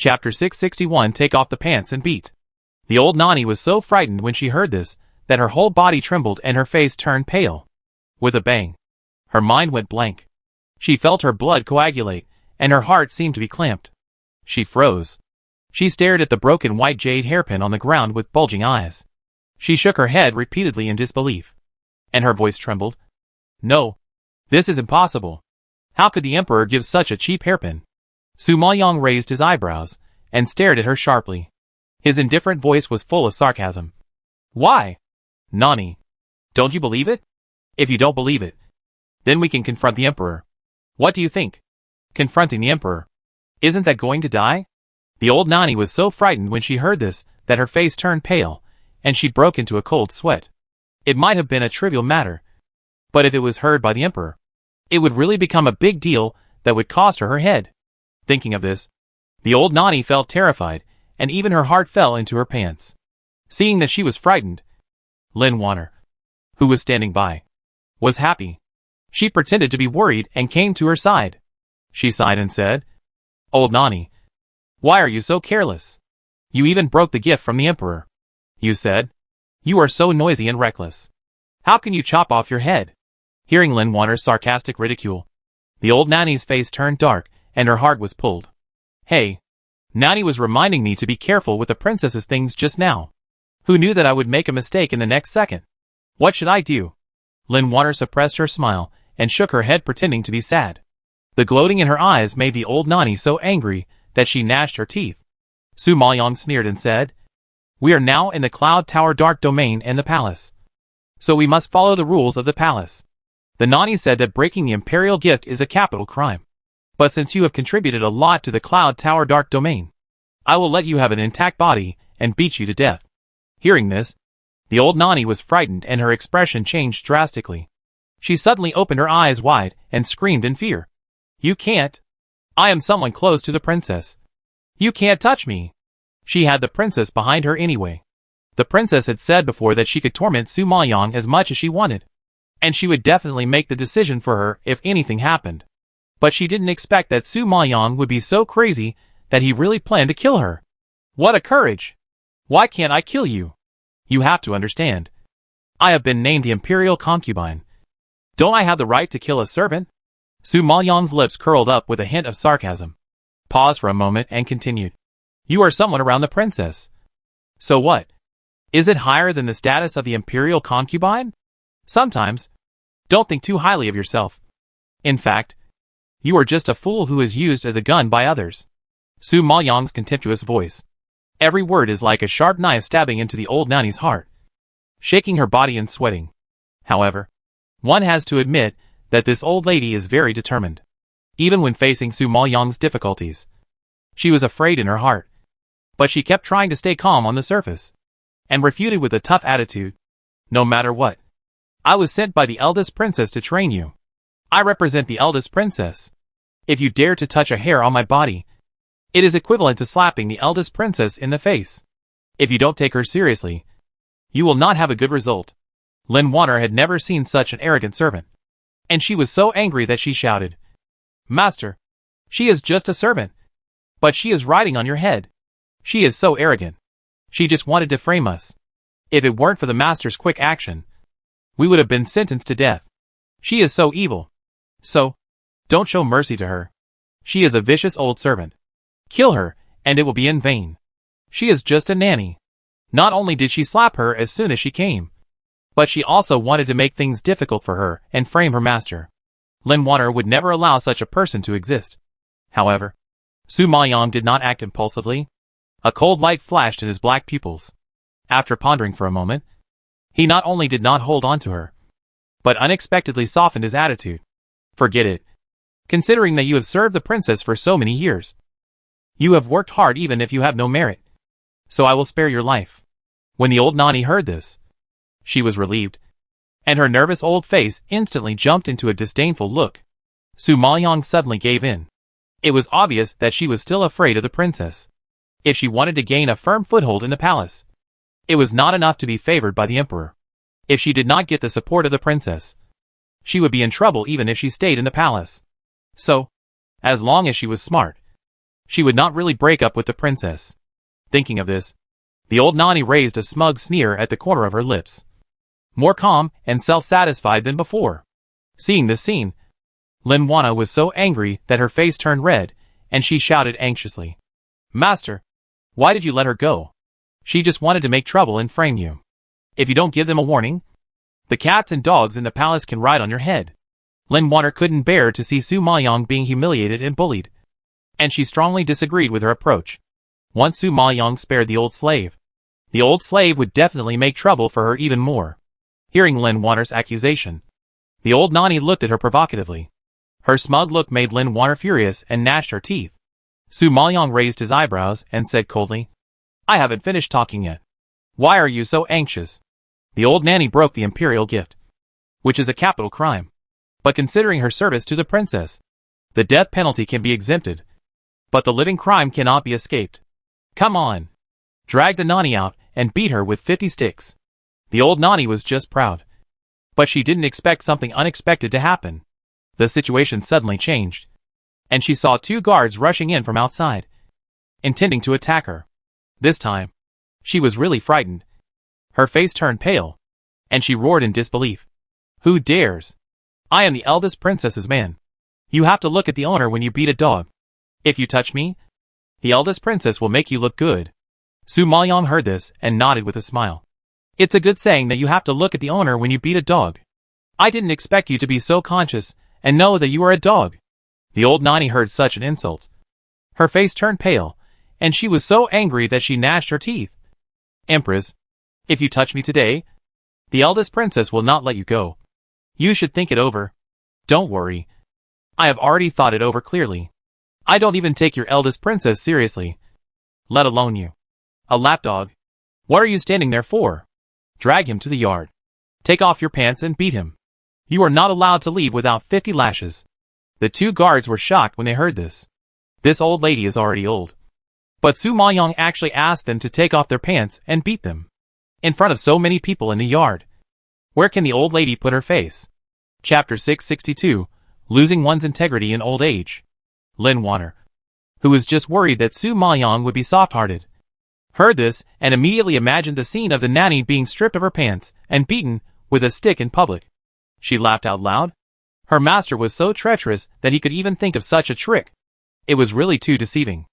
Chapter 661 Take off the pants and beat. The old nanny was so frightened when she heard this, that her whole body trembled and her face turned pale. With a bang, her mind went blank. She felt her blood coagulate, and her heart seemed to be clamped. She froze. She stared at the broken white jade hairpin on the ground with bulging eyes. She shook her head repeatedly in disbelief. And her voice trembled. No. This is impossible. How could the emperor give such a cheap hairpin? Su Maoyong raised his eyebrows, and stared at her sharply. His indifferent voice was full of sarcasm. Why? Nani. Don't you believe it? If you don't believe it, then we can confront the emperor. What do you think? Confronting the emperor. Isn't that going to die? The old nanny was so frightened when she heard this, that her face turned pale, and she broke into a cold sweat. It might have been a trivial matter, but if it was heard by the emperor, it would really become a big deal that would cost her her head. Thinking of this, the old nanny felt terrified, and even her heart fell into her pants. Seeing that she was frightened, Lin Wanner, who was standing by, was happy. She pretended to be worried and came to her side. She sighed and said, Old nanny, why are you so careless? You even broke the gift from the emperor. You said, you are so noisy and reckless. How can you chop off your head? Hearing Lin Wanner's sarcastic ridicule, the old nanny's face turned dark, and her heart was pulled. Hey, Nanny was reminding me to be careful with the princess's things just now. Who knew that I would make a mistake in the next second? What should I do? Lin Wanner suppressed her smile, and shook her head pretending to be sad. The gloating in her eyes made the old nanny so angry, that she gnashed her teeth. Su Maoyong sneered and said, We are now in the Cloud Tower Dark Domain and the palace. So we must follow the rules of the palace. The nanny said that breaking the imperial gift is a capital crime. But since you have contributed a lot to the Cloud Tower Dark Domain, I will let you have an intact body, and beat you to death. Hearing this, the old nanny was frightened and her expression changed drastically. She suddenly opened her eyes wide, and screamed in fear. You can't. I am someone close to the princess. You can't touch me. She had the princess behind her anyway. The princess had said before that she could torment Su Maoyong as much as she wanted, and she would definitely make the decision for her if anything happened. But she didn't expect that Su Maoyong would be so crazy that he really planned to kill her. What a courage! Why can't I kill you? You have to understand. I have been named the imperial concubine. Don't I have the right to kill a servant? Su Maoyong's lips curled up with a hint of sarcasm. Paused for a moment and continued. You are someone around the princess. So what? Is it higher than the status of the imperial concubine? Sometimes. Don't think too highly of yourself. In fact, you are just a fool who is used as a gun by others. Su Maoyong's contemptuous voice. Every word is like a sharp knife stabbing into the old nanny's heart, shaking her body and sweating. However, one has to admit that this old lady is very determined. Even when facing Su Maoyong's difficulties, she was afraid in her heart. But she kept trying to stay calm on the surface, and refuted with a tough attitude. No matter what. I was sent by the eldest princess to train you. I represent the eldest princess. If you dare to touch a hair on my body, it is equivalent to slapping the eldest princess in the face. If you don't take her seriously, you will not have a good result. Lin Wanner had never seen such an arrogant servant, and she was so angry that she shouted, Master, she is just a servant, but she is riding on your head. She is so arrogant. She just wanted to frame us. If it weren't for the master's quick action, we would have been sentenced to death. She is so evil. So, don't show mercy to her. She is a vicious old servant. Kill her, and it will be in vain. She is just a nanny. Not only did she slap her as soon as she came, but she also wanted to make things difficult for her and frame her master. Lin Wanner would never allow such a person to exist. However, Su Maoyong did not act impulsively. A cold light flashed in his black pupils. After pondering for a moment, he not only did not hold on to her, but unexpectedly softened his attitude. Forget it. Considering that you have served the princess for so many years, you have worked hard even if you have no merit. So I will spare your life. When the old nanny heard this, she was relieved, and her nervous old face instantly jumped into a disdainful look. Su Maoyong suddenly gave in. It was obvious that she was still afraid of the princess. If she wanted to gain a firm foothold in the palace, it was not enough to be favored by the emperor. If she did not get the support of the princess, she would be in trouble even if she stayed in the palace. So, as long as she was smart, she would not really break up with the princess. Thinking of this, the old nanny raised a smug sneer at the corner of her lips. More calm and self-satisfied than before. Seeing this scene, Lin Wana was so angry that her face turned red, and she shouted anxiously, "Master, why did you let her go? She just wanted to make trouble and frame you. If you don't give them a warning, the cats and dogs in the palace can ride on your head." Lin Wana couldn't bear to see Su Maoyang being humiliated and bullied, and she strongly disagreed with her approach. Once Su Maoyang spared the old slave would definitely make trouble for her even more. Hearing Lin Wana's accusation, the old nanny looked at her provocatively. Her smug look made Lin Wana furious and gnashed her teeth. Su Maoyang raised his eyebrows and said coldly, "I haven't finished talking yet. Why are you so anxious?" The old nanny broke the imperial gift, which is a capital crime. But considering her service to the princess, the death penalty can be exempted. But the living crime cannot be escaped. "Come on. Drag the nanny out and beat her with 50 sticks. The old nanny was just proud. But she didn't expect something unexpected to happen. The situation suddenly changed, and she saw 2 guards rushing in from outside, intending to attack her. This time, she was really frightened. Her face turned pale, and she roared in disbelief. "Who dares? I am the eldest princess's man. You have to look at the owner when you beat a dog. If you touch me, the eldest princess will make you look good." Su Maoyang heard this and nodded with a smile. "It's a good saying that you have to look at the owner when you beat a dog. I didn't expect you to be so conscious and know that you are a dog." The old nanny heard such an insult. Her face turned pale, and she was so angry that she gnashed her teeth. "Empress, if you touch me today, the eldest princess will not let you go. You should think it over." "Don't worry. I have already thought it over clearly. I don't even take your eldest princess seriously. Let alone you. A lapdog. What are you standing there for? Drag him to the yard. Take off your pants and beat him. You are not allowed to leave without 50 lashes." The 2 guards were shocked when they heard this. This old lady is already old. But Su Maoyang actually asked them to take off their pants and beat them. In front of so many people in the yard. Where can the old lady put her face? Chapter 662, Losing One's Integrity in Old Age. Lin Wana, who was just worried that Su Maoyang would be soft-hearted, heard this and immediately imagined the scene of the nanny being stripped of her pants and beaten with a stick in public. She laughed out loud. Her master was so treacherous that he could even think of such a trick. It was really too deceiving.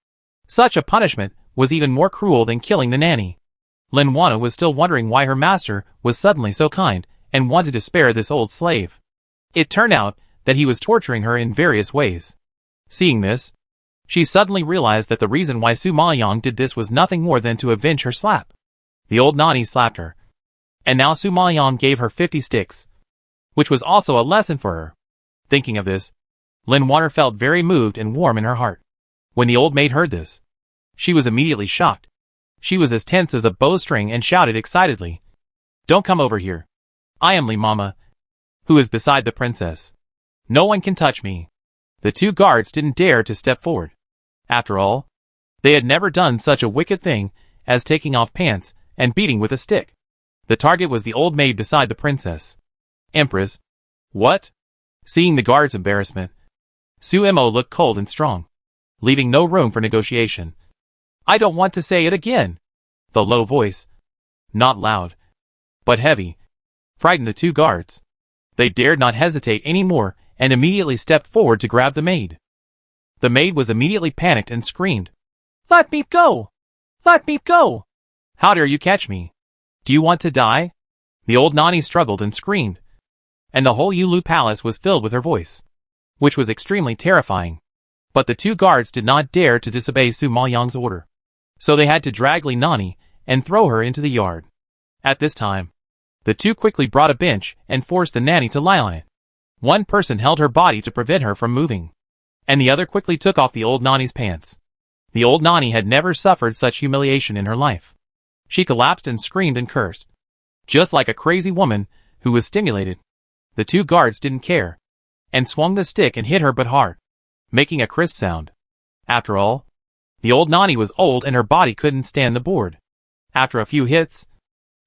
Such a punishment was even more cruel than killing the nanny. Lin Wana was still wondering why her master was suddenly so kind and wanted to spare this old slave. It turned out that he was torturing her in various ways. Seeing this, she suddenly realized that the reason why Su Maoyang did this was nothing more than to avenge her slap. The old nanny slapped her, and now Su Maoyang gave her 50 sticks, which was also a lesson for her. Thinking of this, Lin Wana felt very moved and warm in her heart. When the old maid heard this, she was immediately shocked. She was as tense as a bowstring and shouted excitedly, "Don't come over here. I am Li Mama, who is beside the princess. No one can touch me." The 2 guards didn't dare to step forward. After all, they had never done such a wicked thing as taking off pants and beating with a stick. The target was the old maid beside the princess. "Empress, what?" Seeing the guard's embarrassment, Su Mo looked cold and strong, leaving no room for negotiation. "I don't want to say it again." The low voice, not loud, but heavy, frightened the 2 guards. They dared not hesitate any more and immediately stepped forward to grab the maid. The maid was immediately panicked and screamed, "Let me go! Let me go! How dare you catch me? Do you want to die?" The old nanny struggled and screamed, and the whole Yulu palace was filled with her voice, which was extremely terrifying. But the 2 guards did not dare to disobey Su Maoyang's order, so they had to drag Li Nani and throw her into the yard. At this time, the 2 quickly brought a bench and forced the nanny to lie on it. One person held her body to prevent her from moving, and the other quickly took off the old nanny's pants. The old nanny had never suffered such humiliation in her life. She collapsed and screamed and cursed, just like a crazy woman who was stimulated. The 2 guards didn't care, and swung the stick and hit her but hard, making a crisp sound. After all, the old nanny was old and her body couldn't stand the board. After a few hits,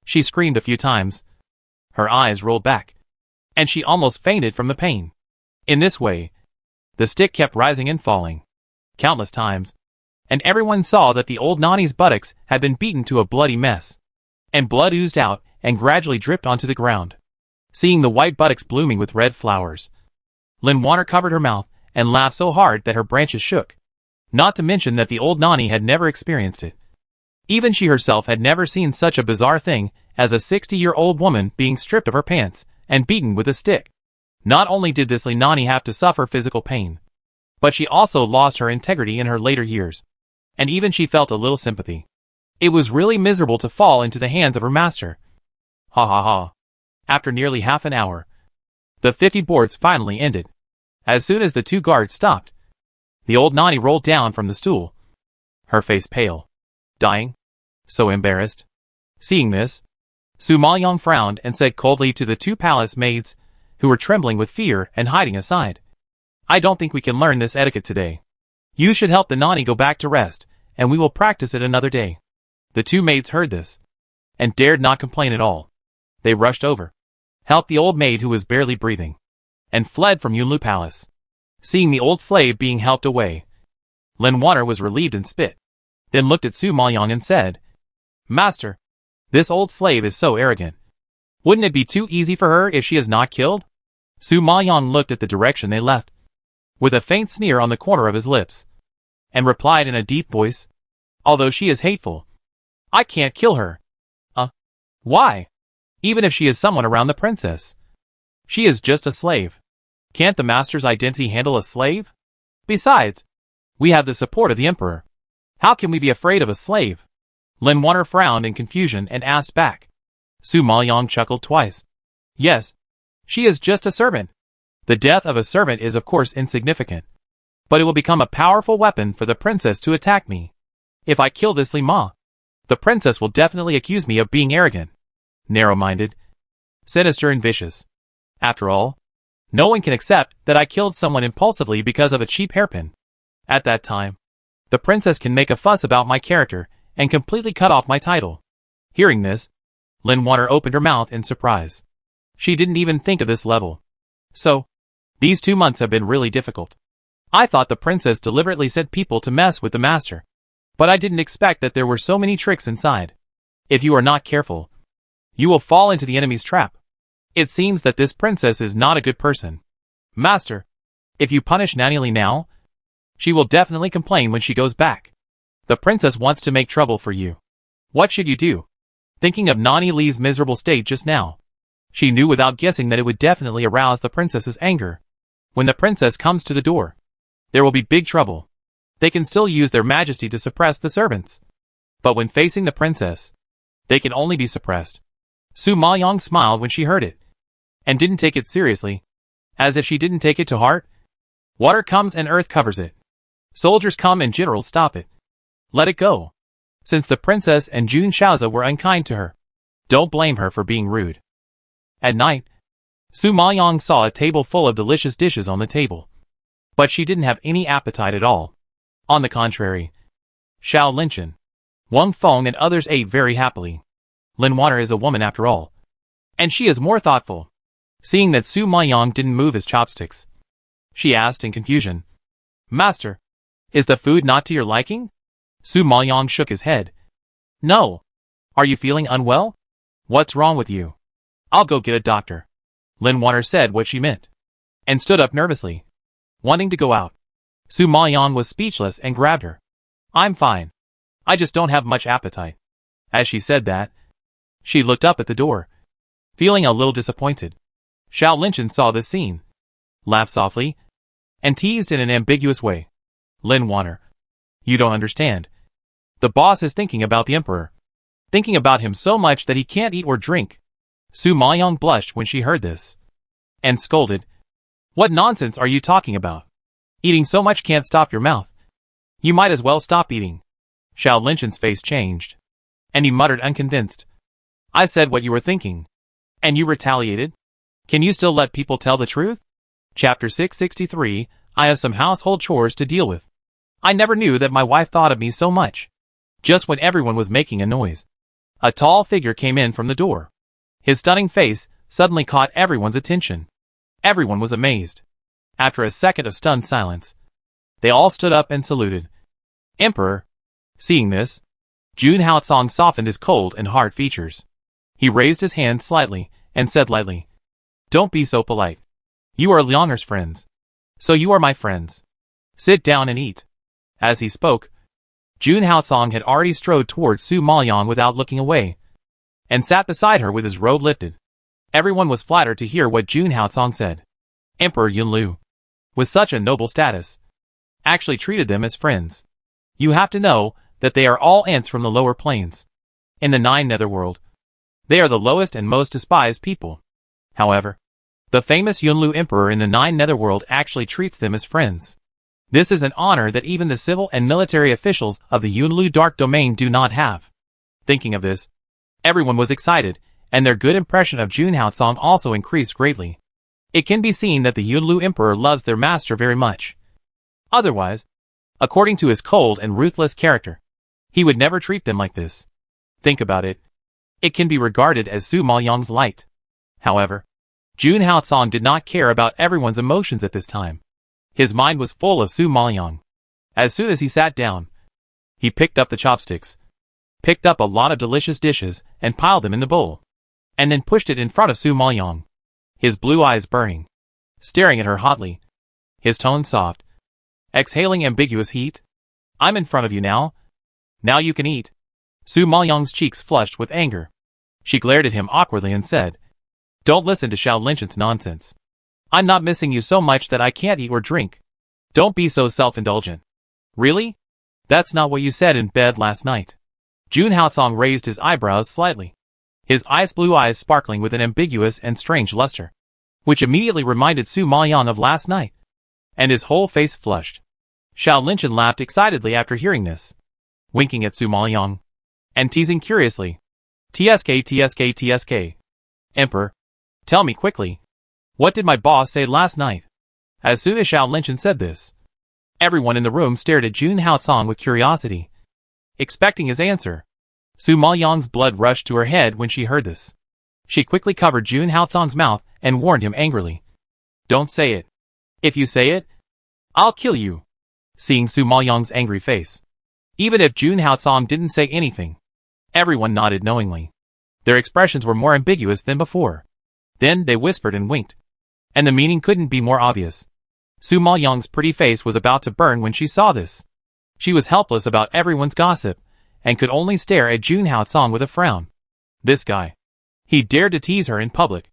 she screamed a few times. Her eyes rolled back, and she almost fainted from the pain. In this way, the stick kept rising and falling, countless times, and everyone saw that the old Nani's buttocks had been beaten to a bloody mess, and blood oozed out and gradually dripped onto the ground. Seeing the white buttocks blooming with red flowers, Lin Water covered her mouth and laughed so hard that her branches shook. Not to mention that the old Nani had never experienced it. Even she herself had never seen such a bizarre thing as a 60-year-old woman being stripped of her pants and beaten with a stick. Not only did this Nani have to suffer physical pain, but she also lost her integrity in her later years, and even she felt a little sympathy. It was really miserable to fall into the hands of her master. Ha ha ha. After nearly half an hour, the 50 boards finally ended. As soon as the 2 guards stopped, the old Nani rolled down from the stool, her face pale, dying, so embarrassed. Seeing this, Su Maoyong frowned and said coldly to the 2 palace maids, who were trembling with fear and hiding aside, "I don't think we can learn this etiquette today. You should help the Nani go back to rest, and we will practice it another day." The 2 maids heard this, and dared not complain at all. They rushed over, helped the old maid who was barely breathing, and fled from Yunlu Palace. Seeing the old slave being helped away, Lin Water was relieved and spit, then looked at Su Maoyong and said, "Master, this old slave is so arrogant. Wouldn't it be too easy for her if she is not killed?" Su Maoyong looked at the direction they left, with a faint sneer on the corner of his lips, and replied in a deep voice, "Although she is hateful, I can't kill her." Why? Even if she is someone around the princess. She is just a slave. Can't the master's identity handle a slave? Besides, we have the support of the emperor. How can we be afraid of a slave? Lin Water frowned in confusion and asked back. Su Maoyong chuckled twice. "Yes, she is just a servant. The death of a servant is of course insignificant, but it will become a powerful weapon for the princess to attack me. If I kill this Lima, the princess will definitely accuse me of being arrogant, narrow-minded, sinister and vicious. After all, no one can accept that I killed someone impulsively because of a cheap hairpin. At that time, the princess can make a fuss about my character and completely cut off my title." Hearing this, Lin Water opened her mouth in surprise. She didn't even think of this level. "So, these 2 months have been really difficult. I thought the princess deliberately sent people to mess with the master, but I didn't expect that there were so many tricks inside. If you are not careful, you will fall into the enemy's trap. It seems that this princess is not a good person. Master, if you punish Nani Li now, she will definitely complain when she goes back. The princess wants to make trouble for you. What should you do?" Thinking of Nani Li's miserable state just now, she knew without guessing that it would definitely arouse the princess's anger. When the princess comes to the door, there will be big trouble. They can still use their majesty to suppress the servants, but when facing the princess, they can only be suppressed. Su Maoyong smiled when she heard it, and didn't take it seriously, as if she didn't take it to heart. Water comes and earth covers it. Soldiers come and generals stop it. Let it go. Since the princess and Jun Shaoza were unkind to her, don't blame her for being rude. At night, Su Maoyong saw a table full of delicious dishes on the table, but she didn't have any appetite at all. On the contrary, Xiao Linchen, Wang Feng and others ate very happily. Lin Water is a woman after all, and she is more thoughtful. Seeing that Su Maoyong didn't move his chopsticks, she asked in confusion, "Master, is the food not to your liking?" Su Maoyong shook his head. "No. Are you feeling unwell? What's wrong with you? I'll go get a doctor." Lin Water said what she meant, and stood up nervously, wanting to go out. Su Maoyong was speechless and grabbed her. "I'm fine. I just don't have much appetite." As she said that, she looked up at the door, feeling a little disappointed. Xiao Linchen saw this scene, laughed softly, and teased in an ambiguous way. "Lin Water, you don't understand. The boss is thinking about the emperor, thinking about him so much that he can't eat or drink." Su Maoyong blushed when she heard this, and scolded, "What nonsense are you talking about? Eating so much can't stop your mouth. You might as well stop eating." Xiao Linchen's face changed, and he muttered unconvinced, "I said what you were thinking, and you retaliated? Can you still let people tell the truth?" Chapter 663, I have some household chores to deal with. I never knew that my wife thought of me so much. Just when everyone was making a noise, a tall figure came in from the door. His stunning face suddenly caught everyone's attention. Everyone was amazed. After a second of stunned silence, they all stood up and saluted. Emperor. Seeing this, Jun Haotsong softened his cold and hard features. He raised his hand slightly and said lightly, "Don't be so polite. You are Liang'er's friends. So you are my friends. Sit down and eat." As he spoke, Jun Haotsong had already strode towards Su Maoyang without looking away, and sat beside her with his robe lifted. Everyone was flattered to hear what Jun Haotsong said. Emperor Yunlu, with such a noble status, actually treated them as friends. You have to know that they are all ants from the lower planes. In the 9 Netherworld, they are the lowest and most despised people. However, the famous Yunlu Emperor in the 9 Netherworld actually treats them as friends. This is an honor that even the civil and military officials of the Yunlu Dark Domain do not have. Thinking of this, everyone was excited, and their good impression of Jun Haotsong also increased greatly. It can be seen that the Yunlu Emperor loves their master very much. Otherwise, according to his cold and ruthless character, he would never treat them like this. Think about it. It can be regarded as Su Maoyang's light. However, Jun Haotsong did not care about everyone's emotions at this time. His mind was full of Su Maoyang. As soon as he sat down, he picked up the chopsticks, picked up a lot of delicious dishes, and piled them in the bowl, and then pushed it in front of Su Maoyang. His blue eyes burning, staring at her hotly, his tone soft, exhaling ambiguous heat. "I'm in front of you now. Now you can eat." Su Maoyang's cheeks flushed with anger. She glared at him awkwardly and said, "Don't listen to Xiao Linchen's nonsense. I'm not missing you so much that I can't eat or drink. Don't be so self-indulgent." "Really? That's not what you said in bed last night." Jun Haotsong raised his eyebrows slightly, his ice blue eyes sparkling with an ambiguous and strange luster, which immediately reminded Su Maoyang of last night, and his whole face flushed. Xiao Linchen laughed excitedly after hearing this, winking at Su Maoyang, and teasing curiously, "TSK, TSK, TSK. Emperor, tell me quickly, what did my boss say last night?" As soon as Xiao Linchen said this, everyone in the room stared at Jun Haotsong with curiosity, expecting his answer. Su Maoyang's blood rushed to her head when she heard this. She quickly covered Jun Haotsong's mouth and warned him angrily, "Don't say it. If you say it, I'll kill you." Seeing Su Maoyang's angry face, even if Jun Haotsong didn't say anything, everyone nodded knowingly. Their expressions were more ambiguous than before. Then they whispered and winked, and the meaning couldn't be more obvious. Su Maoyang's pretty face was about to burn when she saw this. She was helpless about everyone's gossip, and could only stare at Jun Haotsong with a frown. This guy. He dared to tease her in public.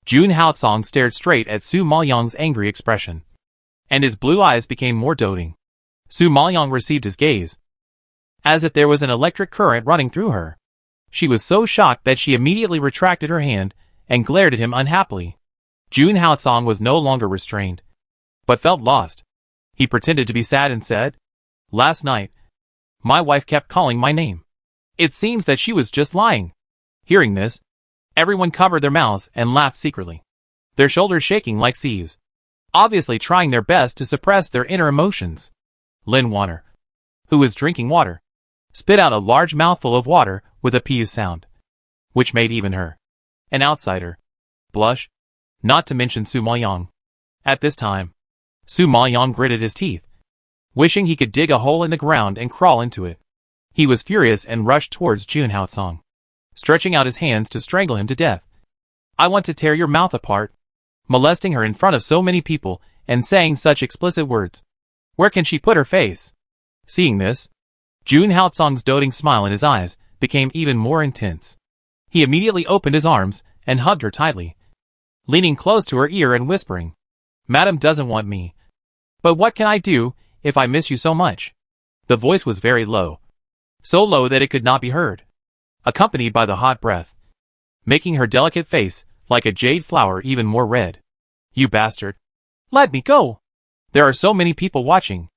Jun Haotsong stared straight at Su Maoyang's angry expression, and his blue eyes became more doting. Su Maoyang received his gaze, as if there was an electric current running through her. She was so shocked that she immediately retracted her hand and glared at him unhappily. Jun Haotsong was no longer restrained, but felt lost. He pretended to be sad and said, "Last night, my wife kept calling my name. It seems that she was just lying." Hearing this, everyone covered their mouths and laughed secretly, their shoulders shaking like sieves, obviously trying their best to suppress their inner emotions. Lin Wanner, who was drinking water, spit out a large mouthful of water with a pee's sound, which made even her, an outsider, blush, not to mention Su Maoyang. At this time, Su Maoyang gritted his teeth, wishing he could dig a hole in the ground and crawl into it. He was furious and rushed towards Jun Haotsong, stretching out his hands to strangle him to death. "I want to tear your mouth apart," molesting her in front of so many people and saying such explicit words. Where can she put her face? Seeing this, Jun Haotsong's doting smile in his eyes became even more intense. He immediately opened his arms and hugged her tightly, leaning close to her ear and whispering, "Madam doesn't want me. But what can I do if I miss you so much?" The voice was very low, so low that it could not be heard, accompanied by the hot breath, making her delicate face, like a jade flower, even more red. "You bastard! Let me go! There are so many people watching."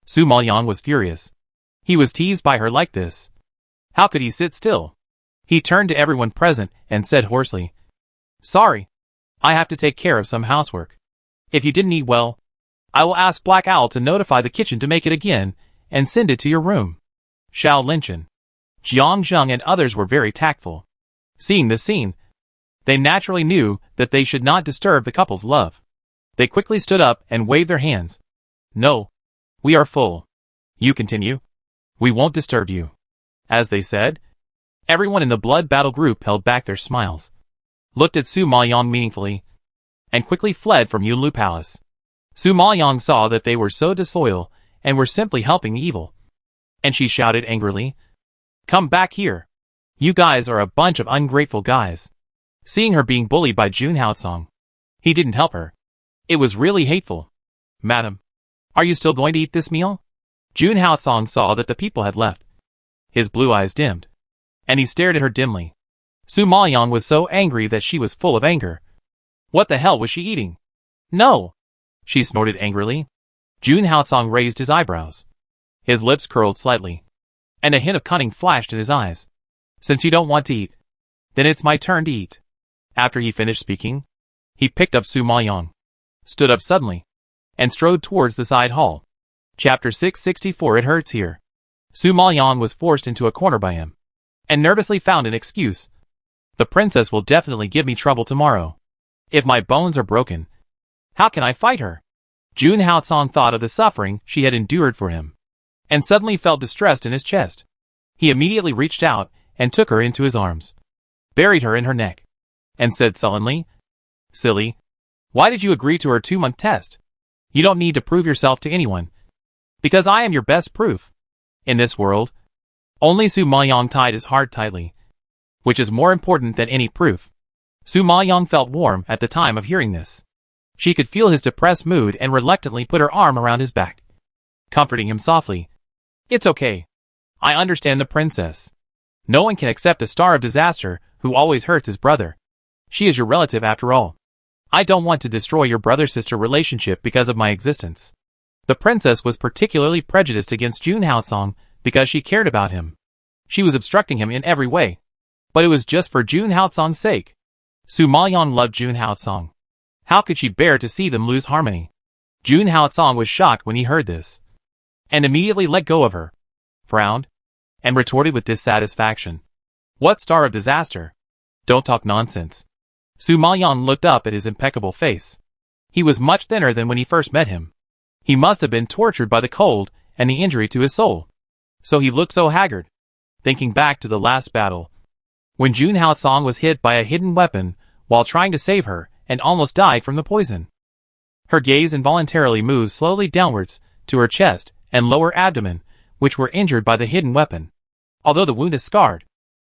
Su Maoyang was furious. He was teased by her like this. How could he sit still? He turned to everyone present and said hoarsely, "Sorry, I have to take care of some housework. If you didn't eat well, I will ask Black Owl to notify the kitchen to make it again and send it to your room." Xiao Linchen, Jiang Zheng and others were very tactful. Seeing this scene, they naturally knew that they should not disturb the couple's love. They quickly stood up and waved their hands. "No, we are full. You continue." We won't disturb you. As they said, everyone in the blood battle group held back their smiles, looked at Su Maoyong meaningfully, and quickly fled from Yunlu Palace. Su Maoyong saw that they were so disloyal and were simply helping the evil, and she shouted angrily, "Come back here! You guys are a bunch of ungrateful guys." Seeing her being bullied by Jun Haotsong, he didn't help her. It was really hateful. "Madam, are you still going to eat this meal?" Jun Haotsong saw that the people had left. His blue eyes dimmed, and he stared at her dimly. Su Maoyong was so angry that she was full of anger. What the hell was she eating? "No!" she snorted angrily. Jun Haotsong raised his eyebrows. His lips curled slightly, and a hint of cunning flashed in his eyes. "Since you don't want to eat, then it's my turn to eat." After he finished speaking, he picked up Su Maoyong, stood up suddenly, and strode towards the side hall. Chapter 664. It hurts here. Su Maoyong was forced into a corner by him, and nervously found an excuse. "The princess will definitely give me trouble tomorrow. If my bones are broken, how can I fight her?" Jun Haotsong thought of the suffering she had endured for him, and suddenly felt distressed in his chest. He immediately reached out and took her into his arms, buried her in her neck, and said sullenly, "Silly, why did you agree to her 2-month test? You don't need to prove yourself to anyone, because I am your best proof. In this world, only Su Maoyong tied his heart tightly, which is more important than any proof." Su Maoyong felt warm at the time of hearing this. She could feel his depressed mood and reluctantly put her arm around his back, comforting him softly. "It's okay. I understand the princess. No one can accept a star of disaster who always hurts his brother. She is your relative after all. I don't want to destroy your brother-sister relationship because of my existence." The princess was particularly prejudiced against Jun Haotsong because she cared about him. She was obstructing him in every way, but it was just for Jun Haotsong's sake. Su Maoyong loved Jun Haotsong. How could she bear to see them lose harmony? Jun Haotsong was shocked when he heard this, and immediately let go of her, frowned, and retorted with dissatisfaction, "What star of disaster? Don't talk nonsense." Su Maoyong looked up at his impeccable face. He was much thinner than when he first met him. He must have been tortured by the cold and the injury to his soul, so he looked so haggard. Thinking back to the last battle, when Jun Haotsong was hit by a hidden weapon while trying to save her and almost died from the poison. Her gaze involuntarily moved slowly downwards to her chest and lower abdomen, which were injured by the hidden weapon. Although the wound is scarred,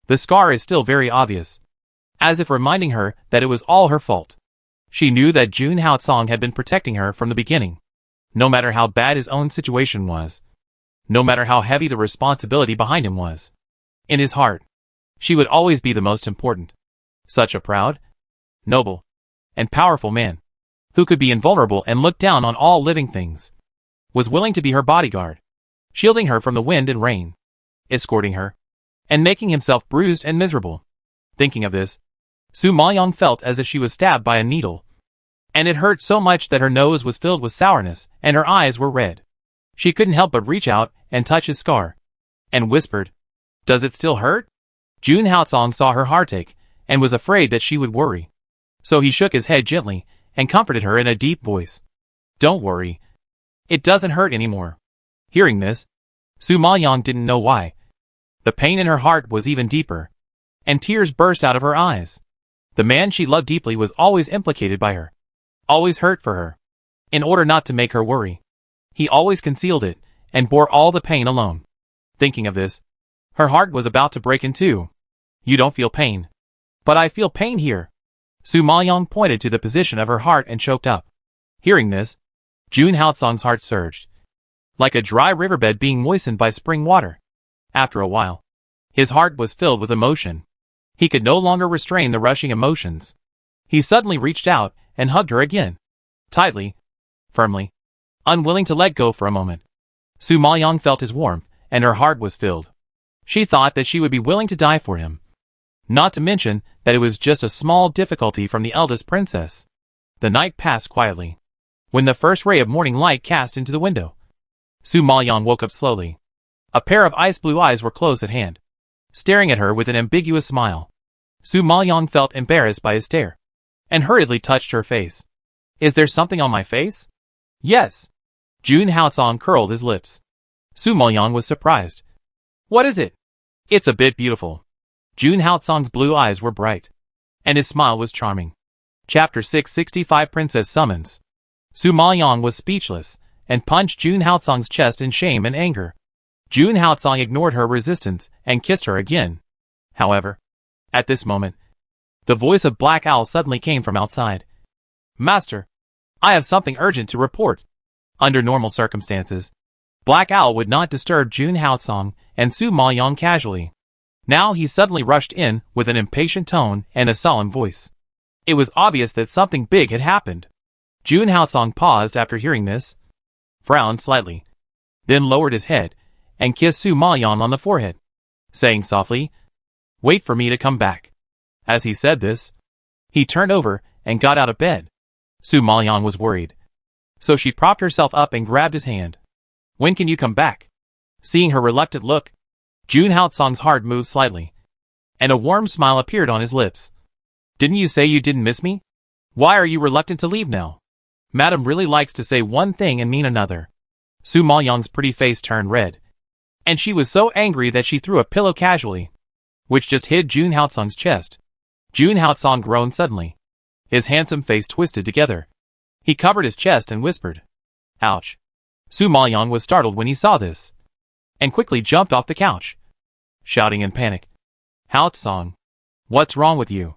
the scar is still very obvious, as if reminding her that it was all her fault. She knew that Jun Haotsong had been protecting her from the beginning, no matter how bad his own situation was, no matter how heavy the responsibility behind him was. In his heart, she would always be the most important. Such a proud, noble, and powerful man, who could be invulnerable and look down on all living things, was willing to be her bodyguard, shielding her from the wind and rain, escorting her, and making himself bruised and miserable. Thinking of this, Su Maoyong felt as if she was stabbed by a needle, and it hurt so much that her nose was filled with sourness and her eyes were red. She couldn't help but reach out and touch his scar, and whispered, "Does it still hurt?" Jun Haotsong saw her heartache and was afraid that she would worry, so he shook his head gently and comforted her in a deep voice. "Don't worry. It doesn't hurt anymore." Hearing this, Su Maoyong didn't know why. The pain in her heart was even deeper, and tears burst out of her eyes. The man she loved deeply was always implicated by her, always hurt for her. In order not to make her worry, he always concealed it and bore all the pain alone. Thinking of this, her heart was about to break in two. "You don't feel pain, but I feel pain here." Su Maoyong pointed to the position of her heart and choked up. Hearing this, Jun Haotsong's heart surged, like a dry riverbed being moistened by spring water. After a while, his heart was filled with emotion. He could no longer restrain the rushing emotions. He suddenly reached out and hugged her again, tightly, firmly, unwilling to let go for a moment. Su Maoyong felt his warmth, and her heart was filled. She thought that she would be willing to die for him. Not to mention that it was just a small difficulty from the eldest princess. The night passed quietly. When the first ray of morning light cast into the window, Su Maoyong woke up slowly. A pair of ice blue eyes were close at hand, staring at her with an ambiguous smile. Su Maoyong felt embarrassed by his stare, and hurriedly touched her face. "Is there something on my face?" "Yes." Jun Haotsong curled his lips. Su Maoyong was surprised. What is it? It's a bit beautiful. Jun Haotsong's blue eyes were bright, and his smile was charming. Chapter 665 Princess Summons. Su Maoyang was speechless, and punched Jun Haotsong's chest in shame and anger. Jun Haotsong ignored her resistance and kissed her again. However, at this moment, the voice of Black Owl suddenly came from outside. Master, I have something urgent to report. Under normal circumstances, Black Owl would not disturb Jun Haotsong and Su Maoyang casually. Now he suddenly rushed in with an impatient tone and a solemn voice. It was obvious that something big had happened. Jun Haotsong paused after hearing this, frowned slightly, then lowered his head and kissed Su Maoyang on the forehead, saying softly, "Wait for me to come back." As he said this, he turned over and got out of bed. Su Maoyang was worried, so she propped herself up and grabbed his hand. "When can you come back?" Seeing her reluctant look, Jun Haotsong's heart moved slightly, and a warm smile appeared on his lips. "Didn't you say you didn't miss me? Why are you reluctant to leave now?" Madam really likes to say one thing and mean another. Su Maoyang's pretty face turned red, and she was so angry that she threw a pillow casually, which just hid Jun Haotsong's chest. Jun Haotsong groaned suddenly. His handsome face twisted together. He covered his chest and whispered, "Ouch." Su Maoyang was startled when he saw this, and quickly jumped off the couch, shouting in panic, "Haotsong, what's wrong with you?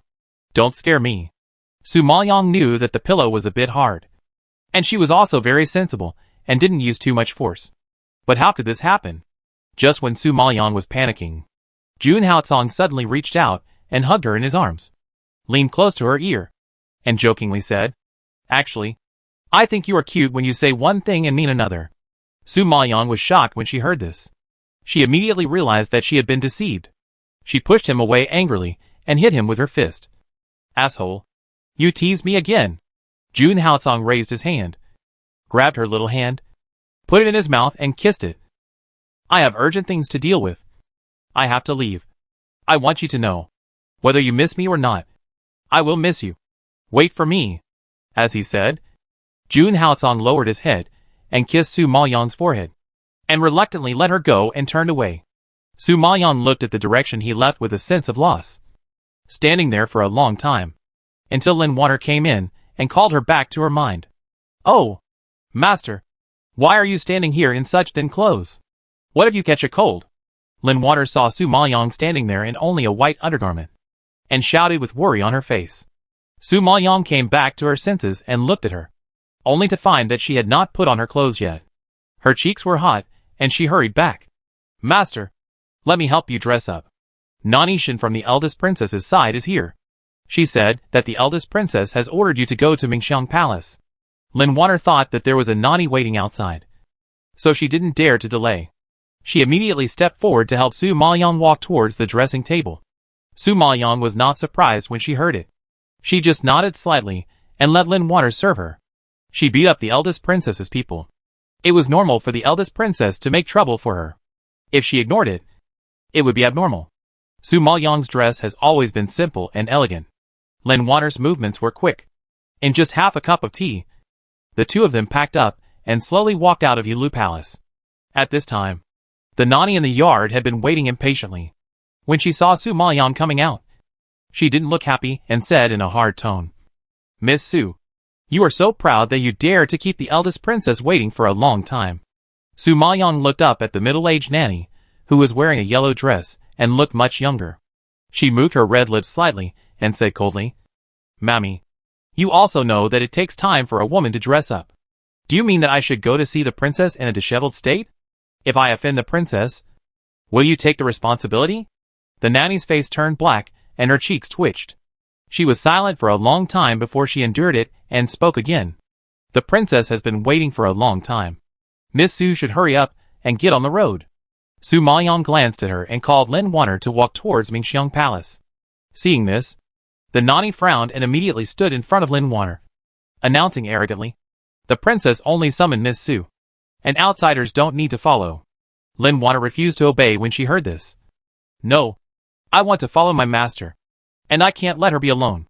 Don't scare me." Su Maoyang knew that the pillow was a bit hard, and she was also very sensible and didn't use too much force. But how could this happen? Just when Su Maoyang was panicking, Jun Haotsong suddenly reached out and hugged her in his arms, leaned close to her ear, and jokingly said, "Actually, I think you are cute when you say one thing and mean another." Su Maoyang was shocked when she heard this. She immediately realized that she had been deceived. She pushed him away angrily and hit him with her fist. "Asshole. You teased me again." Jun Haotsong raised his hand, grabbed her little hand, put it in his mouth and kissed it. "I have urgent things to deal with. I have to leave. I want you to know, whether you miss me or not, I will miss you. Wait for me." As he said, Jun Haotsong lowered his head and kissed Su Maoyang's forehead, and reluctantly let her go and turned away. Su Maoyang looked at the direction he left with a sense of loss, standing there for a long time, until Lin Water came in and called her back to her mind. "Oh, master, why are you standing here in such thin clothes? What if you catch a cold?" Lin Water saw Su Maoyang standing there in only a white undergarment, and shouted with worry on her face. Su Maoyang came back to her senses and looked at her, only to find that she had not put on her clothes yet. Her cheeks were hot, and she hurried back. "Master, let me help you dress up. Nani Shin from the eldest princess's side is here. She said that the eldest princess has ordered you to go to Mingxiang Palace." Lin Water thought that there was a Nani waiting outside, so she didn't dare to delay. She immediately stepped forward to help Su Maoyang walk towards the dressing table. Su Maoyang was not surprised when she heard it. She just nodded slightly and let Lin Water serve her. She beat up the eldest princess's people. It was normal for the eldest princess to make trouble for her. If she ignored it, it would be abnormal. Su Maoyang's dress has always been simple and elegant. Lin Water's movements were quick. In just half a cup of tea, the two of them packed up and slowly walked out of Yulu Palace. At this time, the Nani in the yard had been waiting impatiently. When she saw Su Maoyang coming out, she didn't look happy and said in a hard tone, "Miss Su, you are so proud that you dare to keep the eldest princess waiting for a long time." Su Maoyang looked up at the middle-aged nanny, who was wearing a yellow dress and looked much younger. She moved her red lips slightly and said coldly, "Mammy, you also know that it takes time for a woman to dress up. Do you mean that I should go to see the princess in a disheveled state? If I offend the princess, will you take the responsibility?" The nanny's face turned black and her cheeks twitched. She was silent for a long time before she endured it and spoke again. "The princess has been waiting for a long time. Miss Su should hurry up and get on the road." Su Maoyang glanced at her and called Lin Water to walk towards Mingxiang Palace. Seeing this, the Nani frowned and immediately stood in front of Lin Water, announcing arrogantly, "The princess only summoned Miss Su, and outsiders don't need to follow." Lin Water refused to obey when she heard this. "No, I want to follow my master, and I can't let her be alone."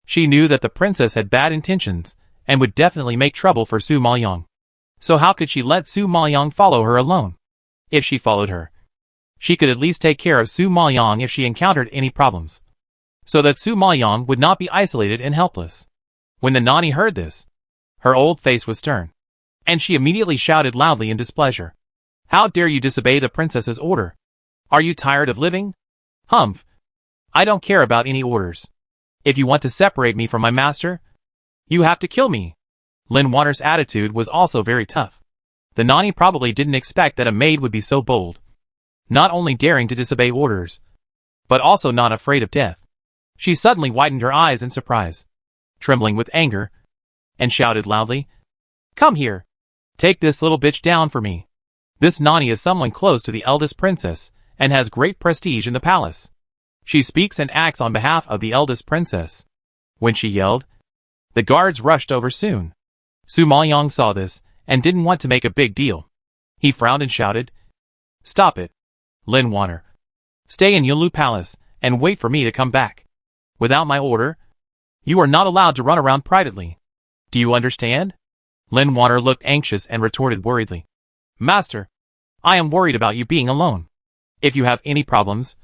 She knew that the princess had bad intentions and would definitely make trouble for Su Maoyang. So how could she let Su Maoyang follow her alone? If she followed her, She could at least take care of Su Maoyang if she encountered any problems, so that Su Maoyang would not be isolated and helpless. When the nanny heard this, her old face was stern, and she immediately shouted loudly in displeasure. How dare you disobey the princess's order? Are you tired of living? Humph! I don't care about any orders. If you want to separate me from my master, you have to kill me. Lin Water's attitude was also very tough. The nanny probably didn't expect that a maid would be so bold, not only daring to disobey orders, but also not afraid of death. She suddenly widened her eyes in surprise, trembling with anger, and shouted loudly, Come here! Take this little bitch down for me. This nanny is someone close to the eldest princess, and has great prestige in the palace. She speaks and acts on behalf of the eldest princess. When she yelled, the guards rushed over soon. Su Maoyang saw this, and didn't want to make a big deal. He frowned and shouted, Stop it, Lin Water. Stay in Yunlu Palace, and wait for me to come back. Without my order, you are not allowed to run around privately. Do you understand? Lin Water looked anxious and retorted worriedly, Master, I am worried about you being alone. If you have any problems,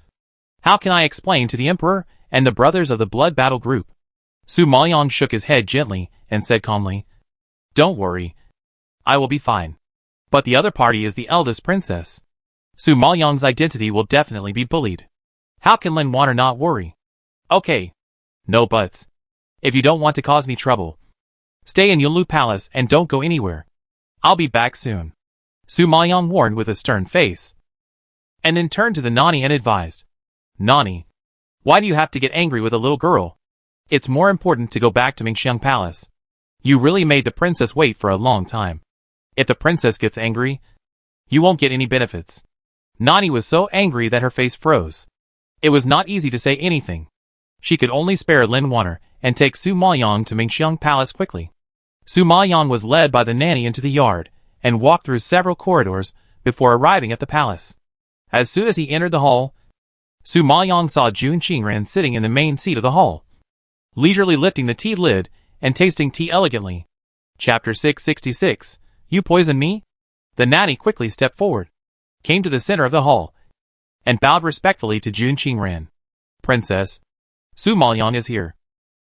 how can I explain to the Emperor and the brothers of the Blood Battle Group? Su Maoyang shook his head gently and said calmly, Don't worry, I will be fine. But the other party is the eldest princess. Su Maoyang's identity will definitely be bullied. How can Lin Water not worry? Okay, no buts. If you don't want to cause me trouble, stay in Yunlu Palace and don't go anywhere. I'll be back soon. Su Maoyang warned with a stern face, and then turned to the nanny and advised, Nanny, why do you have to get angry with a little girl? It's more important to go back to Mingxiang Palace. You really made the princess wait for a long time. If the princess gets angry, you won't get any benefits. Nanny was so angry that her face froze. It was not easy to say anything. She could only spare Lin Water and take Su Maoyang to Mingxiang Palace quickly. Su Maoyang was led by the nanny into the yard and walked through several corridors before arriving at the palace. As soon as he entered the hall, Su Maoyang saw Jun Qingran sitting in the main seat of the hall, leisurely lifting the tea lid and tasting tea elegantly. Chapter 666, You Poison Me? The nanny quickly stepped forward, came to the center of the hall, and bowed respectfully to Jun Qingran. Princess, Su Maoyang is here.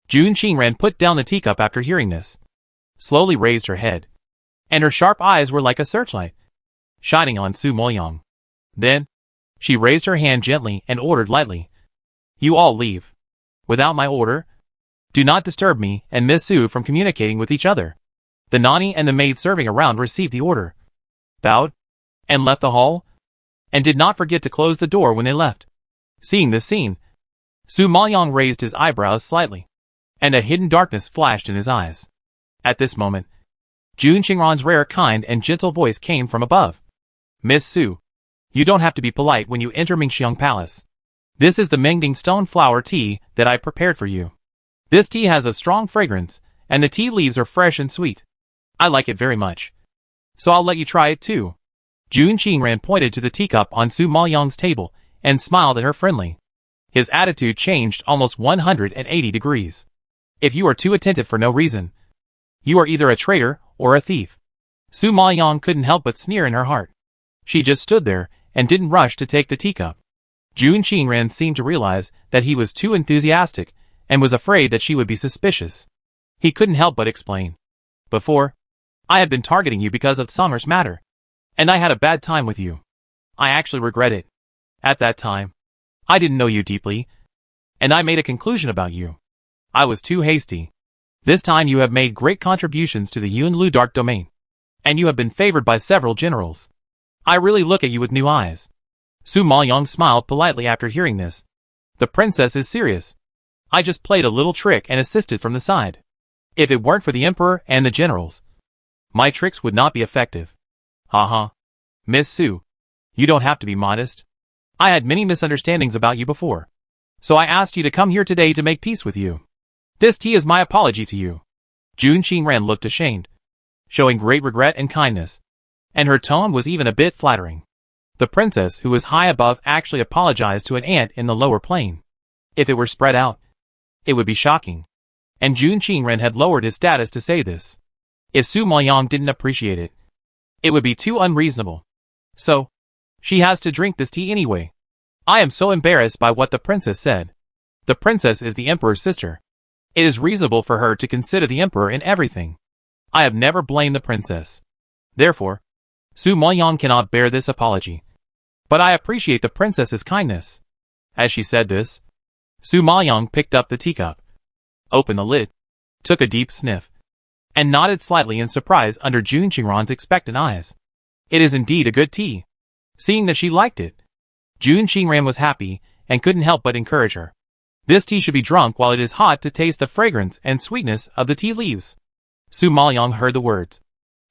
Jun Qingran put down the teacup after hearing this, slowly raised her head, and her sharp eyes were like a searchlight, shining on Su Maoyang. Then, she raised her hand gently and ordered lightly, You all leave. Without my order, do not disturb me and Miss Su from communicating with each other. The nanny and the maid serving around received the order, bowed, and left the hall, and did not forget to close the door when they left. Seeing this scene, Su Maoyang raised his eyebrows slightly, and a hidden darkness flashed in his eyes. At this moment, Jun Qingran's rare, kind, and gentle voice came from above. Miss Su, you don't have to be polite when you enter Mingxiang Palace. This is the Mengding stone flower tea that I prepared for you. This tea has a strong fragrance, and the tea leaves are fresh and sweet. I like it very much, so I'll let you try it too. Jun Qingran pointed to the teacup on Su Maoyang's table and smiled at her friendly. His attitude changed almost 180 degrees. If you are too attentive for no reason, you are either a traitor or a thief. Su Maoyang couldn't help but sneer in her heart. She just stood there and didn't rush to take the teacup. Jun Qingran seemed to realize that he was too enthusiastic and was afraid that she would be suspicious. He couldn't help but explain. Before, I had been targeting you because of Summer's matter, and I had a bad time with you. I actually regret it. At that time, I didn't know you deeply, and I made a conclusion about you. I was too hasty. This time you have made great contributions to the Yunlu Dark Domain, and you have been favored by several generals. I really look at you with new eyes. Su Maoyang smiled politely after hearing this. The princess is serious. I just played a little trick and assisted from the side. If it weren't for the emperor and the generals, my tricks would not be effective. Haha. Miss Su, you don't have to be modest. I had many misunderstandings about you before, so I asked you to come here today to make peace with you. This tea is my apology to you. Jun Qingran looked ashamed, showing great regret and kindness, and her tone was even a bit flattering. The princess, who was high above, actually apologized to an ant in the lower plane. If it were spread out, it would be shocking, and Jun Qingran had lowered his status to say this. If Su Maoyang didn't appreciate it, it would be too unreasonable. So, She has to drink this tea anyway. I am so embarrassed by what the princess said. The princess is the emperor's sister. It is reasonable for her to consider the emperor in everything. I have never blamed the princess. Therefore, Su Maoyang cannot bear this apology. But I appreciate the princess's kindness. As she said this, Su Maoyang picked up the teacup, opened the lid, took a deep sniff, and nodded slightly in surprise under Jun Qingran's expectant eyes. It is indeed a good tea. Seeing that she liked it, Jun Qingran was happy and couldn't help but encourage her. This tea should be drunk while it is hot to taste the fragrance and sweetness of the tea leaves. Su Maoyang heard the words.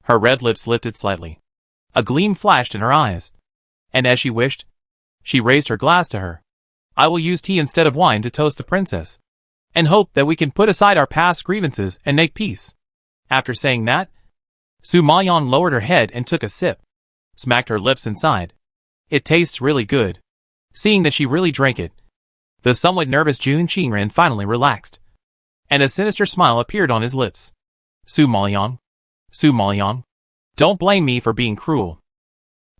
Her red lips lifted slightly. A gleam flashed in her eyes. And as she wished, she raised her glass to her. I will use tea instead of wine to toast the princess, and hope that we can put aside our past grievances and make peace. After saying that, Su Maoyang lowered her head and took a sip, smacked her lips and sighed. It tastes really good. Seeing that she really drank it, the somewhat nervous Jun Qingran finally relaxed, and a sinister smile appeared on his lips. Su Maoyang, don't blame me for being cruel.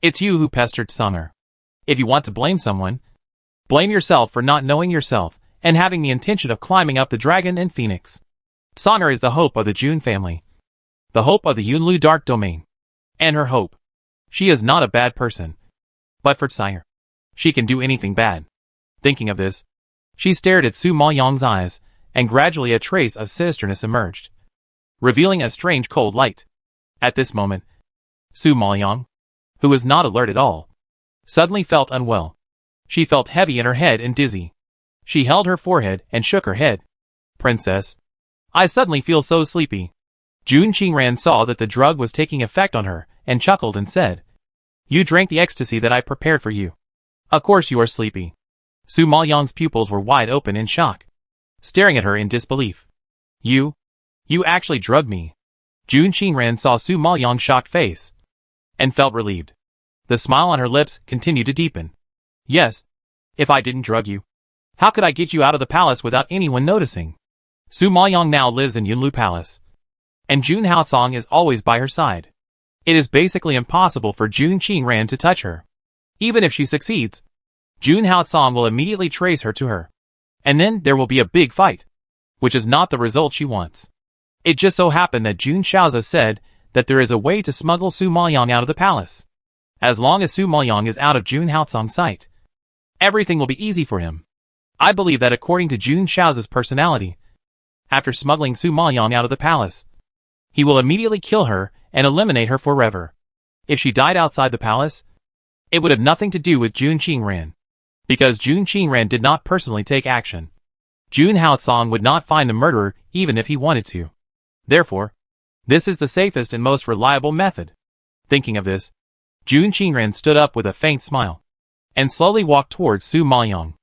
It's you who pestered Song'er. If you want to blame someone, blame yourself for not knowing yourself and having the intention of climbing up the dragon and phoenix. Song'er is the hope of the Jun family, the hope of the Yunlu dark domain, and her hope. She is not a bad person. But for Sire, she can do anything bad. Thinking of this, she stared at Su Maoyang's eyes, and gradually a trace of sinisterness emerged, revealing a strange cold light. At this moment, Su Maoyang, who was not alert at all, suddenly felt unwell. She felt heavy in her head and dizzy. She held her forehead and shook her head. Princess, I suddenly feel so sleepy. Jun Qingran saw that the drug was taking effect on her, and chuckled and said, You drank the ecstasy that I prepared for you. Of course you are sleepy. Su Maoyang's pupils were wide open in shock, staring at her in disbelief. You actually drugged me. Jun Qingran saw Su Maoyang's shocked face, and felt relieved. The smile on her lips continued to deepen. Yes, if I didn't drug you, how could I get you out of the palace without anyone noticing? Su Maoyang now lives in Yunlu Palace, and Jun Haocong is always by her side. It is basically impossible for Jun Qingran to touch her. Even if she succeeds, Jun Haocong will immediately trace her to her, and then there will be a big fight, which is not the result she wants. It just so happened that Jun Shaozi said that there is a way to smuggle Su Maoyang out of the palace. As long as Su Maoyang is out of Jun Haocong's sight, everything will be easy for him. I believe that according to Jun Shaozi's personality, after smuggling Su Maoyang out of the palace, he will immediately kill her and eliminate her forever. If she died outside the palace, it would have nothing to do with Jun Qingran, because Jun Qingran did not personally take action. Jun Haocong would not find the murderer even if he wanted to. Therefore, this is the safest and most reliable method. Thinking of this, Jun Qingran stood up with a faint smile, and slowly walked towards Su Maoyang.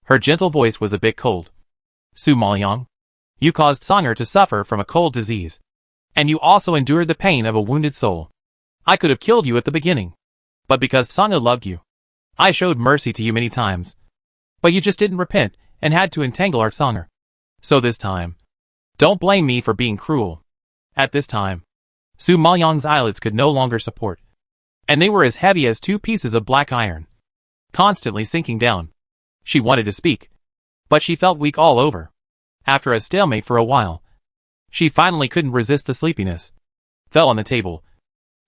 Her gentle voice was a bit cold. Su Maoyang, you caused Song'er to suffer from a cold disease, and you also endured the pain of a wounded soul. I could have killed you at the beginning, but because Song'er loved you, I showed mercy to you many times. But you just didn't repent and had to entangle our Song'er. So this time, don't blame me for being cruel. At this time, Su Maoyang's eyelids could no longer support, and they were as heavy as 2 pieces of black iron, constantly sinking down. She wanted to speak, but she felt weak all over. After a stalemate for a while, she finally couldn't resist the sleepiness, fell on the table,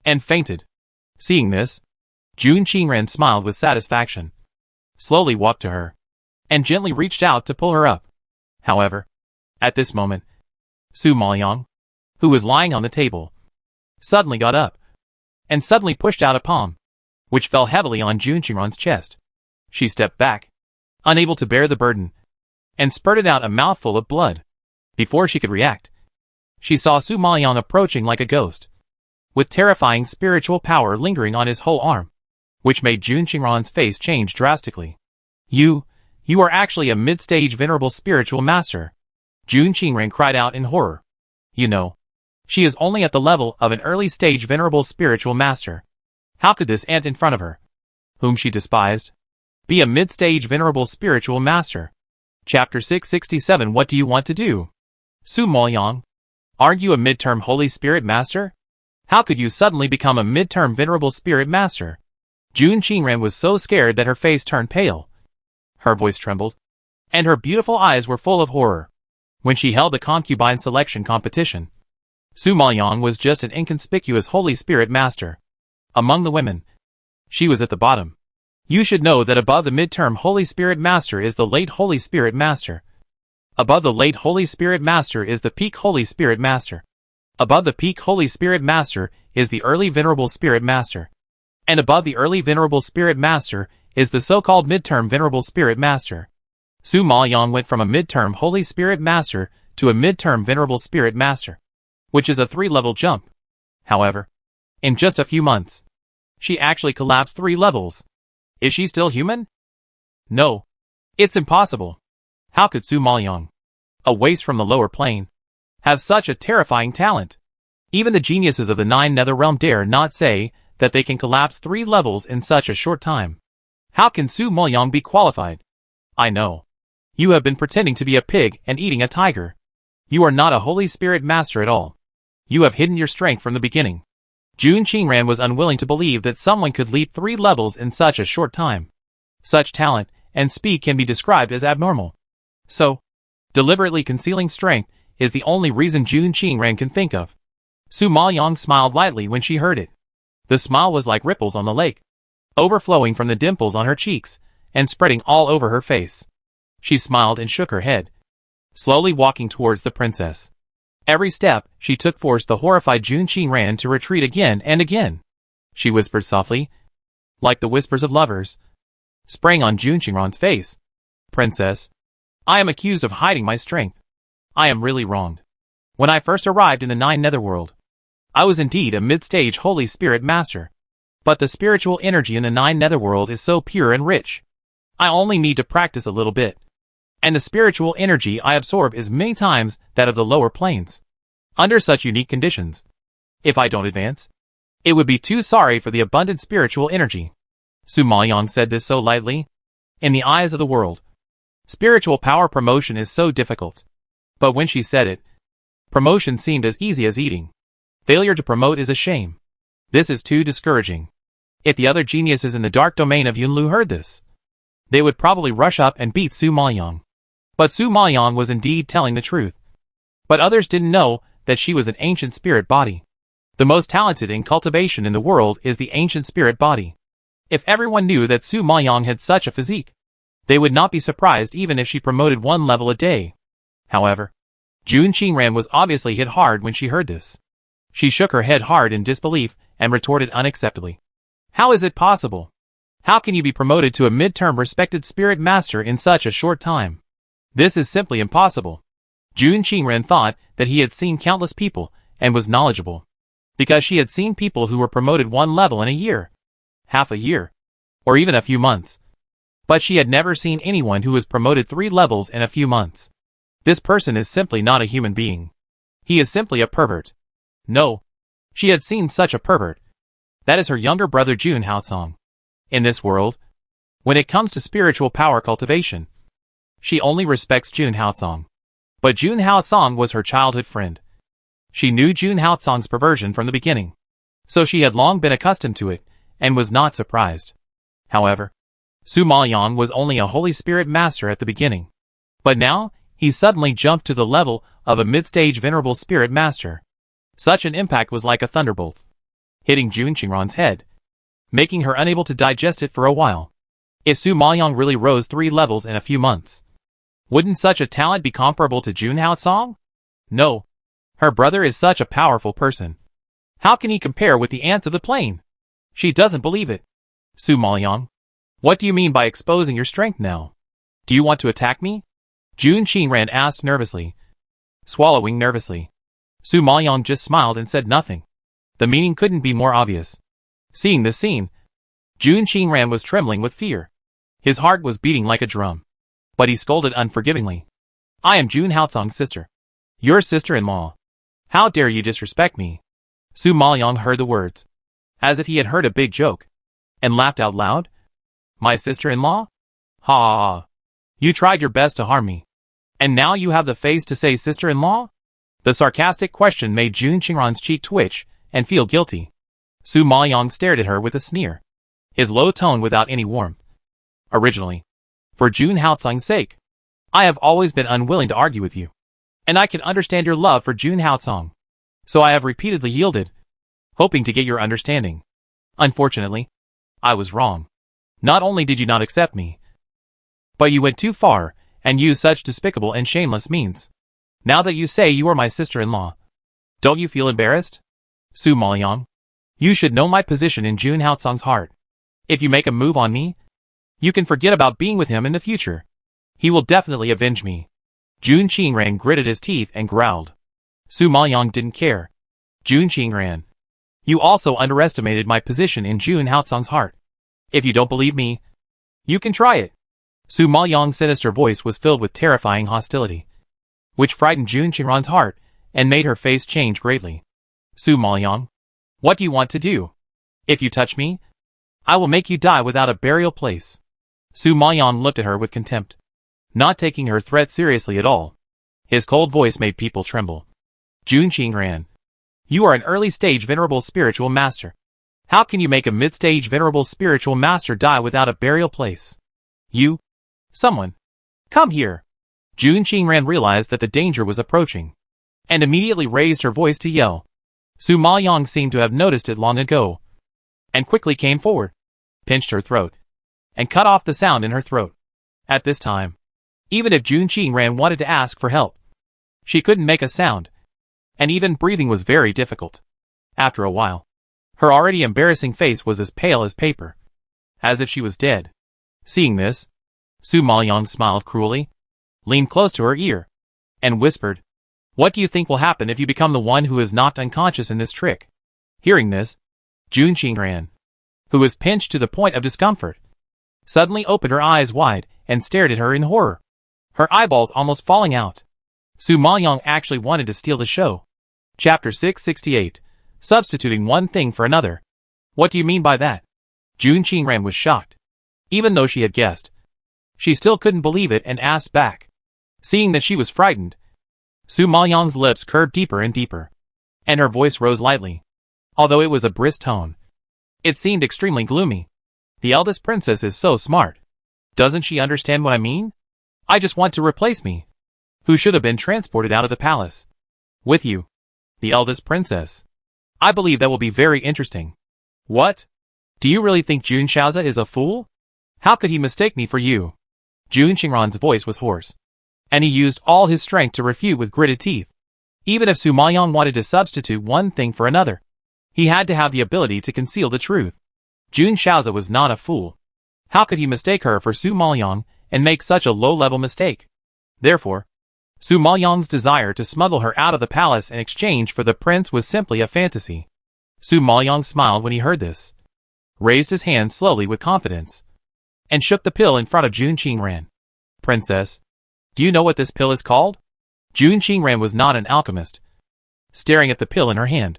and fainted. Seeing this, Jun Qingran smiled with satisfaction, slowly walked to her, and gently reached out to pull her up. However, at this moment, Su Maoyang, who was lying on the table, suddenly got up, and suddenly pushed out a palm, which fell heavily on Jun Qingran's chest. She stepped back, unable to bear the burden, and spurted out a mouthful of blood. Before she could react, she saw Su Maoyang approaching like a ghost, with terrifying spiritual power lingering on his whole arm, which made Jun Qingran's face change drastically. You are actually a mid-stage venerable spiritual master. Jun Qingran cried out in horror. You know, she is only at the level of an early-stage venerable spiritual master. How could this ant in front of her, whom she despised, be a mid-stage venerable spiritual master? Chapter 667. What do you want to do? Su Maoyang, aren't you a mid-term holy spirit master? How could you suddenly become a mid-term venerable spirit master? June Qingran was so scared that her face turned pale. Her voice trembled, and her beautiful eyes were full of horror. When she held the concubine selection competition, Su Maoyang was just an inconspicuous Holy Spirit master. Among the women, she was at the bottom. You should know that above the midterm Holy Spirit Master is the late Holy Spirit Master. Above the late Holy Spirit Master is the peak Holy Spirit Master. Above the peak Holy Spirit Master is the early Venerable Spirit Master. And above the early Venerable Spirit Master is the so-called midterm Venerable Spirit Master. Su Maoyang went from a midterm Holy Spirit Master to a midterm Venerable Spirit Master, which is a 3-level jump. However, in just a few months, she actually collapsed 3 levels. Is she still human? No. It's impossible. How could Su Maoyang, a waste from the lower plane, have such a terrifying talent? Even the geniuses of the 9 Nether Realm dare not say that they can collapse 3 levels in such a short time. How can Su Maoyang be qualified? I know. You have been pretending to be a pig and eating a tiger. You are not a Holy Spirit Master at all. You have hidden your strength from the beginning. June Qingran was unwilling to believe that someone could leap 3 levels in such a short time. Such talent and speed can be described as abnormal. So, deliberately concealing strength is the only reason June Qingran can think of. Su Maoyang smiled lightly when she heard it. The smile was like ripples on the lake, overflowing from the dimples on her cheeks and spreading all over her face. She smiled and shook her head, slowly walking towards the princess. Every step she took forced the horrified June Qingran to retreat again and again. She whispered softly, like the whispers of lovers, spraying on June Qingran's face. Princess, I am accused of hiding my strength. I am really wronged. When I first arrived in the 9 Netherworld, I was indeed a mid-stage Holy Spirit Master. But the spiritual energy in the 9 Netherworld is so pure and rich. I only need to practice a little bit. And the spiritual energy I absorb is many times that of the lower planes. Under such unique conditions, if I don't advance, it would be too sorry for the abundant spiritual energy. Su Maoyang said this so lightly. In the eyes of the world, spiritual power promotion is so difficult. But when she said it, promotion seemed as easy as eating. Failure to promote is a shame. This is too discouraging. If the other geniuses in the dark domain of Yunlu heard this, they would probably rush up and beat Su Maoyang. But Su Maoyang was indeed telling the truth. But others didn't know that she was an ancient spirit body. The most talented in cultivation in the world is the ancient spirit body. If everyone knew that Su Maoyang had such a physique, they would not be surprised even if she promoted 1 level a day. However, June Qingran was obviously hit hard when she heard this. She shook her head hard in disbelief and retorted unacceptably. How is it possible? How can you be promoted to a midterm respected spirit master in such a short time? This is simply impossible. June Qingran thought that he had seen countless people and was knowledgeable, because she had seen people who were promoted 1 level in a year, half a year, or even a few months. But she had never seen anyone who was promoted 3 levels in a few months. This person is simply not a human being. He is simply a pervert. No, she had seen such a pervert. That is her younger brother June Haotsong. In this world, when it comes to spiritual power cultivation, she only respects June Haotsong. But June Haotsong was her childhood friend. She knew June Haotsong's perversion from the beginning, so she had long been accustomed to it and was not surprised. However, Su Maoyang was only a Holy Spirit Master at the beginning. But now, he suddenly jumped to the level of a mid-stage Venerable Spirit Master. Such an impact was like a thunderbolt, hitting June Qingran's head, making her unable to digest it for a while. If Su Maoyang really rose 3 levels in a few months, wouldn't such a talent be comparable to June Haotsong? No. Her brother is such a powerful person. How can he compare with the ants of the plain? She doesn't believe it. Su Maoyang, what do you mean by exposing your strength now? Do you want to attack me? June Qingran asked nervously, swallowing nervously. Su Maoyang just smiled and said nothing. The meaning couldn't be more obvious. Seeing this scene, June Qingran was trembling with fear. His heart was beating like a drum. But he scolded unforgivingly. I am June Haotsong's sister. Your sister-in-law. How dare you disrespect me? Su Maoyang heard the words, as if he had heard a big joke, and laughed out loud. My sister-in-law? Ha ha ha. You tried your best to harm me. And now you have the face to say sister-in-law? The sarcastic question made June Qingran's cheek twitch and feel guilty. Su Maoyang stared at her with a sneer. his low tone without any warmth. Originally, for Jun Haotsung's sake, I have always been unwilling to argue with you, and I can understand your love for Jun Haotsung. So I have repeatedly yielded, hoping to get your understanding. Unfortunately, I was wrong. Not only did you not accept me, but you went too far and used such despicable and shameless means. Now that you say you are my sister-in-law, don't you feel embarrassed? Su Maoyang, you should know my position in Jun Haotsung's heart. If you make a move on me, you can forget about being with him in the future. He will definitely avenge me. Jun Qingran gritted his teeth and growled. Su Maoyang didn't care. Jun Qingran, you also underestimated my position in Jun Haotsung's heart. If you don't believe me, you can try it. Su Maoyang's sinister voice was filled with terrifying hostility, which frightened Jun Qingran's heart and made her face change greatly. Su Maoyang, what do you want to do? If you touch me, I will make you die without a burial place. Su Maoyang looked at her with contempt, not taking her threat seriously at all. His cold voice made people tremble. Jun Qingran, you are an early-stage venerable spiritual master. How can you make a mid-stage venerable spiritual master die without a burial place? Someone, come here. Jun Qingran realized that the danger was approaching, and immediately raised her voice to yell. Su Maoyang seemed to have noticed it long ago, and quickly came forward, pinched her throat, and cut off the sound in her throat. At this time, even if Jun Qingran wanted to ask for help, she couldn't make a sound, and even breathing was very difficult. After a while, her already embarrassing face was as pale as paper, as if she was dead. Seeing this, Su Maoyang smiled cruelly, leaned close to her ear, and whispered, what do you think will happen if you become the one who is knocked unconscious in this trick? Hearing this, Jun Qingran, who was pinched to the point of discomfort, suddenly opened her eyes wide and stared at her in horror, her eyeballs almost falling out. Su Maoyang actually wanted to steal the show. Chapter 668, Substituting One Thing for Another. What do you mean by that? Jun Qingran was shocked. Even though she had guessed, she still couldn't believe it and asked back. Seeing that she was frightened, Su Maoyang's lips curved deeper and deeper, and her voice rose lightly. Although it was a brisk tone, it seemed extremely gloomy. The eldest princess is so smart. Doesn't she understand what I mean? I just want to replace me, who should have been transported out of the palace, with you, the eldest princess. I believe that will be very interesting. What? Do you really think Jun Shaozi is a fool? How could he mistake me for you? Jun Qingran's voice was hoarse, and he used all his strength to refute with gritted teeth. Even if Su Maoyang wanted to substitute one thing for another, he had to have the ability to conceal the truth. Jun Shaozi was not a fool. How could he mistake her for Su Maoyang and make such a low-level mistake? Therefore, Su Maoyang's desire to smuggle her out of the palace in exchange for the prince was simply a fantasy. Su Maoyang smiled when he heard this, raised his hand slowly with confidence, and shook the pill in front of Jun Qingran. Princess, do you know what this pill is called? Jun Qingran was not an alchemist, staring at the pill in her hand,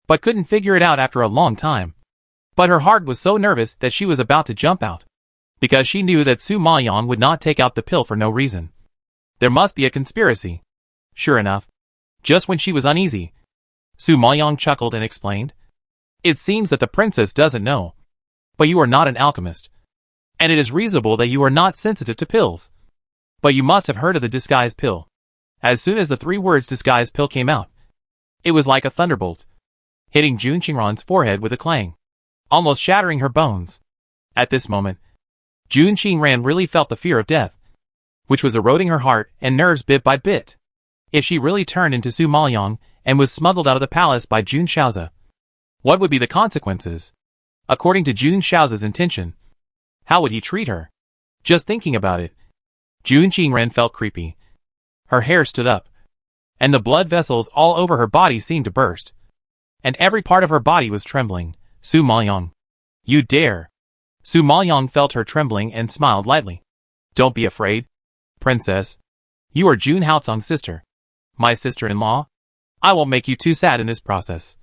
but couldn't figure it out after a long time. But her heart was so nervous that she was about to jump out, because she knew that Su Maoyang would not take out the pill for no reason. There must be a conspiracy. Sure enough, just when she was uneasy, Su Maoyang chuckled and explained, it seems that the princess doesn't know, but you are not an alchemist, and it is reasonable that you are not sensitive to pills. But you must have heard of the disguise pill. As soon as the 3 words disguise pill came out, it was like a thunderbolt, hitting Jun Qingran's forehead with a clang, almost shattering her bones. At this moment, Jun Qingran really felt the fear of death, which was eroding her heart and nerves bit by bit. If she really turned into Su Maoyang and was smuggled out of the palace by Jun Shaozi, what would be the consequences? According to Jun Shaozi's intention, how would he treat her? Just thinking about it, Jun Qingran felt creepy. Her hair stood up, and the blood vessels all over her body seemed to burst, and every part of her body was trembling. Su Maoyang, you dare! Su Maoyang felt her trembling and smiled lightly. Don't be afraid, princess. You are Jun Haotsung's sister, my sister-in-law. I won't make you too sad in this process,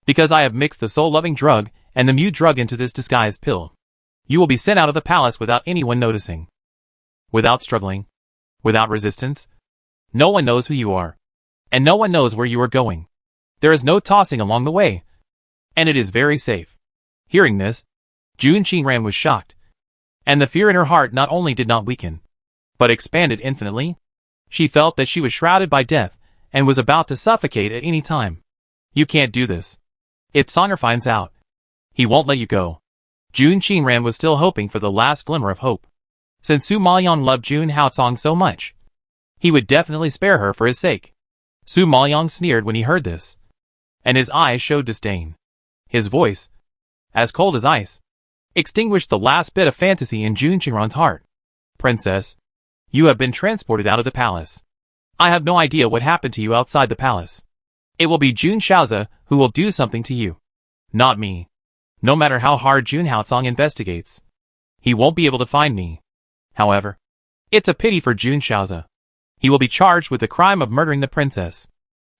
because I have mixed the soul-loving drug and the mute drug into this disguise pill. You will be sent out of the palace without anyone noticing, without struggling, without resistance. No one knows who you are, and no one knows where you are going. There is no tossing along the way, and it is very safe. Hearing this, Jun Qingran was shocked, and the fear in her heart not only did not weaken, but expanded infinitely. She felt that she was shrouded by death, and was about to suffocate at any time. You can't do this. If Songer finds out, he won't let you go. Jun Qingran was still hoping for the last glimmer of hope. Since Su Maoyang loved Jun Haotsong so much, he would definitely spare her for his sake. Su Maoyang sneered when he heard this, and his eyes showed disdain. His voice, as cold as ice, extinguished the last bit of fantasy in Jun Qingran's heart. Princess, you have been transported out of the palace. I have no idea what happened to you outside the palace. It will be Jun Shaoze who will do something to you, not me. No matter how hard Jun Haotsong investigates, he won't be able to find me. However, it's a pity for Jun Shaoze. He will be charged with the crime of murdering the princess.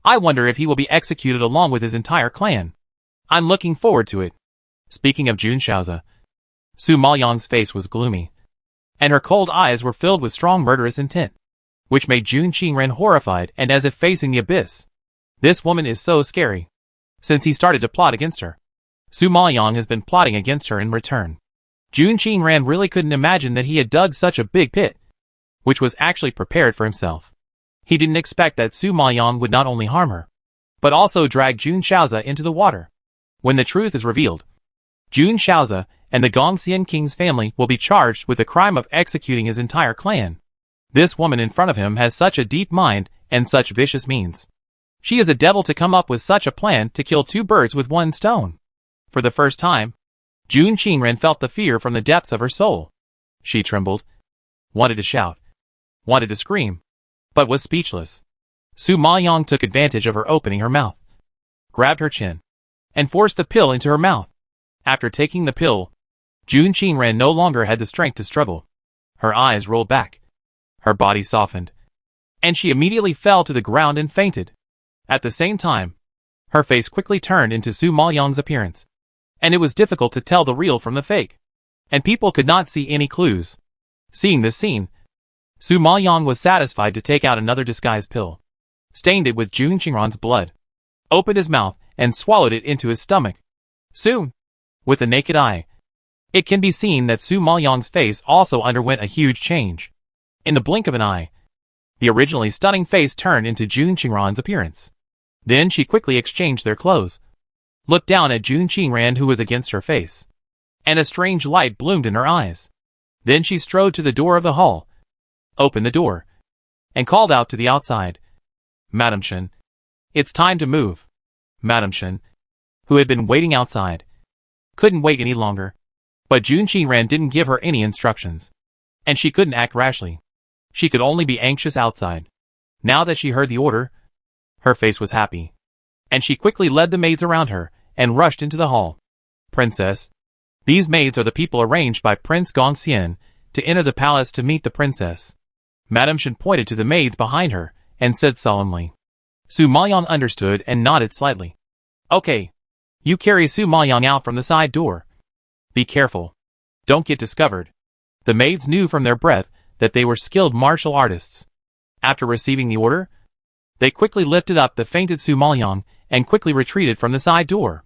I wonder if he will be executed along with his entire clan. I'm looking forward to it. Speaking of Jun Shaoze, Su Maoyang's face was gloomy, and her cold eyes were filled with strong murderous intent, which made Jun Qingran horrified and as if facing the abyss. This woman is so scary. Since he started to plot against her, Su Maoyang has been plotting against her in return. Jun Qingran really couldn't imagine that he had dug such a big pit, which was actually prepared for himself. He didn't expect that Su Maoyang would not only harm her, but also drag Jun Shaoze into the water. When the truth is revealed, Jun Shaoze and the Gongxian king's family will be charged with the crime of executing his entire clan. This woman in front of him has such a deep mind and such vicious means. She is a devil to come up with such a plan to kill two birds with one stone. For the first time, Jun Qingran felt the fear from the depths of her soul. She trembled, wanted to shout, wanted to scream, but was speechless. Su Maoyang took advantage of her opening her mouth, grabbed her chin, and forced the pill into her mouth. After taking the pill, Jun Qingran no longer had the strength to struggle. Her eyes rolled back, her body softened, and she immediately fell to the ground and fainted. At the same time, her face quickly turned into Su Maoyang's appearance, and it was difficult to tell the real from the fake, and people could not see any clues. Seeing this scene, Su Maoyang was satisfied to take out another disguise pill, stained it with Jun Qingran's blood, opened his mouth, and swallowed it into his stomach. Soon, with the naked eye, it can be seen that Su Maoyang's face also underwent a huge change. In the blink of an eye, the originally stunning face turned into Jun Qingran's appearance. Then she quickly exchanged their clothes, looked down at Jun Qingran who was against her face, and a strange light bloomed in her eyes. Then she strode to the door of the hall, opened the door, and called out to the outside, Madam Shen, it's time to move. Madam Shen, who had been waiting outside, couldn't wait any longer. But Jun Qingran didn't give her any instructions, and she couldn't act rashly. She could only be anxious outside. Now that she heard the order, her face was happy, and she quickly led the maids around her and rushed into the hall. Princess, these maids are the people arranged by Prince Gongxian to enter the palace to meet the princess. Madame Shen pointed to the maids behind her and said solemnly. Su Maoyang understood and nodded slightly. Okay, you carry Su Maoyang out from the side door. Be careful. Don't get discovered. The maids knew from their breath that they were skilled martial artists. After receiving the order, they quickly lifted up the fainted Su Maoyang and quickly retreated from the side door.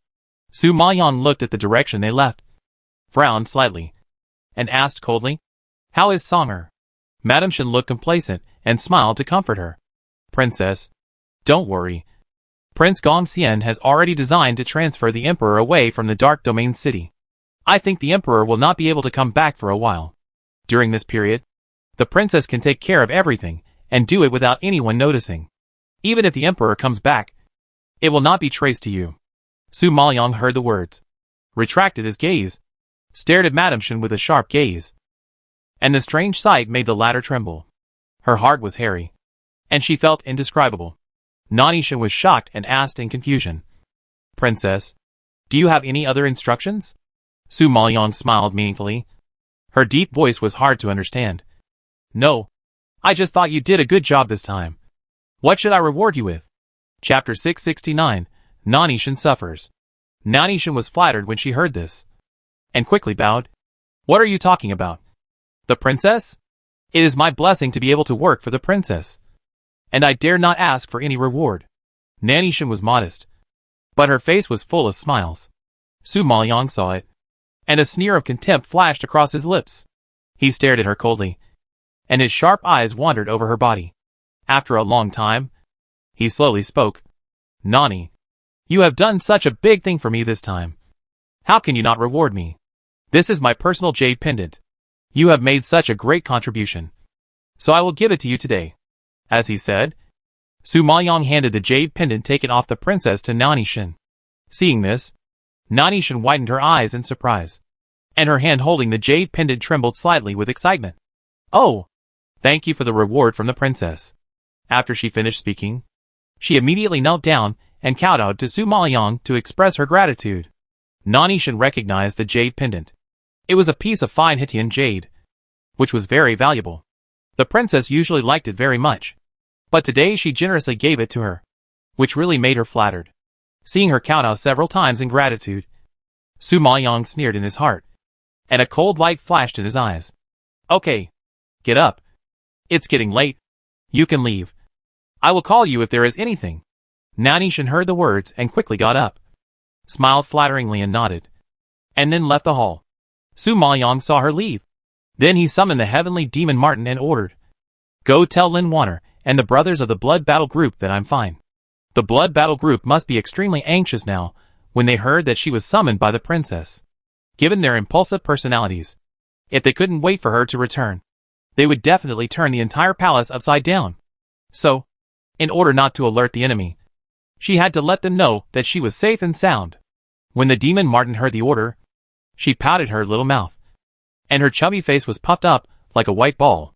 Su Maoyang looked at the direction they left, frowned slightly, and asked coldly, How is Songer? Madame Shen looked complacent and smiled to comfort her. Princess, don't worry. Prince Gongxian has already designed to transfer the Emperor away from the Dark Domain City. I think the Emperor will not be able to come back for a while. During this period, the princess can take care of everything and do it without anyone noticing. Even if the Emperor comes back, it will not be traced to you. Su Maoyang heard the words, retracted his gaze, stared at Madame Shen with a sharp gaze, and the strange sight made the latter tremble. Her heart was hairy, and she felt indescribable. Nani Shen was shocked and asked in confusion, Princess, do you have any other instructions? Su Maoyang smiled meaningfully. Her deep voice was hard to understand. No, I just thought you did a good job this time. What should I reward you with? Chapter 669, Nani Shen Suffers. Nani Shen was flattered when she heard this, and quickly bowed. What are you talking about? The princess? It is my blessing to be able to work for the princess, and I dare not ask for any reward. Nani Shen was modest, but her face was full of smiles. Su Maoyang saw it, and a sneer of contempt flashed across his lips. He stared at her coldly, and his sharp eyes wandered over her body. After a long time, he slowly spoke. Nani, you have done such a big thing for me this time. How can you not reward me? This is my personal jade pendant. You have made such a great contribution, so I will give it to you today. As he said, Su Maoyang handed the jade pendant taken off the princess to Nani Shin. Seeing this, Nani Shin widened her eyes in surprise, and her hand holding the jade pendant trembled slightly with excitement. Oh, thank you for the reward from the princess. After she finished speaking, she immediately knelt down and kowtowed to Su Maoyang to express her gratitude. Nani Shin recognized the jade pendant. It was a piece of fine Hittian jade, which was very valuable. The princess usually liked it very much, but today she generously gave it to her, which really made her flattered. Seeing her kowtow several times in gratitude, Su Maoyang sneered in his heart, and a cold light flashed in his eyes. Okay, get up. It's getting late. You can leave. I will call you if there is anything. Nani Shin heard the words and quickly got up, smiled flatteringly and nodded, and then left the hall. Su Maoyang saw her leave. Then he summoned the heavenly demon Martin and ordered, "Go tell Lin Wanner and the brothers of the Blood Battle Group that I'm fine." The Blood Battle Group must be extremely anxious now when they heard that she was summoned by the princess. Given their impulsive personalities, if they couldn't wait for her to return, they would definitely turn the entire palace upside down. So, in order not to alert the enemy, she had to let them know that she was safe and sound. When the demon Martin heard the order, she pouted her little mouth, and her chubby face was puffed up like a white ball.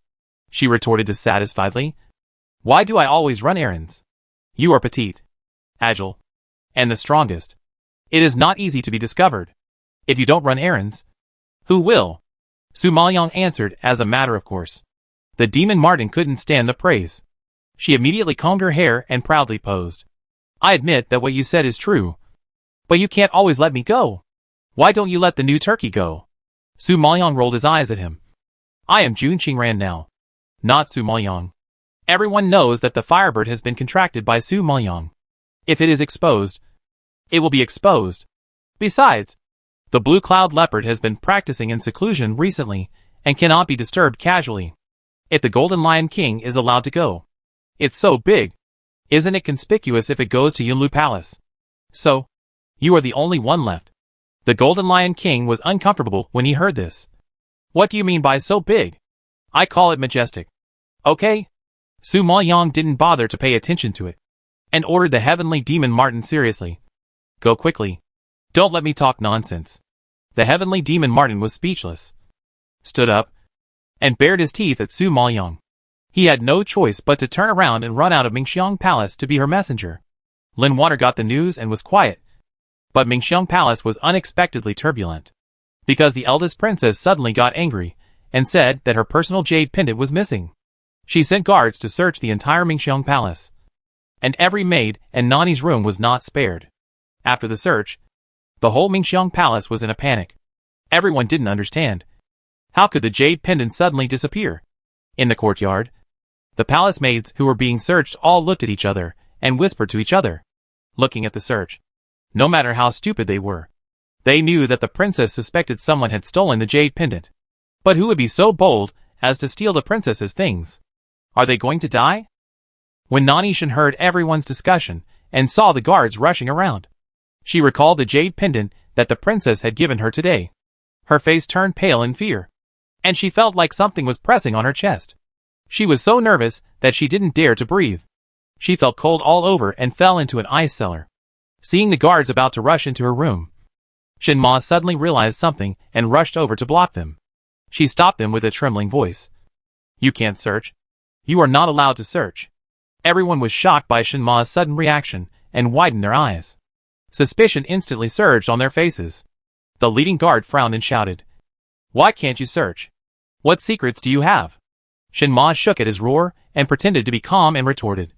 She retorted dissatisfiedly, "Why do I always run errands? You are petite, agile, and the strongest. It is not easy to be discovered. If you don't run errands, who will?" Su Maoyang answered as a matter of course. The demon Martin couldn't stand the praise. She immediately combed her hair and proudly posed. "I admit that what you said is true, but you can't always let me go. Why don't you let the new turkey go?" Su Maoyang rolled his eyes at him. "I am Jun Qingran now, not Su Maoyang. Everyone knows that the Firebird has been contracted by Su Maoyang. If it is exposed, it will be exposed. Besides, the Blue Cloud Leopard has been practicing in seclusion recently and cannot be disturbed casually. If the Golden Lion King is allowed to go, it's so big. Isn't it conspicuous if it goes to Yunlu Palace? So, you are the only one left." The Golden Lion King was uncomfortable when he heard this. "What do you mean by so big? I call it majestic." "Okay." Su Maoyang didn't bother to pay attention to it, and ordered the heavenly demon Martin seriously, "Go quickly. Don't let me talk nonsense." The heavenly demon Martin was speechless, stood up, and bared his teeth at Su Maoyang. He had no choice but to turn around and run out of Mingxiang Palace to be her messenger. Lin Wanner got the news and was quiet, but Mingxiang Palace was unexpectedly turbulent, because the eldest princess suddenly got angry and said that her personal jade pendant was missing. She sent guards to search the entire Mingxiang Palace, and every maid and Nani's room was not spared. After the search, the whole Mingxiang Palace was in a panic. Everyone didn't understand. How could the jade pendant suddenly disappear? In the courtyard, the palace maids who were being searched all looked at each other and whispered to each other, looking at the search. No matter how stupid they were, they knew that the princess suspected someone had stolen the jade pendant. But who would be so bold as to steal the princess's things? Are they going to die? When Nani Shin heard everyone's discussion and saw the guards rushing around, she recalled the jade pendant that the princess had given her today. Her face turned pale in fear, and she felt like something was pressing on her chest. She was so nervous that she didn't dare to breathe. She felt cold all over and fell into an ice cellar. Seeing the guards about to rush into her room, Shin Ma suddenly realized something and rushed over to block them. She stopped them with a trembling voice. "You can't search. You are not allowed to search." Everyone was shocked by Shin Ma's sudden reaction and widened their eyes. Suspicion instantly surged on their faces. The leading guard frowned and shouted, "Why can't you search? What secrets do you have?" Shin Ma shook at his roar and pretended to be calm and retorted,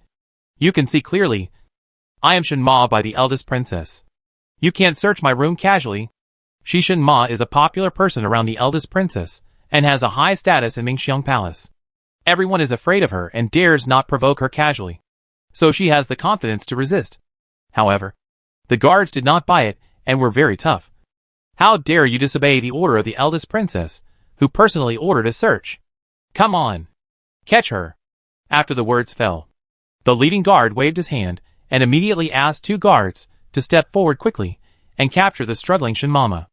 "You can see clearly. I am Shin Ma by the eldest princess. You can't search my room casually." Shin Ma is a popular person around the eldest princess and has a high status in Mingxiang Palace. Everyone is afraid of her and dares not provoke her casually, so she has the confidence to resist. However, the guards did not buy it and were very tough. How dare you disobey the order of the eldest princess, who personally ordered a search? Come on. Catch her. After the words fell, the leading guard waved his hand and immediately asked 2 guards to step forward quickly and capture the struggling Shin Mama.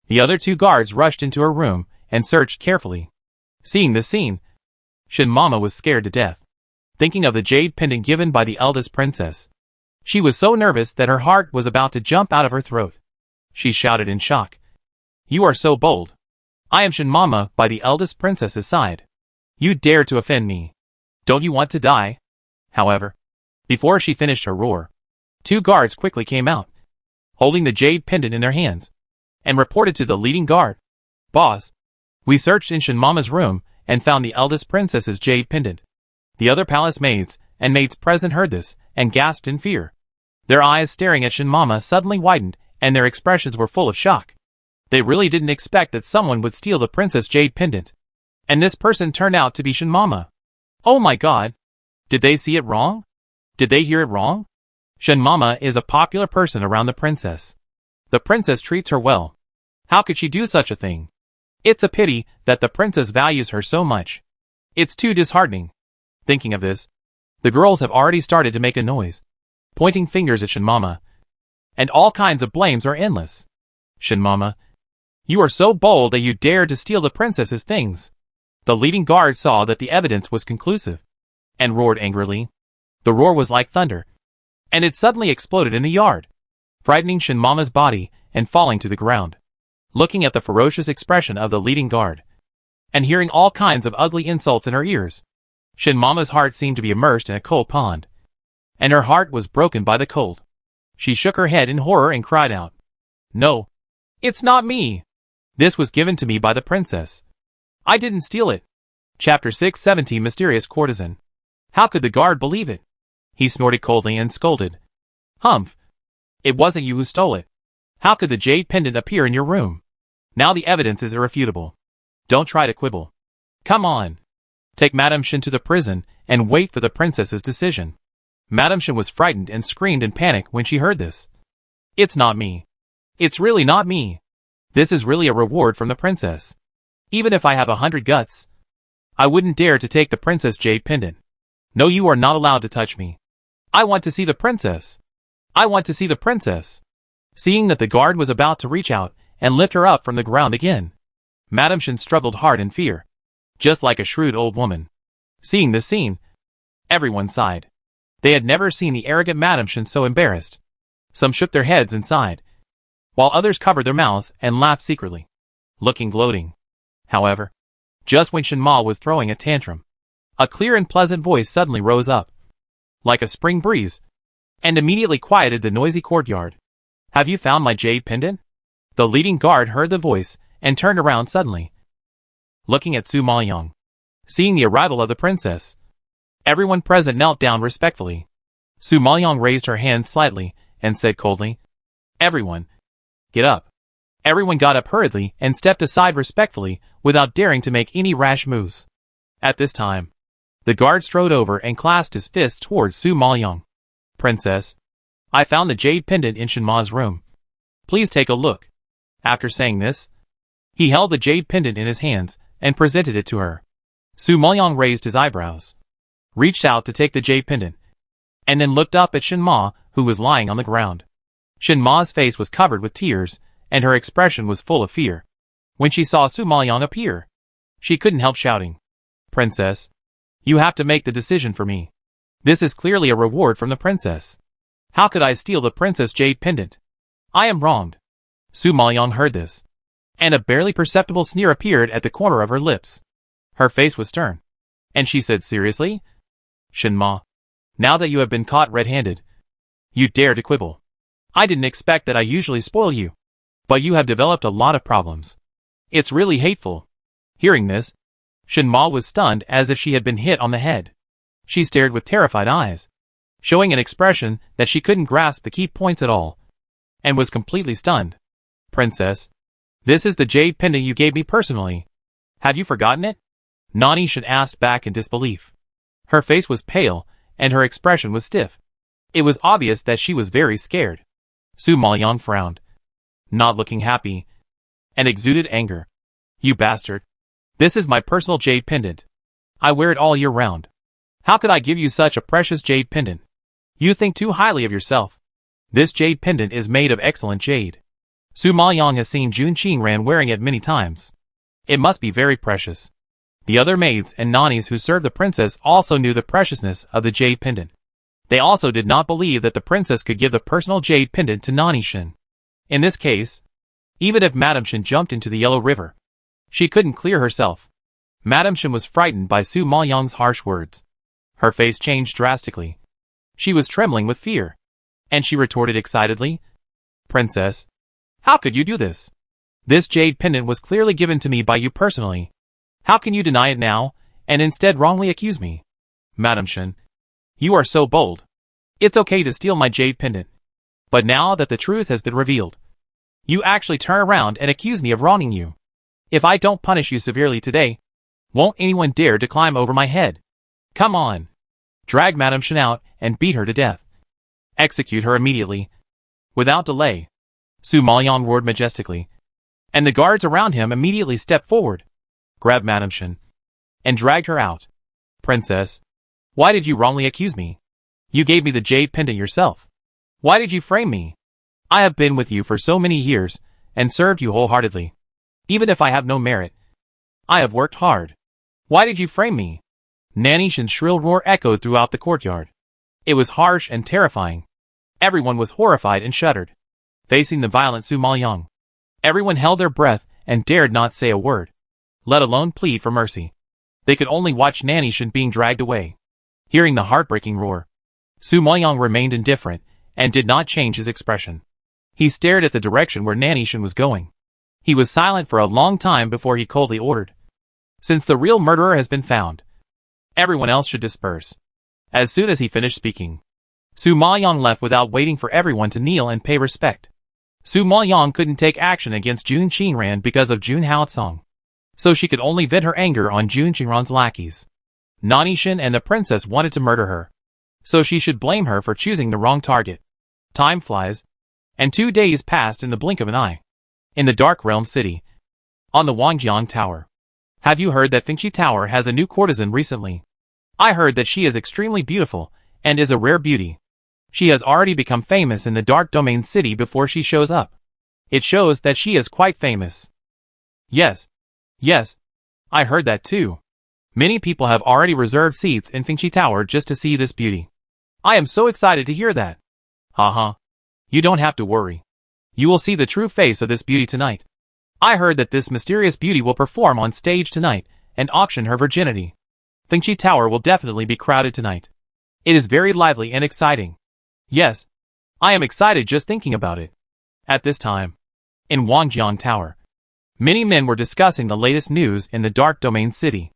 The other 2 guards rushed into her room and searched carefully. Seeing this scene, Shin Mama was scared to death, thinking of the jade pendant given by the eldest princess. She was so nervous that her heart was about to jump out of her throat. She shouted in shock. You are so bold. I am Shin Mama by the eldest princess's side. You dare to offend me. Don't you want to die? However, before she finished her roar, 2 guards quickly came out, holding the jade pendant in their hands, and reported to the leading guard. Boss, we searched in Shin Mama's room and found the eldest princess's jade pendant. The other palace maids and maids present heard this and gasped in fear. Their eyes staring at Shin Mama suddenly widened and their expressions were full of shock. They really didn't expect that someone would steal the princess jade pendant. And this person turned out to be Shin Mama. Oh my god! Did they see it wrong? Did they hear it wrong? Shin Mama is a popular person around the princess. The princess treats her well. How could she do such a thing? It's a pity that the princess values her so much. It's too disheartening. Thinking of this, the girls have already started to make a noise, pointing fingers at Shin Mama. And all kinds of blames are endless. Shin Mama, you are so bold that you dared to steal the princess's things. The leading guard saw that the evidence was conclusive, and roared angrily. The roar was like thunder, and it suddenly exploded in the yard, frightening Shin Mama's body and falling to the ground. Looking at the ferocious expression of the leading guard, and hearing all kinds of ugly insults in her ears, Shin Mama's heart seemed to be immersed in a cold pond, and her heart was broken by the cold. She shook her head in horror and cried out, No, it's not me. This was given to me by the princess. I didn't steal it. Chapter 617 Mysterious Courtesan. How could the guard believe it? He snorted coldly and scolded. Humph! It wasn't you who stole it. How could the jade pendant appear in your room? Now the evidence is irrefutable. Don't try to quibble. Come on. Take Madame Shin to the prison and wait for the princess's decision. Madame Shin was frightened and screamed in panic when she heard this. It's not me. It's really not me. This is really a reward from the princess. Even if I have 100 guts, I wouldn't dare to take the princess jade pendant. No, you are not allowed to touch me. I want to see the princess. I want to see the princess. Seeing that the guard was about to reach out and lift her up from the ground again, Madame Shin struggled hard in fear, just like a shrewd old woman. Seeing this scene, everyone sighed. They had never seen the arrogant Madame Shin so embarrassed. Some shook their heads and sighed, while others covered their mouths and laughed secretly, looking gloating. However, just when Shin Ma was throwing a tantrum, a clear and pleasant voice suddenly rose up, like a spring breeze, and immediately quieted the noisy courtyard. Have you found my jade pendant? The leading guard heard the voice and turned around suddenly, looking at Su Maoyong. Seeing the arrival of the princess, everyone present knelt down respectfully. Su Maoyong raised her hand slightly and said coldly, Everyone, get up. Everyone got up hurriedly and stepped aside respectfully without daring to make any rash moves. At this time, the guard strode over and clasped his fist towards Su Maoyong. Princess, I found the jade pendant in Shin Ma's room. Please take a look. After saying this, he held the jade pendant in his hands and presented it to her. Su Maoyong raised his eyebrows, reached out to take the jade pendant, and then looked up at Shin Ma, who was lying on the ground. Shin Ma's face was covered with tears, and her expression was full of fear. When she saw Su Maoyong appear, she couldn't help shouting, Princess, you have to make the decision for me. This is clearly a reward from the princess. How could I steal the princess jade pendant? I am wronged. Su Maoyong heard this, and a barely perceptible sneer appeared at the corner of her lips. Her face was stern, and she said seriously, Shin Ma, now that you have been caught red-handed, you dare to quibble. I didn't expect that I usually spoil you, but you have developed a lot of problems. It's really hateful. Hearing this, Shin Ma was stunned as if she had been hit on the head. She stared with terrified eyes, showing an expression that she couldn't grasp the key points at all, and was completely stunned. Princess, this is the jade pendant you gave me personally. Have you forgotten it? Nani Shin asked back in disbelief. Her face was pale, and her expression was stiff. It was obvious that she was very scared. Su Maoyong frowned, not looking happy, and exuded anger. You bastard. This is my personal jade pendant. I wear it all year round. How could I give you such a precious jade pendant? You think too highly of yourself. This jade pendant is made of excellent jade. Su Maoyang has seen Jun Qingran wearing it many times. It must be very precious. The other maids and nannies who served the princess also knew the preciousness of the jade pendant. They also did not believe that the princess could give the personal jade pendant to Nanny Shen. In this case, even if Madame Shen jumped into the Yellow River, she couldn't clear herself. Madame Shen was frightened by Su Maoyang's harsh words. Her face changed drastically. She was trembling with fear. And she retorted excitedly, Princess, how could you do this? This jade pendant was clearly given to me by you personally. How can you deny it now, and instead wrongly accuse me? Madame Shen, you are so bold. It's okay to steal my jade pendant. But now that the truth has been revealed, you actually turn around and accuse me of wronging you. If I don't punish you severely today, won't anyone dare to climb over my head? Come on. Drag Madame Shen out and beat her to death. Execute her immediately. Without delay. Su Maoyang roared majestically. And the guards around him immediately stepped forward, grabbed Madame Shen, and dragged her out. Princess, why did you wrongly accuse me? You gave me the jade pendant yourself. Why did you frame me? I have been with you for so many years, and served you wholeheartedly. Even if I have no merit, I have worked hard. Why did you frame me? Nanny Shen's shrill roar echoed throughout the courtyard. It was harsh and terrifying. Everyone was horrified and shuddered, facing the violent Su Maoyang. Everyone held their breath and dared not say a word, let alone plead for mercy. They could only watch Nanny Shen being dragged away. Hearing the heartbreaking roar, Su Maoyang remained indifferent and did not change his expression. He stared at the direction where Nanny Shen was going. He was silent for a long time before he coldly ordered, since the real murderer has been found, everyone else should disperse. As soon as he finished speaking, Su Maoyang left without waiting for everyone to kneel and pay respect. Su Maoyang couldn't take action against Jun Qingran because of Jun Haotsong, so she could only vent her anger on Jun Qingran's lackeys. Nanny Shen and the princess wanted to murder her, so she should blame her for choosing the wrong target. Time flies, and 2 days passed in the blink of an eye. In the Dark Realm City, on the Wangjiang Tower. Have you heard that Fengqi Tower has a new courtesan recently? I heard that she is extremely beautiful, and is a rare beauty. She has already become famous in the Dark Domain City before she shows up. It shows that she is quite famous. Yes. Yes. I heard that too. Many people have already reserved seats in Fengqi Tower just to see this beauty. I am so excited to hear that. Haha. You don't have to worry. You will see the true face of this beauty tonight. I heard that this mysterious beauty will perform on stage tonight and auction her virginity. Fengqi Tower will definitely be crowded tonight. It is very lively and exciting. Yes. I am excited just thinking about it. At this time, in Wangjiang Tower, many men were discussing the latest news in the Dark Domain City.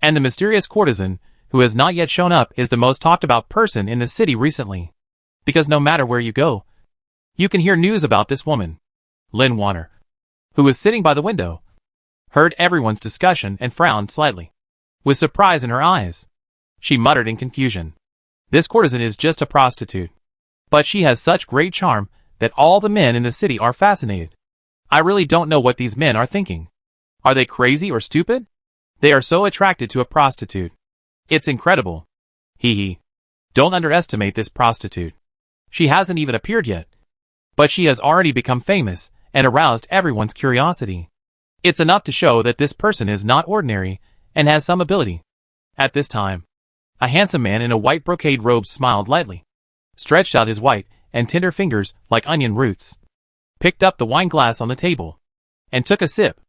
And the mysterious courtesan, who has not yet shown up, is the most talked about person in the city recently. Because no matter where you go, you can hear news about this woman. Lin Wanner, who was sitting by the window, heard everyone's discussion and frowned slightly, with surprise in her eyes. She muttered in confusion. This courtesan is just a prostitute. But she has such great charm that all the men in the city are fascinated. I really don't know what these men are thinking. Are they crazy or stupid? They are so attracted to a prostitute. It's incredible. Hee hee. Don't underestimate this prostitute. She hasn't even appeared yet. But she has already become famous and aroused everyone's curiosity. It's enough to show that this person is not ordinary and has some ability. At this time, a handsome man in a white brocade robe smiled lightly, stretched out his white and tender fingers like onion roots, picked up the wine glass on the table, and took a sip.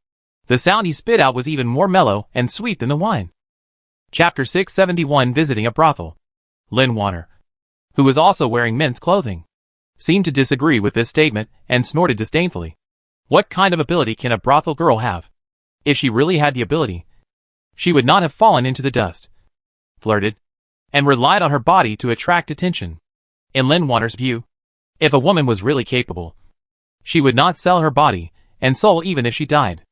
The sound he spit out was even more mellow and sweet than the wine. Chapter 671, Visiting a Brothel. Lin Wanner, who was also wearing men's clothing, seemed to disagree with this statement and snorted disdainfully. What kind of ability can a brothel girl have? If she really had the ability, she would not have fallen into the dust, flirted, and relied on her body to attract attention. In Lin Wanner's view, if a woman was really capable, she would not sell her body and soul even if she died.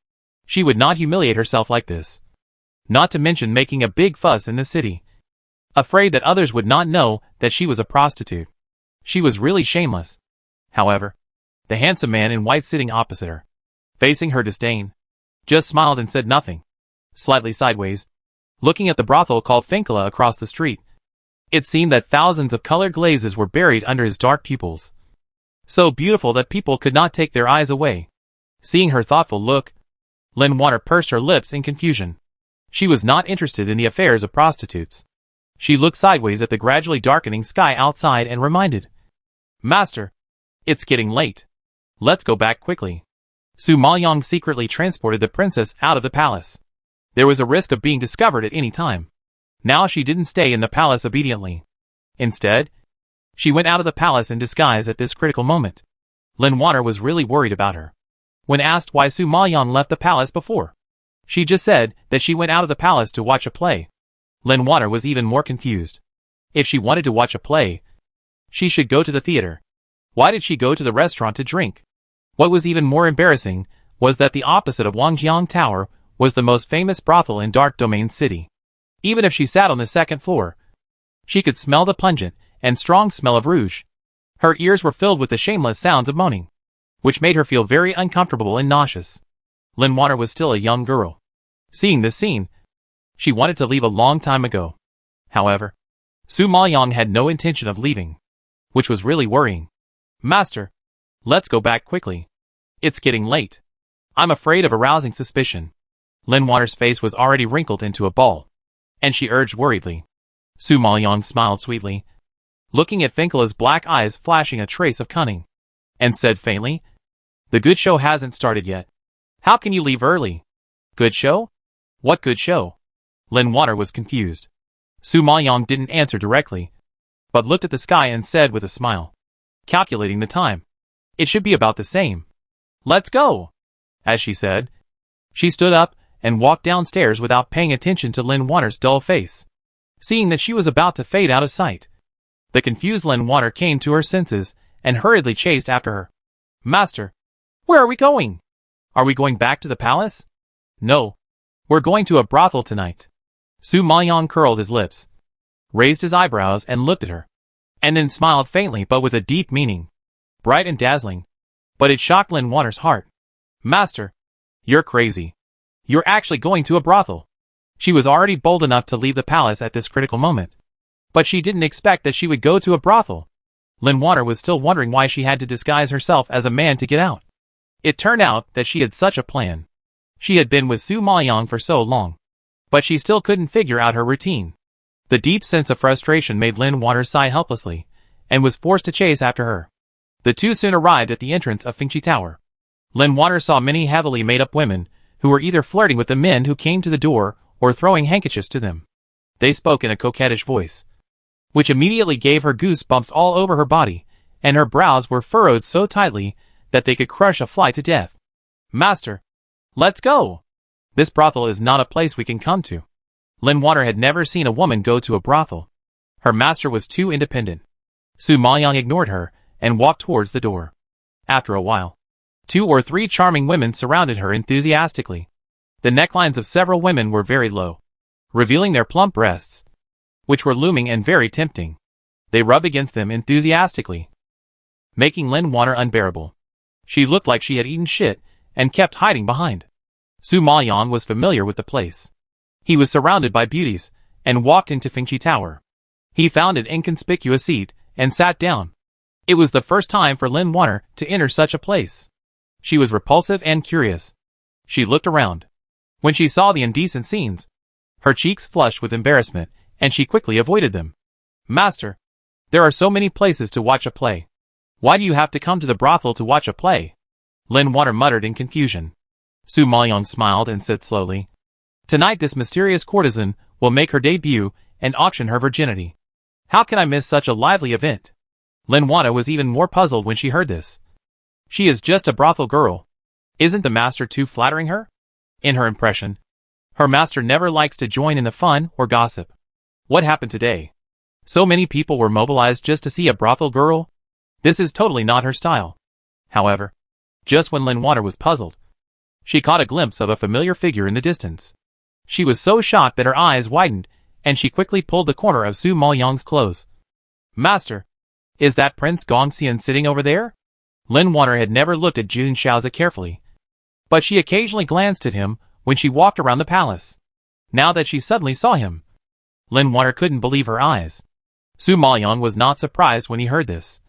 She would not humiliate herself like this. Not to mention making a big fuss in the city, afraid that others would not know that she was a prostitute. She was really shameless. However, the handsome man in white sitting opposite her facing her disdain, just smiled and said nothing, slightly sideways, looking at the brothel called Fincula across the street. It seemed that thousands of colored glazes were buried under his dark pupils, so beautiful that people could not take their eyes away. Seeing her thoughtful look, Lynn Water pursed her lips in confusion. She was not interested in the affairs of prostitutes. She looked sideways at the gradually darkening sky outside and reminded, "Master, it's getting late. Let's go back quickly." Su Maoyang secretly transported the princess out of the palace. There was a risk of being discovered at any time. Now she didn't stay in the palace obediently. Instead, she went out of the palace in disguise at this critical moment. Lin Water was really worried about her. When asked why Su Maoyang left the palace before, she just said that she went out of the palace to watch a play. Lin Water was even more confused. If she wanted to watch a play, she should go to the theater. Why did she go to the restaurant to drink? What was even more embarrassing was that the opposite of Wangjiang Tower was the most famous brothel in Dark Domain City. Even if she sat on the second floor, she could smell the pungent and strong smell of rouge. Her ears were filled with the shameless sounds of moaning, which made her feel very uncomfortable and nauseous. Lin Water was still a young girl. Seeing this scene, she wanted to leave a long time ago. However, Su Maoyang had no intention of leaving, which was really worrying. "Master, let's go back quickly. It's getting late. I'm afraid of arousing suspicion." Lin Water's face was already wrinkled into a ball, and she urged worriedly. Su Maoyang smiled sweetly, looking at Fincula's black eyes flashing a trace of cunning, and said faintly, "The good show hasn't started yet. How can you leave early?" "Good show? What good show?" Lin Water was confused. Su Maoyang didn't answer directly, but looked at the sky and said with a smile, calculating the time, "It should be about the same. Let's go." As she said, she stood up and walked downstairs without paying attention to Lin Water's dull face. Seeing that she was about to fade out of sight, the confused Lin Water came to her senses and hurriedly chased after her. "Master, where are we going? Are we going back to the palace?" "No. We're going to a brothel tonight." Su Maoyang curled his lips, raised his eyebrows and looked at her, and then smiled faintly but with a deep meaning, bright and dazzling. But it shocked Lin Water's heart. "Master, you're crazy. You're actually going to a brothel." She was already bold enough to leave the palace at this critical moment, but she didn't expect that she would go to a brothel. Lin Water was still wondering why she had to disguise herself as a man to get out. It turned out that she had such a plan. She had been with Su Maoyang for so long, but she still couldn't figure out her routine. The deep sense of frustration made Lin Water sigh helplessly, and was forced to chase after her. The two soon arrived at the entrance of Fingqi Tower. Lin Water saw many heavily made-up women, who were either flirting with the men who came to the door, or throwing handkerchiefs to them. They spoke in a coquettish voice, which immediately gave her goosebumps all over her body, and her brows were furrowed so tightly that they could crush a fly to death. "Master, let's go. This brothel is not a place we can come to." Lin Water had never seen a woman go to a brothel. Her master was too independent. Su Maoyang ignored her and walked towards the door. After a while, 2 or 3 charming women surrounded her enthusiastically. The necklines of several women were very low, revealing their plump breasts, which were looming and very tempting. They rubbed against them enthusiastically, making Lin Water unbearable. She looked like she had eaten shit and kept hiding behind. Su Maoyang was familiar with the place. He was surrounded by beauties and walked into Fingqi Tower. He found an inconspicuous seat and sat down. It was the first time for Lin Water to enter such a place. She was repulsive and curious. She looked around. When she saw the indecent scenes, her cheeks flushed with embarrassment, and she quickly avoided them. "Master, there are so many places to watch a play. Why do you have to come to the brothel to watch a play?" Lin Water muttered in confusion. Su Maoyang smiled and said slowly, "Tonight this mysterious courtesan will make her debut and auction her virginity. How can I miss such a lively event?" Lin Water was even more puzzled when she heard this. She is just a brothel girl. Isn't the master too flattering her? In her impression, her master never likes to join in the fun or gossip. What happened today? So many people were mobilized just to see a brothel girl? This is totally not her style. However, just when Lin Water was puzzled, she caught a glimpse of a familiar figure in the distance. She was so shocked that her eyes widened, and she quickly pulled the corner of Su Maoyang's clothes. "Master, is that Prince Gongxian sitting over there?" Lin Water had never looked at Jun Xiaozi carefully, but she occasionally glanced at him when she walked around the palace. Now that she suddenly saw him, Lin Water couldn't believe her eyes. Su Maoyong was not surprised when he heard this,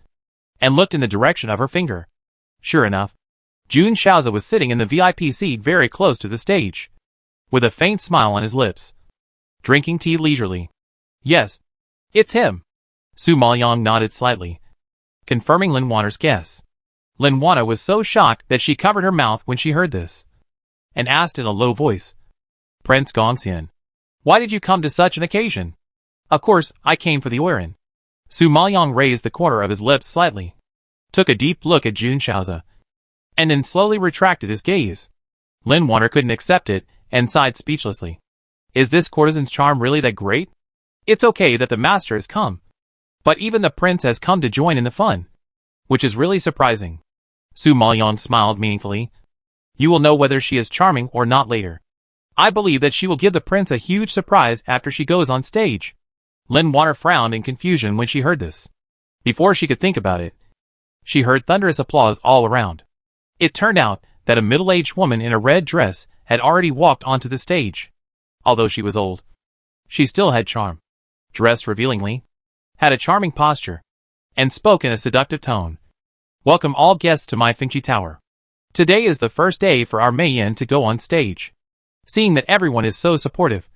and looked in the direction of her finger. Sure enough, Jun Shaozi was sitting in the VIP seat very close to the stage, with a faint smile on his lips, drinking tea leisurely. Yes, it's him. Su Maoyong nodded slightly, confirming Lin Water's guess. Lin Water was so shocked that she covered her mouth when she heard this, and asked in a low voice, Prince Gongxian, why did you come to such an occasion? Of course, I came for the Oiran. Su Maoyong raised the corner of his lips slightly, took a deep look at Jun Shaozi, and then slowly retracted his gaze. Lin Water couldn't accept it, and sighed speechlessly. Is this courtesan's charm really that great? It's okay that the master has come, but even the prince has come to join in the fun, which is really surprising. Su Maoyong smiled meaningfully. You will know whether she is charming or not later. I believe that she will give the prince a huge surprise after she goes on stage. Lin Water frowned in confusion when she heard this. Before she could think about it, she heard thunderous applause all around. It turned out that a middle-aged woman in a red dress had already walked onto the stage. Although she was old, she still had charm. Dressed revealingly, had a charming posture, and spoke in a seductive tone. Welcome all guests to my Fengqi Tower. Today is the first day for our Mei Yan to go on stage. Seeing that everyone is so supportive,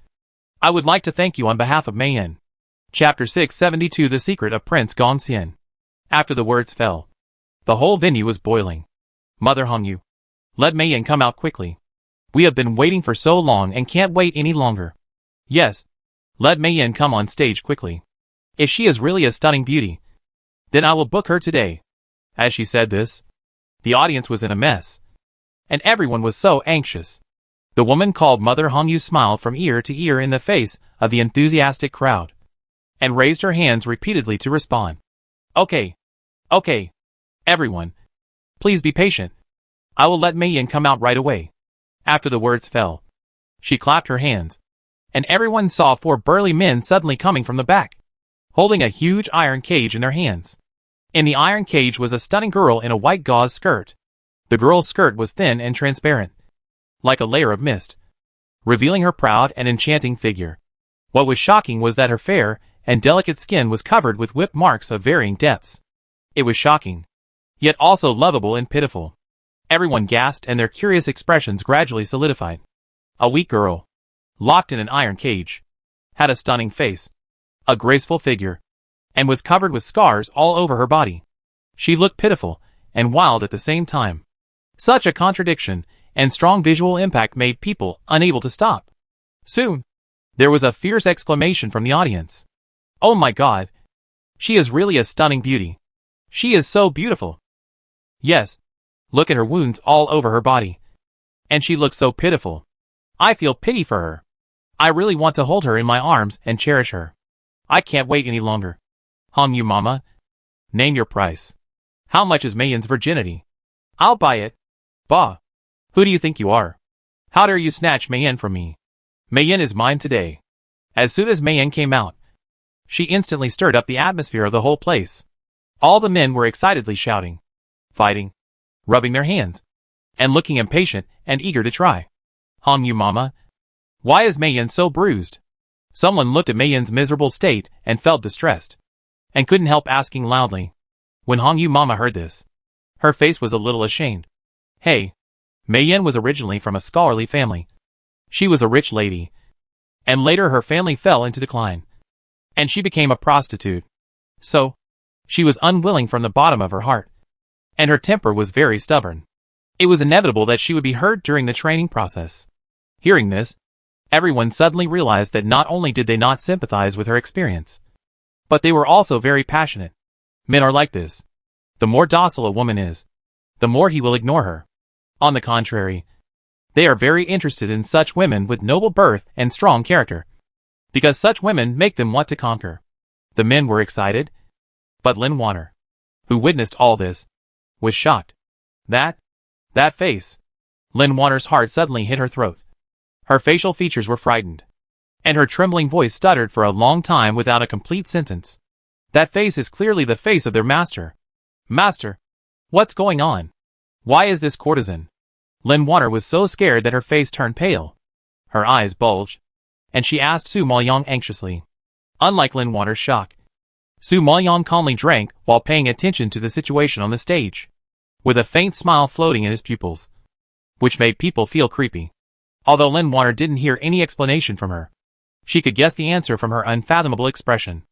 I would like to thank you on behalf of Mei Yan. Chapter 672 The Secret of Prince Gongxian. After the words fell, the whole venue was boiling. Mother Hongyu, let Mei Yan come out quickly. We have been waiting for so long and can't wait any longer. Yes, let Mei Yan come on stage quickly. If she is really a stunning beauty, then I will book her today. As she said this, the audience was in a mess, and everyone was so anxious. The woman called Mother Hongyu smiled from ear to ear in the face of the enthusiastic crowd, and raised her hands repeatedly to respond. Okay, everyone, please be patient. I will let Mei Yan come out right away. After the words fell, she clapped her hands, and everyone saw 4 burly men suddenly coming from the back, holding a huge iron cage in their hands. In the iron cage was a stunning girl in a white gauze skirt. The girl's skirt was thin and transparent, like a layer of mist, revealing her proud and enchanting figure. What was shocking was that her fair and delicate skin was covered with whip marks of varying depths. It was shocking, yet also lovable and pitiful. Everyone gasped and their curious expressions gradually solidified. A weak girl, locked in an iron cage, had a stunning face, a graceful figure, and was covered with scars all over her body. She looked pitiful and wild at the same time. Such a contradiction and strong visual impact made people unable to stop. Soon, there was a fierce exclamation from the audience. Oh my God! She is really a stunning beauty. She is so beautiful. Yes, look at her wounds all over her body. And she looks so pitiful. I feel pity for her. I really want to hold her in my arms and cherish her. I can't wait any longer. Hongyu Mama, name your price. How much is Mei Yan's virginity? I'll buy it. Bah! Who do you think you are? How dare you snatch Mei Yan from me? Mei Yan is mine today. As soon as Mei Yan came out, she instantly stirred up the atmosphere of the whole place. All the men were excitedly shouting, fighting, rubbing their hands, and looking impatient and eager to try. Hongyu Mama, why is Mei Yan so bruised? Someone looked at Mei Yan's miserable state and felt distressed, and couldn't help asking loudly. When Hongyu Mama heard this, her face was a little ashamed. Hey, Mei Yan was originally from a scholarly family. She was a rich lady, and later her family fell into decline, and she became a prostitute. So, she was unwilling from the bottom of her heart, and her temper was very stubborn. It was inevitable that she would be hurt during the training process. Hearing this, everyone suddenly realized that not only did they not sympathize with her experience, but they were also very passionate. Men are like this. The more docile a woman is, the more he will ignore her. On the contrary, they are very interested in such women with noble birth and strong character, because such women make them want to conquer. The men were excited, but Lin Water, who witnessed all this, was shocked. That face. Lin Water's heart suddenly hit her throat. Her facial features were frightened, and her trembling voice stuttered for a long time without a complete sentence. That face is clearly the face of their master. Master, what's going on? Why is this courtesan, Lin Water was so scared that her face turned pale. Her eyes bulged, and she asked Su Maoyong anxiously. Unlike Lin Water's shock, Su Maoyong calmly drank while paying attention to the situation on the stage, with a faint smile floating in his pupils, which made people feel creepy. Although Lin Water didn't hear any explanation from her, she could guess the answer from her unfathomable expression.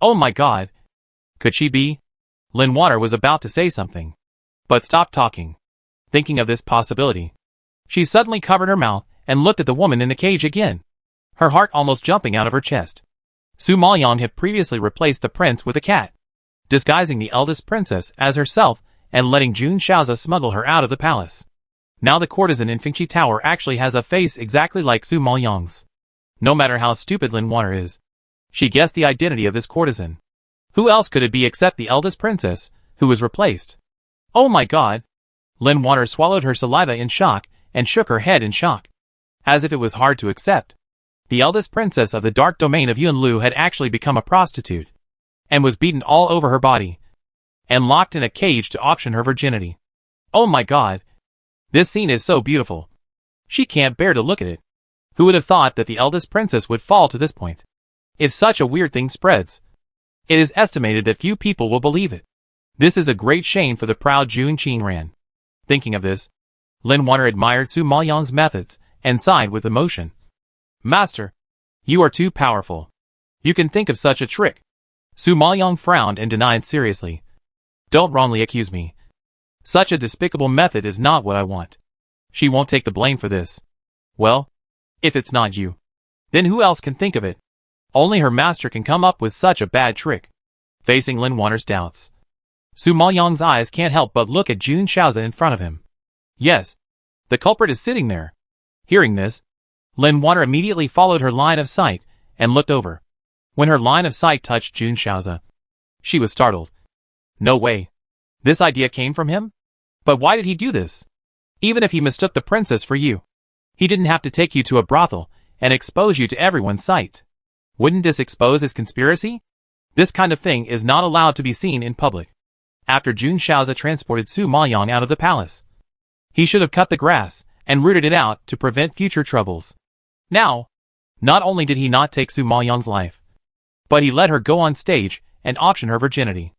Oh my god! Could she be? Lin Water was about to say something, but stopped talking, thinking of this possibility. She suddenly covered her mouth and looked at the woman in the cage again, her heart almost jumping out of her chest. Su Maoyong had previously replaced the prince with a cat, disguising the eldest princess as herself and letting Jun Shaozi smuggle her out of the palace. Now the courtesan in Fengqi Tower actually has a face exactly like Su Maoyong's. No matter how stupid Lin Water is, she guessed the identity of this courtesan. Who else could it be except the eldest princess, who was replaced? Oh my god! Lin Water swallowed her saliva in shock and shook her head in shock, as if it was hard to accept. The eldest princess of the dark domain of Yunlu had actually become a prostitute, and was beaten all over her body, and locked in a cage to auction her virginity. Oh my god! This scene is so beautiful. She can't bear to look at it. Who would have thought that the eldest princess would fall to this point? If such a weird thing spreads, it is estimated that few people will believe it. This is a great shame for the proud Jun Qingran. Thinking of this, Lin Water admired Su Maoyong's methods and sighed with emotion. Master, you are too powerful. You can think of such a trick. Su Maoyong frowned and denied seriously. Don't wrongly accuse me. Such a despicable method is not what I want. She won't take the blame for this. Well, if it's not you, then who else can think of it? Only her master can come up with such a bad trick. Facing Lin Water's doubts, Su Maoyong's eyes can't help but look at Jun Shaozi in front of him. Yes, the culprit is sitting there. Hearing this, Lin Water immediately followed her line of sight and looked over. When her line of sight touched Jun Shaozi, she was startled. No way. This idea came from him? But why did he do this? Even if he mistook the princess for you, he didn't have to take you to a brothel and expose you to everyone's sight. Wouldn't this expose his conspiracy? This kind of thing is not allowed to be seen in public. After Jun Shaozi transported Su Maoyong out of the palace, he should have cut the grass and rooted it out to prevent future troubles. Now, not only did he not take Su Maoyong's life, but he let her go on stage and auction her virginity.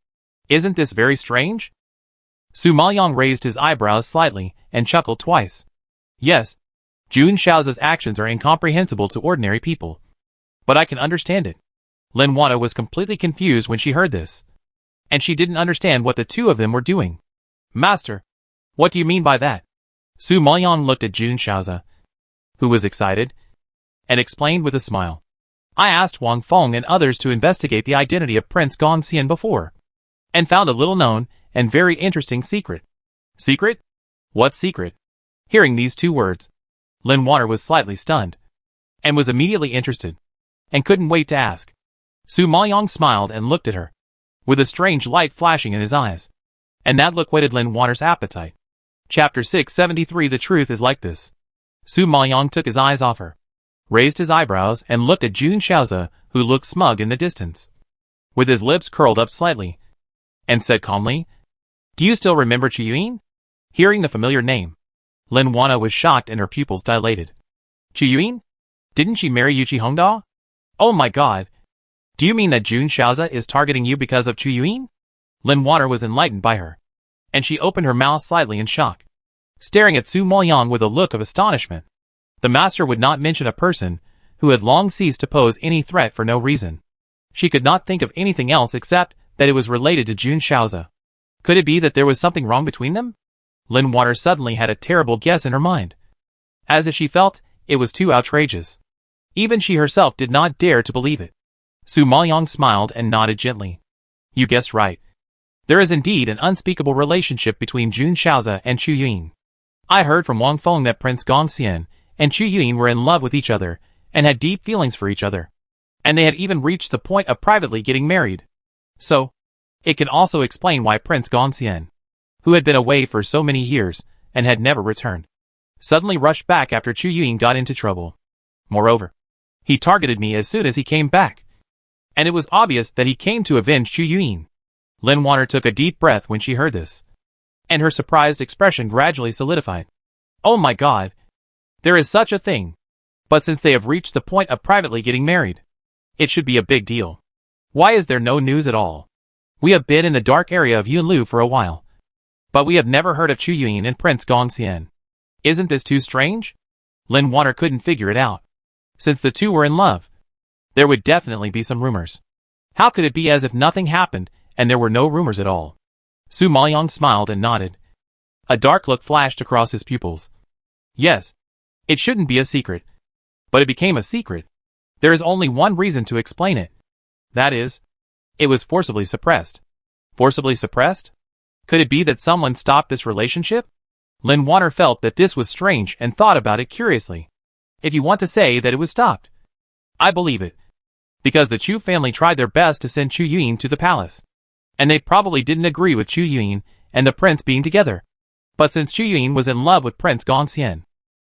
Isn't this very strange? Su Maoyong raised his eyebrows slightly and chuckled twice. Yes, Jun Shaozi's actions are incomprehensible to ordinary people, but I can understand it. Lin Water was completely confused when she heard this, and she didn't understand what the two of them were doing. Master, what do you mean by that? Su Maoyong looked at Jun Shaozi, who was excited, and explained with a smile. I asked Wang Feng and others to investigate the identity of Prince Gongxian before, and found a little-known and very interesting secret. Secret? What secret? Hearing these two words, Lin Water was slightly stunned, and was immediately interested, and couldn't wait to ask. Su Maoyong smiled and looked at her, with a strange light flashing in his eyes, and that look whetted Lin Water's appetite. Chapter 673. The truth is like this. Su Maoyong took his eyes off her, raised his eyebrows and looked at Jun Shaozi, who looked smug in the distance, with his lips curled up slightly, and said calmly, Do you still remember Chuyuyin? Hearing the familiar name, Lin Water was shocked and her pupils dilated. Chuyuyin? Didn't she marry Yuchi Hongda? Oh my god! Do you mean that Jun Shaozi is targeting you because of Chuyuyin? Lin Water was enlightened by her, and she opened her mouth slightly in shock, staring at Su Maoyong with a look of astonishment. The master would not mention a person who had long ceased to pose any threat for no reason. She could not think of anything else except that it was related to Jun Shaozi. Could it be that there was something wrong between them? Lin Water suddenly had a terrible guess in her mind, as if she felt it was too outrageous. Even she herself did not dare to believe it. Su Maoyong smiled and nodded gently. You guessed right. There is indeed an unspeakable relationship between Jun Shaozi and Chuyuyin. I heard from Wang Feng that Prince Gongxian and Chuyuyin were in love with each other and had deep feelings for each other, and they had even reached the point of privately getting married. So, it can also explain why Prince Gongxian, who had been away for so many years and had never returned, suddenly rushed back after Chuyuyin got into trouble. Moreover, he targeted me as soon as he came back, and it was obvious that he came to avenge Chuyuyin. Lin Water took a deep breath when she heard this, and her surprised expression gradually solidified. Oh my god. There is such a thing. But since they have reached the point of privately getting married, it should be a big deal. Why is there no news at all? We have been in the dark area of Yunlu for a while, but we have never heard of Chu Yuyin and Prince Gongxian. Isn't this too strange? Lin Water couldn't figure it out. Since the two were in love, there would definitely be some rumors. How could it be as if nothing happened and there were no rumors at all? Su Maoyong smiled and nodded. A dark look flashed across his pupils. Yes, it shouldn't be a secret. But it became a secret. There is only one reason to explain it. That is, it was forcibly suppressed. Forcibly suppressed? Could it be that someone stopped this relationship? Lin Water felt that this was strange and thought about it curiously. If you want to say that it was stopped, I believe it. Because the Chu family tried their best to send Chu Yuyin to the palace. And they probably didn't agree with Chu Yuyin and the prince being together. But since Chu Yuyin was in love with Prince Gongxian,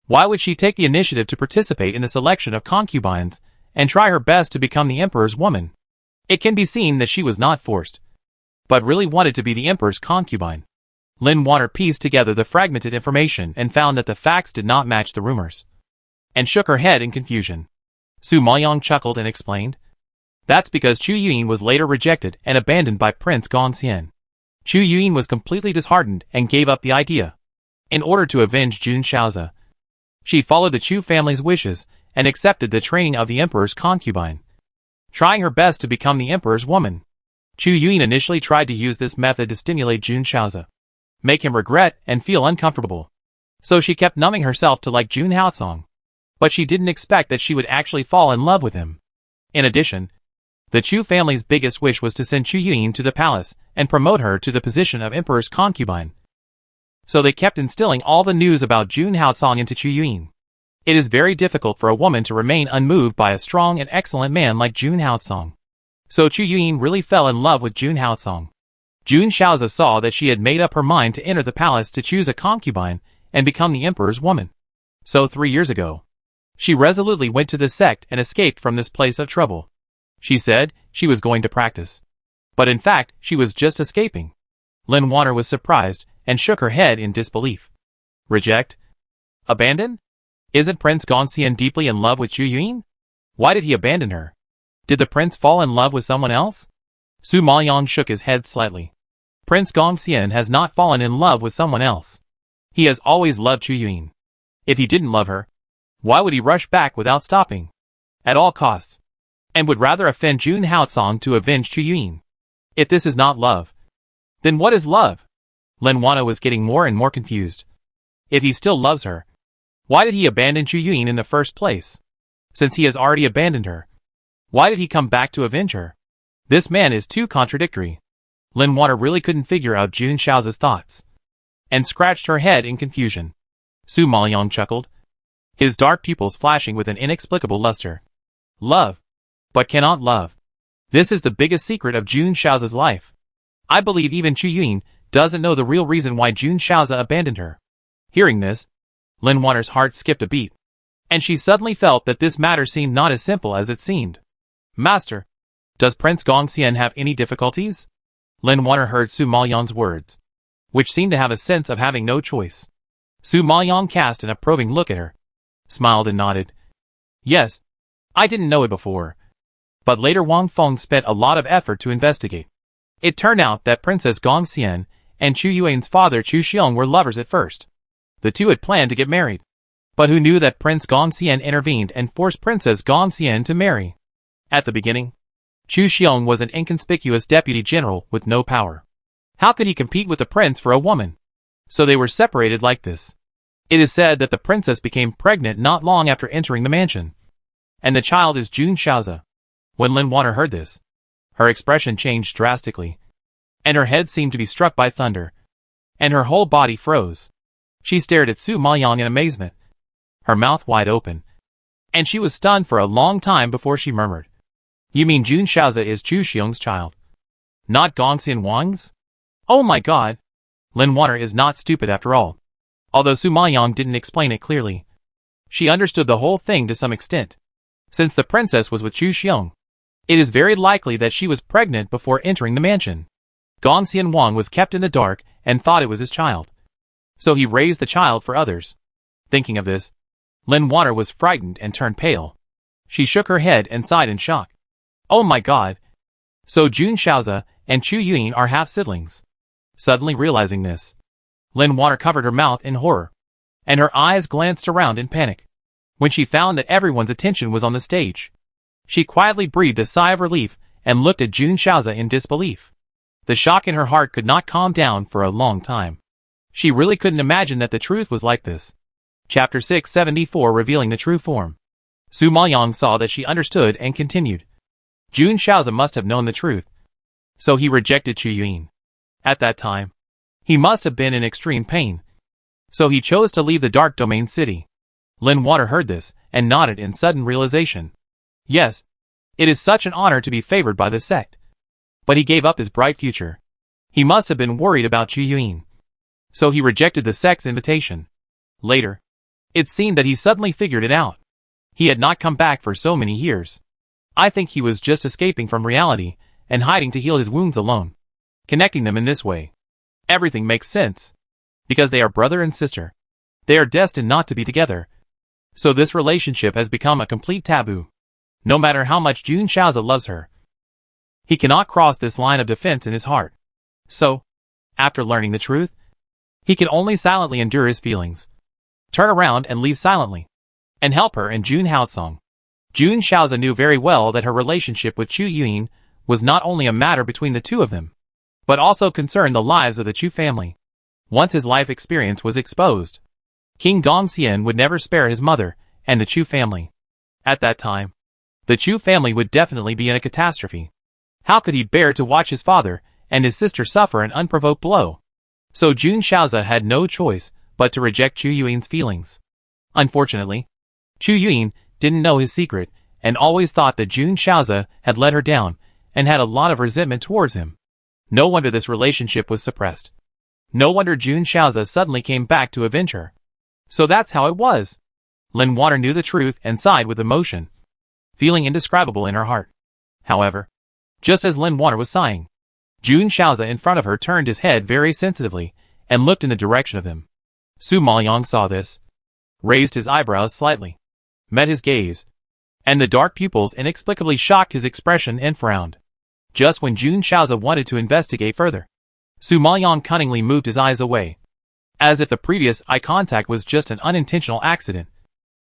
why would she take the initiative to participate in the selection of concubines and try her best to become the emperor's woman? It can be seen that she was not forced, but really wanted to be the emperor's concubine. Lin Water pieced together the fragmented information and found that the facts did not match the rumors, and shook her head in confusion. Su Maoyong chuckled and explained, "That's because Chu Yuyin was later rejected and abandoned by Prince Gongxian. Chu Yuyin was completely disheartened and gave up the idea. In order to avenge Jun Shaozi, she followed the Chu family's wishes and accepted the training of the emperor's concubine, trying her best to become the emperor's woman. Chu Yuyin initially tried to use this method to stimulate Jun Shaozi, make him regret and feel uncomfortable. So she kept numbing herself to like Jun Haocong. But she didn't expect that she would actually fall in love with him. In addition, the Chu family's biggest wish was to send Chu Yuyin to the palace and promote her to the position of emperor's concubine. So they kept instilling all the news about Jun Haocong into Chu Yuyin. It is very difficult for a woman to remain unmoved by a strong and excellent man like Jun Haocong. So Chu Yuyin really fell in love with Jun Haocong. Jun Shaozi saw that she had made up her mind to enter the palace to choose a concubine and become the emperor's woman. So 3 years ago, she resolutely went to the sect and escaped from this place of trouble. She said she was going to practice, but in fact she was just escaping. Lin Water was surprised and shook her head in disbelief. Reject? Abandon? Isn't Prince Gongxian deeply in love with Chu Yuyin? Why did he abandon her? Did the prince fall in love with someone else? Su Maoyong shook his head slightly. Prince Gongxian has not fallen in love with someone else. He has always loved Chu Yuyin. If he didn't love her, why would he rush back without stopping? At all costs. And would rather offend Jun Haocong to avenge Chu Yuyin. If this is not love, then what is love? Lin Water was getting more and more confused. If he still loves her, why did he abandon Chu Yuyin in the first place? Since he has already abandoned her, why did he come back to avenge her? This man is too contradictory. Lin Water really couldn't figure out Jun Shaozi's thoughts, and scratched her head in confusion. Su Maoyong chuckled, his dark pupils flashing with an inexplicable luster. Love, but cannot love. This is the biggest secret of Jun Shaozi's life. I believe even Chu Yuyin doesn't know the real reason why Jun Shaozi abandoned her. Hearing this, Lin Water's heart skipped a beat, and she suddenly felt that this matter seemed not as simple as it seemed. Master, does Prince Gongxian have any difficulties? Lin Water heard Su Maoyong's words, which seemed to have a sense of having no choice. Su Maoyong cast an approving look at her, smiled and nodded. Yes, I didn't know it before. But later Wang Feng spent a lot of effort to investigate. It turned out that Princess Gongxian and Chu Yuan's father Chu Xiong were lovers at first. The two had planned to get married. But who knew that Prince Gongxian intervened and forced Princess Gongxian to marry? At the beginning, Chu Xiong was an inconspicuous deputy general with no power. How could he compete with the prince for a woman? So they were separated like this. It is said that the princess became pregnant not long after entering the mansion. And the child is Jun Shaozi. When Lin Water heard this, her expression changed drastically, and her head seemed to be struck by thunder, and her whole body froze. She stared at Su Maoyong in amazement, her mouth wide open, and she was stunned for a long time before she murmured, "You mean Jun Shaozi is Chu Xiong's child, not Gongxian Wang's? Oh my god! Lin Water is not stupid after all." Although Su Maoyong didn't explain it clearly, she understood the whole thing to some extent. Since the princess was with Chu Xiong, it is very likely that she was pregnant before entering the mansion. Gongxian Wang was kept in the dark and thought it was his child. So he raised the child for others. Thinking of this, Lin Water was frightened and turned pale. She shook her head and sighed in shock. Oh my god! So Jun Xiaoze and Chu Yuyin are half-siblings. Suddenly realizing this, Lin Water covered her mouth in horror, and her eyes glanced around in panic. When she found that everyone's attention was on the stage, she quietly breathed a sigh of relief and looked at Jun Xiaoze in disbelief. The shock in her heart could not calm down for a long time. She really couldn't imagine that the truth was like this. Chapter 674 Revealing the True Form. Su Maoyang saw that she understood and continued. Jun Xiaoze must have known the truth. So he rejected Chu Yuyin. At that time, he must have been in extreme pain. So he chose to leave the Dark Domain City. Lin Water heard this and nodded in sudden realization. Yes, it is such an honor to be favored by the sect. But he gave up his bright future. He must have been worried about Chu Yuyin. So he rejected the sect's invitation. Later, it seemed that he suddenly figured it out. He had not come back for so many years. I think he was just escaping from reality and hiding to heal his wounds alone. Connecting them in this way, everything makes sense. Because they are brother and sister. They are destined not to be together. So this relationship has become a complete taboo. No matter how much Jun Xiaoze loves her, he cannot cross this line of defense in his heart. So, after learning the truth, he can only silently endure his feelings, turn around and leave silently, and help her and Jun Haotsong. Jun Xiaoze knew very well that her relationship with Chu Yuyin was not only a matter between the two of them, but also concerned the lives of the Chu family. Once his life experience was exposed, King Gongxian would never spare his mother and the Chu family. At that time, the Chu family would definitely be in a catastrophe. How could he bear to watch his father and his sister suffer an unprovoked blow? So Jun Xiaoze had no choice but to reject Chu Yuyin's feelings. Unfortunately, Chu Yuyin didn't know his secret and always thought that Jun Xiaoze had let her down and had a lot of resentment towards him. No wonder this relationship was suppressed. No wonder Jun Xiaoze suddenly came back to avenge her. So that's how it was. Lin Water knew the truth and sighed with emotion, feeling indescribable in her heart. However, just as Lin Water was sighing, Jun Xiaoze in front of her turned his head very sensitively and looked in the direction of him. Su Maoyang saw this, raised his eyebrows slightly, met his gaze, and the dark pupils inexplicably shocked his expression and frowned. Just when Jun Xiaoze wanted to investigate further, Su Maoyang cunningly moved his eyes away, as if the previous eye contact was just an unintentional accident,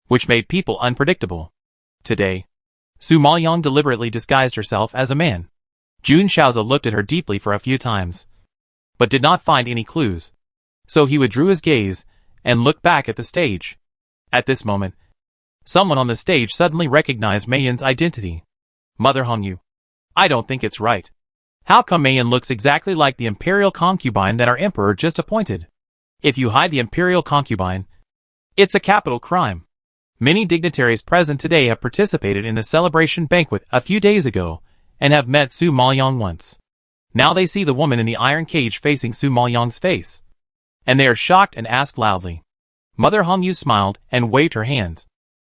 which made people unpredictable. Today, Su Maoyang deliberately disguised herself as a man. Jun Xiaoze looked at her deeply for a few times, but did not find any clues. So he withdrew his gaze and looked back at the stage. At this moment, someone on the stage suddenly recognized Mei Yan's identity. Mother Hongyu. I don't think it's right. How come Mei Yan looks exactly like the imperial concubine that our emperor just appointed? If you hide the imperial concubine, it's a capital crime. Many dignitaries present today have participated in the celebration banquet a few days ago and have met Su Maoyang once. Now they see the woman in the iron cage facing Su Maoyang's face, and they are shocked and ask loudly. Mother Hongyu smiled and waved her hands,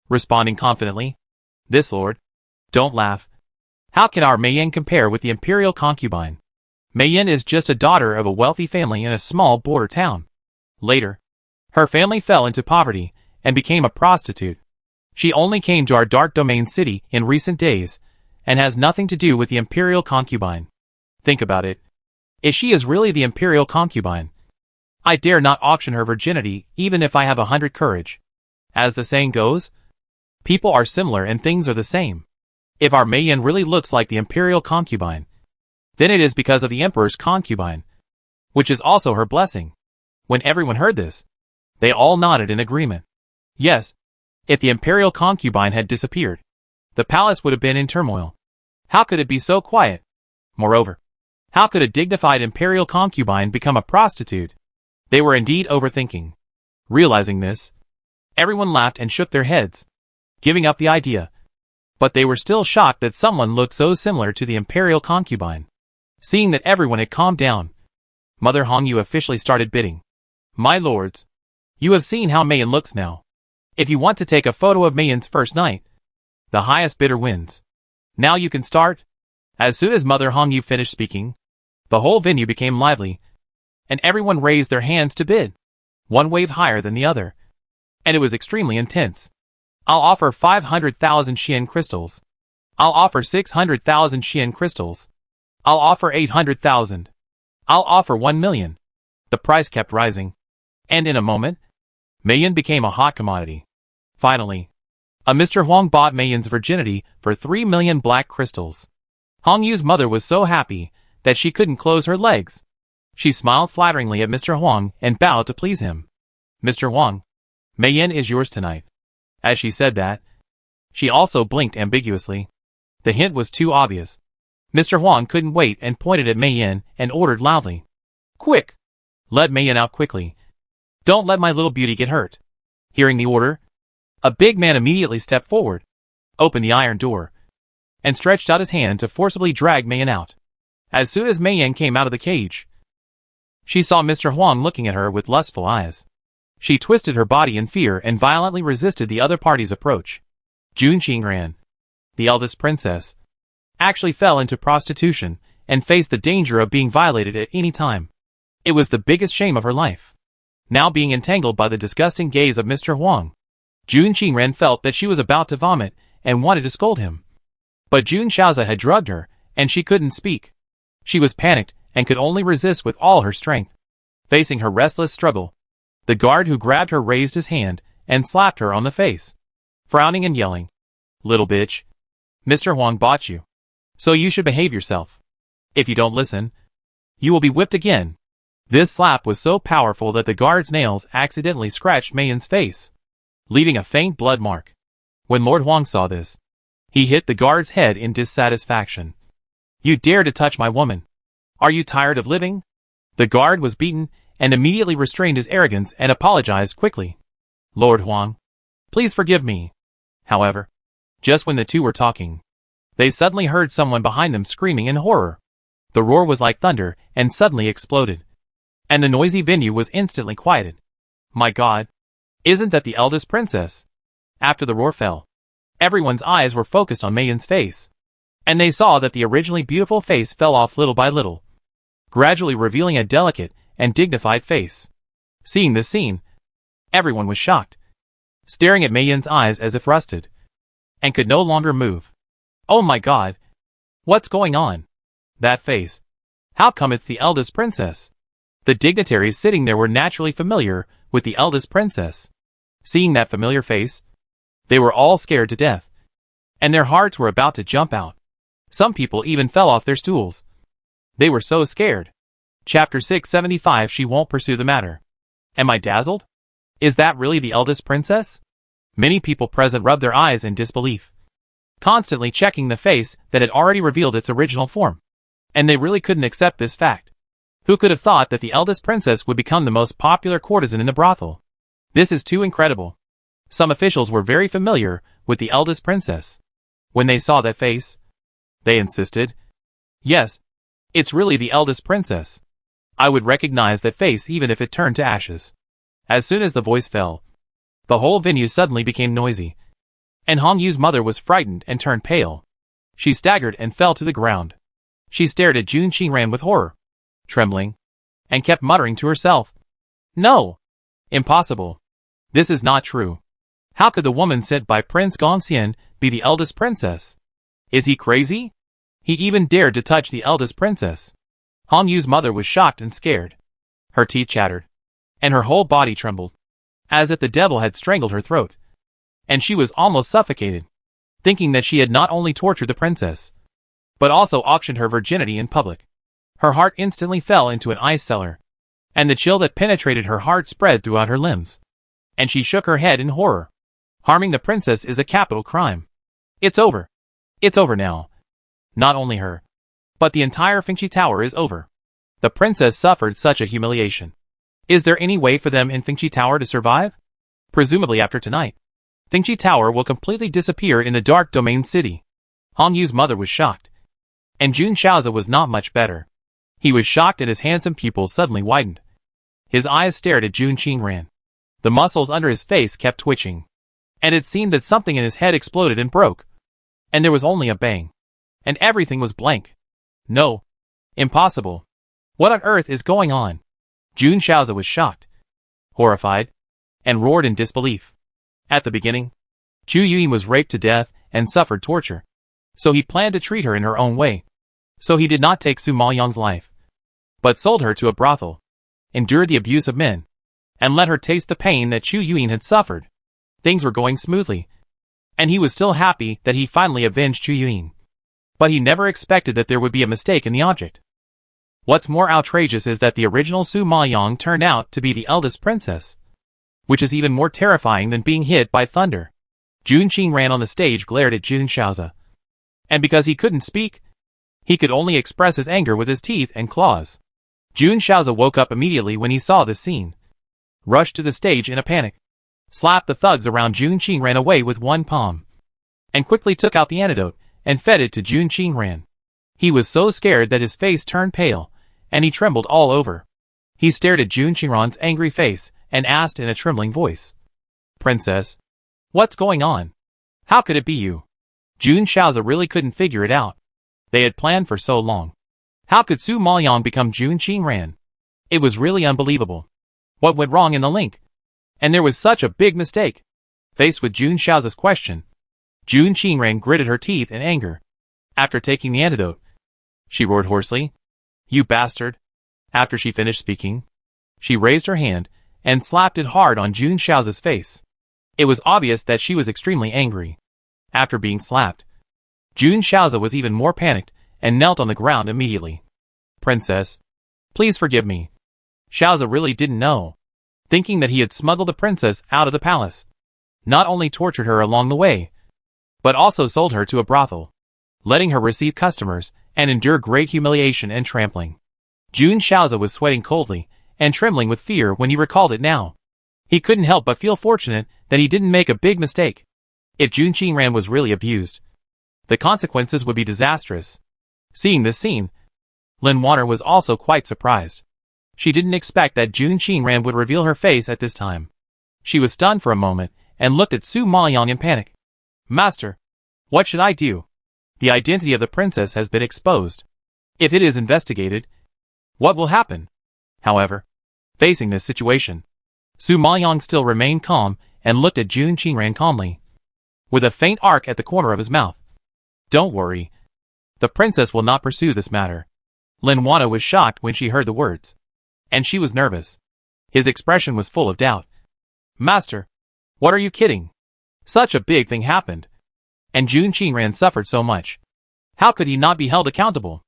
responding confidently, "This lord, don't laugh. How can our Mei Yan compare with the imperial concubine? Mei Yan is just a daughter of a wealthy family in a small border town. Later, her family fell into poverty and became a prostitute. She only came to our Dark Domain City in recent days and has nothing to do with the imperial concubine. Think about it. If she is really the imperial concubine, I dare not auction her virginity even if I have 100 courage. As the saying goes, people are similar and things are the same. If our Mei Yan really looks like the imperial concubine, then it is because of the emperor's concubine, which is also her blessing." When everyone heard this, they all nodded in agreement. Yes, if the imperial concubine had disappeared, the palace would have been in turmoil. How could it be so quiet? Moreover, how could a dignified imperial concubine become a prostitute? They were indeed overthinking. Realizing this, everyone laughed and shook their heads, giving up the idea. But they were still shocked that someone looked so similar to the imperial concubine. Seeing that everyone had calmed down, Mother Hongyu officially started bidding. "My lords, you have seen how Mei Yan looks now. If you want to take a photo of Mei Yan's first night, the highest bidder wins. Now you can start." As soon as Mother Hongyu finished speaking, the whole venue became lively, and everyone raised their hands to bid, one wave higher than the other. and it was extremely intense. I'll offer 500,000 Xian crystals. I'll offer 600,000 Xian crystals. I'll offer 800,000. I'll offer 1 million. The price kept rising. And in a moment, Mei Yan became a hot commodity. Finally, a Mr. Huang bought Mei Yan's virginity for 3 million black crystals. Hong Yu's mother was so happy that she couldn't close her legs. She smiled flatteringly at Mr. Huang and bowed to please him. Mr. Huang, Mei Yan is yours tonight. As she said that, she also blinked ambiguously. The hint was too obvious. Mr. Huang couldn't wait and pointed at Mei Yan and ordered loudly. Quick! Let Mei Yan out quickly. Don't let my little beauty get hurt. Hearing the order, a big man immediately stepped forward, opened the iron door, and stretched out his hand to forcibly drag Mei Yan out. As soon as Mei Yan came out of the cage, she saw Mr. Huang looking at her with lustful eyes. She twisted her body in fear and violently resisted the other party's approach. Jun Qingran, the eldest princess, actually fell into prostitution and faced the danger of being violated at any time. It was the biggest shame of her life. Now being entangled by the disgusting gaze of Mr. Huang, Jun Qingran felt that she was about to vomit and wanted to scold him. But Jun Xiaozi had drugged her, and she couldn't speak. She was panicked and could only resist with all her strength. Facing her restless struggle, the guard who grabbed her raised his hand and slapped her on the face, frowning and yelling, "Little bitch, Mr. Huang bought you, so you should behave yourself. If you don't listen, you will be whipped again." This slap was so powerful that the guard's nails accidentally scratched Mei Yan's face, leaving a faint blood mark. When Lord Huang saw this, he hit the guard's head in dissatisfaction. "You dare to touch my woman? Are you tired of living?" The guard was beaten and immediately restrained his arrogance and apologized quickly. "Lord Huang, please forgive me." However, just when the two were talking, they suddenly heard someone behind them screaming in horror. The roar was like thunder and suddenly exploded, and the noisy venue was instantly quieted. My God, isn't that the eldest princess? After the roar fell, everyone's eyes were focused on Mei Yan's face, and they saw that the originally beautiful face fell off little by little, gradually revealing a delicate and dignified face. Seeing this scene, everyone was shocked, staring at Mei Yan's eyes as if rusted, and could no longer move. Oh my God! What's going on? That face. How come it's the eldest princess? The dignitaries sitting there were naturally familiar with the eldest princess. Seeing that familiar face, they were all scared to death, and their hearts were about to jump out. Some people even fell off their stools. They were so scared. Chapter 675. She won't pursue the matter. Am I dazzled? Is that really the eldest princess? Many people present rubbed their eyes in disbelief, constantly checking the face that had already revealed its original form. And they really couldn't accept this fact. Who could have thought that the eldest princess would become the most popular courtesan in the brothel? This is too incredible. Some officials were very familiar with the eldest princess. When they saw that face, they insisted, "Yes, it's really the eldest princess. I would recognize that face even if it turned to ashes." As soon as the voice fell, the whole venue suddenly became noisy, and Hong Yu's mother was frightened and turned pale. She staggered and fell to the ground. She stared at Jun Qingran with horror, trembling, and kept muttering to herself, "No! Impossible! This is not true. How could the woman sent by Prince Gongxian be the eldest princess? Is he crazy? He even dared to touch the eldest princess." Hong Yu's mother was shocked and scared. Her teeth chattered, and her whole body trembled, as if the devil had strangled her throat. And she was almost suffocated, thinking that she had not only tortured the princess, but also auctioned her virginity in public. Her heart instantly fell into an ice cellar, and the chill that penetrated her heart spread throughout her limbs. And she shook her head in horror. Harming the princess is a capital crime. It's over. It's over now. Not only her, but the entire Fengqi Tower is over. The princess suffered such a humiliation. Is there any way for them in Fengqi Tower to survive? Presumably after tonight, Fengqi Tower will completely disappear in the Dark Domain City. Hong Yu's mother was shocked, and Jun Xiaozi was not much better. He was shocked and his handsome pupils suddenly widened. His eyes stared at Jun Qingran. The muscles under his face kept twitching, and it seemed that something in his head exploded and broke. And there was only a bang, and everything was blank. No. Impossible. What on earth is going on? Jun Xiaozi was shocked, horrified, and roared in disbelief. At the beginning, Chu Yuyin was raped to death and suffered torture. So he planned to treat her in her own way. So he did not take Su Maoyang's life, but sold her to a brothel, endured the abuse of men, and let her taste the pain that Chu Yuyin had suffered. Things were going smoothly, and he was still happy that he finally avenged Chu Yuyin. But he never expected that there would be a mistake in the object. What's more outrageous is that the original Su Maoyang turned out to be the eldest princess, which is even more terrifying than being hit by thunder. Jun Qingran on the stage glared at Jun Shaozi, and because he couldn't speak, he could only express his anger with his teeth and claws. Jun Shaozi woke up immediately when he saw this scene, rushed to the stage in a panic, slapped the thugs around Jun Qingran away with one palm, and quickly took out the antidote and fed it to Jun Qingran. He was so scared that his face turned pale, and he trembled all over. He stared at Jun Qingran's angry face and asked in a trembling voice, "Princess, what's going on? How could it be you?" Jun Shaozi really couldn't figure it out. They had planned for so long. How could Su Maoyang become Jun Qingran? It was really unbelievable. What went wrong in the link? And there was such a big mistake. Faced with Jun Shaozi's question, Jun Qingran gritted her teeth in anger. After taking the antidote, she roared hoarsely, "You bastard!" After she finished speaking, she raised her hand and slapped it hard on Jun Shaozi's face. It was obvious that she was extremely angry. After being slapped, Jun Shaozi was even more panicked and knelt on the ground immediately. "Princess, please forgive me." Shaozi really didn't know, thinking that he had smuggled the princess out of the palace, not only tortured her along the way, but also sold her to a brothel, letting her receive customers and endure great humiliation and trampling. Jun Shaozi was sweating coldly and trembling with fear when he recalled it now. He couldn't help but feel fortunate that he didn't make a big mistake. If Jun Qingran was really abused, the consequences would be disastrous. Seeing this scene, Lin Water was also quite surprised. She didn't expect that Jun Qingran would reveal her face at this time. She was stunned for a moment and looked at Su Maoyang in panic. "Master, what should I do? The identity of the princess has been exposed. If it is investigated, what will happen?" However, facing this situation, Su Maoyang still remained calm and looked at Jun Qingran calmly, with a faint arc at the corner of his mouth. "Don't worry. The princess will not pursue this matter." Lin Wano was shocked when she heard the words, and she was nervous. His expression was full of doubt. "Master, what are you kidding? Such a big thing happened, and Jun Qingran suffered so much. How could he not be held accountable?"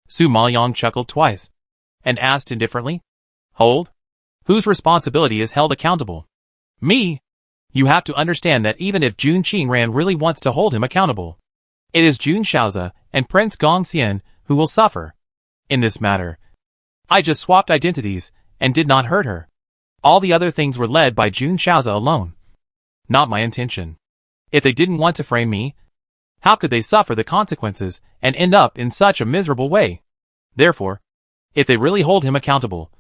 Su Maoyang chuckled twice, and asked indifferently, "Hold? Whose responsibility is held accountable?" "Me. You have to understand that even if Jun Qingran really wants to hold him accountable, it is Jun Shaozi and Prince Gongxian who will suffer. In this matter, I just swapped identities and did not hurt her. All the other things were led by Jun Shaozi alone. Not my intention. If they didn't want to frame me, how could they suffer the consequences and end up in such a miserable way? Therefore, if they really hold him accountable,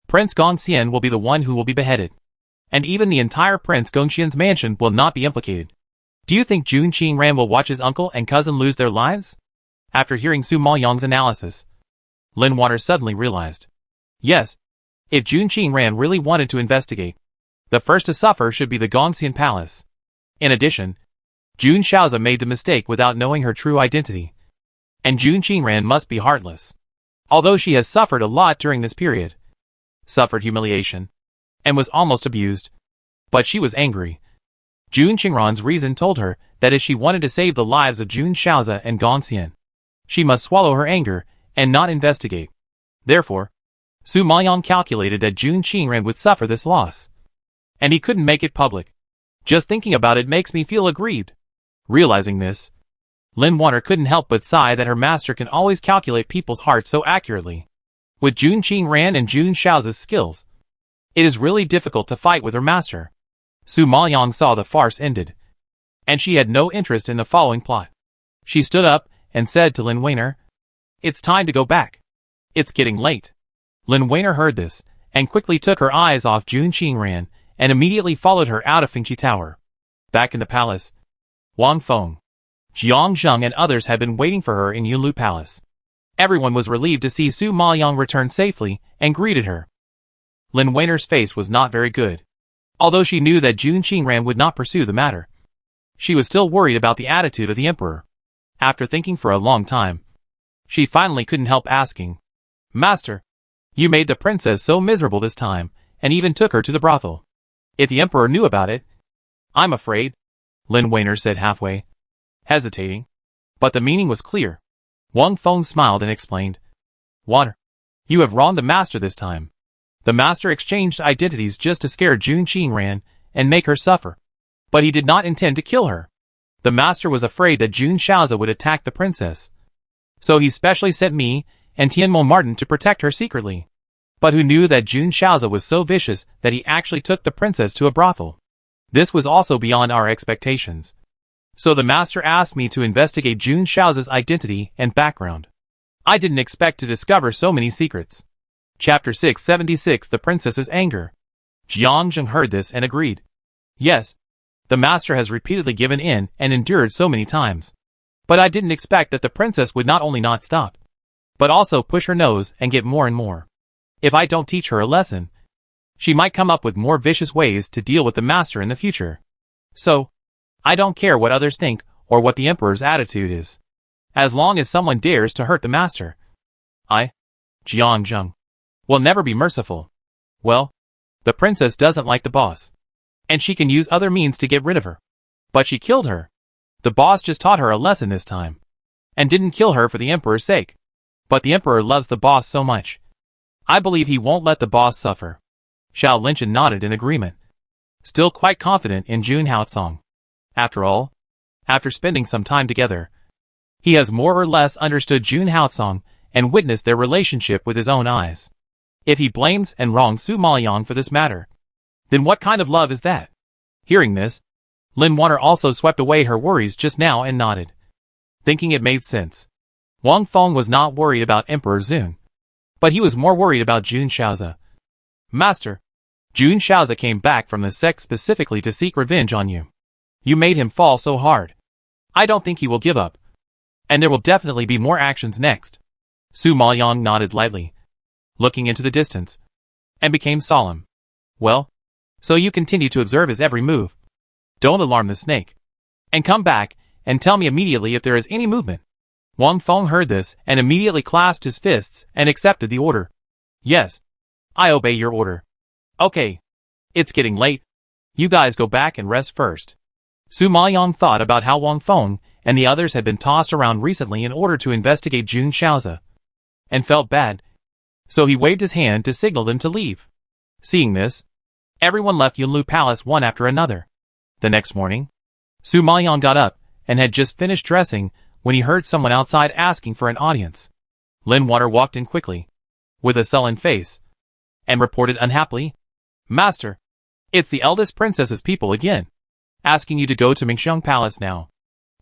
Prince Gongxian will be the one who will be beheaded, and even the entire Prince Gongxian's mansion will not be implicated. Do you think Jun Qingran will watch his uncle and cousin lose their lives?" After hearing Su Maoyang's analysis, Lin Water suddenly realized, yes, if Jun Qingran really wanted to investigate, the first to suffer should be the Gongxian Palace. In addition, Jun Shaozi made the mistake without knowing her true identity, and Jun Qingran must be heartless. Although she has suffered a lot during this period, suffered humiliation, and was almost abused, but she was angry. Jun Qingran's reason told her that if she wanted to save the lives of Jun Shaozi and Gongxian, she must swallow her anger and not investigate. Therefore, Su Maoyang calculated that Jun Qingran would suffer this loss, and he couldn't make it public. Just thinking about it makes me feel aggrieved. Realizing this, Lin Water couldn't help but sigh that her master can always calculate people's hearts so accurately. With Jun Qingran and Jun Shaozi's skills, it is really difficult to fight with her master. Su Maoyang saw the farce ended, and she had no interest in the following plot. She stood up and said to Lin Wainer, "It's time to go back. It's getting late." Lin Wainer heard this, and quickly took her eyes off Jun Qingran, and immediately followed her out of Fengqi Tower. Back in the palace, Wang Feng, Jiang Zheng and others had been waiting for her in Yunlu Palace. Everyone was relieved to see Su Maoyang return safely, and greeted her. Lin Weiner's face was not very good. Although she knew that Jun Qingran would not pursue the matter, she was still worried about the attitude of the emperor. After thinking for a long time, she finally couldn't help asking, "Master, you made the princess so miserable this time, and even took her to the brothel. If the emperor knew about it, I'm afraid," Lin Weiner said halfway, hesitating. But the meaning was clear. Wang Feng smiled and explained, "Water, you have wronged the master this time. The master exchanged identities just to scare Jun Qingran and make her suffer. But he did not intend to kill her. The master was afraid that Jun Shaozi would attack the princess. So he specially sent me and Tianmo Martin to protect her secretly. But who knew that Jun Shaozi was so vicious that he actually took the princess to a brothel? This was also beyond our expectations. So the master asked me to investigate Jun Shaozi's identity and background. I didn't expect to discover so many secrets." Chapter 676, The Princess's Anger. Jiang Zheng heard this and agreed. Yes, the master has repeatedly given in and endured so many times. But I didn't expect that the princess would not only not stop, but also push her nose and get more and more. If I don't teach her a lesson, she might come up with more vicious ways to deal with the master in the future. So, I don't care what others think or what the emperor's attitude is, as long as someone dares to hurt the master. Jiang Zheng, will never be merciful. Well, the princess doesn't like the boss, and she can use other means to get rid of her. But she killed her. The boss just taught her a lesson this time, and didn't kill her for the emperor's sake. But the emperor loves the boss so much, I believe he won't let the boss suffer." Xiao Linchin nodded in agreement, still quite confident in Jun Haotsong. After all, after spending some time together, he has more or less understood Jun Haotsong and witnessed their relationship with his own eyes. If he blames and wrongs Su Maoyang for this matter, then what kind of love is that? Hearing this, Lin Water also swept away her worries just now and nodded, thinking it made sense. Wang Feng was not worried about Emperor Zun, but he was more worried about Jun Shaozi. "Master, Jun Shaozi came back from the sect specifically to seek revenge on you. You made him fall so hard. I don't think he will give up, and there will definitely be more actions next." Su Maoyang nodded lightly, looking into the distance, and became solemn. "Well, so you continue to observe his every move. Don't alarm the snake. And come back and tell me immediately if there is any movement." Wang Feng heard this and immediately clasped his fists and accepted the order. "Yes, I obey your order." "Okay. It's getting late. You guys go back and rest first." Su Maoyang thought about how Wang Feng and the others had been tossed around recently in order to investigate Jun Shaozi, and felt bad. So he waved his hand to signal them to leave. Seeing this, everyone left Yunlu Palace one after another. The next morning, Su Maoyang got up and had just finished dressing when he heard someone outside asking for an audience. Lin Water walked in quickly, with a sullen face, and reported unhappily, "Master, it's the eldest princess's people again, asking you to go to Mingxiang Palace now.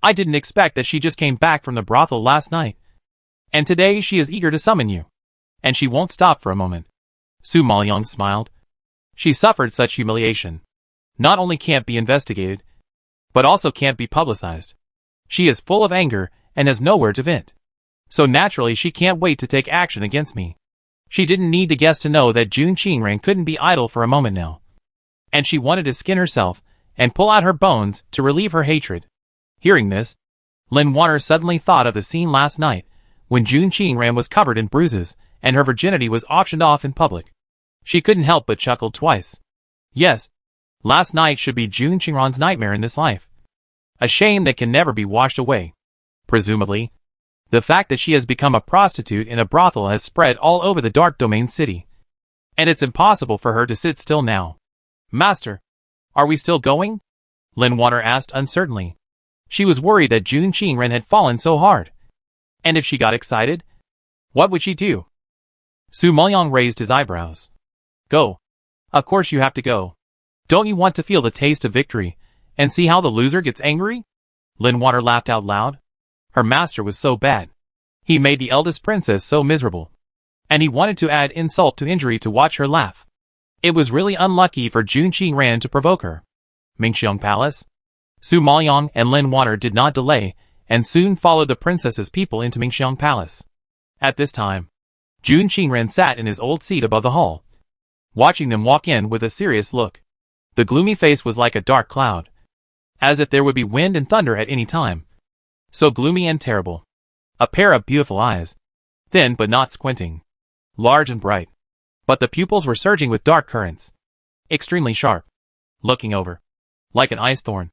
I didn't expect that she just came back from the brothel last night, and today she is eager to summon you, and she won't stop for a moment." Su Maoyang smiled. She suffered such humiliation. Not only can't be investigated, but also can't be publicized. She is full of anger and has nowhere to vent. So naturally she can't wait to take action against me. She didn't need to guess to know that Jun Qingran couldn't be idle for a moment now. And she wanted to skin herself and pull out her bones to relieve her hatred. Hearing this, Lin Water suddenly thought of the scene last night, when Jun Qingran was covered in bruises and her virginity was auctioned off in public. She couldn't help but chuckle twice. Yes, last night should be Jun Qingran's nightmare in this life. A shame that can never be washed away. Presumably, the fact that she has become a prostitute in a brothel has spread all over the Dark Domain City, and it's impossible for her to sit still now. "Master, are we still going?" Lin Water asked uncertainly. She was worried that Jun Qingran had fallen so hard. And if she got excited, what would she do? Su Maoyang raised his eyebrows. "Go. Of course you have to go. Don't you want to feel the taste of victory and see how the loser gets angry?" Lin Water laughed out loud. Her master was so bad. He made the eldest princess so miserable. And he wanted to add insult to injury to watch her laugh. It was really unlucky for Jun Qingran to provoke her. Mingxiang Palace. Su Maoyang and Lin Water did not delay, and soon followed the princess's people into Mingxiang Palace. At this time, Jun Qingran sat in his old seat above the hall, watching them walk in with a serious look. The gloomy face was like a dark cloud, as if there would be wind and thunder at any time. So gloomy and terrible. A pair of beautiful eyes, thin but not squinting, large and bright. But the pupils were surging with dark currents, extremely sharp, looking over, like an ice thorn,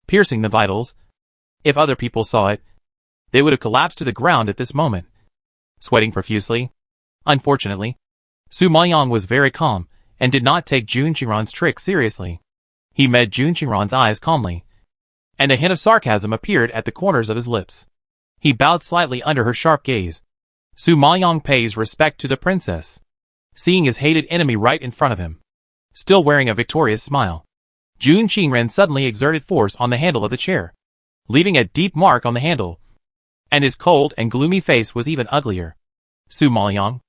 piercing the vitals. If other people saw it, they would have collapsed to the ground at this moment, sweating profusely. Unfortunately, Su Maoyang was very calm and did not take Jun Qingran's trick seriously. He met Jun Qingran's eyes calmly, and a hint of sarcasm appeared at the corners of his lips. He bowed slightly under her sharp gaze. Su Maoyang pays respect to the princess, seeing his hated enemy right in front of him, still wearing a victorious smile. Jun Qingran suddenly exerted force on the handle of the chair, leaving a deep mark on the handle, and his cold and gloomy face was even uglier. Su Maoyang,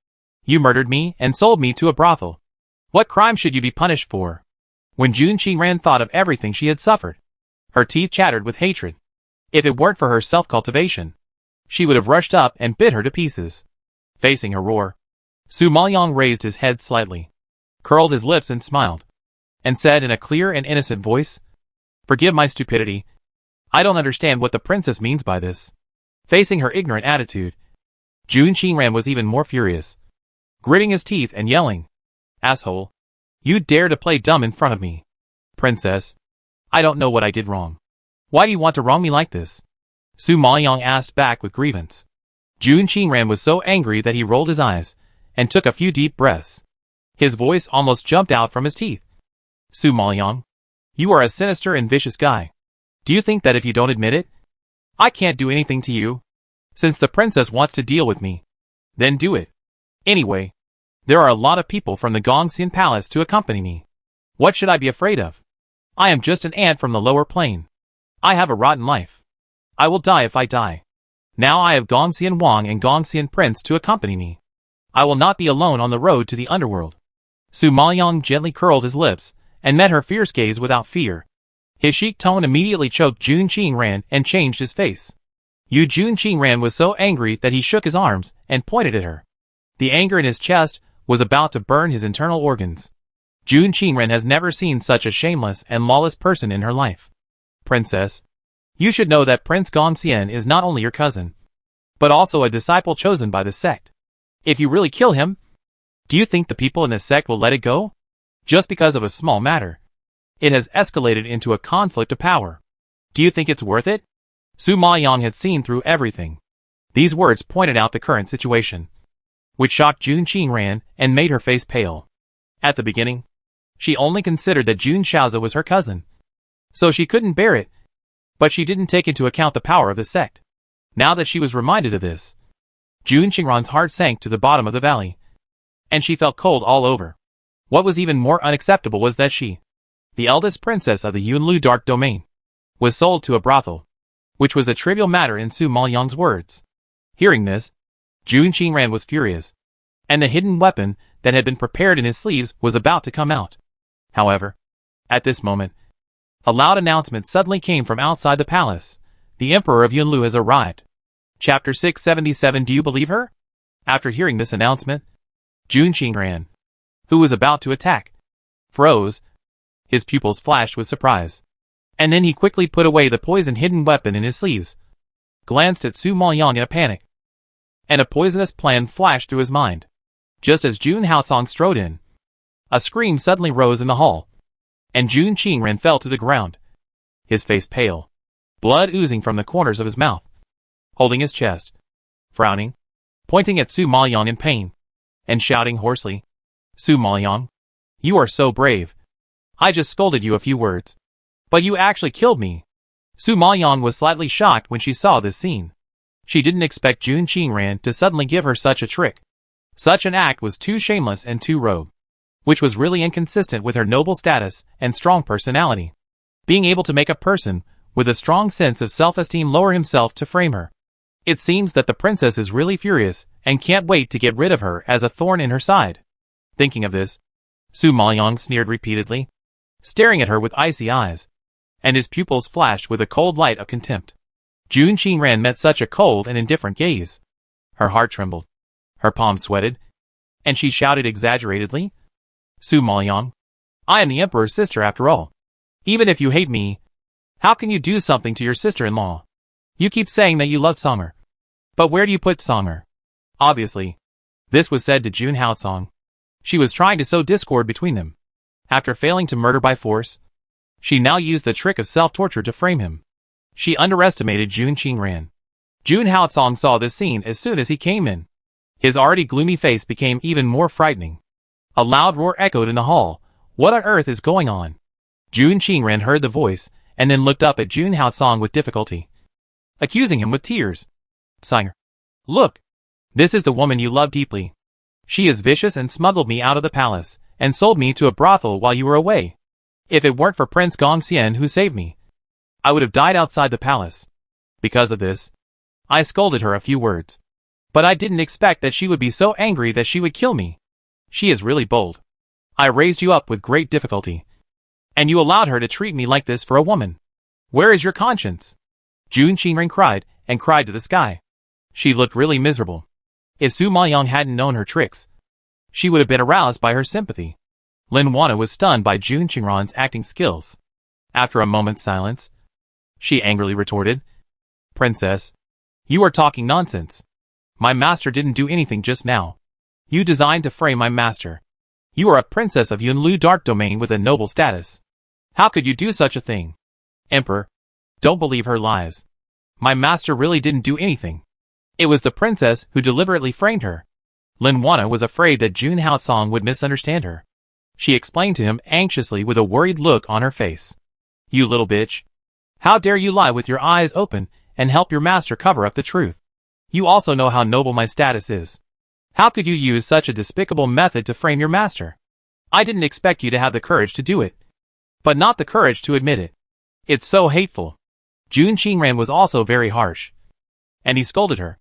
you murdered me and sold me to a brothel. What crime should you be punished for? When Jun Qingran thought of everything she had suffered, her teeth chattered with hatred. If it weren't for her self-cultivation, she would have rushed up and bit her to pieces. Facing her roar, Su Maoyang raised his head slightly, curled his lips and smiled, and said in a clear and innocent voice, "Forgive my stupidity. I don't understand what the princess means by this." Facing her ignorant attitude, Jun Qingran was even more furious, gritting his teeth and yelling, "Asshole! You dare to play dumb in front of me? Princess, I don't know what I did wrong. Why do you want to wrong me like this?" Su Maoyang asked back with grievance. Jun Qingran was so angry that he rolled his eyes and took a few deep breaths. His voice almost jumped out from his teeth. "Su Maoyang, you are a sinister and vicious guy. Do you think that if you don't admit it, I can't do anything to you? Since the princess wants to deal with me, then do it. Anyway, there are a lot of people from the Gongxian Palace to accompany me. What should I be afraid of? I am just an ant from the lower plane. I have a rotten life. I will die if I die. Now I have Gongxian Wang and Gongxian Prince to accompany me. I will not be alone on the road to the underworld." Su Maoyang gently curled his lips and met her fierce gaze without fear. His chic tone immediately choked Jun Qingran and changed his face. Jun Qingran was so angry that he shook his arms and pointed at her. The anger in his chest was about to burn his internal organs. Jun Qingran has never seen such a shameless and lawless person in her life. "Princess, you should know that Prince Gongxian is not only your cousin, but also a disciple chosen by the sect. If you really kill him, do you think the people in the sect will let it go? Just because of a small matter. It has escalated into a conflict of power. Do you think it's worth it?" Su Maoyang had seen through everything. These words pointed out the current situation, which shocked Jun Qingran and made her face pale. At the beginning, she only considered that Jun Shaozi was her cousin, so she couldn't bear it, but she didn't take into account the power of the sect. Now that she was reminded of this, Jun Qingran's heart sank to the bottom of the valley, and she felt cold all over. What was even more unacceptable was that she, the eldest princess of the Yunlu Dark Domain, was sold to a brothel, which was a trivial matter in Su Maoyang's words. Hearing this, Jun Qingran was furious, and the hidden weapon that had been prepared in his sleeves was about to come out. However, at this moment, a loud announcement suddenly came from outside the palace. "The Emperor of Yunlu has arrived." Chapter 677. Do you believe her? After hearing this announcement, Jun Qingran, who was about to attack, froze. His pupils flashed with surprise, and then he quickly put away the poison hidden weapon in his sleeves, glanced at Su Maoyang in a panic, and a poisonous plan flashed through his mind. Just as Jun Haocong strode in, a scream suddenly rose in the hall, and Jun Qingran fell to the ground, his face pale, blood oozing from the corners of his mouth, holding his chest, frowning, pointing at Su Maoyang in pain, and shouting hoarsely, "Su Maoyang, you are so brave. I just scolded you a few words, but you actually killed me." Su Maoyang was slightly shocked when she saw this scene. She didn't expect Jun Qingran to suddenly give her such a trick. Such an act was too shameless and too rogue, which was really inconsistent with her noble status and strong personality. Being able to make a person with a strong sense of self-esteem lower himself to frame her. It seems that the princess is really furious and can't wait to get rid of her as a thorn in her side. Thinking of this, Su Maoyang sneered repeatedly, staring at her with icy eyes, and his pupils flashed with a cold light of contempt. Jun Qingran met such a cold and indifferent gaze. Her heart trembled, her palms sweated, and she shouted exaggeratedly, "Su Maoyang, I am the emperor's sister after all. Even if you hate me, how can you do something to your sister-in-law? You keep saying that you love Song'er. But where do you put Song'er? Obviously, this was said to Jun Haotsong. She was trying to sow discord between them. After failing to murder by force, she now used the trick of self-torture to frame him. She underestimated Jun Qingran. Jun Haotsong saw this scene as soon as he came in. His already gloomy face became even more frightening. A loud roar echoed in the hall. What on earth is going on? Jun Qingran heard the voice, and then looked up at Jun Haotsong with difficulty, accusing him with tears. Sire, look! This is the woman you love deeply. She is vicious and smuggled me out of the palace, and sold me to a brothel while you were away. If it weren't for Prince Gongxian who saved me, I would have died outside the palace. Because of this, I scolded her a few words. But I didn't expect that she would be so angry that she would kill me. She is really bold. I raised you up with great difficulty, and you allowed her to treat me like this for a woman. Where is your conscience? Jun Qingran cried, and cried to the sky. She looked really miserable. If Su Maoyang hadn't known her tricks, she would have been aroused by her sympathy. Lin Wana was stunned by Jun Qingran's acting skills. After a moment's silence, she angrily retorted, Princess, you are talking nonsense. My master didn't do anything just now. You designed to frame my master. You are a princess of Yunlu Dark Domain with a noble status. How could you do such a thing? Emperor, don't believe her lies. My master really didn't do anything. It was the princess who deliberately framed her. Lin Wana was afraid that Jun Haotsong would misunderstand her. She explained to him anxiously with a worried look on her face. You little bitch. How dare you lie with your eyes open and help your master cover up the truth? You also know how noble my status is. How could you use such a despicable method to frame your master? I didn't expect you to have the courage to do it. But not the courage to admit it. It's so hateful. Jun Qingran was also very harsh. And he scolded her,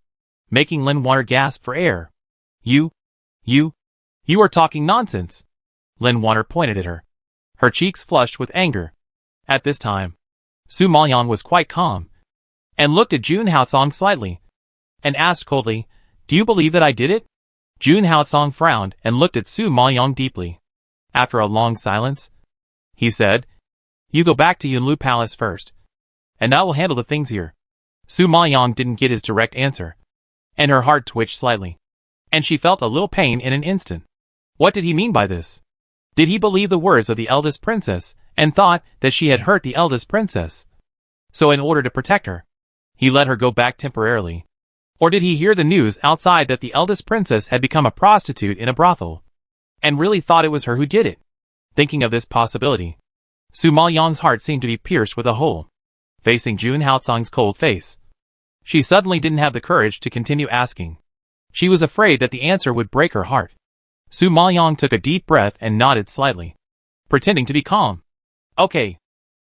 making Lin Wana gasp for air. You are talking nonsense. Lin Wana pointed at her. Her cheeks flushed with anger. At this time, Su Maoyang was quite calm, and looked at Jun Haotsong slightly, and asked coldly, Do you believe that I did it? Jun Haotsong frowned and looked at Su Maoyang deeply. After a long silence, he said, You go back to Yunlu Palace first, and I will handle the things here. Su Maoyang didn't get his direct answer, and her heart twitched slightly, and she felt a little pain in an instant. What did he mean by this? Did he believe the words of the eldest princess, and thought that she had hurt the eldest princess? So in order to protect her, he let her go back temporarily. Or did he hear the news outside that the eldest princess had become a prostitute in a brothel, and really thought it was her who did it? Thinking of this possibility, Su Maoyang's heart seemed to be pierced with a hole. Facing Jun Haotsong's cold face, she suddenly didn't have the courage to continue asking. She was afraid that the answer would break her heart. Su Maoyang took a deep breath and nodded slightly, pretending to be calm. Okay,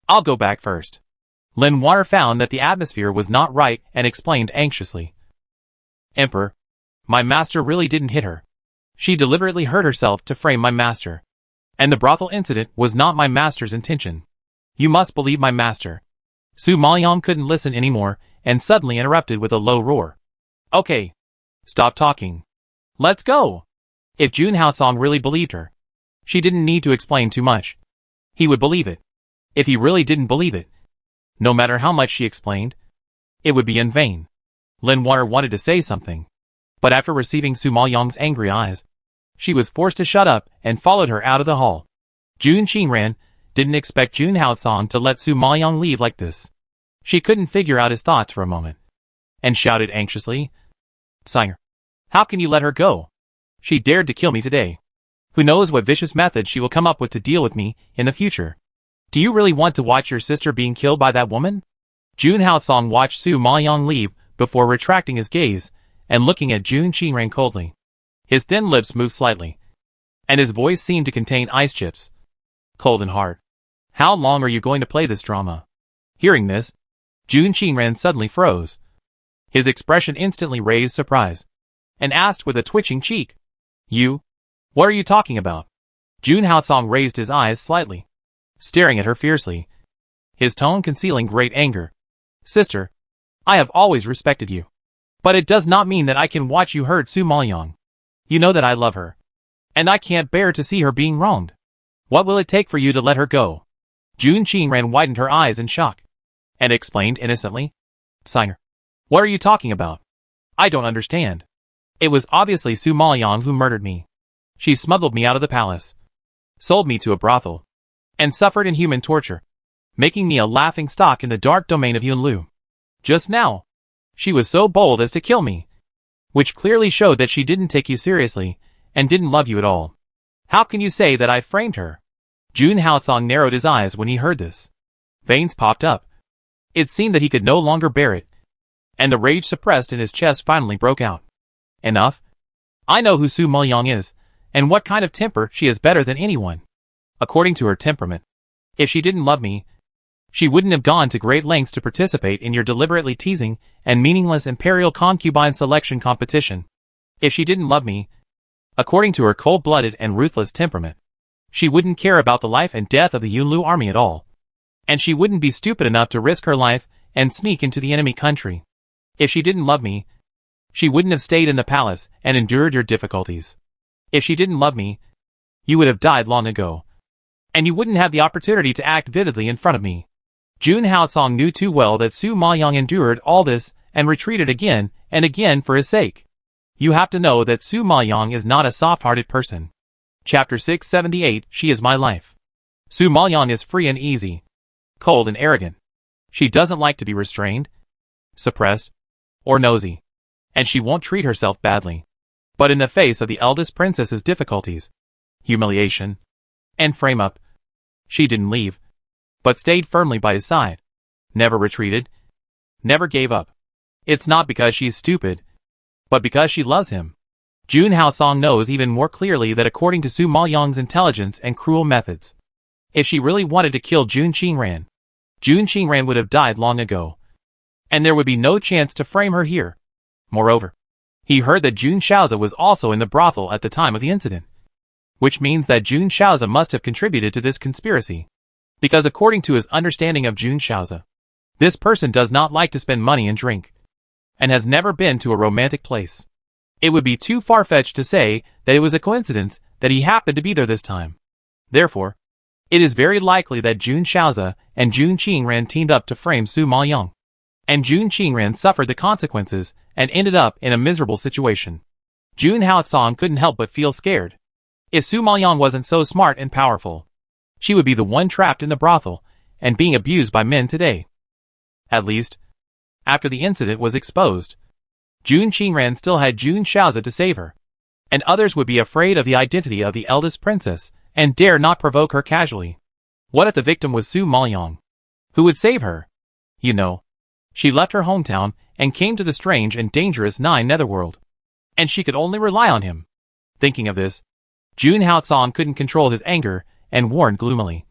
I'll go back first. Lin Wana found that the atmosphere was not right and explained anxiously. Emperor, my master really didn't hit her. She deliberately hurt herself to frame my master. And the brothel incident was not my master's intention. You must believe my master. Su Maoyang couldn't listen anymore and suddenly interrupted with a low roar. Okay, stop talking. Let's go. If Jun Haotsong really believed her, she didn't need to explain too much. He would believe it. If he really didn't believe it, no matter how much she explained, it would be in vain. Lin Wana wanted to say something, but after receiving Su Maoyang's angry eyes, she was forced to shut up and followed her out of the hall. Jun Qingran didn't expect Jun Haotsong to let Su Maoyang leave like this. She couldn't figure out his thoughts for a moment, and shouted anxiously, Sire, how can you let her go? She dared to kill me today. Who knows what vicious method she will come up with to deal with me in the future. Do you really want to watch your sister being killed by that woman? Jun Haotsong watched Su Maoyang leave before retracting his gaze and looking at Jun Qingran coldly. His thin lips moved slightly, and his voice seemed to contain ice chips. Cold and hard. How long are you going to play this drama? Hearing this, Jun Qingran suddenly froze. His expression instantly raised surprise, and asked with a twitching cheek, You? What are you talking about? Jun Haotsong raised his eyes slightly, staring at her fiercely, his tone concealing great anger. Sister, I have always respected you. But it does not mean that I can watch you hurt Su Maoyang. You know that I love her, and I can't bear to see her being wronged. What will it take for you to let her go? Jun Qingran widened her eyes in shock and explained innocently. Sire, what are you talking about? I don't understand. It was obviously Su Maoyang who murdered me. She smuggled me out of the palace, sold me to a brothel, and suffered inhuman torture, making me a laughingstock in the dark domain of Yunlu. Just now, she was so bold as to kill me, which clearly showed that she didn't take you seriously and didn't love you at all. How can you say that I framed her? Jun Haocong narrowed his eyes when he heard this. Veins popped up. It seemed that he could no longer bear it, and the rage suppressed in his chest finally broke out. Enough. I know who Su Maoyang is, and what kind of temper she has better than anyone. According to her temperament, if she didn't love me, she wouldn't have gone to great lengths to participate in your deliberately teasing and meaningless imperial concubine selection competition. If she didn't love me, according to her cold-blooded and ruthless temperament, she wouldn't care about the life and death of the Yunlu army at all. And she wouldn't be stupid enough to risk her life and sneak into the enemy country. If she didn't love me, she wouldn't have stayed in the palace and endured your difficulties. If she didn't love me, you would have died long ago. And you wouldn't have the opportunity to act vividly in front of me. Jun Haocong knew too well that Su Maoyang endured all this and retreated again and again for his sake. You have to know that Su Maoyang is not a soft-hearted person. Chapter 678, She is my life. Su Maoyang is free and easy, cold and arrogant. She doesn't like to be restrained, suppressed, or nosy. And she won't treat herself badly. But in the face of the eldest princess's difficulties, humiliation, and frame-up, she didn't leave, but stayed firmly by his side. Never retreated, never gave up. It's not because she's stupid, but because she loves him. Jun Haocong knows even more clearly that according to Su Maoyang's intelligence and cruel methods, if she really wanted to kill Jun Qingran would have died long ago. And there would be no chance to frame her here. Moreover, he heard that Jun Shaozi was also in the brothel at the time of the incident, which means that Jun Shaozi must have contributed to this conspiracy. Because according to his understanding of Jun Shaozi, this person does not like to spend money and drink, and has never been to a romantic place. It would be too far-fetched to say that it was a coincidence that he happened to be there this time. Therefore, it is very likely that Jun Shaozi and Jun Qingran teamed up to frame Su Maoyang, and Jun Qingran suffered the consequences and ended up in a miserable situation. Jun Haocong couldn't help but feel scared. If Su Maoyang wasn't so smart and powerful, she would be the one trapped in the brothel and being abused by men today. At least, after the incident was exposed, Jun Qingran still had Jun Shaozi to save her, and others would be afraid of the identity of the eldest princess and dare not provoke her casually. What if the victim was Su Maoyang? Who would save her? You know, she left her hometown and came to the strange and dangerous Nine Netherworld, and she could only rely on him. Thinking of this, Jun Haocong couldn't control his anger and warned gloomily.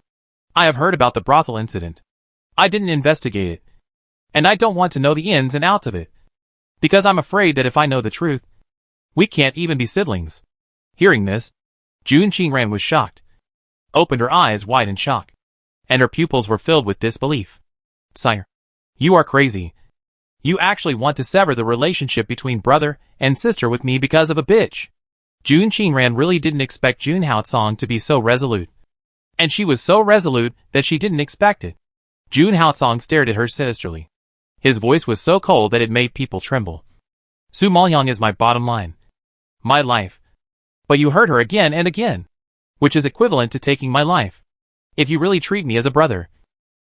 I have heard about the brothel incident. I didn't investigate it, and I don't want to know the ins and outs of it, because I'm afraid that if I know the truth, we can't even be siblings. Hearing this, Jun Qingran was shocked, opened her eyes wide in shock, and her pupils were filled with disbelief. Sire, you are crazy. You actually want to sever the relationship between brother and sister with me because of a bitch. Jun Qingran really didn't expect Jun Haocong to be so resolute. And she was so resolute that she didn't expect it. Jun Haocong stared at her sinisterly. His voice was so cold that it made people tremble. Su Maoyang is my bottom line. My life. But you hurt her again and again, which is equivalent to taking my life. If you really treat me as a brother,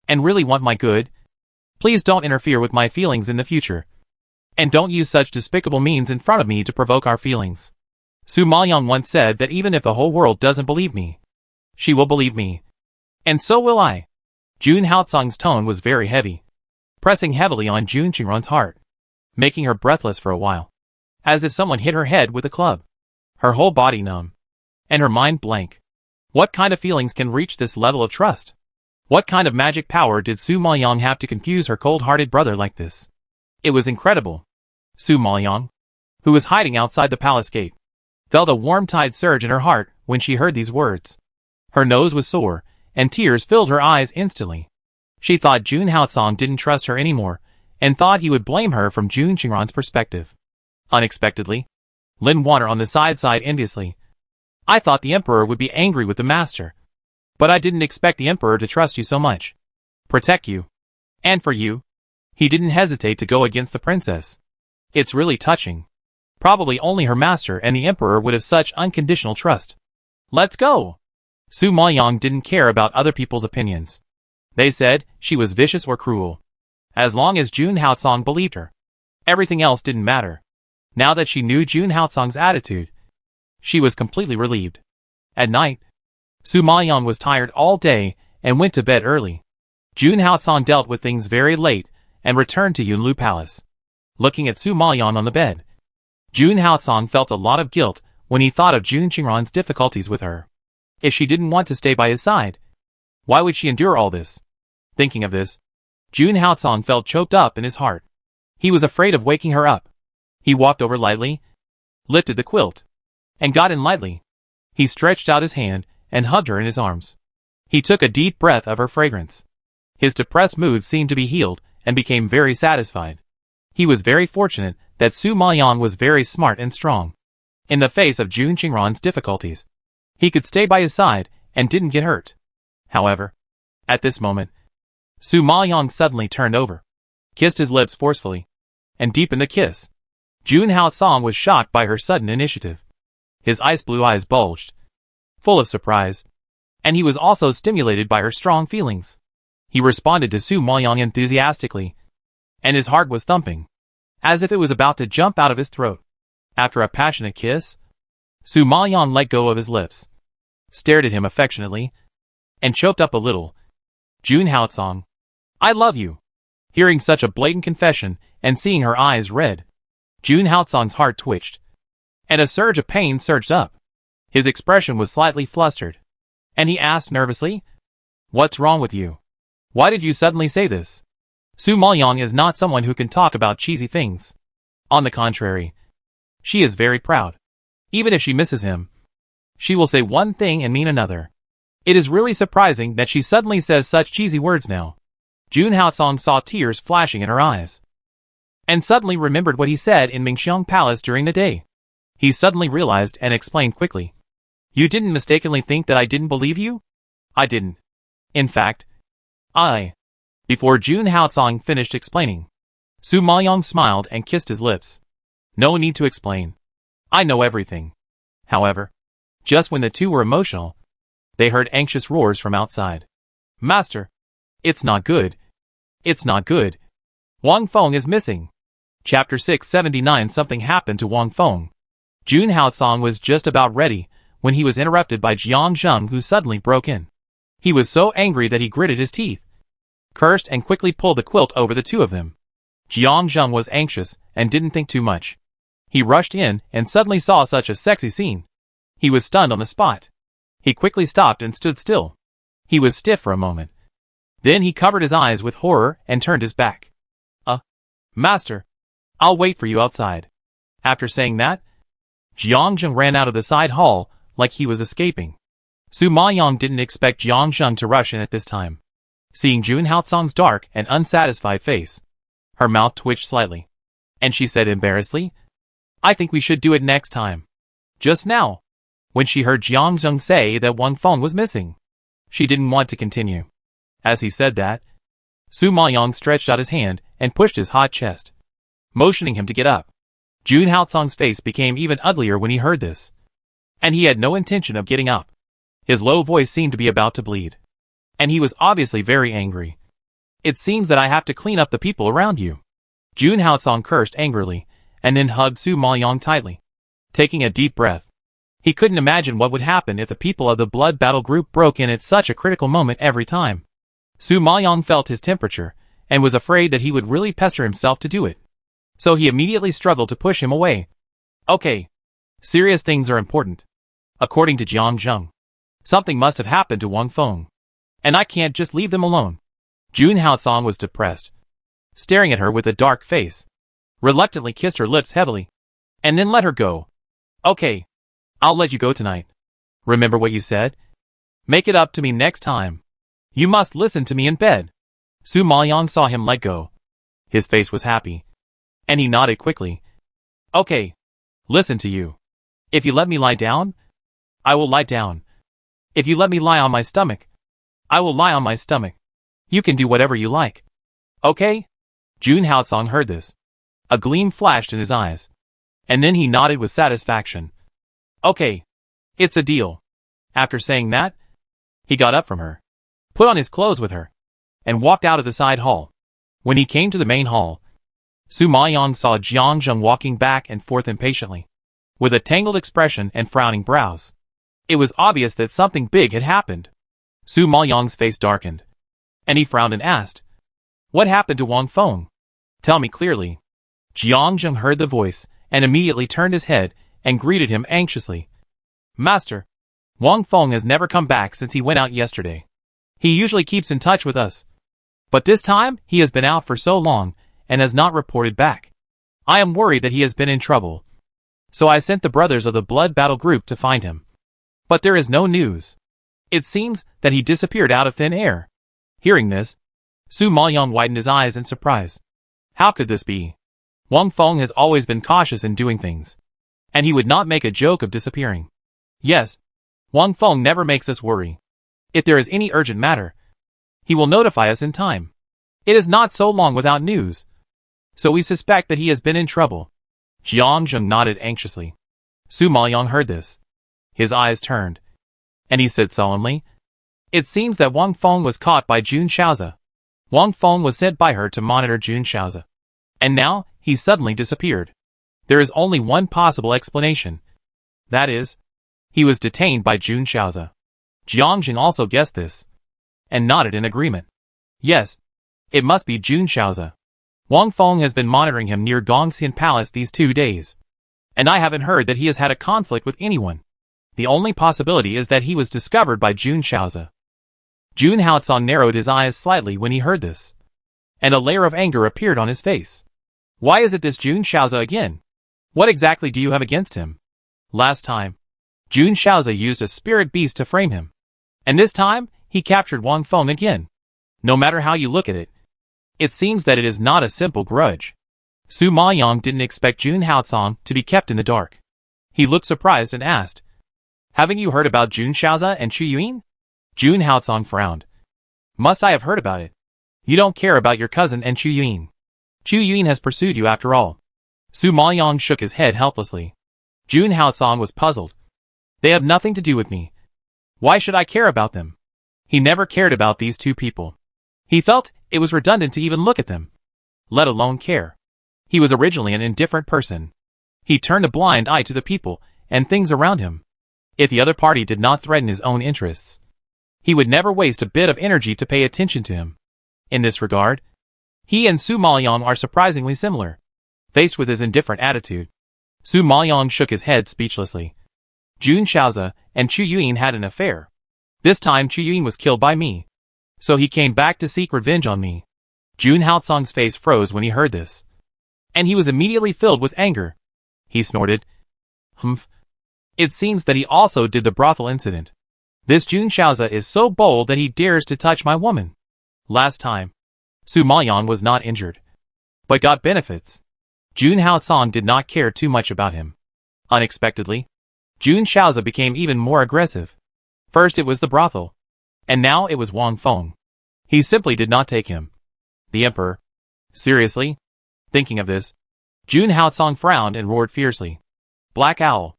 and really want my good, please don't interfere with my feelings in the future. And don't use such despicable means in front of me to provoke our feelings. Su Maoyang once said that even if the whole world doesn't believe me, she will believe me. And so will I. Jun Haocong's tone was very heavy, pressing heavily on Jun Qingran's heart, making her breathless for a while, as if someone hit her head with a club. Her whole body numb, and her mind blank. What kind of feelings can reach this level of trust? What kind of magic power did Su Maoyang have to confuse her cold-hearted brother like this? It was incredible. Su Maoyang, who was hiding outside the palace gate, felt a warm tide surge in her heart when she heard these words. Her nose was sore, and tears filled her eyes instantly. She thought Jun Haocong didn't trust her anymore, and thought he would blame her from Jun Qingran's perspective. Unexpectedly, Lin Water on the side sighed enviously. I thought the emperor would be angry with the master. But I didn't expect the Emperor to trust you so much. Protect you. And for you. He didn't hesitate to go against the princess. It's really touching. Probably only her master and the Emperor would have such unconditional trust. Let's go! Su Maoyang didn't care about other people's opinions. They said she was vicious or cruel. As long as Jun Haocong believed her, everything else didn't matter. Now that she knew Jun Haocong's attitude, she was completely relieved. At night, Su Maoyang was tired all day and went to bed early. Jun Haocong dealt with things very late and returned to Yunlu Palace. Looking at Su Maoyang on the bed, Jun Haocong felt a lot of guilt when he thought of Jun Qingran's difficulties with her. If she didn't want to stay by his side, why would she endure all this? Thinking of this, Jun Haocong felt choked up in his heart. He was afraid of waking her up. He walked over lightly, lifted the quilt, and got in lightly. He stretched out his hand and hugged her in his arms. He took a deep breath of her fragrance. His depressed mood seemed to be healed and became very satisfied. He was very fortunate that Su Maoyang was very smart and strong. In the face of Jun Qingran's difficulties, he could stay by his side and didn't get hurt. However, at this moment, Su Maoyang suddenly turned over, kissed his lips forcefully, and deepened the kiss. Jun Haocong was shocked by her sudden initiative. His ice blue eyes bulged, full of surprise, and he was also stimulated by her strong feelings. He responded to Su Maoyang enthusiastically, and his heart was thumping, as if it was about to jump out of his throat. After a passionate kiss, Su Maoyang let go of his lips, stared at him affectionately, and choked up a little. Jun Haocong, I love you. Hearing such a blatant confession and seeing her eyes red, Jun Haocong's heart twitched, and a surge of pain surged up. His expression was slightly flustered, and he asked nervously, What's wrong with you? Why did you suddenly say this? Su Maoyang is not someone who can talk about cheesy things. On the contrary, she is very proud. Even if she misses him, she will say one thing and mean another. It is really surprising that she suddenly says such cheesy words now. Jun Haocong saw tears flashing in her eyes, and suddenly remembered what he said in Mingxiang Palace during the day. He suddenly realized and explained quickly. You didn't mistakenly think that I didn't believe you? I didn't. In fact, Before Jun Haocong finished explaining, Su Maoyang smiled and kissed his lips. No need to explain. I know everything. However, just when the two were emotional, they heard anxious roars from outside. Master! It's not good. It's not good. Wang Feng is missing. Chapter 679. Something happened to Wang Feng. Jun Haocong was just about ready when he was interrupted by Jiang Zheng, who suddenly broke in. He was so angry that he gritted his teeth, cursed, and quickly pulled the quilt over the two of them. Jiang Zheng was anxious and didn't think too much. He rushed in and suddenly saw such a sexy scene. He was stunned on the spot. He quickly stopped and stood still. He was stiff for a moment. Then he covered his eyes with horror and turned his back. Master, I'll wait for you outside. After saying that, Jiang Zheng ran out of the side hall like he was escaping. Su Maoyang didn't expect Jiang Zheng to rush in at this time. Seeing Jun Haocong's dark and unsatisfied face, her mouth twitched slightly, and she said embarrassedly, I think we should do it next time. Just now, when she heard Jiang Zheng say that Wang Feng was missing, she didn't want to continue. As he said that, Su Maoyang stretched out his hand and pushed his hot chest, motioning him to get up. Jun Haocong's face became even uglier when he heard this, and he had no intention of getting up. His low voice seemed to be about to bleed, and he was obviously very angry. It seems that I have to clean up the people around you. Jun Haocong cursed angrily, and then hugged Su Maoyang tightly. Taking a deep breath, he couldn't imagine what would happen if the people of the blood battle group broke in at such a critical moment every time. Su Maoyang felt his temperature, and was afraid that he would really pester himself to do it. So he immediately struggled to push him away. Okay. Serious things are important. According to Jiang Zheng, something must have happened to Wang Feng, and I can't just leave them alone. Jun Haocong was depressed, staring at her with a dark face, reluctantly kissed her lips heavily, and then let her go. Okay. I'll let you go tonight. Remember what you said? Make it up to me next time. You must listen to me in bed. Su Maoyang saw him let go. His face was happy, and he nodded quickly. Okay. Listen to you. If you let me lie down, I will lie down. If you let me lie on my stomach, I will lie on my stomach. You can do whatever you like. Okay? Jun Haotsong heard this. A gleam flashed in his eyes. And then he nodded with satisfaction. Okay. It's a deal. After saying that, he got up from her, put on his clothes with her, and walked out of the side hall. When he came to the main hall, Su Maoyong saw Jiang Zheng walking back and forth impatiently, with a tangled expression and frowning brows. It was obvious that something big had happened. Su Maoyong's face darkened, and he frowned and asked, "What happened to Wang Feng? Tell me clearly." Jiang Zheng heard the voice and immediately turned his head and greeted him anxiously. "Master, Wang Feng has never come back since he went out yesterday. He usually keeps in touch with us, but this time he has been out for so long and has not reported back. I am worried that he has been in trouble. So I sent the brothers of the Blood Battle Group to find him. But there is no news. It seems that he disappeared out of thin air." Hearing this, Su Maoyong widened his eyes in surprise. How could this be? Wang Feng has always been cautious in doing things, and he would not make a joke of disappearing. Yes, Wang Feng never makes us worry. If there is any urgent matter, he will notify us in time. It is not so long without news, so we suspect that he has been in trouble. Jiang Zheng nodded anxiously. Su Maoyong heard this. His eyes turned, and he said solemnly, "It seems that Wang Feng was caught by Jun Shaozi. Wang Feng was sent by her to monitor Jun Shaozi, and now he suddenly disappeared. There is only one possible explanation. That is, he was detained by Jun Shaozi." Jiang Zheng also guessed this, and nodded in agreement. Yes, it must be Jun Shaozi. Wang Feng has been monitoring him near Gongxian Palace these 2 days, and I haven't heard that he has had a conflict with anyone. The only possibility is that he was discovered by Jun Shaozi. Jun Haotsong narrowed his eyes slightly when he heard this, and a layer of anger appeared on his face. Why is it this Jun Shaozi again? What exactly do you have against him? Last time, Jun Shaozi used a spirit beast to frame him, and this time he captured Wang Feng again. No matter how you look at it, it seems that it is not a simple grudge. Su Maoyong didn't expect Jun Haotsong to be kept in the dark. He looked surprised and asked, "Haven't you heard about Jun Shaozi and Chu Yuan?" Jun Haotsong frowned. "Must I have heard about it? You don't care about your cousin and Chu Yuan. Chu Yuan has pursued you after all." Su Maoyong shook his head helplessly. Jun Haotsong was puzzled. "They have nothing to do with me. Why should I care about them?" He never cared about these two people. He felt it was redundant to even look at them, let alone care. He was originally an indifferent person. He turned a blind eye to the people and things around him. If the other party did not threaten his own interests, he would never waste a bit of energy to pay attention to him. In this regard, he and Su Maoyong are surprisingly similar. Faced with his indifferent attitude, Su Maoyong shook his head speechlessly. Jun Shaozi and Chu Yuan had an affair. This time Chu Yuan was killed by me, so he came back to seek revenge on me. Jun Haotsong's face froze when he heard this, and he was immediately filled with anger. He snorted. Humph. It seems that he also did the brothel incident. This Jun Shaozi is so bold that he dares to touch my woman. Last time, Su Maoyong was not injured, but got benefits. Jun Haotsong did not care too much about him. Unexpectedly, Jun Shaozi became even more aggressive. First it was the brothel, and now it was Wang Feng. He simply did not take him. The emperor. Seriously? Thinking of this, Jun Haotsong frowned and roared fiercely. Black Owl.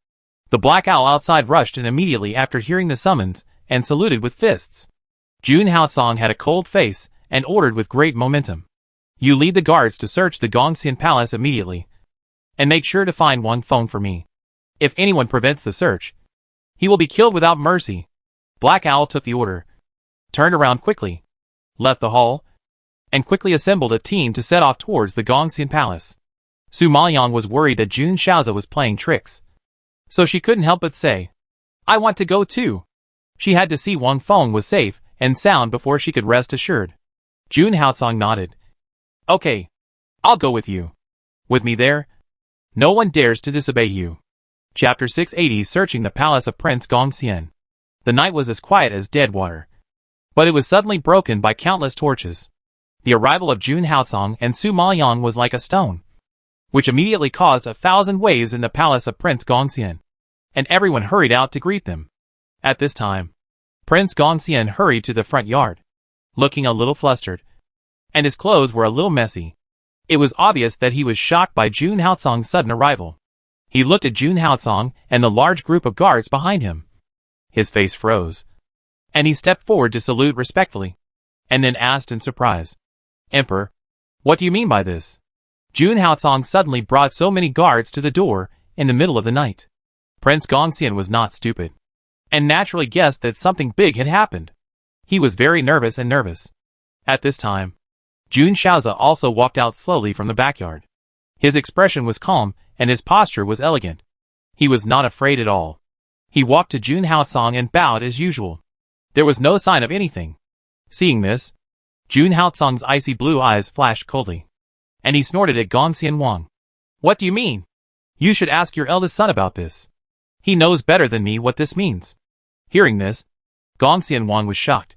The black owl outside rushed in immediately after hearing the summons and saluted with fists. Jun Haotsong had a cold face and ordered with great momentum. You lead the guards to search the Gongxian Palace immediately, and make sure to find Wang Feng for me. If anyone prevents the search, he will be killed without mercy. Black Owl took the order, turned around quickly, left the hall, and quickly assembled a team to set off towards the Gongxian Palace. Su Maoyong was worried that Jun Shaozi was playing tricks, so she couldn't help but say, I want to go too. She had to see Wang Feng was safe and sound before she could rest assured. Jun Haotsong nodded. Okay, I'll go with you. With me there, no one dares to disobey you. Chapter 680 Searching the Palace of Prince Gongxian. The night was as quiet as dead water, but it was suddenly broken by countless torches. The arrival of Jun Haotsong and Su Maoyong was like a stone, which immediately caused 1,000 waves in the palace of Prince Gongxian, and everyone hurried out to greet them. At this time, Prince Gongxian hurried to the front yard, looking a little flustered, and his clothes were a little messy. It was obvious that he was shocked by Jun Haocong's sudden arrival. He looked at Jun Haocong and the large group of guards behind him. His face froze, and he stepped forward to salute respectfully, and then asked in surprise, "Emperor, what do you mean by this?" Jun Haocong suddenly brought so many guards to the door in the middle of the night. Prince Gongxian was not stupid, and naturally guessed that something big had happened. He was very nervous. At this time, Jun Shaozi also walked out slowly from the backyard. His expression was calm, and his posture was elegant. He was not afraid at all. He walked to Jun Haocong and bowed as usual. There was no sign of anything. Seeing this, Jun Haocong's icy blue eyes flashed coldly, and he snorted at Gongxian Wang. "What do you mean? You should ask your eldest son about this. He knows better than me what this means." Hearing this, Gongxian Wang was shocked,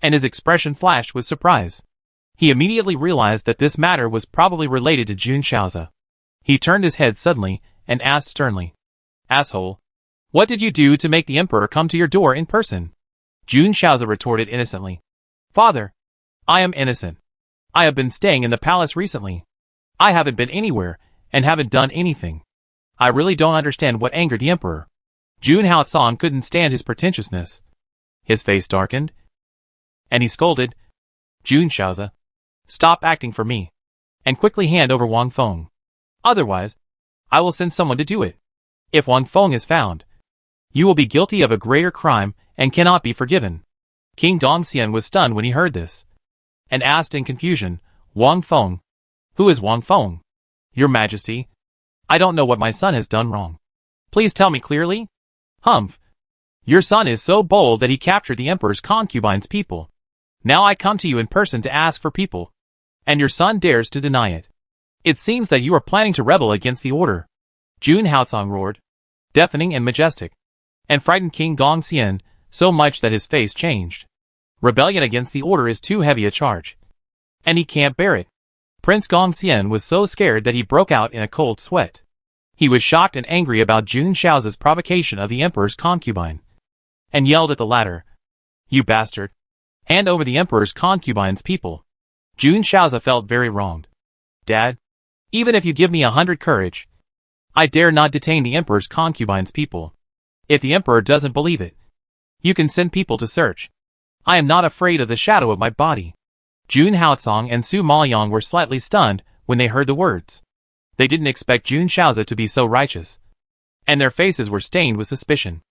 and his expression flashed with surprise. He immediately realized that this matter was probably related to Jun Shaozi. He turned his head suddenly and asked sternly, "Asshole, what did you do to make the emperor come to your door in person?" Jun Shaozi retorted innocently, "Father, I am innocent. I have been staying in the palace recently. I haven't been anywhere and haven't done anything. I really don't understand what angered the emperor." Jun Haocong couldn't stand his pretentiousness. His face darkened, and he scolded, "Jun Shaozi, stop acting for me, and quickly hand over Wang Feng. Otherwise, I will send someone to do it. If Wang Feng is found, you will be guilty of a greater crime and cannot be forgiven." King Gongxian was stunned when he heard this, and asked in confusion, "Wang Feng? Who is Wang Feng?" "Your Majesty, I don't know what my son has done wrong. Please tell me clearly." "Humph. Your son is so bold that he captured the emperor's concubine's people. Now I come to you in person to ask for people, and your son dares to deny it. It seems that you are planning to rebel against the order." Jun Haocong roared, deafening and majestic, and frightened King Gongxian so much that his face changed. Rebellion against the order is too heavy a charge, and he can't bear it. Prince Gongxian was so scared that he broke out in a cold sweat. He was shocked and angry about Jun Shaozi's provocation of the emperor's concubine, and yelled at the latter, "You bastard! Hand over the emperor's concubine's people." Jun Shaozi felt very wronged. "Dad, even if you give me 100 courage, I dare not detain the emperor's concubine's people. If the emperor doesn't believe it, you can send people to search. I am not afraid of the shadow of my body." Jun Haocong and Su Maoyang were slightly stunned when they heard the words. They didn't expect Jun Shaozi to be so righteous, and their faces were stained with suspicion.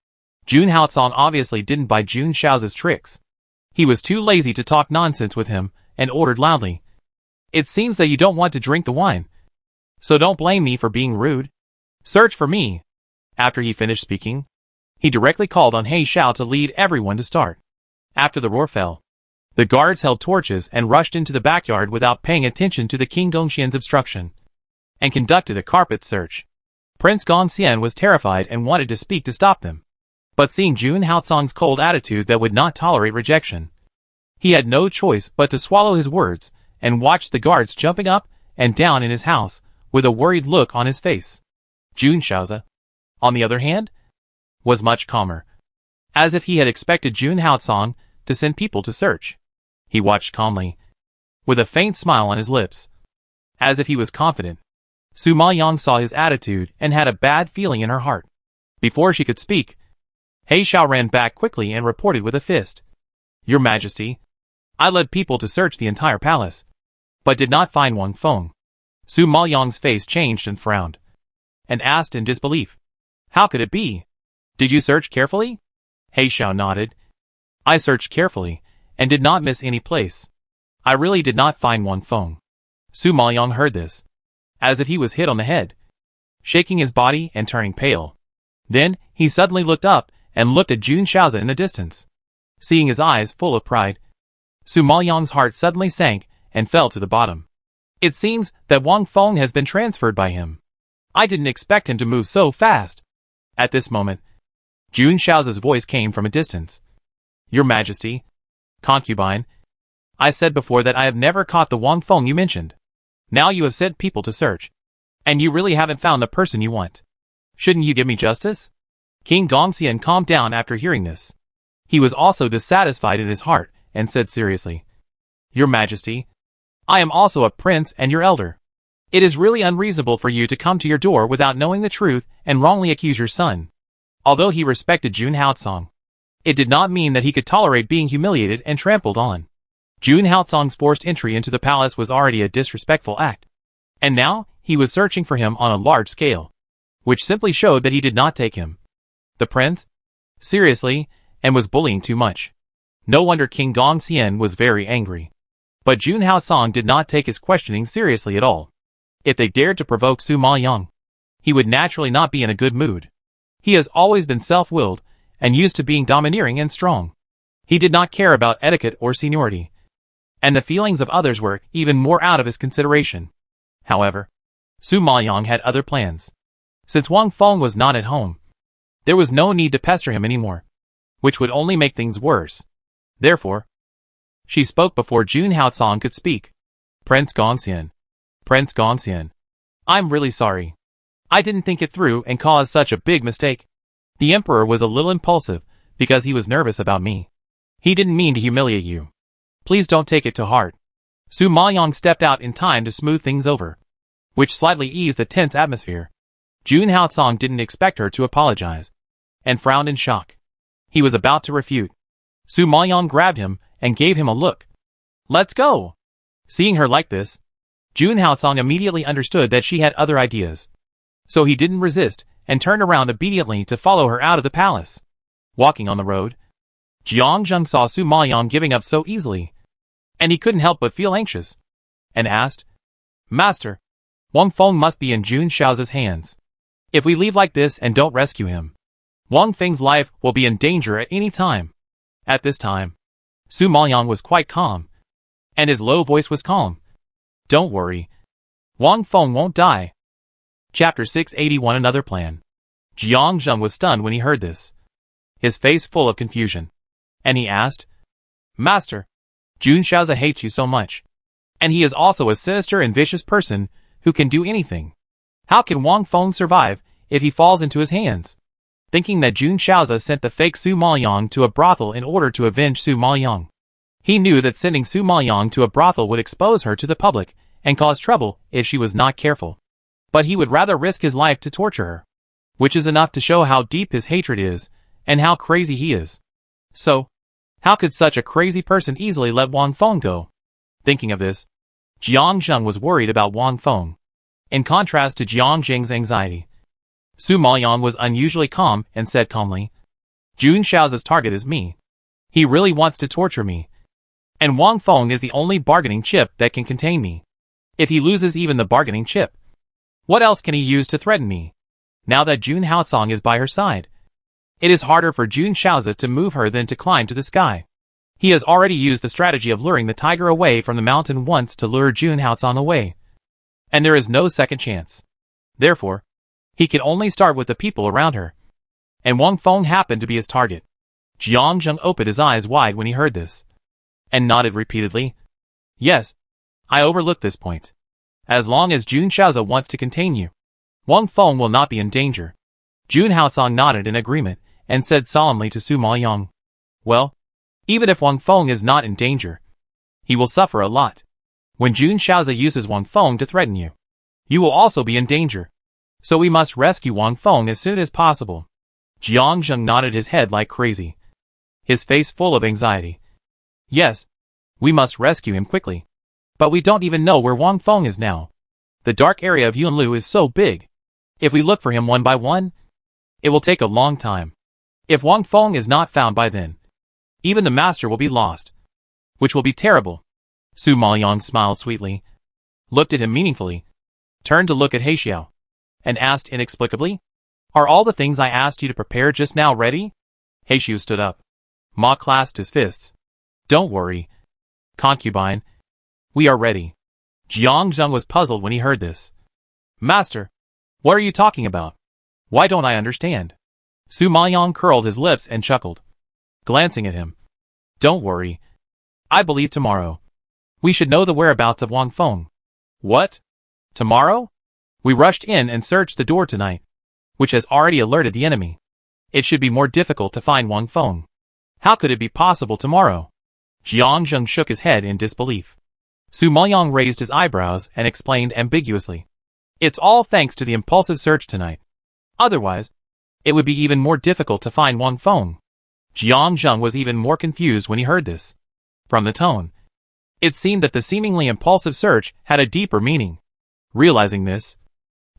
Jun Haocong obviously didn't buy Jun Shaozi's tricks. He was too lazy to talk nonsense with him, and ordered loudly, "It seems that you don't want to drink the wine, so don't blame me for being rude. Search for me." After he finished speaking, he directly called on He Shao to lead everyone to start. After the roar fell, the guards held torches and rushed into the backyard without paying attention to the King Gongxian's obstruction, and conducted a carpet search. Prince Gongxian was terrified and wanted to speak to stop them, but seeing Jun Haocong's cold attitude that would not tolerate rejection, he had no choice but to swallow his words and watch the guards jumping up and down in his house with a worried look on his face. Jun Shaozi, on the other hand, was much calmer, as if he had expected Jun Haocong to send people to search. He watched calmly, with a faint smile on his lips, as if he was confident. Su Maoyang saw his attitude and had a bad feeling in her heart. Before she could speak, He Shao ran back quickly and reported with a fist, "Your Majesty, I led people to search the entire palace, but did not find Wang Feng." Su Maoyang's face changed and frowned, and asked in disbelief, "How could it be? Did you search carefully?" He Shao nodded. "I searched carefully, and did not miss any place. I really did not find Wang Feng." Su Maoyang heard this, as if he was hit on the head, shaking his body and turning pale. Then, he suddenly looked up and looked at Jun Shaozi in the distance. Seeing his eyes full of pride, Su Maoyang's heart suddenly sank and fell to the bottom. "It seems that Wang Feng has been transferred by him. I didn't expect him to move so fast." At this moment, Jun Shaozi's voice came from a distance. "Your Majesty, Concubine, I said before that I have never caught the Wang Feng you mentioned. Now you have sent people to search, and you really haven't found the person you want. Shouldn't you give me justice?" King Gongxian calmed down after hearing this. He was also dissatisfied in his heart, and said seriously, "Your Majesty, I am also a prince and your elder. It is really unreasonable for you to come to your door without knowing the truth and wrongly accuse your son." Although he respected Jun Haotsong, it did not mean that he could tolerate being humiliated and trampled on. Jun Haotsong's forced entry into the palace was already a disrespectful act, and now he was searching for him on a large scale, which simply showed that he did not take him, the prince, seriously, and was bullying too much. No wonder King Gongxian was very angry. But Jun Haotsong did not take his questioning seriously at all. If they dared to provoke Su Maoyang, he would naturally not be in a good mood. He has always been self-willed and used to being domineering and strong. He did not care about etiquette or seniority, and the feelings of others were even more out of his consideration. However, Su Maoyang had other plans. Since Wang Feng was not at home, there was no need to pester him anymore, which would only make things worse. Therefore, she spoke before Jun Haotsong could speak. Prince Gongxian. Prince Gongxian. I'm really sorry. I didn't think it through and caused such a big mistake. The emperor was a little impulsive because he was nervous about me. He didn't mean to humiliate you. Please don't take it to heart. Su Maoyang stepped out in time to smooth things over, which slightly eased the tense atmosphere. Jun Haotsong didn't expect her to apologize, and frowned in shock. He was about to refute. Su Maoyang grabbed him and gave him a look. Let's go! Seeing her like this, Jun Haotsong immediately understood that she had other ideas. So he didn't resist, and turned around obediently to follow her out of the palace. Walking on the road, Jiang Zheng saw Su Maoyang giving up so easily, and he couldn't help but feel anxious, and asked, "Master, Wang Feng must be in Jun Shao's hands. If we leave like this and don't rescue him, Wang Feng's life will be in danger at any time." At this time, Su Maoyang was quite calm, and his low voice was calm. "Don't worry. Wang Feng won't die." Chapter 681 Another Plan. Jiang Zheng was stunned when he heard this, his face full of confusion, and he asked, "Master, Jun Shaoza hates you so much, and he is also a sinister and vicious person who can do anything. How can Wang Feng survive if he falls into his hands?" Thinking that Jun Shaoza sent the fake Su Maoyang to a brothel in order to avenge Su Maoyang. He knew that sending Su Maoyang to a brothel would expose her to the public and cause trouble if she was not careful. But he would rather risk his life to torture her, which is enough to show how deep his hatred is and how crazy he is. So, how could such a crazy person easily let Wang Feng go? Thinking of this, Jiang Zheng was worried about Wang Feng. In contrast to Jiang Zheng's anxiety, Su Maoyang was unusually calm and said calmly, "Jun Shao's target is me. He really wants to torture me. And Wang Feng is the only bargaining chip that can contain me. If he loses even the bargaining chip, what else can he use to threaten me? Now that Jun Haotsong is by her side, it is harder for Jun Shaoza to move her than to climb to the sky. He has already used the strategy of luring the tiger away from the mountain once to lure Jun Haotsong away, and there is no second chance. Therefore, he can only start with the people around her, and Wang Feng happened to be his target." Jiang Zheng opened his eyes wide when he heard this, and nodded repeatedly. "Yes, I overlooked this point. As long as Jun Shaoza wants to contain you, Wang Feng will not be in danger." Jun Haotsong nodded in agreement and said solemnly to Su Maoyang, "Well, even if Wang Feng is not in danger, he will suffer a lot. When Jun Shaoza uses Wang Feng to threaten you, you will also be in danger. So we must rescue Wang Feng as soon as possible." Jiang Zheng nodded his head like crazy, his face full of anxiety. "Yes, we must rescue him quickly. But we don't even know where Wang Feng is now. The dark area of Yunlu is so big. If we look for him one by one, it will take a long time. If Wang Feng is not found by then, even the master will be lost, which will be terrible." Su Maoyang smiled sweetly, looked at him meaningfully, turned to look at Heixiao, and asked inexplicably, "Are all the things I asked you to prepare just now ready?" Heixiao stood up. Ma clasped his fists. "Don't worry, Concubine. We are ready." Jiang Zheng was puzzled when he heard this. "Master, what are you talking about? Why don't I understand?" Su Maoyang curled his lips and chuckled, glancing at him. "Don't worry. I believe tomorrow we should know the whereabouts of Wang Feng." "What? Tomorrow? We rushed in and searched the door tonight, which has already alerted the enemy. It should be more difficult to find Wang Feng." How could it be possible tomorrow? Jiang Zheng shook his head in disbelief. Su Maoyang raised his eyebrows and explained ambiguously. It's all thanks to the impulsive search tonight. Otherwise, it would be even more difficult to find Wang Feng. Jiang Zheng was even more confused when he heard this. From the tone, it seemed that the seemingly impulsive search had a deeper meaning. Realizing this,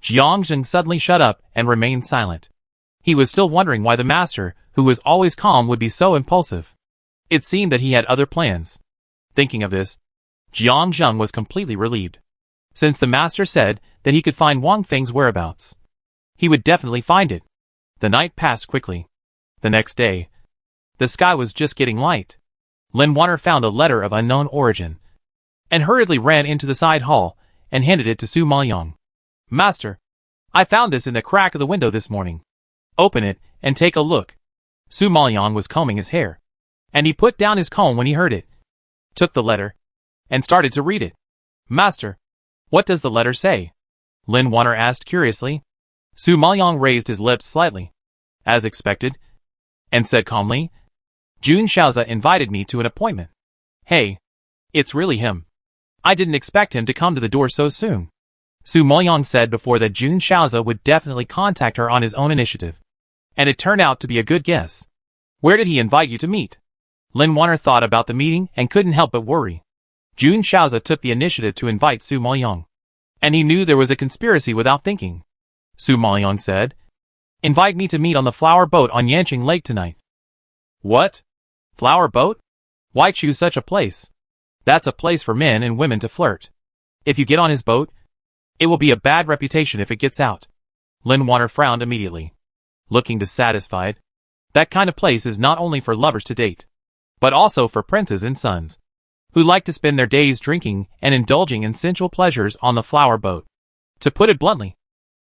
Jiang Zheng suddenly shut up and remained silent. He was still wondering why the master, who was always calm, would be so impulsive. It seemed that he had other plans. Thinking of this, Jiang Zheng was completely relieved. Since the master said that he could find Wang Feng's whereabouts, he would definitely find it. The night passed quickly. The next day, the sky was just getting light. Lin Wanner found a letter of unknown origin, and hurriedly ran into the side hall and handed it to Su Maoyang. Master, I found this in the crack of the window this morning. Open it and take a look. Su Maoyang was combing his hair, and he put down his comb when he heard it, took the letter, and started to read it. Master, what does the letter say? Lin Wanner asked curiously. Su Maoyang raised his lips slightly, as expected, and said calmly, Jun Shaoza invited me to an appointment. Hey, it's really him. I didn't expect him to come to the door so soon. Su Maoyang said before that Jun Shaoza would definitely contact her on his own initiative. And it turned out to be a good guess. Where did he invite you to meet? Lin Wanner thought about the meeting and couldn't help but worry. Jun Shaoza took the initiative to invite Su Maoyang, and he knew there was a conspiracy without thinking. Su Maoyang said, Invite me to meet on the flower boat on Yanqing Lake tonight. What? Flower boat? Why choose such a place? That's a place for men and women to flirt. If you get on his boat, it will be a bad reputation if it gets out. Lin Wanner frowned immediately, looking dissatisfied. That kind of place is not only for lovers to date, but also for princes and sons, who like to spend their days drinking and indulging in sensual pleasures on the flower boat. To put it bluntly,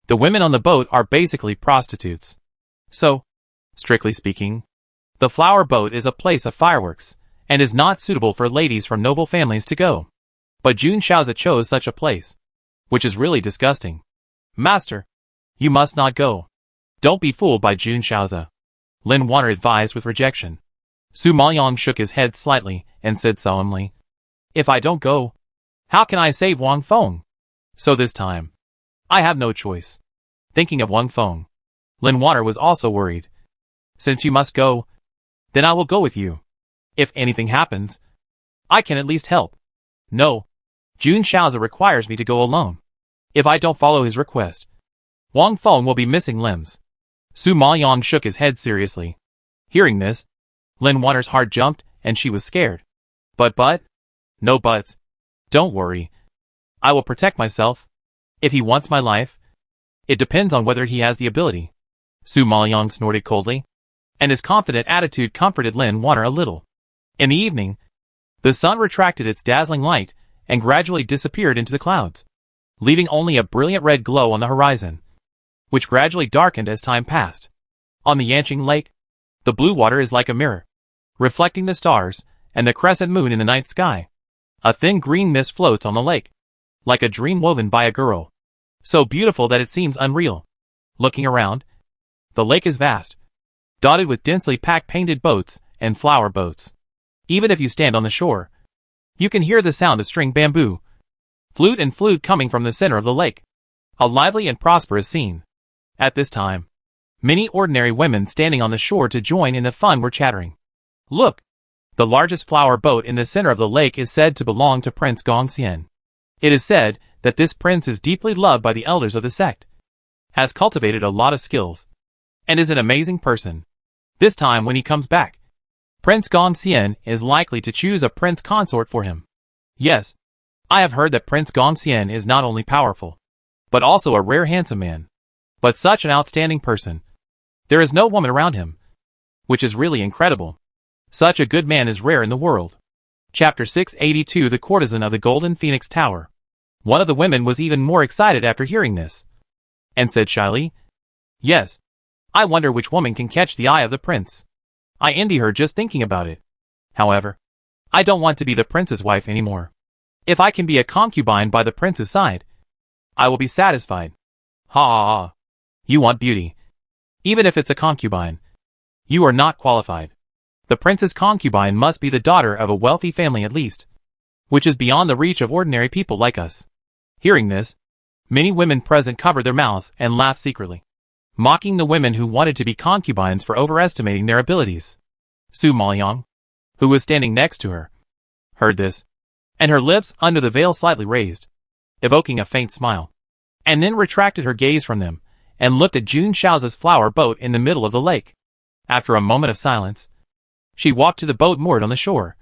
the women on the boat are basically prostitutes. So, strictly speaking, the flower boat is a place of fireworks, and is not suitable for ladies from noble families to go. But Jun Shaoza chose such a place, which is really disgusting. Master, you must not go. Don't be fooled by Jun Shaoza. Lin Wanner advised with rejection. Su Maoyang shook his head slightly and said solemnly, If I don't go, how can I save Wang Feng? So this time, I have no choice. Thinking of Wang Feng, Lin Wanner was also worried. Since you must go, then I will go with you. If anything happens, I can at least help. No, Jun Shaoza requires me to go alone. If I don't follow his request, Wang Feng will be missing limbs. Su Maoyang shook his head seriously. Hearing this, Lin Wanner's heart jumped and she was scared. But, no buts. Don't worry. I will protect myself. If he wants my life, it depends on whether he has the ability. Su Maoyang snorted coldly, and his confident attitude comforted Lin Wanner a little. In the evening, the sun retracted its dazzling light and gradually disappeared into the clouds, leaving only a brilliant red glow on the horizon, which gradually darkened as time passed. On the Yanqing Lake, the blue water is like a mirror, reflecting the stars and the crescent moon in the night sky. A thin green mist floats on the lake, like a dream woven by a girl, so beautiful that it seems unreal. Looking around, the lake is vast, dotted with densely packed painted boats and flower boats. Even if you stand on the shore, you can hear the sound of string bamboo, flute and flute coming from the center of the lake. A lively and prosperous scene. At this time, many ordinary women standing on the shore to join in the fun were chattering. Look! The largest flower boat in the center of the lake is said to belong to Prince Gongxian. It is said that this prince is deeply loved by the elders of the sect, has cultivated a lot of skills, and is an amazing person. This time when he comes back, Prince Gongxian is likely to choose a prince consort for him. Yes, I have heard that Prince Gongxian is not only powerful, but also a rare handsome man. But such an outstanding person. There is no woman around him, which is really incredible. Such a good man is rare in the world. Chapter 682 The Courtesan of the Golden Phoenix Tower. One of the women was even more excited after hearing this, and said shyly, Yes, I wonder which woman can catch the eye of the prince. I envy her just thinking about it. However, I don't want to be the prince's wife anymore. If I can be a concubine by the prince's side, I will be satisfied. Ha ha ha. You want beauty. Even if it's a concubine, you are not qualified. The prince's concubine must be the daughter of a wealthy family at least, which is beyond the reach of ordinary people like us. Hearing this, many women present covered their mouths and laughed secretly, mocking the women who wanted to be concubines for overestimating their abilities. Su Maoyang, who was standing next to her, heard this, and her lips under the veil slightly raised, evoking a faint smile, and then retracted her gaze from them, and looked at Jun Shao's flower boat in the middle of the lake. After a moment of silence, she walked to the boat moored on the shore,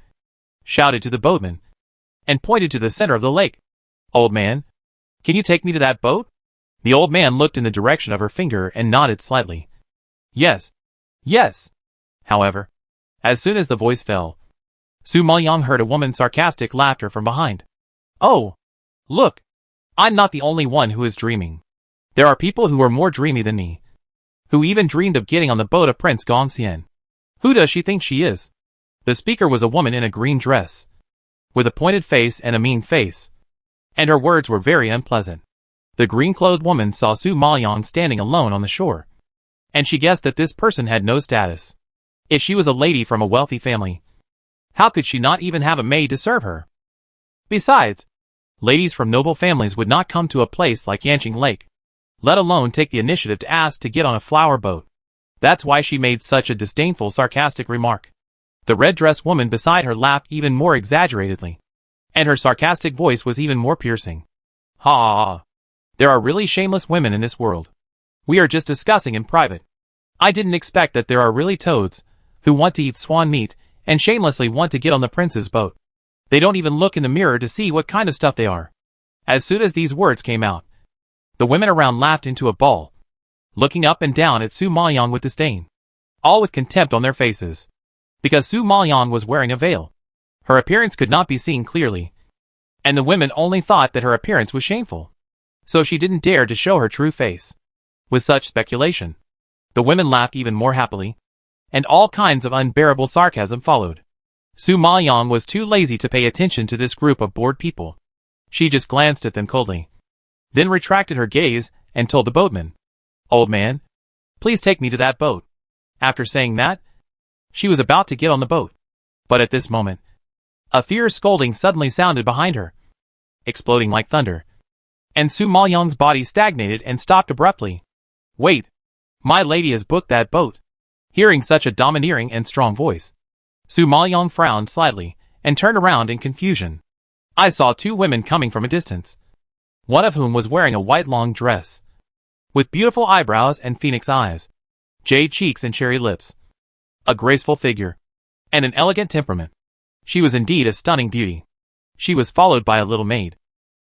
shouted to the boatman, and pointed to the center of the lake. "Old man, can you take me to that boat?" The old man looked in the direction of her finger and nodded slightly. "Yes. Yes." However, as soon as the voice fell, Su Maoyang heard a woman's sarcastic laughter from behind. "Oh! Look! I'm not the only one who is dreaming. There are people who are more dreamy than me, who even dreamed of getting on the boat of Prince Gongxian. Who does she think she is?" The speaker was a woman in a green dress, with a pointed face and a mean face, and her words were very unpleasant. The green-clothed woman saw Su Maoyang standing alone on the shore, and she guessed that this person had no status. If she was a lady from a wealthy family, how could she not even have a maid to serve her? Besides, ladies from noble families would not come to a place like Yanqing Lake, let alone take the initiative to ask to get on a flower boat. That's why she made such a disdainful, sarcastic remark. The red-dressed woman beside her laughed even more exaggeratedly, and her sarcastic voice was even more piercing. "Ha! There are really shameless women in this world. We are just discussing in private. I didn't expect that there are really toads who want to eat swan meat and shamelessly want to get on the prince's boat. They don't even look in the mirror to see what kind of stuff they are." As soon as these words came out, the women around laughed into a ball, looking up and down at Su Maoyang with disdain, all with contempt on their faces. Because Su Maoyang was wearing a veil, her appearance could not be seen clearly, and the women only thought that her appearance was shameful, so she didn't dare to show her true face. With such speculation, the women laughed even more happily, and all kinds of unbearable sarcasm followed. Su Maoyang was too lazy to pay attention to this group of bored people. She just glanced at them coldly, then retracted her gaze and told the boatman, "Old man, please take me to that boat." After saying that, she was about to get on the boat. But at this moment, a fierce scolding suddenly sounded behind her, exploding like thunder, and Su Maoyang's body stagnated and stopped abruptly. "Wait! My lady has booked that boat." Hearing such a domineering and strong voice, Su Maoyang frowned slightly and turned around in confusion. "I saw two women coming from a distance, one of whom was wearing a white long dress, with beautiful eyebrows and phoenix eyes, jade cheeks and cherry lips, a graceful figure, and an elegant temperament. She was indeed a stunning beauty. She was followed by a little maid,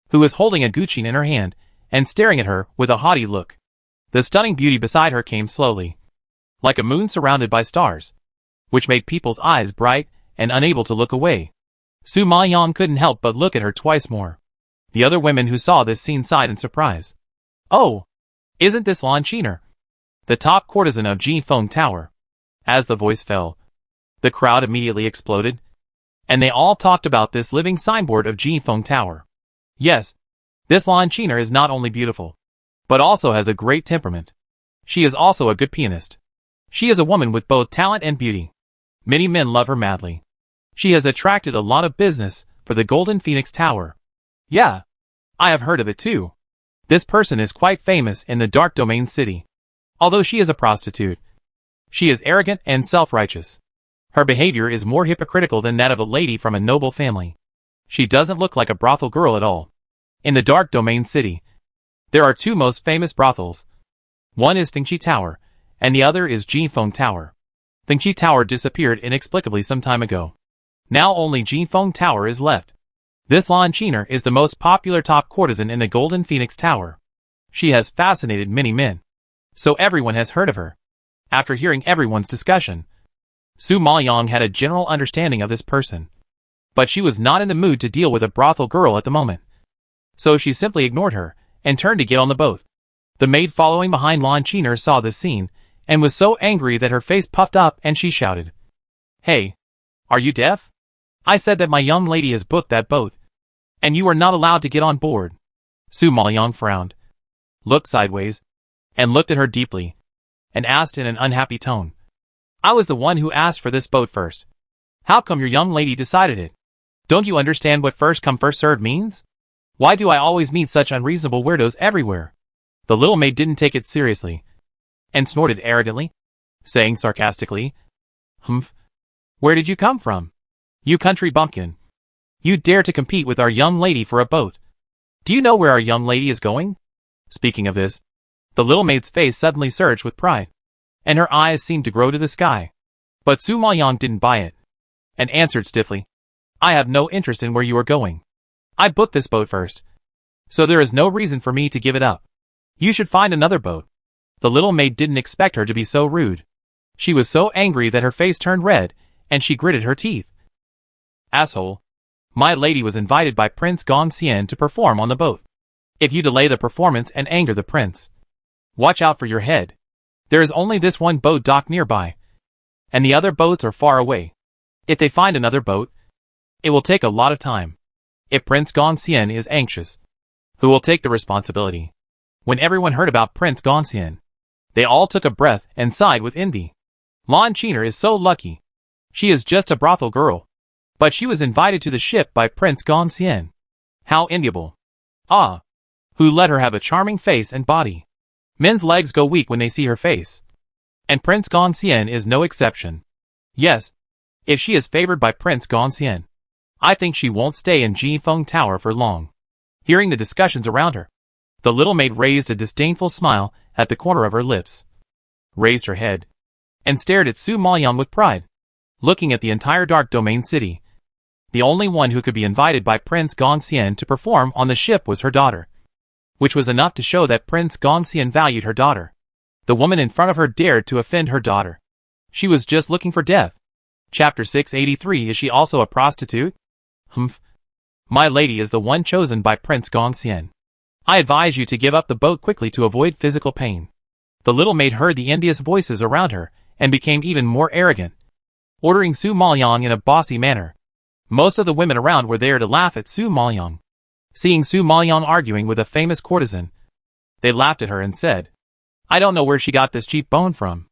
who was holding a guqin in her hand and staring at her with a haughty look. The stunning beauty beside her came slowly, like a moon surrounded by stars, which made people's eyes bright and unable to look away. Su Maoyang couldn't help but look at her twice more. The other women who saw this scene sighed in surprise. "Oh, isn't this Lan Chiner, the top courtesan of Jifeng Tower?" As the voice fell, the crowd immediately exploded, and they all talked about this living signboard of Jifeng Tower. Yes, this Lan Chiner is not only beautiful, but also has a great temperament. She is also a good pianist. She is a woman with both talent and beauty. Many men love her madly. She has attracted a lot of business for the Golden Phoenix Tower. Yeah, I have heard of it too. This person is quite famous in the Dark Domain City. Although she is a prostitute, she is arrogant and self-righteous. Her behavior is more hypocritical than that of a lady from a noble family. She doesn't look like a brothel girl at all. In the Dark Domain City, there are two most famous brothels. One is Fengqi Tower, and the other is Jifeng Tower. Fengqi Tower disappeared inexplicably some time ago. Now only Jifeng Tower is left. This Lan Chiner is the most popular top courtesan in the Golden Phoenix Tower. She has fascinated many men, so everyone has heard of her. After hearing everyone's discussion, Su Maoyang had a general understanding of this person, but she was not in the mood to deal with a brothel girl at the moment. So she simply ignored her and turned to get on the boat. The maid following behind Lan Chiner saw this scene and was so angry that her face puffed up and she shouted, "Hey, are you deaf? I said that my young lady has booked that boat, and you are not allowed to get on board." Su Maoyang frowned, looked sideways, and looked at her deeply, and asked in an unhappy tone, I was the one who asked for this boat first. How come your young lady decided it? Don't you understand what first come first served means? Why do I always meet such unreasonable weirdos everywhere? The little maid didn't take it seriously, and snorted arrogantly, saying sarcastically, "Humph. Where did you come from? You country bumpkin. You dare to compete with our young lady for a boat. Do you know where our young lady is going?" Speaking of this, the little maid's face suddenly surged with pride, and her eyes seemed to grow to the sky. But Su Maoyang didn't buy it, and answered stiffly, "I have no interest in where you are going. I booked this boat first, so there is no reason for me to give it up. You should find another boat." The little maid didn't expect her to be so rude. She was so angry that her face turned red, and she gritted her teeth. "Asshole. My lady was invited by Prince Gongxian to perform on the boat. If you delay the performance and anger the prince, watch out for your head. There is only this one boat dock nearby, and the other boats are far away. If they find another boat, it will take a lot of time. If Prince Gongxian is anxious, who will take the responsibility?" When everyone heard about Prince Gongxian, they all took a breath and sighed with envy. Lan Chiner is so lucky. She is just a brothel girl, but she was invited to the ship by Prince Gongxian. How enviable. Ah, who let her have a charming face and body? Men's legs go weak when they see her face, and Prince Gongxian is no exception. Yes, if she is favored by Prince Gongxian, I think she won't stay in Jifeng Tower for long. Hearing the discussions around her, the little maid raised a disdainful smile at the corner of her lips, raised her head, and stared at Su Maoyang with pride, looking at the entire Dark Domain city. The only one who could be invited by Prince Gongxian to perform on the ship was her daughter, which was enough to show that Prince Gongxian valued her daughter. The woman in front of her dared to offend her daughter. She was just looking for death. Chapter 683. Is she also a prostitute? Humph. My lady is the one chosen by Prince Gongxian. I advise you to give up the boat quickly to avoid physical pain. The little maid heard the envious voices around her and became even more arrogant, ordering Su Maoyang in a bossy manner. Most of the women around were there to laugh at Su Maoyang. Seeing Su Maoyang arguing with a famous courtesan, they laughed at her and said, "I don't know where she got this cheap bone from.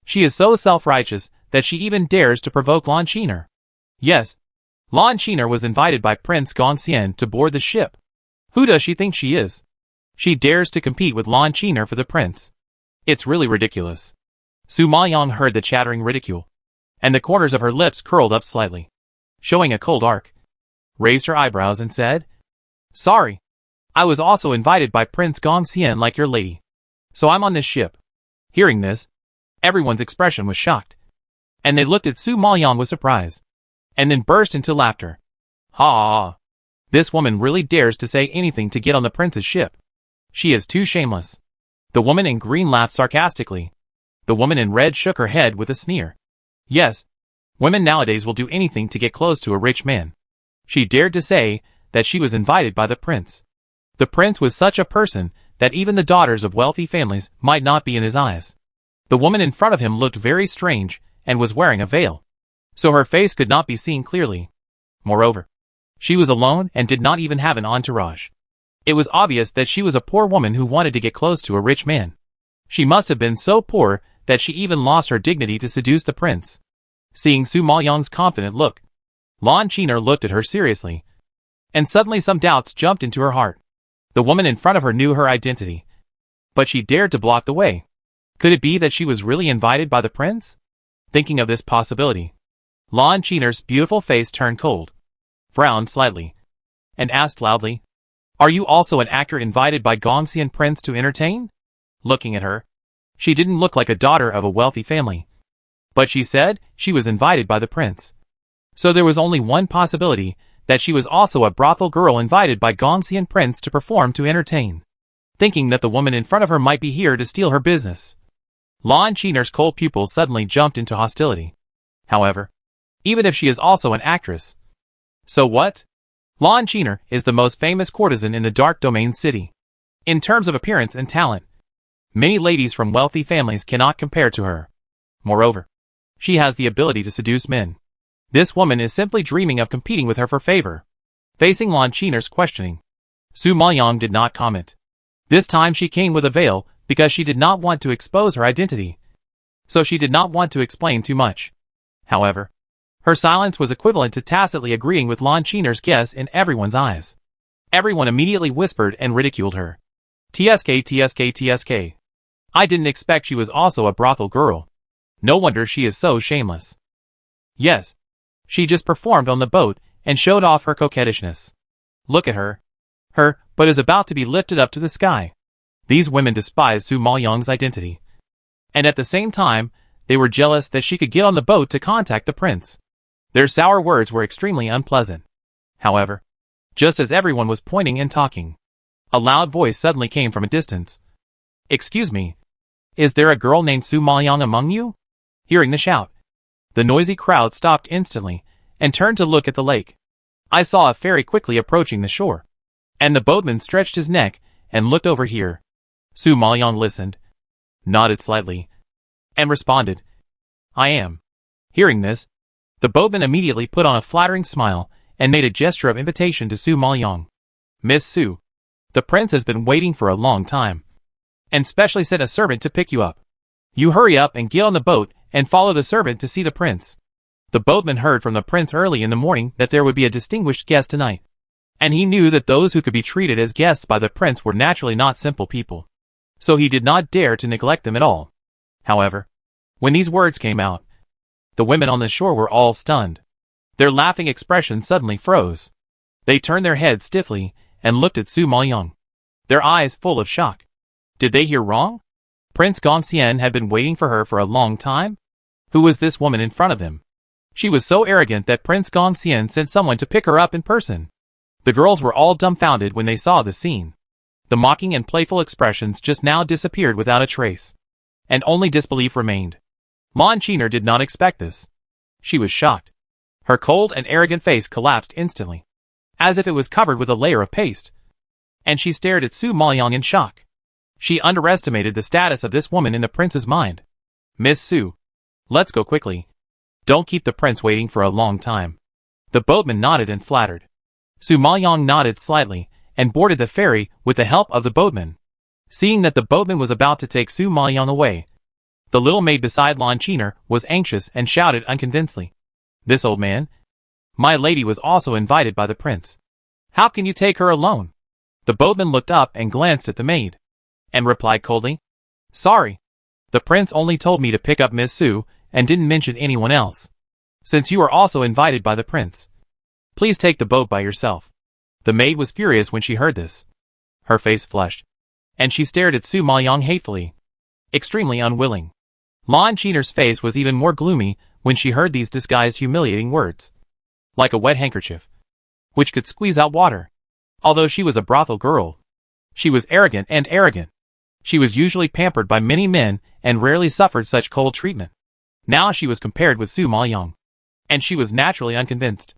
She is so self-righteous that she even dares to provoke Lan Chiner." Yes, Lan Chiner was invited by Prince Gongxian to board the ship. Who does she think she is? She dares to compete with Lan Chiner for the prince. It's really ridiculous. Su Maoyang heard the chattering ridicule, and the corners of her lips curled up slightly, showing a cold arc, raised her eyebrows and said, "Sorry. I was also invited by Prince Gongxian like your lady, so I'm on this ship." Hearing this, everyone's expression was shocked, and they looked at Su Maoyang with surprise, and then burst into laughter. Ha! This woman really dares to say anything to get on the prince's ship. She is too shameless. The woman in green laughed sarcastically. The woman in red shook her head with a sneer. Yes, women nowadays will do anything to get close to a rich man. She dared to say that she was invited by the prince. The prince was such a person that even the daughters of wealthy families might not be in his eyes. The woman in front of him looked very strange and was wearing a veil, so her face could not be seen clearly. Moreover, she was alone and did not even have an entourage. It was obvious that she was a poor woman who wanted to get close to a rich man. She must have been so poor that she even lost her dignity to seduce the prince. Seeing Su Maoyang's confident look, Lan Chiner looked at her seriously, and suddenly some doubts jumped into her heart. The woman in front of her knew her identity, but she dared to block the way. Could it be that she was really invited by the prince? Thinking of this possibility, Lan Chiner's beautiful face turned cold, frowned slightly, and asked loudly, "Are you also an actor invited by Gongxian Prince to entertain?" Looking at her, she didn't look like a daughter of a wealthy family, but she said she was invited by the prince. So there was only one possibility, that she was also a brothel girl invited by Gongxian Prince to perform to entertain. Thinking that the woman in front of her might be here to steal her business, Lan Chiner's cold pupils suddenly jumped into hostility. However, even if she is also an actress, so what? Lan Chiner is the most famous courtesan in the Dark Domain city. In terms of appearance and talent, many ladies from wealthy families cannot compare to her. Moreover, she has the ability to seduce men. This woman is simply dreaming of competing with her for favor. Facing Lan Chiner's questioning, Su Maoyang did not comment. This time she came with a veil because she did not want to expose her identity. so she did not want to explain too much. However, her silence was equivalent to tacitly agreeing with Lon Chiner's guess in everyone's eyes. Everyone immediately whispered and ridiculed her. TSK, TSK, TSK. I didn't expect she was also a brothel girl. No wonder she is so shameless. Yes. She just performed on the boat and showed off her coquettishness. Look at her. But is about to be lifted up to the sky. These women despised Su Maoyang's identity. And at the same time, they were jealous that she could get on the boat to contact the prince. Their sour words were extremely unpleasant. However, just as everyone was pointing and talking, a loud voice suddenly came from a distance. Excuse me, is there a girl named Su Maoyang among you? Hearing the shout, the noisy crowd stopped instantly and turned to look at the lake. I saw a ferry quickly approaching the shore, and the boatman stretched his neck and looked over here. Su Maoyang listened, nodded slightly, and responded, I am. Hearing this, the boatman immediately put on a flattering smile and made a gesture of invitation to Su Maoyang. Miss Su, the prince has been waiting for a long time, and specially sent a servant to pick you up. You hurry up and get on the boat and follow the servant to see the prince. The boatman heard from the prince early in the morning that there would be a distinguished guest tonight, and he knew that those who could be treated as guests by the prince were naturally not simple people, so he did not dare to neglect them at all. However, when these words came out, the women on the shore were all stunned. Their laughing expressions suddenly froze. They turned their heads stiffly and looked at Su Maoyang, their eyes full of shock. Did they hear wrong? Prince Gongxian had been waiting for her for a long time? Who was this woman in front of him? She was so arrogant that Prince Gongxian sent someone to pick her up in person. The girls were all dumbfounded when they saw the scene. The mocking and playful expressions just now disappeared without a trace, and only disbelief remained. Lon Chiner did not expect this. She was shocked. Her cold and arrogant face collapsed instantly, as if it was covered with a layer of paste, and she stared at Su Maoyang in shock. She underestimated the status of this woman in the prince's mind. Miss Su, let's go quickly. Don't keep the prince waiting for a long time. The boatman nodded and flattered. Su Maoyang nodded slightly and boarded the ferry with the help of the boatman. Seeing that the boatman was about to take Su Maoyang away, the little maid beside Lon Chiner was anxious and shouted unconvincedly, This old man? My lady was also invited by the prince. How can you take her alone? The boatman looked up and glanced at the maid, and replied coldly, Sorry. The prince only told me to pick up Miss Su and didn't mention anyone else. Since you are also invited by the prince, please take the boat by yourself. The maid was furious when she heard this. Her face flushed, and she stared at Su Maoyang hatefully, extremely unwilling. Lon Chiner's face was even more gloomy when she heard these disguised humiliating words. Like a wet handkerchief, which could squeeze out water. Although she was a brothel girl, she was arrogant. She was usually pampered by many men and rarely suffered such cold treatment. Now she was compared with Su Maoyang, and she was naturally unconvinced.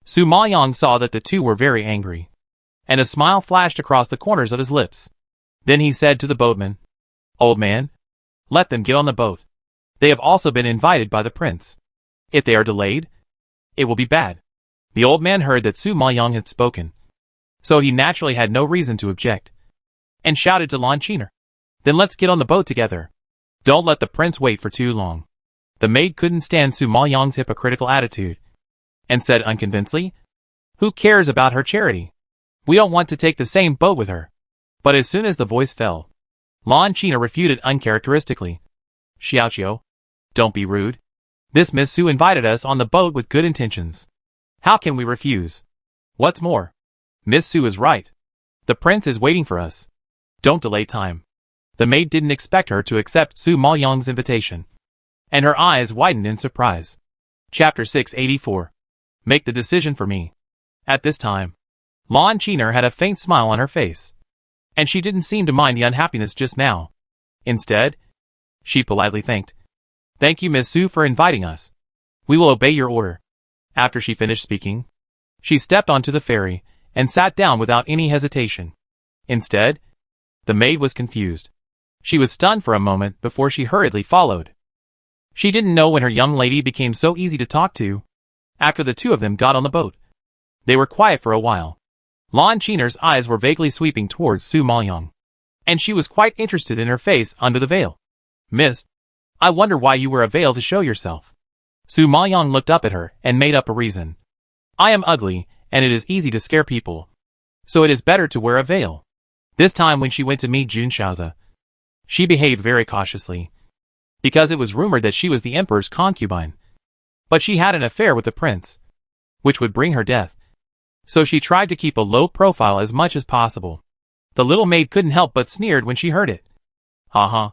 Su Maoyang saw that the two were very angry, and a smile flashed across the corners of his lips. Then he said to the boatman, Old man, let them get on the boat. They have also been invited by the prince. If they are delayed, it will be bad. The old man heard that Su Maoyang had spoken, so he naturally had no reason to object, and shouted to Lon Chiner, Then let's get on the boat together. Don't let the prince wait for too long. The maid couldn't stand Su Maoyang's hypocritical attitude, and said unconvincedly, Who cares about her charity? We don't want to take the same boat with her. But as soon as the voice fell, Lon Chiner refuted uncharacteristically, Xiaoqiu, don't be rude. This Miss Su invited us on the boat with good intentions. How can we refuse? What's more, Miss Su is right. The prince is waiting for us. Don't delay time. The maid didn't expect her to accept Su Maoyang's invitation, and her eyes widened in surprise. Chapter 684. Make the decision for me. At this time, Lon Chiner had a faint smile on her face, and she didn't seem to mind the unhappiness just now. Instead, she politely thanked. Thank you, Miss Su, for inviting us. We will obey your order. After she finished speaking, she stepped onto the ferry and sat down without any hesitation. Instead, the maid was confused. She was stunned for a moment before she hurriedly followed. She didn't know when her young lady became so easy to talk to. After the two of them got on the boat, they were quiet for a while. Lon Chiner's eyes were vaguely sweeping towards Su Maoyang, and she was quite interested in her face under the veil. Miss, I wonder why you wear a veil to show yourself. Su Maoyang looked up at her and made up a reason. I am ugly, and it is easy to scare people. So it is better to wear a veil. This time when she went to meet Jun Shaozi, she behaved very cautiously, because it was rumored that she was the emperor's concubine. But she had an affair with the prince, which would bring her death. So she tried to keep a low profile as much as possible. The little maid couldn't help but sneered when she heard it. Ha.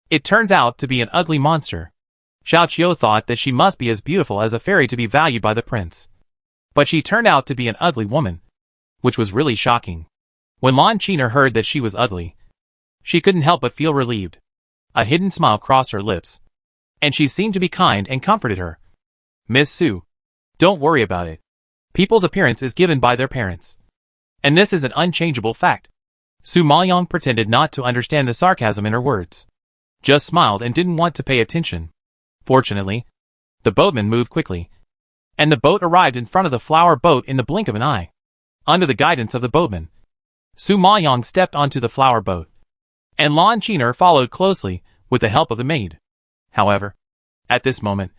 It turns out to be an ugly monster. Xiao Qiu thought that she must be as beautiful as a fairy to be valued by the prince. But she turned out to be an ugly woman, which was really shocking. When Lan Qiner heard that she was ugly, she couldn't help but feel relieved. A hidden smile crossed her lips, and she seemed to be kind and comforted her. Miss Su, don't worry about it. People's appearance is given by their parents. And this is an unchangeable fact. Su Maoyang pretended not to understand the sarcasm in her words. Just smiled and didn't want to pay attention. Fortunately, the boatman moved quickly, and the boat arrived in front of the flower boat in the blink of an eye. Under the guidance of the boatman, Su Maoyang stepped onto the flower boat, and Lan Qiner followed closely with the help of the maid. However, at this moment,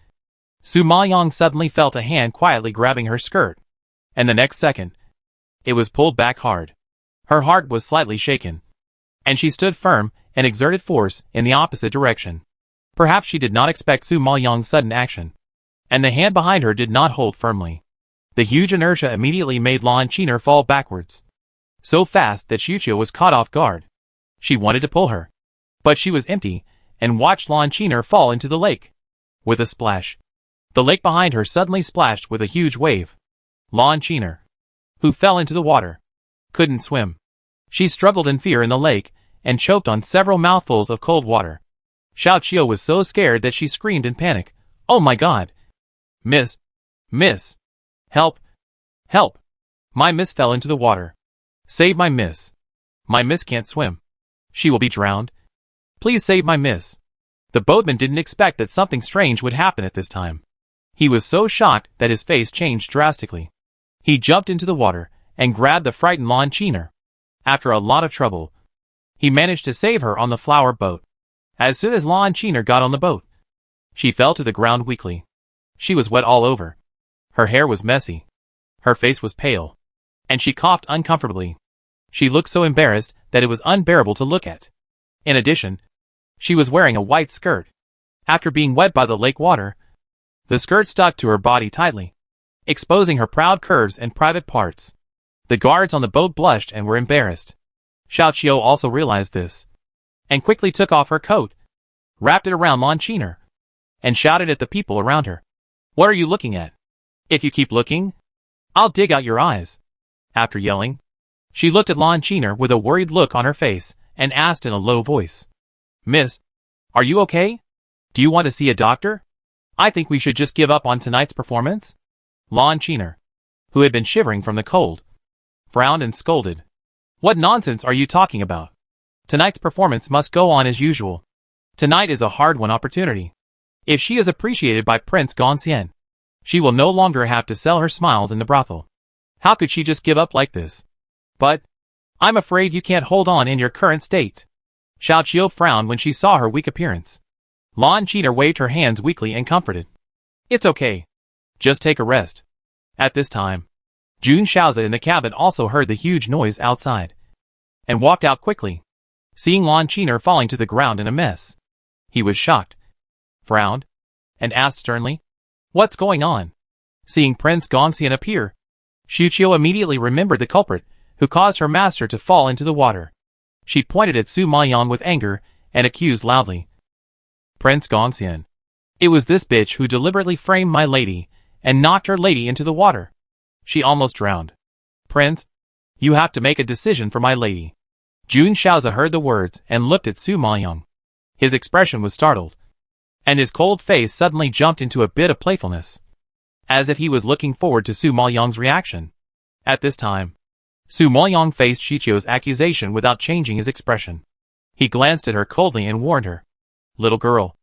Su Maoyang suddenly felt a hand quietly grabbing her skirt, and the next second, it was pulled back hard. Her heart was slightly shaken, and she stood firm and exerted force in the opposite direction. Perhaps she did not expect Su Maoyang's sudden action, and the hand behind her did not hold firmly. The huge inertia immediately made Lan Qiner fall backwards, so fast that Xiu Qiu was caught off guard. She wanted to pull her, but she was empty, and watched Lan Qiner fall into the lake. With a splash, the lake behind her suddenly splashed with a huge wave. Lan Qiner, who fell into the water, couldn't swim. She struggled in fear in the lake, and choked on several mouthfuls of cold water. Xiao Qiu was so scared that she screamed in panic. Oh my god! Miss! Help! Help! My miss fell into the water. Save my miss! My miss can't swim. She will be drowned. Please save my miss. The boatman didn't expect that something strange would happen at this time. He was so shocked that his face changed drastically. He jumped into the water and grabbed the frightened Lan Qiner. After a lot of trouble, he managed to save her on the flower boat. As soon as Lan Qiner got on the boat, she fell to the ground weakly. She was wet all over. Her hair was messy. Her face was pale, and she coughed uncomfortably. She looked so embarrassed that it was unbearable to look at. In addition, she was wearing a white skirt. After being wet by the lake water, the skirt stuck to her body tightly, exposing her proud curves and private parts. The guards on the boat blushed and were embarrassed. Xiao Qiu also realized this, and quickly took off her coat, wrapped it around Lan Qiner, and shouted at the people around her. What are you looking at? If you keep looking, I'll dig out your eyes. After yelling, she looked at Lan Qiner with a worried look on her face and asked in a low voice, Miss, are you okay? Do you want to see a doctor? I think we should just give up on tonight's performance. Lan Qiner, who had been shivering from the cold, frowned and scolded. What nonsense are you talking about? Tonight's performance must go on as usual. Tonight is a hard-won opportunity. If she is appreciated by Prince Gongxian, she will no longer have to sell her smiles in the brothel. How could she just give up like this? But I'm afraid you can't hold on in your current state. Xiao Qiu frowned when she saw her weak appearance. Lan Qiner waved her hands weakly and comforted. It's okay. Just take a rest. At this time, Jun Shaozi in the cabin also heard the huge noise outside, and walked out quickly, seeing Lan Qiner falling to the ground in a mess. He was shocked, frowned, and asked sternly, What's going on? Seeing Prince Gongxian appear, Xiu Qiu immediately remembered the culprit who caused her master to fall into the water. She pointed at Su Maoyang with anger and accused loudly. Prince Gongxian, it was this bitch who deliberately framed my lady and knocked her lady into the water. She almost drowned. Prince, you have to make a decision for my lady. Jun Shaozi heard the words and looked at Su Maoyang. His expression was startled, and his cold face suddenly jumped into a bit of playfulness, as if he was looking forward to Su Maoyang's reaction. At this time, Su Maoyang faced Xiu Qiu's accusation without changing his expression. He glanced at her coldly and warned her. Little girl,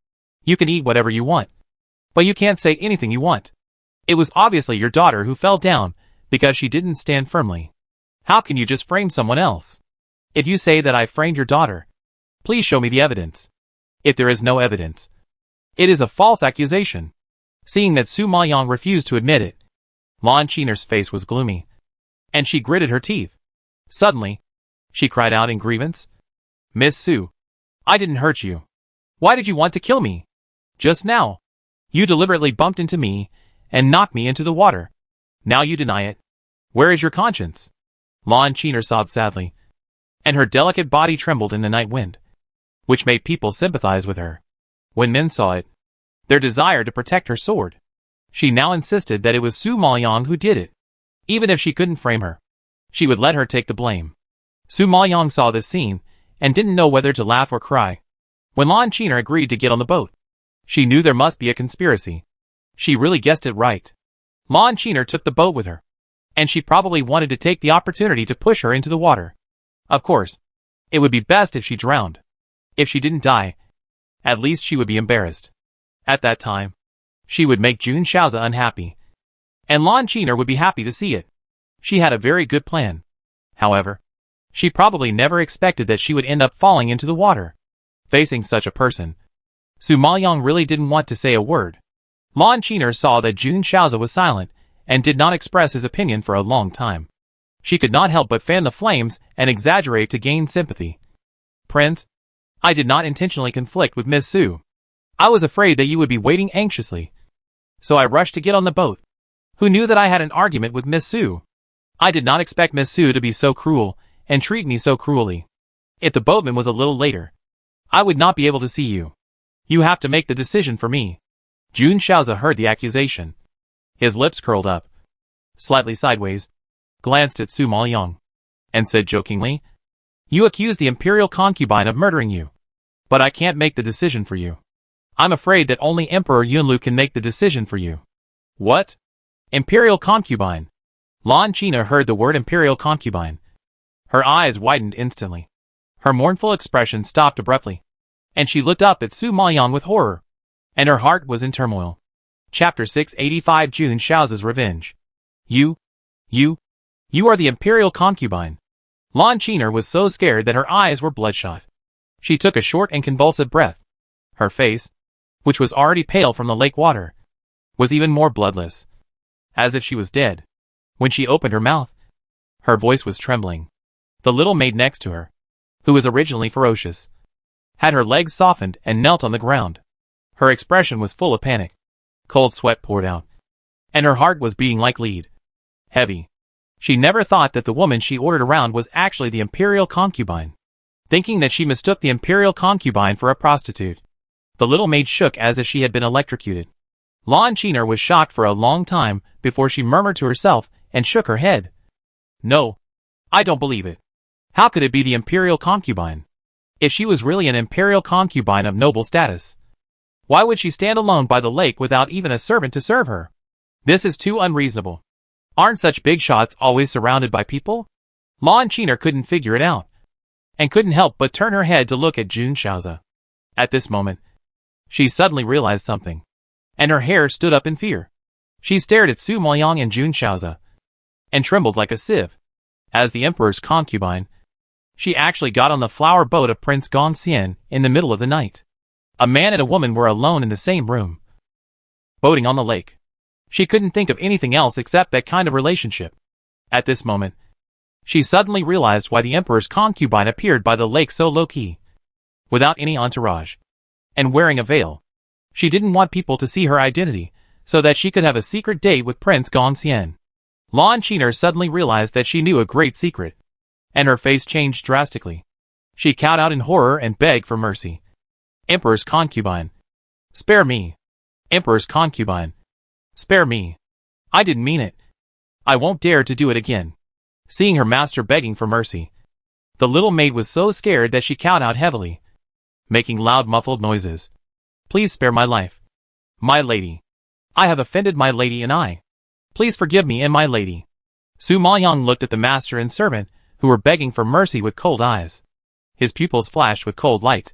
you can eat whatever you want, but you can't say anything you want. It was obviously your daughter who fell down because she didn't stand firmly. How can you just frame someone else? If you say that I framed your daughter, please show me the evidence. If there is no evidence, It is a false accusation. Seeing that Su Maoyang refused to admit it, Lan Chiner's face was gloomy, and she gritted her teeth. Suddenly, she cried out in grievance. Miss Su, I didn't hurt you. Why did you want to kill me? Just now, you deliberately bumped into me and knocked me into the water. Now you deny it. Where is your conscience? Lan Chiner sobbed sadly, and her delicate body trembled in the night wind, which made people sympathize with her. When men saw it, their desire to protect her soared. She now insisted that it was Su Maoyang who did it. Even if she couldn't frame her, she would let her take the blame. Su Maoyang saw this scene and didn't know whether to laugh or cry. When Lan Chiner agreed to get on the boat, she knew there must be a conspiracy. She really guessed it right. Lan Chiner took the boat with her, and she probably wanted to take the opportunity to push her into the water. Of course, it would be best if she drowned. If she didn't die, at least she would be embarrassed. At that time, she would make Jun Shaozi unhappy, and Lan Chiner would be happy to see it. She had a very good plan. However, she probably never expected that she would end up falling into the water. Facing such a person, Su Maoyang really didn't want to say a word. Lan Chiner saw that Jun Shaozi was silent and did not express his opinion for a long time. She could not help but fan the flames and exaggerate to gain sympathy. Prince, I did not intentionally conflict with Miss Su. I was afraid that you would be waiting anxiously, so I rushed to get on the boat. Who knew that I had an argument with Miss Su? I did not expect Miss Su to be so cruel and treat me so cruelly. If the boatman was a little later, I would not be able to see you. You have to make the decision for me. Jun Shaozi heard the accusation. His lips curled up, slightly sideways, glanced at Su Maoyang, and said jokingly, You accuse the imperial concubine of murdering you, but I can't make the decision for you. I'm afraid that only Emperor Yunlu can make the decision for you. What? Imperial concubine? Lan Chiner heard the word imperial concubine. Her eyes widened instantly. Her mournful expression stopped abruptly, and she looked up at Su Maoyang with horror, and her heart was in turmoil. Chapter 685 Jun Shaozi's Revenge. You are the imperial concubine. Lan Chiner was so scared that her eyes were bloodshot. She took a short and convulsive breath. Her face, which was already pale from the lake water, was even more bloodless, as if she was dead. When she opened her mouth, her voice was trembling. The little maid next to her, who was originally ferocious, had her legs softened and knelt on the ground. Her expression was full of panic. Cold sweat poured out, and her heart was beating like lead. Heavy. She never thought that the woman she ordered around was actually the imperial concubine. Thinking that she mistook the imperial concubine for a prostitute, the little maid shook as if she had been electrocuted. Lan Chiner was shocked for a long time before she murmured to herself and shook her head. No, I don't believe it. How could it be the imperial concubine? If she was really an imperial concubine of noble status, why would she stand alone by the lake without even a servant to serve her? This is too unreasonable. Aren't such big shots always surrounded by people? Lan Chiner couldn't figure it out, and couldn't help but turn her head to look at Jun Shaozi. At this moment, she suddenly realized something, and her hair stood up in fear. She stared at Su Maoyang and Jun Shaozi, and trembled like a sieve. As the emperor's concubine, she actually got on the flower boat of Prince Gongxian in the middle of the night. A man and a woman were alone in the same room, boating on the lake. She couldn't think of anything else except that kind of relationship. At this moment, she suddenly realized why the emperor's concubine appeared by the lake so low-key, without any entourage, and wearing a veil. She didn't want people to see her identity, so that she could have a secret date with Prince Gongxian. Lan Chiner suddenly realized that she knew a great secret, and her face changed drastically. She cowed out in horror and begged for mercy. Emperor's concubine, spare me. Emperor's concubine, spare me. I didn't mean it. I won't dare to do it again. Seeing her master begging for mercy, the little maid was so scared that she cowed out heavily, making loud muffled noises. Please spare my life. My lady. I have offended my lady and I. Please forgive me and my lady. Su Maoyang looked at the master and servant, who were begging for mercy with cold eyes. His pupils flashed with cold light,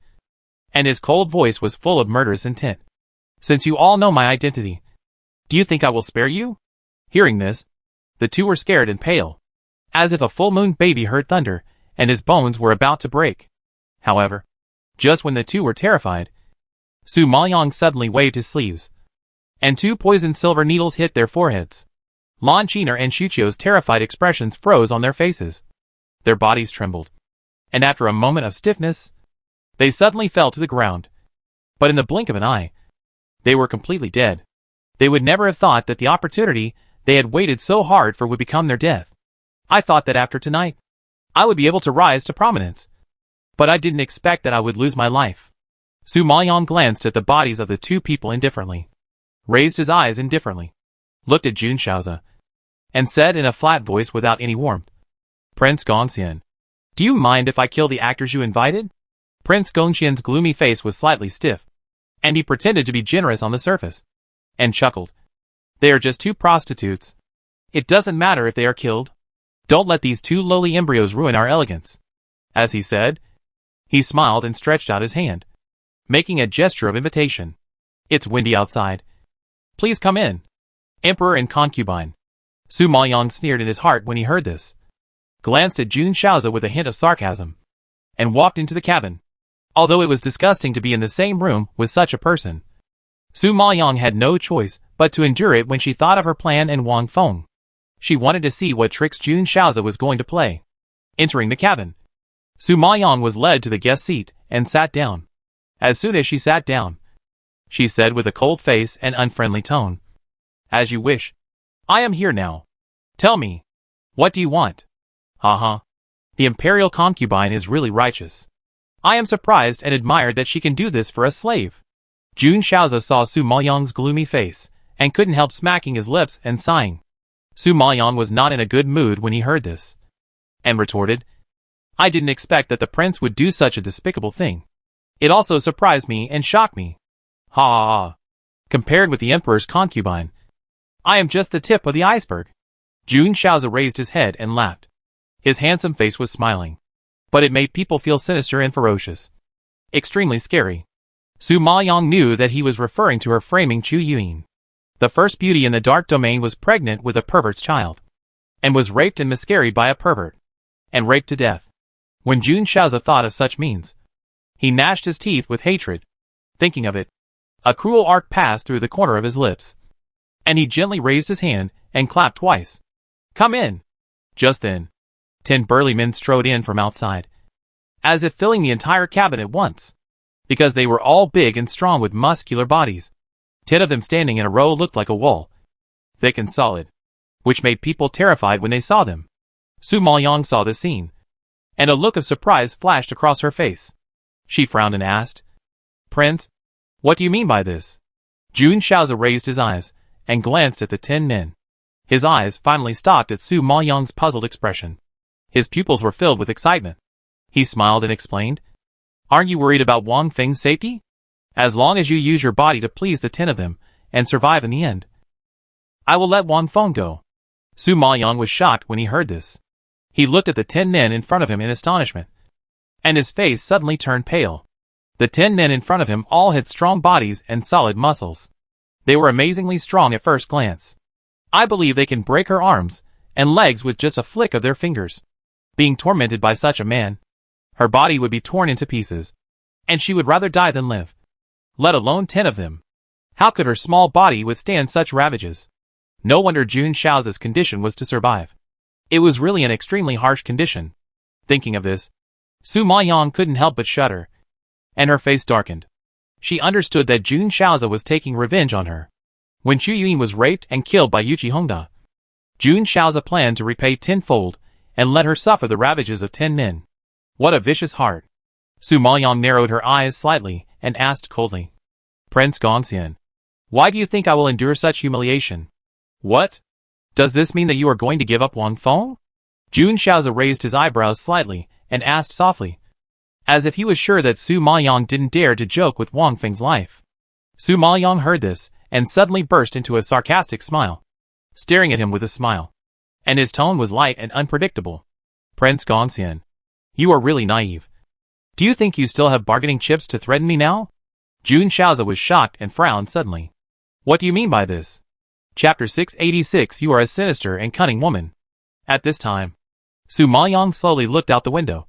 and his cold voice was full of murderous intent. Since you all know my identity, do you think I will spare you? Hearing this, the two were scared and pale, as if a full moon baby heard thunder, and his bones were about to break. However, just when the two were terrified, Su Maoyong suddenly waved his sleeves, and two poisoned silver needles hit their foreheads. Lan Qiner and Shuqiu's terrified expressions froze on their faces. Their bodies trembled, and after a moment of stiffness, they suddenly fell to the ground. But in the blink of an eye, they were completely dead. They would never have thought that the opportunity they had waited so hard for would become their death. I thought that after tonight, I would be able to rise to prominence. But I didn't expect that I would lose my life. Su Maoyong glanced at the bodies of the two people indifferently, raised his eyes indifferently, looked at Jun Shaozi, and said in a flat voice without any warmth, "Prince Gongxian, do you mind if I kill the actors you invited?" Prince Gongxian's gloomy face was slightly stiff, and he pretended to be generous on the surface, and chuckled. "They are just two prostitutes. It doesn't matter if they are killed. Don't let these two lowly embryos ruin our elegance." As he said, he smiled and stretched out his hand, making a gesture of invitation. "It's windy outside. Please come in. Emperor and concubine." Su Maoyong sneered in his heart when he heard this, glanced at Jun Shaozi with a hint of sarcasm, and walked into the cabin. Although it was disgusting to be in the same room with such a person, Su Maoyong had no choice but to endure it when she thought of her plan and Wang Feng. She wanted to see what tricks Jun Shaozi was going to play. Entering the cabin, Su Maoyong was led to the guest seat and sat down. As soon as she sat down, she said with a cold face and unfriendly tone, "As you wish. I am here now. Tell me, what do you want?" "Ha. The imperial concubine is really righteous. I am surprised and admired that she can do this for a slave." Jun Shaozi saw Su Maoyong's gloomy face and couldn't help smacking his lips and sighing. Su Maoyong was not in a good mood when he heard this, and retorted, "I didn't expect that the prince would do such a despicable thing. It also surprised me and shocked me. Ha. Compared with the emperor's concubine, I am just the tip of the iceberg." Jun Shaozi raised his head and laughed. His handsome face was smiling, but it made people feel sinister and ferocious. Extremely scary. Su Maoyong knew that he was referring to her framing Chu Yuyin. The first beauty in the dark domain was pregnant with a pervert's child, and was raped and miscarried by a pervert, and raped to death. When Jun Shaozi thought of such means, he gnashed his teeth with hatred. Thinking of it, a cruel arc passed through the corner of his lips, and he gently raised his hand and clapped twice. "Come in." Just then, 10 burly men strode in from outside, as if filling the entire cabin at once, because they were all big and strong with muscular bodies. 10 of them standing in a row looked like a wall, thick and solid, which made people terrified when they saw them. Su Maoyong saw the scene, and a look of surprise flashed across her face. She frowned and asked, "Prince, what do you mean by this?" Jun Shaozi raised his eyes and glanced at the 10 men. His eyes finally stopped at Su Maoyong's puzzled expression. His pupils were filled with excitement. He smiled and explained, "Aren't you worried about Wang Feng's safety? As long as you use your body to please the 10 of them and survive in the end, I will let Wang Feng go." Su Maoyong was shocked when he heard this. He looked at the 10 men in front of him in astonishment, and his face suddenly turned pale. The 10 men in front of him all had strong bodies and solid muscles. They were amazingly strong at first glance. "I believe they can break her arms and legs with just a flick of their fingers." Being tormented by such a man, her body would be torn into pieces, and she would rather die than live. Let alone 10 of them. How could her small body withstand such ravages? No wonder Jun Shaozi's condition was to survive. It was really an extremely harsh condition. Thinking of this, Su Maoyong couldn't help but shudder, and her face darkened. She understood that Jun Shaozi was taking revenge on her. When Chu Yuyin was raped and killed by Yuqi Hongda, Jun Shaozi planned to repay tenfold and let her suffer the ravages of 10 men. What a vicious heart. Su Maoyong narrowed her eyes slightly and asked coldly, "Prince Gongxian, why do you think I will endure such humiliation? What? Does this mean that you are going to give up Wang Feng?" Jun Shaozi raised his eyebrows slightly and asked softly, as if he was sure that Su Maoyong didn't dare to joke with Wang Feng's life. Su Maoyong heard this and suddenly burst into a sarcastic smile, staring at him with a smile, and his tone was light and unpredictable. "Prince Gongxian, you are really naive. Do you think you still have bargaining chips to threaten me now?" Jun Shaozi was shocked and frowned suddenly. "What do you mean by this?" Chapter 686. You are a sinister and cunning woman. At this time, Su Maoyong slowly looked out the window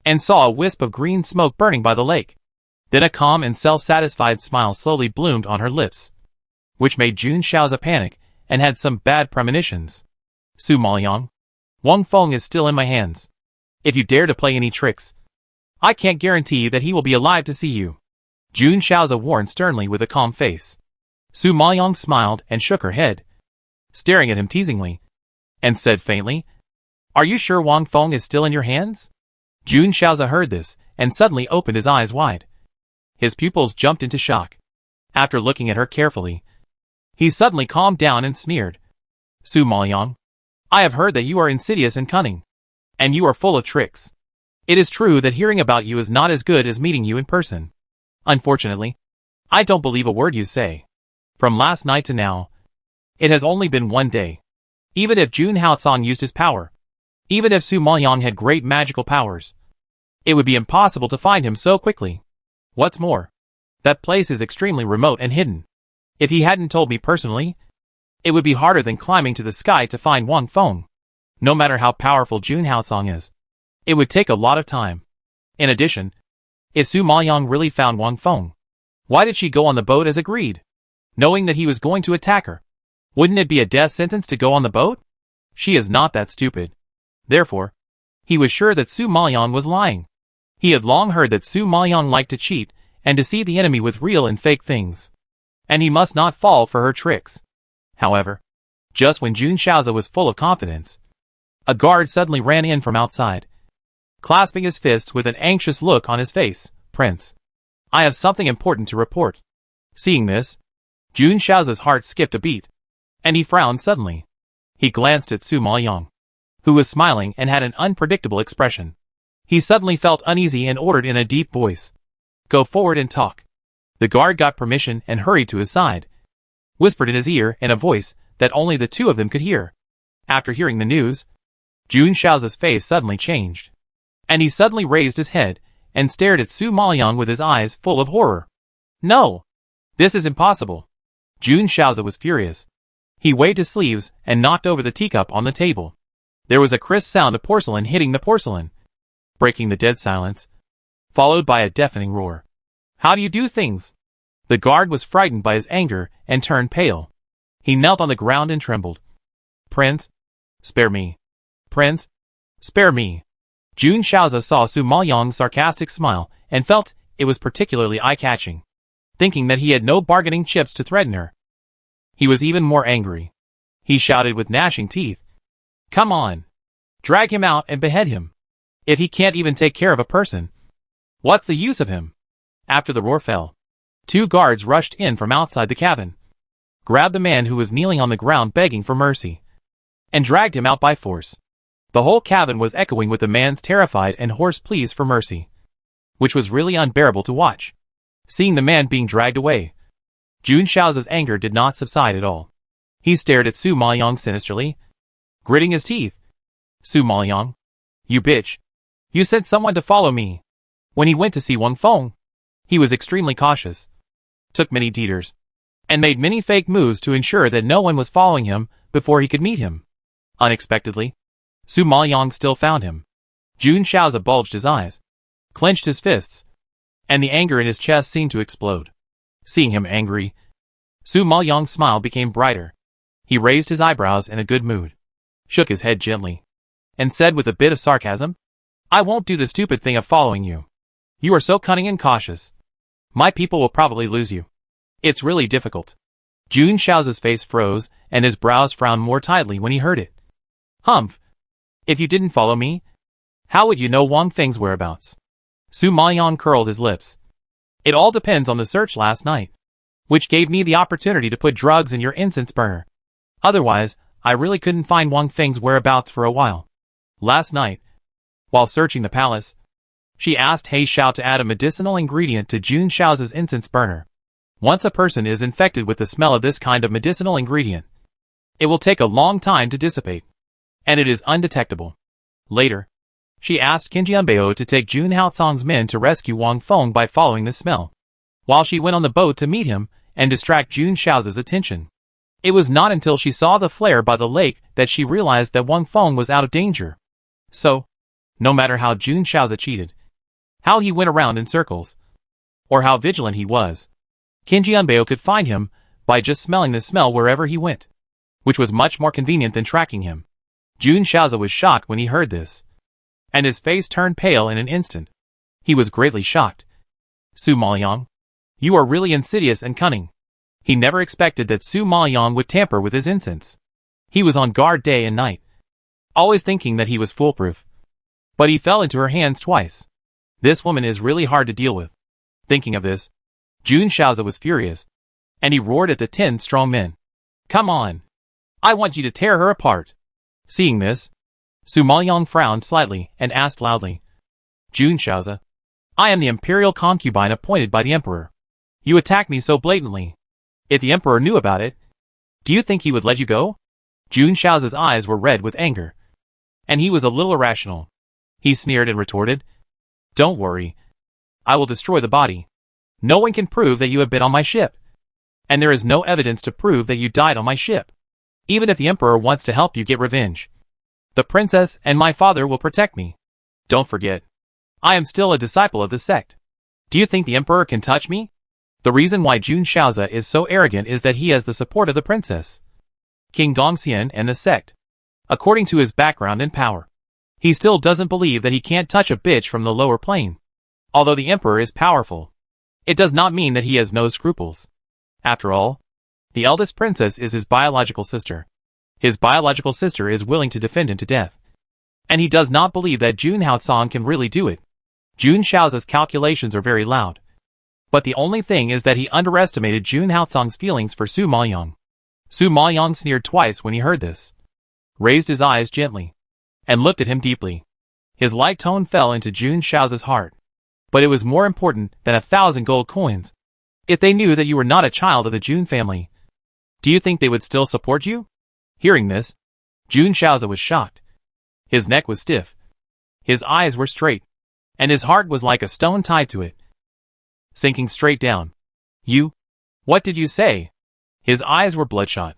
and saw a wisp of green smoke burning by the lake. Then a calm and self-satisfied smile slowly bloomed on her lips, which made Jun Xiaozi panic and had some bad premonitions. Su Maoyang, Wang Feng is still in my hands. If you dare to play any tricks, I can't guarantee that he will be alive to see you. Jun Xiaozi warned sternly with a calm face. Su Maoyang smiled and shook her head, staring at him teasingly, and said faintly, "Are you sure Wang Feng is still in your hands?" Jun Xiaozi heard this and suddenly opened his eyes wide. His pupils jumped into shock. After looking at her carefully, he suddenly calmed down and sneered. "Su Maoyang, I have heard that you are insidious and cunning, and you are full of tricks. It is true that hearing about you is not as good as meeting you in person. Unfortunately, I don't believe a word you say. From last night to now, it has only been one day. Even if Jun Haotsong used his power, even if Su Maoyang had great magical powers, it would be impossible to find him so quickly. What's more, that place is extremely remote and hidden. If he hadn't told me personally, it would be harder than climbing to the sky to find Wang Feng. No matter how powerful Jun Haotsong is, it would take a lot of time. In addition, if Su Maoyang really found Wang Feng, why did she go on the boat as agreed, knowing that he was going to attack her? Wouldn't it be a death sentence to go on the boat? She is not that stupid. Therefore, he was sure that Su Maoyang was lying. He had long heard that Su Maoyang liked to cheat and deceive the enemy with real and fake things, and he must not fall for her tricks. However, just when Jun Xiaozi was full of confidence, a guard suddenly ran in from outside, clasping his fists with an anxious look on his face. "Prince, I have something important to report." Seeing this, Jun Xiaozi's heart skipped a beat, and he frowned suddenly. He glanced at Su Maoyang, who was smiling and had an unpredictable expression. He suddenly felt uneasy and ordered in a deep voice, "Go forward and talk." The guard got permission and hurried to his side, whispered in his ear in a voice that only the two of them could hear. After hearing the news, Jun Xiaozi's face suddenly changed, and he suddenly raised his head and stared at Su Maoyang with his eyes full of horror. "No! This is impossible!" Jun Xiaozi was furious. He waved his sleeves and knocked over the teacup on the table. There was a crisp sound of porcelain hitting the porcelain, breaking the dead silence, followed by a deafening roar. "How do you do things?" The guard was frightened by his anger and turned pale. He knelt on the ground and trembled. "Prince, spare me. Prince, spare me." Jun Xiaozi saw Su Maoyang's sarcastic smile and felt it was particularly eye-catching. Thinking that he had no bargaining chips to threaten her, he was even more angry. He shouted with gnashing teeth, "Come on! Drag him out and behead him. If he can't even take care of a person, what's the use of him?" After the roar fell, two guards rushed in from outside the cabin, grabbed the man who was kneeling on the ground begging for mercy, and dragged him out by force. The whole cabin was echoing with the man's terrified and hoarse pleas for mercy, which was really unbearable to watch. Seeing the man being dragged away, Jun Xiaozi's anger did not subside at all. He stared at Su Maoyang sinisterly, gritting his teeth. "Su Maoyang, you bitch. You sent someone to follow me." When he went to see Wang Feng, he was extremely cautious, took many detours, and made many fake moves to ensure that no one was following him before he could meet him. Unexpectedly, Su Maoyang still found him. Jun Xiaozi bulged his eyes, clenched his fists, and the anger in his chest seemed to explode. Seeing him angry, Su Maoyang's smile became brighter. He raised his eyebrows in a good mood, shook his head gently, and said with a bit of sarcasm, "I won't do the stupid thing of following you. You are so cunning and cautious. My people will probably lose you. It's really difficult." Jun Xiaozi's face froze and his brows frowned more tightly when he heard it. "Humph! If you didn't follow me, how would you know Wang Feng's whereabouts?" Su Maoyang curled his lips. "It all depends on the search last night, which gave me the opportunity to put drugs in your incense burner. Otherwise, I really couldn't find Wang Feng's whereabouts for a while. Last night, while searching the palace, she asked He Xiao to add a medicinal ingredient to Jun Xiaozi's incense burner. Once a person is infected with the smell of this kind of medicinal ingredient, it will take a long time to dissipate, and it is undetectable. Later, she asked Qinjianbei to take Jun Haotsong's men to rescue Wang Feng by following the smell, while she went on the boat to meet him and distract Jun Xiaozi's attention. It was not until she saw the flare by the lake that she realized that Wang Feng was out of danger. So, no matter how Jun Xiaozi cheated, how he went around in circles, or how vigilant he was. Qin Jianbei could find him by just smelling the smell wherever he went, which was much more convenient than tracking him. Jun Shaozi was shocked when he heard this, and his face turned pale in an instant. He was greatly shocked. Su Maoyang, you are really insidious and cunning. He never expected that Su Maoyang would tamper with his incense. He was on guard day and night, always thinking that he was foolproof. But he fell into her hands twice. This woman is really hard to deal with. Thinking of this, Jun Shaozi was furious, and he roared at the 10 strong men. Come on! I want you to tear her apart. Seeing this, Su Maoyang frowned slightly and asked loudly, Jun Shaozi, I am the imperial concubine appointed by the emperor. You attack me so blatantly. If the emperor knew about it, do you think he would let you go? Jun Shaozi's eyes were red with anger, and he was a little irrational. He sneered and retorted, Don't worry. I will destroy the body. No one can prove that you have been on my ship, and there is no evidence to prove that you died on my ship. Even if the emperor wants to help you get revenge, the princess and my father will protect me. Don't forget, I am still a disciple of the sect. Do you think the emperor can touch me? The reason why Jun Shaozi is so arrogant is that he has the support of the princess, King Gongxian, and the sect. According to his background and power, he still doesn't believe that he can't touch a bitch from the lower plane. Although the emperor is powerful, it does not mean that he has no scruples. After all, the eldest princess is his biological sister. His biological sister is willing to defend him to death, and he does not believe that Jun Haotsong can really do it. Jun Shaozi's calculations are very loud, but the only thing is that he underestimated Jun Haotsong's feelings for Su Maoyang. Su Maoyang sneered twice when he heard this, raised his eyes gently, and looked at him deeply. His light tone fell into Jun Shaozi's heart, but it was more important than 1,000 gold coins. If they knew that you were not a child of the Jun family, do you think they would still support you? Hearing this, Jun Shaozi was shocked. His neck was stiff, his eyes were straight, and his heart was like a stone tied to it, sinking straight down. You? What did you say? His eyes were bloodshot,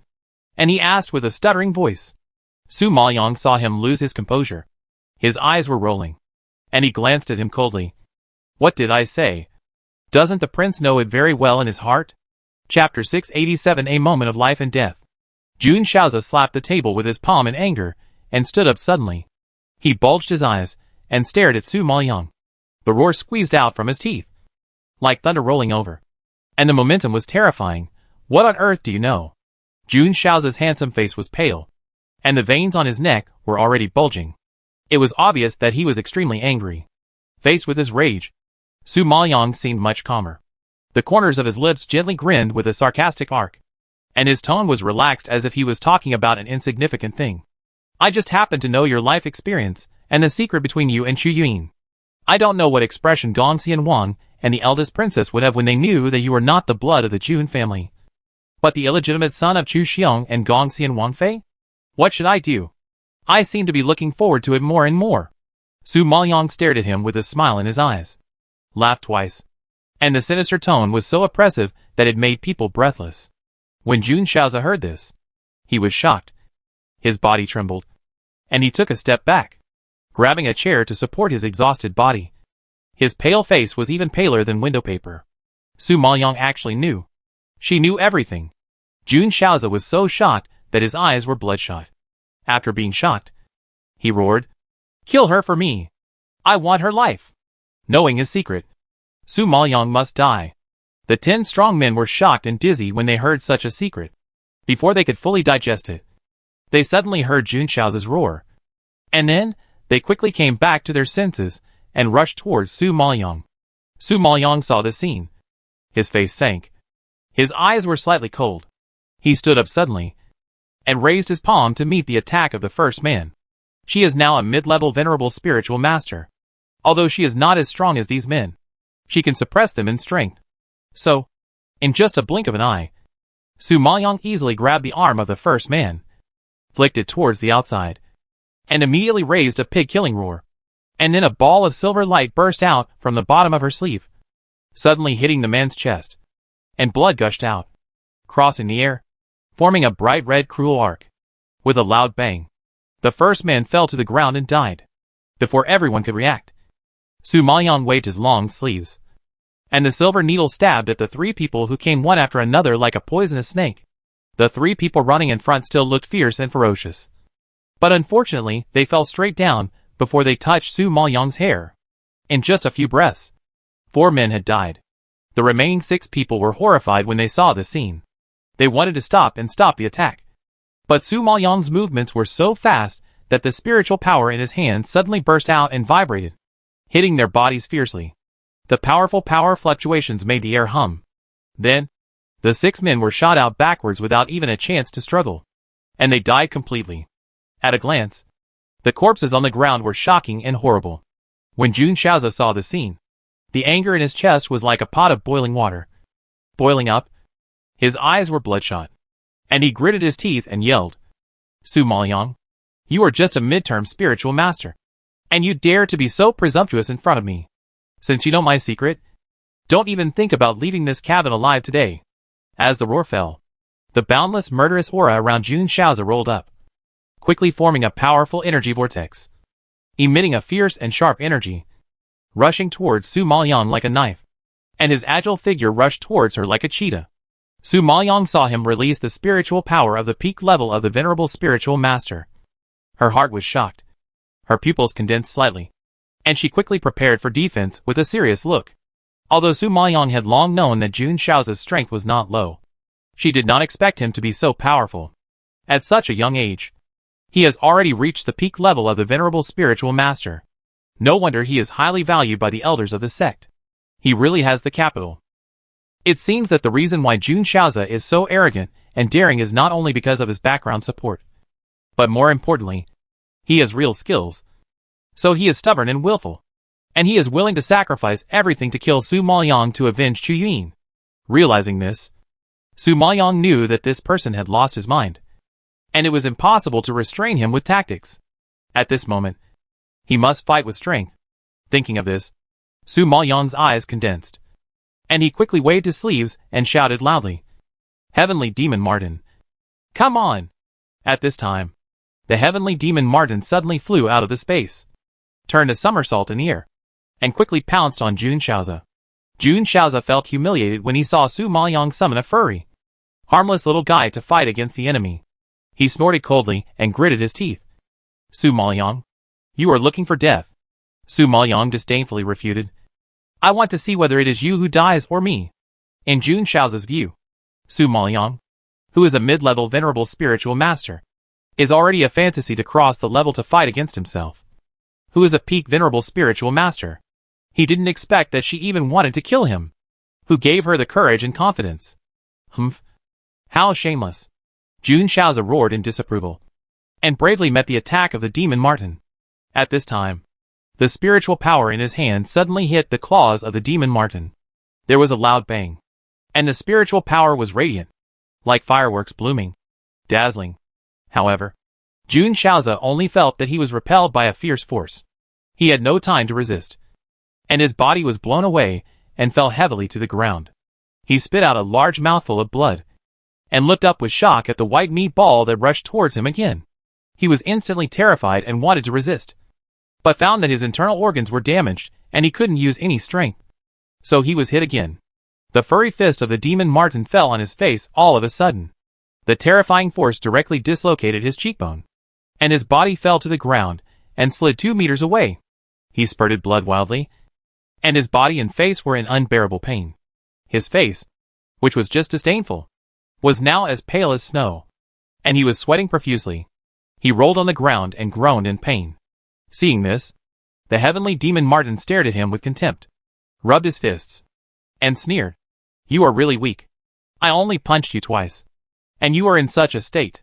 and he asked with a stuttering voice. Su Maoyang saw him lose his composure. His eyes were rolling, and he glanced at him coldly. What did I say? Doesn't the prince know it very well in his heart? Chapter 687, A Moment of Life and Death. Jun Shaozi slapped the table with his palm in anger, and stood up suddenly. He bulged his eyes, and stared at Su Maoyang. The roar squeezed out from his teeth, like thunder rolling over, and the momentum was terrifying. What on earth do you know? Jun Shaozi's handsome face was pale, and the veins on his neck were already bulging. It was obvious that he was extremely angry. Faced with his rage, Su Maoyang seemed much calmer. The corners of his lips gently grinned with a sarcastic arc, and his tone was relaxed as if he was talking about an insignificant thing. I just happen to know your life experience and the secret between you and Chu Yun. I don't know what expression Gongxian Wang and the eldest princess would have when they knew that you were not the blood of the Jun family, but the illegitimate son of Chu Xiong and Gongxian Wangfei? What should I do? I seem to be looking forward to it more and more. Su Maoyang stared at him with a smile in his eyes, laughed twice, and the sinister tone was so oppressive that it made people breathless. When Jun Shaozi heard this, he was shocked. His body trembled, and he took a step back, grabbing a chair to support his exhausted body. His pale face was even paler than window paper. Su Maoyang actually knew. She knew everything. Jun Shaozi was so shocked that his eyes were bloodshot. After being shocked, he roared, Kill her for me! I want her life! Knowing his secret, Su Maoyang must die. The 10 strong men were shocked and dizzy when they heard such a secret. Before they could fully digest it, they suddenly heard Jun Shaozi's roar. And then, they quickly came back to their senses and rushed towards Su Maoyang. Su Maoyang saw the scene. His face sank. His eyes were slightly cold. He stood up suddenly and raised his palm to meet the attack of the first man. She is now a mid-level venerable spiritual master. Although she is not as strong as these men, she can suppress them in strength. So, in just a blink of an eye, Su Maoyang easily grabbed the arm of the first man, flicked it towards the outside, and immediately raised a pig-killing roar. And then a ball of silver light burst out from the bottom of her sleeve, suddenly hitting the man's chest, and blood gushed out, crossing the air, forming a bright red cruel arc. With a loud bang, the first man fell to the ground and died. Before everyone could react, Su Maoyang waved his long sleeves, and the silver needle stabbed at the three people who came one after another like a poisonous snake. The three people running in front still looked fierce and ferocious. But unfortunately, they fell straight down before they touched Su Maoyang's hair. In just a few breaths, 4 men had died. The remaining 6 people were horrified when they saw the scene. They wanted to stop the attack. But Su Maoyang's movements were so fast that the spiritual power in his hand suddenly burst out and vibrated, hitting their bodies fiercely. The powerful power fluctuations made the air hum. Then, the 6 men were shot out backwards without even a chance to struggle. And they died completely. At a glance, the corpses on the ground were shocking and horrible. When Jun Shaozi saw the scene, the anger in his chest was like a pot of boiling water. Boiling up, his eyes were bloodshot, and he gritted his teeth and yelled, "Su Maoyang, you are just a midterm spiritual master, and you dare to be so presumptuous in front of me. Since you know my secret, don't even think about leaving this cabin alive today." As the roar fell, the boundless murderous aura around Jun Shaozi rolled up, quickly forming a powerful energy vortex, emitting a fierce and sharp energy, rushing towards Su Maoyang like a knife, and his agile figure rushed towards her like a cheetah. Su Maoyang saw him release the spiritual power of the peak level of the venerable spiritual master. Her heart was shocked. Her pupils condensed slightly, and she quickly prepared for defense with a serious look. Although Su Maoyang had long known that Jun Shaozi's strength was not low, she did not expect him to be so powerful. At such a young age, he has already reached the peak level of the venerable spiritual master. No wonder he is highly valued by the elders of the sect. He really has the capital. It seems that the reason why Jun Shaozi is so arrogant and daring is not only because of his background support, but more importantly, he has real skills. So he is stubborn and willful, and he is willing to sacrifice everything to kill Su Maoyang to avenge Chu Yun. Realizing this, Su Maoyang knew that this person had lost his mind, and it was impossible to restrain him with tactics. At this moment, he must fight with strength. Thinking of this, Su Maoyang's eyes condensed, and he quickly waved his sleeves and shouted loudly, "Heavenly Demon Martin, come on!" At this time, the Heavenly Demon Martin suddenly flew out of the space, turned a somersault in the air, and quickly pounced on Jun Shaozi. Jun Shaozi felt humiliated when he saw Su Maoyang summon a furry, harmless little guy to fight against the enemy. He snorted coldly and gritted his teeth. "Su Maoyang, you are looking for death." Su Maoyang disdainfully refuted. "I want to see whether it is you who dies or me." In Jun Shaozi's view, Su Maoyang, who is a mid-level venerable spiritual master, is already a fantasy to cross the level to fight against himself, who is a peak venerable spiritual master. He didn't expect that she even wanted to kill him. Who gave her the courage and confidence? Humph. How shameless. Jun Shaozi roared in disapproval, and bravely met the attack of the Demon Martin. At this time, the spiritual power in his hand suddenly hit the claws of the Demon Martin. There was a loud bang, and the spiritual power was radiant, like fireworks blooming, dazzling. However, Jun Shaozi only felt that he was repelled by a fierce force. He had no time to resist, and his body was blown away and fell heavily to the ground. He spit out a large mouthful of blood, and looked up with shock at the white meat ball that rushed towards him again. He was instantly terrified and wanted to resist, but found that his internal organs were damaged and he couldn't use any strength. So he was hit again. The furry fist of the Demon Martin fell on his face all of a sudden. The terrifying force directly dislocated his cheekbone, and his body fell to the ground and slid 2 meters away. He spurted blood wildly, and his body and face were in unbearable pain. His face, which was just disdainful, was now as pale as snow, and he was sweating profusely. He rolled on the ground and groaned in pain. Seeing this, the Heavenly Demon Martin stared at him with contempt, rubbed his fists, and sneered, "You are really weak. I only punched you twice, and you are in such a state.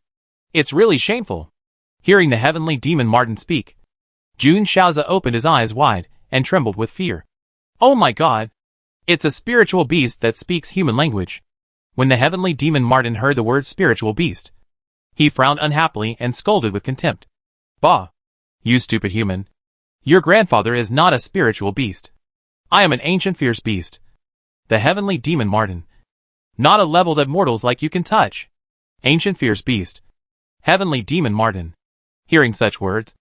It's really shameful." Hearing the Heavenly Demon Martin speak, Jun Shaozi opened his eyes wide and trembled with fear. "Oh my God! It's a spiritual beast that speaks human language." When the Heavenly Demon Martin heard the word spiritual beast, he frowned unhappily and scolded with contempt. "Bah! You stupid human. Your grandfather is not a spiritual beast. I am an ancient fierce beast. The Heavenly Demon Martin. Not a level that mortals like you can touch. Ancient fierce beast. Heavenly Demon Martin." Hearing such words,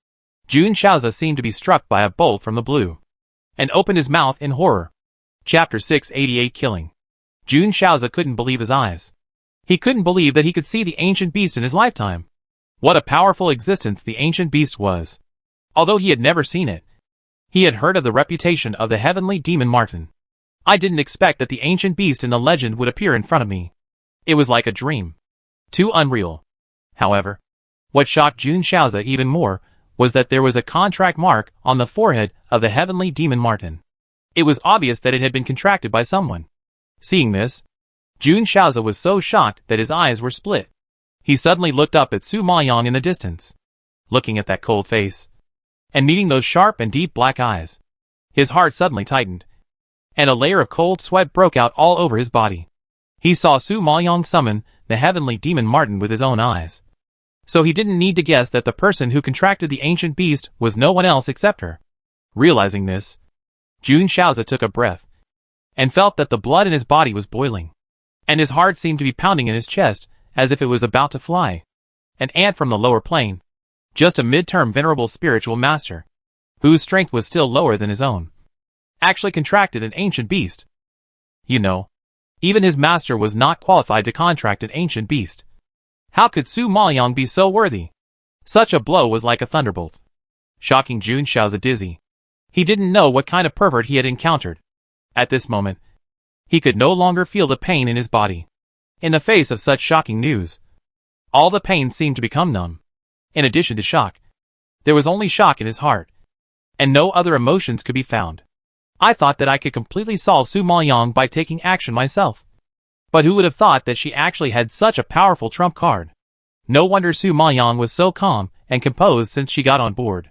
Jun Shaozi seemed to be struck by a bolt from the blue, and opened his mouth in horror. Chapter 688 Killing. Jun Shaozi couldn't believe his eyes. He couldn't believe that he could see the ancient beast in his lifetime. What a powerful existence the ancient beast was. Although he had never seen it, he had heard of the reputation of the heavenly demon Martin. I didn't expect that the ancient beast in the legend would appear in front of me. It was like a dream. Too unreal. However, what shocked Jun Shaozi even more was that there was a contract mark on the forehead of the heavenly demon Martin. It was obvious that it had been contracted by someone. Seeing this, Jun Shaozi was so shocked that his eyes were split. He suddenly looked up at Su Maoyang in the distance. Looking at that cold face, and meeting those sharp and deep black eyes, his heart suddenly tightened, and a layer of cold sweat broke out all over his body. He saw Su Maoyang summon the heavenly demon Martin with his own eyes. So he didn't need to guess that the person who contracted the ancient beast was no one else except her. Realizing this, Jun Shaozi took a breath, and felt that the blood in his body was boiling, and his heart seemed to be pounding in his chest as if it was about to fly. An ant from the lower plane, just a mid-term venerable spiritual master, whose strength was still lower than his own, actually contracted an ancient beast. You know, even his master was not qualified to contract an ancient beast. How could Su Maoyang be so worthy? Such a blow was like a thunderbolt, shocking Jun Shaozi dizzy. He didn't know what kind of pervert he had encountered. At this moment, he could no longer feel the pain in his body. In the face of such shocking news, all the pain seemed to become numb. In addition to shock, there was only shock in his heart, and no other emotions could be found. I thought that I could completely solve Su Maoyang by taking action myself. But who would have thought that she actually had such a powerful trump card? No wonder Su Maoyang was so calm and composed since she got on board.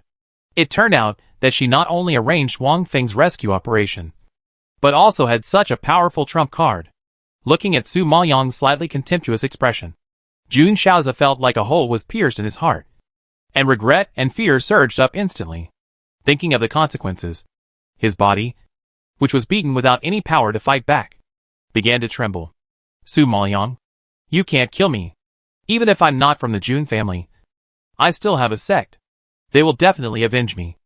It turned out that she not only arranged Wang Feng's rescue operation, but also had such a powerful trump card. Looking at Su Maoyang's slightly contemptuous expression, Jun Shaozi felt like a hole was pierced in his heart, and regret and fear surged up instantly. Thinking of the consequences, his body, which was beaten without any power to fight back, began to tremble. Su Maoyang, you can't kill me. Even if I'm not from the Jun family, I still have a sect. They will definitely avenge me.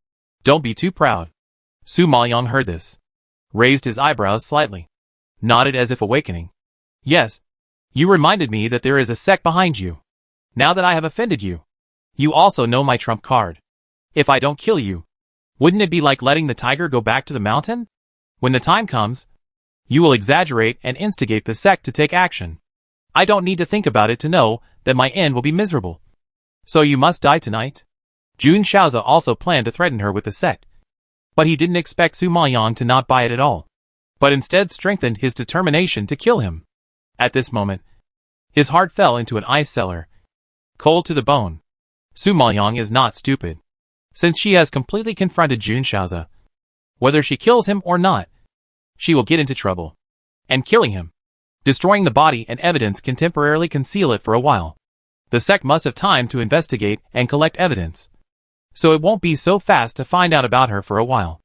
Don't be too proud. Su Maoyang heard this, raised his eyebrows slightly, nodded as if awakening. Yes, you reminded me that there is a sect behind you. Now that I have offended you, you also know my trump card. If I don't kill you, wouldn't it be like letting the tiger go back to the mountain? When the time comes, you will exaggerate and instigate the sect to take action. I don't need to think about it to know that my end will be miserable. So you must die tonight. Jun Shaozi also planned to threaten her with the sect, but he didn't expect Su Maoyang to not buy it at all, but instead strengthened his determination to kill him. At this moment, his heart fell into an ice cellar, cold to the bone. Su Maoyang is not stupid, since she has completely confronted Jun Shaozi. Whether she kills him or not, she will get into trouble. And killing him, destroying the body and evidence can temporarily conceal it for a while. The sect must have time to investigate and collect evidence, so it won't be so fast to find out about her for a while.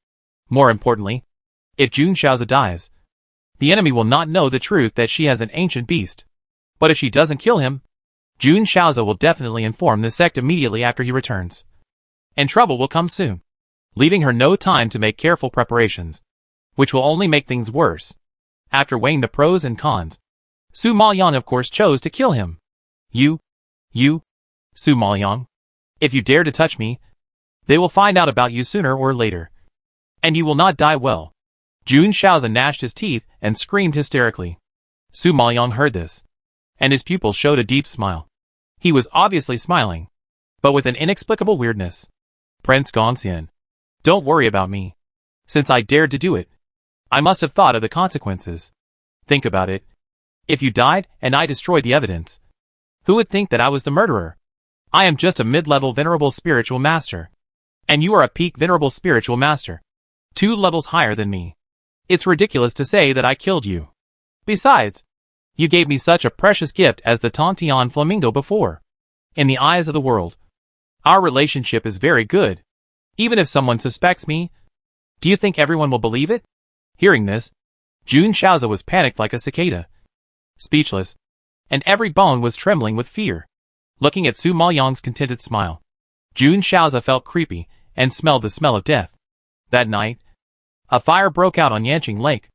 More importantly, if Jun Shaozi dies, the enemy will not know the truth that she has an ancient beast. But if she doesn't kill him, Jun Shaozi will definitely inform the sect immediately after he returns, and trouble will come soon, leaving her no time to make careful preparations, which will only make things worse. After weighing the pros and cons, Su Maoyang of course chose to kill him. You, Su Maoyang, if you dare to touch me, they will find out about you sooner or later, and you will not die well. Jun Shaozi gnashed his teeth and screamed hysterically. Su Maoyang heard this, and his pupils showed a deep smile. He was obviously smiling, but with an inexplicable weirdness. Prince Gongxian, don't worry about me. Since I dared to do it, I must have thought of the consequences. Think about it. If you died and I destroyed the evidence, who would think that I was the murderer? I am just a mid-level venerable spiritual master, and you are a peak venerable spiritual master, 2 levels higher than me. It's ridiculous to say that I killed you. Besides, you gave me such a precious gift as the Tantian Flamingo before. In the eyes of the world, our relationship is very good. Even if someone suspects me, do you think everyone will believe it? Hearing this, Jun Shaozi was panicked like a cicada, speechless, and every bone was trembling with fear. Looking at Su Maoyang's contented smile, Jun Shaozi felt creepy and smelled the smell of death. That night, a fire broke out on Yanqing Lake.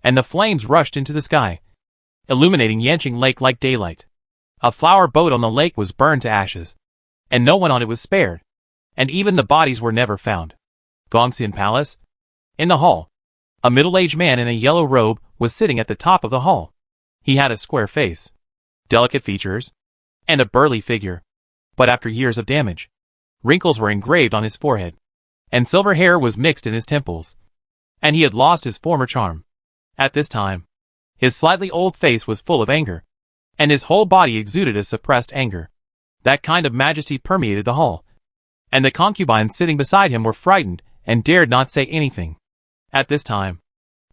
and the flames rushed into the sky, illuminating Yanqing Lake like daylight. A flower boat on the lake was burned to ashes, and no one on it was spared, and even the bodies were never found. Gongxian Palace. In the hall, a middle-aged man in a yellow robe was sitting at the top of the hall. He had a square face, delicate features, and a burly figure. But after years of damage, wrinkles were engraved on his forehead, and silver hair was mixed in his temples, and he had lost his former charm. At this time, his slightly old face was full of anger, and his whole body exuded a suppressed anger. That kind of majesty permeated the hall, and the concubines sitting beside him were frightened and dared not say anything. At this time,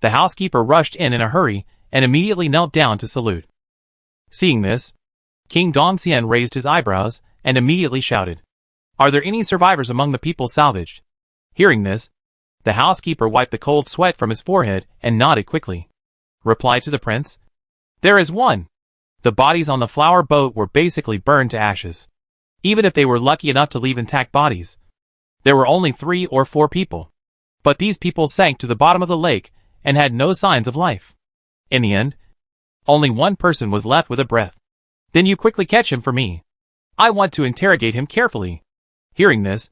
the housekeeper rushed in a hurry and immediately knelt down to salute. Seeing this, King Gongxian raised his eyebrows and immediately shouted, "Are there any survivors among the people salvaged?" Hearing this, the housekeeper wiped the cold sweat from his forehead and nodded quickly. Reply to the prince, "There is one." The bodies on the flower boat were basically burned to ashes. Even if they were lucky enough to leave intact bodies, there were only 3 or 4 people. But these people sank to the bottom of the lake and had no signs of life. In the end, only one person was left with a breath. "Then you quickly catch him for me. I want to interrogate him carefully." Hearing this,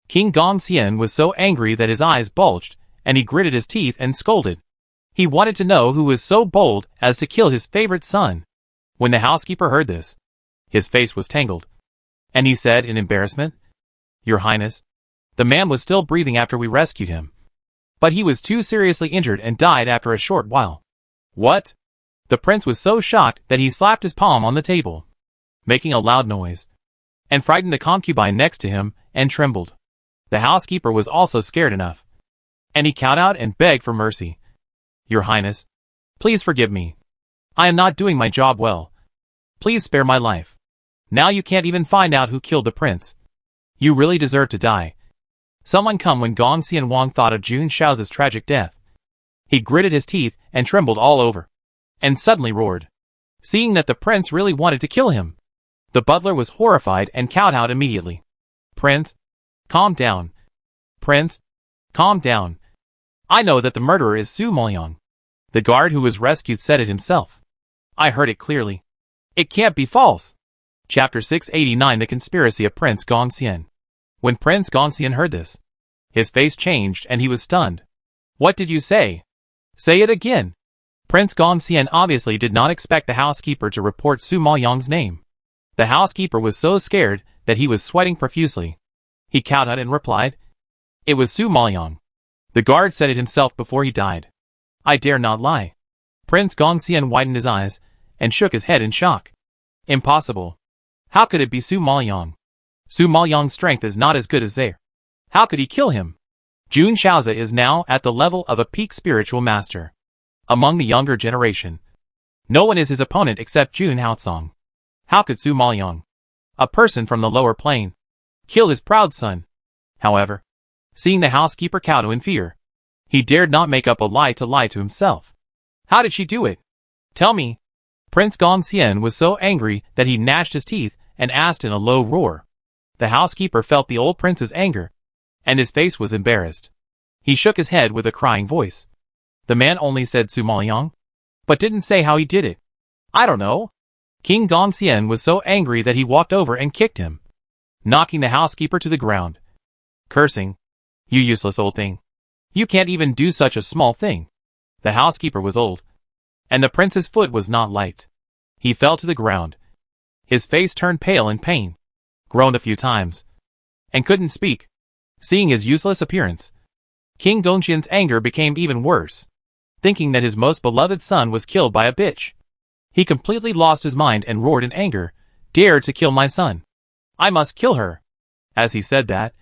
King Gongxian was so angry that his eyes bulged, and he gritted his teeth and scolded. He wanted to know who was so bold as to kill his favorite son. When the housekeeper heard this, his face was tangled, and he said in embarrassment, "Your Highness, the man was still breathing after we rescued him, but he was too seriously injured and died after a short while." "What?" The prince was so shocked that he slapped his palm on the table, making a loud noise, and frightened the concubine next to him and trembled. The housekeeper was also scared enough, and he cowed out and begged for mercy. "Your Highness, please forgive me. I am not doing my job well. Please spare my life. Now you can't even find out who killed the prince. You really deserve to die." Someone come. When Gongxian Wang thought of Jun Shao's tragic death, he gritted his teeth and trembled all over, and suddenly roared, seeing that the prince really wanted to kill him. The butler was horrified and cowed out immediately. "Prince, calm down. Prince, calm down. I know that the murderer is Su Moyang. The guard who was rescued said it himself. I heard it clearly. It can't be false." Chapter 689. The Conspiracy of Prince Gongxian. When Prince Gongxian heard this, his face changed and he was stunned. "What did you say? Say it again." Prince Gongxian obviously did not expect the housekeeper to report Su Moyang's name. The housekeeper was so scared that he was sweating profusely. He cowed out and replied, "It was Su Moyang. The guard said it himself before he died. I dare not lie." Prince Gongxian widened his eyes and shook his head in shock. "Impossible. How could it be Su Moyang? Su Moyang's strength is not as good as theirs. How could he kill him? Jun Shaozi is now at the level of a peak spiritual master. Among the younger generation, no one is his opponent except Jun Haozong. How could Su Moyang, a person from the lower plane, kill his proud son?" However, seeing the housekeeper cow in fear, he dared not make up a lie to himself. "How did she do it? Tell me." Prince Gongxian was so angry that he gnashed his teeth and asked in a low roar. The housekeeper felt the old prince's anger, and his face was embarrassed. He shook his head with a crying voice. "The man only said Su Moyang, but didn't say how he did it. I don't know." King Gongxian was so angry that he walked over and kicked him, knocking the housekeeper to the ground, cursing, "You useless old thing. You can't even do such a small thing." The housekeeper was old, and the prince's foot was not light. He fell to the ground. His face turned pale in pain, groaned a few times, and couldn't speak. Seeing his useless appearance, King Gongxian's anger became even worse. Thinking that his most beloved son was killed by a bitch, he completely lost his mind and roared in anger, "Dare to kill my son! I must kill her!" As he said that,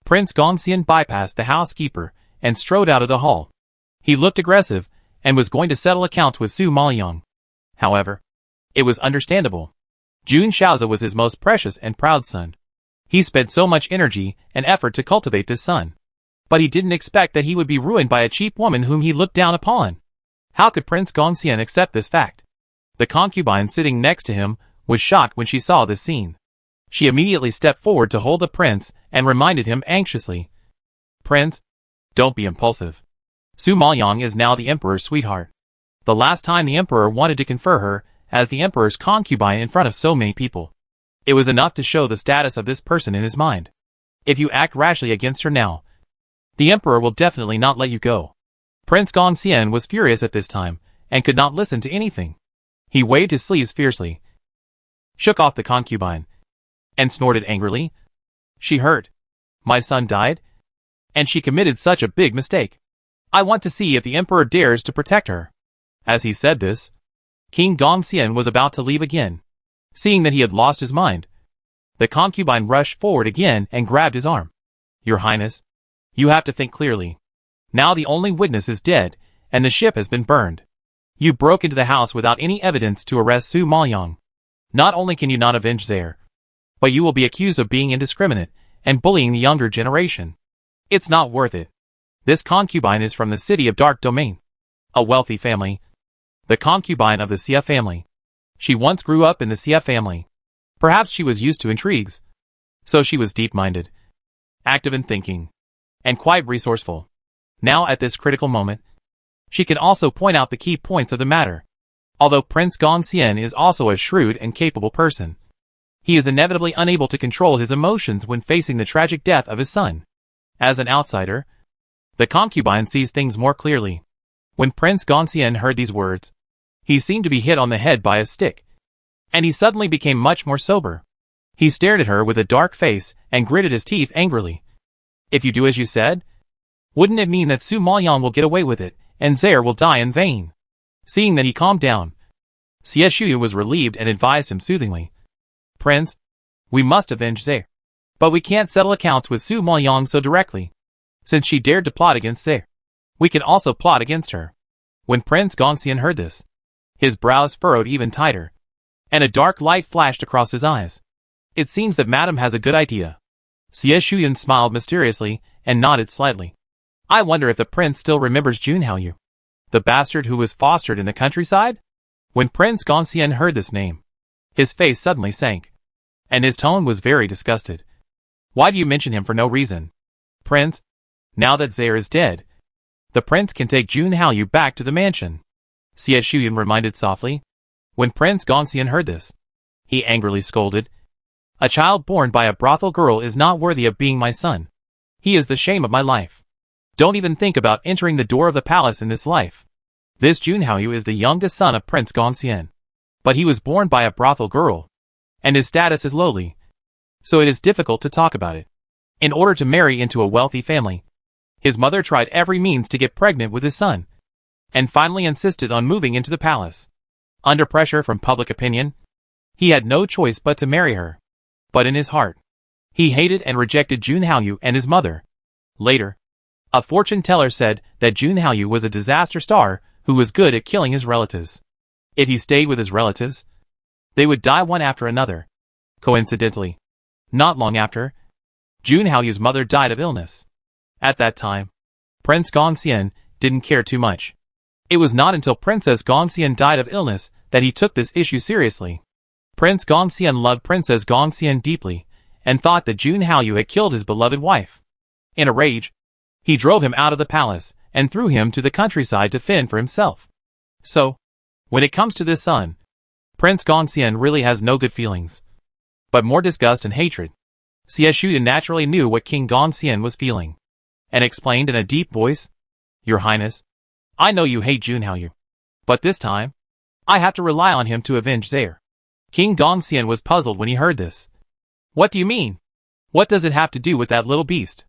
Prince Gongxian bypassed the housekeeper and strode out of the hall. He looked aggressive and was going to settle accounts with Su Moyang. However, it was understandable. Jun Shaozi was his most precious and proud son. He spent so much energy and effort to cultivate this son, but he didn't expect that he would be ruined by a cheap woman whom he looked down upon. How could Prince Gongxian accept this fact? The concubine sitting next to him was shocked when she saw this scene. She immediately stepped forward to hold the prince and reminded him anxiously, "Prince, don't be impulsive. Su Moyang is now the emperor's sweetheart. The last time the emperor wanted to confer her as the emperor's concubine in front of so many people. It was enough to show the status of this person in his mind. If you act rashly against her now, the emperor will definitely not let you go. Prince Gongxian was furious at this time, and could not listen to anything. He waved his sleeves fiercely, shook off the concubine, and snorted angrily. She hurt. My son died? And she committed such a big mistake. I want to see if the emperor dares to protect her. As he said this, King Gongxian was about to leave again. Seeing that he had lost his mind, the concubine rushed forward again and grabbed his arm. Your Highness, you have to think clearly. Now the only witness is dead, and the ship has been burned. You broke into the house without any evidence to arrest Su Maoyang. Not only can you not avenge Zaire, but you will be accused of being indiscriminate and bullying the younger generation. It's not worth it. This concubine is from the city of Dark Domain, a wealthy family. The concubine of the Xia family. She once grew up in the Xia family. Perhaps she was used to intrigues. So she was deep-minded, active in thinking, and quite resourceful. Now at this critical moment, she can also point out the key points of the matter. Although Prince Gongxian is also a shrewd and capable person, he is inevitably unable to control his emotions when facing the tragic death of his son. As an outsider, the concubine sees things more clearly. When Prince Gongxian heard these words, he seemed to be hit on the head by a stick, and he suddenly became much more sober. He stared at her with a dark face and gritted his teeth angrily. If you do as you said, wouldn't it mean that Su Maoyang will get away with it, and Zaire will die in vain? Seeing that he calmed down, Xie Shuyu was relieved and advised him soothingly. Prince, we must avenge Zaire. But we can't settle accounts with Su Maoyang so directly. Since she dared to plot against Zaire, we can also plot against her. When Prince Gongxian heard this, his brows furrowed even tighter, and a dark light flashed across his eyes. It seems that Madame has a good idea. Xie Shuyan smiled mysteriously and nodded slightly. I wonder if the prince still remembers Jun Haoyu, the bastard who was fostered in the countryside? When Prince Gongxian heard this name, his face suddenly sank, and his tone was very disgusted. Why do you mention him for no reason? Prince, now that Zaire is dead, the prince can take Jun Haoyu back to the mansion. Xie Shuyan reminded softly. When Prince Gongxian heard this, he angrily scolded. A child born by a brothel girl is not worthy of being my son. He is the shame of my life. Don't even think about entering the door of the palace in this life. This Jun Haoyu is the youngest son of Prince Gongxian. But he was born by a brothel girl, and his status is lowly, so it is difficult to talk about it. In order to marry into a wealthy family, his mother tried every means to get pregnant with his son, and finally insisted on moving into the palace. Under pressure from public opinion, he had no choice but to marry her. But in his heart, he hated and rejected Jun Haoyu and his mother. Later, a fortune teller said that Jun Haoyu was a disaster star who was good at killing his relatives. If he stayed with his relatives, they would die one after another. Coincidentally, not long after, Jun Haoyu's mother died of illness. At that time, Prince Gongxian didn't care too much. It was not until Princess Gongxian died of illness that he took this issue seriously. Prince Gongxian loved Princess Gongxian deeply, and thought that Jun Haoyu had killed his beloved wife. In a rage, he drove him out of the palace, and threw him to the countryside to fend for himself. So, when it comes to this son, Prince Gongxian really has no good feelings, but more disgust and hatred. Xie Shuyan naturally knew what King Gongxian was feeling, and explained in a deep voice, Your Highness, I know you hate Jun Haoyu, but this time, I have to rely on him to avenge Zaire. King Gongxian was puzzled when he heard this. What do you mean? What does it have to do with that little beast?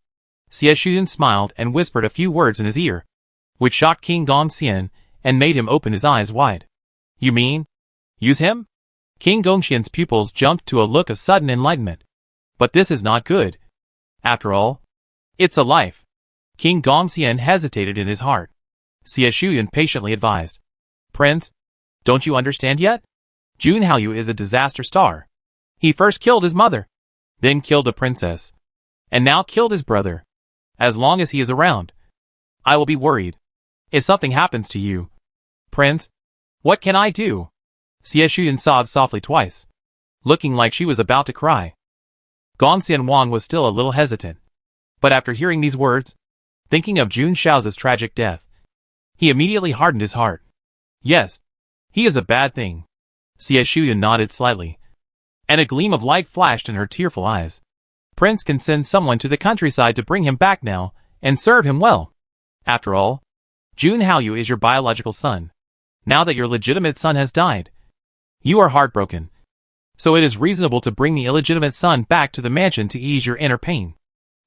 Xie Shuyan smiled and whispered a few words in his ear, which shocked King Gongxian and made him open his eyes wide. You mean, use him? King Gongxian's pupils jumped to a look of sudden enlightenment. But this is not good. After all, it's a life. King Gongxian hesitated in his heart. Xie Shuyan patiently advised. Prince, don't you understand yet? Jun Haoyu is a disaster star. He first killed his mother, then killed the princess, and now killed his brother. As long as he is around, I will be worried. If something happens to you, Prince, what can I do? Xie Shuyan sobbed softly twice, looking like she was about to cry. Gongxian Wang was still a little hesitant, but after hearing these words, thinking of Jun Shao's tragic death, he immediately hardened his heart. Yes, he is a bad thing. Xie Shuyan nodded slightly, and a gleam of light flashed in her tearful eyes. Prince can send someone to the countryside to bring him back now, and serve him well. After all, Jun Haoyu is your biological son. Now that your legitimate son has died, you are heartbroken. So it is reasonable to bring the illegitimate son back to the mansion to ease your inner pain.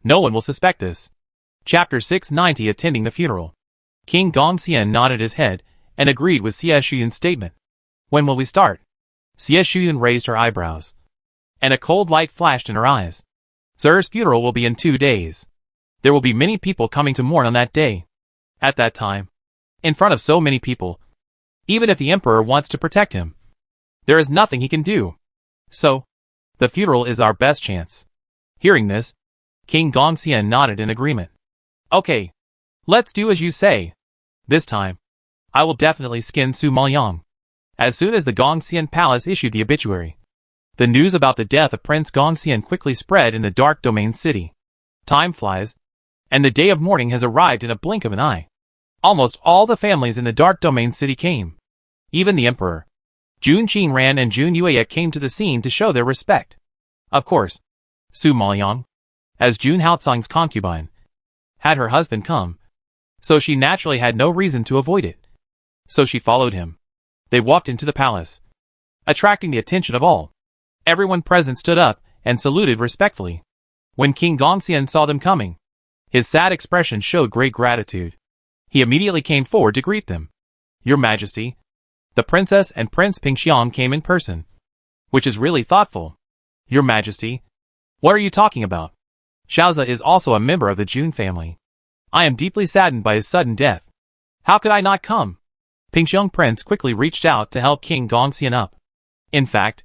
No one will suspect this. Chapter 690 Attending the Funeral. King Gongxian nodded his head and agreed with Xie Shuyan's statement. When will we start? Xie Shuyan raised her eyebrows, and a cold light flashed in her eyes. Zer's funeral will be in 2 days. There will be many people coming to mourn on that day. At that time, in front of so many people, even if the emperor wants to protect him, there is nothing he can do. So, the funeral is our best chance. Hearing this, King Gongxian nodded in agreement. Okay, let's do as you say. This time, I will definitely skin Su Maoyang. As soon as the Gongxian palace issued the obituary, the news about the death of Prince Gongxian quickly spread in the Dark Domain City. Time flies, and the day of mourning has arrived in a blink of an eye. Almost all the families in the Dark Domain City came. Even the emperor, Jun Qingran and Jun Yueya came to the scene to show their respect. Of course, Su Maoyang, as Jun Haotsang's concubine, had her husband come, so she naturally had no reason to avoid it. So she followed him. They walked into the palace, attracting the attention of all. Everyone present stood up and saluted respectfully. When King Gongxian saw them coming, his sad expression showed great gratitude. He immediately came forward to greet them. Your Majesty, the princess and Prince Pingxiang came in person, which is really thoughtful. Your Majesty, what are you talking about? Xiaoza is also a member of the Jun family. I am deeply saddened by his sudden death. How could I not come? Pingxiang Prince quickly reached out to help King Gongxian up. In fact,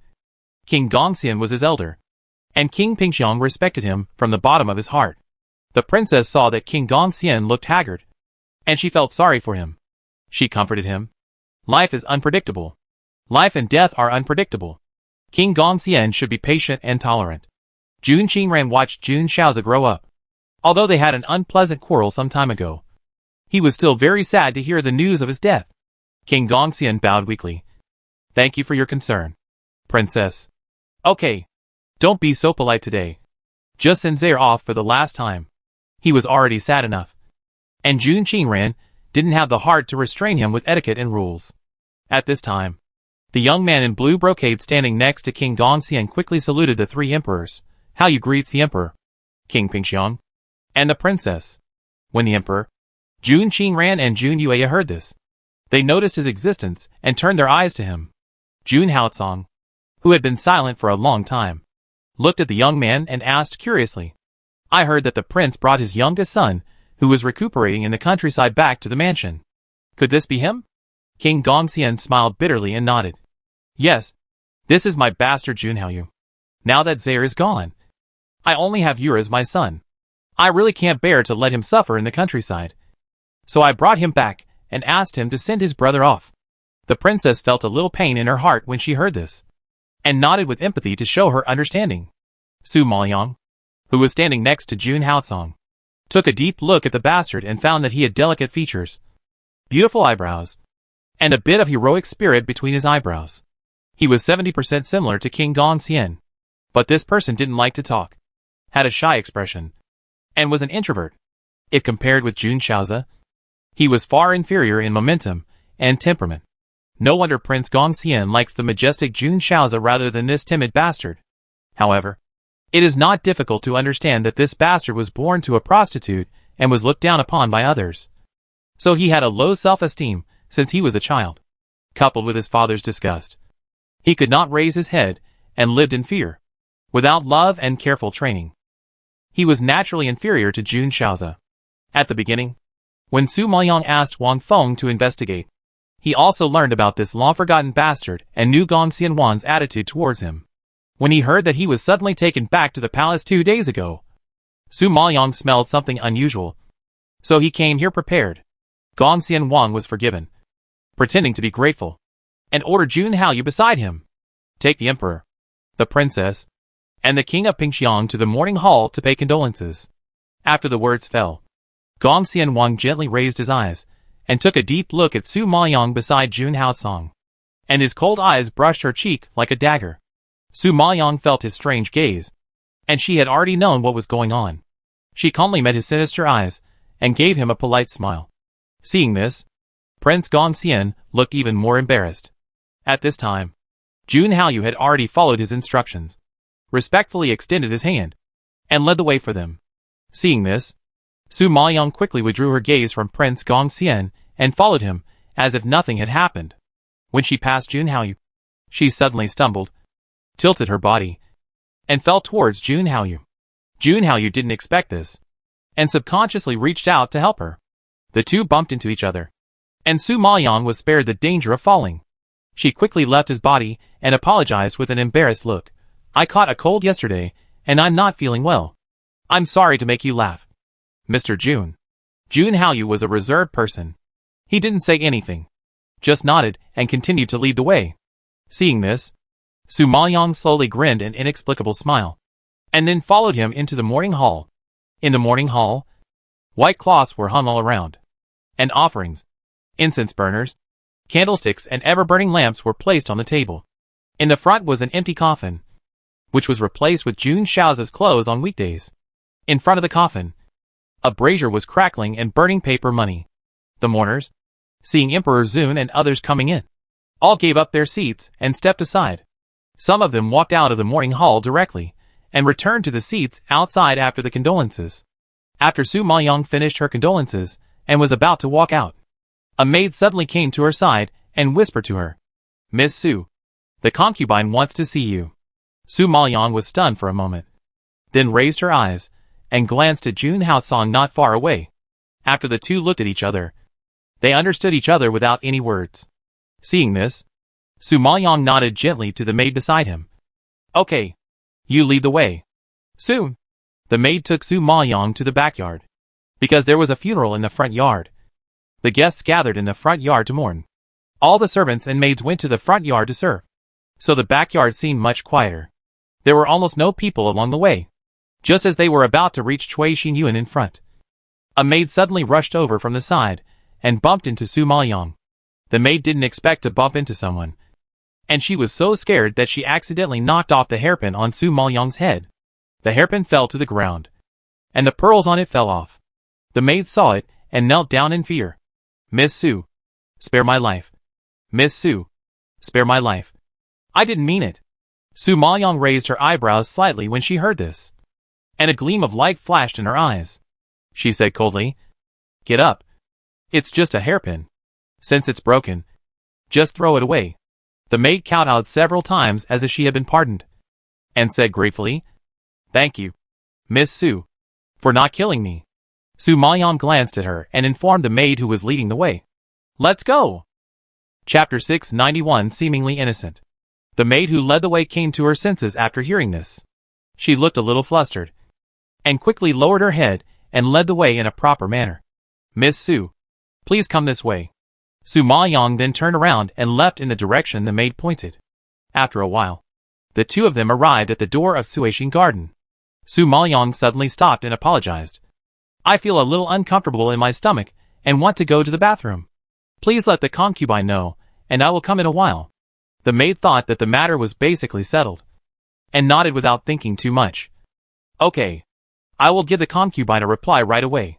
King Gongxian was his elder, and King Pingxiang respected him from the bottom of his heart. The princess saw that King Gongxian looked haggard, and she felt sorry for him. She comforted him. Life is unpredictable. Life and death are unpredictable. King Gongxian should be patient and tolerant. Jun Qingran watched Jun Xiaoza grow up. Although they had an unpleasant quarrel some time ago, he was still very sad to hear the news of his death. King Gongxian bowed weakly. Thank you for your concern, Princess. Okay, don't be so polite today. Just send Zaire off for the last time. He was already sad enough. And Jun Qingran didn't have the heart to restrain him with etiquette and rules. At this time, the young man in blue brocade standing next to King Gongxian quickly saluted the 3 emperors. How you greet the emperor, King Pingxiang, and the princess. When the emperor, Jun Qingran and Jun Yueya heard this, they noticed his existence and turned their eyes to him. Jun Haotsang, who had been silent for a long time, looked at the young man and asked curiously, I heard that the prince brought his youngest son, who was recuperating in the countryside, back to the mansion. Could this be him? King Gongxian smiled bitterly and nodded. Yes, this is my bastard Jun Haoyu. Now that Zaire is gone, I only have you as my son. I really can't bear to let him suffer in the countryside. So I brought him back and asked him to send his brother off. The princess felt a little pain in her heart when she heard this, and nodded with empathy to show her understanding. Su Maoyang, who was standing next to Jun Haotsang, took a deep look at the bastard and found that he had delicate features, beautiful eyebrows, and a bit of heroic spirit between his eyebrows. He was 70% similar to King Gongxian, but this person didn't like to talk, had a shy expression, and was an introvert. If compared with Jun Xiaoza, he was far inferior in momentum and temperament. No wonder Prince Gongxian likes the majestic Jun Xiaoza rather than this timid bastard. However, it is not difficult to understand that this bastard was born to a prostitute and was looked down upon by others. So he had a low self-esteem since he was a child, coupled with his father's disgust. He could not raise his head and lived in fear. Without love and careful training, he was naturally inferior to Jun Xiaoza. At the beginning, when Su Maoyang asked Wang Feng to investigate, he also learned about this long-forgotten bastard and knew Gongxian Wan's attitude towards him. When he heard that he was suddenly taken back to the palace 2 days ago, Su Maoyang smelled something unusual, so he came here prepared. Gongxian Wan was forgiven, pretending to be grateful, and ordered Jun Haoyu beside him. Take the emperor, the princess, and the king of Pingxiang to the mourning hall to pay condolences. After the words fell, Gongxian Wan gently raised his eyes and took a deep look at Su Maoyong beside Jun Haosong. And his cold eyes brushed her cheek like a dagger. Su Maoyong felt his strange gaze, and she had already known what was going on. She calmly met his sinister eyes, and gave him a polite smile. Seeing this, Prince Gongxian looked even more embarrassed. At this time, Jun Haoyu had already followed his instructions, respectfully extended his hand, and led the way for them. Seeing this, Su Maoyong quickly withdrew her gaze from Prince Gongxian and followed him, as if nothing had happened. When she passed Jun Haoyu, she suddenly stumbled, tilted her body, and fell towards Jun Haoyu. Jun Haoyu didn't expect this, and subconsciously reached out to help her. The two bumped into each other, and Su Maoyong was spared the danger of falling. She quickly left his body and apologized with an embarrassed look. I caught a cold yesterday, and I'm not feeling well. I'm sorry to make you laugh. Mr. Jun. Jun Haoyu was a reserved person. He didn't say anything, just nodded and continued to lead the way. Seeing this, Su Maoyong slowly grinned an inexplicable smile, and then followed him into the morning hall. In the morning hall, white cloths were hung all around, and offerings, incense burners, candlesticks and ever-burning lamps were placed on the table. In the front was an empty coffin, which was replaced with Jun Shao's clothes on weekdays. In front of the coffin, a brazier was crackling and burning paper money. The mourners, seeing Emperor Zun and others coming in, all gave up their seats and stepped aside. Some of them walked out of the mourning hall directly, and returned to the seats outside after the condolences. After Su Maoyong finished her condolences and was about to walk out, a maid suddenly came to her side and whispered to her, "Miss Su, the concubine wants to see you." Su Maoyong was stunned for a moment, then raised her eyes and glanced at Jun Haosong not far away. After the two looked at each other, they understood each other without any words. Seeing this, Su Maoyong nodded gently to the maid beside him. "Okay, you lead the way." Soon, the maid took Su Maoyong to the backyard, because there was a funeral in the front yard. The guests gathered in the front yard to mourn. All the servants and maids went to the front yard to serve, so the backyard seemed much quieter. There were almost no people along the way. Just as they were about to reach Cui Xinyuan in front, a maid suddenly rushed over from the side and bumped into Su Maoyong. The maid didn't expect to bump into someone, and she was so scared that she accidentally knocked off the hairpin on Su Maoyong's head. The hairpin fell to the ground, and the pearls on it fell off. The maid saw it and knelt down in fear. "Miss Su, spare my life. Miss Su, spare my life." "I didn't mean it." Su Maoyong raised her eyebrows slightly when she heard this, and a gleam of light flashed in her eyes. She said coldly, "Get up. It's just a hairpin. Since it's broken, just throw it away." The maid kowtowed several times as if she had been pardoned, and said gratefully, "Thank you, Miss Su, for not killing me." Su Maoyong glanced at her and informed the maid who was leading the way. "Let's go." Chapter 691 Seemingly Innocent. The maid who led the way came to her senses after hearing this. She looked a little flustered, and quickly lowered her head and led the way in a proper manner. "Miss Su, please come this way." Su Maoyong then turned around and left in the direction the maid pointed. After a while, the two of them arrived at the door of Suixing Garden. Su Maoyong suddenly stopped and apologized. "I feel a little uncomfortable in my stomach and want to go to the bathroom. Please let the concubine know, and I will come in a while." The maid thought that the matter was basically settled, and nodded without thinking too much. "Okay. I will give the concubine a reply right away."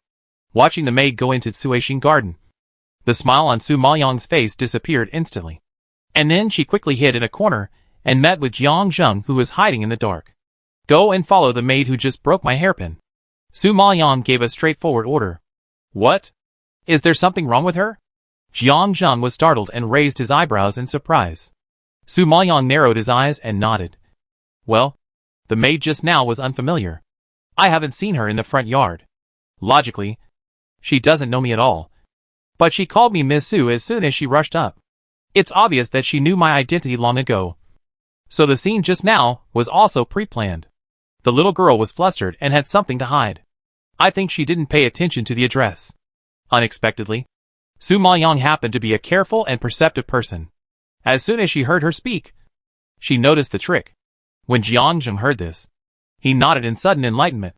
Watching the maid go into Suixing Garden, the smile on Su Maoyong's face disappeared instantly, and then she quickly hid in a corner and met with Jiang Zheng, who was hiding in the dark. "Go and follow the maid who just broke my hairpin." Su Maoyong gave a straightforward order. "What? Is there something wrong with her?" Jiang Zheng was startled and raised his eyebrows in surprise. Su Maoyong narrowed his eyes and nodded. "Well, the maid just now was unfamiliar. I haven't seen her in the front yard. Logically, she doesn't know me at all. But she called me Miss Su as soon as she rushed up. It's obvious that she knew my identity long ago. So the scene just now was also pre-planned." The little girl was flustered and had something to hide. I think she didn't pay attention to the address. Unexpectedly, Su Maoyong happened to be a careful and perceptive person. As soon as she heard her speak, she noticed the trick. When Jiang Zheng heard this, he nodded in sudden enlightenment,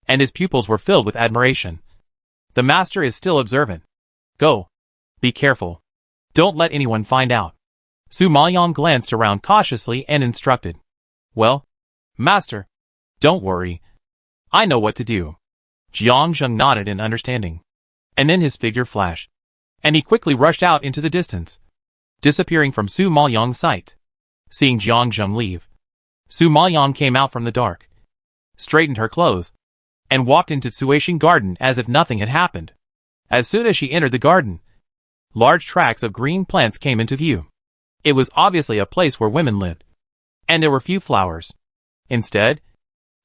and his pupils were filled with admiration. "The master is still observant. Go. Be careful. Don't let anyone find out. Su Maoyang glanced around cautiously and instructed. Well, master, don't worry. I know what to do. Jiang Zheng nodded in understanding. And then his figure flashed. And he quickly rushed out into the distance, disappearing from Su Maoyang's sight. Seeing Jiang Zheng leave, Su Maoyang came out from the dark, straightened her clothes, and walked into Suishing Garden as if nothing had happened. As soon as she entered the garden, large tracts of green plants came into view. It was obviously a place where women lived, and there were few flowers. Instead,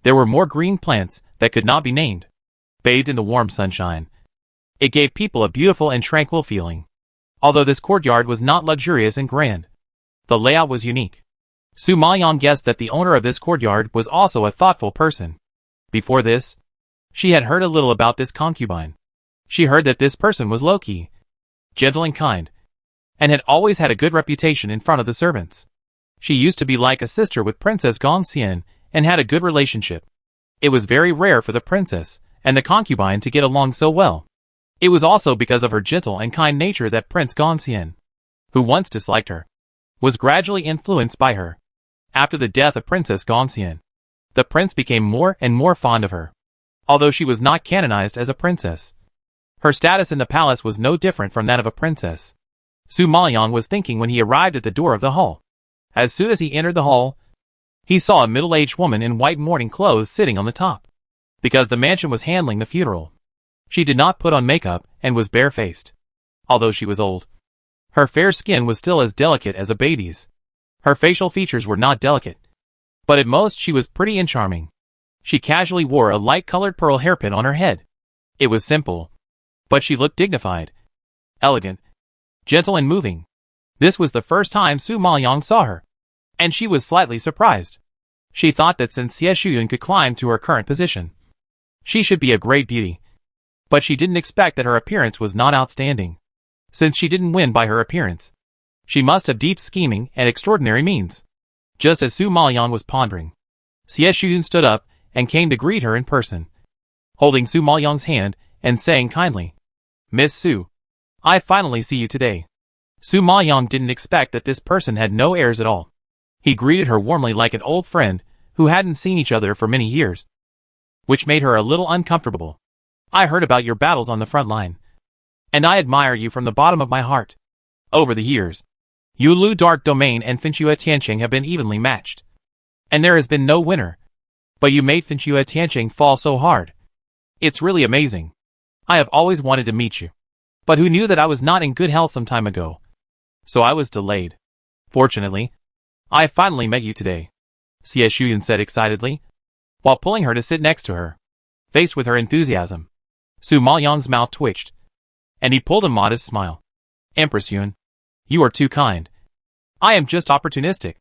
there were more green plants that could not be named, bathed in the warm sunshine. It gave people a beautiful and tranquil feeling. Although this courtyard was not luxurious and grand, the layout was unique. Su Maoyang guessed that the owner of this courtyard was also a thoughtful person. Before this, she had heard a little about this concubine. She heard that this person was low-key, gentle and kind, and had always had a good reputation in front of the servants. She used to be like a sister with Princess Gongxian and had a good relationship. It was very rare for the princess and the concubine to get along so well. It was also because of her gentle and kind nature that Prince Gongxian, who once disliked her, was gradually influenced by her. After the death of Princess Gongxian, the prince became more and more fond of her. Although she was not canonized as a princess, her status in the palace was no different from that of a princess. Su Maoyang was thinking when he arrived at the door of the hall. As soon as he entered the hall, he saw a middle-aged woman in white mourning clothes sitting on the top. Because the mansion was handling the funeral, she did not put on makeup and was barefaced. Although she was old, her fair skin was still as delicate as a baby's. Her facial features were not delicate, but at most she was pretty and charming. She casually wore a light-colored pearl hairpin on her head. It was simple, but she looked dignified, elegant, gentle and moving. This was the first time Su Maoyang saw her, and she was slightly surprised. She thought that since Xie Shuyun could climb to her current position, she should be a great beauty. But she didn't expect that her appearance was not outstanding. Since she didn't win by her appearance, she must have deep scheming and extraordinary means. Just as Su Maoyang was pondering, Xie Shuyun stood up and came to greet her in person, holding Su Maoyang's hand and saying kindly, "Miss Su, I finally see you today." Su Maoyang didn't expect that this person had no airs at all. He greeted her warmly like an old friend who hadn't seen each other for many years, which made her a little uncomfortable. "I heard about your battles on the front line, and I admire you from the bottom of my heart. Over the years, Yulu Dark Domain and Finchua Tianqing have been evenly matched, and there has been no winner. But you made Finchua Tianqing fall so hard. It's really amazing. I have always wanted to meet you, but who knew that I was not in good health some time ago? So I was delayed. Fortunately, I finally met you today," Xie Shuyun said excitedly, while pulling her to sit next to her. Faced with her enthusiasm, Su Maoyang's mouth twitched, and he pulled a modest smile. "Empress Yun, you are too kind. I am just opportunistic.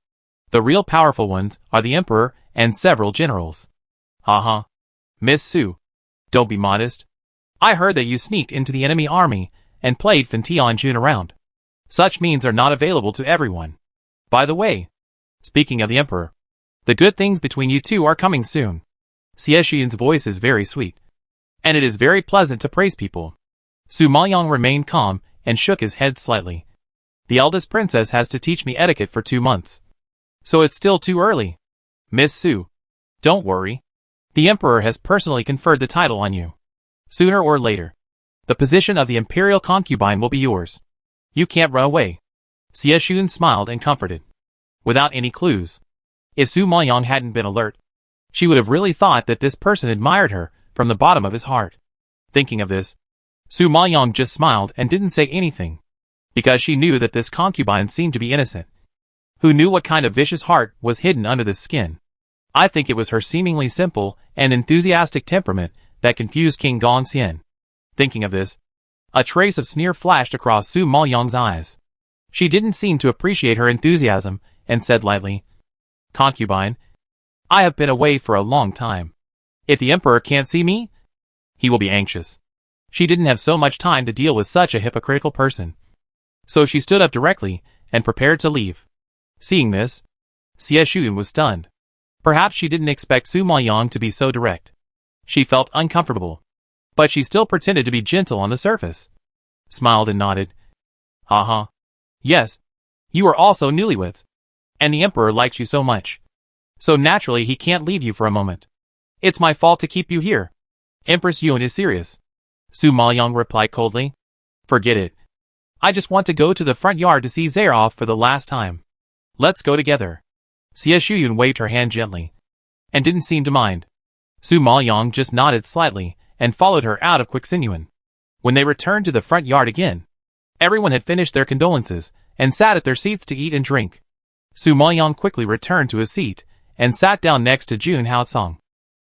The real powerful ones are the emperor and several generals." "Haha. Miss Su, don't be modest. I heard that you sneaked into the enemy army and played Fan Tianjun around. Such means are not available to everyone. By the way, speaking of the emperor, the good things between you two are coming soon." Xie Shuyun's voice is very sweet, and it is very pleasant to praise people. Su Maoyang remained calm and shook his head slightly. "The eldest princess has to teach me etiquette for 2 months, so it's still too early. Miss Su, don't worry. The emperor has personally conferred the title on you. Sooner or later, the position of the imperial concubine will be yours. You can't run away." Xie Shuyun smiled and comforted. Without any clues, if Su Maoyang hadn't been alert, she would have really thought that this person admired her from the bottom of his heart. Thinking of this, Su Maoyang just smiled and didn't say anything, because she knew that this concubine seemed to be innocent. Who knew what kind of vicious heart was hidden under this skin? I think it was her seemingly simple and enthusiastic temperament that confused King Gongxian. Thinking of this, a trace of sneer flashed across Su Maoyang's eyes. She didn't seem to appreciate her enthusiasm and said lightly, "Concubine, I have been away for a long time. If the emperor can't see me, he will be anxious." She didn't have so much time to deal with such a hypocritical person, so she stood up directly and prepared to leave. Seeing this, Xie Shuyun was stunned. Perhaps she didn't expect Su Maoyang to be so direct. She felt uncomfortable, but she still pretended to be gentle on the surface, smiled and nodded, Uh-huh. Yes. You are also newlyweds. And the Emperor likes you so much. So naturally he can't leave you for a moment. It's my fault to keep you here. Empress Yun is serious. Su Maoyang replied coldly. Forget it. I just want to go to the front yard to see Zaroff for the last time. Let's go together. Xie Shuyun waved her hand gently, and didn't seem to mind. Su Maoyang just nodded slightly, and followed her out of Quixinhuan. When they returned to the front yard again, everyone had finished their condolences, and sat at their seats to eat and drink. Su Maoyang quickly returned to his seat, and sat down next to Jun Haosong.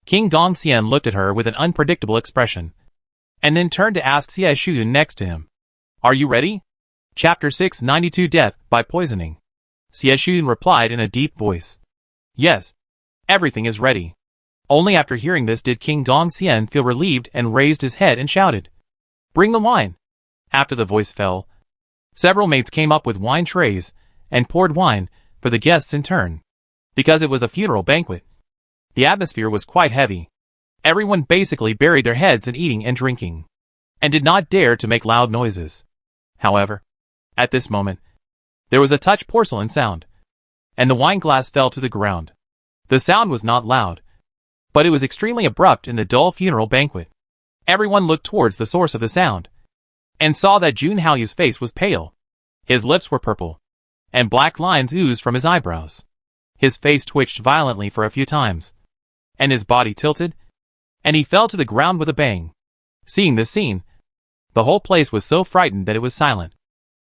King Dongxian looked at her with an unpredictable expression, and then turned to ask Xie Shuyun next to him. Are you ready? Chapter 692 Death by Poisoning. Xie Shuyun replied in a deep voice. Yes. Everything is ready. Only after hearing this did King Dongxian feel relieved and raised his head and shouted. Bring the wine. After the voice fell, several maids came up with wine trays, and poured wine for the guests in turn. Because it was a funeral banquet, the atmosphere was quite heavy. Everyone basically buried their heads in eating and drinking, and did not dare to make loud noises. However, at this moment, there was a touch porcelain sound, and the wine glass fell to the ground. The sound was not loud, but it was extremely abrupt in the dull funeral banquet. Everyone looked towards the source of the sound, and saw that Jun Haoyu's face was pale. His lips were purple, and black lines oozed from his eyebrows. His face twitched violently for a few times, and his body tilted, and he fell to the ground with a bang. Seeing this scene, the whole place was so frightened that it was silent.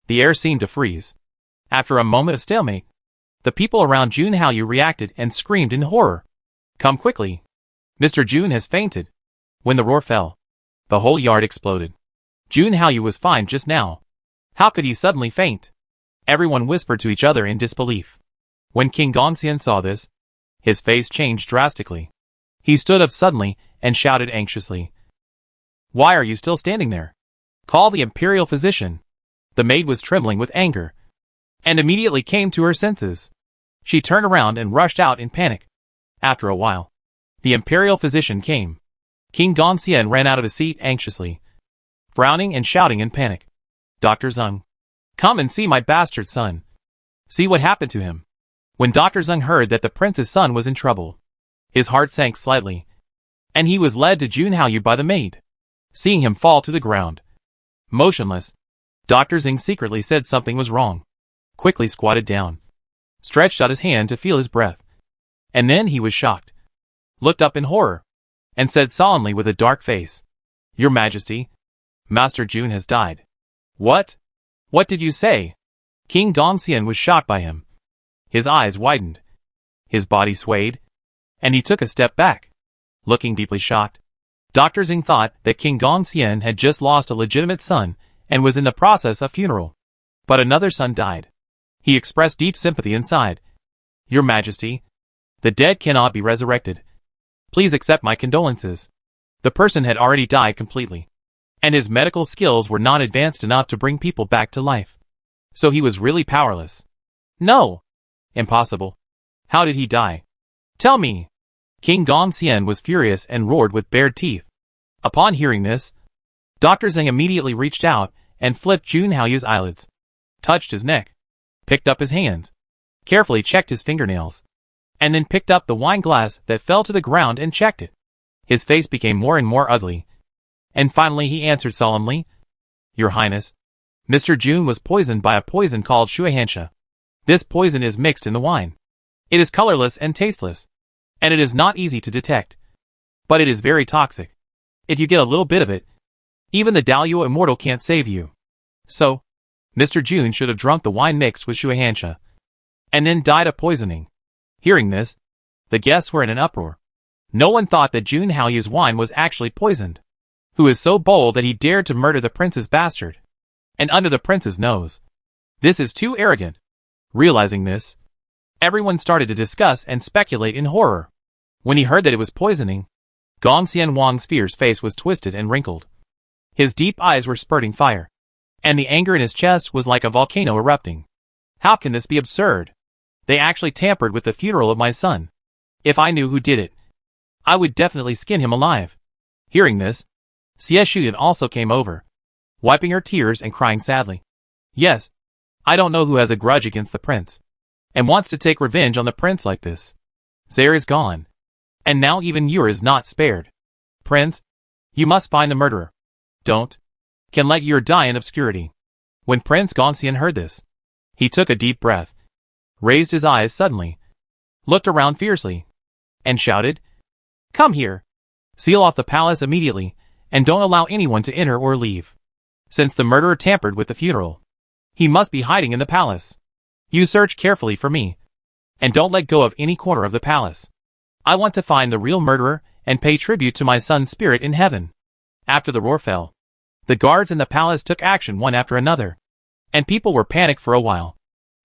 The air seemed to freeze. After a moment of stalemate, the people around Jun Haoyu reacted and screamed in horror. Come quickly. Mr. Jun has fainted. When the roar fell, the whole yard exploded. Jun Haoyu was fine just now. How could he suddenly faint? Everyone whispered to each other in disbelief. When King Gongxian saw this, his face changed drastically. He stood up suddenly and shouted anxiously. Why are you still standing there? Call the imperial physician. The maid was trembling with anger, and immediately came to her senses. She turned around and rushed out in panic. After a while, the imperial physician came. King Gongxian ran out of his seat anxiously, frowning and shouting in panic. Dr. Zeng, come and see my bastard son. See what happened to him. When Dr. Zeng heard that the prince's son was in trouble, his heart sank slightly, and he was led to Jun Haoyu by the maid. Seeing him fall to the ground, motionless, Dr. Zeng secretly said something was wrong, quickly squatted down, stretched out his hand to feel his breath, and then he was shocked, looked up in horror, and said solemnly with a dark face, Your Majesty, Master Jun has died. What? What did you say? King Dongxian was shocked by him. His eyes widened, his body swayed, and he took a step back, looking deeply shocked. Dr. Zeng thought that King Gongxian had just lost a legitimate son and was in the process of funeral. But another son died. He expressed deep sympathy inside. Your Majesty, the dead cannot be resurrected. Please accept my condolences. The person had already died completely, and his medical skills were not advanced enough to bring people back to life. So he was really powerless. No! Impossible. How did he die? Tell me! King Gongxian was furious and roared with bared teeth. Upon hearing this, Dr. Zeng immediately reached out and flipped Jun Haoyu's eyelids, touched his neck, picked up his hands, carefully checked his fingernails, and then picked up the wine glass that fell to the ground and checked it. His face became more and more ugly, and finally he answered solemnly, Your Highness, Mr. Jun was poisoned by a poison called shuihansha. This poison is mixed in the wine. It is colorless and tasteless, and it is not easy to detect, but it is very toxic. If you get a little bit of it, even the Daluo Immortal can't save you. So, Mr. Jun should have drunk the wine mixed with shuihansha, and then died of poisoning. Hearing this, the guests were in an uproar. No one thought that Jun Haoyu's wine was actually poisoned. Who is so bold that he dared to murder the prince's bastard? And under the prince's nose. This is too arrogant. Realizing this, everyone started to discuss and speculate in horror. When he heard that it was poisoning, Gongxian Wang's fierce face was twisted and wrinkled. His deep eyes were spurting fire, and the anger in his chest was like a volcano erupting. How can this be absurd? They actually tampered with the funeral of my son. If I knew who did it, I would definitely skin him alive. Hearing this, Xie Shuyun also came over, wiping her tears and crying sadly. Yes, I don't know who has a grudge against the prince, and wants to take revenge on the prince like this. Zaire is gone, and now even Ur is not spared. Prince, you must find the murderer. Don't can let Ur die in obscurity. When Prince Gongxian heard this, he took a deep breath, raised his eyes suddenly, looked around fiercely, and shouted, "Come here! Seal off the palace immediately, and don't allow anyone to enter or leave. Since the murderer tampered with the funeral, he must be hiding in the palace. You search carefully for me, and don't let go of any corner of the palace. I want to find the real murderer and pay tribute to my son's spirit in heaven." After the roar fell, the guards in the palace took action one after another, and people were panicked for a while.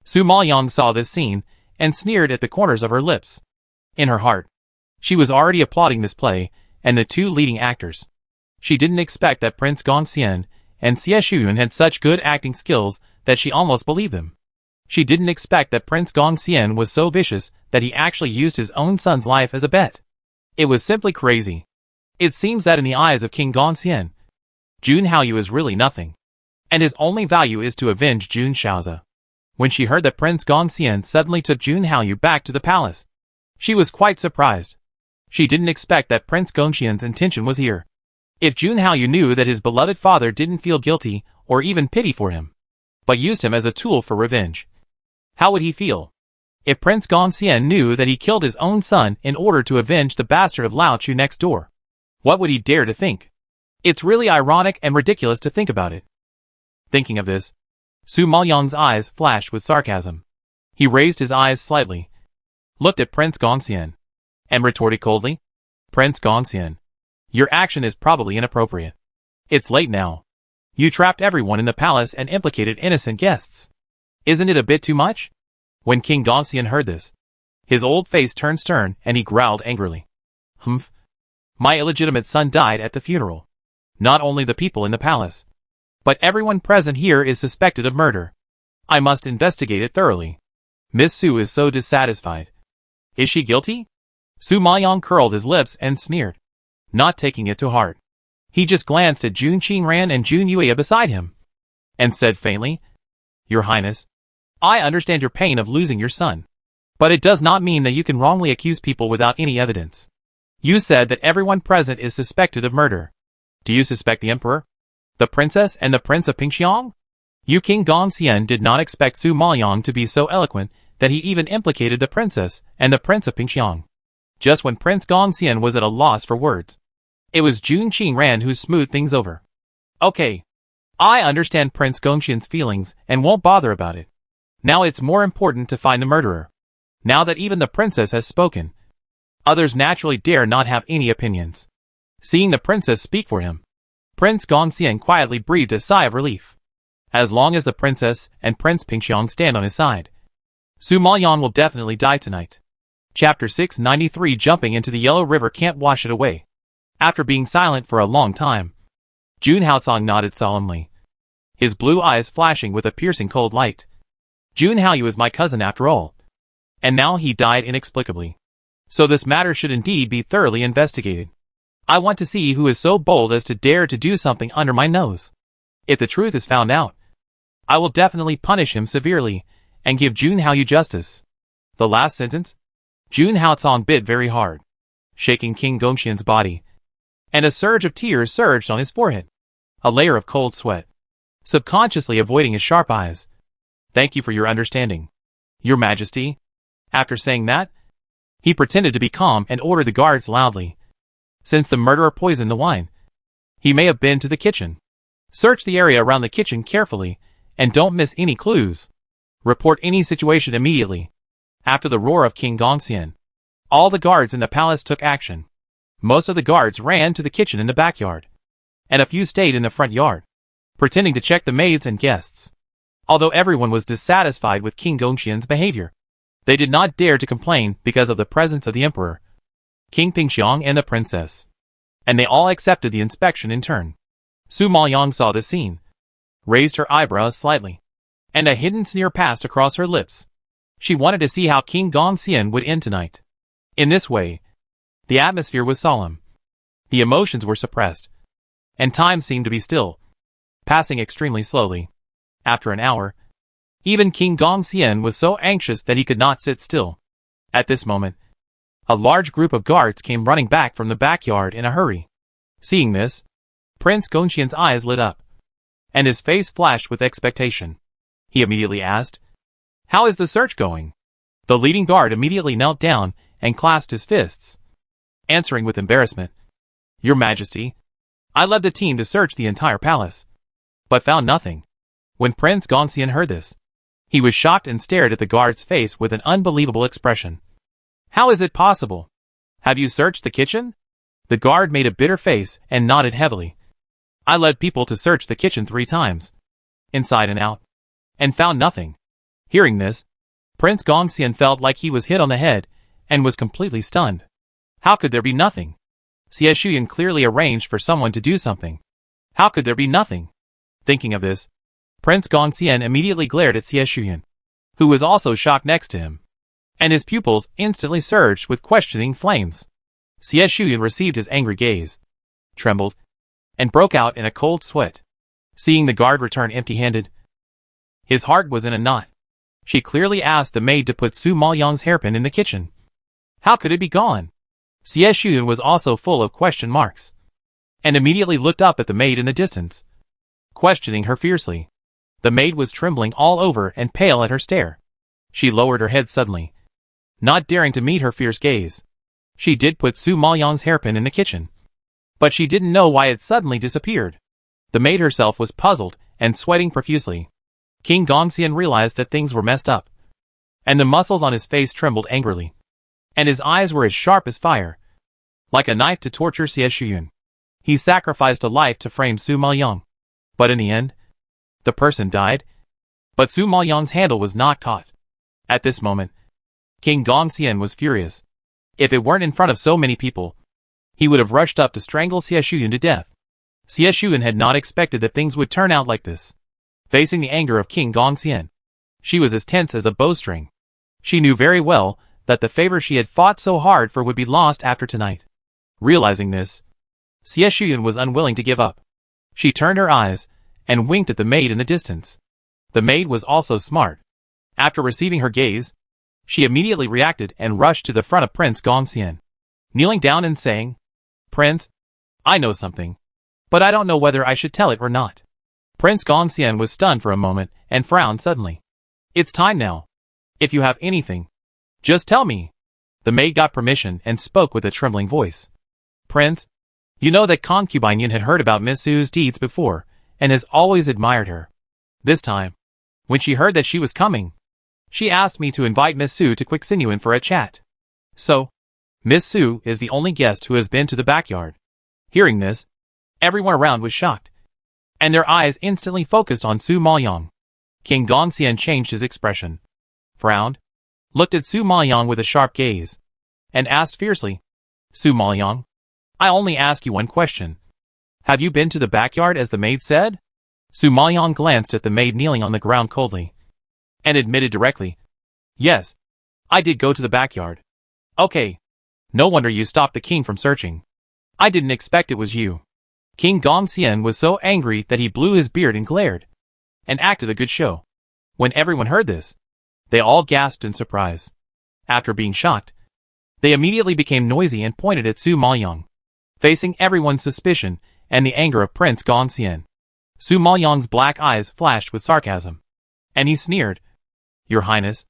Su Maoyang saw this scene and sneered at the corners of her lips. In her heart, she was already applauding this play and the two leading actors. She didn't expect that Prince Gongxian and Xie Shuyun had such good acting skills that she almost believed them. She didn't expect that Prince Gongxian was so vicious that he actually used his own son's life as a bet. It was simply crazy. It seems that in the eyes of King Gongxian, Jun Haoyu is really nothing, and his only value is to avenge Jun Shaozi. When she heard that Prince Gongxian suddenly took Jun Haoyu back to the palace, she was quite surprised. She didn't expect that Prince Gongxian's intention was here. If Jun Haoyu knew that his beloved father didn't feel guilty or even pity for him, but used him as a tool for revenge, how would he feel? If Prince Gongxian knew that he killed his own son in order to avenge the bastard of Lao Chu next door, what would he dare to think? It's really ironic and ridiculous to think about it. Thinking of this, Su Maoyang's eyes flashed with sarcasm. He raised his eyes slightly, looked at Prince Gongxian, and retorted coldly, "Prince Gongxian, your action is probably inappropriate. It's late now. You trapped everyone in the palace and implicated innocent guests. Isn't it a bit too much?" When King Gongxian heard this, his old face turned stern and he growled angrily. "Humph. My illegitimate son died at the funeral. Not only the people in the palace, but everyone present here is suspected of murder. I must investigate it thoroughly. Miss Su is so dissatisfied. Is she guilty?" Su Maoyang curled his lips and sneered, not taking it to heart. He just glanced at Jun Qingran and Jun Yuya beside him, and said faintly, "Your Highness, I understand your pain of losing your son, but it does not mean that you can wrongly accuse people without any evidence. You said that everyone present is suspected of murder. Do you suspect the Emperor, the Princess and the Prince of Pingxiang?" King Gongxian did not expect Su Maoyang to be so eloquent that he even implicated the Princess and the Prince of Pingxiang. Just when Prince Gongxian was at a loss for words, it was Jun Qingran who smoothed things over. "Okay, I understand Prince Gongxian's feelings and won't bother about it. Now it's more important to find the murderer. Now that even the princess has spoken, others naturally dare not have any opinions." Seeing the princess speak for him, Prince Gongxian quietly breathed a sigh of relief. As long as the princess and Prince Pingxiang stand on his side, Su Maoyang will definitely die tonight. Chapter 693. Jumping into the Yellow River can't wash it away. After being silent for a long time, Jun Haocong nodded solemnly, his blue eyes flashing with a piercing cold light. "Jun Haoyu is my cousin after all, and now he died inexplicably. So this matter should indeed be thoroughly investigated. I want to see who is so bold as to dare to do something under my nose. If the truth is found out, I will definitely punish him severely and give Jun Haoyu justice." The last sentence, Jun Haocong bit very hard, shaking King Gongxian's body, and a surge of tears surged on his forehead, a layer of cold sweat, subconsciously avoiding his sharp eyes. "Thank you for your understanding, Your Majesty." After saying that, he pretended to be calm and ordered the guards loudly, "Since the murderer poisoned the wine, he may have been to the kitchen. Search the area around the kitchen carefully and don't miss any clues. Report any situation immediately." After the roar of King Gongxian, all the guards in the palace took action. Most of the guards ran to the kitchen in the backyard, and a few stayed in the front yard, pretending to check the maids and guests. Although everyone was dissatisfied with King Gongxian's behavior, they did not dare to complain because of the presence of the Emperor, King Pingxiang and the Princess, and they all accepted the inspection in turn. Su Maoyang saw this scene, raised her eyebrows slightly, and a hidden sneer passed across her lips. She wanted to see how King Gongxian would end tonight. In this way, the atmosphere was solemn, the emotions were suppressed, and time seemed to be still, passing extremely slowly. After an hour, even King Gongxian was so anxious that he could not sit still. At this moment, a large group of guards came running back from the backyard in a hurry. Seeing this, Prince Gongxian's eyes lit up, and his face flashed with expectation. He immediately asked, "How is the search going?" The leading guard immediately knelt down and clasped his fists, answering with embarrassment, "Your Majesty, I led the team to search the entire palace, but found nothing." When Prince Gongxian heard this, he was shocked and stared at the guard's face with an unbelievable expression. "How is it possible? Have you searched the kitchen?" The guard made a bitter face and nodded heavily. "I led people to search the kitchen 3 times, inside and out, and found nothing." Hearing this, Prince Gongxian felt like he was hit on the head and was completely stunned. How could there be nothing? Xie Shuyan clearly arranged for someone to do something. How could there be nothing? Thinking of this, Prince Gongxian immediately glared at Xie Shuyan, who was also shocked next to him, and his pupils instantly surged with questioning flames. Xie Shuyan received his angry gaze, trembled, and broke out in a cold sweat. Seeing the guard return empty-handed, his heart was in a knot. She clearly asked the maid to put Su Maoyang's hairpin in the kitchen. How could it be gone? Xie Shuyan was also full of question marks, and immediately looked up at the maid in the distance, questioning her fiercely. The maid was trembling all over and pale at her stare. She lowered her head suddenly, not daring to meet her fierce gaze. She did put Su Maoyang's hairpin in the kitchen, but she didn't know why it suddenly disappeared. The maid herself was puzzled and sweating profusely. King Gongxian realized that things were messed up, and the muscles on his face trembled angrily, and his eyes were as sharp as fire, like a knife to torture Xie Shuyan. He sacrificed a life to frame Su Maoyang, but in the end, the person died, but Su Maoyang's handle was not caught. At this moment, King Gongxian was furious. If it weren't in front of so many people, he would have rushed up to strangle Xie Shuyan to death. Xie Shuyan had not expected that things would turn out like this. Facing the anger of King Gongxian, she was as tense as a bowstring. She knew very well that the favor she had fought so hard for would be lost after tonight. Realizing this, Xie Shuyan was unwilling to give up. She turned her eyes and winked at the maid in the distance. The maid was also smart. After receiving her gaze, she immediately reacted and rushed to the front of Prince Gongxian, kneeling down and saying, "Prince, I know something, but I don't know whether I should tell it or not." Prince Gongxian was stunned for a moment and frowned suddenly. "It's time now. If you have anything, just tell me." The maid got permission and spoke with a trembling voice. "Prince, you know that Concubine had heard about Miss Su's deeds before and has always admired her. This time, when she heard that she was coming, she asked me to invite Miss Su to Quixinhuan for a chat. So, Miss Su is the only guest who has been to the backyard." Hearing this, everyone around was shocked, and their eyes instantly focused on Su Maoyang. King Gongxian changed his expression, frowned, looked at Su Maoyang with a sharp gaze, and asked fiercely, "Su Maoyang, I only ask you one question. Have you been to the backyard as the maid said?" Su Maoyang glanced at the maid kneeling on the ground coldly, and admitted directly, "Yes, I did go to the backyard." "Okay. No wonder you stopped the king from searching. I didn't expect it was you." King Gongxian was so angry that he blew his beard and glared, and acted a good show. When everyone heard this, they all gasped in surprise. After being shocked, they immediately became noisy and pointed at Su Maoyang, facing everyone's suspicion and the anger of Prince Gongxian. Su Maoyang's black eyes flashed with sarcasm, and he sneered, "Your Highness,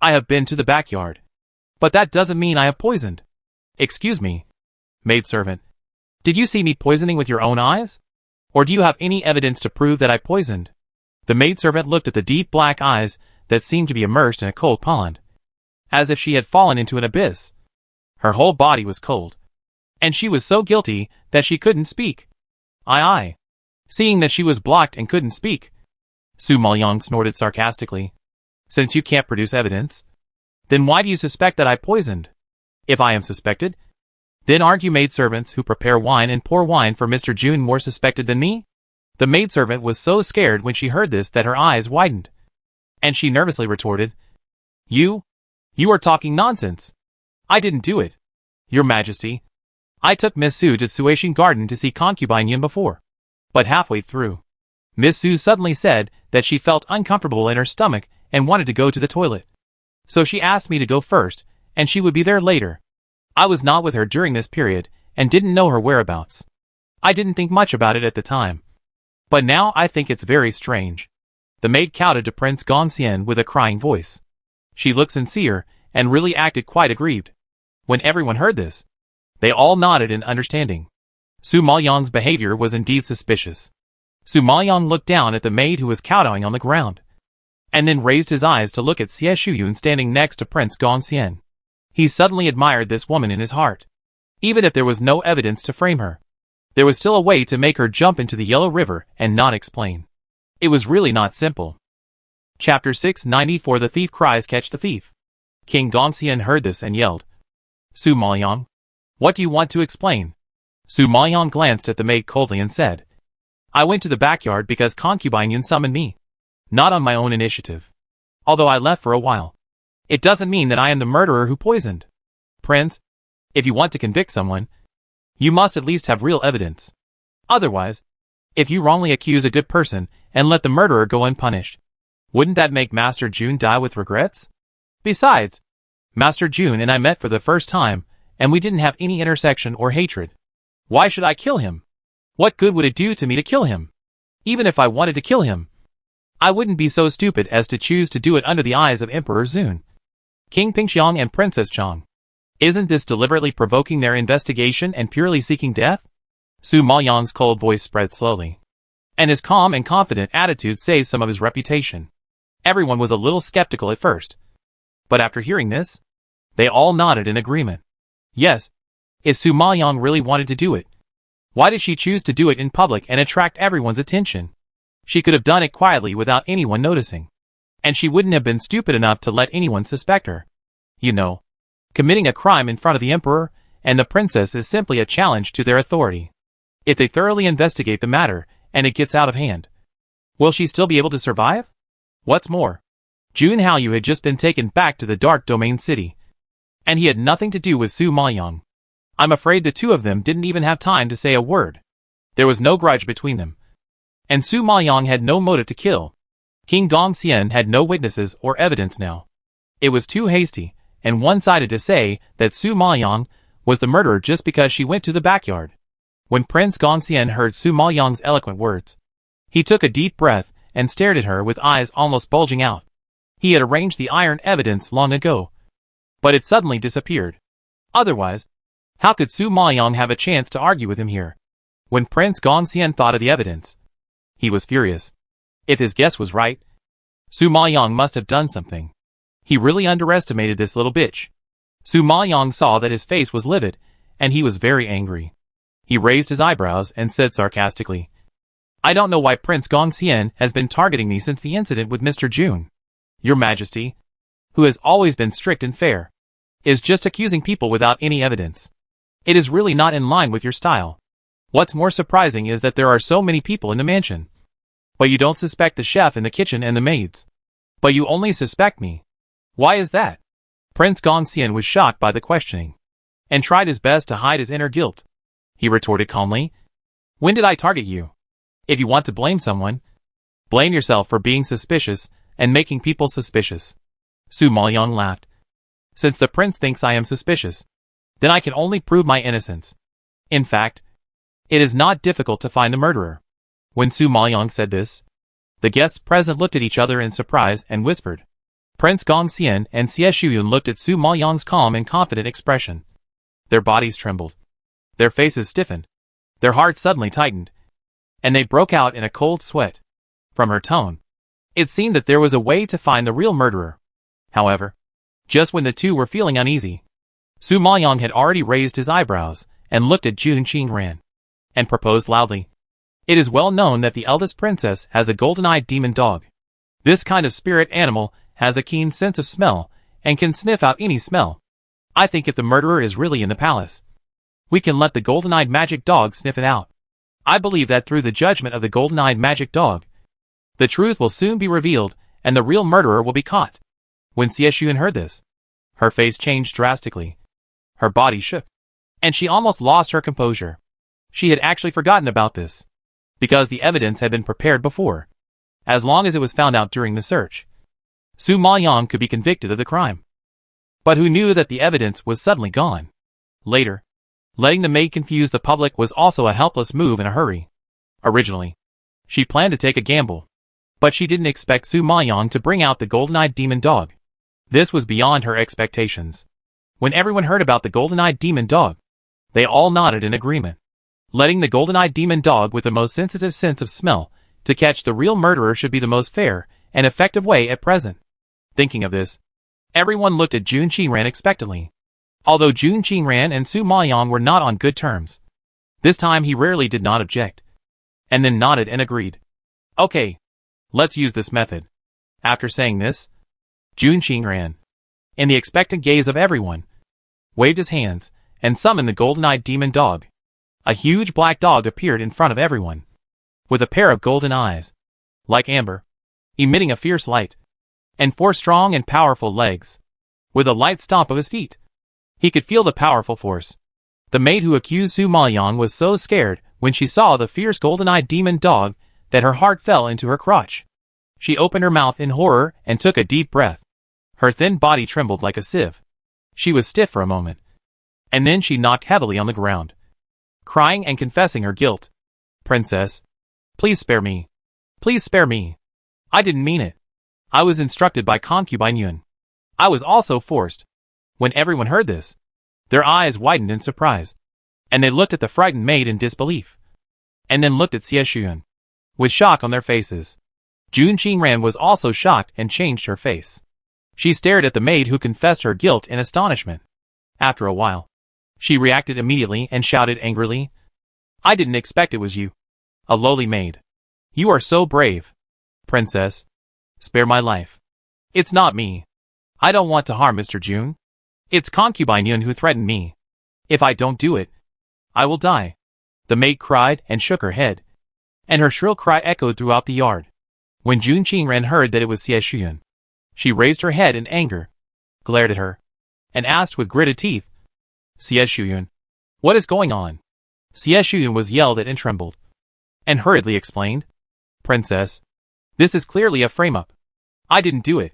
I have been to the backyard, but that doesn't mean I have poisoned." "Excuse me, maidservant. Did you see me poisoning with your own eyes? Or do you have any evidence to prove that I poisoned?" The maidservant looked at the deep black eyes that seemed to be immersed in a cold pond, as if she had fallen into an abyss. Her whole body was cold, and she was so guilty that she couldn't speak. Aye. Seeing that she was blocked and couldn't speak, Su Maoyang snorted sarcastically. "Since you can't produce evidence, then why do you suspect that I poisoned? If I am suspected, then aren't you maidservants who prepare wine and pour wine for Mr. June more suspected than me?" The maidservant was so scared when she heard this that her eyes widened, and she nervously retorted, You are talking nonsense. I didn't do it. Your Majesty, I took Miss Su to Suishin Garden to see Concubine before. But halfway through, Miss Su suddenly said that she felt uncomfortable in her stomach and wanted to go to the toilet. So she asked me to go first, and she would be there later. I was not with her during this period, and didn't know her whereabouts. I didn't think much about it at the time. But now I think it's very strange. The maid shouted to Prince Gongxian with a crying voice. She looked sincere, and really acted quite aggrieved. When everyone heard this, they all nodded in understanding. Su Maoyang's behavior was indeed suspicious. Su Maoyang looked down at the maid who was kowtowing on the ground, and then raised his eyes to look at Xie Shuyun standing next to Prince Gongxian. He suddenly admired this woman in his heart. Even if there was no evidence to frame her, there was still a way to make her jump into the Yellow River and not explain. It was really not simple. Chapter 694 The Thief Cries Catch the Thief. King Gongxian heard this and yelled, Su Maoyang, what do you want to explain? Su Maoyang glanced at the maid coldly and said, I went to the backyard because Concubine summoned me. Not on my own initiative. Although I left for a while. It doesn't mean that I am the murderer who poisoned. Prince, if you want to convict someone, you must at least have real evidence. Otherwise, if you wrongly accuse a good person and let the murderer go unpunished, wouldn't that make Master Jun die with regrets? Besides, Master Jun and I met for the first time, and we didn't have any intersection or hatred. Why should I kill him? What good would it do to me to kill him? Even if I wanted to kill him, I wouldn't be so stupid as to choose to do it under the eyes of Emperor Zun, King Pingxiang and Princess Chang. Isn't this deliberately provoking their investigation and purely seeking death? Su Maoyang's cold voice spread slowly, and his calm and confident attitude saved some of his reputation. Everyone was a little skeptical at first, but after hearing this, they all nodded in agreement. Yes, if Su Maoyang really wanted to do it, why did she choose to do it in public and attract everyone's attention? She could have done it quietly without anyone noticing, and she wouldn't have been stupid enough to let anyone suspect her. You know, committing a crime in front of the emperor and the princess is simply a challenge to their authority. If they thoroughly investigate the matter and it gets out of hand, will she still be able to survive? What's more, Jun Haoyu had just been taken back to the Dark Domain City, and he had nothing to do with Su Maoyang. I'm afraid the two of them didn't even have time to say a word. There was no grudge between them, and Su Maoyang had no motive to kill. King Gongxian had no witnesses or evidence now. It was too hasty and one-sided to say that Su Maoyang was the murderer just because she went to the backyard. When Prince Gongxian heard Su Maoyang's eloquent words, he took a deep breath and stared at her with eyes almost bulging out. He had arranged the iron evidence long ago, but it suddenly disappeared. Otherwise, how could Su Maoyang have a chance to argue with him here? When Prince Gongxian thought of the evidence, he was furious. If his guess was right, Su Maoyang must have done something. He really underestimated this little bitch. Su Maoyang saw that his face was livid, and he was very angry. He raised his eyebrows and said sarcastically, I don't know why Prince Gongxian has been targeting me since the incident with Mr. Jun. Your Majesty, who has always been strict and fair, is just accusing people without any evidence. It is really not in line with your style. What's more surprising is that there are so many people in the mansion. But you don't suspect the chef in the kitchen and the maids. But you only suspect me. Why is that? Prince Gongxian was shocked by the questioning, and tried his best to hide his inner guilt. He retorted calmly, When did I target you? If you want to blame someone, blame yourself for being suspicious and making people suspicious. Su Maoyang laughed. Since the prince thinks I am suspicious, then I can only prove my innocence. In fact, it is not difficult to find the murderer. When Su Maoyang said this, the guests present looked at each other in surprise and whispered. Prince Gongxian and Xie Shuyun looked at Su Maoyang's calm and confident expression. Their bodies trembled. Their faces stiffened. Their hearts suddenly tightened, and they broke out in a cold sweat. From her tone, it seemed that there was a way to find the real murderer. However, just when the two were feeling uneasy, Su Maoyang had already raised his eyebrows and looked at Jun Qingran, and proposed loudly. It is well known that the eldest princess has a golden-eyed demon dog. This kind of spirit animal has a keen sense of smell and can sniff out any smell. I think if the murderer is really in the palace, we can let the golden-eyed magic dog sniff it out. I believe that through the judgment of the golden-eyed magic dog, the truth will soon be revealed and the real murderer will be caught. When Xie Shuyun heard this, her face changed drastically. Her body shook, and she almost lost her composure. She had actually forgotten about this, because the evidence had been prepared before. as long as it was found out during the search. Su Maoyang could be convicted of the crime. But who knew that the evidence was suddenly gone? Later, letting the maid confuse the public was also a helpless move in a hurry. Originally, she planned to take a gamble, but she didn't expect Su Maoyang to bring out the golden-eyed demon dog. This was beyond her expectations. When everyone heard about the golden-eyed demon dog, they all nodded in agreement. Letting the golden-eyed demon dog with the most sensitive sense of smell to catch the real murderer should be the most fair and effective way at present. Thinking of this, everyone looked at Jun Qingran expectantly. Although Jun Qingran and Su Maoyang were not on good terms, this time he rarely did not object, and then nodded and agreed. Okay, let's use this method. After saying this, Jun Qingran, in the expectant gaze of everyone, waved his hands and summoned the golden-eyed demon dog. A huge black dog appeared in front of everyone, with a pair of golden eyes, like amber, emitting a fierce light, and 4 strong and powerful legs. With a light stomp of his feet, he could feel the powerful force. The maid who accused Su Maoyang was so scared when she saw the fierce golden-eyed demon dog that her heart fell into her crotch. She opened her mouth in horror and took a deep breath. Her thin body trembled like a sieve. She was stiff for a moment, and then she knocked heavily on the ground, crying and confessing her guilt. Princess, please spare me. Please spare me. I didn't mean it. I was instructed by Concubine Yun. I was also forced. When everyone heard this, their eyes widened in surprise, and they looked at the frightened maid in disbelief, and then looked at Xie Shuyun, with shock on their faces. Jun Qingran was also shocked and changed her face. She stared at the maid who confessed her guilt in astonishment. After a while, she reacted immediately and shouted angrily, I didn't expect it was you. A lowly maid. You are so brave. Princess, spare my life. It's not me. I don't want to harm Mr. Jun. It's Concubine Yun who threatened me. If I don't do it, I will die. The maid cried and shook her head, and her shrill cry echoed throughout the yard. When Jun Qingran heard that it was Xie Shuyun, she raised her head in anger, glared at her, and asked with gritted teeth, Xie Shuyun, what is going on? Xie Shuyun was yelled at and trembled, and hurriedly explained, Princess, this is clearly a frame-up. I didn't do it.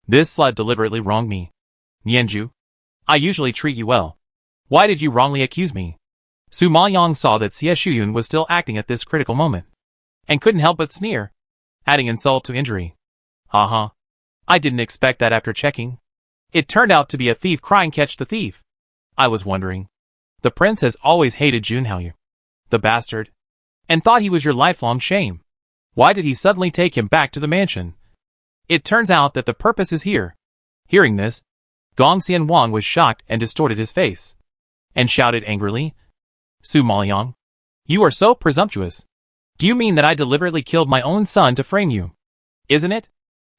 This slut deliberately wronged me. Nianju, I usually treat you well. Why did you wrongly accuse me? Su Maoyang saw that Xie Shuyun was still acting at this critical moment, and couldn't help but sneer, adding insult to injury. Ha. I didn't expect that after checking. It turned out to be a thief crying catch the thief. I was wondering. The prince has always hated Jun Haoyu, the bastard, and thought he was your lifelong shame. Why did he suddenly take him back to the mansion? It turns out that the purpose is here. Hearing this, Gongxian Wang was shocked and distorted his face, and shouted angrily, Su Maoyang, you are so presumptuous. Do you mean that I deliberately killed my own son to frame you? Isn't it?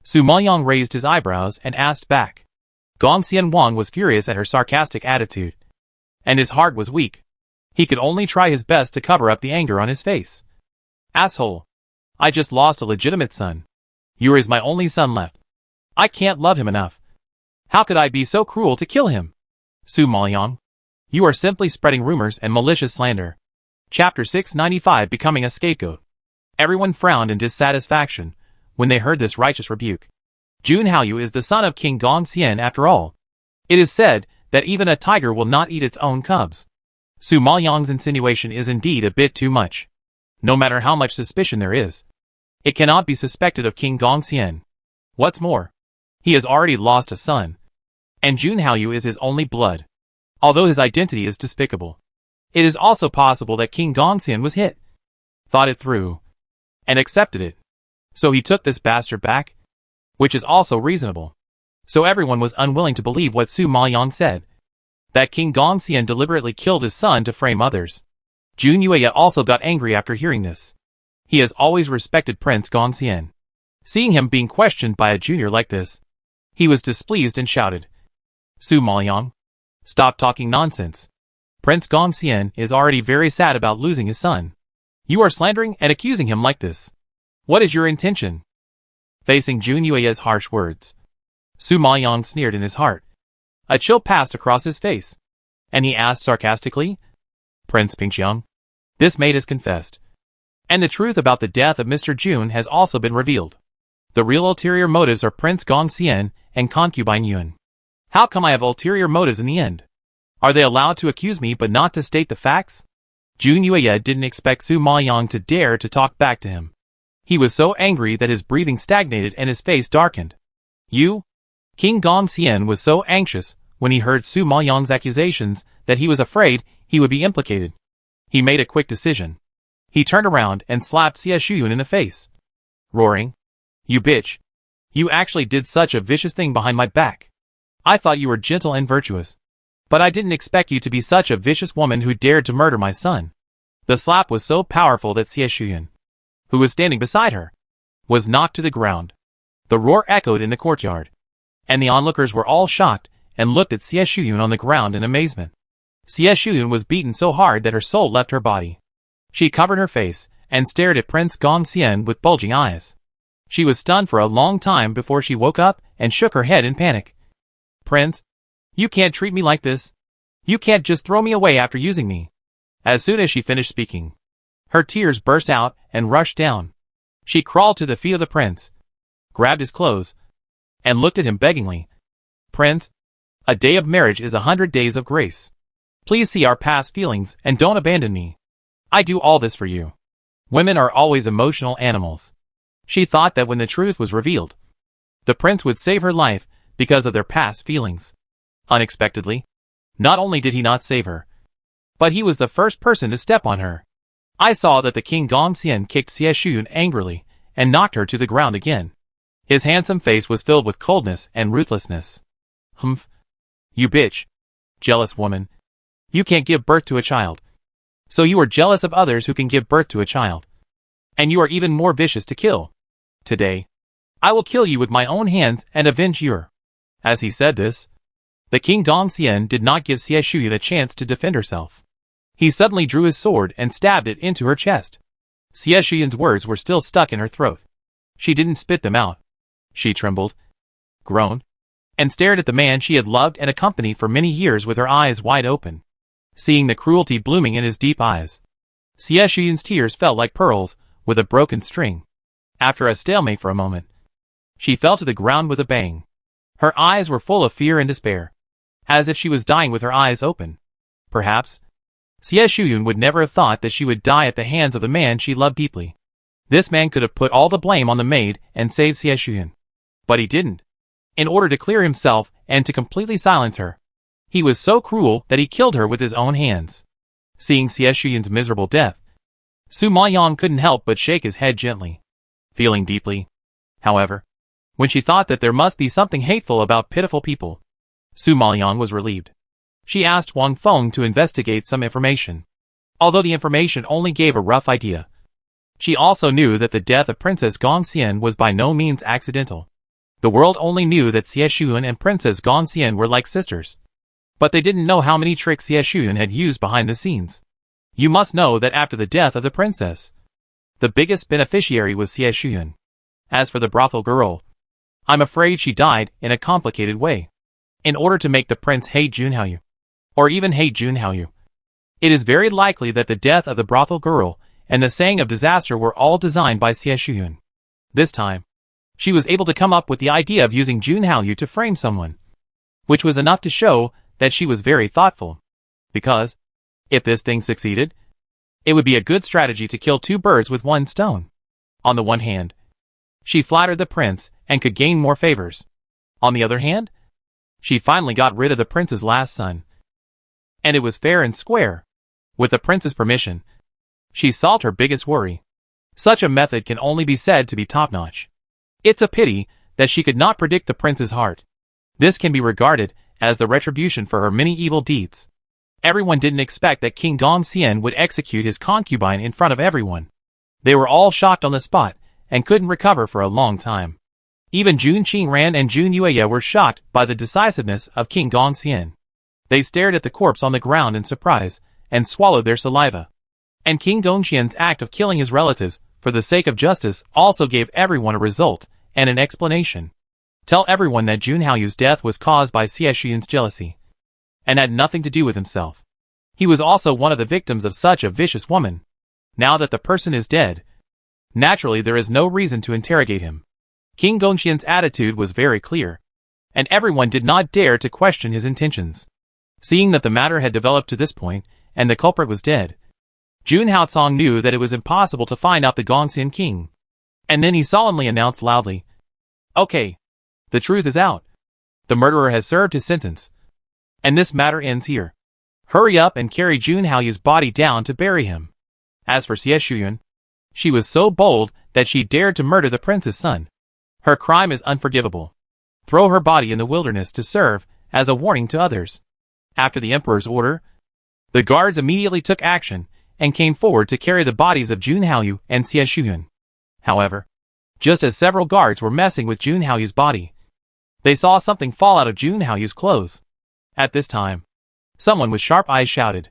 Su Maoyang raised his eyebrows and asked back. Gongxian Wang was furious at her sarcastic attitude, and his heart was weak. He could only try his best to cover up the anger on his face. Asshole. I just lost a legitimate son. You is my only son left. I can't love him enough. How could I be so cruel to kill him? Su Maoyang, you are simply spreading rumors and malicious slander. Chapter 695 Becoming a Scapegoat. Everyone frowned in dissatisfaction when they heard this righteous rebuke. Jun Haoyu is the son of King Gongxian after all. It is said that even a tiger will not eat its own cubs. Su Maoyang's insinuation is indeed a bit too much. No matter how much suspicion there is, it cannot be suspected of King Gongxian. What's more, he has already lost a son, and Jun Haoyu is his only blood. Although his identity is despicable, it is also possible that King Gongxian was hit, thought it through, and accepted it. So he took this bastard back, which is also reasonable. So everyone was unwilling to believe what Su Maoyang said, that King Gongxian deliberately killed his son to frame others. Jun Yueya also got angry after hearing this. He has always respected Prince Gongxian. Seeing him being questioned by a junior like this, he was displeased and shouted, Su Maoyang, stop talking nonsense. Prince Gongxian is already very sad about losing his son. You are slandering and accusing him like this. What is your intention? Facing Jun Yueya's harsh words, Su Maoyang sneered in his heart. A chill passed across his face, and he asked sarcastically, Prince Pingxiang, this maid has confessed, And the truth about the death of Mr. Jun has also been revealed. The real ulterior motives are Prince Gongxian and Concubine Yuan. How come I have ulterior motives in the end? Are they allowed to accuse me but not to state the facts? Jun Yueya didn't expect Su Maoyang to dare to talk back to him. He was so angry that his breathing stagnated and his face darkened. You? King Gongxian was so anxious when he heard Su Maoyang's accusations that he was afraid he would be implicated. He made a quick decision. He turned around and slapped Xie Shuyun in the face, roaring, "You bitch! You actually did such a vicious thing behind my back. I thought you were gentle and virtuous. But I didn't expect you to be such a vicious woman who dared to murder my son." The slap was so powerful that Xie Shuyun, who was standing beside her, was knocked to the ground. The roar echoed in the courtyard, and the onlookers were all shocked and looked at Xie Shuyun on the ground in amazement. Xie Shuyun was beaten so hard that her soul left her body. She covered her face and stared at Prince Gongxian with bulging eyes. She was stunned for a long time before she woke up and shook her head in panic. "Prince, you can't treat me like this. You can't just throw me away after using me." As soon as she finished speaking, her tears burst out and rushed down. She crawled to the feet of the prince, grabbed his clothes, and looked at him beggingly. "Prince, a day of marriage is 100 days of grace. Please see our past feelings and don't abandon me. I do all this for you." Women are always emotional animals. She thought that when the truth was revealed, the prince would save her life because of their past feelings. Unexpectedly, not only did he not save her, but he was the first person to step on her. I saw that the King Gongxian kicked Xie Shuyun angrily and knocked her to the ground again. His handsome face was filled with coldness and ruthlessness. "Humph. You bitch. Jealous woman. You can't give birth to a child. So you are jealous of others who can give birth to a child. And you are even more vicious to kill. Today, I will kill you with my own hands and avenge your..." As he said this, the King Gongxian did not give Xie Shuyun a chance to defend herself. He suddenly drew his sword and stabbed it into her chest. Xie Shuyun's words were still stuck in her throat. She didn't spit them out. She trembled, groaned, and stared at the man she had loved and accompanied for many years with her eyes wide open. Seeing the cruelty blooming in his deep eyes, Xie Shuyun's tears fell like pearls with a broken string. After a stalemate for a moment, she fell to the ground with a bang. Her eyes were full of fear and despair, as if she was dying with her eyes open. Perhaps Xie Shuyun would never have thought that she would die at the hands of the man she loved deeply. This man could have put all the blame on the maid and saved Xie Shuyun. But he didn't. In order to clear himself and to completely silence her, he was so cruel that he killed her with his own hands. Seeing Xie Shuyun's miserable death, Su Maoyang couldn't help but shake his head gently. Feeling deeply, however, when she thought that there must be something hateful about pitiful people, Su Maoyang was relieved. She asked Wang Feng to investigate some information. Although the information only gave a rough idea, she also knew that the death of Princess Gongxian was by no means accidental. The world only knew that Xie Shuyun and Princess Gongxian were like sisters. But they didn't know how many tricks Xie Shuyun had used behind the scenes. You must know that after the death of the princess, the biggest beneficiary was Xie Shuyun. As for the brothel girl, I'm afraid she died in a complicated way. In order to make the prince hate Junhaoyu, or even hate Junhaoyu, it is very likely that the death of the brothel girl and the saying of disaster were all designed by Xie Shuyun. This time, she was able to come up with the idea of using Junhaoyu to frame someone, which was enough to show that she was very thoughtful. Because, if this thing succeeded, it would be a good strategy to kill two birds with one stone. On the one hand, she flattered the prince and could gain more favors. On the other hand, she finally got rid of the prince's last son. And it was fair and square. With the prince's permission, she solved her biggest worry. Such a method can only be said to be top-notch. It's a pity that she could not predict the prince's heart. This can be regarded as the retribution for her many evil deeds. Everyone didn't expect that King Gongxian would execute his concubine in front of everyone. They were all shocked on the spot and couldn't recover for a long time. Even Jun Qingran and Jun Yueya were shocked by the decisiveness of King Gongxian. They stared at the corpse on the ground in surprise and swallowed their saliva. And King Dongxian's act of killing his relatives for the sake of justice also gave everyone a result and an explanation. Tell everyone that Junhaoyu's death was caused by Xie Shuyun's jealousy and had nothing to do with himself. He was also one of the victims of such a vicious woman. Now that the person is dead, naturally there is no reason to interrogate him. King Gongxian's attitude was very clear, and everyone did not dare to question his intentions. Seeing that the matter had developed to this point, and the culprit was dead, Jun Haocong knew that it was impossible to find out the Gongxian king. And then he solemnly announced loudly, "Okay, the truth is out. The murderer has served his sentence, and this matter ends here. Hurry up and carry Jun Haoyu's body down to bury him." As for Xie Shuyuan, she was so bold that she dared to murder the prince's son. Her crime is unforgivable. Throw her body in the wilderness to serve as a warning to others. After the emperor's order, the guards immediately took action and came forward to carry the bodies of Jun Haoyu and Xie Shuyuan. However, just as several guards were messing with Jun Haoyu's body, they saw something fall out of Jun Haoyu's clothes. At this time, someone with sharp eyes shouted,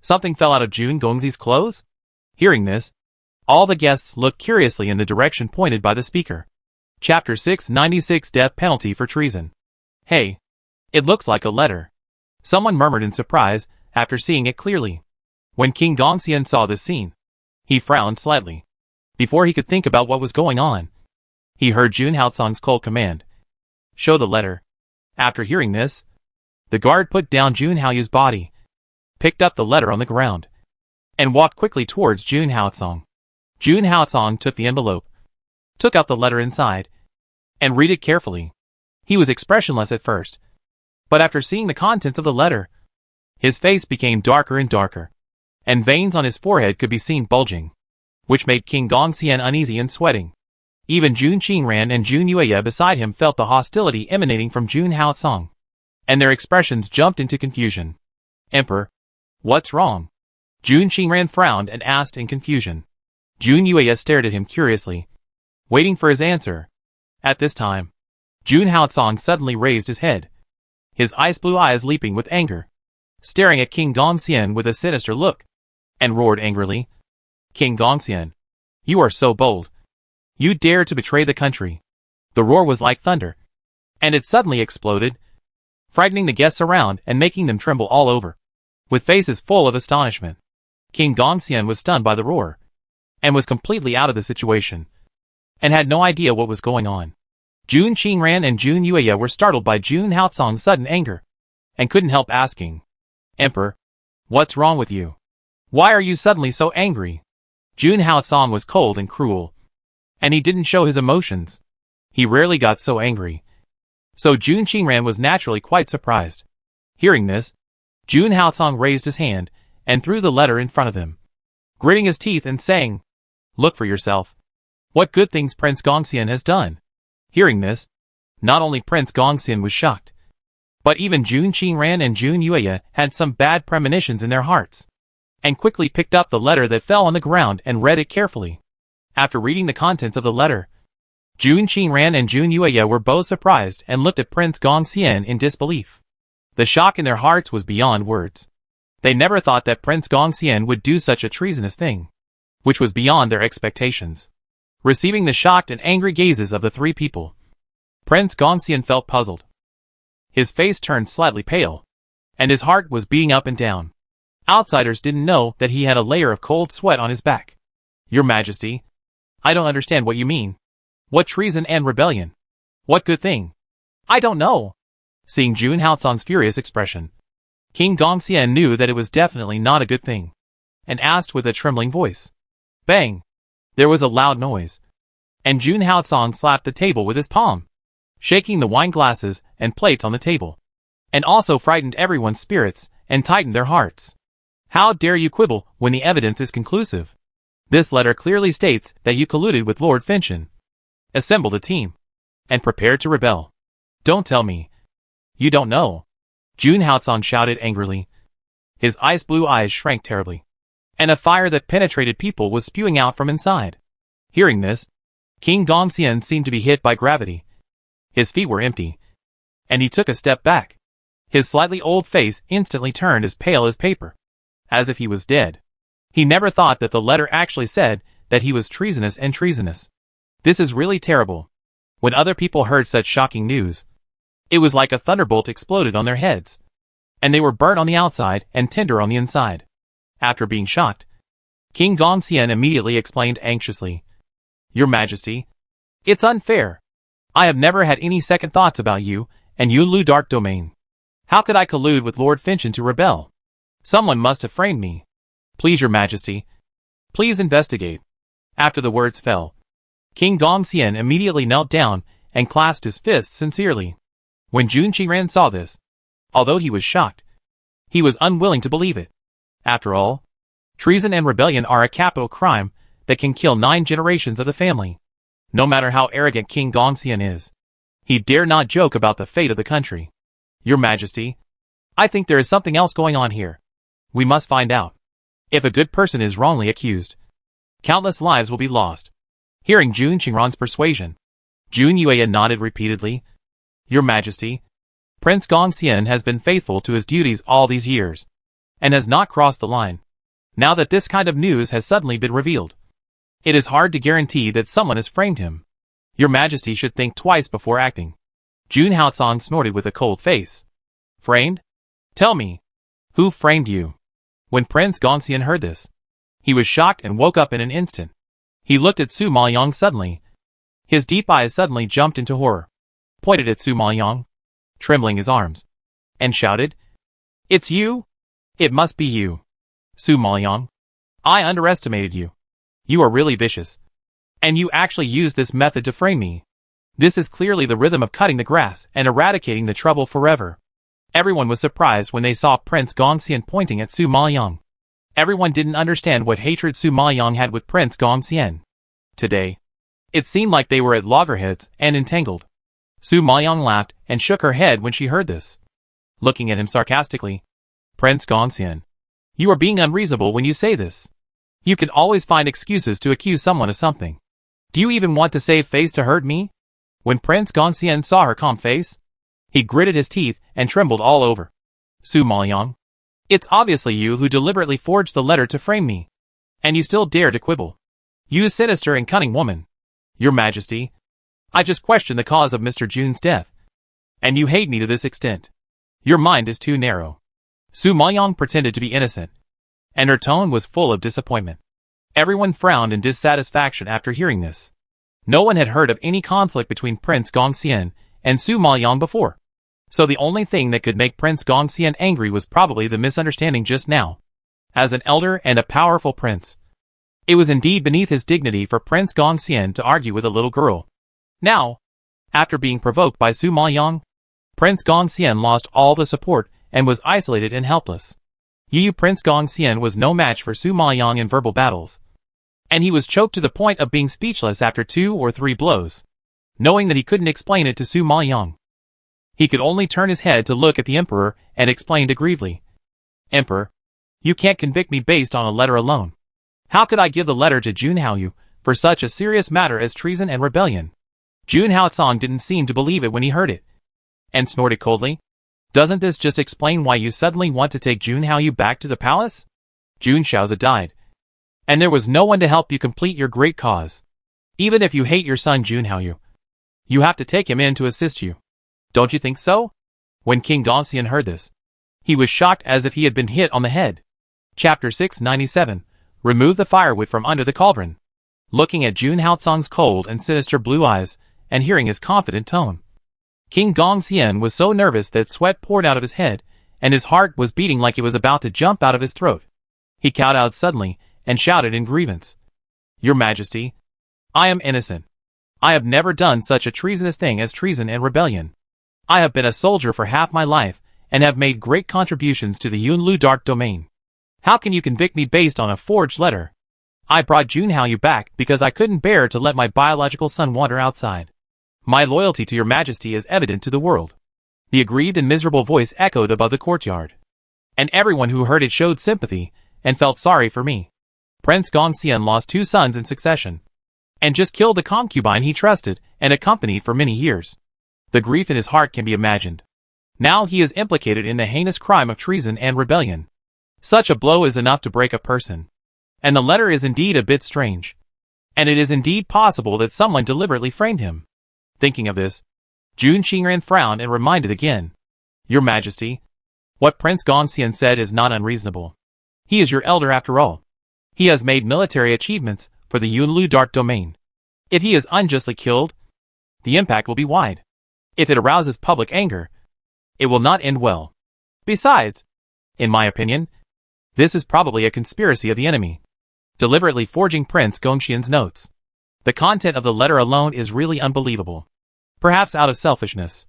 "Something fell out of Jun Gongxi's clothes?" Hearing this, all the guests looked curiously in the direction pointed by the speaker. Chapter 696, Death Penalty for Treason. "Hey, it looks like a letter," someone murmured in surprise after seeing it clearly. When King Gongxian saw this scene, he frowned slightly. Before he could think about what was going on, he heard Jun Haocong's cold command, "Show the letter." After hearing this, the guard put down Jun Haoyu's body, picked up the letter on the ground, and walked quickly towards Jun Haocong. Jun Haocong took the envelope, took out the letter inside, and read it carefully. He was expressionless at first, but after seeing the contents of the letter, his face became darker and darker, and veins on his forehead could be seen bulging, which made King Gongxian uneasy and sweating. Even Jun Qingran and Jun Yueya beside him felt the hostility emanating from Jun Haocong, and their expressions jumped into confusion. "Emperor, what's wrong?" Jun Qingran frowned and asked in confusion. Jun Yueya stared at him curiously, waiting for his answer. At this time, Jun Haocong suddenly raised his head, his ice blue eyes leaping with anger, staring at King Gongxian with a sinister look, and roared angrily, "King Gongxian, you are so bold. You dare to betray the country." The roar was like thunder, and it suddenly exploded, frightening the guests around and making them tremble all over. With faces full of astonishment, King Gongxian was stunned by the roar, and was completely out of the situation, and had no idea what was going on. Jun Qingran and Jun Yueya were startled by Jun Haocong's sudden anger, and couldn't help asking, "Emperor, what's wrong with you? Why are you suddenly so angry?" Jun Haocong was cold and cruel, and he didn't show his emotions. He rarely got so angry. So Jun Qingran was naturally quite surprised. Hearing this, Jun Haocong raised his hand and threw the letter in front of him, gritting his teeth and saying, "Look for yourself. What good things Prince Gongxian has done." Hearing this, not only Prince Gongxian was shocked, but even Jun Qingran and Jun Yueya had some bad premonitions in their hearts, and quickly picked up the letter that fell on the ground and read it carefully. After reading the contents of the letter, Jun Qingran and Jun Yueya were both surprised and looked at Prince Gongxian in disbelief. The shock in their hearts was beyond words. They never thought that Prince Gongxian would do such a treasonous thing, which was beyond their expectations. Receiving the shocked and angry gazes of the three people, Prince Gongxian felt puzzled. His face turned slightly pale, and his heart was beating up and down. Outsiders didn't know that he had a layer of cold sweat on his back. "Your Majesty, I don't understand what you mean. What treason and rebellion? What good thing?" "I don't know." Seeing Jun Haocong's furious expression, King Gongxian knew that it was definitely not a good thing, and asked with a trembling voice. Bang! There was a loud noise, and Jun Haocong slapped the table with his palm, shaking the wine glasses and plates on the table, and also frightened everyone's spirits and tightened their hearts. "How dare you quibble when the evidence is conclusive? This letter clearly states that you colluded with Lord Finchen. Assembled a team, and prepared to rebel. Don't tell me you don't know." Jun Haocong shouted angrily. His ice blue eyes shrank terribly, and a fire that penetrated people was spewing out from inside. Hearing this, King Gongxian seemed to be hit by gravity. His feet were empty, and he took a step back. His slightly old face instantly turned as pale as paper, as if he was dead. He never thought that the letter actually said that he was treasonous and treasonous. This is really terrible. When other people heard such shocking news, it was like a thunderbolt exploded on their heads, and they were burnt on the outside and tender on the inside. After being shocked, King Gongxian immediately explained anxiously. Your Majesty, it's unfair. I have never had any second thoughts about you and Yunlu Dark Domain. How could I collude with Lord Finchen to rebel? Someone must have framed me. Please, Your Majesty. Please investigate. After the words fell, King Gongxian immediately knelt down and clasped his fists sincerely. When Jun Qingran saw this, although he was shocked, he was unwilling to believe it. After all, treason and rebellion are a capital crime that can kill 9 generations of the family. No matter how arrogant King Gongxian is, he dare not joke about the fate of the country. Your Majesty, I think there is something else going on here. We must find out. If a good person is wrongly accused, countless lives will be lost. Hearing Jun Qingran's persuasion, Jun Yueya nodded repeatedly. Your Majesty, Prince Gongxian has been faithful to his duties all these years, and has not crossed the line. Now that this kind of news has suddenly been revealed, it is hard to guarantee that someone has framed him. Your Majesty should think twice before acting. Jun Haotsong snorted with a cold face. Framed? Tell me, who framed you? When Prince Gongxian heard this, he was shocked and woke up in an instant. He looked at Su Maoyang suddenly. His deep eyes suddenly jumped into horror, pointed at Su Maoyang, trembling his arms, and shouted, It's you? It must be you. Su Maoyang, I underestimated you. You are really vicious. And you actually used this method to frame me. This is clearly the rhythm of cutting the grass and eradicating the trouble forever. Everyone was surprised when they saw Prince Gongxian pointing at Su Maoyang. Everyone didn't understand what hatred Su Maoyang had with Prince Gongxian. Today, it seemed like they were at loggerheads and entangled. Su Maoyang laughed and shook her head when she heard this. Looking at him sarcastically, Prince Gongxian, you are being unreasonable when you say this. You can always find excuses to accuse someone of something. Do you even want to save face to hurt me? When Prince Gongxian saw her calm face, he gritted his teeth and trembled all over. Su Maoyang, it's obviously you who deliberately forged the letter to frame me. And you still dare to quibble. You sinister and cunning woman. Your Majesty, I just question the cause of Mr. Jun's death. And you hate me to this extent. Your mind is too narrow. Su Maoyang pretended to be innocent, and her tone was full of disappointment. Everyone frowned in dissatisfaction after hearing this. No one had heard of any conflict between Prince Gongxian and Su Maoyang before. So the only thing that could make Prince Gongxian angry was probably the misunderstanding just now. As an elder and a powerful prince, it was indeed beneath his dignity for Prince Gongxian to argue with a little girl. Now, after being provoked by Su Maoyang, Prince Gongxian lost all the support and was isolated and helpless. Prince Gongxian was no match for Su Maoyang in verbal battles, and he was choked to the point of being speechless after 2 or 3 blows. Knowing that he couldn't explain it to Su Maoyang, he could only turn his head to look at the emperor and explained aggrievedly. Emperor, you can't convict me based on a letter alone. How could I give the letter to Jun Haoyu for such a serious matter as treason and rebellion? Jun Haotsong didn't seem to believe it when he heard it, and snorted coldly. Doesn't this just explain why you suddenly want to take Jun Haoyu back to the palace? Jun Shaozi died, and there was no one to help you complete your great cause. Even if you hate your son Jun Haoyu, you have to take him in to assist you. Don't you think so? When King Gongxian heard this, he was shocked as if he had been hit on the head. Chapter 697. Remove the firewood from under the cauldron. Looking at Jun Haotsong's cold and sinister blue eyes, and hearing his confident tone, King Gongxian was so nervous that sweat poured out of his head, and his heart was beating like it was about to jump out of his throat. He kowtowed suddenly, and shouted in grievance. Your Majesty, I am innocent. I have never done such a treasonous thing as treason and rebellion. I have been a soldier for half my life, and have made great contributions to the Yunlu Dark Domain. How can you convict me based on a forged letter? I brought Jun Haoyu back because I couldn't bear to let my biological son wander outside. My loyalty to your Majesty is evident to the world. The aggrieved and miserable voice echoed above the courtyard, and everyone who heard it showed sympathy and felt sorry for me. Prince Gongxian lost 2 sons in succession, and just killed the concubine he trusted and accompanied for many years. The grief in his heart can be imagined. Now he is implicated in the heinous crime of treason and rebellion. Such a blow is enough to break a person. And the letter is indeed a bit strange. And it is indeed possible that someone deliberately framed him. Thinking of this, Jun Qingran frowned and reminded again. Your Majesty, what Prince Gongxian said is not unreasonable. He is your elder after all. He has made military achievements for the Yunlu Dark Domain. If he is unjustly killed, the impact will be wide. If it arouses public anger, it will not end well. Besides, in my opinion, this is probably a conspiracy of the enemy, deliberately forging Prince Gongxian's notes. The content of the letter alone is really unbelievable. Perhaps out of selfishness,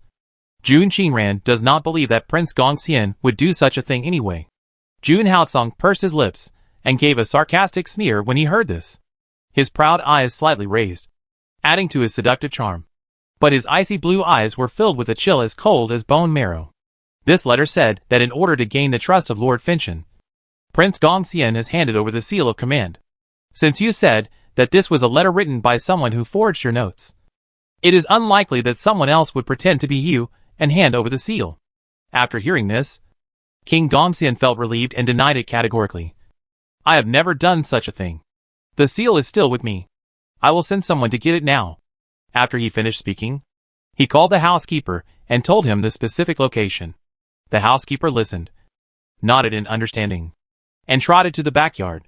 Jun Qingran does not believe that Prince Gongxian would do such a thing anyway. Jun Haotsong pursed his lips and gave a sarcastic sneer when he heard this. His proud eyes slightly raised, adding to his seductive charm. But his icy blue eyes were filled with a chill as cold as bone marrow. This letter said that in order to gain the trust of Lord Finchen, Prince Gongxian has handed over the seal of command. Since you said that this was a letter written by someone who forged your notes, it is unlikely that someone else would pretend to be you and hand over the seal. After hearing this, King Gongxian felt relieved and denied it categorically. I have never done such a thing. The seal is still with me. I will send someone to get it now. After he finished speaking, he called the housekeeper and told him the specific location. The housekeeper listened, nodded in understanding, and trotted to the backyard.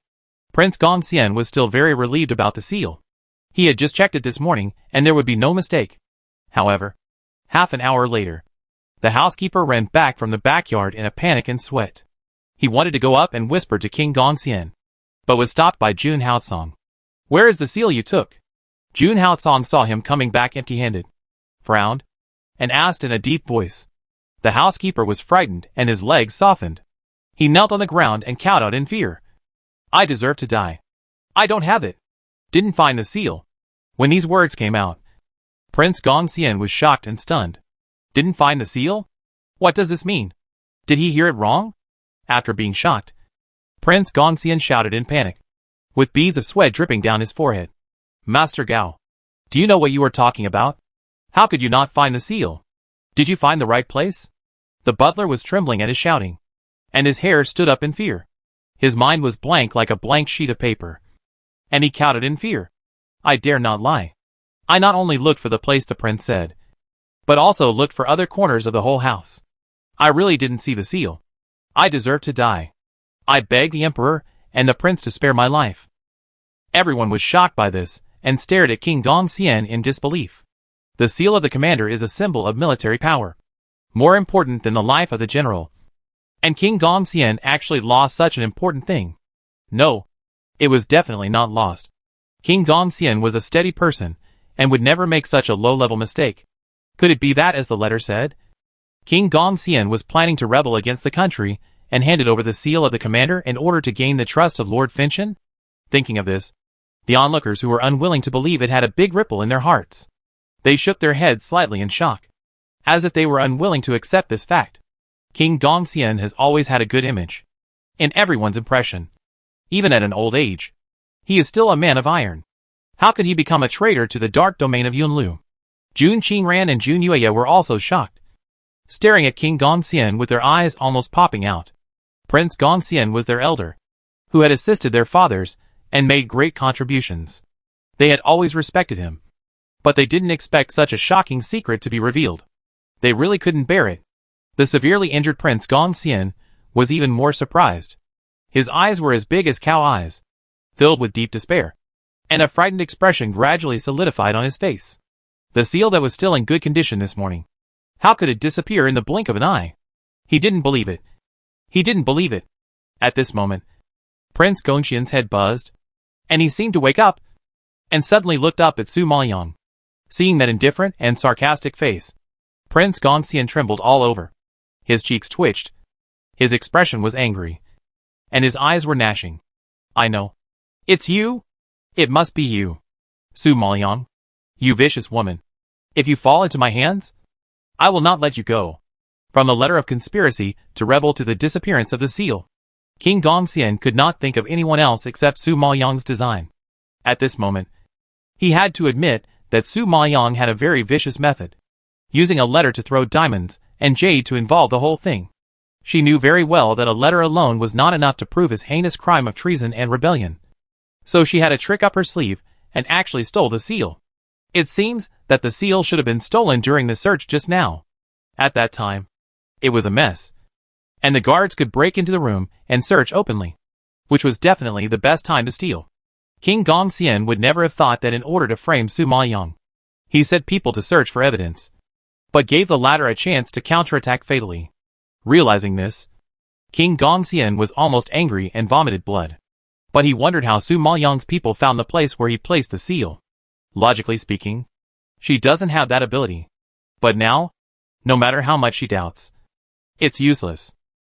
Prince Gongxian was still very relieved about the seal. He had just checked it this morning, and there would be no mistake. However, half an hour later, the housekeeper ran back from the backyard in a panic and sweat. He wanted to go up and whisper to King Gongxian, but was stopped by Jun Haotsong. Where is the seal you took? Jun Haotsong saw him coming back empty-handed, frowned, and asked in a deep voice. The housekeeper was frightened and his legs softened. He knelt on the ground and cowed out in fear. I deserve to die. I don't have it. Didn't find the seal. When these words came out, Prince Gongxian was shocked and stunned. Didn't find the seal? What does this mean? Did he hear it wrong? After being shocked, Prince Gongxian shouted in panic, with beads of sweat dripping down his forehead. Master Gao, do you know what you are talking about? How could you not find the seal? Did you find the right place? The butler was trembling at his shouting, and his hair stood up in fear. His mind was blank like a blank sheet of paper, and he cowered in fear. I dare not lie. I not only looked for the place the prince said, but also looked for other corners of the whole house. I really didn't see the seal. I deserve to die. I begged the emperor and the prince to spare my life. Everyone was shocked by this and stared at King Gongxian in disbelief. The seal of the commander is a symbol of military power, more important than the life of the general. And King Gongxian actually lost such an important thing. No, it was definitely not lost. King Gongxian was a steady person and would never make such a low-level mistake. Could it be that, as the letter said, King Gongxian was planning to rebel against the country and handed over the seal of the commander in order to gain the trust of Lord Finchen? Thinking of this, the onlookers who were unwilling to believe it had a big ripple in their hearts. They shook their heads slightly in shock, as if they were unwilling to accept this fact. King Gongxian has always had a good image in everyone's impression. Even at an old age, he is still a man of iron. How could he become a traitor to the dark domain of Yunlu? Jun Qingran and Jun Yueya were also shocked, staring at King Gongxian with their eyes almost popping out. Prince Gongxian was their elder, who had assisted their fathers and made great contributions. They had always respected him, but they didn't expect such a shocking secret to be revealed. They really couldn't bear it. The severely injured Prince Gongxian was even more surprised. His eyes were as big as cow eyes, filled with deep despair, and a frightened expression gradually solidified on his face. The seal that was still in good condition this morning. How could it disappear in the blink of an eye? He didn't believe it. He didn't believe it. At this moment, Prince Gongxian's head buzzed, and he seemed to wake up, and suddenly looked up at Su Maoyang. Seeing that indifferent and sarcastic face, Prince Gongxian trembled all over. His cheeks twitched, his expression was angry, and his eyes were gnashing. I know. It's you? It must be you. Su Maoyang, you vicious woman. If you fall into my hands, I will not let you go. From the letter of conspiracy to rebel to the disappearance of the seal, King Gongxian could not think of anyone else except Su Maoyang's design. At this moment, he had to admit that Su Maoyang had a very vicious method, using a letter to throw diamonds and jade to involve the whole thing. She knew very well that a letter alone was not enough to prove his heinous crime of treason and rebellion. So she had a trick up her sleeve and actually stole the seal. It seems that the seal should have been stolen during the search just now. At that time, it was a mess, and the guards could break into the room and search openly. which was definitely the best time to steal. King Gongxian would never have thought that in order to frame Su Maoyang, he set people to search for evidence, but gave the latter a chance to counterattack fatally. Realizing this, King Gongxian was almost angry and vomited blood. But he wondered how Su Maoyang's people found the place where he placed the seal. Logically speaking, she doesn't have that ability. But now, no matter how much she doubts, it's useless.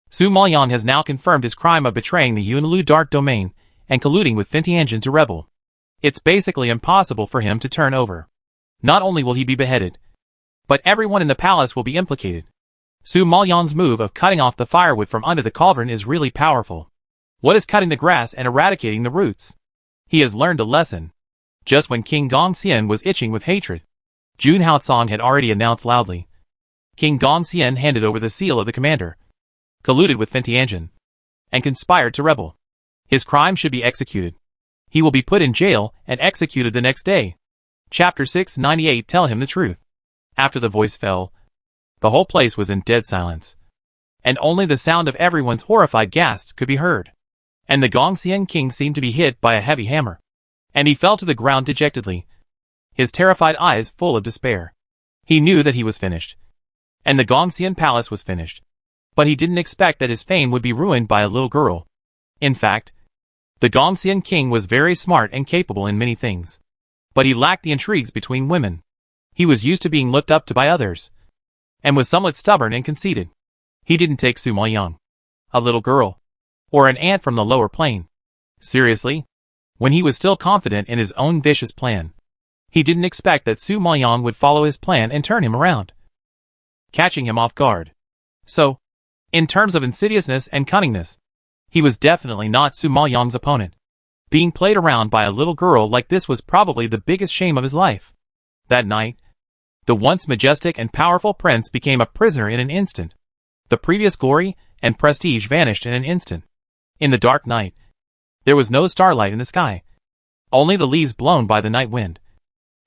Su Maoyang has now confirmed his crime of betraying the Yunlu Dark Domain and colluding with Fentianjin to rebel. It's basically impossible for him to turn over. Not only will he be beheaded, but everyone in the palace will be implicated. Su Maoyang's move of cutting off the firewood from under the cauldron is really powerful. What is cutting the grass and eradicating the roots? He has learned a lesson. Just when King Gongxian was itching with hatred, Jun Haotsong had already announced loudly. King Gongxian handed over the seal of the commander, colluded with Fentianjin, and conspired to rebel. His crime should be executed. He will be put in jail and executed the next day. Chapter 698 Tell him the truth. After the voice fell, the whole place was in dead silence, and only the sound of everyone's horrified gasps could be heard. And the Gongxian king seemed to be hit by a heavy hammer, and he fell to the ground dejectedly, his terrified eyes full of despair. He knew that he was finished, and the Gongxian palace was finished, but he didn't expect that his fame would be ruined by a little girl. In fact, the Gongxian king was very smart and capable in many things, but he lacked the intrigues between women. He was used to being looked up to by others, and was somewhat stubborn and conceited. He didn't take Su Maoyang, a little girl, or an ant from the lower plane, seriously, when he was still confident in his own vicious plan. He didn't expect that Su Maoyang would follow his plan and turn him around, catching him off guard. So, in terms of insidiousness and cunningness, he was definitely not Su Maoyang's opponent. Being played around by a little girl like this was probably the biggest shame of his life. That night, the once majestic and powerful prince became a prisoner in an instant. The previous glory and prestige vanished in an instant. In the dark night, there was no starlight in the sky, only the leaves blown by the night wind.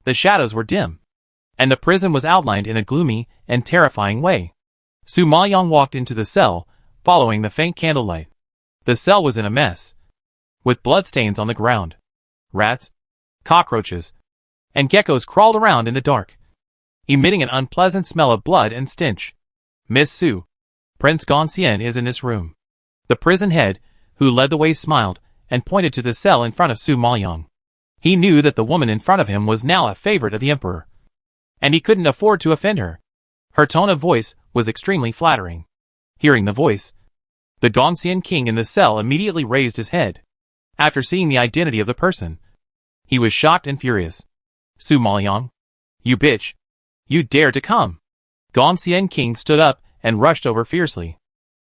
The shadows were dim, and the prison was outlined in a gloomy and terrifying way. Su Maoyang walked into the cell, following the faint candlelight. The cell was in a mess, with bloodstains on the ground. Rats, cockroaches, and geckos crawled around in the dark, emitting an unpleasant smell of blood and stench. Miss Su, Prince Gongxian is in this room. The prison head, who led the way, smiled and pointed to the cell in front of Su Maoyang. He knew that the woman in front of him was now a favorite of the emperor, and he couldn't afford to offend her. Her tone of voice was extremely flattering. Hearing the voice, the Gongxian king in the cell immediately raised his head. After seeing the identity of the person, he was shocked and furious. Su Maoyang, you bitch! You dare to come! Gongxian king stood up and rushed over fiercely.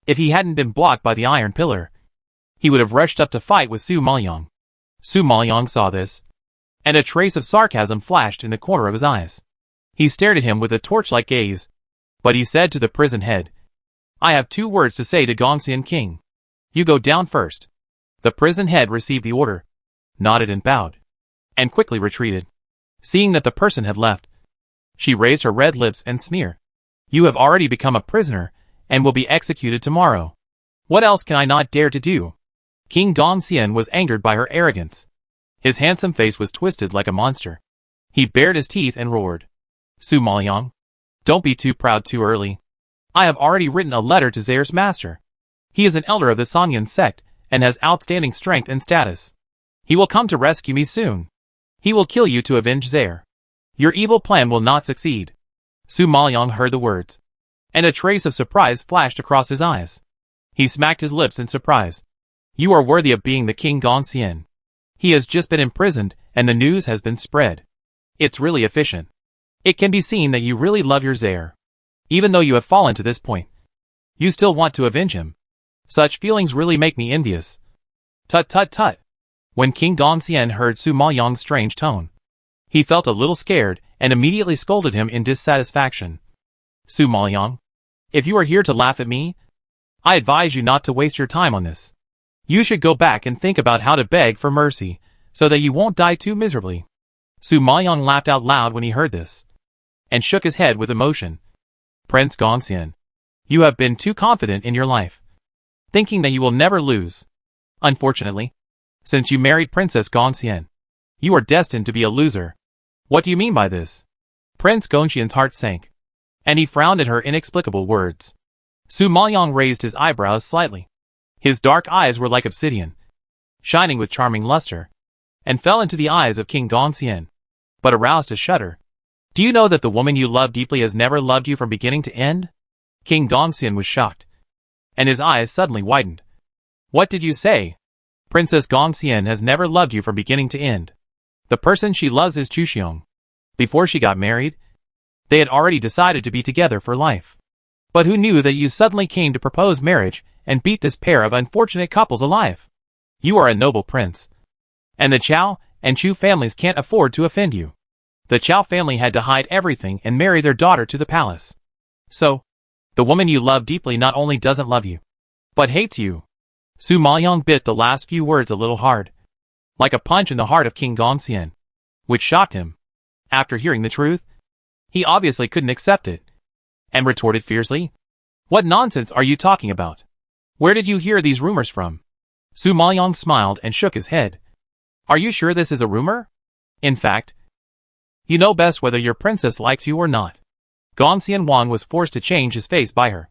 If he hadn't been blocked by the iron pillar, he would have rushed up to fight with Su Maoyang. Su Maoyang saw this, and a trace of sarcasm flashed in the corner of his eyes. He stared at him with a torch-like gaze, but he said to the prison head, I have 2 words to say to Gongxian king. You go down first. The prison head received the order, nodded and bowed, and quickly retreated. Seeing that the person had left, she raised her red lips and sneered. You have already become a prisoner, and will be executed tomorrow. What else can I not dare to do? King Gongxian was angered by her arrogance. His handsome face was twisted like a monster. He bared his teeth and roared. Su Maoyang, don't be too proud too early. I have already written a letter to Zair's master. He is an elder of the Sanyan sect, and has outstanding strength and status. He will come to rescue me soon. He will kill you to avenge Zair. Your evil plan will not succeed. Su Maoyang heard the words, and a trace of surprise flashed across his eyes. He smacked his lips in surprise. You are worthy of being the King Gongxian. He has just been imprisoned, and the news has been spread. It's really efficient. It can be seen that you really love your Zair. Even though you have fallen to this point, you still want to avenge him. Such feelings really make me envious. Tut tut tut. When King Gongxian heard Su Maoyang's strange tone, he felt a little scared and immediately scolded him in dissatisfaction. Su Maoyang, if you are here to laugh at me, I advise you not to waste your time on this. You should go back and think about how to beg for mercy, so that you won't die too miserably. Su Maoyang laughed out loud when he heard this, and shook his head with emotion. Prince Gongxian, you have been too confident in your life, thinking that you will never lose. Unfortunately, since you married Princess Gongxian, you are destined to be a loser. What do you mean by this? Prince Gongxian's heart sank, and he frowned at her inexplicable words. Su Maoyang raised his eyebrows slightly. His dark eyes were like obsidian, shining with charming luster, and fell into the eyes of King Gongxian, but aroused a shudder. Do you know that the woman you love deeply has never loved you from beginning to end? King Gongxian was shocked, and his eyes suddenly widened. What did you say? Princess Gongxian has never loved you from beginning to end. The person she loves is Chuxiong. Before she got married, they had already decided to be together for life. But who knew that you suddenly came to propose marriage and beat this pair of unfortunate couples alive? You are a noble prince, and the Chao and Chu families can't afford to offend you. The Chao family had to hide everything and marry their daughter to the palace. So, the woman you love deeply not only doesn't love you, but hates you. Su Maoyang bit the last few words a little hard, like a punch in the heart of King Gongxian, which shocked him. After hearing the truth, he obviously couldn't accept it, and retorted fiercely, "What nonsense are you talking about? Where did you hear these rumors from?" Su Maoyang smiled and shook his head. "Are you sure this is a rumor? In fact, you know best whether your princess likes you or not." Gongxian Wang was forced to change his face by her.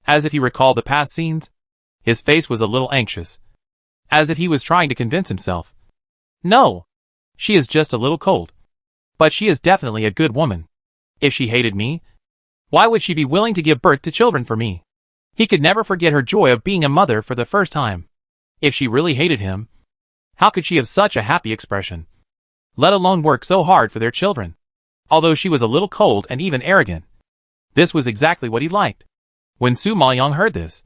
As if he recalled the past scenes, his face was a little anxious, as if he was trying to convince himself. No, she is just a little cold. But she is definitely a good woman. If she hated me, why would she be willing to give birth to children for me? He could never forget her joy of being a mother for the first time. If she really hated him, how could she have such a happy expression, let alone work so hard for their children? Although she was a little cold and even arrogant, this was exactly what he liked. When Su Maoyang heard this,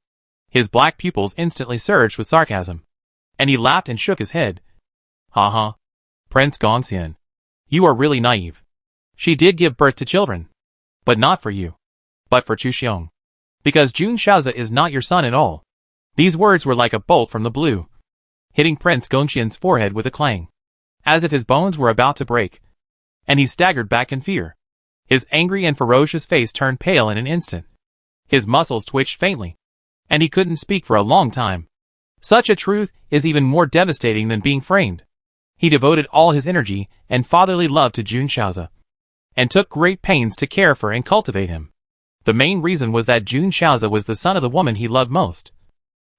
his black pupils instantly surged with sarcasm, and he laughed and shook his head. Ha, Prince Gongxian, you are really naive. She did give birth to children, but not for you, but for Chuxiong, because Jun Shaozi is not your son at all. These words were like a bolt from the blue, hitting Prince Gongxian's forehead with a clang, as if his bones were about to break, and he staggered back in fear. His angry and ferocious face turned pale in an instant. His muscles twitched faintly, and he couldn't speak for a long time. Such a truth is even more devastating than being framed. He devoted all his energy and fatherly love to Jun Shaozi, and took great pains to care for and cultivate him. The main reason was that Jun Shaozi was the son of the woman he loved most.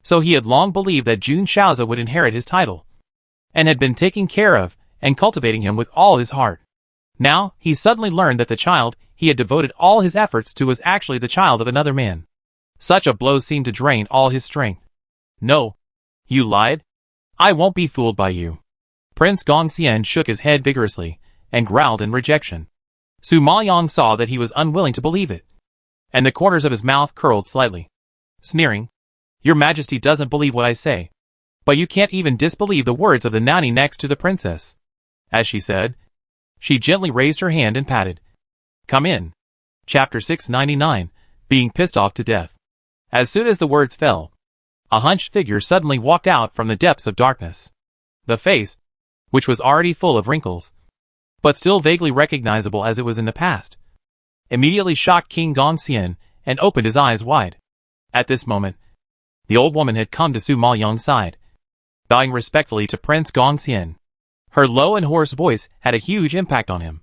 So he had long believed that Jun Shaozi would inherit his title, and had been taking care of and cultivating him with all his heart. Now, he suddenly learned that the child he had devoted all his efforts to was actually the child of another man. Such a blow seemed to drain all his strength. No, you lied? I won't be fooled by you. Prince Gongxian shook his head vigorously, and growled in rejection. Su Maoyang saw that he was unwilling to believe it, and the corners of his mouth curled slightly, sneering, "Your Majesty doesn't believe what I say, but you can't even disbelieve the words of the nanny next to the princess." As she said, she gently raised her hand and patted. "Come in." Chapter 699, Being Pissed Off to Death. As soon as the words fell, a hunched figure suddenly walked out from the depths of darkness. The face, which was already full of wrinkles, but still vaguely recognizable as it was in the past, immediately shocked King Gongxian and opened his eyes wide. At this moment, the old woman had come to Su Maoyang's side, bowing respectfully to Prince Gongxian. Her low and hoarse voice had a huge impact on him.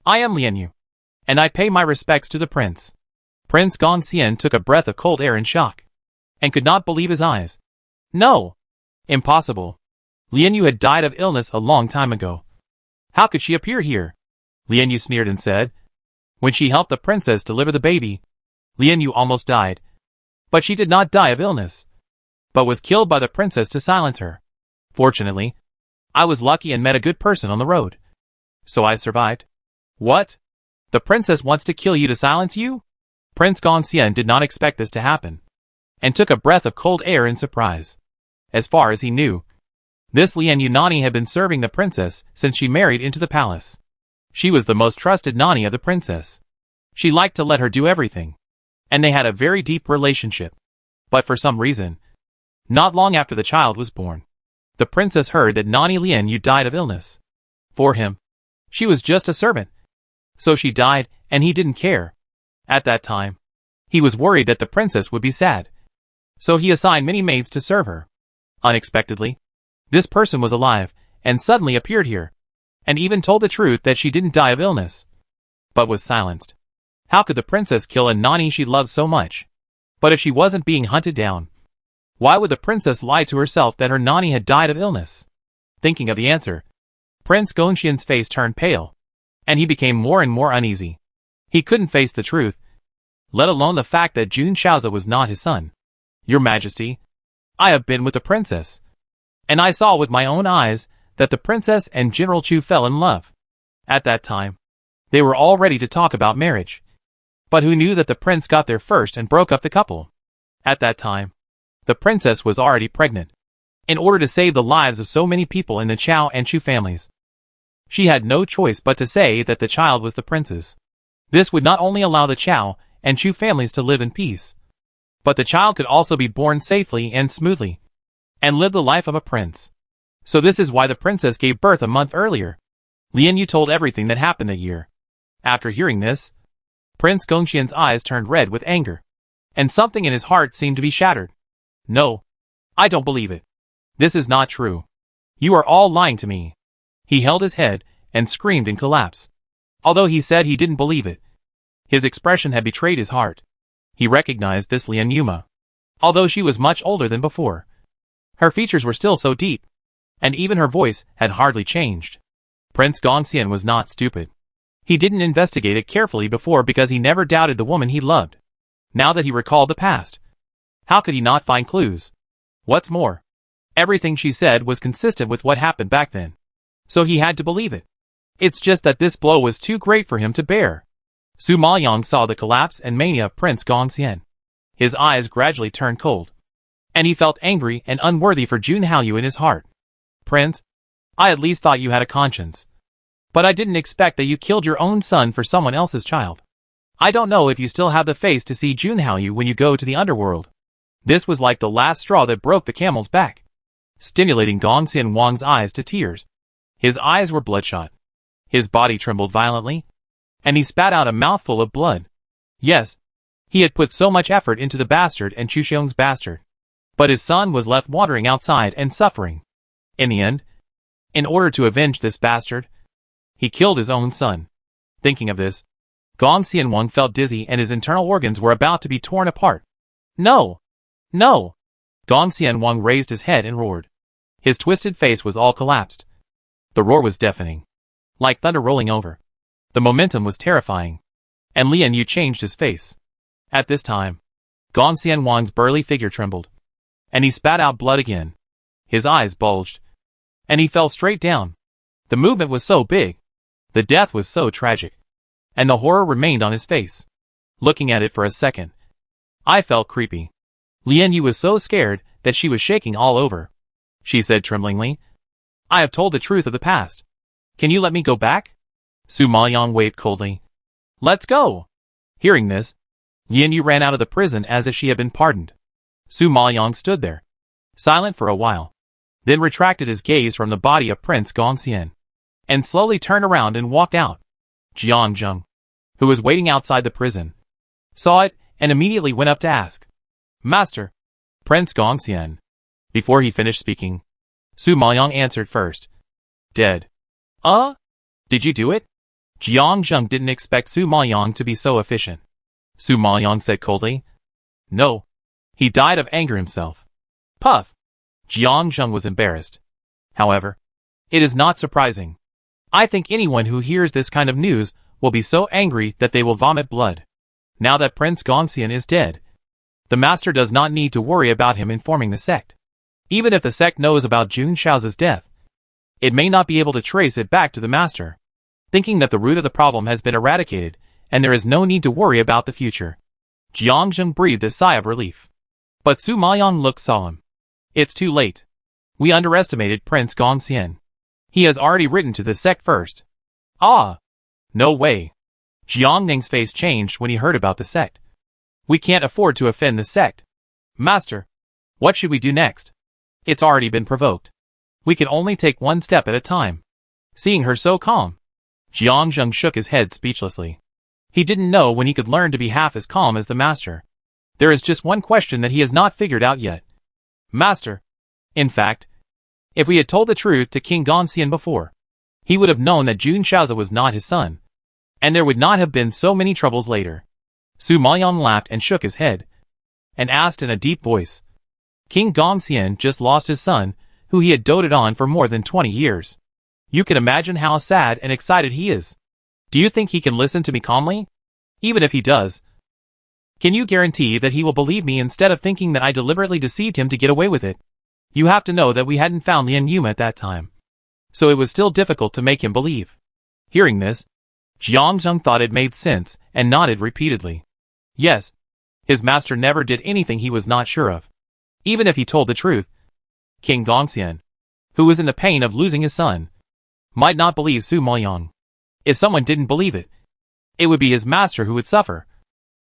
"I am Lianyu, and I pay my respects to the prince." Prince Gongxian took a breath of cold air in shock, and could not believe his eyes. No! Impossible. Lianyu had died of illness a long time ago. How could she appear here? Lianyu sneered and said. When she helped the princess deliver the baby, Lianyu almost died. But she did not die of illness, but was killed by the princess to silence her. Fortunately, I was lucky and met a good person on the road, so I survived. What? The princess wants to kill you to silence you? Prince Gongxian did not expect this to happen, and took a breath of cold air in surprise. As far as he knew, this Lianyu Nani had been serving the princess since she married into the palace. She was the most trusted Nani of the princess. She liked to let her do everything, and they had a very deep relationship. But for some reason, not long after the child was born, the princess heard that Nani Lianyu died of illness. For him, she was just a servant. So she died, and he didn't care. At that time, he was worried that the princess would be sad. So he assigned many maids to serve her. Unexpectedly, this person was alive, and suddenly appeared here, and even told the truth that she didn't die of illness, but was silenced. How could the princess kill a nanny she loved so much? But if she wasn't being hunted down, why would the princess lie to herself that her nanny had died of illness? Thinking of the answer, Prince Gongxian's face turned pale, and he became more and more uneasy. He couldn't face the truth, let alone the fact that Jun Shaozi was not his son. Your Majesty, I have been with the princess, and I saw with my own eyes that the princess and General Chu fell in love. At that time, they were all ready to talk about marriage. But who knew that the prince got there first and broke up the couple? At that time, the princess was already pregnant. In order to save the lives of so many people in the Chao and Chu families, she had no choice but to say that the child was the prince's. This would not only allow the Chao and Chu families to live in peace, but the child could also be born safely and smoothly, and live the life of a prince. So this is why the princess gave birth a month earlier. Lian Yu told everything that happened that year. After hearing this, Prince Gongxian's eyes turned red with anger, and something in his heart seemed to be shattered. No, I don't believe it. This is not true. You are all lying to me. He held his head and screamed in collapse. Although he said he didn't believe it, his expression had betrayed his heart. He recognized this Lian Yuma. Although she was much older than before, her features were still so deep, and even her voice had hardly changed. Prince Gongxian was not stupid. He didn't investigate it carefully before because he never doubted the woman he loved. Now that he recalled the past, how could he not find clues? What's more, everything she said was consistent with what happened back then. So he had to believe it. It's just that this blow was too great for him to bear. Su Maoyang saw the collapse and mania of Prince Gongxian. His eyes gradually turned cold, and he felt angry and unworthy for Jun Haoyu in his heart. Prince, I at least thought you had a conscience. But I didn't expect that you killed your own son for someone else's child. I don't know if you still have the face to see Jun Haoyu when you go to the underworld. This was like the last straw that broke the camel's back, stimulating Gongxian Wang's eyes to tears. His eyes were bloodshot. His body trembled violently, and he spat out a mouthful of blood. Yes, he had put so much effort into the bastard and Chu Xiong's bastard, but his son was left wandering outside and suffering. In the end, in order to avenge this bastard, he killed his own son. Thinking of this, Gongxian Wang felt dizzy and his internal organs were about to be torn apart. No! No! Gongxian Wang raised his head and roared. His twisted face was all collapsed. The roar was deafening, like thunder rolling over. The momentum was terrifying, and Lian Yu changed his face. At this time, Gongxian Wang's burly figure trembled, and he spat out blood again. His eyes bulged, and he fell straight down. The movement was so big, the death was so tragic, and the horror remained on his face. Looking at it for a second, I felt creepy. Lian Yu was so scared that she was shaking all over. She said tremblingly, I have told the truth of the past. Can you let me go back? Su Maoyang waved coldly. Let's go! Hearing this, Lian Yu ran out of the prison as if she had been pardoned. Su Maoyang stood there, silent for a while, then retracted his gaze from the body of Prince Gongxian, and slowly turned around and walked out. Jiang Zheng, who was waiting outside the prison, saw it and immediately went up to ask, Master, Prince Gongxian. Before he finished speaking, Su Maoyang answered first. Dead. Did you do it? Jiang Zheng didn't expect Su Maoyang to be so efficient. Su Maoyang said coldly. No. He died of anger himself. Puff. Jiang Zheng was embarrassed. However, it is not surprising. I think anyone who hears this kind of news will be so angry that they will vomit blood. Now that Prince Gongxian is dead, the master does not need to worry about him informing the sect. Even if the sect knows about Jun Shaozi's death, it may not be able to trace it back to the master. Thinking that the root of the problem has been eradicated, and there is no need to worry about the future, Jiang Zheng breathed a sigh of relief. But Su Maoyang looked solemn. It's too late. We underestimated Prince Gongxian. He has already written to the sect first. Ah! No way. Jiang Ning's face changed when he heard about the sect. We can't afford to offend the sect. Master, what should we do next? It's already been provoked. We can only take one step at a time. Seeing her so calm, Jiang Zheng shook his head speechlessly. He didn't know when he could learn to be half as calm as the master. There is just one question that he has not figured out yet. Master, In fact, if we had told the truth to King Gongxian before, he would have known that Jun Shaozi was not his son, and there would not have been so many troubles later. Su Maoyang laughed and shook his head, and asked in a deep voice, King Gongxian just lost his son, who he had doted on for more than 20 years. You can imagine how sad and excited he is. Do you think he can listen to me calmly? Even if he does, can you guarantee that he will believe me instead of thinking that I deliberately deceived him to get away with it? You have to know that we hadn't found Lian Yuma at that time, so it was still difficult to make him believe. Hearing this, Jiang Zheng thought it made sense and nodded repeatedly. Yes, his master never did anything he was not sure of. Even if he told the truth, King Gongxian, who was in the pain of losing his son, might not believe Su Maoyang. If someone didn't believe it, it would be his master who would suffer.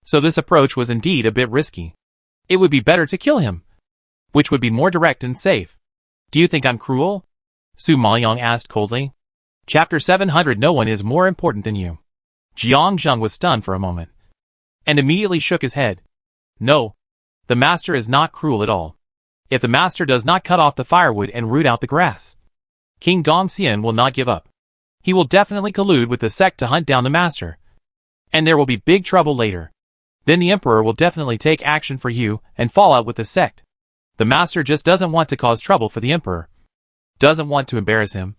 So this approach was indeed a bit risky. It would be better to kill him, which would be more direct and safe. Do you think I'm cruel? Su Maoyang asked coldly. Chapter 700. No one is more important than you. Jiang Zheng was stunned for a moment, and immediately shook his head. No, the master is not cruel at all. If the master does not cut off the firewood and root out the grass, King Gongxian will not give up. He will definitely collude with the sect to hunt down the master, and there will be big trouble later. Then the emperor will definitely take action for you and fall out with the sect. The master just doesn't want to cause trouble for the emperor, doesn't want to embarrass him,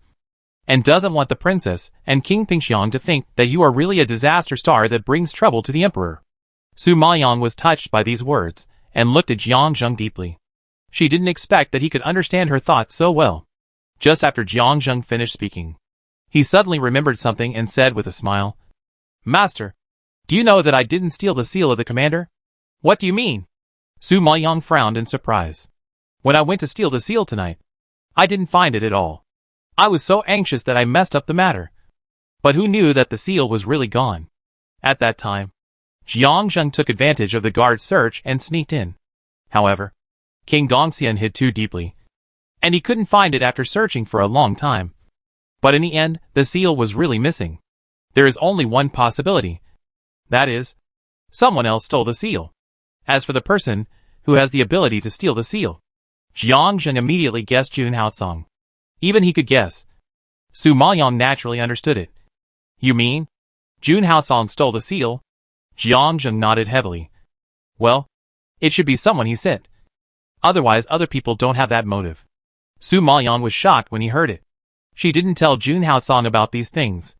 and doesn't want the princess and King Pingxiang to think that you are really a disaster star that brings trouble to the emperor. Su Maoyang was touched by these words and looked at Jiang Zheng deeply. She didn't expect that he could understand her thoughts so well. Just after Jiang Zheng finished speaking, he suddenly remembered something and said with a smile, Master, do you know that I didn't steal the seal of the commander? What do you mean? Su Maoyang frowned in surprise. When I went to steal the seal tonight, I didn't find it at all. I was so anxious that I messed up the matter. But who knew that the seal was really gone? At that time, Jiang Zheng took advantage of the guard's search and sneaked in. However, King Gongxian hid too deeply, and he couldn't find it after searching for a long time. But in the end, the seal was really missing. There is only one possibility. That is, someone else stole the seal. As for the person who has the ability to steal the seal, Jiang Zheng immediately guessed Jun Haotsong. Even he could guess. Su Maoyang naturally understood it. You mean? Jun Haotsong stole the seal? Jiang Zheng nodded heavily. Well, it should be someone he sent. Otherwise other people don't have that motive. Su Maoyang was shocked when he heard it. She didn't tell Jun Haotsong about these things.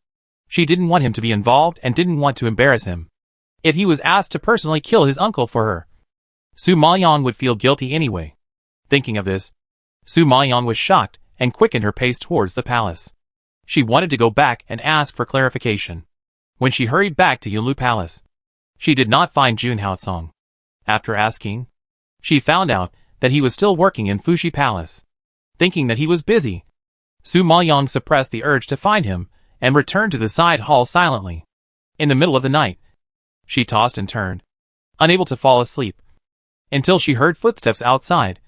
She didn't want him to be involved and didn't want to embarrass him. If he was asked to personally kill his uncle for her, Su Maoyang would feel guilty anyway. Thinking of this, Su Maoyang was shocked and quickened her pace towards the palace. She wanted to go back and ask for clarification. When she hurried back to Yunlu Palace, she did not find Jun Haotsong. After asking, she found out that he was still working in Fuxi Palace. Thinking that he was busy, Su Maoyang suppressed the urge to find him and returned to the side hall silently. In the middle of the night, she tossed and turned, unable to fall asleep, until she heard footsteps outside.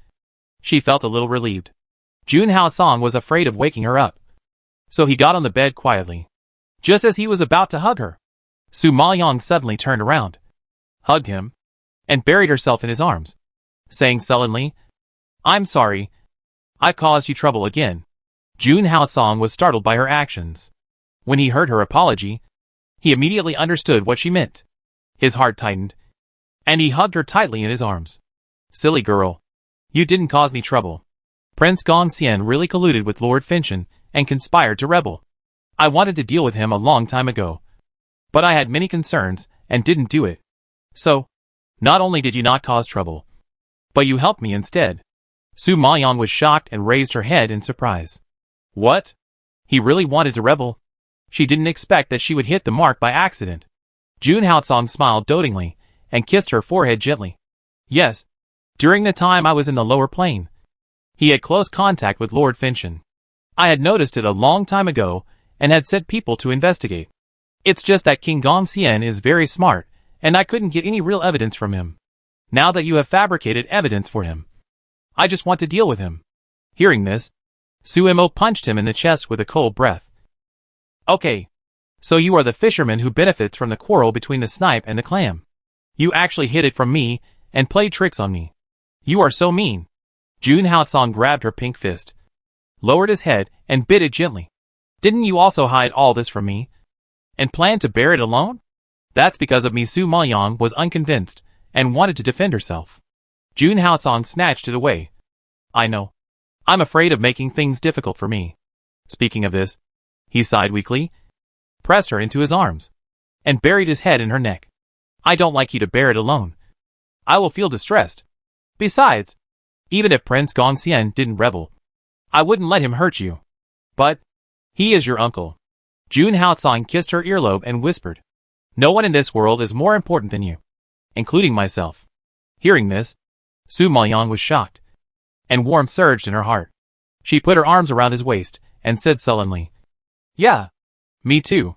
She felt a little relieved. Jun Haotsong was afraid of waking her up, so he got on the bed quietly. Just as he was about to hug her, Su Maoyang suddenly turned around, hugged him, and buried herself in his arms, saying sullenly, I'm sorry, I caused you trouble again. Jun Haotsong was startled by her actions. When he heard her apology, he immediately understood what she meant. His heart tightened, and he hugged her tightly in his arms. Silly girl, you didn't cause me trouble. Prince Gongxian really colluded with Lord Finchen and conspired to rebel. I wanted to deal with him a long time ago, but I had many concerns and didn't do it. So, not only did you not cause trouble, but you helped me instead. Su Maoyang was shocked and raised her head in surprise. What? He really wanted to rebel? She didn't expect that she would hit the mark by accident. Jun Haotsong smiled dotingly and kissed her forehead gently. Yes, during the time I was in the lower plane, he had close contact with Lord Finchen. I had noticed it a long time ago and had sent people to investigate. It's just that King Gongxian is very smart, and I couldn't get any real evidence from him. Now that you have fabricated evidence for him, I just want to deal with him. Hearing this, Su Mo punched him in the chest with a cold breath. Okay, so you are the fisherman who benefits from the quarrel between the snipe and the clam. You actually hid it from me and played tricks on me. You are so mean. Jun Haotsong grabbed her pink fist, lowered his head, and bit it gently. Didn't you also hide all this from me? And plan to bear it alone? That's because of me. Su Maoyang was unconvinced, and wanted to defend herself. Jun Haotsong snatched it away. I know. I'm afraid of making things difficult for me. Speaking of this, he sighed weakly, pressed her into his arms, and buried his head in her neck. I don't like you to bear it alone. I will feel distressed. Besides, even if Prince Gongxian didn't rebel, I wouldn't let him hurt you. But he is your uncle. Jun Haotsong kissed her earlobe and whispered, no one in this world is more important than you, including myself. Hearing this, Su Maoyang was shocked, and warmth surged in her heart. She put her arms around his waist and said sullenly, yeah, me too.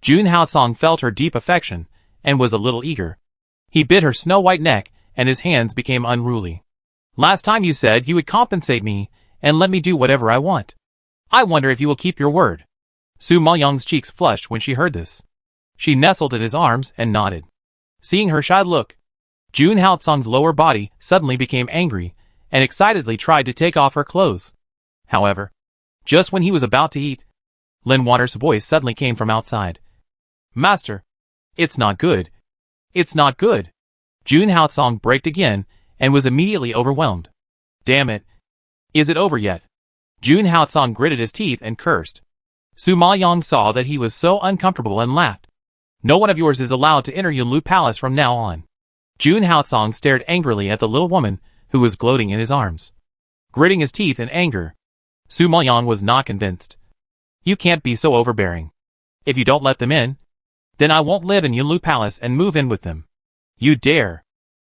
Jun Haotsong felt her deep affection and was a little eager. He bit her snow-white neck and his hands became unruly. Last time you said you would compensate me and let me do whatever I want. I wonder if you will keep your word. Su Maoyang's cheeks flushed when she heard this. She nestled in his arms and nodded. Seeing her shy look, Jun Haotsong's lower body suddenly became angry and excitedly tried to take off her clothes. However, just when he was about to eat, Lin Water's voice suddenly came from outside. Master, it's not good. It's not good. Jun Haotsong braked again and was immediately overwhelmed. Damn it. Is it over yet? Jun Haotsong gritted his teeth and cursed. Su Maoyang saw that he was so uncomfortable and laughed. No one of yours is allowed to enter Yunlu Palace from now on. Jun Haotsong stared angrily at the little woman who was gloating in his arms. Gritting his teeth in anger, Su Maoyang was not convinced. You can't be so overbearing. If you don't let them in, then I won't live in Yunlu Palace and move in with them. You dare.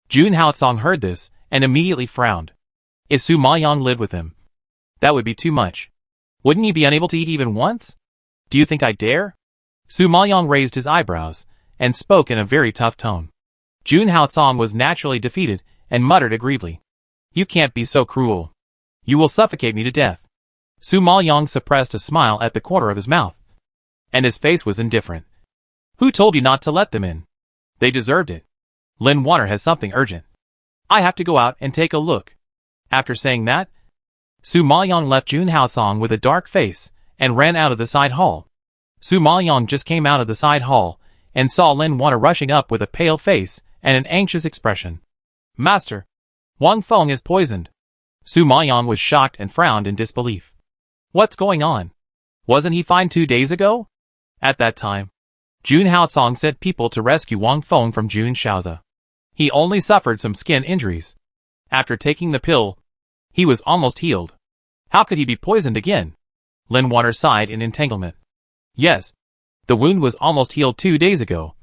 Jun Haotsong heard this and immediately frowned. If Su Maoyang lived with him, that would be too much. Wouldn't he be unable to eat even once? Do you think I dare? Su Maoyang raised his eyebrows and spoke in a very tough tone. Jun Haotsong was naturally defeated and muttered aggrievedly. You can't be so cruel. You will suffocate me to death. Su Maoyang suppressed a smile at the corner of his mouth, and his face was indifferent. Who told you not to let them in? They deserved it. Lin Water has something urgent. I have to go out and take a look. After saying that, Su Maoyang left Jun Haotsong with a dark face and ran out of the side hall. Su Maoyang just came out of the side hall and saw Lin Water rushing up with a pale face and an anxious expression. Master, Wang Feng is poisoned. Su Maoyang was shocked and frowned in disbelief. What's going on? Wasn't he fine 2 days ago? At that time, Jun Haotsong sent people to rescue Wang Feng from Jun Shaozi. He only suffered some skin injuries. After taking the pill, he was almost healed. How could he be poisoned again? Lin Water sighed in entanglement. Yes, the wound was almost healed 2 days ago,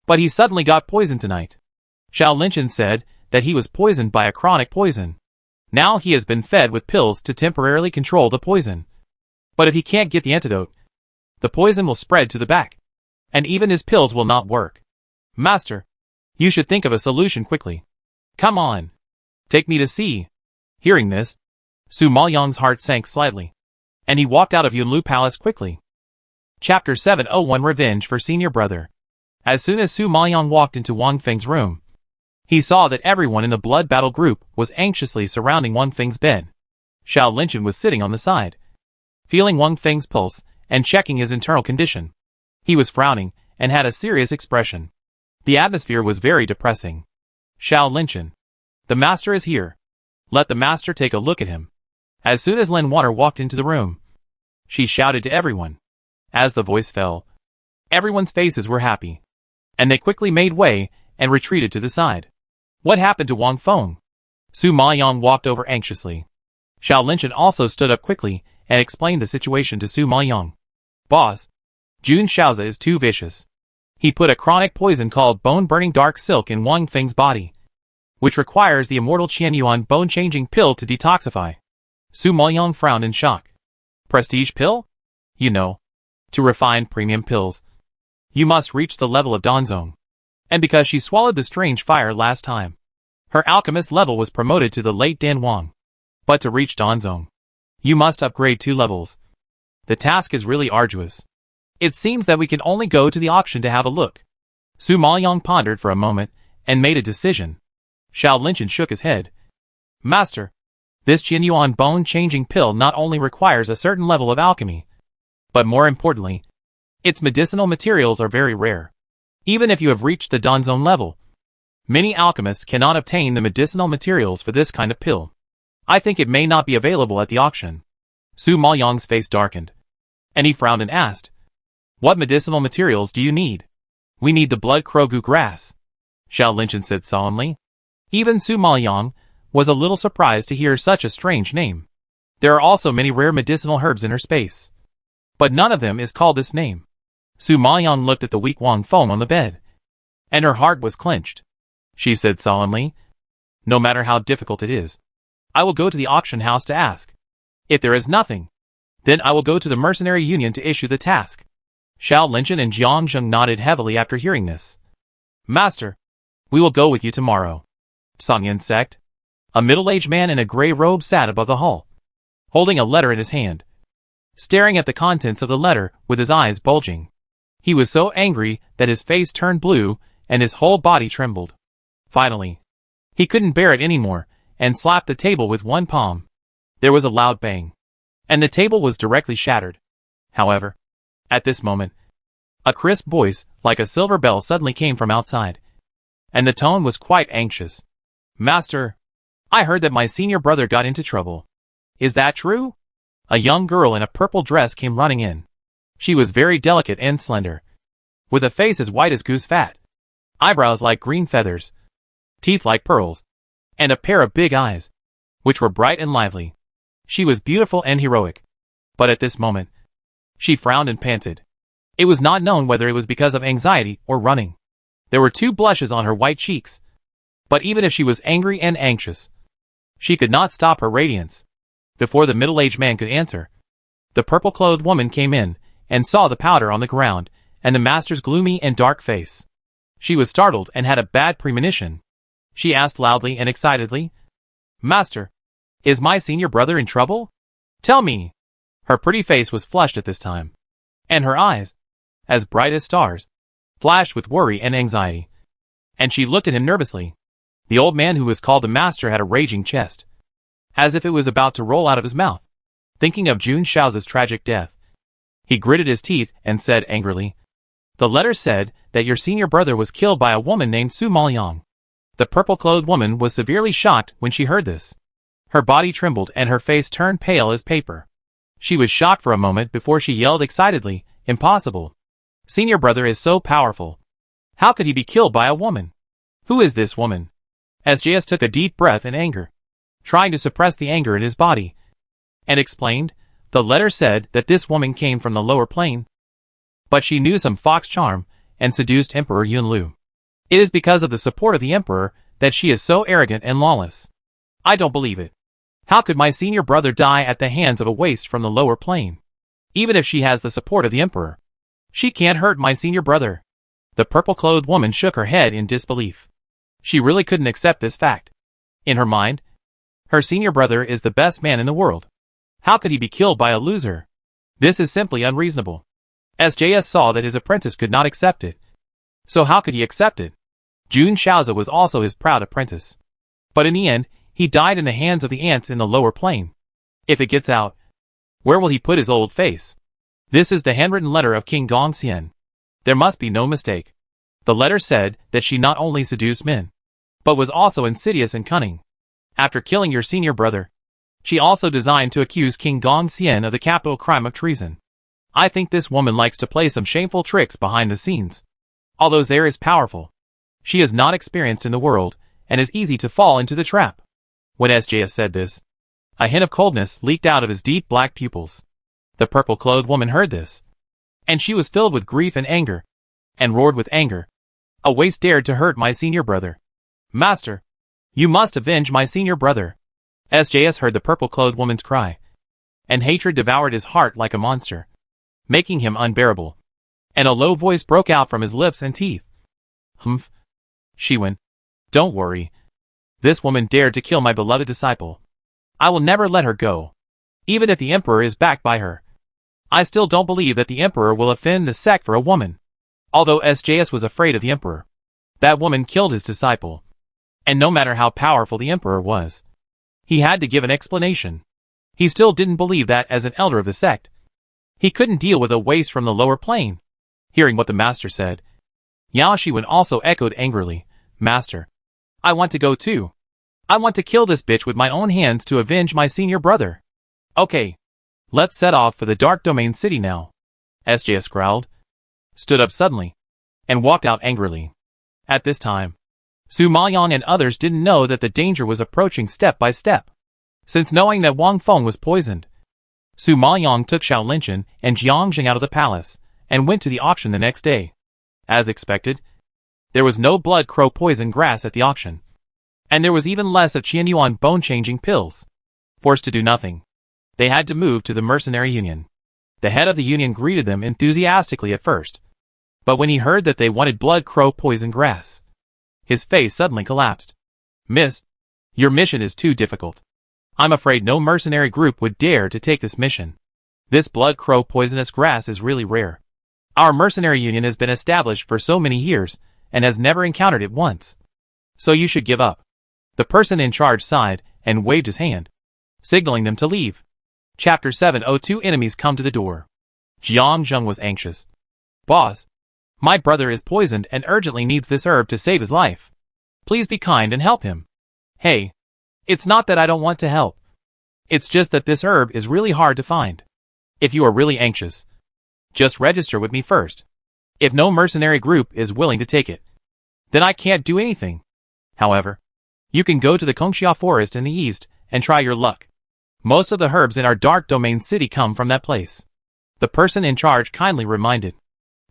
but he suddenly got poisoned tonight. Xiao Linchen said that he was poisoned by a chronic poison. Now he has been fed with pills to temporarily control the poison. But if he can't get the antidote, the poison will spread to the back, and even his pills will not work. Master, you should think of a solution quickly. Come on. Take me to see. Hearing this, Su Maoyang's heart sank slightly, and he walked out of Yunlu Palace quickly. Chapter 701 Revenge for Senior Brother. As soon as Su Maoyang walked into Wang Feng's room, he saw that everyone in the blood battle group was anxiously surrounding Wang Feng's bed. Xiao Linchen was sitting on the side, feeling Wang Feng's pulse and checking his internal condition. He was frowning and had a serious expression. The atmosphere was very depressing. Xiao Linchen, the master is here. Let the master take a look at him. As soon as Lin Water walked into the room, she shouted to everyone. As the voice fell, everyone's faces were happy, and they quickly made way and retreated to the side. What happened to Wang Feng? Su Maoyang walked over anxiously. Xiao Linchen also stood up quickly and explained the situation to Su Maoyang. Boss, Jun Shaozi is too vicious. He put a chronic poison called bone-burning dark silk in Wang Feng's body, which requires the immortal Qianyuan bone-changing pill to detoxify. Su Maoyang frowned in shock. Prestige pill? You know, to refine premium pills, you must reach the level of Danzong. And because she swallowed the strange fire last time, her alchemist level was promoted to the late Dan Wang. But to reach Danzong, you must upgrade 2 levels. The task is really arduous. It seems that we can only go to the auction to have a look. Su Maoyang pondered for a moment and made a decision. Xiao Linchen shook his head. Master, This genuine bone-changing pill not only requires a certain level of alchemy, but more importantly, its medicinal materials are very rare. Even if you have reached the Donzone level, many alchemists cannot obtain the medicinal materials for this kind of pill. I think it may not be available at the auction. Su Maoyang's face darkened, and he frowned and asked, "What medicinal materials do you need?" "We need the blood krogu grass," Xiao Linchen said solemnly. Even Su Maoyang was a little surprised to hear such a strange name. There are also many rare medicinal herbs in her space, but none of them is called this name. Su Maoyang looked at the weak Wang Feng on the bed, and her heart was clenched. She said solemnly, "No matter how difficult it is, I will go to the auction house to ask. If there is nothing, then I will go to the mercenary union to issue the task." Xiao Linchen and Jiang Zheng nodded heavily after hearing this. "Master, we will go with you tomorrow." Sangyan sect. A middle-aged man in a gray robe sat above the hall, holding a letter in his hand, staring at the contents of the letter with his eyes bulging. He was so angry that his face turned blue and his whole body trembled. Finally, he couldn't bear it anymore and slapped the table with one palm. There was a loud bang, and the table was directly shattered. However, at this moment, a crisp voice, like a silver bell, suddenly came from outside, and the tone was quite anxious. "Master, I heard that my senior brother got into trouble. Is that true?" A young girl in a purple dress came running in. She was very delicate and slender, with a face as white as goose fat, eyebrows like green feathers, teeth like pearls, and a pair of big eyes, which were bright and lively. She was beautiful and heroic, but at this moment, she frowned and panted. It was not known whether it was because of anxiety or running. There were 2 blushes on her white cheeks, but even if she was angry and anxious, she could not stop her radiance. Before the middle-aged man could answer, the purple-clothed woman came in and saw the powder on the ground and the master's gloomy and dark face. She was startled and had a bad premonition. She asked loudly and excitedly, "Master, is my senior brother in trouble? Tell me." Her pretty face was flushed at this time, and her eyes, as bright as stars, flashed with worry and anxiety, and she looked at him nervously. The old man who was called the master had a raging chest, as if it was about to roll out of his mouth. Thinking of Jun Shao's tragic death, he gritted his teeth and said angrily, "The letter said that your senior brother was killed by a woman named Su Maoyang." The purple-clothed woman was severely shocked when she heard this. Her body trembled and her face turned pale as paper. She was shocked for a moment before she yelled excitedly, "Impossible! Senior brother is so powerful. How could he be killed by a woman? Who is this woman?" SJS took a deep breath in anger, trying to suppress the anger in his body, and explained, "The letter said that this woman came from the lower plane, but she knew some fox charm and seduced Emperor Yunlu. It is because of the support of the Emperor that she is so arrogant and lawless. I don't believe it. How could my senior brother die at the hands of a waste from the lower plane? Even if she has the support of the Emperor, she can't hurt my senior brother." The purple-clothed woman shook her head in disbelief. She really couldn't accept this fact. In her mind, her senior brother is the best man in the world. How could he be killed by a loser? This is simply unreasonable. SJS saw that his apprentice could not accept it. So how could he accept it? Jun Shaoza was also his proud apprentice. But in the end, he died in the hands of the ants in the lower plane. If it gets out, where will he put his old face? This is the handwritten letter of King Gongxian. There must be no mistake. The letter said that she not only seduced men, but was also insidious and cunning. After killing your senior brother, she also designed to accuse King Gongxian of the capital crime of treason. I think this woman likes to play some shameful tricks behind the scenes. Although Zare is powerful, she is not experienced in the world and is easy to fall into the trap. When SJS said this, a hint of coldness leaked out of his deep black pupils. The purple-clothed woman heard this, and she was filled with grief and anger, and roared with anger. "A waste dared to hurt my senior brother. Master, you must avenge my senior brother." SJS heard the purple-clothed woman's cry, and hatred devoured his heart like a monster, making him unbearable. And a low voice broke out from his lips and teeth. "Humph, Shiwen, don't worry. This woman dared to kill my beloved disciple. I will never let her go. Even if the Emperor is backed by her, I still don't believe that the Emperor will offend the sect for a woman." Although SJS was afraid of the Emperor, that woman killed his disciple. And no matter how powerful the Emperor was, He had to give an explanation. He still didn't believe that as an elder of the sect, he couldn't deal with a waste from the lower plane. Hearing what the master said, Yao Shiwen also echoed angrily, "Master, I want to go too. I want to kill this bitch with my own hands to avenge my senior brother." "Okay. Let's set off for the Dark Domain City now." SJS growled, stood up suddenly, and walked out angrily. At this time, Su Maoyang and others didn't know that the danger was approaching step by step. Since knowing that Wang Feng was poisoned, Su Maoyang took Xiao Linchen and Jiang Jing out of the palace and went to the auction the next day. As expected, there was no blood crow poison grass at the auction, and there was even less of Qianyuan bone-changing pills. Forced to do nothing, they had to move to the mercenary union. The head of the union greeted them enthusiastically at first, but when he heard that they wanted blood crow poison grass, his face suddenly collapsed. "Miss, your mission is too difficult. I'm afraid no mercenary group would dare to take this mission. This blood crow poisonous grass is really rare. Our mercenary union has been established for so many years and has never encountered it once. So you should give up." The person in charge sighed and waved his hand, signaling them to leave. Chapter 702 Enemies come to the door. Jiang Zheng was anxious. "Boss, my brother is poisoned and urgently needs this herb to save his life. Please be kind and help him." "Hey, it's not that I don't want to help. It's just that this herb is really hard to find. If you are really anxious, just register with me first. If no mercenary group is willing to take it, then I can't do anything. However, you can go to the Kongxia forest in the east and try your luck. Most of the herbs in our Dark Domain City come from that place," the person in charge kindly reminded.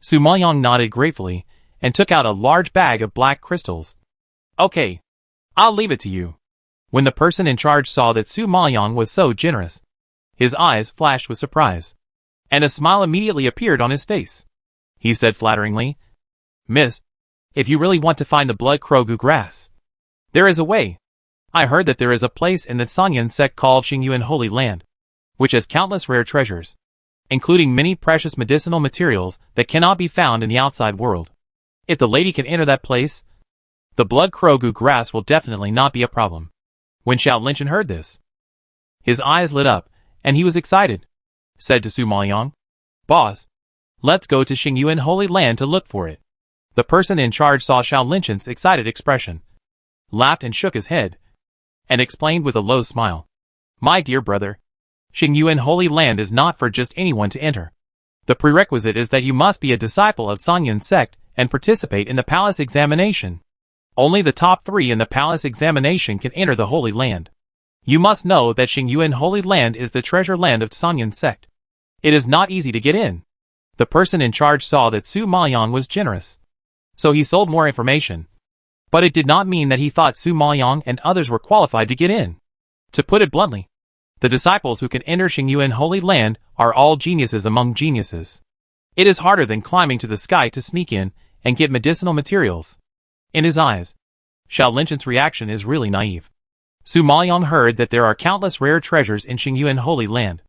Su Maoyang nodded gratefully and took out a large bag of black crystals. "Okay, I'll leave it to you." When the person in charge saw that Su Maoyang was so generous, his eyes flashed with surprise, and a smile immediately appeared on his face. He said flatteringly, "Miss, if you really want to find the blood crow grass, there is a way. I heard that there is a place in the Sanyan sect called Xingyuan Holy Land, which has countless rare treasures, including many precious medicinal materials that cannot be found in the outside world. If the lady can enter that place, the blood crow grass will definitely not be a problem." When Xiao Linchen heard this, his eyes lit up, and he was excited, said to Su Maoyang, "Boss, let's go to Xingyuan Holy Land to look for it." The person in charge saw Xiao Linchen's excited expression, laughed and shook his head, and explained with a low smile, "My dear brother, Xingyuan Holy Land is not for just anyone to enter. The prerequisite is that you must be a disciple of Sanyan sect and participate in the palace examination. Only the top 3 in the palace examination can enter the Holy Land. You must know that Xingyuan Holy Land is the treasure land of Sanyan sect. It is not easy to get in." The person in charge saw that Su Maoyang was generous, so he sold more information. But it did not mean that he thought Su Maoyang and others were qualified to get in. To put it bluntly, the disciples who can enter Xingyuan Holy Land are all geniuses among geniuses. It is harder than climbing to the sky to sneak in and get medicinal materials. In his eyes, Xiao Linchen's reaction is really naive. Su Maoyang heard that there are countless rare treasures in Xingyuan Holy Land,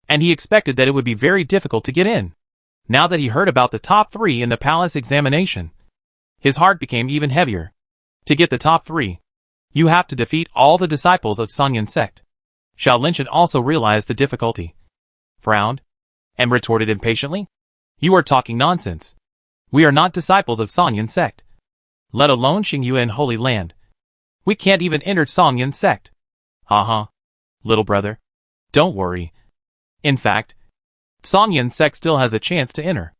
and he expected that it would be very difficult to get in. Now that he heard about the top 3 in the palace examination, his heart became even heavier. To get the top 3, you have to defeat all the disciples of Sanyan sect. Xiao Linchen also realized the difficulty, frowned, and retorted impatiently, "You are talking nonsense. We are not disciples of Sanyan sect, let alone Xingyuan Holy Land. We can't even enter Sanyan sect." "Uh-huh, little brother. Don't worry. In fact, Sanyan sect still has a chance to enter.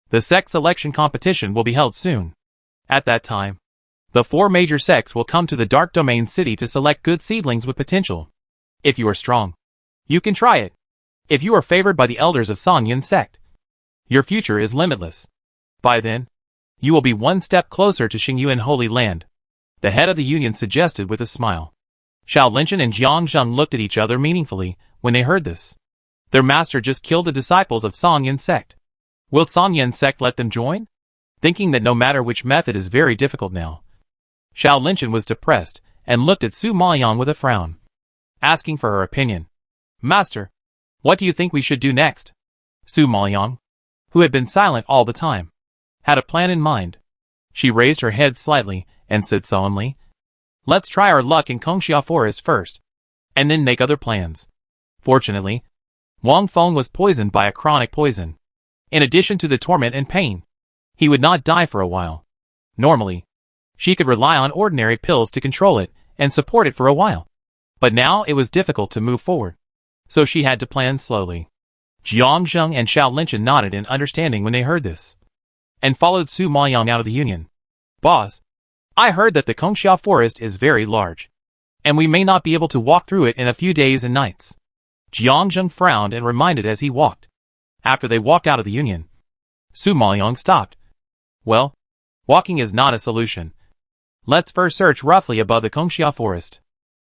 The sect selection competition will be held soon. At that time, the 4 major sects will come to the Dark Domain City to select good seedlings with potential. If you are strong, you can try it. If you are favored by the elders of Sanyan sect, your future is limitless. By then, you will be one step closer to Xingyuan Holy Land," the head of the union suggested with a smile. Xiao Linchen and Jiang Zheng looked at each other meaningfully when they heard this. Their master just killed the disciples of Sanyan sect. Will Sanyan sect let them join? Thinking that no matter which method is very difficult now, Xiao Linchen was depressed and looked at Su Maoyang with a frown, asking for her opinion. "Master, what do you think we should do next?" Su Maoyang, who had been silent all the time, had a plan in mind. She raised her head slightly and said solemnly, "Let's try our luck in Kongxia Forest first, and then make other plans. Fortunately, Wang Feng was poisoned by a chronic poison. In addition to the torment and pain, he would not die for a while. Normally, she could rely on ordinary pills to control it and support it for a while. But now it was difficult to move forward, so she had to plan slowly. Jiang Zheng and Xiao Linchen nodded in understanding when they heard this, and followed Su Maoyang out of the Union. Boss, I heard that the Kongxia forest is very large, and we may not be able to walk through it in a few days and nights. Jiang Zheng frowned and reminded as he walked. After they walked out of the Union, Su Maoyang stopped. Well, walking is not a solution. Let's first search roughly above the Kongxia forest.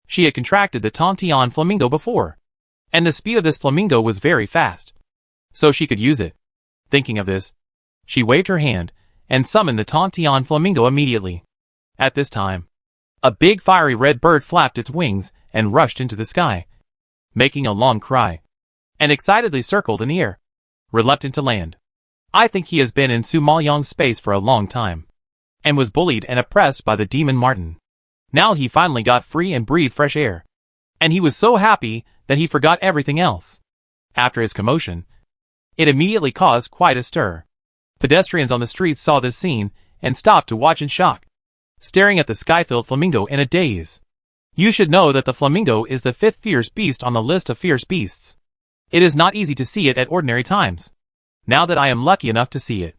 She had contracted the Tantian flamingo before, and the speed of this flamingo was very fast, so she could use it. Thinking of this, she waved her hand and summoned the Tantian flamingo immediately. At this time, a big fiery red bird flapped its wings and rushed into the sky, making a long cry, and excitedly circled in the air, reluctant to land. I think he has been in Su Maoyang's space for a long time, and was bullied and oppressed by the demon Martin. Now he finally got free and breathed fresh air, and he was so happy that he forgot everything else. After his commotion, it immediately caused quite a stir. Pedestrians on the streets saw this scene and stopped to watch in shock, staring at the sky-filled flamingo in a daze. You should know that the flamingo is the 5th fierce beast on the list of fierce beasts. It is not easy to see it at ordinary times. Now that I am lucky enough to see it,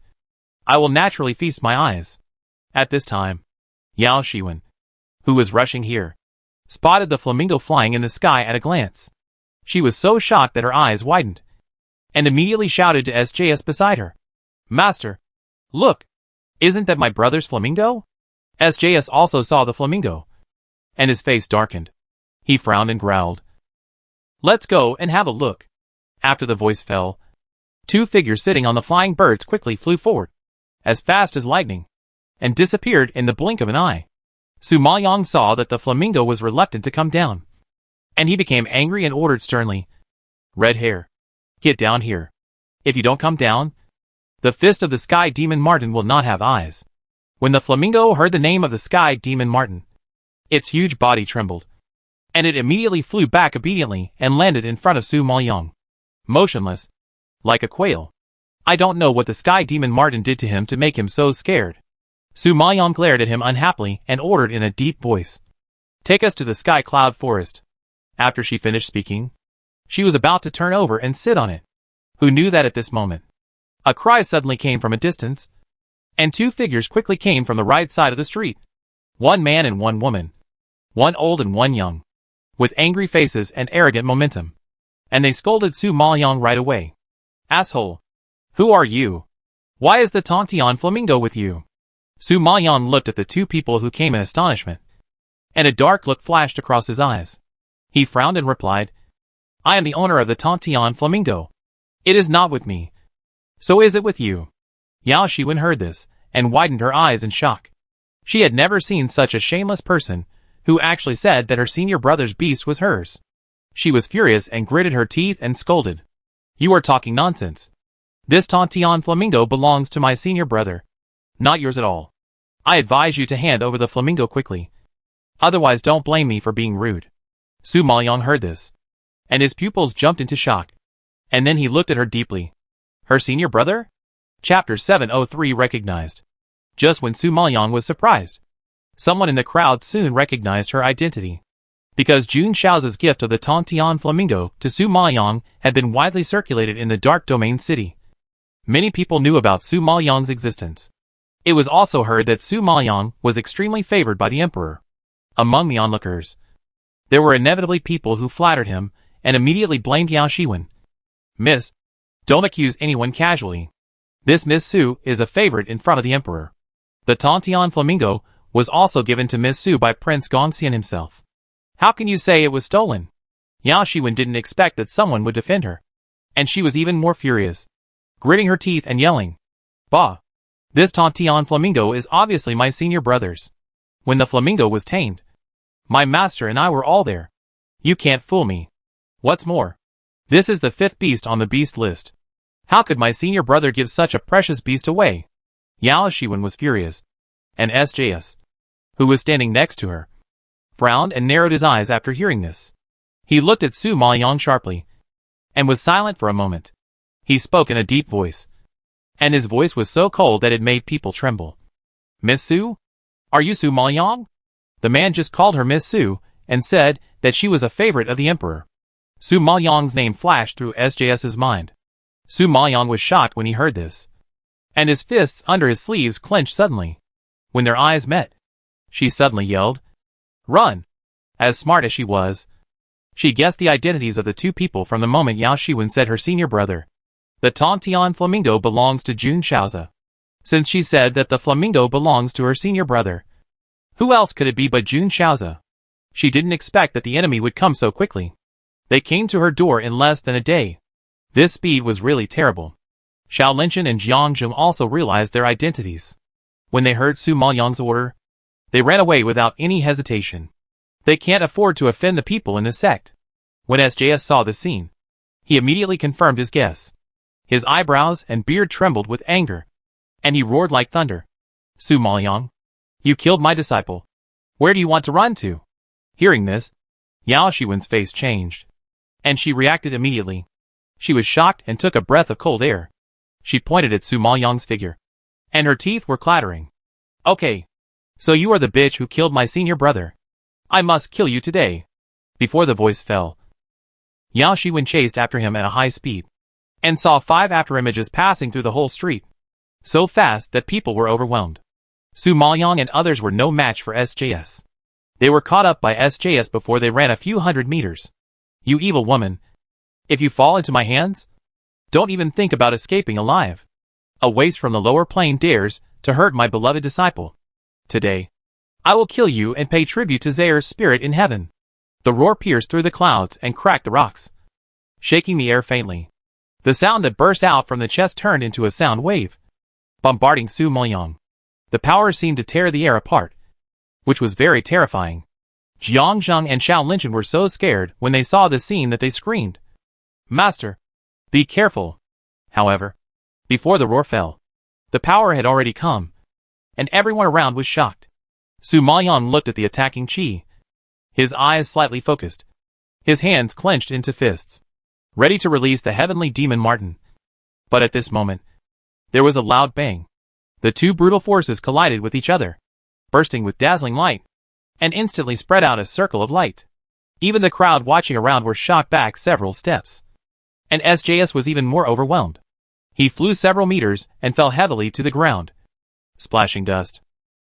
I will naturally feast my eyes. At this time, Yao Shiwen, who was rushing here, spotted the flamingo flying in the sky at a glance. She was so shocked that her eyes widened, and immediately shouted to SJS beside her. Master, look, isn't that my brother's flamingo? SJS also saw the flamingo, and his face darkened. He frowned and growled. Let's go and have a look. After the voice fell, 2 figures sitting on the flying birds quickly flew forward, as fast as lightning, and disappeared in the blink of an eye. Su Maoyang saw that the flamingo was reluctant to come down, and he became angry and ordered sternly, Red Hair, get down here. If you don't come down, the fist of the sky demon Martin will not have eyes. When the flamingo heard the name of the sky demon Martin, its huge body trembled, and it immediately flew back obediently and landed in front of Su Maoyang, motionless, like a quail. I don't know what the sky demon Martin did to him to make him so scared. Su Maoyang glared at him unhappily and ordered in a deep voice, Take us to the sky cloud forest. After she finished speaking, she was about to turn over and sit on it. Who knew that at this moment? A cry suddenly came from a distance, and 2 figures quickly came from the right side of the street. 1 man and 1 woman. 1 old and 1 young, with angry faces and arrogant momentum. And they scolded Su Maoyang right away. Asshole! Who are you? Why is the Tantian flamingo with you? Su Maoyang looked at the 2 people who came in astonishment, and a dark look flashed across his eyes. He frowned and replied, I am the owner of the Tantian flamingo. It is not with me. So is it with you? Yao Shiwen heard this, and widened her eyes in shock. She had never seen such a shameless person, who actually said that her senior brother's beast was hers. She was furious and gritted her teeth and scolded. You are talking nonsense. This Tantian flamingo belongs to my senior brother, not yours at all. I advise you to hand over the flamingo quickly. Otherwise don't blame me for being rude. Su Maoyang heard this, and his pupils jumped into shock. And then he looked at her deeply. Her senior brother? Chapter 703 recognized. Just when Su Maoyang was surprised, someone in the crowd soon recognized her identity. Because Jun Xiao's gift of the Tantian flamingo to Su Maoyang had been widely circulated in the Dark Domain City. Many people knew about Su Maoyang's existence. It was also heard that Su Maoyang was extremely favored by the emperor. Among the onlookers, there were inevitably people who flattered him and immediately blamed Yao Shiwen. Miss, don't accuse anyone casually. This Miss Su is a favorite in front of the emperor. The Tantian flamingo was also given to Miss Su by Prince Gongxian himself. How can you say it was stolen? Yao Shiwen didn't expect that someone would defend her, and she was even more furious, gritting her teeth and yelling, Bah! This Tantian flamingo is obviously my senior brother's. When the flamingo was tamed, my master and I were all there. You can't fool me. What's more, this is the 5th beast on the beast list. How could my senior brother give such a precious beast away? Yao Shiwen was furious, and SJS, who was standing next to her, frowned and narrowed his eyes after hearing this. He looked at Su Maoyang sharply, and was silent for a moment. He spoke in a deep voice, and his voice was so cold that it made people tremble. Miss Su? Are you Su Maoyang? The man just called her Miss Su, and said that she was a favorite of the emperor. Su Maoyang's name flashed through SJS's mind. Su Maoyang was shocked when he heard this, and his fists under his sleeves clenched suddenly. When their eyes met, she suddenly yelled, "Run!" As smart as she was, she guessed the identities of the two people from the moment Yao Shiwen said her senior brother, the Tontian Flamingo, belongs to Jun Shaozi. Since she said that the flamingo belongs to her senior brother, who else could it be but Jun Shaozi? She didn't expect that the enemy would come so quickly. They came to her door in less than a day. This speed was really terrible. Xiao Linshan and Jiang Zheng also realized their identities. When they heard Su Maoyang's order, they ran away without any hesitation. They can't afford to offend the people in this sect. When SJS saw the scene, he immediately confirmed his guess. His eyebrows and beard trembled with anger, and he roared like thunder. Su Maoyang, you killed my disciple. Where do you want to run to? Hearing this, Yao Shiwen's face changed, and she reacted immediately. She was shocked and took a breath of cold air. She pointed at Su Maoyang's figure, and her teeth were clattering. Okay, so you are the bitch who killed my senior brother. I must kill you today. Before the voice fell, Yao Shiwen chased after him at a high speed, and saw 5 afterimages passing through the whole street, so fast that people were overwhelmed. Su Maoyang and others were no match for SJS. They were caught up by SJS before they ran a few hundred meters. You evil woman. If you fall into my hands, don't even think about escaping alive. A waste from the lower plane dares to hurt my beloved disciple. Today, I will kill you and pay tribute to Zair's spirit in heaven. The roar pierced through the clouds and cracked the rocks, shaking the air faintly. The sound that burst out from the chest turned into a sound wave, bombarding Su Maoyang. The power seemed to tear the air apart, which was very terrifying. Jiang Zheng and Xiao Linshan were so scared when they saw the scene that they screamed, "Master, be careful!" However, before the roar fell, the power had already come, and everyone around was shocked. Su Maoyang looked at the attacking Qi, his eyes slightly focused, his hands clenched into fists, ready to release the heavenly demon Martin. But at this moment, there was a loud bang. The two brutal forces collided with each other, bursting with dazzling light, and instantly spread out a circle of light. Even the crowd watching around were shot back several steps, and SJS was even more overwhelmed. He flew several meters and fell heavily to the ground, splashing dust.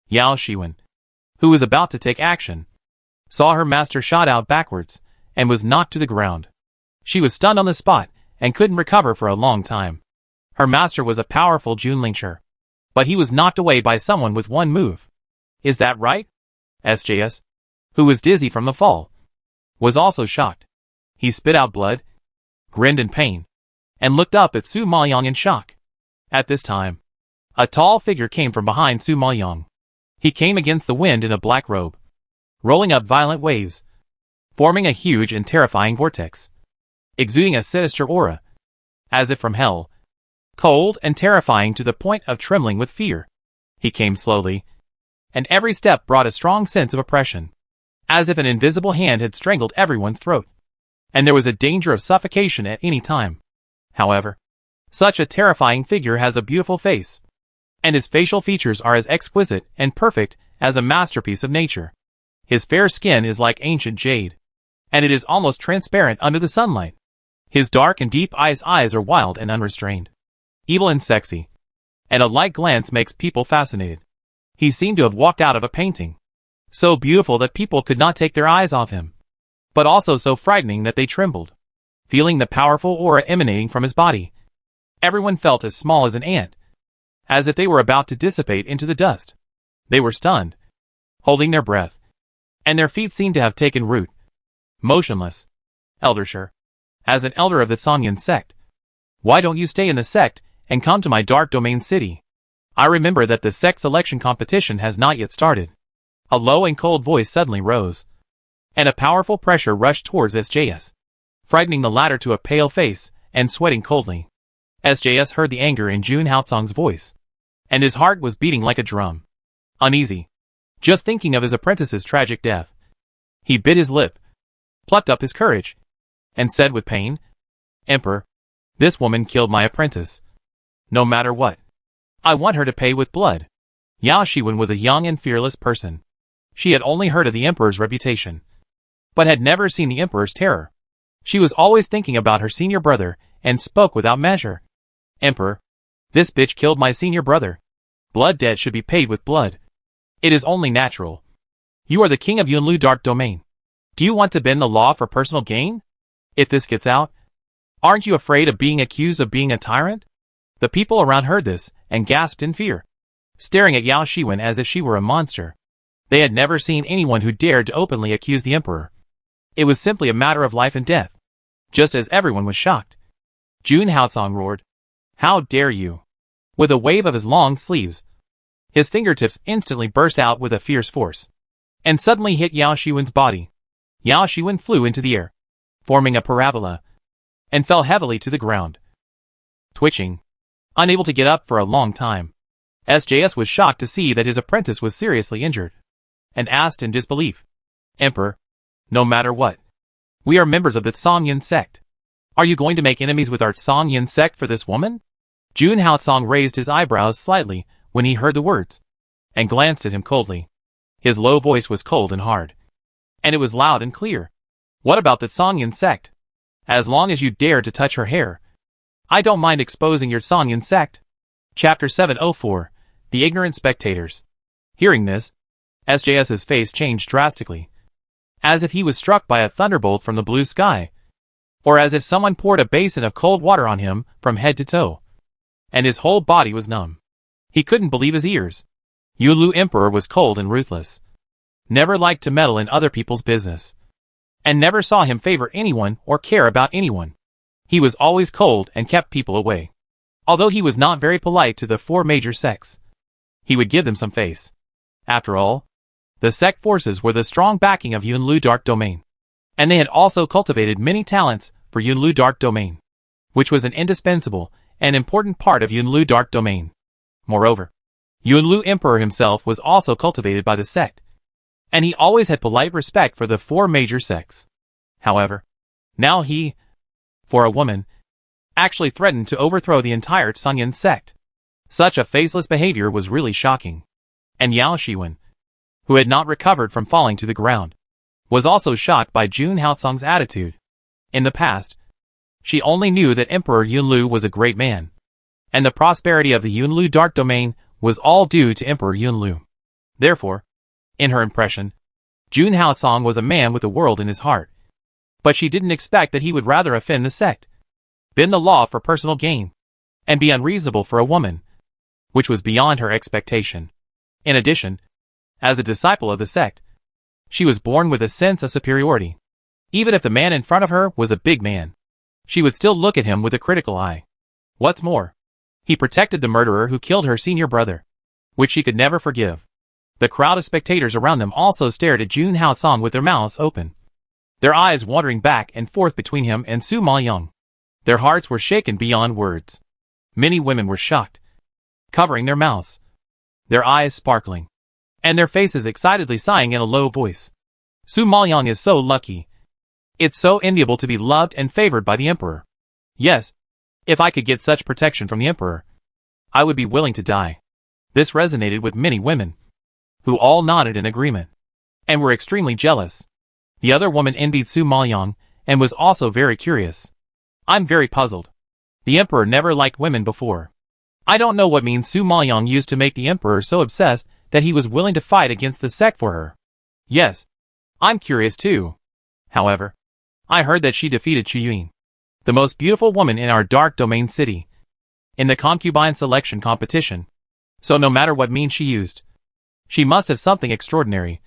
Yao Shiwen, who was about to take action, saw her master shot out backwards and was knocked to the ground. She was stunned on the spot and couldn't recover for a long time. Her master was a powerful Junlingsher, but he was knocked away by someone with one move. Is that right? SJS, who was dizzy from the fall, was also shocked. He spit out blood, grinned in pain, and looked up at Su Maoyang in shock. At this time, a tall figure came from behind Su Maoyang. He came against the wind in a black robe, rolling up violent waves, forming a huge and terrifying vortex, exuding a sinister aura, as if from hell, cold and terrifying to the point of trembling with fear. He came slowly, and every step brought a strong sense of oppression, as if an invisible hand had strangled everyone's throat, and there was a danger of suffocation at any time. However, such a terrifying figure has a beautiful face, and his facial features are as exquisite and perfect as a masterpiece of nature. His fair skin is like ancient jade, and it is almost transparent under the sunlight. His dark and deep eyes are wild and unrestrained, evil and sexy, and a light glance makes people fascinated. He seemed to have walked out of a painting, so beautiful that people could not take their eyes off him, but also so frightening that they trembled, feeling the powerful aura emanating from his body. Everyone felt as small as an ant, as if they were about to dissipate into the dust. They were stunned, holding their breath, and their feet seemed to have taken root, motionless. Eldersher, as an elder of the Sonyan sect, why don't you stay in the sect and come to my dark domain city? I remember that the sect selection competition has not yet started. A low and cold voice suddenly rose, and a powerful pressure rushed towards SJS, frightening the latter to a pale face and sweating coldly. SJS heard the anger in Jun Haotsong's voice, and his heart was beating like a drum. Uneasy, just thinking of his apprentice's tragic death. He bit his lip, plucked up his courage, and said with pain, "Emperor, this woman killed my apprentice. No matter what, I want her to pay with blood." Yao Shiwen was a young and fearless person. She had only heard of the emperor's reputation, but had never seen the emperor's terror. She was always thinking about her senior brother and spoke without measure. "Emperor, this bitch killed my senior brother. Blood debt should be paid with blood. It is only natural. You are the king of Yunlu Dark Domain. Do you want to bend the law for personal gain? If this gets out, aren't you afraid of being accused of being a tyrant?" The people around heard this and gasped in fear, staring at Yao Shiwen as if she were a monster. They had never seen anyone who dared to openly accuse the emperor. It was simply a matter of life and death. Just as everyone was shocked, Jun Haocong roared, "How dare you!" With a wave of his long sleeves, his fingertips instantly burst out with a fierce force, and suddenly hit Yao Shiwen's body. Yao Shiwen flew into the air, forming a parabola, and fell heavily to the ground. Twitching, unable to get up for a long time, SJS was shocked to see that his apprentice was seriously injured, and asked in disbelief, "Emperor, no matter what, we are members of the Songyin sect. Are you going to make enemies with our Songyin sect for this woman?" Jun Haocong raised his eyebrows slightly when he heard the words, and glanced at him coldly. His low voice was cold and hard, and it was loud and clear. "What about the Songyin sect? As long as you dare to touch her hair, I don't mind exposing your Songyin sect." Chapter 704, The Ignorant Spectators. Hearing this, SJS's face changed drastically, as if he was struck by a thunderbolt from the blue sky, or as if someone poured a basin of cold water on him from head to toe, and his whole body was numb. He couldn't believe his ears. Yunlu Emperor was cold and ruthless, never liked to meddle in other people's business, and never saw him favor anyone or care about anyone. He was always cold and kept people away. Although he was not very polite to the four major sects, he would give them some face. After all, the sect forces were the strong backing of Yunlu Dark Domain, and they had also cultivated many talents for Yunlu Dark Domain, which was an indispensable and important part of Yunlu Dark Domain. Moreover, Yunlu Emperor himself was also cultivated by the sect, and he always had polite respect for the four major sects. However, now he, for a woman, actually threatened to overthrow the entire Songyin sect. Such a faceless behavior was really shocking. And Yao Shiwen, who had not recovered from falling to the ground, was also shocked by Jun Haocong's attitude. In the past, she only knew that Emperor Yunlu was a great man, and the prosperity of the Yunlu Dark Domain was all due to Emperor Yunlu. Therefore, in her impression, Jun Haocong was a man with the world in his heart. But she didn't expect that he would rather offend the sect, bend the law for personal gain, and be unreasonable for a woman, which was beyond her expectation. In addition, as a disciple of the sect, she was born with a sense of superiority. Even if the man in front of her was a big man, she would still look at him with a critical eye. What's more, he protected the murderer who killed her senior brother, which she could never forgive. The crowd of spectators around them also stared at Jun Haocong with their mouths open, their eyes wandering back and forth between him and Su Maoyang. Their hearts were shaken beyond words. Many women were shocked, covering their mouths, their eyes sparkling, and their faces excitedly sighing in a low voice. Su Maoyang is so lucky. It's so enviable to be loved and favored by the emperor. Yes, if I could get such protection from the emperor, I would be willing to die. This resonated with many women, who all nodded in agreement, and were extremely jealous. The other woman envied Su Maoyang, and was also very curious. "I'm very puzzled. The emperor never liked women before. I don't know what means Su Maoyang used to make the emperor so obsessed that he was willing to fight against the sect for her. Yes, I'm curious too. However, I heard that she defeated Chu Yun, the most beautiful woman in our Dark Domain city, in the Concubine selection competition. So no matter what means she used, she must have something extraordinary.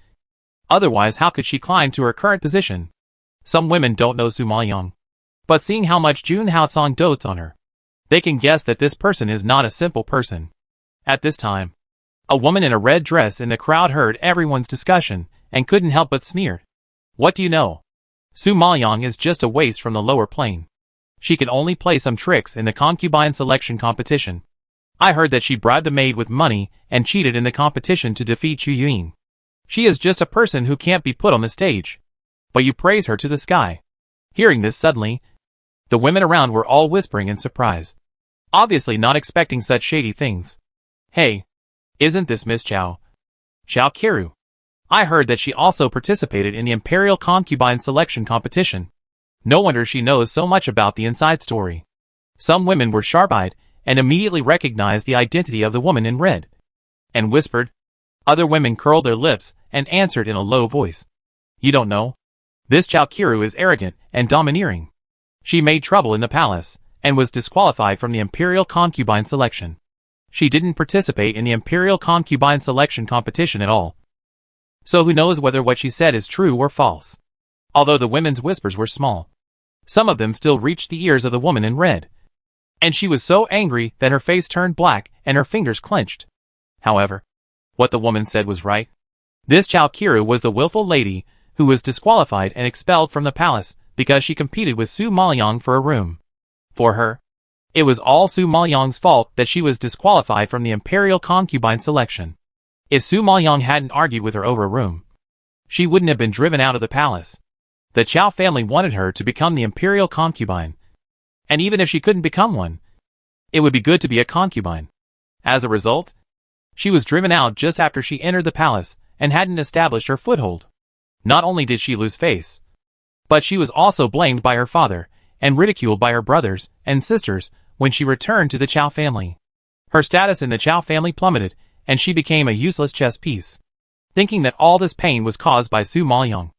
Otherwise, how could she climb to her current position? Some women don't know Su Maoyang, but seeing how much Jun Haocong dotes on her, they can guess that this person is not a simple person." At this time, a woman in a red dress in the crowd heard everyone's discussion and couldn't help but sneer. "What do you know? Su Maoyang is just a waste from the lower plane. She can only play some tricks in the concubine selection competition. I heard that she bribed the maid with money and cheated in the competition to defeat Chu Yun. She is just a person who can't be put on the stage. but you praise her to the sky. Hearing this suddenly, the women around were all whispering in surprise, obviously not expecting such shady things. Hey, isn't this Miss Chao Kiru? I heard that she also participated in the Imperial Concubine selection competition. No wonder she knows so much about the inside story. Some women were sharp-eyed and immediately recognized the identity of the woman in red, and whispered. Other women curled their lips and answered in a low voice. You don't know? This Chao Kiru is arrogant and domineering. She made trouble in the palace and was disqualified from the Imperial Concubine selection. She didn't participate in the Imperial Concubine selection competition at all. So who knows whether what she said is true or false? Although the women's whispers were small, some of them still reached the ears of the woman in red, and she was so angry that her face turned black and her fingers clenched. However, what the woman said was right. This Chao Kiru was the willful lady who was disqualified and expelled from the palace because she competed with Su Maoyang for a room. For her, it was all Su Maoyang's fault that she was disqualified from the Imperial Concubine selection. If Su Maoyang hadn't argued with her over a room, she wouldn't have been driven out of the palace. The Chao family wanted her to become the Imperial Concubine, and even if she couldn't become one, it would be good to be a concubine. As a result, she was driven out just after she entered the palace and hadn't established her foothold. Not only did she lose face, but she was also blamed by her father and ridiculed by her brothers and sisters when she returned to the Chao family. Her status in the Chao family plummeted, and she became a useless chess piece. Thinking that all this pain was caused by Su Maoyang,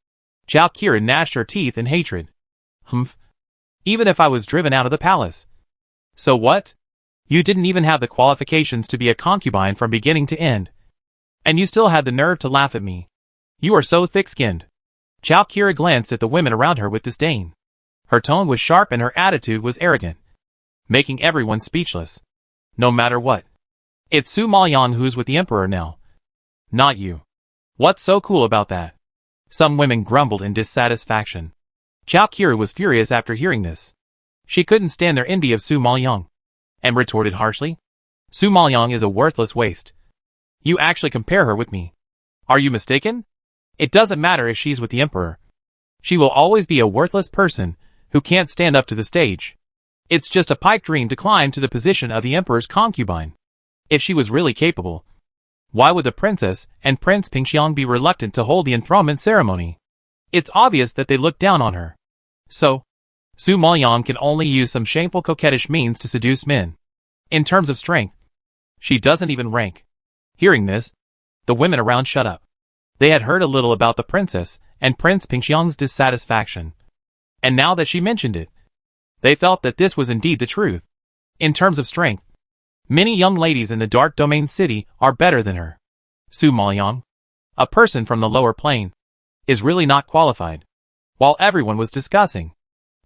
Chao Kiru gnashed her teeth in hatred. Humph. Even if I was driven out of the palace. So what? You didn't even have the qualifications to be a concubine from beginning to end. And you still had the nerve to laugh at me. You are so thick-skinned. Chao Kiru glanced at the women around her with disdain. Her tone was sharp and her attitude was arrogant, making everyone speechless. No matter what. It's Su Maoyang who's with the emperor now, not you. What's so cool about that? Some women grumbled in dissatisfaction. Chao Kiru was furious after hearing this. She couldn't stand their envy of Su Maoyang, and retorted harshly. Su Maoyang is a worthless waste. You actually compare her with me. Are you mistaken? It doesn't matter if she's with the emperor. She will always be a worthless person who can't stand up to the stage. It's just a pipe dream to climb to the position of the emperor's concubine. If she was really capable, why would the princess and Prince Pingxiang be reluctant to hold the enthronement ceremony? It's obvious that they look down on her. So, Su Maoyang can only use some shameful coquettish means to seduce men. In terms of strength, she doesn't even rank. Hearing this, the women around shut up. They had heard a little about the princess and Prince Pingxiang's dissatisfaction, and now that she mentioned it, they felt that this was indeed the truth. In terms of strength, many young ladies in the Dark Domain City are better than her. Su Maoyang, a person from the lower plane, is really not qualified. While everyone was discussing,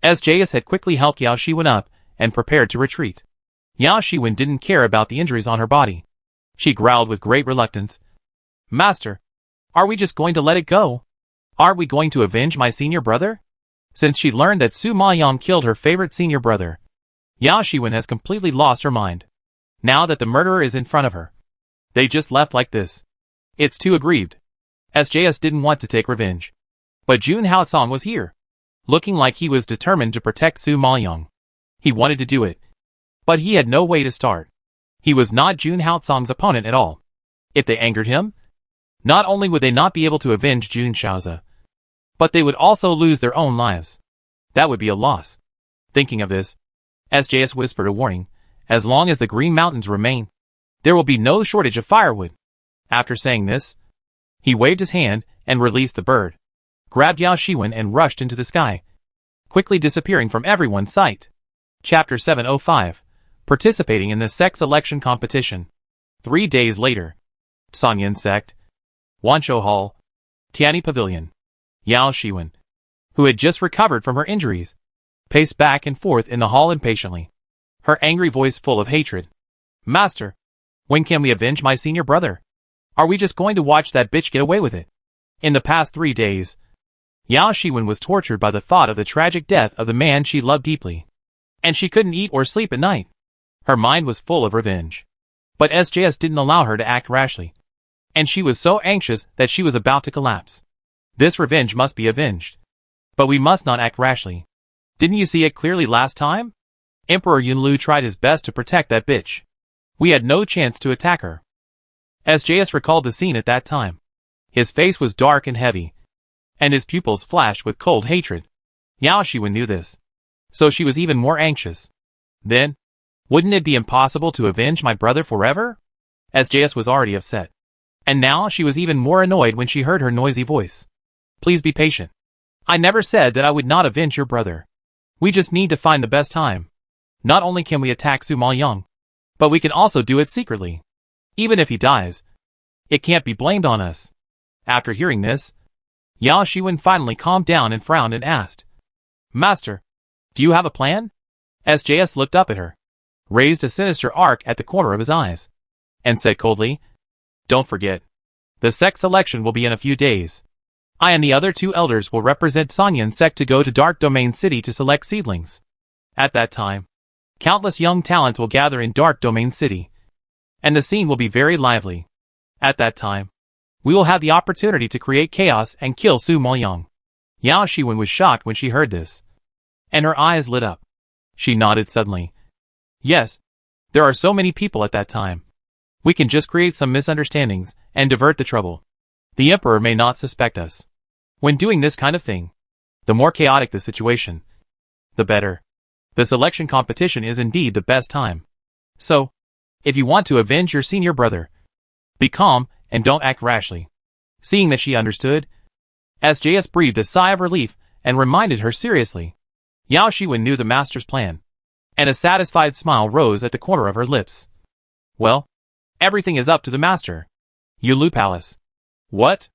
SJS had quickly helped Yao Shiwen up and prepared to retreat. Yao Shiwen didn't care about the injuries on her body. She growled with great reluctance. Master, are we just going to let it go? Aren't we going to avenge my senior brother? Since she learned that Su Maoyang killed her favorite senior brother, Yao Shiwen has completely lost her mind. Now that the murderer is in front of her, they just left like this. It's too aggrieved. SJS didn't want to take revenge. But Jun Haotsong was here, looking like he was determined to protect Su Maoyang. He wanted to do it, but he had no way to start. He was not Jun Haotsong's opponent at all. If they angered him, not only would they not be able to avenge Jun Shaozi, but they would also lose their own lives. That would be a loss. Thinking of this, SJS whispered a warning. As long as the Green Mountains remain, there will be no shortage of firewood. After saying this, he waved his hand and released the bird, grabbed Yao Shiwen and rushed into the sky, quickly disappearing from everyone's sight. Chapter 705. Participating in the sex selection competition. 3 days later. Sanyan Sect, Wanshou Hall, Tianyi Pavilion. Yao Shiwen, who had just recovered from her injuries, paced back and forth in the hall impatiently, her angry voice full of hatred. Master, when can we avenge my senior brother? Are we just going to watch that bitch get away with it? In the past 3 days, Yao Shiwen was tortured by the thought of the tragic death of the man she loved deeply, and she couldn't eat or sleep at night. Her mind was full of revenge. But SJS didn't allow her to act rashly, and she was so anxious that she was about to collapse. This revenge must be avenged. But we must not act rashly. Didn't you see it clearly last time? Emperor Yunlu tried his best to protect that bitch. We had no chance to attack her. SJS recalled the scene at that time. His face was dark and heavy, and his pupils flashed with cold hatred. Yao Shiwen knew this, so she was even more anxious. Then, wouldn't it be impossible to avenge my brother forever? SJS was already upset, and now she was even more annoyed when she heard her noisy voice. Please be patient. I never said that I would not avenge your brother. We just need to find the best time. Not only can we attack Su Maoyang, but we can also do it secretly. Even if he dies, it can't be blamed on us. After hearing this, Yao Shiwen finally calmed down and frowned and asked, Master, do you have a plan? SJS looked up at her, raised a sinister arc at the corner of his eyes, and said coldly, Don't forget, the sect selection will be in a few days. I and the other 2 elders will represent Sanyan sect to go to Dark Domain City to select seedlings. At that time, countless young talents will gather in Dark Domain City, and the scene will be very lively. At that time, we will have the opportunity to create chaos and kill Su Maoyang. Yao Shiwen was shocked when she heard this, and her eyes lit up. She nodded suddenly. Yes, there are so many people at that time. We can just create some misunderstandings and divert the trouble. The Emperor may not suspect us. When doing this kind of thing, the more chaotic the situation, the better. The selection competition is indeed the best time. So, if you want to avenge your senior brother, be calm and don't act rashly. Seeing that she understood, SJS breathed a sigh of relief and reminded her seriously. Yao Shiwen knew the master's plan, and a satisfied smile rose at the corner of her lips. Well, everything is up to the master. Yulu Palace. What?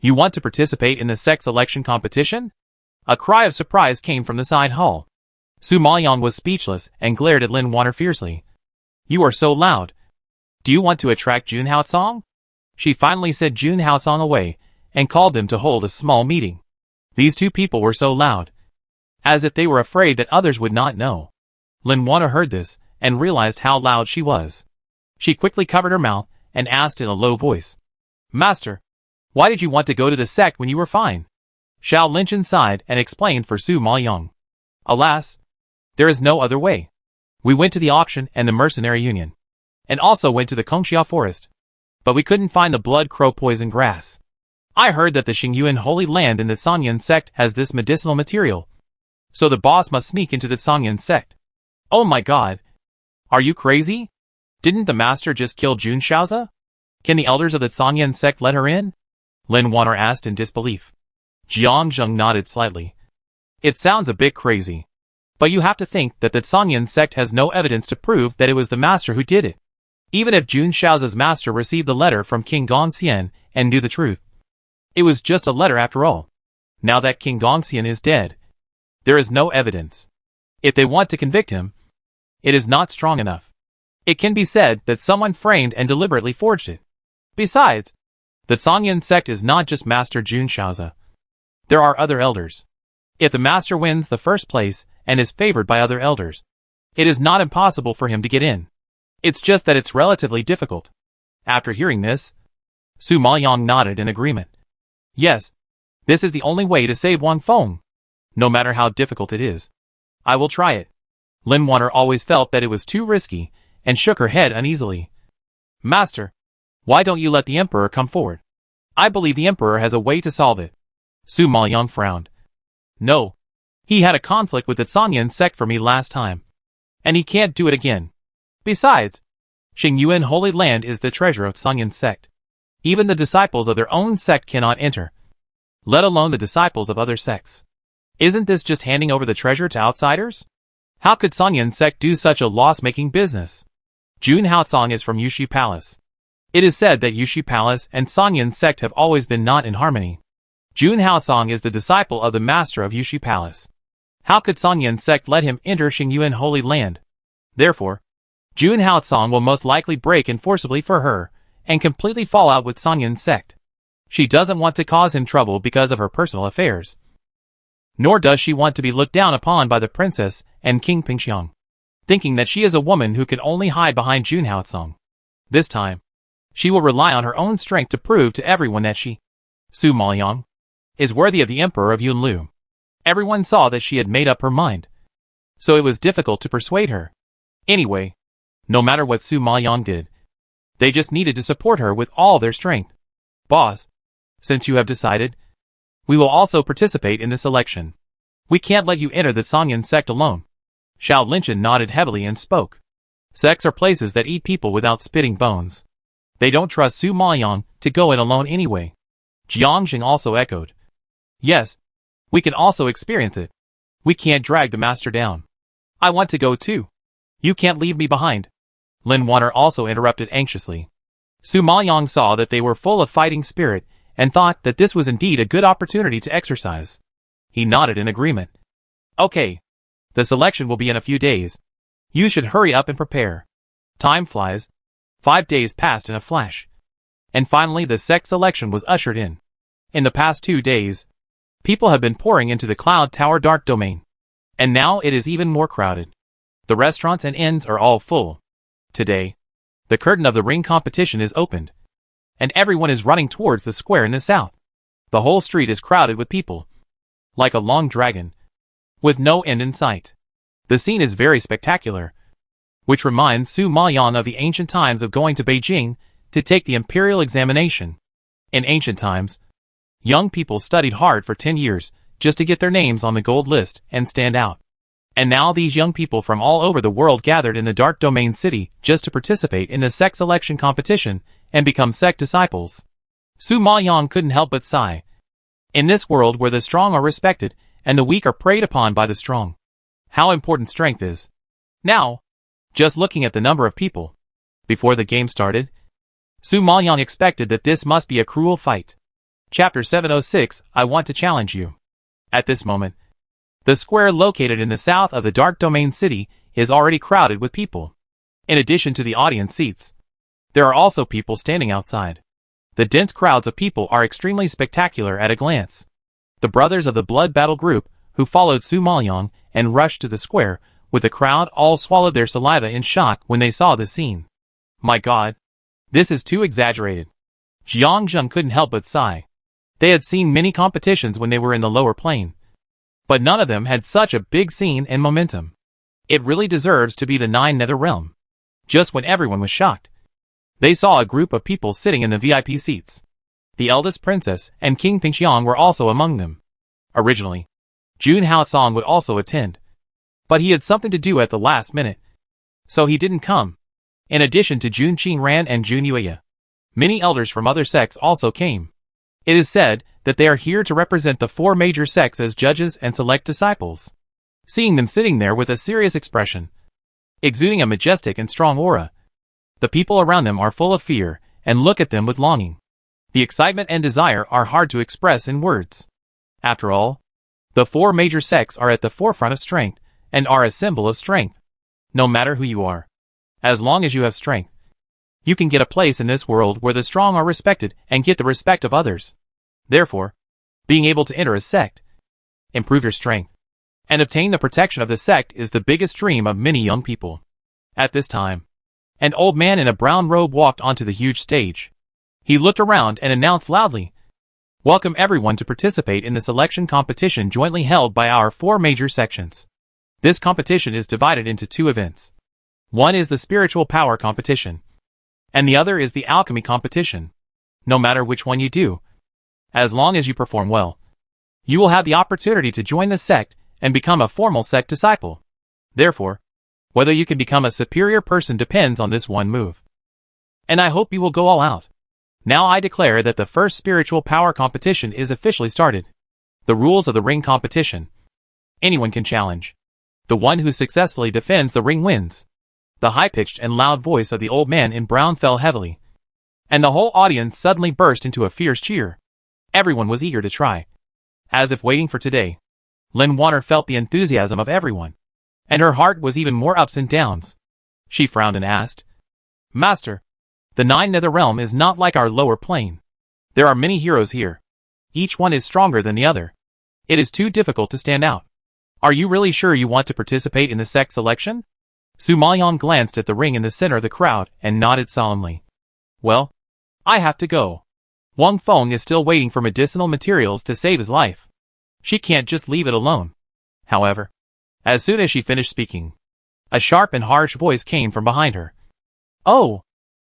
You want to participate in the sect selection competition? A cry of surprise came from the side hall. Su Maoyang was speechless and glared at Lin Water fiercely. You are so loud. Do you want to attract Jun Haotsong? She finally sent Jun Haotsong away and called them to hold a small meeting. These 2 people were so loud, as if they were afraid that others would not know. Lin Water heard this and realized how loud she was. She quickly covered her mouth and asked in a low voice, Master, why did you want to go to the sect when you were fine? Xiao Linchen sighed and explained for Su Maoyang. Alas, there is no other way. We went to the auction and the mercenary union, and also went to the Kongxia forest, but we couldn't find the blood crow poison grass. I heard that the Xingyuan Holy Land in the Sanyan sect has this medicinal material, so the boss must sneak into the Sanyan sect. Oh my god! Are you crazy? Didn't the master just kill Jun Shaoza? Can the elders of the Sanyan sect let her in? Lin Water asked in disbelief. Jiang Zheng nodded slightly. It sounds a bit crazy, but you have to think that the Sanyan sect has no evidence to prove that it was the master who did it. Even if Jun Shaoza's master received the letter from King Gongxian and knew the truth, it was just a letter after all. Now that King Gongxian is dead, there is no evidence. If they want to convict him, it is not strong enough. It can be said that someone framed and deliberately forged it. Besides, the Sanyan sect is not just Master Jun Shaoza. There are other elders. If the master wins the first place and is favored by other elders, it is not impossible for him to get in. It's just that it's relatively difficult. After hearing this, Su Maoyang nodded in agreement. Yes, this is the only way to save Wang Feng. No matter how difficult it is, I will try it. Lin Water always felt that it was too risky and shook her head uneasily. Master, why don't you let the Emperor come forward? I believe the Emperor has a way to solve it. Su Maoyang frowned. No. He had a conflict with the Sanyan sect for me last time, and he can't do it again. Besides, Xingyuan Holy Land is the treasure of Sanyan sect. Even the disciples of their own sect cannot enter, let alone the disciples of other sects. Isn't this just handing over the treasure to outsiders? How could Sanyan sect do such a loss-making business? Jun Haotsong is from Yushi Palace. It is said that Yushi Palace and Sanyan sect have always been not in harmony. Jun Haotsong is the disciple of the master of Yushi Palace. How could Sanyan sect let him enter Xingyuan Holy Land? Therefore, Jun Haotsong will most likely break in forcibly for her and completely fall out with Sanyan sect. She doesn't want to cause him trouble because of her personal affairs. Nor does she want to be looked down upon by the princess and King Pingxiang, thinking that she is a woman who can only hide behind Jun Haotsong. This time, she will rely on her own strength to prove to everyone that she, Su Maoyang, is worthy of the Emperor of Yunlu. Everyone saw that she had made up her mind, so it was difficult to persuade her. Anyway, no matter what Su Maoyang did, they just needed to support her with all their strength. Boss, since you have decided, we will also participate in this election. We can't let you enter the Sanyan sect alone. Xiao Linchin nodded heavily and spoke. Sects are places that eat people without spitting bones. They don't trust Su Maoyang to go it alone anyway. Jiangxing also echoed. Yes, we can also experience it. We can't drag the master down. I want to go too. You can't leave me behind. Lin Water also interrupted anxiously. Su Maoyang saw that they were full of fighting spirit and thought that this was indeed a good opportunity to exercise. He nodded in agreement. Okay. The selection will be in a few days. You should hurry up and prepare. Time flies. 5 days passed in a flash. And finally the sect selection was ushered in. In the past 2 days, people have been pouring into the Cloud Tower Dark Domain. And now it is even more crowded. The restaurants and inns are all full. Today, the curtain of the ring competition is opened, and everyone is running towards the square in the south. The whole street is crowded with people, like a long dragon, with no end in sight. The scene is very spectacular, which reminds Su Maoyang of the ancient times of going to Beijing to take the imperial examination. In ancient times, young people studied hard for 10 years just to get their names on the gold list and stand out. And now these young people from all over the world gathered in the Dark Domain City just to participate in the sect selection competition and become sect disciples. Su Maoyang couldn't help but sigh. In this world where the strong are respected and the weak are preyed upon by the strong, how important strength is. Now, just looking at the number of people, before the game started, Su Maoyang expected that this must be a cruel fight. Chapter 706, I want to challenge you. At this moment, the square located in the south of the Dark Domain City is already crowded with people. In addition to the audience seats, there are also people standing outside. The dense crowds of people are extremely spectacular at a glance. The brothers of the Blood Battle group, who followed Su Maoyang and rushed to the square, with the crowd all swallowed their saliva in shock when they saw the scene. My God, this is too exaggerated. Jiangxing couldn't help but sigh. They had seen many competitions when they were in the lower plane, but none of them had such a big scene and momentum. It really deserves to be the 9 Nether Realm. Just when everyone was shocked, they saw a group of people sitting in the VIP seats. The eldest princess and King Pingxiang were also among them. Originally, Jun Haosong would also attend, but he had something to do at the last minute, so he didn't come. In addition to Jun Qingran and Jun Yueya, many elders from other sects also came. It is said that they are here to represent the 4 major sects as judges and select disciples. Seeing them sitting there with a serious expression, exuding a majestic and strong aura, the people around them are full of fear and look at them with longing. The excitement and desire are hard to express in words. After all, the 4 major sects are at the forefront of strength and are a symbol of strength. No matter who you are, as long as you have strength, you can get a place in this world where the strong are respected and get the respect of others. Therefore, being able to enter a sect, improve your strength, and obtain the protection of the sect is the biggest dream of many young people. At this time, an old man in a brown robe walked onto the huge stage. He looked around and announced loudly, "Welcome everyone to participate in the selection competition jointly held by our 4 major sections. This competition is divided into 2 events. One is the spiritual power competition, and the other is the alchemy competition. No matter which one you do, as long as you perform well, you will have the opportunity to join the sect and become a formal sect disciple. Therefore, whether you can become a superior person depends on this one move. And I hope you will go all out. Now I declare that the first spiritual power competition is officially started. The rules of the ring competition. Anyone can challenge. The one who successfully defends the ring wins." The high-pitched and loud voice of the old man in brown fell heavily, and the whole audience suddenly burst into a fierce cheer. Everyone was eager to try, as if waiting for today. Lin Water felt the enthusiasm of everyone, and her heart was even more ups and downs. She frowned and asked, "Master, the 9 Nether Realm is not like our lower plane. There are many heroes here. Each one is stronger than the other. It is too difficult to stand out. Are you really sure you want to participate in the sect selection?" Su Maoyang glanced at the ring in the center of the crowd and nodded solemnly. "Well, I have to go. Wang Feng is still waiting for medicinal materials to save his life. She can't just leave it alone. However, as soon as she finished speaking, a sharp and harsh voice came from behind her. Oh!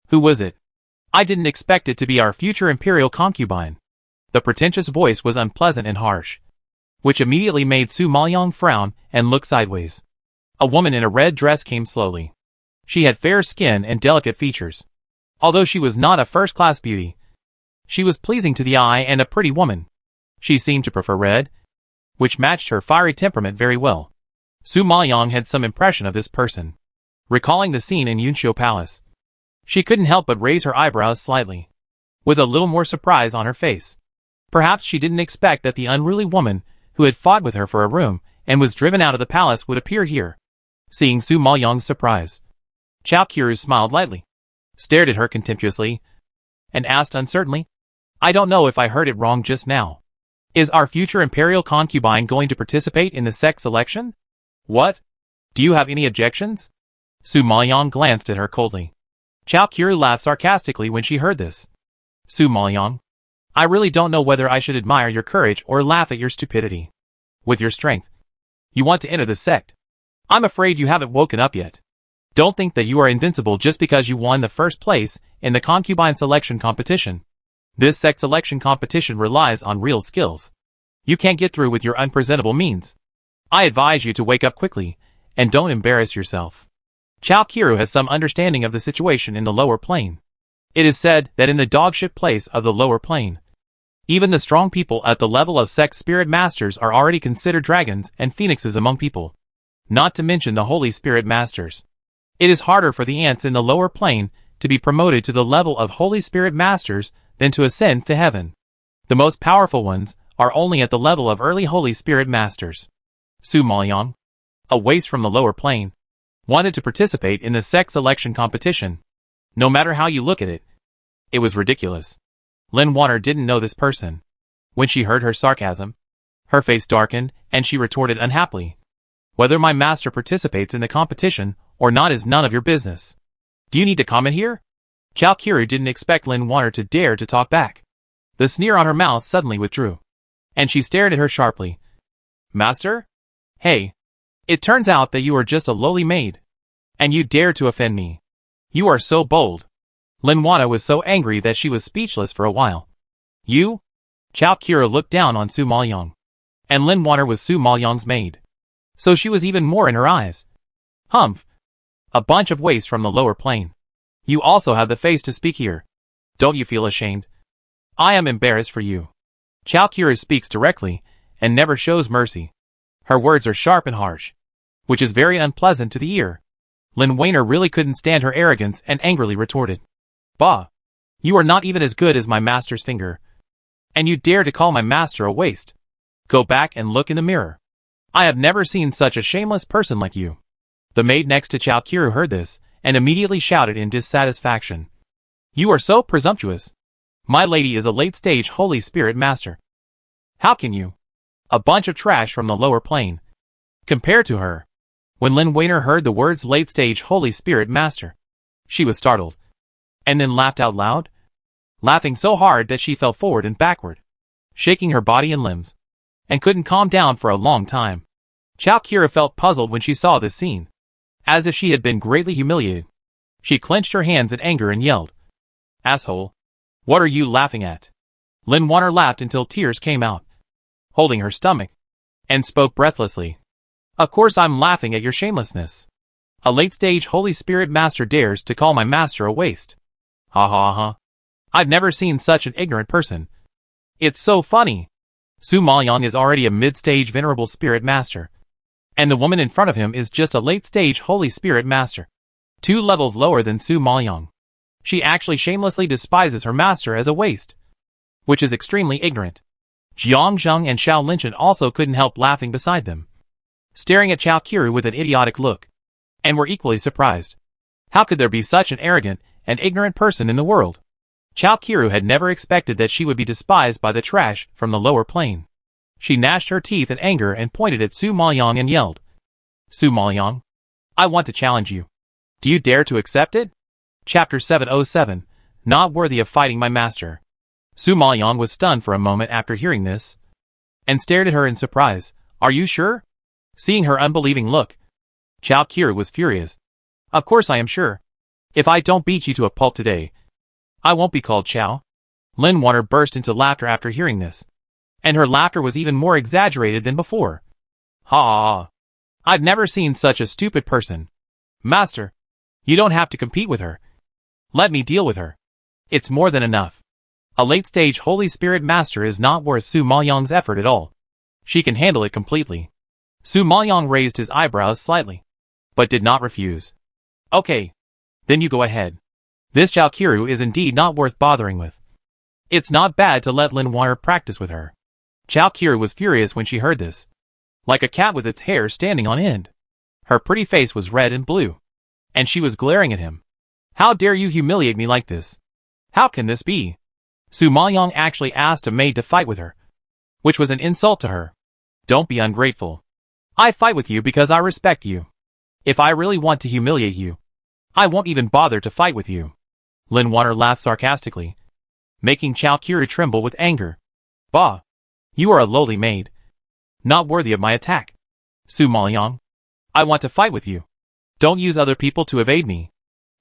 Who was it? I didn't expect it to be our future imperial concubine. The pretentious voice was unpleasant and harsh, which immediately made Su Maoyong frown and look sideways. A woman in a red dress came slowly. She had fair skin and delicate features. Although she was not a first-class beauty, she was pleasing to the eye and a pretty woman. She seemed to prefer red, which matched her fiery temperament very well. Su Maoyong had some impression of this person. Recalling the scene in Yunqiu Palace, she couldn't help but raise her eyebrows slightly, with a little more surprise on her face. Perhaps she didn't expect that the unruly woman who had fought with her for a room and was driven out of the palace would appear here. Seeing Su Maoyong's surprise, Chao Qiru smiled lightly, stared at her contemptuously, and asked uncertainly, I don't know if I heard it wrong just now. Is our future imperial concubine going to participate in the sex selection? What? Do you have any objections? Su Maoyong glanced at her coldly. Chao Qiru laughed sarcastically when she heard this. Su Maoyong, I really don't know whether I should admire your courage or laugh at your stupidity. With your strength, you want to enter the sect. I'm afraid you haven't woken up yet. Don't think that you are invincible just because you won the first place in the concubine selection competition. This sect selection competition relies on real skills. You can't get through with your unpresentable means. I advise you to wake up quickly, and don't embarrass yourself. Chao Qiru has some understanding of the situation in the lower plane. It is said that in the dogshit place of the lower plane, even the strong people at the level of sect spirit masters are already considered dragons and phoenixes among people. Not to mention the holy spirit masters. It is harder for the ants in the lower plane to be promoted to the level of holy spirit masters than to ascend to heaven. The most powerful ones are only at the level of early holy spirit masters. Su Maoyong, a waste from the lower plane, wanted to participate in the sex selection competition. No matter how you look at it, it was ridiculous. Lin Water didn't know this person. When she heard her sarcasm, her face darkened and she retorted unhappily. Whether my master participates in the competition or not is none of your business. Do you need to comment here? Chao Qiru didn't expect Lin Water to dare to talk back. The sneer on her mouth suddenly withdrew, and she stared at her sharply. Master? Hey, it turns out that you are just a lowly maid, and you dare to offend me. You are so bold. Lin Water was so angry that she was speechless for a while. You? Chao Qiru looked down on Su Maoyong, and Lin Water was Su Maoyong's maid, so she was even more in her eyes. Humph. A bunch of waste from the lower plane. You also have the face to speak here. Don't you feel ashamed? I am embarrassed for you. Chao Qiru speaks directly, and never shows mercy. Her words are sharp and harsh, which is very unpleasant to the ear. Lin Wainer really couldn't stand her arrogance and angrily retorted. Bah! You are not even as good as my master's finger. And you dare to call my master a waste. Go back and look in the mirror. I have never seen such a shameless person like you. The maid next to Chao Qiru heard this, and immediately shouted in dissatisfaction. You are so presumptuous. My lady is a late-stage holy spirit master. How can you? A bunch of trash from the lower plane. Compare to her. When Lin Wainer heard the words late-stage holy spirit master, she was startled, and then laughed out loud, laughing so hard that she fell forward and backward, shaking her body and limbs, and couldn't calm down for a long time. Chao Qiru felt puzzled when she saw this scene, as if she had been greatly humiliated. She clenched her hands in anger and yelled, Asshole! What are you laughing at? Lin Water laughed until tears came out, holding her stomach, and spoke breathlessly. Of course I'm laughing at your shamelessness. A late-stage holy spirit master dares to call my master a waste. Ha ha ha. I've never seen such an ignorant person. It's so funny. Su Maoyong is already a mid-stage venerable spirit master, and the woman in front of him is just a late-stage holy spirit master, 2 levels lower than Su Maoyong. She actually shamelessly despises her master as a waste, which is extremely ignorant. Jiang Zheng and Xiao Linchen also couldn't help laughing beside them, staring at Chao Qiru with an idiotic look, and were equally surprised. How could there be such an arrogant and ignorant person in the world? Chao Qiru had never expected that she would be despised by the trash from the lower plane. She gnashed her teeth in anger and pointed at Su Maoyong and yelled, Su Maoyong, I want to challenge you. Do you dare to accept it? Chapter 707, Not Worthy of Fighting My Master. Su Maoyong was stunned for a moment after hearing this. and stared at her in surprise. Are you sure? Seeing her unbelieving look, Chao Qiru was furious. Of course I am sure. If I don't beat you to a pulp today, I won't be called Chao. Lin Water burst into laughter after hearing this. And her laughter was even more exaggerated than before. Ha ha ha. I've never seen such a stupid person. Master, you don't have to compete with her. Let me deal with her. It's more than enough. A late-stage Holy Spirit Master is not worth Su Maoyang's effort at all. She can handle it completely. Su Maoyang raised his eyebrows slightly, but did not refuse. Okay. Then you go ahead. This Chao Qiru is indeed not worth bothering with. It's not bad to let Lin Water practice with her. Chao Qiru was furious when she heard this. Like a cat with its hair standing on end. Her pretty face was red and blue. And she was glaring at him. How dare you humiliate me like this? How can this be? Su Maoyang actually asked a maid to fight with her, which was an insult to her. Don't be ungrateful. I fight with you because I respect you. If I really want to humiliate you, I won't even bother to fight with you. Lin Water laughed sarcastically, making Chao Qiru tremble with anger. Bah! You are a lowly maid. Not worthy of my attack. Su Maoyang, I want to fight with you. Don't use other people to evade me.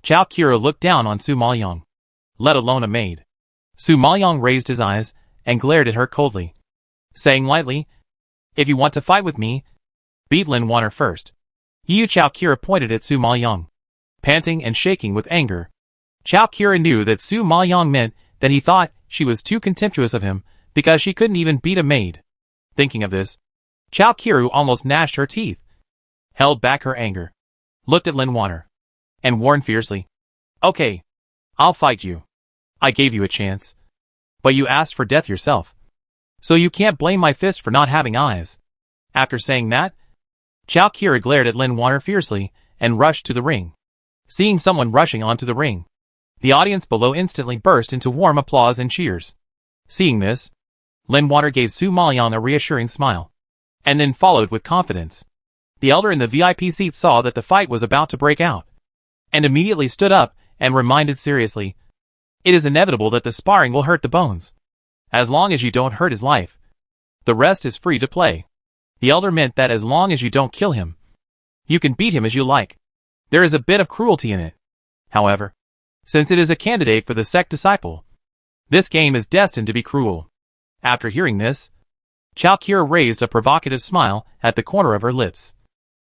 Chao Qiru looked down on Su Maoyang, let alone a maid. Su Maoyang raised his eyes and glared at her coldly, saying lightly, if you want to fight with me, beat Lin Water first. Chao Qiru pointed at Su Maoyang, panting and shaking with anger. Chao Qiru knew that Su Maoyang meant that he thought she was too contemptuous of him because she couldn't even beat a maid. Thinking of this, Chao Qiru almost gnashed her teeth, held back her anger, looked at Lin Water, and warned fiercely. Okay, I'll fight you. I gave you a chance. But you asked for death yourself. So you can't blame my fist for not having eyes. After saying that, Chao Qiru glared at Lin Water fiercely and rushed to the ring. Seeing someone rushing onto the ring, the audience below instantly burst into warm applause and cheers. Seeing this, Lin Water gave Su Maoyang a reassuring smile, and then followed with confidence. The elder in the VIP seat saw that the fight was about to break out, and immediately stood up and reminded seriously, it is inevitable that the sparring will hurt the bones. As long as you don't hurt his life, the rest is free to play. The elder meant that as long as you don't kill him, you can beat him as you like. There is a bit of cruelty in it. However, since it is a candidate for the sect disciple, this game is destined to be cruel. After hearing this, Chao Qiru raised a provocative smile at the corner of her lips,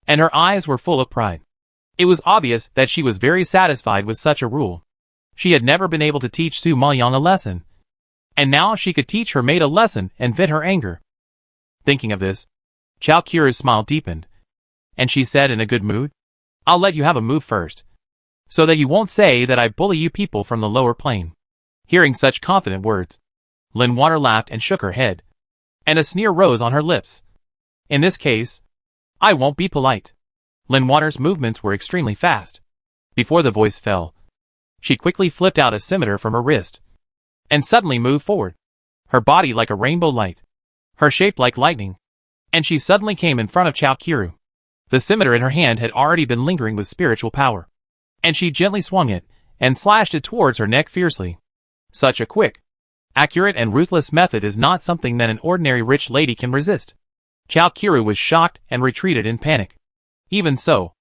and her eyes were full of pride. It was obvious that she was very satisfied with such a rule. She had never been able to teach Su Maoyang a lesson, and now she could teach her maid a lesson and vent her anger. Thinking of this, Chao Qiru's smile deepened, and she said in a good mood, I'll let you have a move first, so that you won't say that I bully you people from the lower plane. Hearing such confident words, Lin Water laughed and shook her head, and a sneer rose on her lips. In this case, I won't be polite. Lin Water's movements were extremely fast. Before the voice fell, she quickly flipped out a scimitar from her wrist, and suddenly moved forward, her body like a rainbow light, her shape like lightning, and she suddenly came in front of Chao Qiru. The scimitar in her hand had already been lingering with spiritual power, and she gently swung it and slashed it towards her neck fiercely. Such a quick, accurate and ruthless method is not something that an ordinary rich lady can resist. Chao Qiru was shocked and retreated in panic. Even so,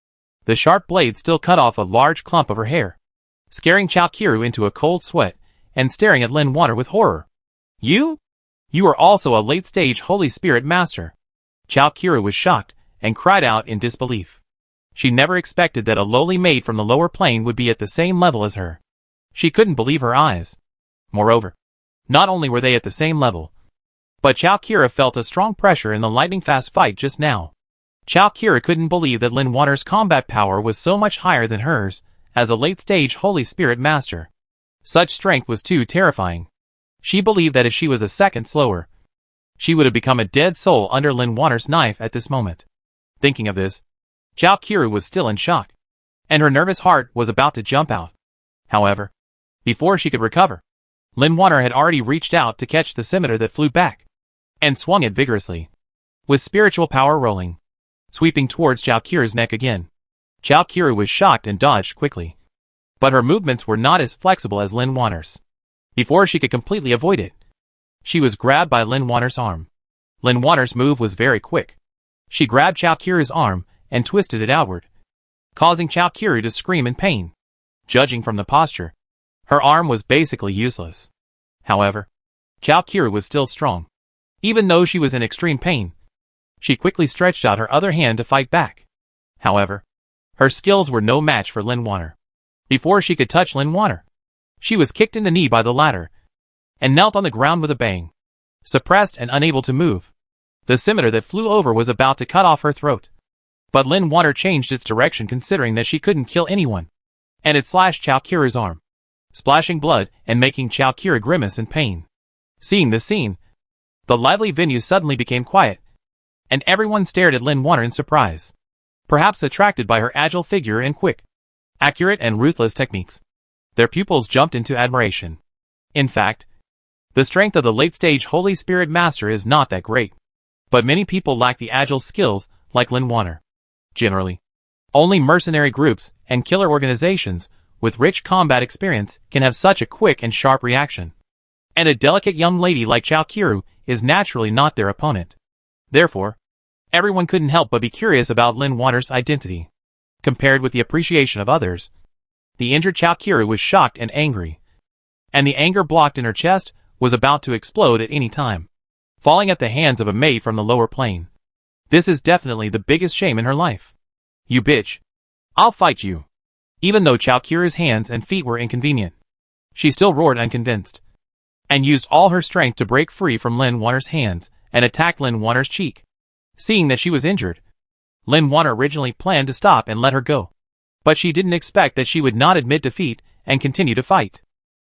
the sharp blade still cut off a large clump of her hair, scaring Chao Qiru into a cold sweat and staring at Lin Water with horror. You? You are also a late-stage Holy Spirit Master. Chao Qiru was shocked and cried out in disbelief. She never expected that a lowly maid from the lower plane would be at the same level as her. She couldn't believe her eyes. Moreover, not only were they at the same level, but Chao Qiru felt a strong pressure in the lightning-fast fight just now. Chao Qiru couldn't believe that Lin Water's combat power was so much higher than hers as a late-stage Holy Spirit Master. Such strength was too terrifying. She believed that if she was a second slower, she would have become a dead soul under Lin Water's knife at this moment. Thinking of this, Chao Qiru was still in shock, and her nervous heart was about to jump out. However, before she could recover, Lin Water had already reached out to catch the scimitar that flew back, and swung it vigorously, with spiritual power rolling, sweeping towards Chao Qiru's neck again. Chao Qiru was shocked and dodged quickly, but her movements were not as flexible as Lin Water's. Before she could completely avoid it, she was grabbed by Lin Water's arm. Lin Water's move was very quick. She grabbed Chao Qiru's arm and twisted it outward, causing Chao Qiru to scream in pain. Judging from the posture, her arm was basically useless. However, Chao Qiru was still strong. Even though she was in extreme pain, she quickly stretched out her other hand to fight back. However, her skills were no match for Lin Water. Before she could touch Lin Water, she was kicked in the knee by the latter, and knelt on the ground with a bang. Suppressed and unable to move, the scimitar that flew over was about to cut off her throat. But Lin Water changed its direction considering that she couldn't kill anyone, and it slashed Chao Qiru's arm, splashing blood and making Chao Qiru grimace in pain. Seeing this scene, the lively venue suddenly became quiet, and everyone stared at Lin Water in surprise, perhaps attracted by her agile figure and quick, accurate and ruthless techniques. Their pupils jumped into admiration. In fact, the strength of the late-stage Holy Spirit Master is not that great, but many people lack the agile skills like Lin Water. Generally, only mercenary groups and killer organizations with rich combat experience can have such a quick and sharp reaction, and a delicate young lady like Chao Qiru is naturally not their opponent. Therefore, everyone couldn't help but be curious about Lin Water's identity. Compared with the appreciation of others, the injured Chao Qiru was shocked and angry, and the anger blocked in her chest was about to explode at any time, falling at the hands of a maid from the lower plane. This is definitely the biggest shame in her life. You bitch. I'll fight you. Even though Chao Qiru's hands and feet were inconvenient, she still roared unconvinced, and used all her strength to break free from Lin Water's hands and attack Lin Water's cheek. Seeing that she was injured, Lin Water originally planned to stop and let her go, but she didn't expect that she would not admit defeat and continue to fight.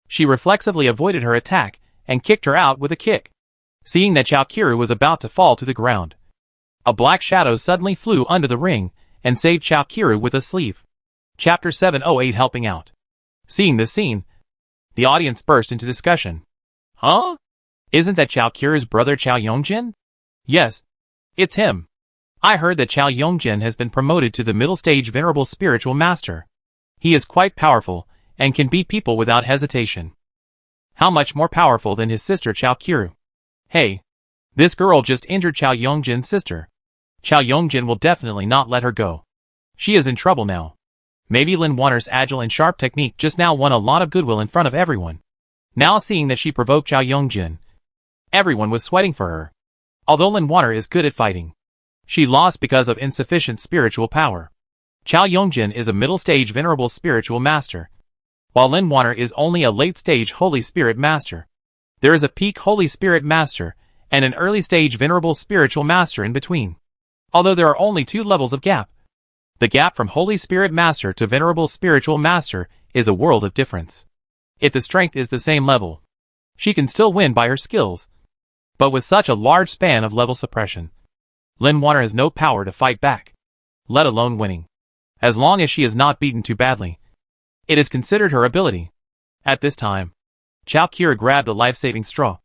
She reflexively avoided her attack and kicked her out with a kick. Seeing that Chao Qiru was about to fall to the ground, a black shadow suddenly flew under the ring and saved Chao Qiru with a sleeve. Chapter 708 Helping Out. Seeing this scene, the audience burst into discussion. Huh? Isn't that Chao Qiru's brother Chao Yongjin? Yes, it's him. I heard that Chao Yongjin has been promoted to the middle stage Venerable Spiritual Master. He is quite powerful and can beat people without hesitation. How much more powerful than his sister Chao Qiru? Hey, this girl just injured Chao Yongjin's sister. Chao Yongjin will definitely not let her go. She is in trouble now. Maybe Lin Water's agile and sharp technique just now won a lot of goodwill in front of everyone. Now seeing that she provoked Chao Yongjin, everyone was sweating for her. Although Lin Water is good at fighting, she lost because of insufficient spiritual power. Chao Yongjin is a middle-stage Venerable Spiritual Master, while Lin Water is only a late-stage Holy Spirit Master. There is a peak Holy Spirit Master and an early-stage Venerable Spiritual Master in between. Although there are only 2 levels of gap, the gap from Holy Spirit Master to Venerable Spiritual Master is a world of difference. If the strength is the same level, she can still win by her skills, but with such a large span of level suppression, Lin Water has no power to fight back, let alone winning. As long as she is not beaten too badly, it is considered her ability. At this time, Chao Qiru grabbed a life-saving straw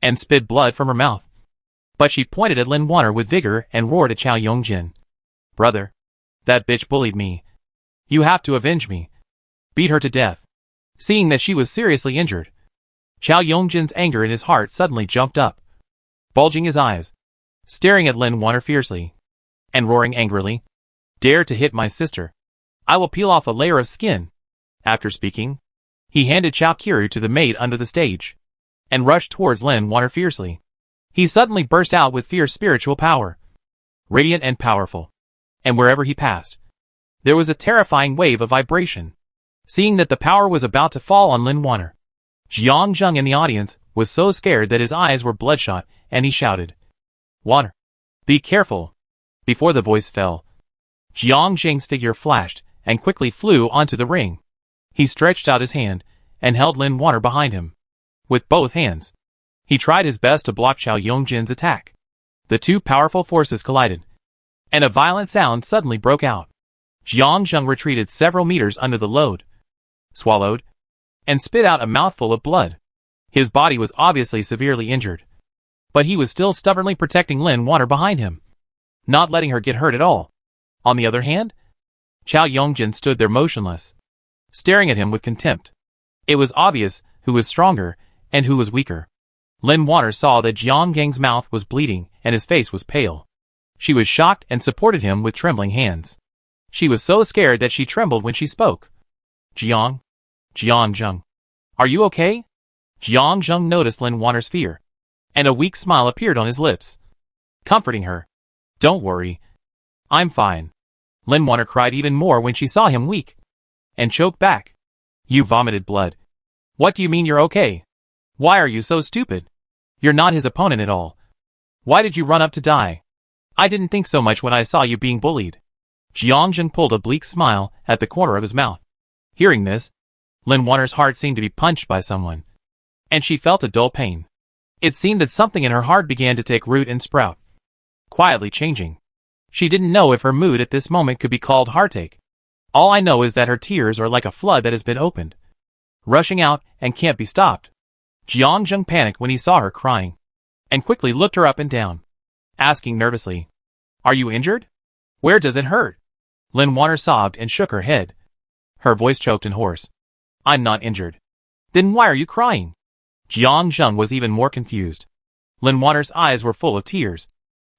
and spit blood from her mouth, but she pointed at Lin Water with vigor and roared at Chao Yongjin. Brother, that bitch bullied me. You have to avenge me. Beat her to death. Seeing that she was seriously injured, Chao Yongjin's anger in his heart suddenly jumped up, bulging his eyes, staring at Lin Water fiercely, and roaring angrily. Dare to hit my sister. I will peel off a layer of skin. After speaking, he handed Chao Qiru to the maid under the stage, and rushed towards Lin Water fiercely. He suddenly burst out with fierce spiritual power, radiant and powerful, and wherever he passed, there was a terrifying wave of vibration. Seeing that the power was about to fall on Lin Water, Jiang Zheng in the audience was so scared that his eyes were bloodshot, and he shouted, Water, be careful. Before the voice fell, Jiang Zheng's figure flashed and quickly flew onto the ring. He stretched out his hand and held Lin Water behind him. With both hands, he tried his best to block Chao Yongjin's attack. The 2 powerful forces collided, and a violent sound suddenly broke out. Jiang Zheng retreated several meters under the load, swallowed, and spit out a mouthful of blood. His body was obviously severely injured, but he was still stubbornly protecting Lin Water behind him, not letting her get hurt at all. On the other hand, Chao Yongjin stood there motionless, staring at him with contempt. It was obvious who was stronger and who was weaker. Lin Water saw that Jiang Gang's mouth was bleeding and his face was pale. She was shocked and supported him with trembling hands. She was so scared that she trembled when she spoke. Jiang? Jiang Zheng. Are you okay? Jiang Zheng noticed Lin Water's fear, and a weak smile appeared on his lips, comforting her. Don't worry. I'm fine. Lin Water cried even more when she saw him weak, and choked back. You vomited blood. What do you mean you're okay? Why are you so stupid? You're not his opponent at all. Why did you run up to die? I didn't think so much when I saw you being bullied. Jiang Zheng pulled a bleak smile at the corner of his mouth. Hearing this, Lin Water's heart seemed to be punched by someone, and she felt a dull pain. It seemed that something in her heart began to take root and sprout, quietly changing. She didn't know if her mood at this moment could be called heartache. All I know is that her tears are like a flood that has been opened, rushing out and can't be stopped. Jiang Zheng panicked when he saw her crying, and quickly looked her up and down, asking nervously, Are you injured? Where does it hurt? Lin Water sobbed and shook her head, her voice choked and hoarse. I'm not injured. Then why are you crying? Jiang Zheng was even more confused. Lin Water's eyes were full of tears,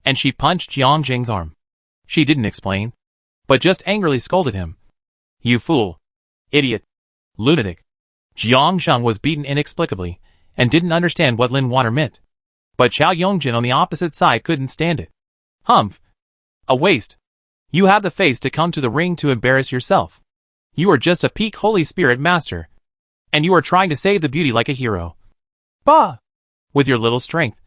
and she punched Jiang Zheng's arm. She didn't explain, but just angrily scolded him. You fool! Idiot! Lunatic! Jiang Zheng was beaten inexplicably, and didn't understand what Lin Water meant. But Xiao Yongjin on the opposite side couldn't stand it. Humph! A waste! You have the face to come to the ring to embarrass yourself. You are just a peak Holy Spirit master, and you are trying to save the beauty like a hero. Bah! With your little strength.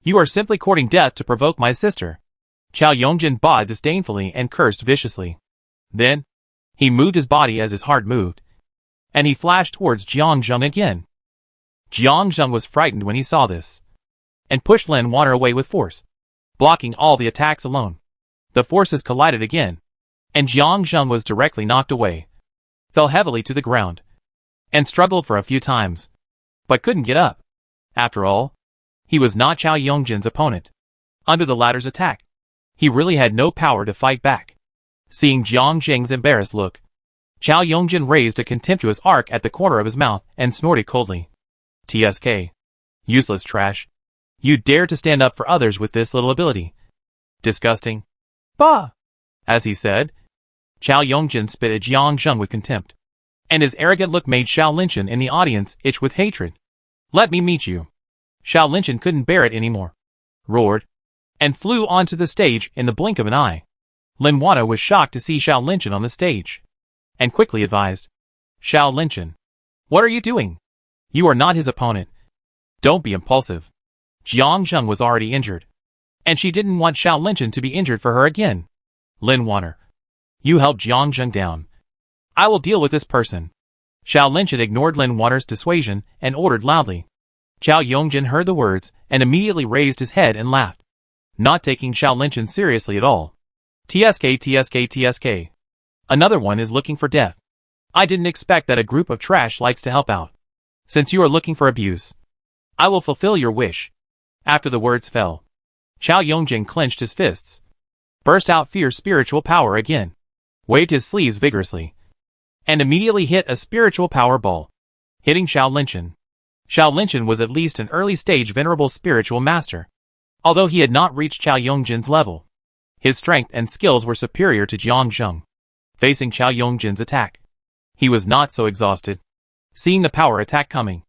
You are simply courting death to provoke my sister. Xiao Yongjin bowed disdainfully and cursed viciously. Then, he moved his body as his heart moved, and he flashed towards Jiang Zheng again. Jiang Zheng was frightened when he saw this, and pushed Lin Water away with force, blocking all the attacks alone. The forces collided again, and Jiang Zheng was directly knocked away, fell heavily to the ground, and struggled for a few times, but couldn't get up. After all, he was not Xiao Yongjin's opponent. Under the latter's attack, he really had no power to fight back. Seeing Jiang Zheng's embarrassed look, Xiao Yongjin raised a contemptuous arc at the corner of his mouth and snorted coldly. TSK. Useless trash. You dare to stand up for others with this little ability. Disgusting. Bah! As he said, Xiao Yongjin spit at Jiang Zheng with contempt, and his arrogant look made Xiao Linshan in the audience itch with hatred. Let me meet you. Xiao Linshan couldn't bear it anymore, roared, and flew onto the stage in the blink of an eye. Lin Water was shocked to see Xiao Linshan on the stage, and quickly advised, Xiao Linshan, what are you doing? You are not his opponent. Don't be impulsive. Jiang Zheng was already injured, and she didn't want Xiao Linshan to be injured for her again. Lin Water, you help Jiang Zheng down. I will deal with this person. Xiao Linshan ignored Lin Water's dissuasion and ordered loudly. Xiao Yongjin heard the words and immediately raised his head and laughed, not taking Xiao Linshan seriously at all. TSK TSK TSK. Another one is looking for death. I didn't expect that a group of trash likes to help out. Since you are looking for abuse, I will fulfill your wish. After the words fell, Xiao Yongjin clenched his fists, burst out fierce spiritual power again, waved his sleeves vigorously, and immediately hit a spiritual power ball, hitting Xiao Linshan. Xiao Linshan was at least an early-stage venerable spiritual master, although he had not reached Xiao Yongjin's level. His strength and skills were superior to Jiang Zheng. Facing Xiao Yongjin's attack, he was not so exhausted. Seeing the power attack coming,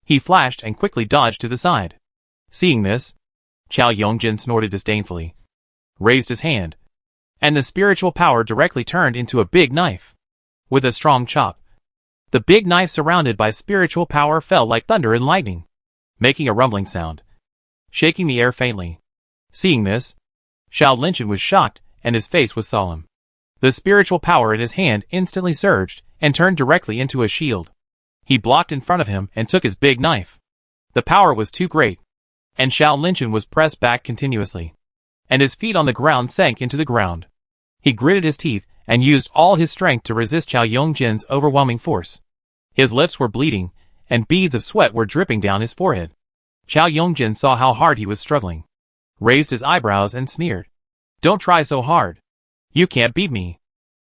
he flashed and quickly dodged to the side. Seeing this, Xiao Yongjin snorted disdainfully, raised his hand, and the spiritual power directly turned into a big knife. With a strong chop, the big knife surrounded by spiritual power fell like thunder and lightning, making a rumbling sound, shaking the air faintly. Seeing this, Xiao Linshan was shocked and his face was solemn. The spiritual power in his hand instantly surged and turned directly into a shield. He blocked in front of him and took his big knife. The power was too great, and Xiao Linshan was pressed back continuously, and his feet on the ground sank into the ground. He gritted his teeth and used all his strength to resist Xiao Yongjin's overwhelming force. His lips were bleeding, and beads of sweat were dripping down his forehead. Xiao Yongjin saw how hard he was struggling, raised his eyebrows and sneered. Don't try so hard. You can't beat me.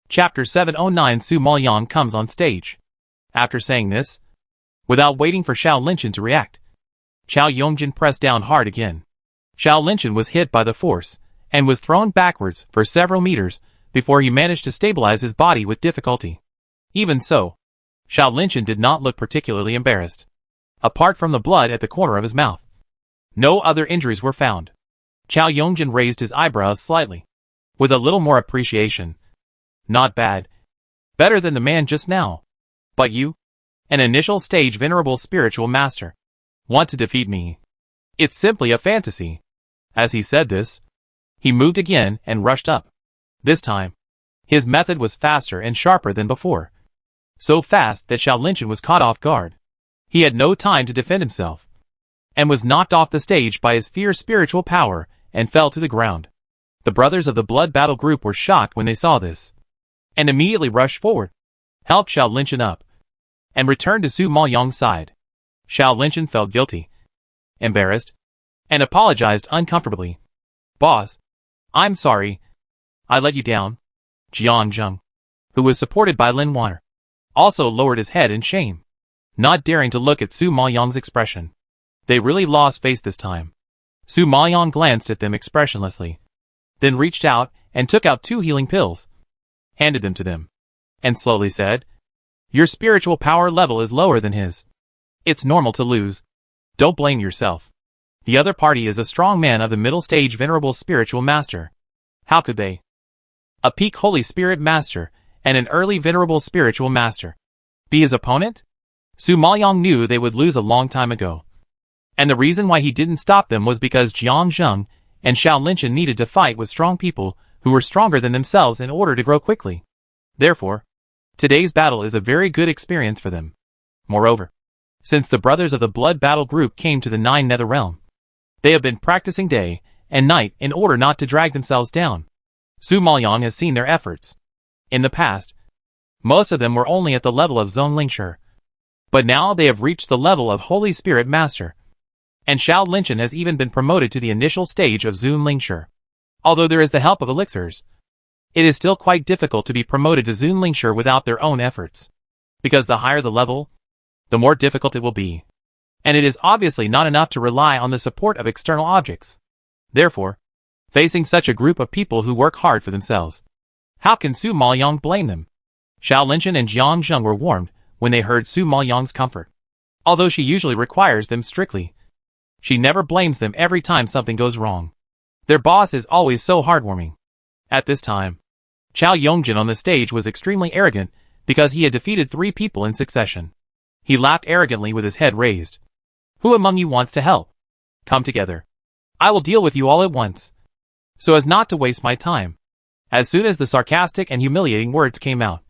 Chapter 709 Su Maoyang comes on stage. After saying this, without waiting for Xiao Linshan to react, Xiao Yongjin pressed down hard again. Xiao Linshan was hit by the force, and was thrown backwards for several meters before he managed to stabilize his body with difficulty. Even so, Xiao Linshan did not look particularly embarrassed. Apart from the blood at the corner of his mouth, no other injuries were found. Xiao Yongjin raised his eyebrows slightly, with a little more appreciation. Not bad. Better than the man just now. But you? An initial stage venerable spiritual master. Want to defeat me? It's simply a fantasy. As he said this, he moved again and rushed up. This time, his method was faster and sharper than before. So fast that Xiao Linshan was caught off guard. He had no time to defend himself, and was knocked off the stage by his fierce spiritual power and fell to the ground. The brothers of the blood battle group were shocked when they saw this, and immediately rushed forward, helped Xiao Linshan up, and returned to Su Maoyang's side. Xiao Linshan felt guilty, embarrassed, and apologized uncomfortably. Boss, I'm sorry. I let you down. Jiang Zheng, who was supported by Lin Water, also lowered his head in shame, not daring to look at Su Maoyang's expression. They really lost face this time. Su Maoyang glanced at them expressionlessly, then reached out and took out 2 healing pills, handed them to them, and slowly said, "Your spiritual power level is lower than his. It's normal to lose. Don't blame yourself. The other party is a strong man of the middle stage venerable spiritual master. How could they? A peak Holy Spirit master and an early venerable spiritual master be his opponent?" Su Maoyang knew they would lose a long time ago. And the reason why he didn't stop them was because Jiang Zheng and Xiao Linshan needed to fight with strong people who were stronger than themselves in order to grow quickly. Therefore, today's battle is a very good experience for them. Moreover, since the brothers of the blood battle group came to the 9 Nether Realm, they have been practicing day and night in order not to drag themselves down. Su Maoyang has seen their efforts. In the past, most of them were only at the level of Zone Lingshi, but now they have reached the level of Holy Spirit Master. And Xiao Linshan has even been promoted to the initial stage of Zun Lingshi. Although there is the help of elixirs, it is still quite difficult to be promoted to Zun Lingshi without their own efforts. Because the higher the level, the more difficult it will be. And it is obviously not enough to rely on the support of external objects. Therefore, facing such a group of people who work hard for themselves, how can Su Maoyang blame them? Xiao Linshan and Jiang Zheng were warmed when they heard Su Maoyang's comfort. Although she usually requires them strictly, she never blames them every time something goes wrong. Their boss is always so heartwarming. At this time, Xiao Yongjin on the stage was extremely arrogant because he had defeated 3 people in succession. He laughed arrogantly with his head raised. Who among you wants to help? Come together. I will deal with you all at once, so as not to waste my time. As soon as the sarcastic and humiliating words came out,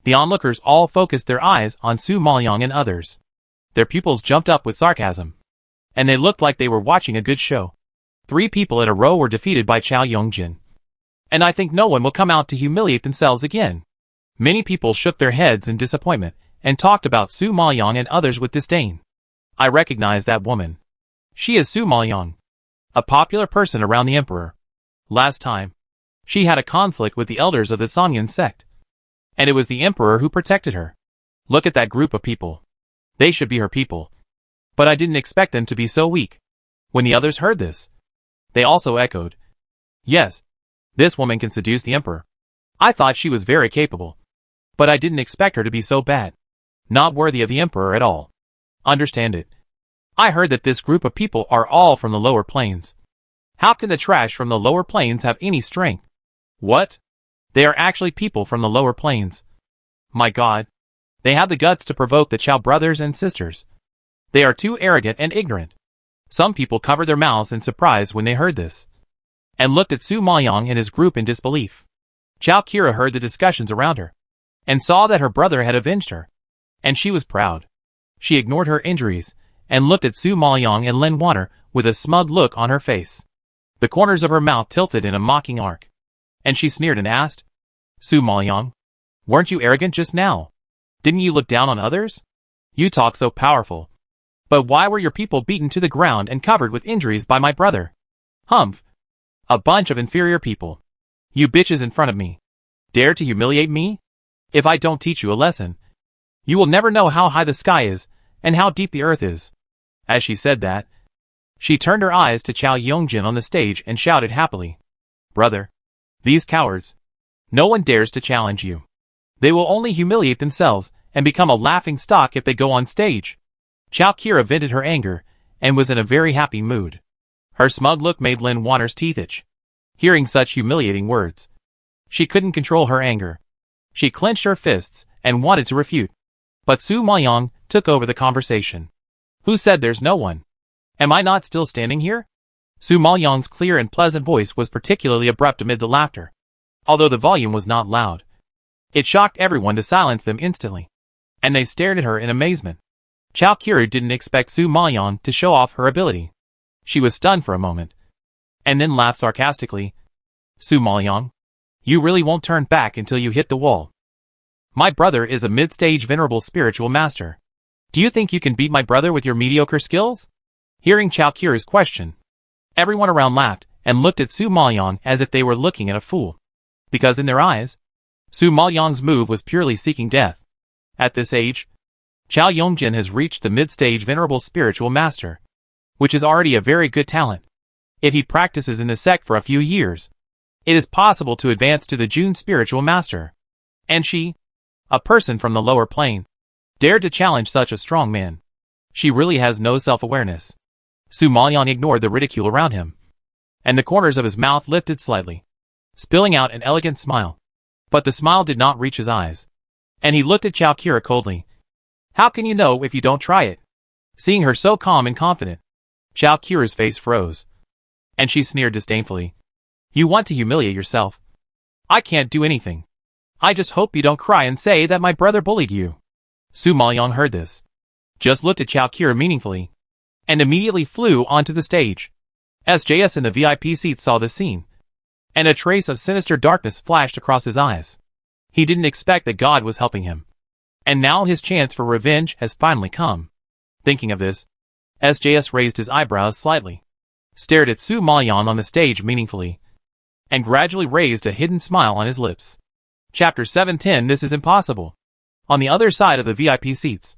the onlookers all focused their eyes on Su Maoyang and others. Their pupils jumped up with sarcasm, and they looked like they were watching a good show. 3 people in a row were defeated by Xiao Yongjin. And I think no one will come out to humiliate themselves again. Many people shook their heads in disappointment and talked about Su Maoyang and others with disdain. I recognize that woman. She is Su Maoyang, a popular person around the emperor. Last time, she had a conflict with the elders of the Sanyan sect, and it was the emperor who protected her. Look at that group of people. They should be her people. But I didn't expect them to be so weak. When the others heard this, they also echoed, "Yes, this woman can seduce the emperor. I thought she was very capable, but I didn't expect her to be so bad. Not worthy of the emperor at all. Understand it. I heard that this group of people are all from the lower planes. How can the trash from the lower planes have any strength? What? They are actually people from the lower planes. My God. They have the guts to provoke the Chao brothers and sisters. They are too arrogant and ignorant." Some people covered their mouths in surprise when they heard this, and looked at Su Maoyang and his group in disbelief. Chao Kira heard the discussions around her, and saw that her brother had avenged her, and she was proud. She ignored her injuries, and looked at Su Maoyang and Lin Water with a smug look on her face. The corners of her mouth tilted in a mocking arc, and she sneered and asked, "Su Maoyang, weren't you arrogant just now? Didn't you look down on others? You talk so powerful. But why were your people beaten to the ground and covered with injuries by my brother? Humph. A bunch of inferior people. You bitches in front of me. Dare to humiliate me? If I don't teach you a lesson, you will never know how high the sky is and how deep the earth is." As she said that, she turned her eyes to Chao Yongjin on the stage and shouted happily, "Brother, these cowards. No one dares to challenge you. They will only humiliate themselves and become a laughing stock if they go on stage." Chao Kira vented her anger and was in a very happy mood. Her smug look made Lin Wanner's teeth itch. Hearing such humiliating words, she couldn't control her anger. She clenched her fists and wanted to refute. But Su Maoyang took over the conversation. "Who said there's no one? Am I not still standing here?" Su Maoyang's clear and pleasant voice was particularly abrupt amid the laughter. Although the volume was not loud, it shocked everyone to silence them instantly, and they stared at her in amazement. Chao Kira didn't expect Su Maoyang to show off her ability. She was stunned for a moment, and then laughed sarcastically. "Su Maoyang, you really won't turn back until you hit the wall. My brother is a mid-stage venerable spiritual master. Do you think you can beat my brother with your mediocre skills?" Hearing Chao Kira's question, everyone around laughed and looked at Su Maoyang as if they were looking at a fool. Because in their eyes, Su Maoyang's move was purely seeking death. At this age, Chao Yongjin has reached the mid-stage venerable spiritual master, which is already a very good talent. If he practices in the sect for a few years, it is possible to advance to the June spiritual master. And she, a person from the lower plane, dared to challenge such a strong man. She really has no self-awareness. Su Maoyang ignored the ridicule around him, and the corners of his mouth lifted slightly, spilling out an elegant smile. But the smile did not reach his eyes, and he looked at Chao Kira coldly. "How can you know if you don't try it?" Seeing her so calm and confident, Chao Kira's face froze, and she sneered disdainfully. "You want to humiliate yourself? I can't do anything. I just hope you don't cry and say that my brother bullied you." Su Maoyang heard this, just looked at Chao Kira meaningfully, and immediately flew onto the stage. SJS in the VIP seat saw this scene, and a trace of sinister darkness flashed across his eyes. He didn't expect that God was helping him, and now his chance for revenge has finally come. Thinking of this, SJS raised his eyebrows slightly, stared at Su Maoyang on the stage meaningfully, and gradually raised a hidden smile on his lips. Chapter 710 This is impossible. On the other side of the VIP seats,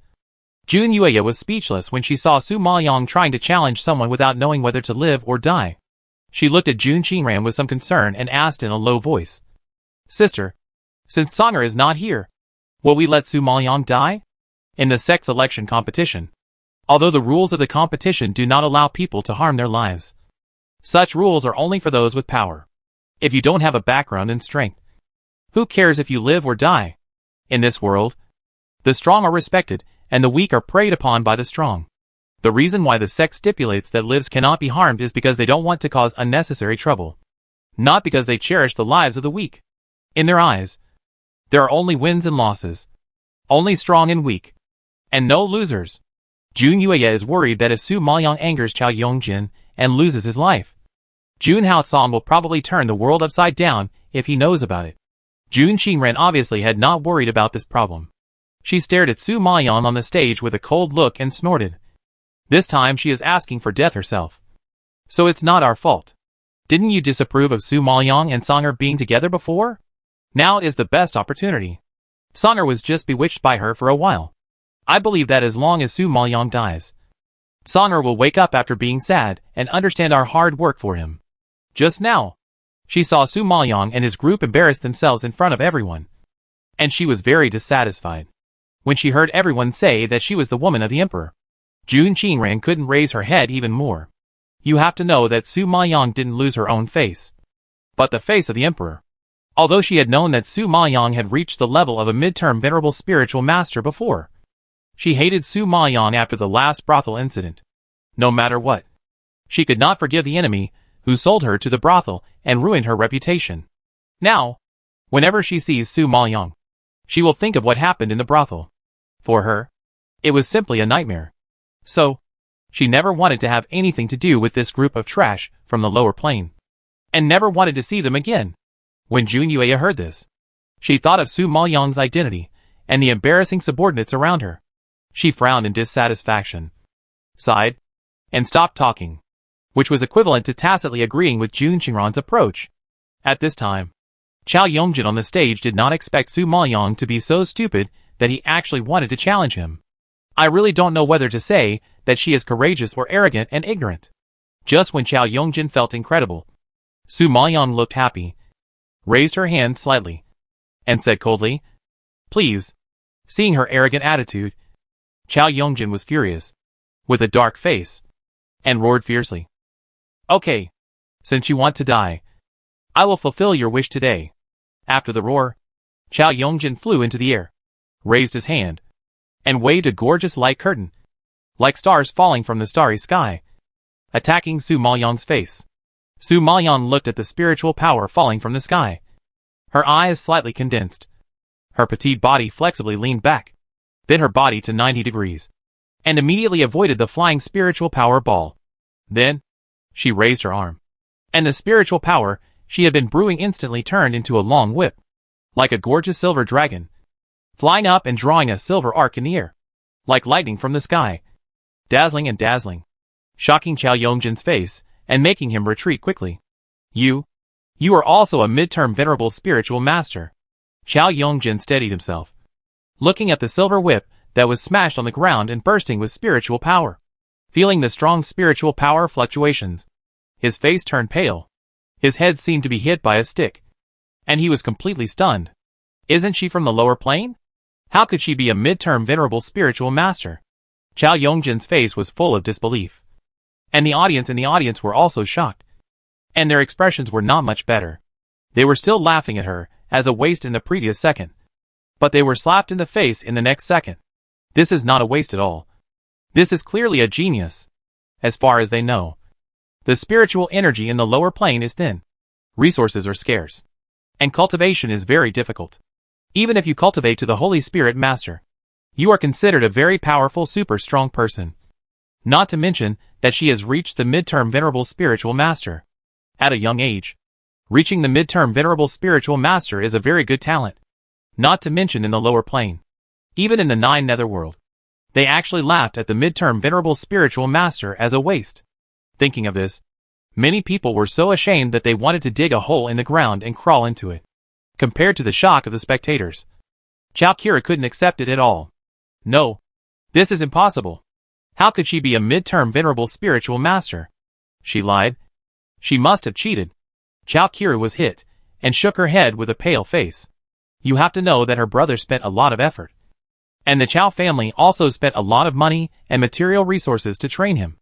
Jun Yueya was speechless when she saw Su Maoyang trying to challenge someone without knowing whether to live or die. She looked at Jun Qingran with some concern and asked in a low voice, "Sister, since Songer is not here, will we let Su Maoyang die?" In the sex selection competition, although the rules of the competition do not allow people to harm their lives, such rules are only for those with power. If you don't have a background in strength, who cares if you live or die? In this world, the strong are respected, and the weak are preyed upon by the strong. The reason why the sect stipulates that lives cannot be harmed is because they don't want to cause unnecessary trouble, not because they cherish the lives of the weak. In their eyes, there are only wins and losses, only strong and weak, and no losers. Jun Yueya is worried that if Su Maoyang angers Chao Yongjin and loses his life, Jun Haotsong will probably turn the world upside down if he knows about it. Jun Qingran obviously had not worried about this problem. She stared at Su Maoyang on the stage with a cold look and snorted. This time she is asking for death herself. "So it's not our fault. Didn't you disapprove of Su Maoyang and Songer being together before? Now is the best opportunity. Songer was just bewitched by her for a while. I believe that as long as Su Maoyang dies, Songer will wake up after being sad and understand our hard work for him." Just now, she saw Su Maoyang and his group embarrass themselves in front of everyone, and she was very dissatisfied. When she heard everyone say that she was the woman of the emperor, Jun Qingran couldn't raise her head even more. You have to know that Su Maoyang didn't lose her own face, but the face of the emperor. Although she had known that Su Maoyang had reached the level of a mid-term venerable spiritual master before, she hated Su Maoyang after the last brothel incident. No matter what, she could not forgive the enemy who sold her to the brothel and ruined her reputation. Now, whenever she sees Su Maoyang, she will think of what happened in the brothel. For her, it was simply a nightmare. So, she never wanted to have anything to do with this group of trash from the lower plane, and never wanted to see them again. When Jun Yueya heard this, she thought of Su Maoyang's identity and the embarrassing subordinates around her. She frowned in dissatisfaction, sighed, and stopped talking, which was equivalent to tacitly agreeing with Jun Qingran's approach. At this time, Chao Yongjin on the stage did not expect Su Maoyang to be so stupid that he actually wanted to challenge him. I really don't know whether to say that she is courageous or arrogant and ignorant. Just when Chow Yongjin felt incredible, Su Maoyang looked happy, raised her hand slightly, and said coldly, "Please." Seeing her arrogant attitude, Chow Yongjin was furious, with a dark face, and roared fiercely. "Okay. Since you want to die, I will fulfill your wish today." After the roar, Chow Yongjin flew into the air, raised his hand, and waved a gorgeous light curtain, like stars falling from the starry sky, attacking Su Maoyang's face. Su Maoyang looked at the spiritual power falling from the sky. Her eyes slightly condensed. Her petite body flexibly leaned back, bent her body to 90 degrees, and immediately avoided the flying spiritual power ball. Then, she raised her arm, and the spiritual power she had been brewing instantly turned into a long whip, like a gorgeous silver dragon, flying up and drawing a silver arc in the air, like lightning from the sky, dazzling, shocking Chow Yongjin's face and making him retreat quickly. You are also a mid-term venerable spiritual master." Chow Yongjin steadied himself, looking at the silver whip that was smashed on the ground and bursting with spiritual power. Feeling the strong spiritual power fluctuations, his face turned pale. His head seemed to be hit by a stick, and he was completely stunned. Isn't she from the lower plane? How could she be a mid-term venerable spiritual master? Chow Yongjin's face was full of disbelief, and the audience were also shocked, and their expressions were not much better. They were still laughing at her as a waste in the previous second, but they were slapped in the face in the next second. This is not a waste at all. This is clearly a genius. As far as they know, the spiritual energy in the lower plane is thin, resources are scarce, and cultivation is very difficult. Even if you cultivate to the Holy Spirit Master, you are considered a very powerful super strong person. Not to mention that she has reached the mid-term venerable spiritual master at a young age. Reaching the mid-term venerable spiritual master is a very good talent. Not to mention in the lower plane, even in the 9 netherworld, they actually laughed at the mid-term venerable spiritual master as a waste. Thinking of this, many people were so ashamed that they wanted to dig a hole in the ground and crawl into it. Compared to the shock of the spectators, Chow Kira couldn't accept it at all. No, this is impossible. How could she be a mid-term venerable spiritual master? She lied. She must have cheated. Chow Kira was hit, and shook her head with a pale face. You have to know that her brother spent a lot of effort, and the Chow family also spent a lot of money and material resources to train him,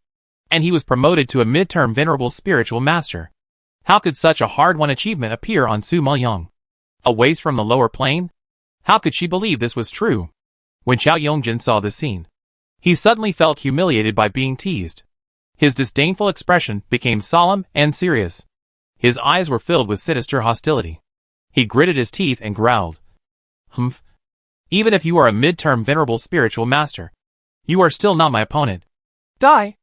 and he was promoted to a mid-term venerable spiritual master. How could such a hard-won achievement appear on Su Maoyang, a waste from the lower plane? How could she believe this was true? When Chow Yongjin saw this scene, he suddenly felt humiliated by being teased. His disdainful expression became solemn and serious. His eyes were filled with sinister hostility. He gritted his teeth and growled, "Humph. Even if you are a mid-term venerable spiritual master, you are still not my opponent. Die!"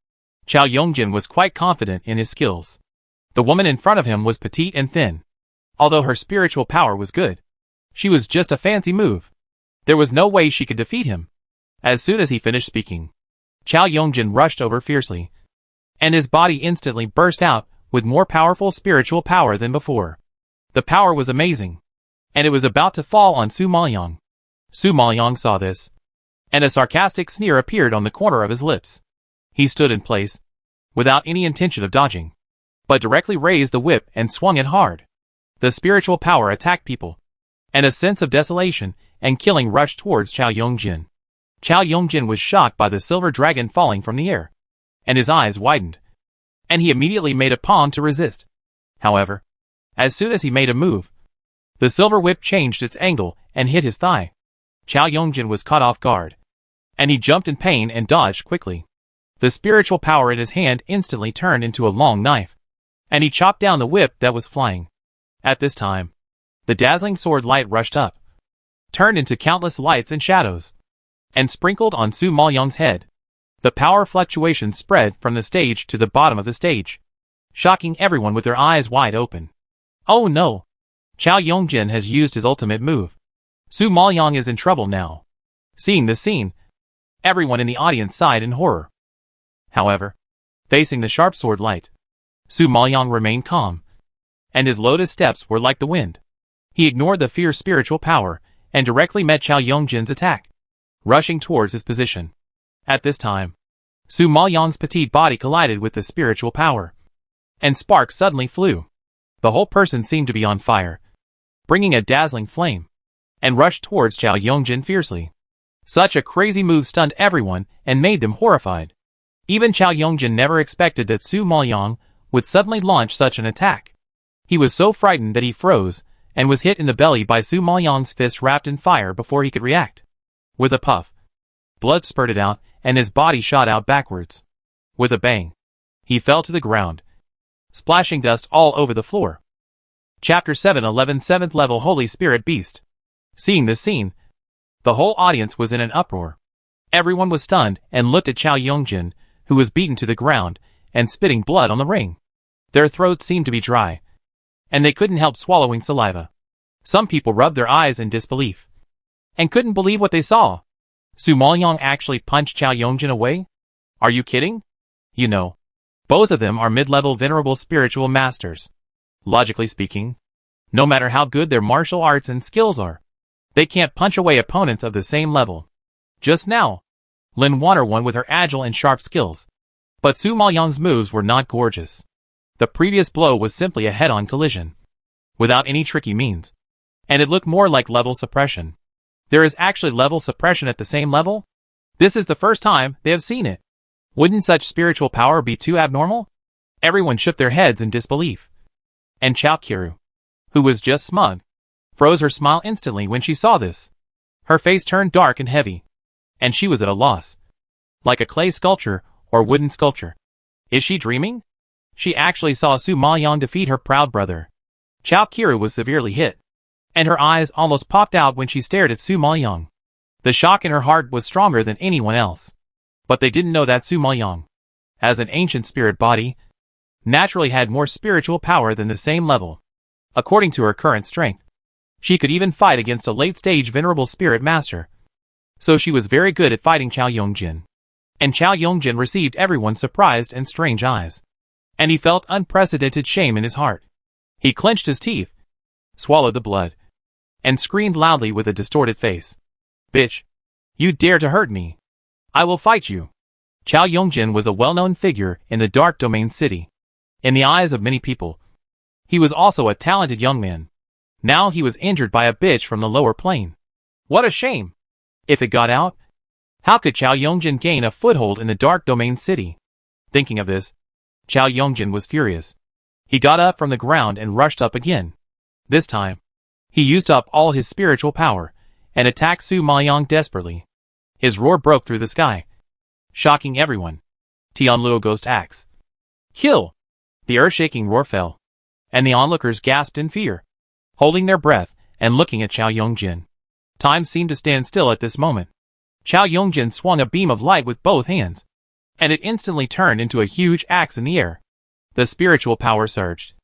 Chow Yongjin was quite confident in his skills. The woman in front of him was petite and thin. Although her spiritual power was good, she was just a fancy move. There was no way she could defeat him. As soon as he finished speaking, Chow Yongjin rushed over fiercely, and his body instantly burst out with more powerful spiritual power than before. The power was amazing, and it was about to fall on Su Maoyang. Su Maoyang saw this, and a sarcastic sneer appeared on the corner of his lips. He stood in place, without any intention of dodging, but directly raised the whip and swung it hard. The spiritual power attacked people, and a sense of desolation and killing rushed towards Chow Yongjin. Chow Yongjin was shocked by the silver dragon falling from the air, and his eyes widened, and he immediately made a pawn to resist. However, as soon as he made a move, the silver whip changed its angle and hit his thigh. Chow Yongjin was caught off guard, and he jumped in pain and dodged quickly. The spiritual power in his hand instantly turned into a long knife, and he chopped down the whip that was flying. At this time, the dazzling sword light rushed up, turned into countless lights and shadows, and sprinkled on Su Maoyang's head. The power fluctuation spread from the stage to the bottom of the stage, shocking everyone with their eyes wide open. Oh no! Chow Yongjin has used his ultimate move. Su Maoyang is in trouble now. Seeing this scene, everyone in the audience sighed in horror. However, facing the sharp sword light, Su Maoyang remained calm, and his lotus steps were like the wind. He ignored the fierce spiritual power and directly met Chow Yongjin's attack, rushing towards his position. At this time, Su Maoyang's petite body collided with the spiritual power, and sparks suddenly flew. The whole person seemed to be on fire, bringing a dazzling flame, and rushed towards Chao Yongjin fiercely. Such a crazy move stunned everyone and made them horrified. Even Chao Yongjin never expected that Su Maoyang would suddenly launch such an attack. He was so frightened that he froze, and was hit in the belly by Su Maoyang's fist wrapped in fire before he could react. With a puff, blood spurted out, and his body shot out backwards. With a bang, he fell to the ground, splashing dust all over the floor. Chapter 711 7th Level Holy Spirit Beast. Seeing this scene, the whole audience was in an uproar. Everyone was stunned and looked at Chao Yongjin, who was beaten to the ground and spitting blood on the ring. Their throats seemed to be dry, and they couldn't help swallowing saliva. Some people rubbed their eyes in disbelief, and couldn't believe what they saw. Su Maoyang actually punched Chao Yongjin away? Are you kidding? You know, both of them are mid-level venerable spiritual masters. Logically speaking, no matter how good their martial arts and skills are, they can't punch away opponents of the same level. Just now, Lin Wanner won with her agile and sharp skills, but Su Maoyang's moves were not gorgeous. The previous blow was simply a head-on collision, without any tricky means, and it looked more like level suppression. There is actually level suppression at the same level? This is the first time they have seen it. Wouldn't such spiritual power be too abnormal? Everyone shook their heads in disbelief. And Chao Qiru, who was just smug, froze her smile instantly when she saw this. Her face turned dark and heavy, and she was at a loss. Like a clay sculpture or wooden sculpture. Is she dreaming? She actually saw Su Maoyang defeat her proud brother. Chao Qiru was severely hit, and her eyes almost popped out when she stared at Su Maoyang. The shock in her heart was stronger than anyone else. But they didn't know that Su Maoyang, as an ancient spirit body, naturally had more spiritual power than the same level. According to her current strength, she could even fight against a late-stage venerable spirit master. So she was very good at fighting Chao Yongjin. And Chao Yongjin received everyone's surprised and strange eyes. And he felt unprecedented shame in his heart. He clenched his teeth, swallowed the blood, and screamed loudly with a distorted face. Bitch! You dare to hurt me! I will fight you! Chao Yongjin was a well-known figure in the Dark Domain City. In the eyes of many people, he was also a talented young man. Now he was injured by a bitch from the lower plane. What a shame! If it got out, how could Chao Yongjin gain a foothold in the Dark Domain City? Thinking of this, Chao Yongjin was furious. He got up from the ground and rushed up again. This time, he used up all his spiritual power and attacked Su Maoyang desperately. His roar broke through the sky, shocking everyone. Tianluo Ghost Axe. Kill! The earth-shaking roar fell, and the onlookers gasped in fear, holding their breath and looking at Chao Yongjin. Time seemed to stand still at this moment. Chao Yongjin swung a beam of light with both hands, and it instantly turned into a huge axe in the air. The spiritual power surged.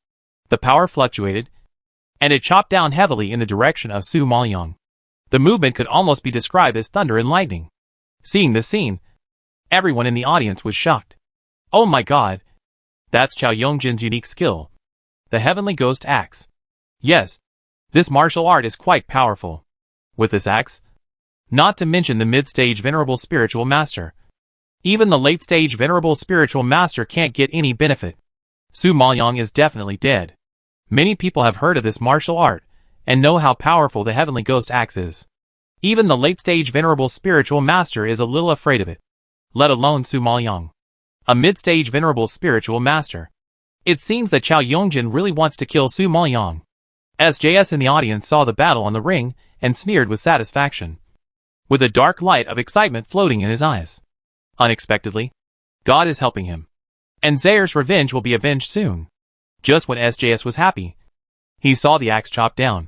The power fluctuated, and it chopped down heavily in the direction of Su Maoyang. The movement could almost be described as thunder and lightning. Seeing this scene, everyone in the audience was shocked. Oh my god! That's Chao Yongjin's unique skill. The Heavenly Ghost Axe. Yes, this martial art is quite powerful. With this axe, not to mention the mid-stage Venerable Spiritual Master, even the late-stage Venerable Spiritual Master can't get any benefit. Su Maoyang is definitely dead. Many people have heard of this martial art, and know how powerful the Heavenly Ghost Axe is. Even the late-stage Venerable Spiritual Master is a little afraid of it, let alone Su Maoyang, a mid-stage Venerable Spiritual Master. It seems that Chao Yongjin really wants to kill Su Maoyang. SJS in the audience saw the battle on the ring, and sneered with satisfaction, with a dark light of excitement floating in his eyes. Unexpectedly, God is helping him, and Zair's revenge will be avenged soon. Just when SJS was happy, he saw the axe chopped down,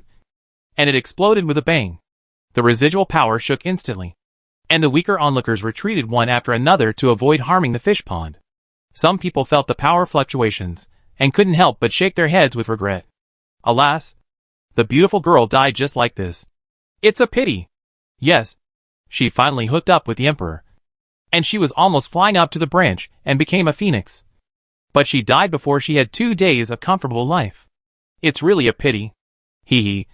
and it exploded with a bang. The residual power shook instantly, and the weaker onlookers retreated one after another to avoid harming the fish pond. Some people felt the power fluctuations, and couldn't help but shake their heads with regret. Alas, the beautiful girl died just like this. It's a pity. Yes, she finally hooked up with the Emperor, and she was almost flying up to the branch and became a phoenix. But she died before she had 2 days of comfortable life. It's really a pity. Hee hee.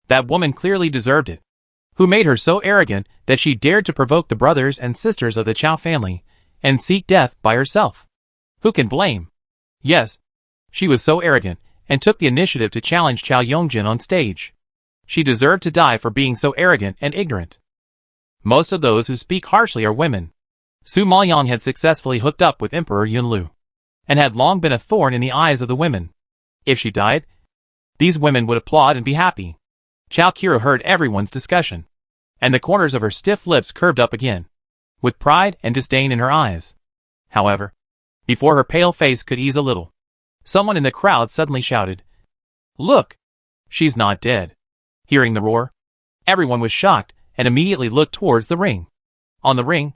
That woman clearly deserved it. Who made her so arrogant that she dared to provoke the brothers and sisters of the Chow family and seek death by herself? Who can blame? Yes, she was so arrogant and took the initiative to challenge Chow Yongjin on stage. She deserved to die for being so arrogant and ignorant. Most of those who speak harshly are women. Su Maoyang had successfully hooked up with Emperor Yunlu, and had long been a thorn in the eyes of the women. If she died, these women would applaud and be happy. Chow Kira heard everyone's discussion, and the corners of her stiff lips curved up again, with pride and disdain in her eyes. However, before her pale face could ease a little, someone in the crowd suddenly shouted, "Look! She's not dead." Hearing the roar, everyone was shocked and immediately looked towards the ring. On the ring,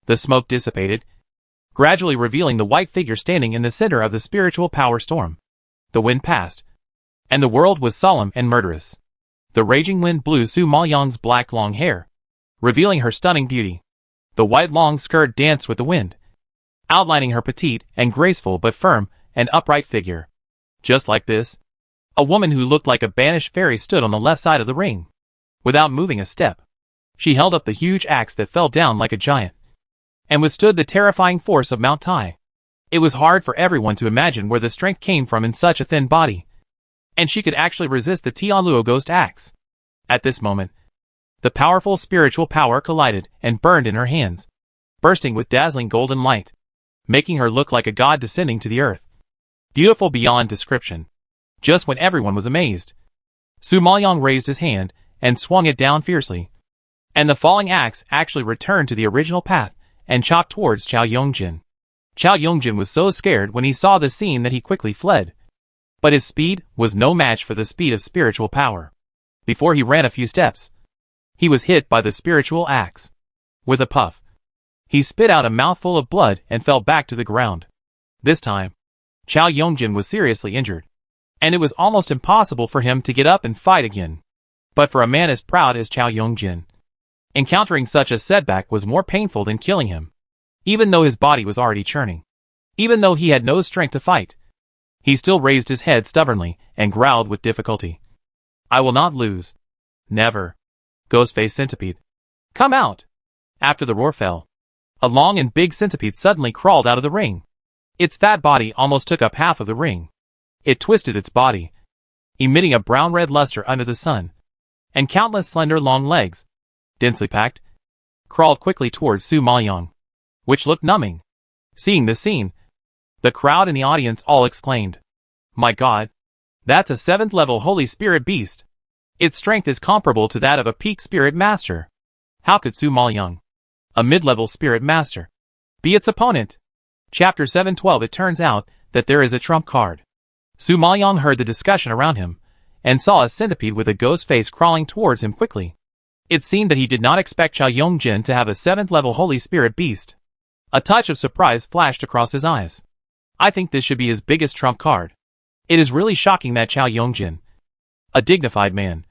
the smoke dissipated, gradually revealing the white figure standing in the center of the spiritual power storm. The wind passed, and the world was solemn and murderous. The raging wind blew Su Maoyang's black long hair, revealing her stunning beauty. The white long skirt danced with the wind, outlining her petite and graceful but firm and upright figure. Just like this, a woman who looked like a banished fairy stood on the left side of the ring. Without moving a step, she held up the huge axe that fell down like a giant, and withstood the terrifying force of Mount Tai. It was hard for everyone to imagine where the strength came from in such a thin body, and she could actually resist the Tianluo ghost axe. At this moment, the powerful spiritual power collided and burned in her hands, bursting with dazzling golden light, making her look like a god descending to the earth. Beautiful beyond description. Just when everyone was amazed, Su Maoyang raised his hand and swung it down fiercely, and the falling axe actually returned to the original path and chopped towards Chow Yongjin. Chow Yongjin was so scared when he saw the scene that he quickly fled. But his speed was no match for the speed of spiritual power. Before he ran a few steps, he was hit by the spiritual axe. With a puff, he spit out a mouthful of blood and fell back to the ground. This time, Chow Yongjin was seriously injured, and it was almost impossible for him to get up and fight again. But for a man as proud as Chow Yongjin, encountering such a setback was more painful than killing him. Even though his body was already churning, even though he had no strength to fight, he still raised his head stubbornly and growled with difficulty. "I will not lose. Never. Ghostface centipede, come out!" After the roar fell, a long and big centipede suddenly crawled out of the ring. Its fat body almost took up half of the ring. It twisted its body, emitting a brown-red luster under the sun, and countless slender long legs, densely packed, crawled quickly towards Su Maoyang, which looked numbing. Seeing this scene, the crowd and the audience all exclaimed, "My God, that's a 7th level Holy Spirit beast. Its strength is comparable to that of a peak Spirit Master. How could Su Maoyang, a mid-level Spirit Master, be its opponent?" Chapter 712. It turns out that there is a trump card. Su Maoyang heard the discussion around him, and saw a centipede with a ghost face crawling towards him quickly. It seemed that he did not expect Chow Yongjin to have a 7th level Holy Spirit beast. A touch of surprise flashed across his eyes. I think this should be his biggest trump card. It is really shocking that Chow Yongjin, a dignified man,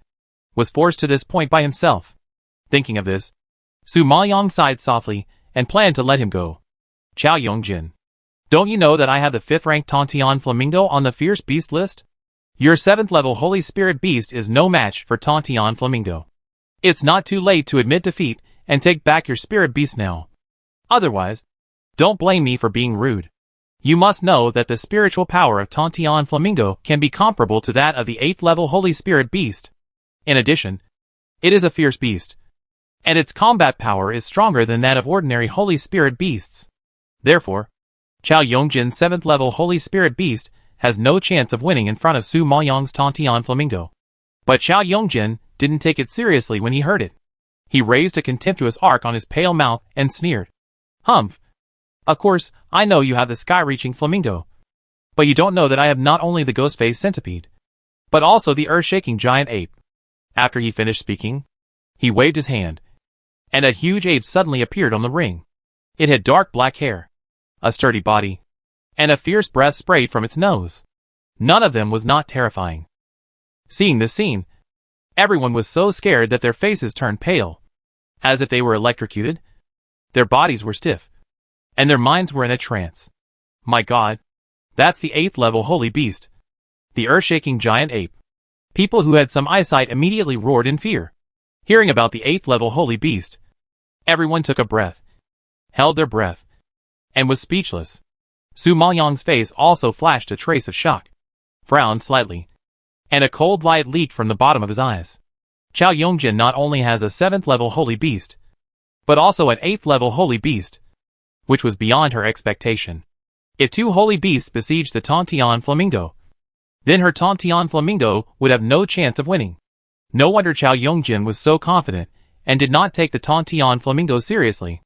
was forced to this point by himself. Thinking of this, Su Maoyang sighed softly and planned to let him go. "Chow Yongjin, don't you know that I have the 5th rank Tantian Flamingo on the Fierce Beast list? Your 7th level Holy Spirit beast is no match for Tantian Flamingo. It's not too late to admit defeat and take back your spirit beast now. Otherwise, don't blame me for being rude. You must know that the spiritual power of Tantian Flamingo can be comparable to that of the 8th level Holy Spirit beast. In addition, it is a fierce beast, and its combat power is stronger than that of ordinary Holy Spirit beasts. Therefore, Chow Yongjin's 7th level Holy Spirit beast has no chance of winning in front of Su Maoyang's Tantian Flamingo." But Chow Yongjin didn't take it seriously when he heard it. He raised a contemptuous arc on his pale mouth and sneered. "Humph! Of course, I know you have the sky-reaching flamingo, but you don't know that I have not only the ghost-faced centipede, but also the earth-shaking giant ape." After he finished speaking, he waved his hand, and a huge ape suddenly appeared on the ring. It had dark black hair, a sturdy body, and a fierce breath sprayed from its nose. None of them was not terrifying. Seeing this scene, everyone was so scared that their faces turned pale, as if they were electrocuted. Their bodies were stiff, and their minds were in a trance. "My God, that's the 8th level holy beast, the earth-shaking giant ape." People who had some eyesight immediately roared in fear. Hearing about the 8th level holy beast, everyone took a breath, held their breath, and was speechless. Su Maoyang's face also flashed a trace of shock, frowned slightly, and a cold light leaked from the bottom of his eyes. Chao Yongjin not only has a 7th level holy beast, but also an 8th level holy beast, which was beyond her expectation. If 2 holy beasts besieged the Tantian Flamingo, then her Tantian Flamingo would have no chance of winning. No wonder Chao Yongjin was so confident and did not take the Tantian Flamingo seriously.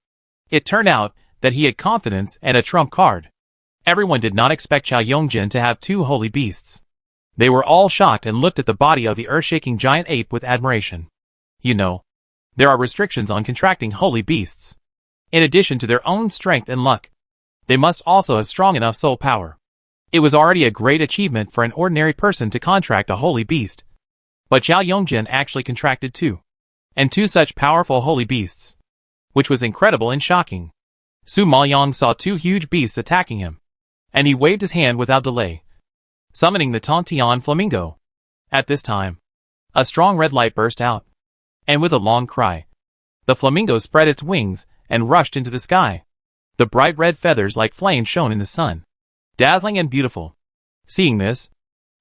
It turned out that he had confidence and a trump card. Everyone did not expect Chao Yongjin to have 2 holy beasts. They were all shocked and looked at the body of the earth-shaking giant ape with admiration. You know, there are restrictions on contracting holy beasts. In addition to their own strength and luck, they must also have strong enough soul power. It was already a great achievement for an ordinary person to contract a holy beast. But Chao Yongjin actually contracted 2. And 2 such powerful holy beasts, which was incredible and shocking. Su Maoyang saw 2 huge beasts attacking him, and he waved his hand without delay, summoning the Tantian Flamingo. At this time, a strong red light burst out, and with a long cry, the flamingo spread its wings and rushed into the sky. The bright red feathers like flames shone in the sun, dazzling and beautiful. Seeing this,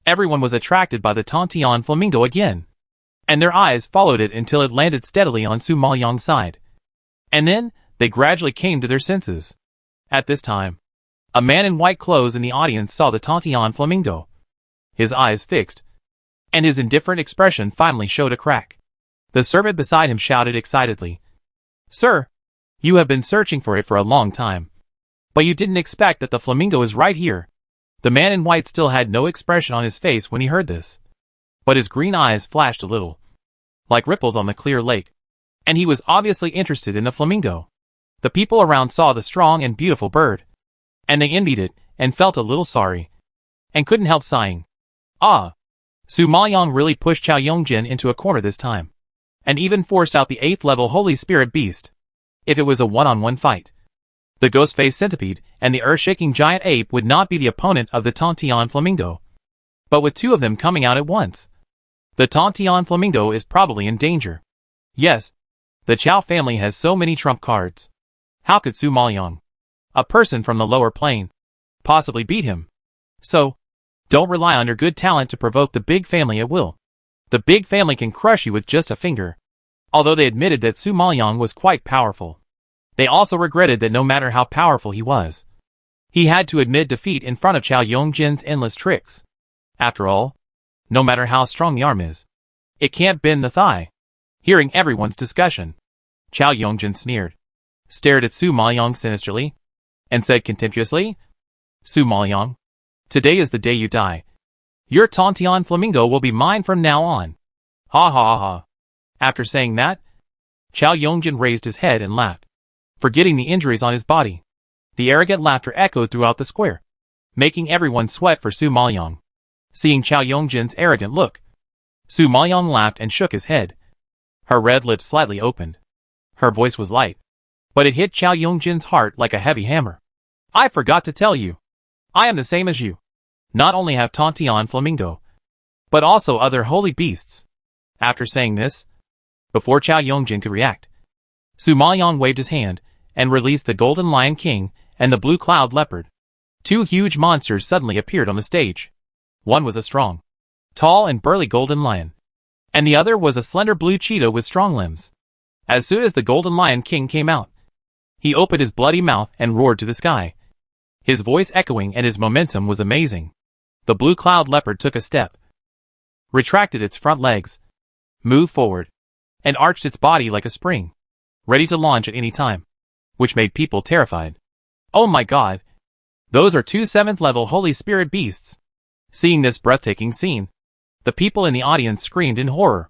everyone was attracted by the Tantian Flamingo again, and their eyes followed it until it landed steadily on Su Maoyang's side. And then, they gradually came to their senses. At this time, a man in white clothes in the audience saw the Tantian Flamingo. His eyes fixed, and his indifferent expression finally showed a crack. The servant beside him shouted excitedly, "Sir, you have been searching for it for a long time. But you didn't expect that the flamingo is right here." The man in white still had no expression on his face when he heard this, but his green eyes flashed a little, like ripples on the clear lake, and he was obviously interested in the flamingo. The people around saw the strong and beautiful bird, and they envied it and felt a little sorry, and couldn't help sighing. Ah! Su Maoyang really pushed Chao Yongjin into a corner this time, and even forced out the 8th level Holy Spirit Beast. If it was a one-on-one fight, the ghost-faced centipede and the earth-shaking giant ape would not be the opponent of the Tantian Flamingo. But with 2 of them coming out at once, the Tantian Flamingo is probably in danger. Yes, the Chao family has so many trump cards. How could Su Maoyang, a person from the lower plane, possibly beat him? So, don't rely on your good talent to provoke the big family at will. The big family can crush you with just a finger. Although they admitted that Su Maoyang was quite powerful, they also regretted that no matter how powerful he was, he had to admit defeat in front of Chao Yongjin's endless tricks. After all, no matter how strong the arm is, it can't bend the thigh. Hearing everyone's discussion, Chao Yongjin sneered, stared at Su Maoyang sinisterly, and said contemptuously, "Su Maoyang, today is the day you die. Your Tantian Flamingo will be mine from now on." Ha ha ha. After saying that, Chao Yongjin raised his head and laughed, forgetting the injuries on his body. The arrogant laughter echoed throughout the square, making everyone sweat for Su Maoyang. Seeing Chao Yongjin's arrogant look, Su Maoyang laughed and shook his head. Her red lips slightly opened. Her voice was light, but it hit Chao Yongjin's heart like a heavy hammer. "I forgot to tell you. I am the same as you. Not only have Tantian Flamingo, but also other holy beasts." After saying this, before Chao Yongjin could react, Su Maoyang waved his hand and released the Golden Lion King and the Blue Cloud Leopard. 2 huge monsters suddenly appeared on the stage. One was a strong, tall and burly golden lion, and the other was a slender blue cheetah with strong limbs. As soon as the Golden Lion King came out, he opened his bloody mouth and roared to the sky. His voice echoing and his momentum was amazing. The Blue Cloud Leopard took a step, retracted its front legs, moved forward, and arched its body like a spring, ready to launch at any time, which made people terrified. Oh my god! Those are 2 7th-level Holy Spirit beasts! Seeing this breathtaking scene, the people in the audience screamed in horror.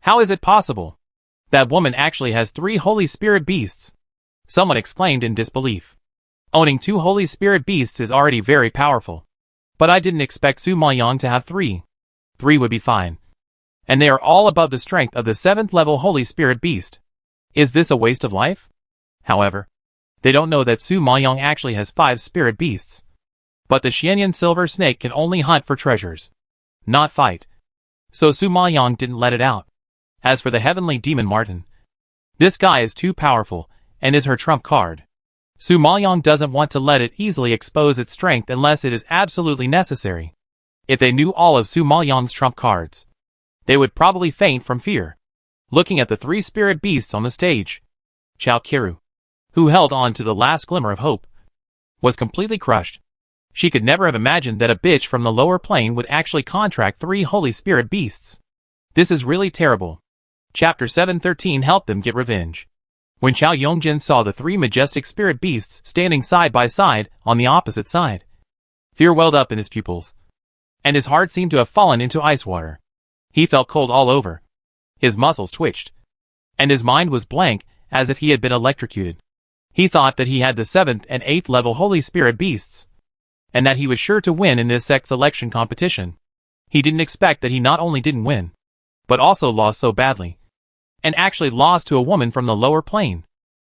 How is it possible? That woman actually has 3 Holy Spirit beasts! Someone exclaimed in disbelief. Owning 2 Holy Spirit beasts is already very powerful. But I didn't expect Su Maoyang to have 3. 3 would be fine. And they are all above the strength of the 7th-level Holy Spirit beast. Is this a waste of life? However, they don't know that Su Maoyang actually has 5 spirit beasts. But the Xianyan silver snake can only hunt for treasures, not fight. So Su Maoyang didn't let it out. As for the heavenly demon Martin, this guy is too powerful, and is her trump card. Su Maoyong doesn't want to let it easily expose its strength unless it is absolutely necessary. If they knew all of Su Maoyong's trump cards, they would probably faint from fear. Looking at the three spirit beasts on the stage, Chao Qiru, who held on to the last glimmer of hope, was completely crushed. She could never have imagined that a bitch from the lower plane would actually contract three holy spirit beasts. This is really terrible. Chapter 713 helped them get revenge. When Chao Yongjin saw the three majestic spirit beasts standing side by side on the opposite side, fear welled up in his pupils, and his heart seemed to have fallen into ice water. He felt cold all over. His muscles twitched, and his mind was blank as if he had been electrocuted. He thought that he had the 7th and 8th level holy spirit beasts, and that he was sure to win in this sex selection competition. He didn't expect that he not only didn't win, but also lost so badly, and actually lost to a woman from the lower plane.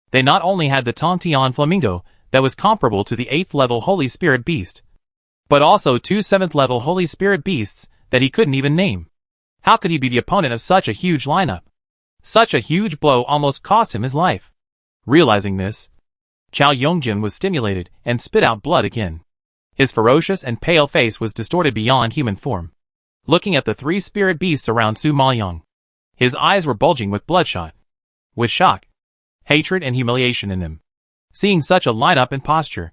They not only had the Tontian Flamingo that was comparable to the 8th level holy spirit beast, but also two 7th level holy spirit beasts that he couldn't even name. How could he be the opponent of such a huge lineup? Such a huge blow almost cost him his life. Realizing this, Chao Yongjin was stimulated and spit out blood again. His ferocious and pale face was distorted beyond human form. Looking at the three spirit beasts around Su Maoyong, his eyes were bulging with bloodshot, with shock, hatred and humiliation in them. Seeing such a lineup and posture,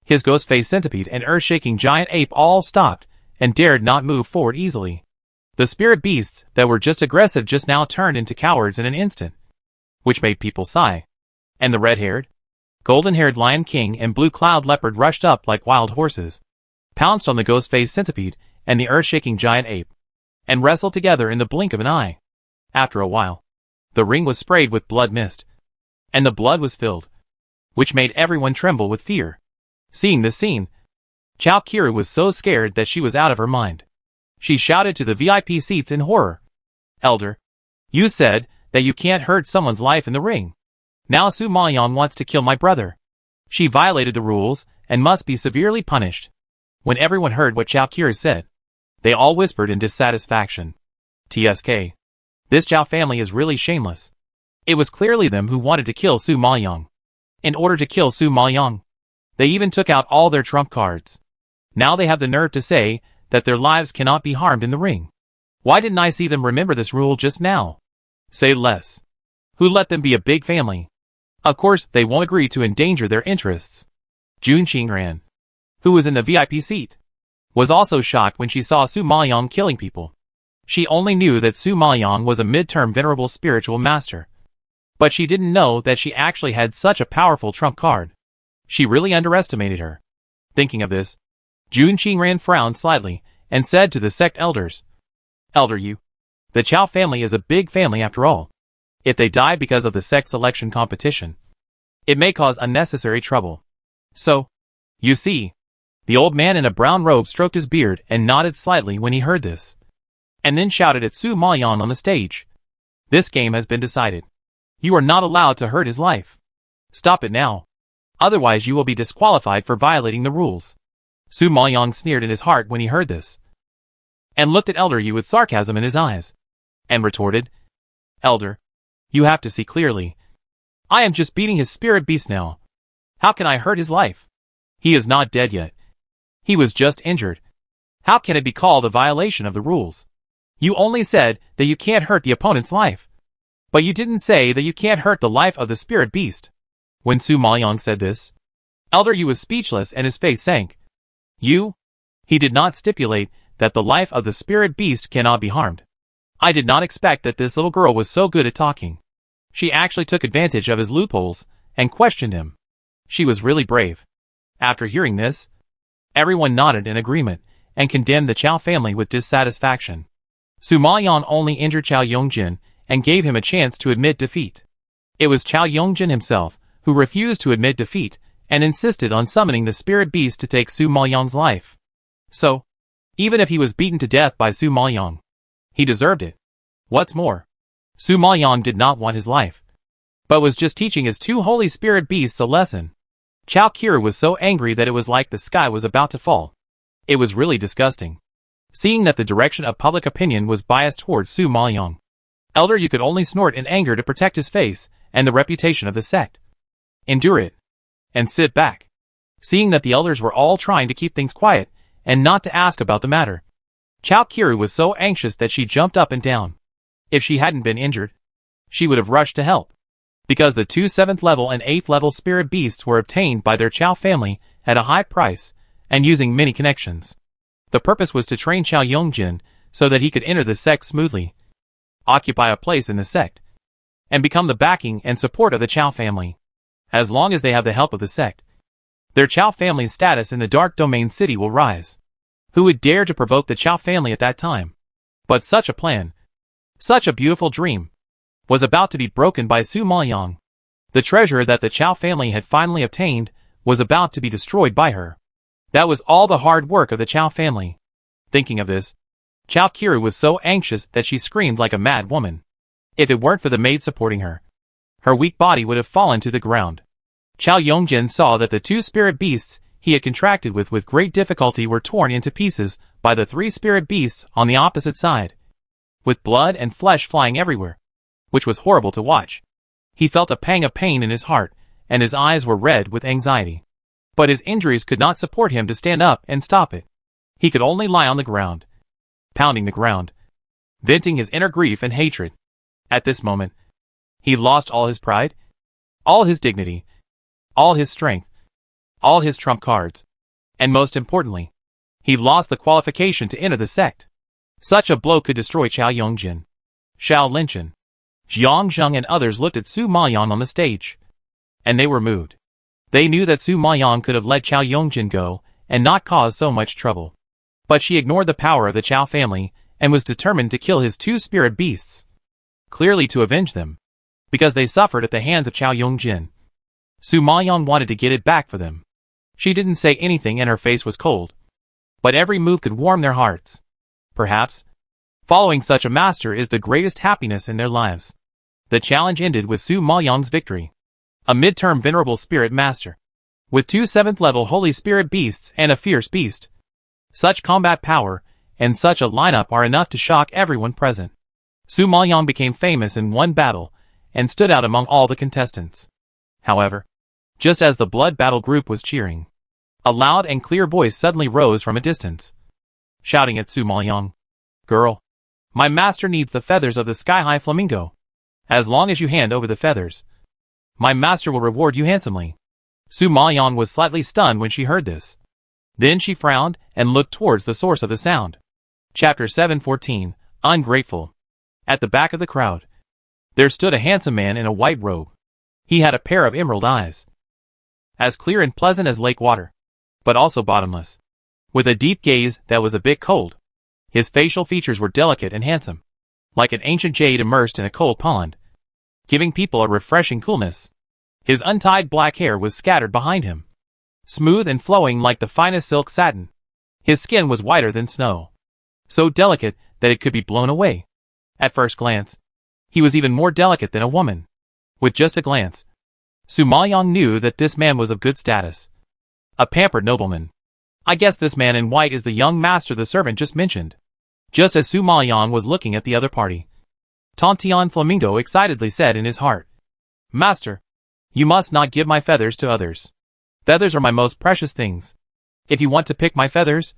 his ghost-faced centipede and earth-shaking giant ape all stopped and dared not move forward easily. The spirit beasts that were just aggressive just now turned into cowards in an instant, which made people sigh. And the red-haired, golden-haired Lion King and Blue Cloud Leopard rushed up like wild horses, pounced on the ghost-faced centipede and the earth-shaking giant ape, and wrestled together in the blink of an eye. After a while, the ring was sprayed with blood mist, and the blood was filled, which made everyone tremble with fear. Seeing this scene, Chao Qiru was so scared that she was out of her mind. She shouted to the VIP seats in horror. "Elder, you said that you can't hurt someone's life in the ring. Now Su Maoyong wants to kill my brother. She violated the rules and must be severely punished." When everyone heard what Chao Qiru said, they all whispered in dissatisfaction. "TSK. This Chao family is really shameless." It was clearly them who wanted to kill Su Maoyong. In order to kill Su Maoyong, they even took out all their trump cards. Now they have the nerve to say that their lives cannot be harmed in the ring. Why didn't I see them remember this rule just now? Say less. Who let them be a big family? Of course, they won't agree to endanger their interests. Jun Qingran, who was in the VIP seat, was also shocked when she saw Su Maoyong killing people. She only knew that Su Maoyong was a mid-term venerable spiritual master, but she didn't know that she actually had such a powerful trump card. She really underestimated her. Thinking of this, Jun Qingran frowned slightly and said to the sect elders, "Elder Yu, the Chao family is a big family after all. If they die because of the sect selection competition, it may cause unnecessary trouble. So, you see." The old man in a brown robe stroked his beard and nodded slightly when he heard this, and then shouted at Su Maoyong on the stage. "This game has been decided. You are not allowed to hurt his life. Stop it now. Otherwise you will be disqualified for violating the rules." Su Maoyong sneered in his heart when he heard this, and looked at Elder Yu with sarcasm in his eyes, and retorted, "Elder, you have to see clearly. I am just beating his spirit beast now. How can I hurt his life? He is not dead yet. He was just injured. How can it be called a violation of the rules? You only said that you can't hurt the opponent's life, but you didn't say that you can't hurt the life of the spirit beast." When Su Maoyong said this, Elder Yu was speechless and his face sank. He did not stipulate that the life of the spirit beast cannot be harmed. I did not expect that this little girl was so good at talking. She actually took advantage of his loopholes and questioned him. She was really brave. After hearing this, everyone nodded in agreement and condemned the Chao family with dissatisfaction. Su Maoyong only injured Chao Yongjin and gave him a chance to admit defeat. It was Chao Yongjin himself who refused to admit defeat and insisted on summoning the spirit beast to take Su Maoyong's life. So, even if he was beaten to death by Su Maoyong, he deserved it. What's more, Su Maoyong did not want his life, but was just teaching his two holy spirit beasts a lesson. Chao Qiru was so angry that it was like the sky was about to fall. It was really disgusting, seeing that the direction of public opinion was biased towards Su Maoyong. Elder Yu could only snort in anger to protect his face and the reputation of the sect. Endure it. And sit back. Seeing that the elders were all trying to keep things quiet and not to ask about the matter, Chao Qiru was so anxious that she jumped up and down. If she hadn't been injured, she would have rushed to help. Because the 2 7th level and 8th level spirit beasts were obtained by their Chao family at a high price and using many connections. The purpose was to train Chao Yongjin so that he could enter the sect smoothly, occupy a place in the sect, and become the backing and support of the Chao family. As long as they have the help of the sect, their Chao family's status in the Dark Domain City will rise. Who would dare to provoke the Chao family at that time? But such a plan, such a beautiful dream, was about to be broken by Su Maoyang. The treasure that the Chao family had finally obtained was about to be destroyed by her. That was all the hard work of the Chao family. Thinking of this, Chao Qiru was so anxious that she screamed like a mad woman. If it weren't for the maid supporting her, her weak body would have fallen to the ground. Chao Yongjin saw that the 2 spirit beasts he had contracted with great difficulty were torn into pieces by the 3 spirit beasts on the opposite side, with blood and flesh flying everywhere, which was horrible to watch. He felt a pang of pain in his heart, and his eyes were red with anxiety. But his injuries could not support him to stand up and stop it. He could only lie on the ground, pounding the ground, venting his inner grief and hatred. At this moment, he lost all his pride, all his dignity, all his strength, all his trump cards, and most importantly, he lost the qualification to enter the sect. Such a blow could destroy Chao Yongjin. Xiao Linchen, Jiang Zheng and others looked at Su Maoyang on the stage, and they were moved. They knew that Su Maoyang could have let Chao Yongjin go and not cause so much trouble. But she ignored the power of the Chao family and was determined to kill his 2 spirit beasts, clearly to avenge them, because they suffered at the hands of Chao Yongjin. Su Maoyang wanted to get it back for them. She didn't say anything and her face was cold, but every move could warm their hearts. Perhaps, following such a master is the greatest happiness in their lives. The challenge ended with Su Maoyang's victory. A mid-term venerable spirit master, with 2 7th level holy spirit beasts and a fierce beast. Such combat power and such a lineup are enough to shock everyone present. Su Maoyang became famous in one battle and stood out among all the contestants. However, just as the blood battle group was cheering, a loud and clear voice suddenly rose from a distance, shouting at Su Maoyang, "Girl, my master needs the feathers of the sky-high flamingo. As long as you hand over the feathers, my master will reward you handsomely." Su Maoyang was slightly stunned when she heard this. Then she frowned and looked towards the source of the sound. Chapter 714, Ungrateful. At the back of the crowd, there stood a handsome man in a white robe. He had a pair of emerald eyes, as clear and pleasant as lake water, but also bottomless, with a deep gaze that was a bit cold. His facial features were delicate and handsome, like an ancient jade immersed in a cold pond, giving people a refreshing coolness. His untied black hair was scattered behind him, smooth and flowing like the finest silk satin. His skin was whiter than snow, so delicate that it could be blown away. At first glance, he was even more delicate than a woman. With just a glance, Su Maoyang knew that this man was of good status, a pampered nobleman. I guess this man in white is the young master the servant just mentioned. Just as Su Maoyang was looking at the other party, Tontian Flamingo excitedly said in his heart, "Master, you must not give my feathers to others. Feathers are my most precious things. If you want to pick my feathers,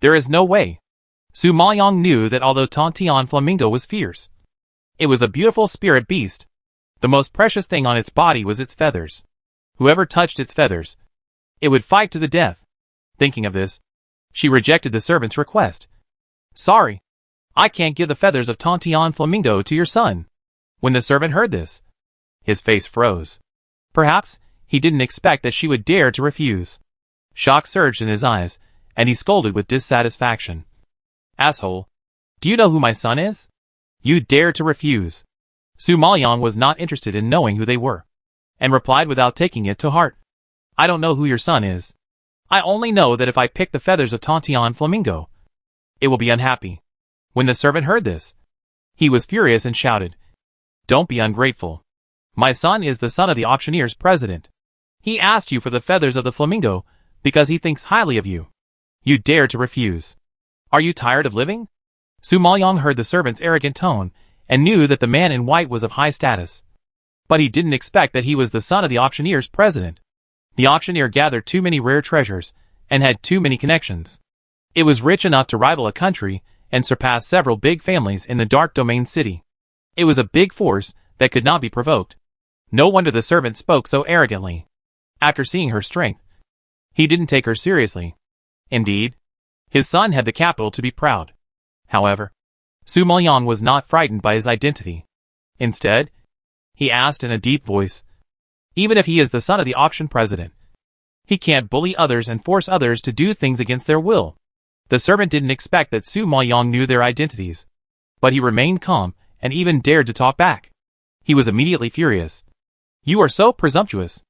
there is no way." Su Maoyang knew that although Tontian Flamingo was fierce, it was a beautiful spirit beast. The most precious thing on its body was its feathers. Whoever touched its feathers, it would fight to the death. Thinking of this, she rejected the servant's request. "Sorry, I can't give the feathers of Tontian Flamingo to your son." When the servant heard this, his face froze. Perhaps he didn't expect that she would dare to refuse. Shock surged in his eyes, and he scolded with dissatisfaction. "Asshole, do you know who my son is? You dare to refuse." Su Maoyang was not interested in knowing who they were, and replied without taking it to heart, "I don't know who your son is. I only know that if I pick the feathers of Tontian Flamingo, it will be unhappy." When the servant heard this, he was furious and shouted, "Don't be ungrateful. My son is the son of the auctioneer's president. He asked you for the feathers of the flamingo because he thinks highly of you. You dare to refuse. Are you tired of living?" Su Maoyang heard the servant's arrogant tone and knew that the man in white was of high status. But he didn't expect that he was the son of the auctioneer's president. The auctioneer gathered too many rare treasures, and had too many connections. It was rich enough to rival a country, and surpass several big families in the Dark Domain City. It was a big force that could not be provoked. No wonder the servant spoke so arrogantly. After seeing her strength, he didn't take her seriously. Indeed, his son had the capital to be proud. However, Su Maoyang was not frightened by his identity. Instead, he asked in a deep voice, even if he is the son of the auction president, he can't bully others and force others to do things against their will. The servant didn't expect that Su Maoyang knew their identities, but he remained calm and even dared to talk back. He was immediately furious. You are so presumptuous.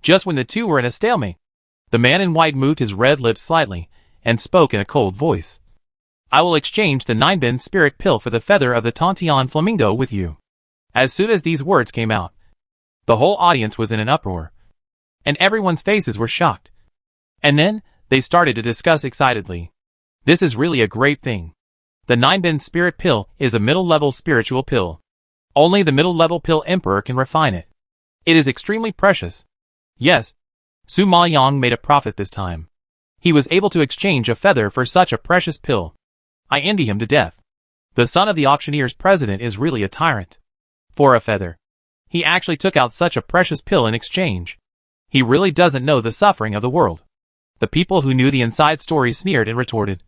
Just when the two were in a stalemate, the man in white moved his red lips slightly and spoke in a cold voice. I will exchange the 9-bin spirit pill for the feather of the Tontian flamingo with you. As soon as these words came out, the whole audience was in an uproar, and everyone's faces were shocked. And then, they started to discuss excitedly. This is really a great thing. The 9-bin spirit pill is a middle-level spiritual pill. Only the middle-level pill emperor can refine it. It is extremely precious. Yes, Su Maoyang made a profit this time. He was able to exchange a feather for such a precious pill. I envy him to death. The son of the auctioneer's president is really a tyrant. For a feather, he actually took out such a precious pill in exchange. He really doesn't know the suffering of the world. The people who knew the inside story sneered and retorted.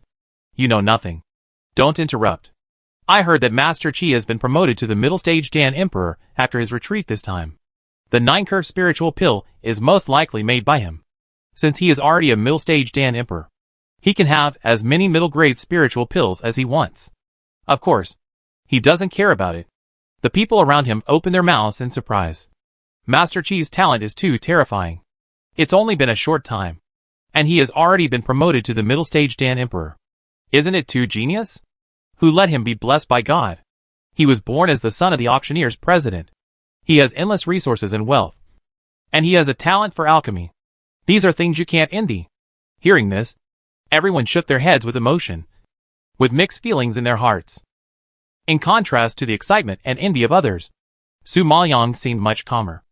You know nothing. Don't interrupt. I heard that Master Qi has been promoted to the middle stage Dan Emperor after his retreat this time. The 9-curve spiritual pill is most likely made by him. Since he is already a middle stage Dan Emperor, he can have as many middle grade spiritual pills as he wants. Of course, he doesn't care about it. The people around him open their mouths in surprise. Master Qi's talent is too terrifying. It's only been a short time, and he has already been promoted to the middle stage Dan Emperor. Isn't it too genius? Who let him be blessed by God? He was born as the son of the auctioneer's president. He has endless resources and wealth. And he has a talent for alchemy. These are things you can't envy. Hearing this, everyone shook their heads with emotion, with mixed feelings in their hearts. In contrast to the excitement and envy of others, Su Maoyang seemed much calmer.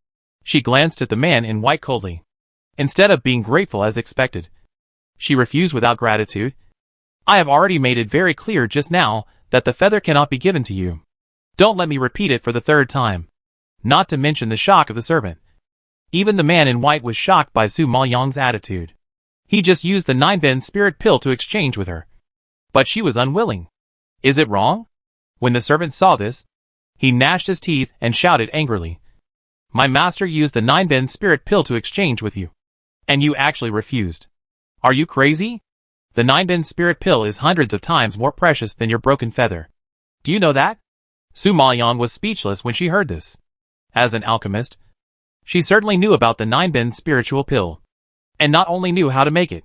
She glanced at the man in white coldly. Instead of being grateful as expected, she refused without gratitude. I have already made it very clear just now that the feather cannot be given to you. Don't let me repeat it for the third time. Not to mention the shock of the servant. Even the man in white was shocked by Su Maoyang's attitude. He just used the 9-bin spirit pill to exchange with her. But she was unwilling. Is it wrong? When the servant saw this, he gnashed his teeth and shouted angrily. My master used the 9-bin spirit pill to exchange with you. And you actually refused. Are you crazy? The 9-bin spirit pill is hundreds of times more precious than your broken feather. Do you know that? Su Maoyang was speechless when she heard this. As an alchemist, she certainly knew about the 9-bin spiritual pill. And not only knew how to make it,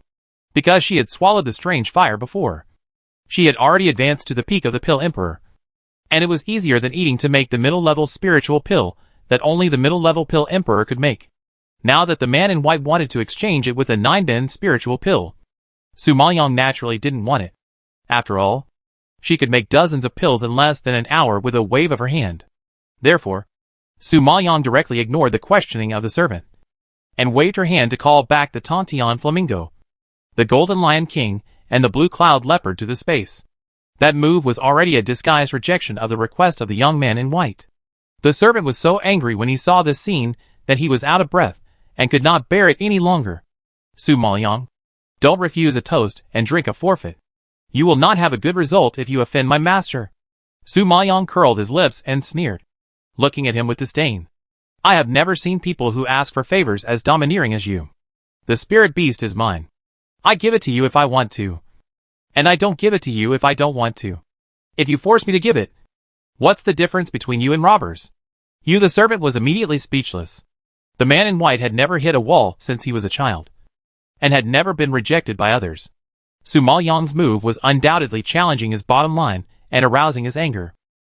because she had swallowed the strange fire before. She had already advanced to the peak of the pill emperor. And it was easier than eating to make the middle-level spiritual pill that only the middle-level pill emperor could make. Now that the man in white wanted to exchange it with a 9-bin spiritual pill, Su Maoyang naturally didn't want it. After all, she could make dozens of pills in less than an hour with a wave of her hand. Therefore, Su Maoyang directly ignored the questioning of the servant, and waved her hand to call back the Tontian flamingo, the golden lion king, and the blue cloud leopard to the space. That move was already a disguised rejection of the request of the young man in white. The servant was so angry when he saw this scene that he was out of breath, and could not bear it any longer. Su Maoyang, don't refuse a toast and drink a forfeit. You will not have a good result if you offend my master. Su Maoyang curled his lips and sneered, looking at him with disdain. I have never seen people who ask for favors as domineering as you. The spirit beast is mine. I give it to you if I want to. And I don't give it to you if I don't want to. If you force me to give it, what's the difference between you and robbers? You the servant was immediately speechless. The man in white had never hit a wall since he was a child, and had never been rejected by others. Su Maoyang's move was undoubtedly challenging his bottom line and arousing his anger.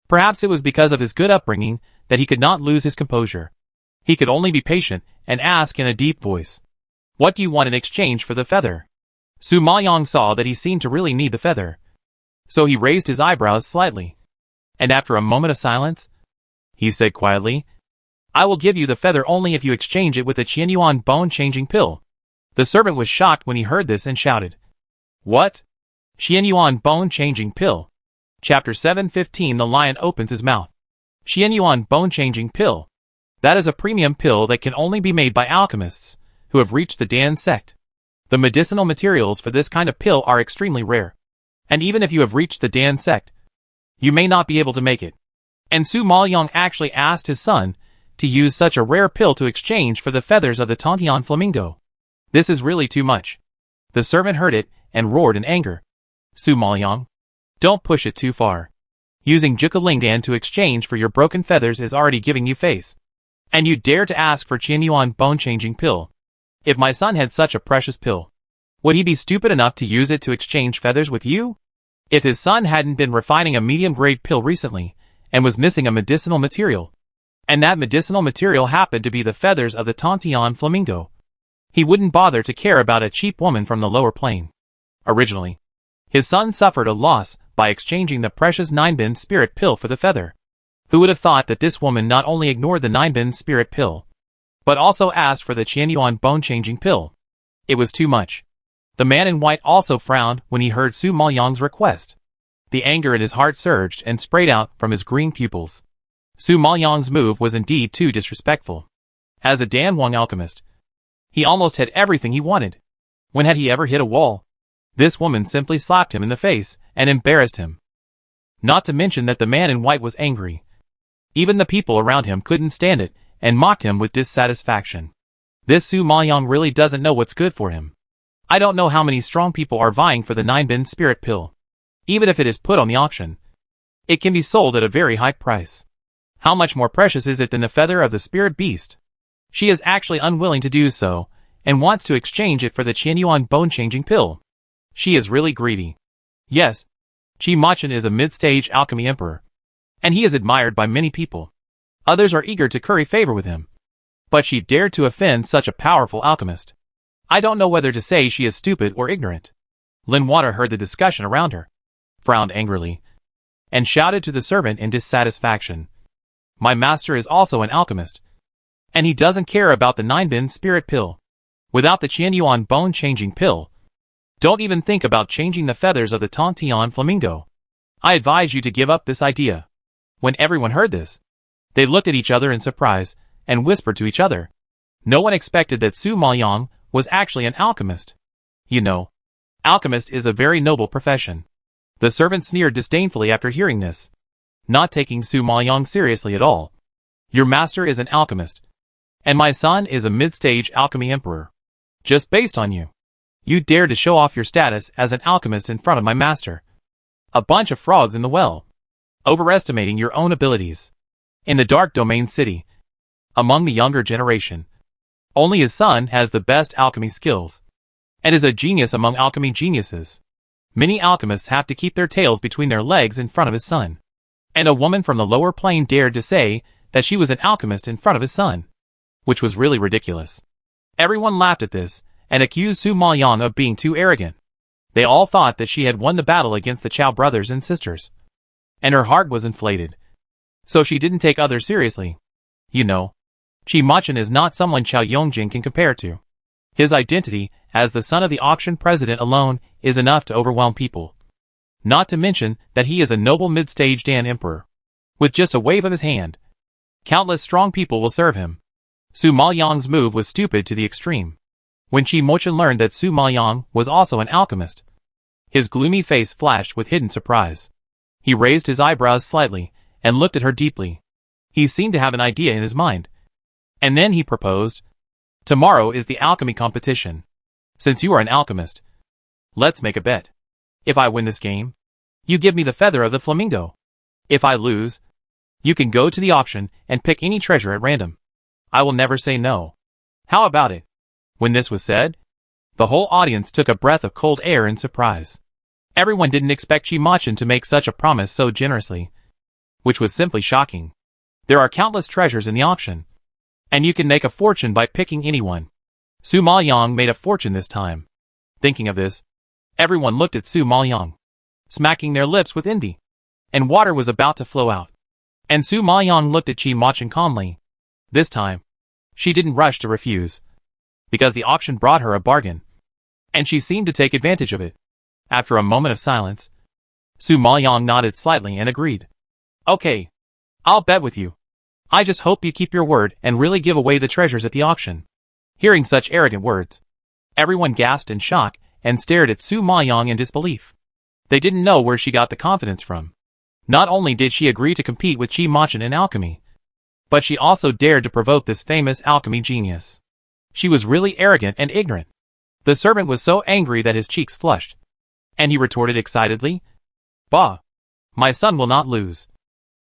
Perhaps it was because of his good upbringing that he could not lose his composure. He could only be patient and ask in a deep voice, what do you want in exchange for the feather? Su Maoyang saw that he seemed to really need the feather, so he raised his eyebrows slightly. And after a moment of silence, he said quietly, "I will give you the feather only if you exchange it with a Qianyuan bone-changing pill." The servant was shocked when he heard this and shouted, "What? Qianyuan bone-changing pill?" Chapter 7:15 The Lion Opens His Mouth. Qianyuan bone-changing pill. That is a premium pill that can only be made by alchemists who have reached the Dan sect. The medicinal materials for this kind of pill are extremely rare. And even if you have reached the Dan sect, you may not be able to make it. And Su Maoyong actually asked his son to use such a rare pill to exchange for the feathers of the Tontian flamingo. This is really too much. The servant heard it and roared in anger. "Su Maoyong, don't push it too far. Using Jukalingdan to exchange for your broken feathers is already giving you face. And you dare to ask for Qianyuan bone-changing pill. If my son had such a precious pill, would he be stupid enough to use it to exchange feathers with you?" If his son hadn't been refining a medium-grade pill recently, and was missing a medicinal material, and that medicinal material happened to be the feathers of the Tontian flamingo, he wouldn't bother to care about a cheap woman from the lower plane. Originally, his son suffered a loss by exchanging the precious Ninebin spirit pill for the feather. Who would have thought that this woman not only ignored the Ninebin spirit pill, but also asked for the Qianyuan bone-changing pill? It was too much. The man in white also frowned when he heard Su Maoyong's request. The anger in his heart surged and sprayed out from his green pupils. Su Maoyong's move was indeed too disrespectful. As a Danwang alchemist, he almost had everything he wanted. When had he ever hit a wall? This woman simply slapped him in the face and embarrassed him. Not to mention that the man in white was angry. Even the people around him couldn't stand it and mocked him with dissatisfaction. This Su Maoyong really doesn't know what's good for him. I don't know how many strong people are vying for the Ninebin spirit pill. Even if it is put on the auction, it can be sold at a very high price. How much more precious is it than the feather of the spirit beast? She is actually unwilling to do so, and wants to exchange it for the Qianyuan bone-changing pill. She is really greedy. Yes, Qi Machin is a mid-stage alchemy emperor, and he is admired by many people. Others are eager to curry favor with him. But she dared to offend such a powerful alchemist. I don't know whether to say she is stupid or ignorant. Lin Wada heard the discussion around her, frowned angrily, and shouted to the servant in dissatisfaction, "My master is also an alchemist, and he doesn't care about the Ninebin spirit pill. Without the Qianyuan bone-changing pill, don't even think about changing the feathers of the Tontian flamingo. I advise you to give up this idea." When everyone heard this, they looked at each other in surprise and whispered to each other. No one expected that Su Maoyong was actually an alchemist. You know, alchemist is a very noble profession. The servant sneered disdainfully after hearing this, not taking Su Maoyong seriously at all. "Your master is an alchemist, and my son is a mid-stage alchemy emperor. Just based on you, you dare to show off your status as an alchemist in front of my master. A bunch of frogs in the well, overestimating your own abilities." In the Dark Domain City, among the younger generation, only his son has the best alchemy skills, and is a genius among alchemy geniuses. Many alchemists have to keep their tails between their legs in front of his son. And a woman from the lower plane dared to say that she was an alchemist in front of his son, which was really ridiculous. Everyone laughed at this, and accused Su Maoyong of being too arrogant. They all thought that she had won the battle against the Chao brothers and sisters, and her heart was inflated. So she didn't take others seriously. You know, Qi Machin is not someone Chao Yongjing can compare to. His identity as the son of the auction president alone is enough to overwhelm people. Not to mention that he is a noble mid-stage Dan emperor. With just a wave of his hand, countless strong people will serve him. Su Maoyong's move was stupid to the extreme. When Qi Machin learned that Su Maoyong was also an alchemist, his gloomy face flashed with hidden surprise. He raised his eyebrows slightly and looked at her deeply. He seemed to have an idea in his mind. And then he proposed, "Tomorrow is the alchemy competition. Since you are an alchemist, let's make a bet. If I win this game, you give me the feather of the flamingo. If I lose, you can go to the auction and pick any treasure at random. I will never say no. How about it?" When this was said, the whole audience took a breath of cold air in surprise. Everyone didn't expect Qi Machin to make such a promise so generously, which was simply shocking. There are countless treasures in the auction, and you can make a fortune by picking anyone. Su Maoyong made a fortune this time. Thinking of this, everyone looked at Su Maoyong, smacking their lips with envy. and water was about to flow out. And Su Maoyang looked at Qi Machun calmly. This time, she didn't rush to refuse, because the auction brought her a bargain, and she seemed to take advantage of it. After a moment of silence, Su Maoyang nodded slightly and agreed. Okay, I'll bet with you. I just hope you keep your word and really give away the treasures at the auction. Hearing such arrogant words, everyone gasped in shock and stared at Su Maoyang in disbelief. They didn't know where she got the confidence from. Not only did she agree to compete with Qi Machun in alchemy, but she also dared to provoke this famous alchemy genius. She was really arrogant and ignorant. The servant was so angry that his cheeks flushed, and he retorted excitedly, "Bah! My son will not lose.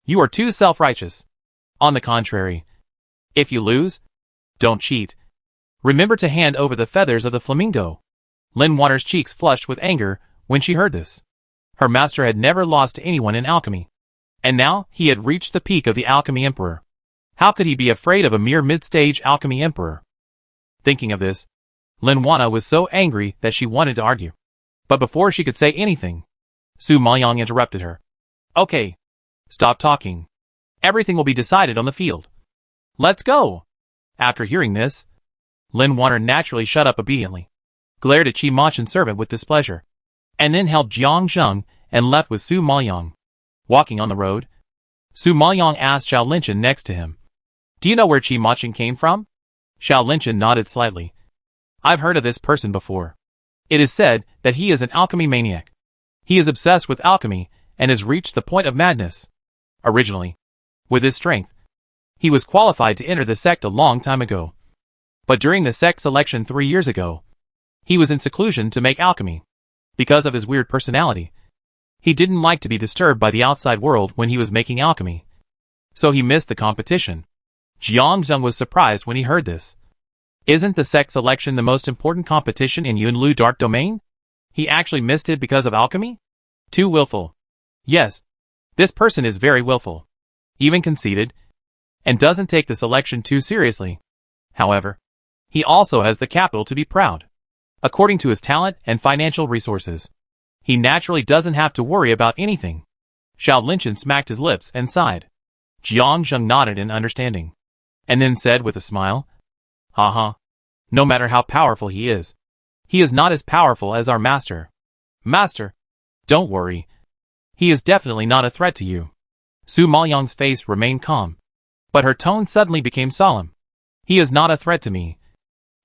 You are too self-righteous. On the contrary, if you lose, don't cheat. Remember to hand over the feathers of the flamingo." Lin Water's cheeks flushed with anger when she heard this. Her master had never lost to anyone in alchemy, and now he had reached the peak of the alchemy emperor. How could he be afraid of a mere mid-stage alchemy emperor? Thinking of this, Lin Wana was so angry that she wanted to argue. But before she could say anything, Su Maoyang interrupted her. Okay, stop talking. Everything will be decided on the field. Let's go. After hearing this, Lin Water naturally shut up obediently, glared at Qi Machun's servant with displeasure, and then helped Jiang Zheng and left with Su Maoyang. Walking on the road, Su Maoyang asked Xiao Linchen next to him, "Do you know where Qi Machun came from?" Xiao Linchen nodded slightly. "I've heard of this person before. It is said that he is an alchemy maniac. He is obsessed with alchemy and has reached the point of madness. Originally, with his strength, he was qualified to enter the sect a long time ago. But during the sect selection 3 years ago, he was in seclusion to make alchemy. Because of his weird personality, he didn't like to be disturbed by the outside world when he was making alchemy. So he missed the competition." Jiang Zheng was surprised when he heard this. Isn't the sect selection the most important competition in Yunlu Dark Domain? He actually missed it because of alchemy? Too willful. Yes, this person is very willful, even conceited, and doesn't take the selection too seriously. However, he also has the capital to be proud. According to his talent and financial resources, he naturally doesn't have to worry about anything. Xiao Linchen smacked his lips and sighed. Jiang Zheng nodded in understanding, and then said with a smile, "Haha. No matter how powerful he is not as powerful as our master. Master, don't worry. He is definitely not a threat to you." Su Maoyang's face remained calm, but her tone suddenly became solemn. "He is not a threat to me.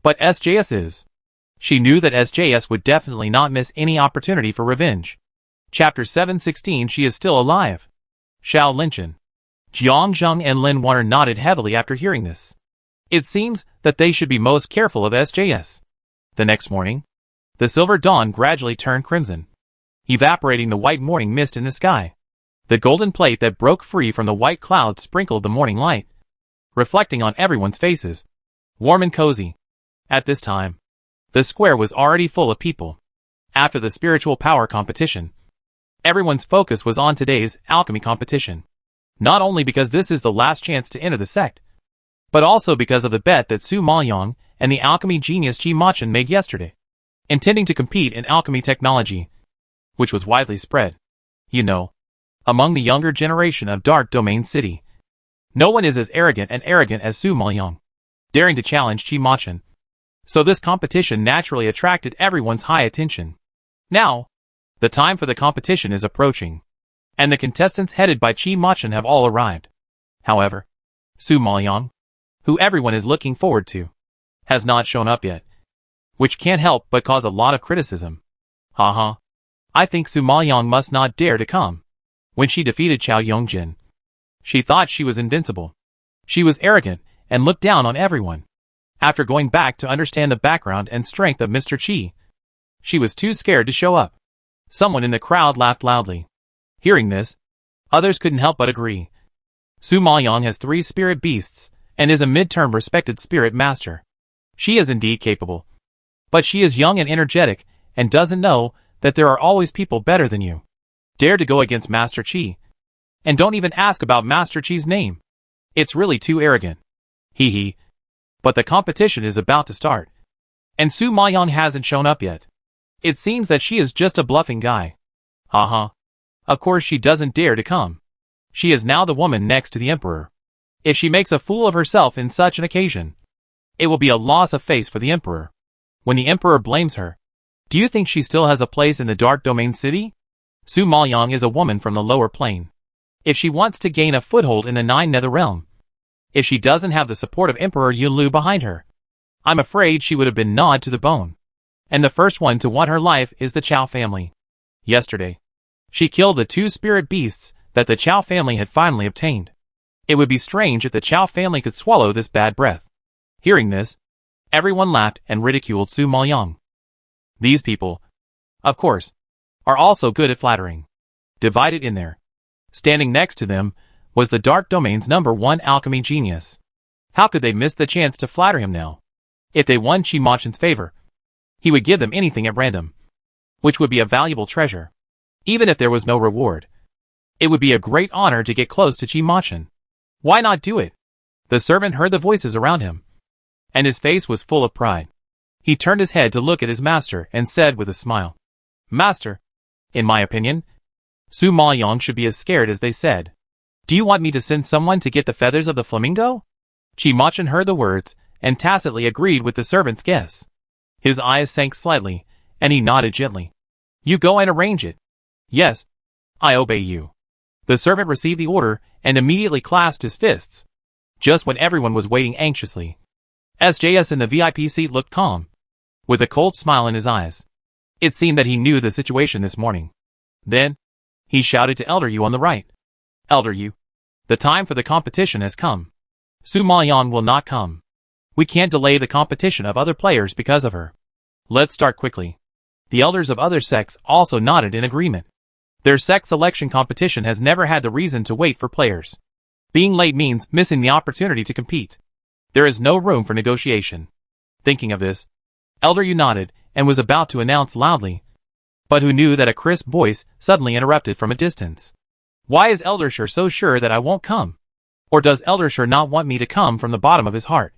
But SJS is." She knew that SJS would definitely not miss any opportunity for revenge. Chapter 716. She is still alive. Xiao Linchen, Jiang Zheng and Lin Water nodded heavily after hearing this. It seems that they should be most careful of SJS. The next morning, the silver dawn gradually turned crimson, evaporating the white morning mist in the sky. The golden plate that broke free from the white clouds sprinkled the morning light, reflecting on everyone's faces, warm and cozy. At this time, the square was already full of people. After the spiritual power competition, everyone's focus was on today's alchemy competition. Not only because this is the last chance to enter the sect, but also because of the bet that Su Maoyang and the alchemy genius Qi Machun made yesterday, intending to compete in alchemy technology, which was widely spread, among the younger generation of Dark Domain City. No one is as arrogant as Su Maoyang, daring to challenge Qi Machun. So this competition naturally attracted everyone's high attention. Now, the time for the competition is approaching, and the contestants headed by Qi Machun have all arrived. However, Su Maoyang, who everyone is looking forward to, has not shown up yet, which can't help but cause a lot of criticism. Haha. I think Su Maoyang must not dare to come. When she defeated Chao Yongjin, she thought she was invincible. She was arrogant and looked down on everyone. After going back to understand the background and strength of Mr. Qi, she was too scared to show up. Someone in the crowd laughed loudly. Hearing this, others couldn't help but agree. Su Maoyang has 3 spirit beasts and is a mid-term respected spirit master. She is indeed capable. But she is young and energetic and doesn't know that there are always people better than you. Dare to go against Master Qi. And don't even ask about Master Qi's name. It's really too arrogant. Hee hee. But the competition is about to start, and Su Maoyang hasn't shown up yet. It seems that she is just a bluffing guy. Haha. Of course she doesn't dare to come. She is now the woman next to the emperor. If she makes a fool of herself in such an occasion, it will be a loss of face for the emperor. When the emperor blames her, do you think she still has a place in the Dark Domain City? Su Maoyang is a woman from the lower plane. If she wants to gain a foothold in the Nine Nether Realm, if she doesn't have the support of Emperor Yunlu behind her, I'm afraid she would have been gnawed to the bone. And the first one to want her life is the Chao family. Yesterday, she killed the 2 spirit beasts that the Chao family had finally obtained. It would be strange if the Chao family could swallow this bad breath. Hearing this, everyone laughed and ridiculed Su Maoyang. These people, of course, are also good at flattering. Divided in there, standing next to them, was the Dark Domain's #1 alchemy genius. How could they miss the chance to flatter him now? If they won Qi Machen's favor, he would give them anything at random, which would be a valuable treasure. Even if there was no reward, it would be a great honor to get close to Qi Machen. Why not do it? The servant heard the voices around him, and his face was full of pride. He turned his head to look at his master and said with a smile, "Master, in my opinion, Su Maoyang should be as scared as they said. Do you want me to send someone to get the feathers of the flamingo?" Qi Machen heard the words and tacitly agreed with the servant's guess. His eyes sank slightly, and he nodded gently. "You go and arrange it." "Yes, I obey you." The servant received the order and immediately clasped his fists. Just when everyone was waiting anxiously, SJS in the VIP seat looked calm, with a cold smile in his eyes. It seemed that he knew the situation this morning. Then, he shouted to Elder Yu on the right. "Elder Yu, the time for the competition has come. Su Maoyang will not come. We can't delay the competition of other players because of her. Let's start quickly." The elders of other sects also nodded in agreement. Their sect selection competition has never had the reason to wait for players. Being late means missing the opportunity to compete. There is no room for negotiation. Thinking of this, Elder Yu nodded and was about to announce loudly, but who knew that a crisp voice suddenly interrupted from a distance. "Why is Elder Shur so sure that I won't come? Or does Elder Shur not want me to come from the bottom of his heart?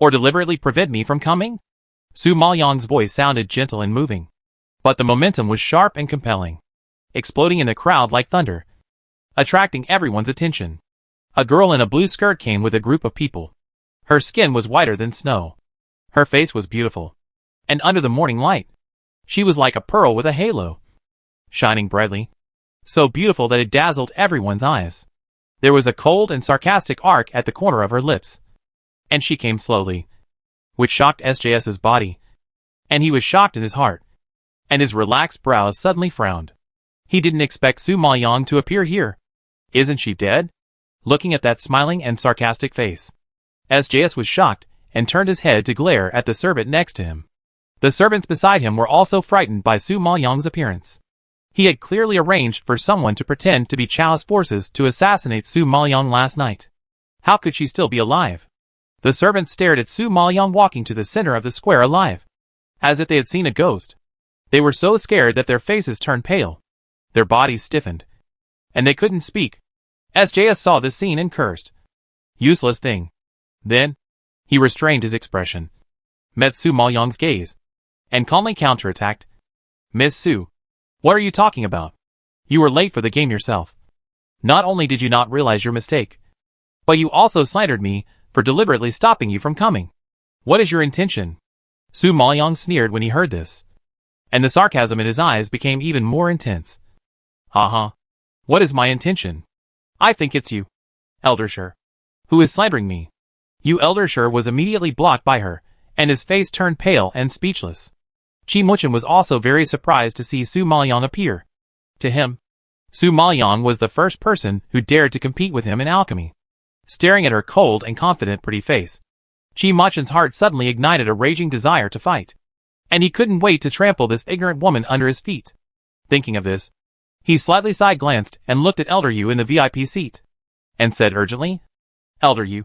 Or deliberately prevent me from coming?" Su Maoyang's voice sounded gentle and moving, but the momentum was sharp and compelling, exploding in the crowd like thunder, attracting everyone's attention. A girl in a blue skirt came with a group of people. Her skin was whiter than snow. Her face was beautiful, and under the morning light, she was like a pearl with a halo, shining brightly, so beautiful that it dazzled everyone's eyes. There was a cold and sarcastic arc at the corner of her lips, and she came slowly, which shocked SJS's body, and he was shocked in his heart, and his relaxed brows suddenly frowned. He didn't expect Su Maoyang to appear here. Isn't she dead? Looking at that smiling and sarcastic face, SJS was shocked and turned his head to glare at the servant next to him. The servants beside him were also frightened by Su Maoyang's appearance. He had clearly arranged for someone to pretend to be Chao's forces to assassinate Su Maoyang last night. How could she still be alive? The servants stared at Su Maoyang walking to the center of the square alive, as if they had seen a ghost. They were so scared that their faces turned pale. Their bodies stiffened, and they couldn't speak. SJS saw this scene and cursed. Useless thing. Then, he restrained his expression, met Su Maoyang's gaze, and calmly counterattacked. "Miss Su, what are you talking about? You were late for the game yourself. Not only did you not realize your mistake, but you also slandered me for deliberately stopping you from coming. What is your intention?" Su Maoyang sneered when he heard this, and the sarcasm in his eyes became even more intense. What is my intention? I think it's you, Elder Shur, who is slandering me." Elder Shur was immediately blocked by her, and his face turned pale and speechless. Qi Machen was also very surprised to see Su Maoyang appear. To him, Su Maoyang was the first person who dared to compete with him in alchemy. Staring at her cold and confident pretty face, Qi Machen's heart suddenly ignited a raging desire to fight, and he couldn't wait to trample this ignorant woman under his feet. Thinking of this, he slightly side-glanced and looked at Elder Yu in the VIP seat, and said urgently, "Elder Yu,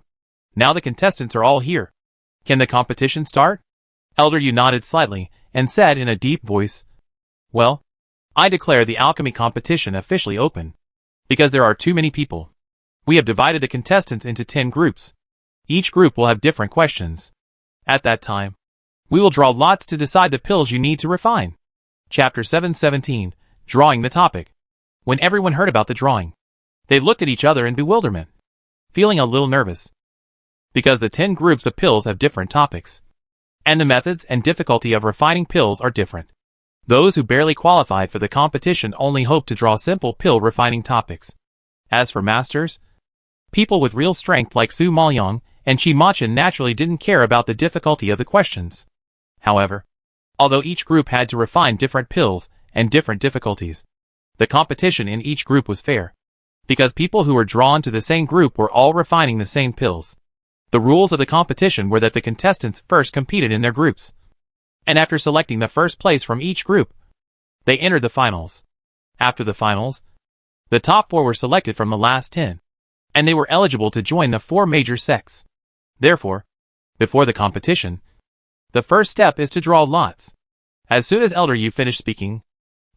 now the contestants are all here. Can the competition start?" Elder Yu nodded slightly and said in a deep voice, "Well, I declare the alchemy competition officially open. Because there are too many people, we have divided the contestants into 10 groups. Each group will have different questions. At that time, we will draw lots to decide the pills you need to refine." Chapter 717, Drawing the Topic. When everyone heard about the drawing, they looked at each other in bewilderment, feeling a little nervous. Because the 10 groups of pills have different topics, and the methods and difficulty of refining pills are different. Those who barely qualified for the competition only hoped to draw simple pill refining topics. As for masters, people with real strength like Su Maoyang and Chi Machin naturally didn't care about the difficulty of the questions. However, although each group had to refine different pills and different difficulties, the competition in each group was fair, because people who were drawn to the same group were all refining the same pills. The rules of the competition were that the contestants first competed in their groups, and after selecting the first place from each group, they entered the finals. After the finals, the top 4 were selected from the last 10, and they were eligible to join the 4 major sects. Therefore, before the competition, the first step is to draw lots. As soon as Elder Yu finished speaking,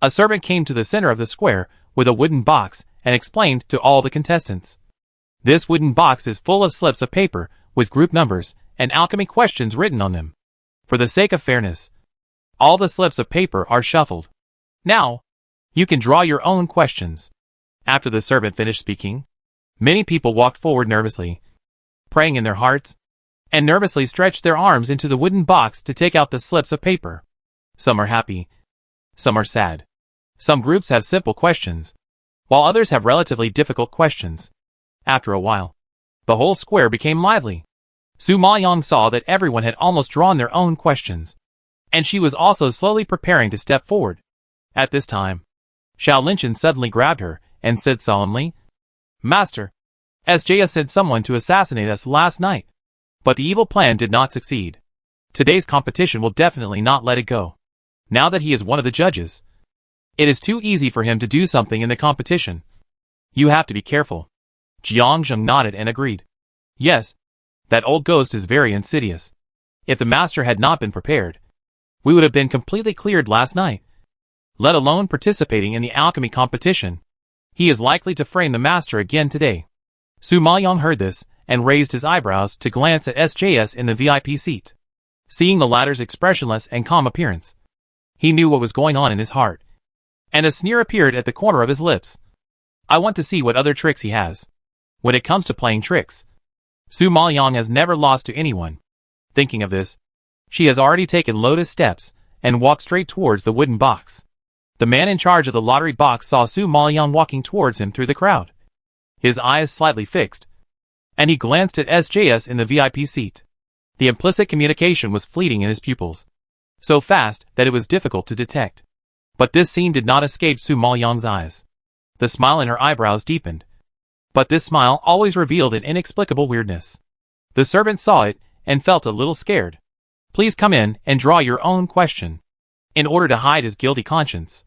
a servant came to the center of the square with a wooden box and explained to all the contestants. This wooden box is full of slips of paper with group numbers and alchemy questions written on them. For the sake of fairness, all the slips of paper are shuffled. Now, you can draw your own questions. After the servant finished speaking, many people walked forward nervously, praying in their hearts, and nervously stretched their arms into the wooden box to take out the slips of paper. Some are happy, some are sad. Some groups have simple questions, while others have relatively difficult questions. After a while, the whole square became lively. Su Maoyang saw that everyone had almost drawn their own questions, and she was also slowly preparing to step forward. At this time, Xiao Linchin suddenly grabbed her and said solemnly, "Master, SJS sent someone to assassinate us last night, but the evil plan did not succeed. Today's competition will definitely not let it go. Now that he is one of the judges, it is too easy for him to do something in the competition. You have to be careful." Jiang Zheng nodded and agreed. Yes, that old ghost is very insidious. If the master had not been prepared, we would have been completely cleared last night. Let alone participating in the alchemy competition. He is likely to frame the master again today. Su Maoyang heard this and raised his eyebrows to glance at SJS in the VIP seat. Seeing the latter's expressionless and calm appearance, he knew what was going on in his heart, and a sneer appeared at the corner of his lips. I want to see what other tricks he has. When it comes to playing tricks, Su Maoyang has never lost to anyone. Thinking of this, she has already taken lotus steps and walked straight towards the wooden box. The man in charge of the lottery box saw Su Maoyang walking towards him through the crowd. His eyes slightly fixed, and he glanced at SJS in the VIP seat. The implicit communication was fleeting in his pupils, so fast that it was difficult to detect. But this scene did not escape Su Maoyang's eyes. The smile in her eyebrows deepened, but this smile always revealed an inexplicable weirdness. The servant saw it and felt a little scared. Please come in and draw your own question. In order to hide his guilty conscience,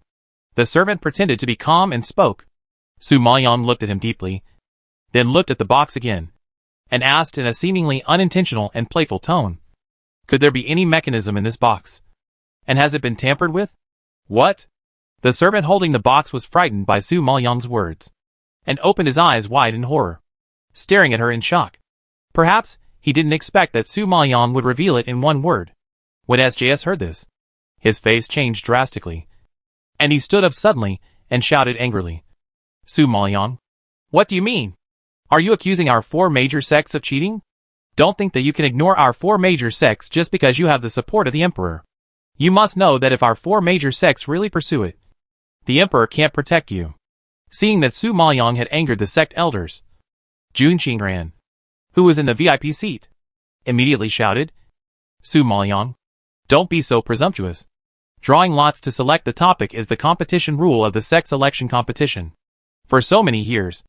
the servant pretended to be calm and spoke. Su Maoyang looked at him deeply, then looked at the box again, and asked in a seemingly unintentional and playful tone, "Could there be any mechanism in this box? And has it been tampered with?" "What?" The servant holding the box was frightened by Su Maoyang's words, and opened his eyes wide in horror, staring at her in shock. Perhaps he didn't expect that Su Maoyang would reveal it in one word. When SJS heard this, his face changed drastically, and he stood up suddenly and shouted angrily, "Su Maoyang, what do you mean? Are you accusing our 4 major sects of cheating? Don't think that you can ignore our 4 major sects just because you have the support of the Emperor. You must know that if our 4 major sects really pursue it, the Emperor can't protect you." Seeing that Su Maoyang had angered the sect elders, Jun Qingran, who was in the VIP seat, immediately shouted, "Su Maoyang, don't be so presumptuous. Drawing lots to select the topic is the competition rule of the sect selection competition. For so many years,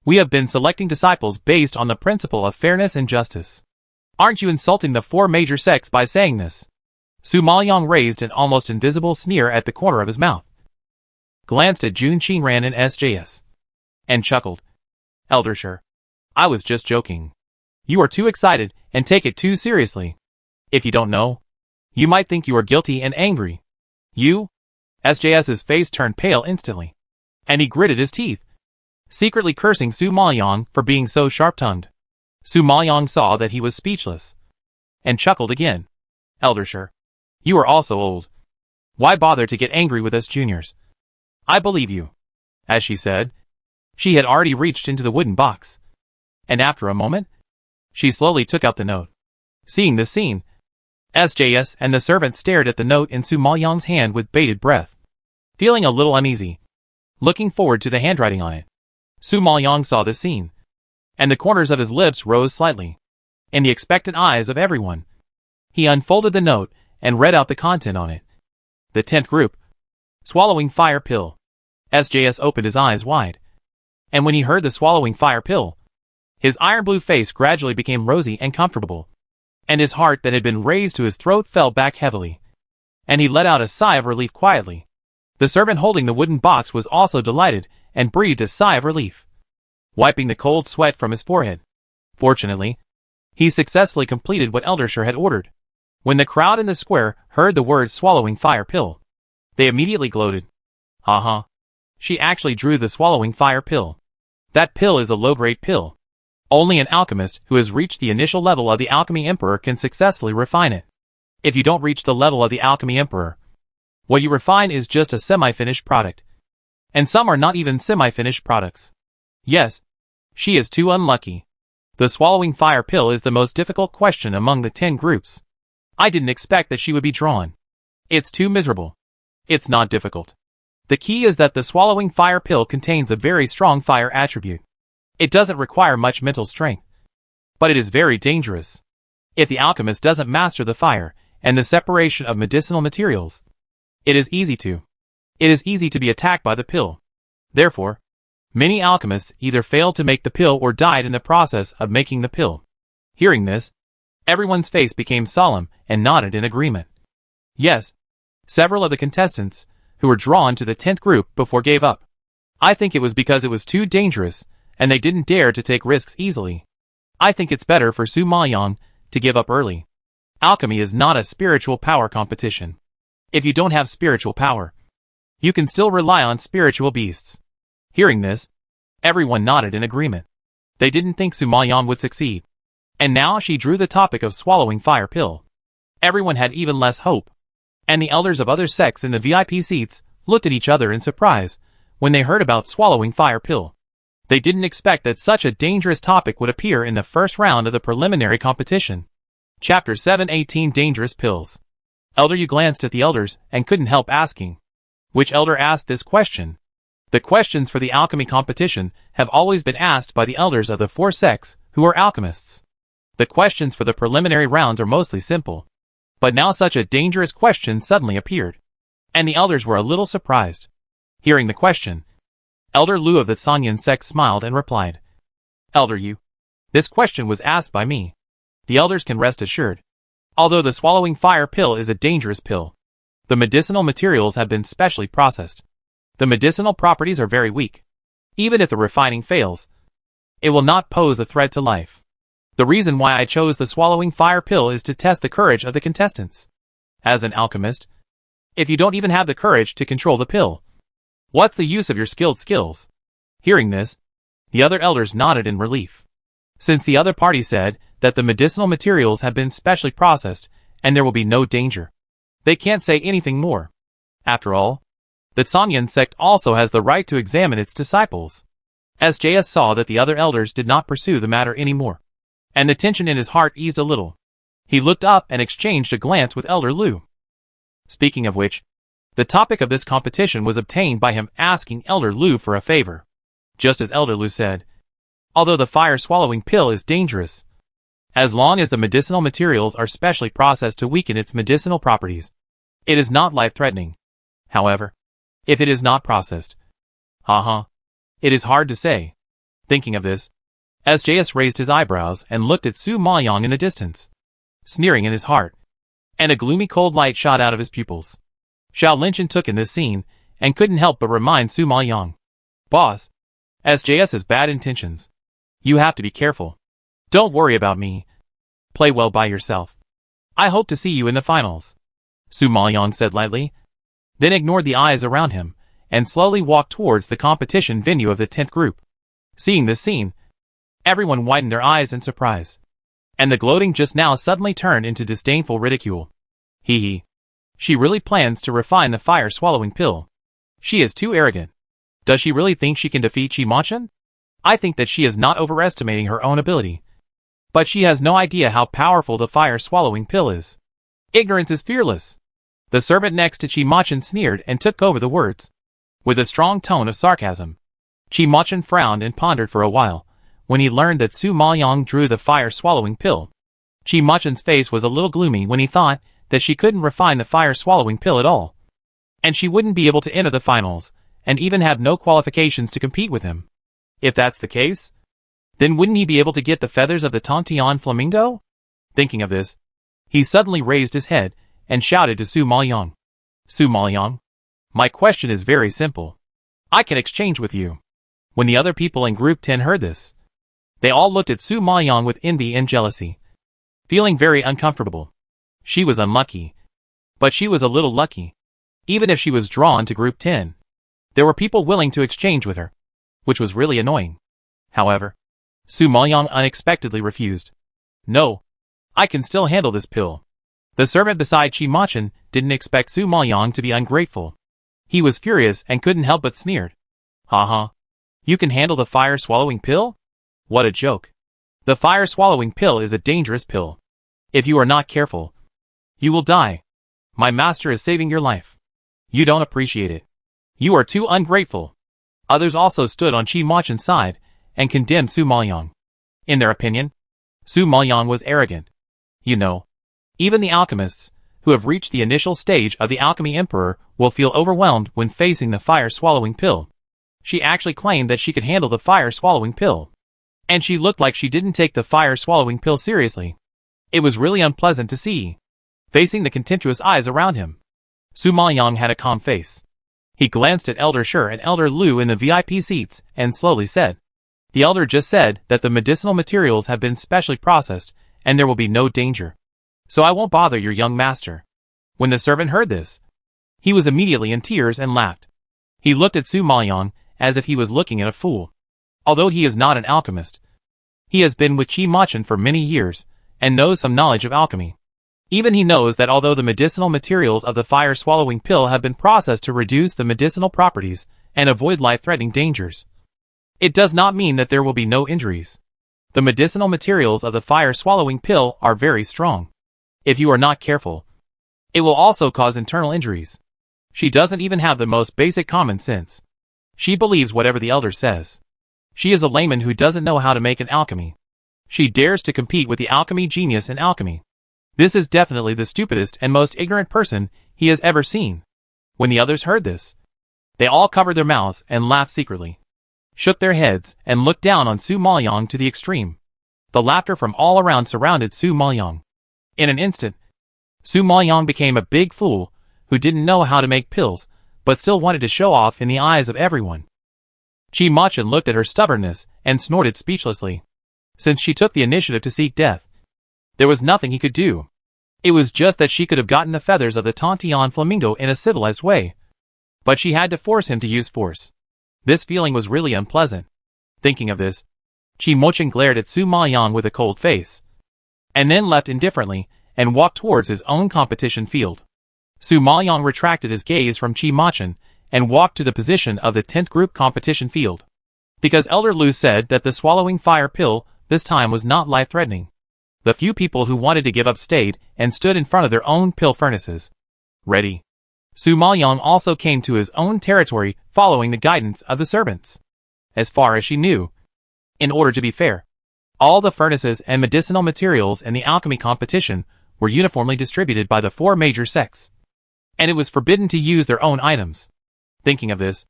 we have been selecting disciples based on the principle of fairness and justice. Aren't you insulting the 4 major sects by saying this?" Su Maoyang raised an almost invisible sneer at the corner of his mouth, glanced at Jun Qingran and SJS, and chuckled. "Elder Sure, I was just joking. You are too excited and take it too seriously. If you don't know, you might think you are guilty and angry. You?" SJS's face turned pale instantly, and he gritted his teeth, secretly cursing Su Maoyang for being so sharp-tongued. Su Maoyang saw that he was speechless, and chuckled again. "Elder Sure, you are also old. Why bother to get angry with us juniors? I believe you. As she said, she had already reached into the wooden box. And after a moment, she slowly took out the note. Seeing this scene, SJS and the servant stared at the note in Su Maoyang's hand with bated breath, feeling a little uneasy, looking forward to the handwriting on it. Su Maoyang saw this scene, and the corners of his lips rose slightly. In the expectant eyes of everyone, he unfolded the note and read out the content on it. The 10th group, swallowing fire pill. SJS opened his eyes wide, and when he heard the swallowing fire pill, his iron blue face gradually became rosy and comfortable, and his heart that had been raised to his throat fell back heavily, and he let out a sigh of relief quietly. The servant holding the wooden box was also delighted and breathed a sigh of relief, wiping the cold sweat from his forehead. Fortunately, he successfully completed what Eldersher had ordered. When the crowd in the square heard the word swallowing fire pill, they immediately gloated. Haha. She actually drew the swallowing fire pill. That pill is a low-grade pill. Only an alchemist who has reached the initial level of the Alchemy Emperor can successfully refine it. If you don't reach the level of the Alchemy Emperor, what you refine is just a semi-finished product. And some are not even semi-finished products. Yes, she is too unlucky. The swallowing fire pill is the most difficult question among the 10 groups. I didn't expect that she would be drawn. It's too miserable. It's not difficult. The key is that the swallowing fire pill contains a very strong fire attribute. It doesn't require much mental strength, but it is very dangerous. If the alchemist doesn't master the fire and the separation of medicinal materials, it is easy to be attacked by the pill. Therefore, many alchemists either failed to make the pill or died in the process of making the pill. Hearing this, everyone's face became solemn and nodded in agreement. Yes, several of the contestants who were drawn to the 10th group before gave up. I think it was because it was too dangerous and they didn't dare to take risks easily. I think it's better for Su Maoyang to give up early. Alchemy is not a spiritual power competition. If you don't have spiritual power, you can still rely on spiritual beasts. Hearing this, everyone nodded in agreement. They didn't think Su Maoyang would succeed. And now she drew the topic of swallowing fire pill. Everyone had even less hope, and the elders of other sects in the VIP seats looked at each other in surprise when they heard about swallowing fire pill. They didn't expect that such a dangerous topic would appear in the first round of the preliminary competition. Chapter 718 Dangerous Pills. Elder Yu glanced at the elders and couldn't help asking, which elder asked this question? The questions for the alchemy competition have always been asked by the elders of the 4 sects who are alchemists. The questions for the preliminary rounds are mostly simple, but now such a dangerous question suddenly appeared, and the elders were a little surprised. Hearing the question, Elder Lu of the Sanyan sect smiled and replied, Elder Yu, this question was asked by me. The elders can rest assured. Although the swallowing fire pill is a dangerous pill, the medicinal materials have been specially processed. The medicinal properties are very weak. Even if the refining fails, it will not pose a threat to life. The reason why I chose the swallowing fire pill is to test the courage of the contestants. As an alchemist, if you don't even have the courage to control the pill, what's the use of your skilled skills? Hearing this, the other elders nodded in relief. Since the other party said that the medicinal materials have been specially processed and there will be no danger, they can't say anything more. After all, the Sanyan sect also has the right to examine its disciples. SJS saw that the other elders did not pursue the matter anymore, and the tension in his heart eased a little. He looked up and exchanged a glance with Elder Lu. Speaking of which, the topic of this competition was obtained by him asking Elder Lu for a favor. Just as Elder Lu said, although the fire-swallowing pill is dangerous, as long as the medicinal materials are specially processed to weaken its medicinal properties, it is not life-threatening. However, if it is not processed, it is hard to say. Thinking of this, SJS raised his eyebrows and looked at Su Maoyang in the distance, sneering in his heart, and a gloomy cold light shot out of his pupils. Xiao Linshan took in this scene and couldn't help but remind Su Maoyang, Boss, SJS has bad intentions. You have to be careful. Don't worry about me. Play well by yourself. I hope to see you in the finals. Su Maoyang said lightly, then ignored the eyes around him and slowly walked towards the competition venue of the 10th group. Seeing this scene, everyone widened their eyes in surprise, and the gloating just now suddenly turned into disdainful ridicule. Hee hee. She really plans to refine the fire-swallowing pill. She is too arrogant. Does she really think she can defeat Chi-Machin? I think that she is not overestimating her own ability. But she has no idea how powerful the fire-swallowing pill is. Ignorance is fearless. The servant next to Chi-Machin sneered and took over the words. With a strong tone of sarcasm. Chi-Machin frowned and pondered for a while, when he learned that Su Maoyang drew the fire-swallowing pill. Chi-Machin's face was a little gloomy when he thought that she couldn't refine the fire-swallowing pill at all. And she wouldn't be able to enter the finals, and even have no qualifications to compete with him. If that's the case, then wouldn't he be able to get the feathers of the Tantian flamingo? Thinking of this, he suddenly raised his head and shouted to Su Maoyang. Su Maoyang, my question is very simple. I can exchange with you. When the other people in Group 10 heard this, they all looked at Su Maoyang with envy and jealousy, feeling very uncomfortable. She was unlucky, but she was a little lucky. Even if she was drawn to Group 10, there were people willing to exchange with her, which was really annoying. However, Su Maoyang unexpectedly refused. No, I can still handle this pill. The servant beside Chi-Machin didn't expect Su Maoyang to be ungrateful. He was furious and couldn't help but sneered. Haha. You can handle the fire-swallowing pill? What a joke. The fire-swallowing pill is a dangerous pill. If you are not careful, you will die. My master is saving your life. You don't appreciate it. You are too ungrateful. Others also stood on Chi-Machin's side and condemned Su Maoyang. In their opinion, Su Maoyang was arrogant. You know, even the alchemists, who have reached the initial stage of the Alchemy Emperor, will feel overwhelmed when facing the fire-swallowing pill. She actually claimed that she could handle the fire-swallowing pill. And she looked like she didn't take the fire-swallowing pill seriously. It was really unpleasant to see. Facing the contemptuous eyes around him, Su Maoyang had a calm face. He glanced at Elder Shi and Elder Lu in the VIP seats and slowly said, The elder just said that the medicinal materials have been specially processed and there will be no danger. So I won't bother your young master. When the servant heard this, he was immediately in tears and laughed. He looked at Su Maoyang as if he was looking at a fool. Although he is not an alchemist, he has been with Chi-Machin for many years and knows some knowledge of alchemy. Even he knows that although the medicinal materials of the fire-swallowing pill have been processed to reduce the medicinal properties and avoid life-threatening dangers, it does not mean that there will be no injuries. The medicinal materials of the fire-swallowing pill are very strong. If you are not careful, it will also cause internal injuries. She doesn't even have the most basic common sense. She believes whatever the elder says. She is a layman who doesn't know how to make an alchemy. She dares to compete with the alchemy genius in alchemy. This is definitely the stupidest and most ignorant person he has ever seen. When the others heard this, they all covered their mouths and laughed secretly, shook their heads, and looked down on Su Maoyang to the extreme. The laughter from all around surrounded Su Maoyang. In an instant, Su Maoyang became a big fool who didn't know how to make pills, but still wanted to show off in the eyes of everyone. Chi-Machin looked at her stubbornness and snorted speechlessly. Since she took the initiative to seek death, there was nothing he could do. It was just that she could have gotten the feathers of the Tantian flamingo in a civilized way. But she had to force him to use force. This feeling was really unpleasant. Thinking of this, Chi-Machin glared at Su Maoyang with a cold face, and then left indifferently and walked towards his own competition field. Su Maoyang retracted his gaze from Chi-Machin and walked to the position of the 10th group competition field. Because Elder Lu said that the swallowing fire pill this time was not life-threatening. The few people who wanted to give up stayed and stood in front of their own pill furnaces, ready. Su Maoyang also came to his own territory following the guidance of the servants. As far as she knew, in order to be fair, all the furnaces and medicinal materials in the alchemy competition were uniformly distributed by the 4 major sects, and it was forbidden to use their own items. Thinking of this,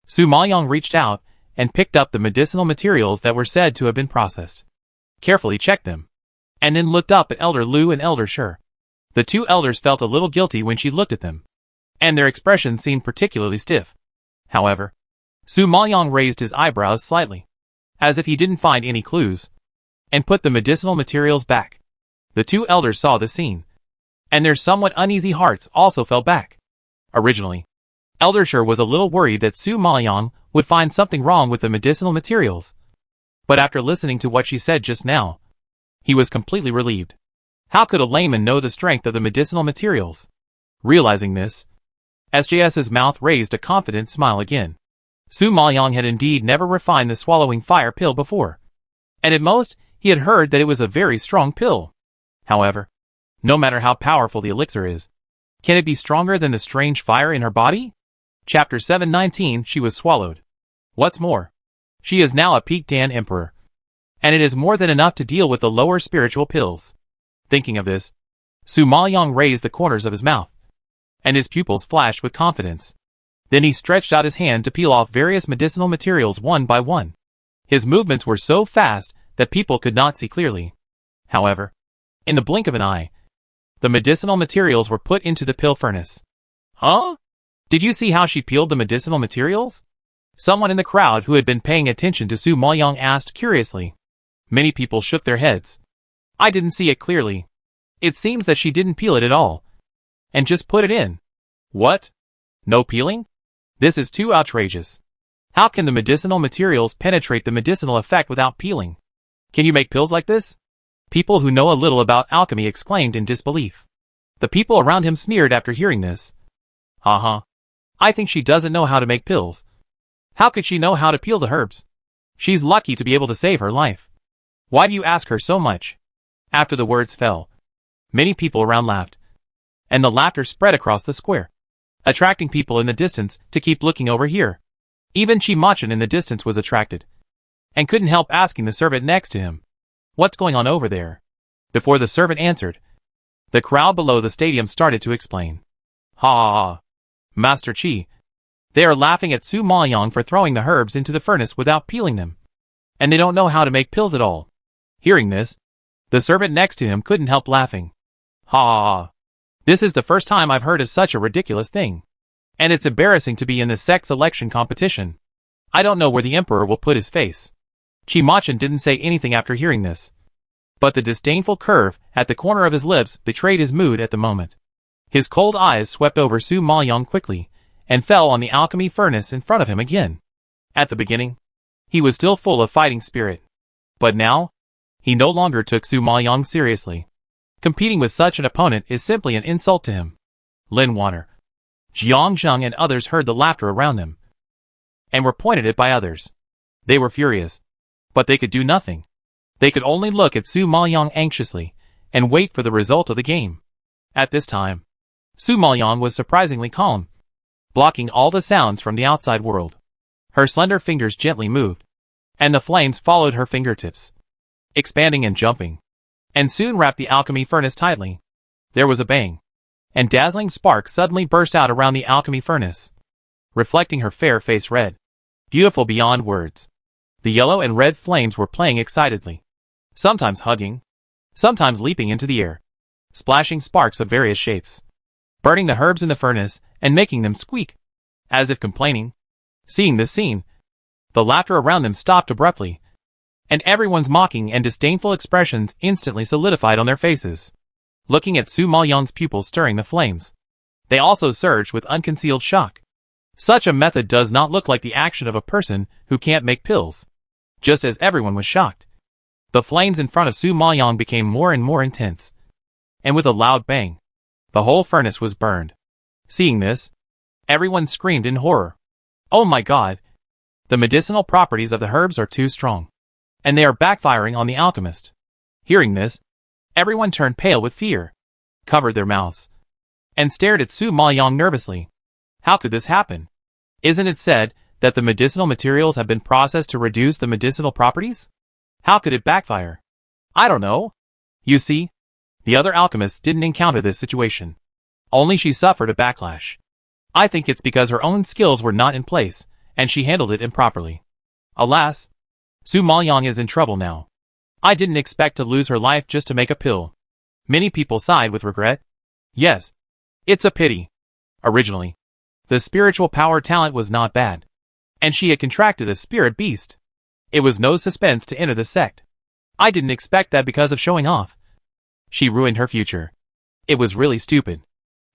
Su Maoyang reached out and picked up the medicinal materials that were said to have been processed, carefully checked them, and then looked up at Elder Lu and Elder Shi. The 2 elders felt a little guilty when she looked at them, and their expressions seemed particularly stiff. However, Su Maoyang raised his eyebrows slightly, as if he didn't find any clues, and put the medicinal materials back. The 2 elders saw the scene, and their somewhat uneasy hearts also fell back. Originally, Elder Shi was a little worried that Su Maoyang would find something wrong with the medicinal materials, but after listening to what she said just now, he was completely relieved. How could a layman know the strength of the medicinal materials? Realizing this, SJS's mouth raised a confident smile again. Su Maoyong had indeed never refined the swallowing fire pill before, and at most, he had heard that it was a very strong pill. However, no matter how powerful the elixir is, can it be stronger than the strange fire in her body? Chapter 719. She was swallowed. What's more, she is now a peak Dan Emperor, and it is more than enough to deal with the lower spiritual pills. Thinking of this, Su Maoyong raised the corners of his mouth, and his pupils flashed with confidence. Then he stretched out his hand to peel off various medicinal materials one by one. His movements were so fast that people could not see clearly. However, in the blink of an eye, the medicinal materials were put into the pill furnace. Huh? Did you see how she peeled the medicinal materials? Someone in the crowd who had been paying attention to Su Maoyong asked curiously. Many people shook their heads. I didn't see it clearly. It seems that she didn't peel it at all, and just put it in. What? No peeling? This is too outrageous. How can the medicinal materials penetrate the medicinal effect without peeling? Can you make pills like this? People who know a little about alchemy exclaimed in disbelief. The people around him sneered after hearing this. I think she doesn't know how to make pills. How could she know how to peel the herbs? She's lucky to be able to save her life. Why do you ask her so much? After the words fell, many people around laughed, and the laughter spread across the square, attracting people in the distance to keep looking over here. Even Chi-Machin in the distance was attracted, and couldn't help asking the servant next to him, "What's going on over there?" Before the servant answered, the crowd below the stadium started to explain. Ha! Master Chi. They are laughing at Su Maoyong for throwing the herbs into the furnace without peeling them, and they don't know how to make pills at all. Hearing this, the servant next to him couldn't help laughing. Ha! This is the first time I've heard of such a ridiculous thing. And it's embarrassing to be in the sex selection competition. I don't know where the emperor will put his face. Chi-Machin didn't say anything after hearing this, but the disdainful curve at the corner of his lips betrayed his mood at the moment. His cold eyes swept over Su Maoyong quickly, and fell on the alchemy furnace in front of him again. At the beginning, he was still full of fighting spirit, but now, he no longer took Su Maoyong seriously. Competing with such an opponent is simply an insult to him. Lin Water, Jiang Zheng and others heard the laughter around them, and were pointed at by others. They were furious, but they could do nothing. They could only look at Su Maoyong anxiously, and wait for the result of the game. At this time, Su Maoyong was surprisingly calm, blocking all the sounds from the outside world. Her slender fingers gently moved, and the flames followed her fingertips, expanding and jumping, and soon wrapped the alchemy furnace tightly. There was a bang, and dazzling sparks suddenly burst out around the alchemy furnace, reflecting her fair face red, beautiful beyond words. The yellow and red flames were playing excitedly, sometimes hugging, sometimes leaping into the air, splashing sparks of various shapes, burning the herbs in the furnace and making them squeak, as if complaining. Seeing this scene, the laughter around them stopped abruptly, and everyone's mocking and disdainful expressions instantly solidified on their faces. Looking at Su Maoyong's pupils stirring the flames, they also surged with unconcealed shock. Such a method does not look like the action of a person who can't make pills. Just as everyone was shocked, the flames in front of Su Maoyong became more and more intense, and with a loud bang, the whole furnace was burned. Seeing this, everyone screamed in horror. Oh my god! The medicinal properties of the herbs are too strong, and they are backfiring on the alchemist. Hearing this, everyone turned pale with fear, covered their mouths, and stared at Su Maoyong nervously. How could this happen? Isn't it said that the medicinal materials have been processed to reduce the medicinal properties? How could it backfire? I don't know. You see, the other alchemists didn't encounter this situation. Only she suffered a backlash. I think it's because her own skills were not in place, and she handled it improperly. Alas, Su Maoyong is in trouble now. I didn't expect to lose her life just to make a pill. Many people sighed with regret. Yes, it's a pity. Originally, the spiritual power talent was not bad, and she had contracted a spirit beast. It was no suspense to enter the sect. I didn't expect that because of showing off. She ruined her future. It was really stupid.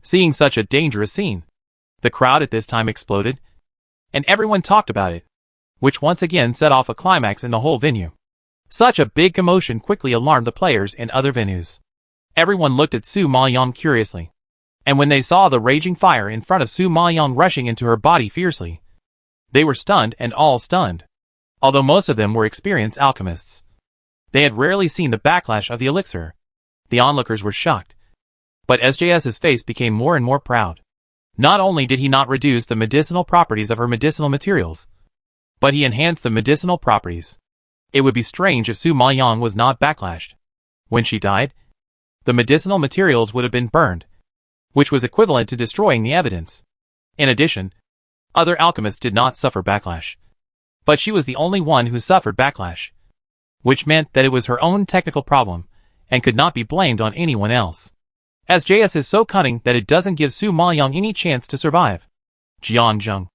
Seeing such a dangerous scene, the crowd at this time exploded, and everyone talked about it, which once again set off a climax in the whole venue. Such a big commotion quickly alarmed the players in other venues. Everyone looked at Su Maoyong curiously, and when they saw the raging fire in front of Su Maoyong rushing into her body fiercely, They were stunned and all stunned. Although most of them were experienced alchemists, they had rarely seen the backlash of the elixir. The onlookers were shocked. But SJS's face became more and more proud. Not only did he not reduce the medicinal properties of her medicinal materials, but he enhanced the medicinal properties. It would be strange if Su Maoyang was not backlashed. When she died, the medicinal materials would have been burned, which was equivalent to destroying the evidence. In addition, other alchemists did not suffer backlash. But she was the only one who suffered backlash, which meant that it was her own technical problem and could not be blamed on anyone else. SJS is so cunning that it doesn't give Su Maoyang any chance to survive. Jiang Zheng,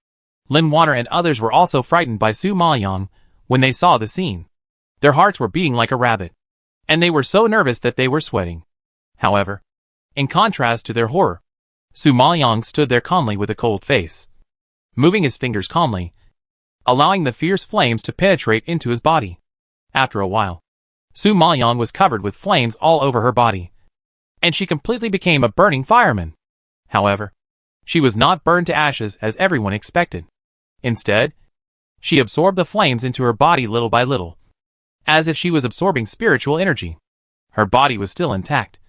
Lin Water and others were also frightened by Su Maoyang when they saw the scene. Their hearts were beating like a rabbit, and they were so nervous that they were sweating. However, in contrast to their horror, Su Maoyang stood there calmly with a cold face, moving his fingers calmly, allowing the fierce flames to penetrate into his body. After a while, Su Maoyang was covered with flames all over her body, and she completely became a burning fireman. However, she was not burned to ashes as everyone expected. Instead, she absorbed the flames into her body little by little, as if she was absorbing spiritual energy. Her body was still intact,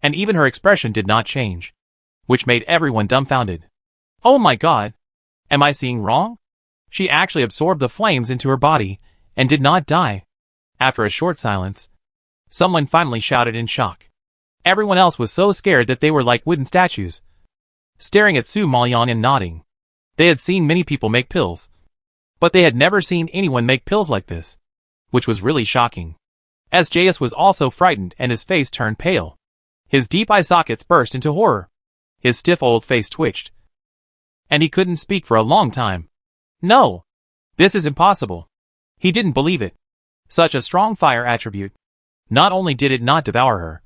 and even her expression did not change, which made everyone dumbfounded. Oh my god! Am I seeing wrong? She actually absorbed the flames into her body and did not die. After a short silence, someone finally shouted in shock. Everyone else was so scared that they were like wooden statues, staring at Su Maoyang and nodding. They had seen many people make pills, but they had never seen anyone make pills like this, which was really shocking. SJS was also frightened and his face turned pale. His deep eye sockets burst into horror. His stiff old face twitched, and he couldn't speak for a long time. No! This is impossible. He didn't believe it. Such a strong fire attribute. Not only did it not devour her,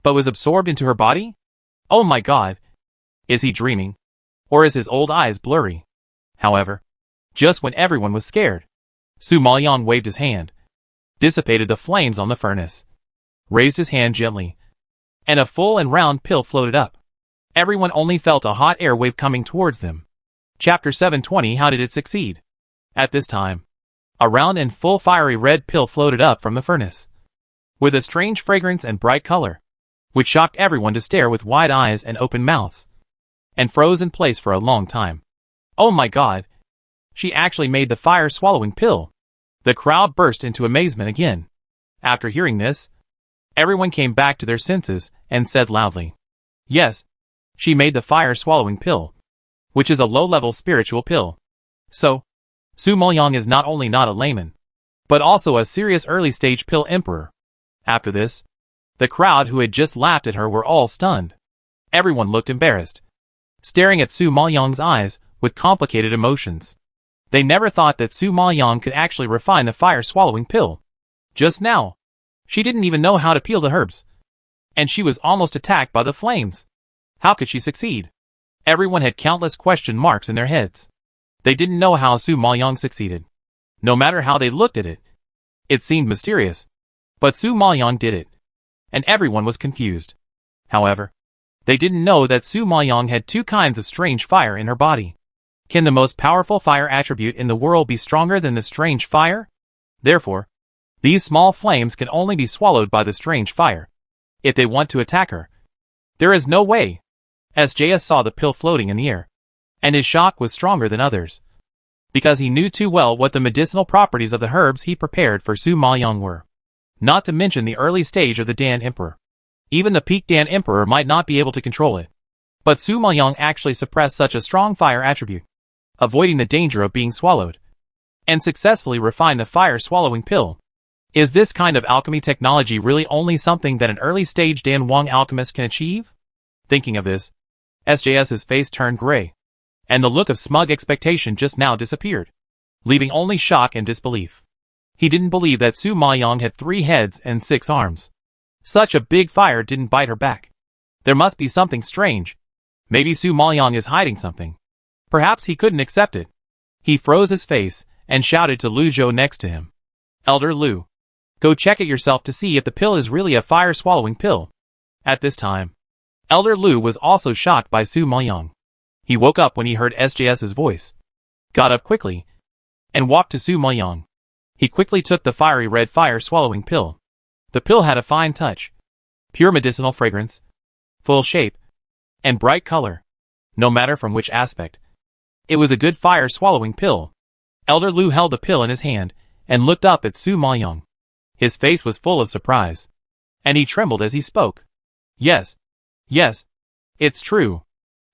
but was absorbed into her body? Oh my god! Is he dreaming? Or is his old eyes blurry? However, just when everyone was scared, Su Maoyang waved his hand, dissipated the flames on the furnace, raised his hand gently, and a full and round pill floated up. Everyone only felt a hot air wave coming towards them. Chapter 720. How did it succeed? At this time, a round and full fiery red pill floated up from the furnace, with a strange fragrance and bright color, which shocked everyone to stare with wide eyes and open mouths, and froze in place for a long time. Oh my god! She actually made the fire-swallowing pill. The crowd burst into amazement again. After hearing this, everyone came back to their senses and said loudly, yes, she made the fire-swallowing pill, which is a low-level spiritual pill. So, Su Maoyang is not only not a layman, but also a serious early-stage pill emperor. After this, the crowd who had just laughed at her were all stunned. Everyone looked embarrassed, staring at Su Maoyang's eyes with complicated emotions. They never thought that Su Maoyang could actually refine the fire-swallowing pill. Just now, she didn't even know how to peel the herbs, and she was almost attacked by the flames. How could she succeed? Everyone had countless question marks in their heads. They didn't know how Su Maoyang succeeded. No matter how they looked at it, it seemed mysterious. But Su Maoyang did it, and everyone was confused. However, they didn't know that Su Maoyang had two kinds of strange fire in her body. Can the most powerful fire attribute in the world be stronger than the strange fire? Therefore, these small flames can only be swallowed by the strange fire. If they want to attack her, there is no way. SJS saw the pill floating in the air, and his shock was stronger than others, because he knew too well what the medicinal properties of the herbs he prepared for Su Maoyang were. Not to mention the early stage of the Dan Emperor. Even the peak Dan Emperor might not be able to control it. But Su Maoyang actually suppressed such a strong fire attribute, avoiding the danger of being swallowed, and successfully refined the fire-swallowing pill. Is this kind of alchemy technology really only something that an early-stage Dan Wang alchemist can achieve? Thinking of this, SJS's face turned gray, and the look of smug expectation just now disappeared, leaving only shock and disbelief. He didn't believe that Su Maoyang had 3 heads and 6 arms. Such a big fire didn't bite her back. There must be something strange. Maybe Su Maoyang is hiding something. Perhaps he couldn't accept it. He froze his face and shouted to Lu Zhou next to him. Elder Lu, go check it yourself to see if the pill is really a fire-swallowing pill. At this time, Elder Lu was also shocked by Su Maoyang. He woke up when he heard SJS's voice. got up quickly, and walked to Su Maoyang. He quickly took the fiery red fire-swallowing pill. The pill had a fine touch, pure medicinal fragrance, full shape, and bright color. No matter from which aspect, it was a good fire-swallowing pill. Elder Lu held the pill in his hand and looked up at Su Maoyang. His face was full of surprise, and he trembled as he spoke. Yes, it's true.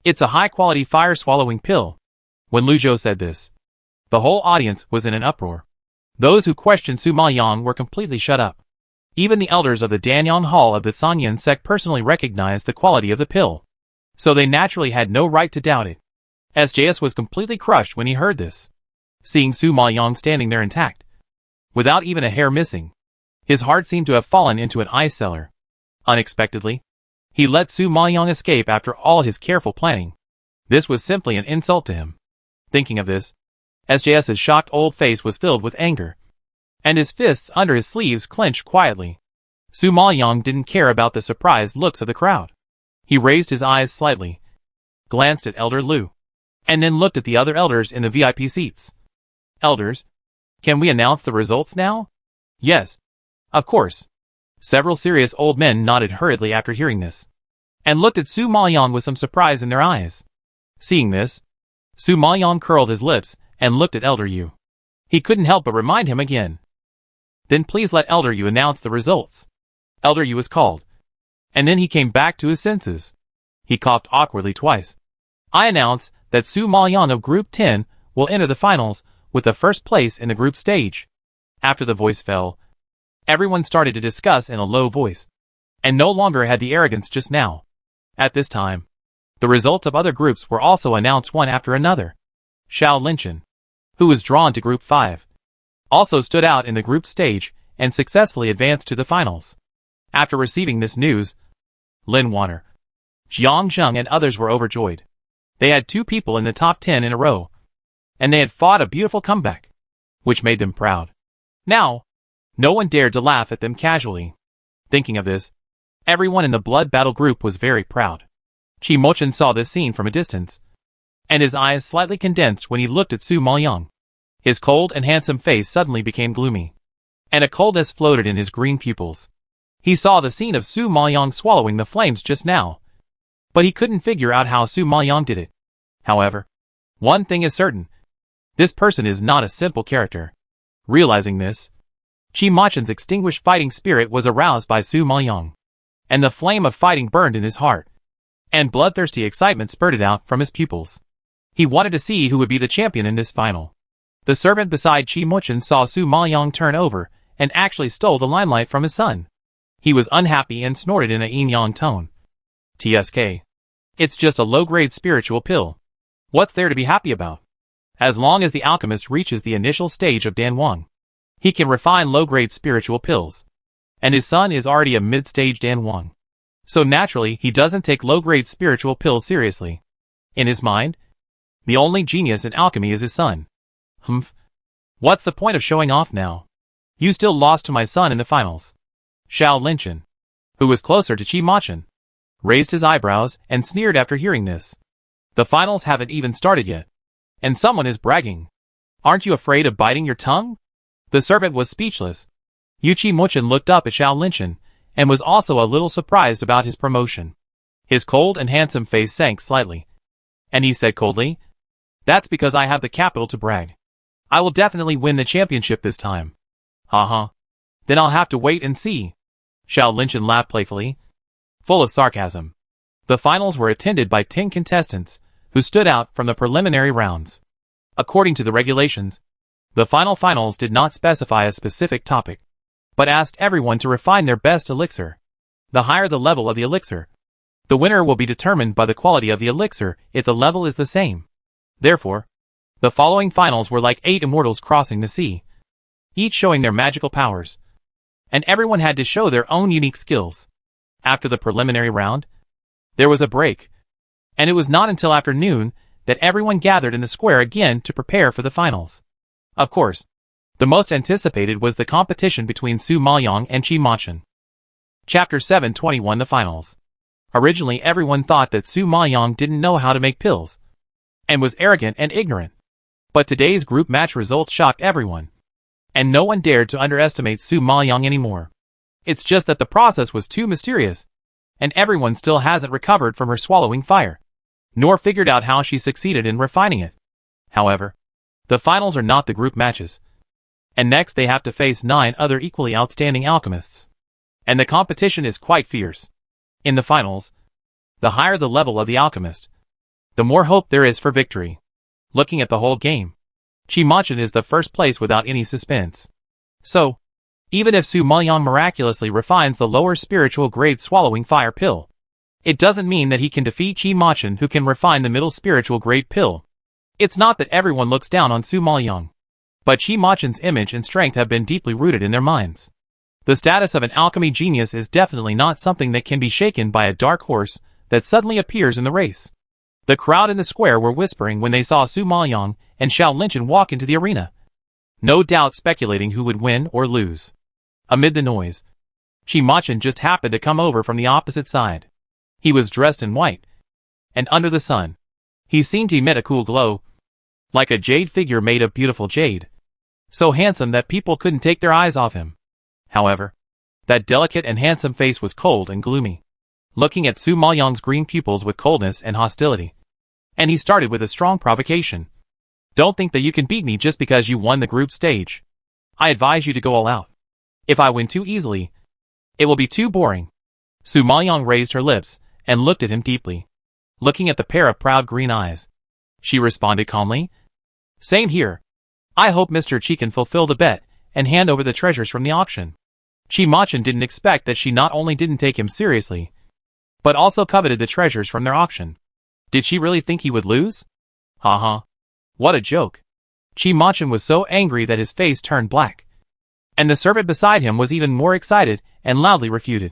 It's a high-quality fire-swallowing pill. When Lu Zhou said this, the whole audience was in an uproar. Those who questioned Su Maoyang were completely shut up. Even the elders of the Danyang Hall of the Sanyan sect personally recognized the quality of the pill, so they naturally had no right to doubt it. SJS was completely crushed when he heard this. Seeing Su Maoyang standing there intact, without even a hair missing, his heart seemed to have fallen into an ice cellar. Unexpectedly, he let Su Maoyang escape after all his careful planning. This was simply an insult to him. Thinking of this, SJS's shocked old face was filled with anger, and his fists under his sleeves clenched quietly. Su Maoyang didn't care about the surprised looks of the crowd. He raised his eyes slightly, glanced at Elder Lu, and then looked at the other elders in the VIP seats. Elders, can we announce the results now? Yes, of course. Several serious old men nodded hurriedly after hearing this, and looked at Su Maoyang with some surprise in their eyes. Seeing this, Su Maoyang curled his lips and looked at Elder Yu. He couldn't help but remind him again. Then please let Elder Yu announce the results. Elder Yu was called, and then he came back to his senses. He coughed awkwardly twice. I announce that Su Maoyang of Group 10 will enter the finals with the first place in the group stage. After the voice fell, everyone started to discuss in a low voice, and no longer had the arrogance just now. At this time, the results of other groups were also announced one after another. Xiao Linchen, who was drawn to Group 5, also stood out in the group stage and successfully advanced to the finals. After receiving this news, Lin Wanner, Jiang Zheng and others were overjoyed. They had 2 people in the top 10 in a row, and they had fought a beautiful comeback, which made them proud. Now, no one dared to laugh at them casually. Thinking of this, everyone in the blood battle group was very proud. Qi Mochen saw this scene from a distance, and his eyes slightly condensed when he looked at Su Maoyang. His cold and handsome face suddenly became gloomy, and a coldness floated in his green pupils. He saw the scene of Su Maoyang swallowing the flames just now, but he couldn't figure out how Su Maoyang did it. However, one thing is certain. This person is not a simple character. Realizing this, Qi Machen's extinguished fighting spirit was aroused by Su Maoyang, and the flame of fighting burned in his heart, and bloodthirsty excitement spurted out from his pupils. He wanted to see who would be the champion in this final. The servant beside Qi Mochen saw Su Maoyang turn over and actually stole the limelight from his son. He was unhappy and snorted in a yin-yang tone. TSK. It's just a low-grade spiritual pill. What's there to be happy about? As long as the alchemist reaches the initial stage of Danwang, he can refine low-grade spiritual pills. And his son is already a mid-stage Danwang. So naturally, he doesn't take low-grade spiritual pills seriously. In his mind, the only genius in alchemy is his son. What's the point of showing off now? You still lost to my son in the finals. Xiao Linchen, who was closer to Qi Machen, raised his eyebrows and sneered after hearing this. The finals haven't even started yet, and someone is bragging. Aren't you afraid of biting your tongue? The servant was speechless. Qi Machen looked up at Xiao Linchen, and was also a little surprised about his promotion. His cold and handsome face sank slightly, and he said coldly, "That's because I have the capital to brag. I will definitely win the championship this time." Then I'll have to wait and see. Xiao Linchen laughed playfully, full of sarcasm. The finals were attended by 10 contestants, who stood out from the preliminary rounds. According to the regulations, the finals did not specify a specific topic, but asked everyone to refine their best elixir. The higher the level of the elixir, the winner will be determined by the quality of the elixir if the level is the same. Therefore, the following finals were like 8 immortals crossing the sea, each showing their magical powers, and everyone had to show their own unique skills. After the preliminary round, there was a break, and it was not until afternoon that everyone gathered in the square again to prepare for the finals. Of course, the most anticipated was the competition between Su Maoyang and Qi Machen. Chapter 721 The Finals. Originally everyone thought that Su Maoyang didn't know how to make pills, and was arrogant and ignorant. But today's group match results shocked everyone. And no one dared to underestimate Su Maoyang anymore. It's just that the process was too mysterious, and everyone still hasn't recovered from her swallowing fire, nor figured out how she succeeded in refining it. However, the finals are not the group matches. And next they have to face 9 other equally outstanding alchemists. And the competition is quite fierce. In the finals, the higher the level of the alchemist, the more hope there is for victory. Looking at the whole game, Chi Machin is the first place without any suspense. So, even if Su Maoyang miraculously refines the lower spiritual grade swallowing fire pill, it doesn't mean that he can defeat Chi Machin who can refine the middle spiritual grade pill. It's not that everyone looks down on Su Maoyang, but Chi Machin's image and strength have been deeply rooted in their minds. The status of an alchemy genius is definitely not something that can be shaken by a dark horse that suddenly appears in the race. The crowd in the square were whispering when they saw Su Maoyang and Xiao Linchin walk into the arena, no doubt speculating who would win or lose. Amid the noise, Chi Machin just happened to come over from the opposite side. He was dressed in white, and under the sun, he seemed to emit a cool glow, like a jade figure made of beautiful jade, so handsome that people couldn't take their eyes off him. However, that delicate and handsome face was cold and gloomy, looking at Su Maoyang's green pupils with coldness and hostility. And he started with a strong provocation. Don't think that you can beat me just because you won the group stage. I advise you to go all out. If I win too easily, it will be too boring. Su Maoyang raised her lips and looked at him deeply, looking at the pair of proud green eyes. She responded calmly. Same here. I hope Mr. Chi can fulfill the bet and hand over the treasures from the auction. Chi Machin didn't expect that she not only didn't take him seriously, but also coveted the treasures from their auction. Did she really think he would lose? Haha. What a joke. Chi Machin was so angry that his face turned black. And the servant beside him was even more excited and loudly refuted.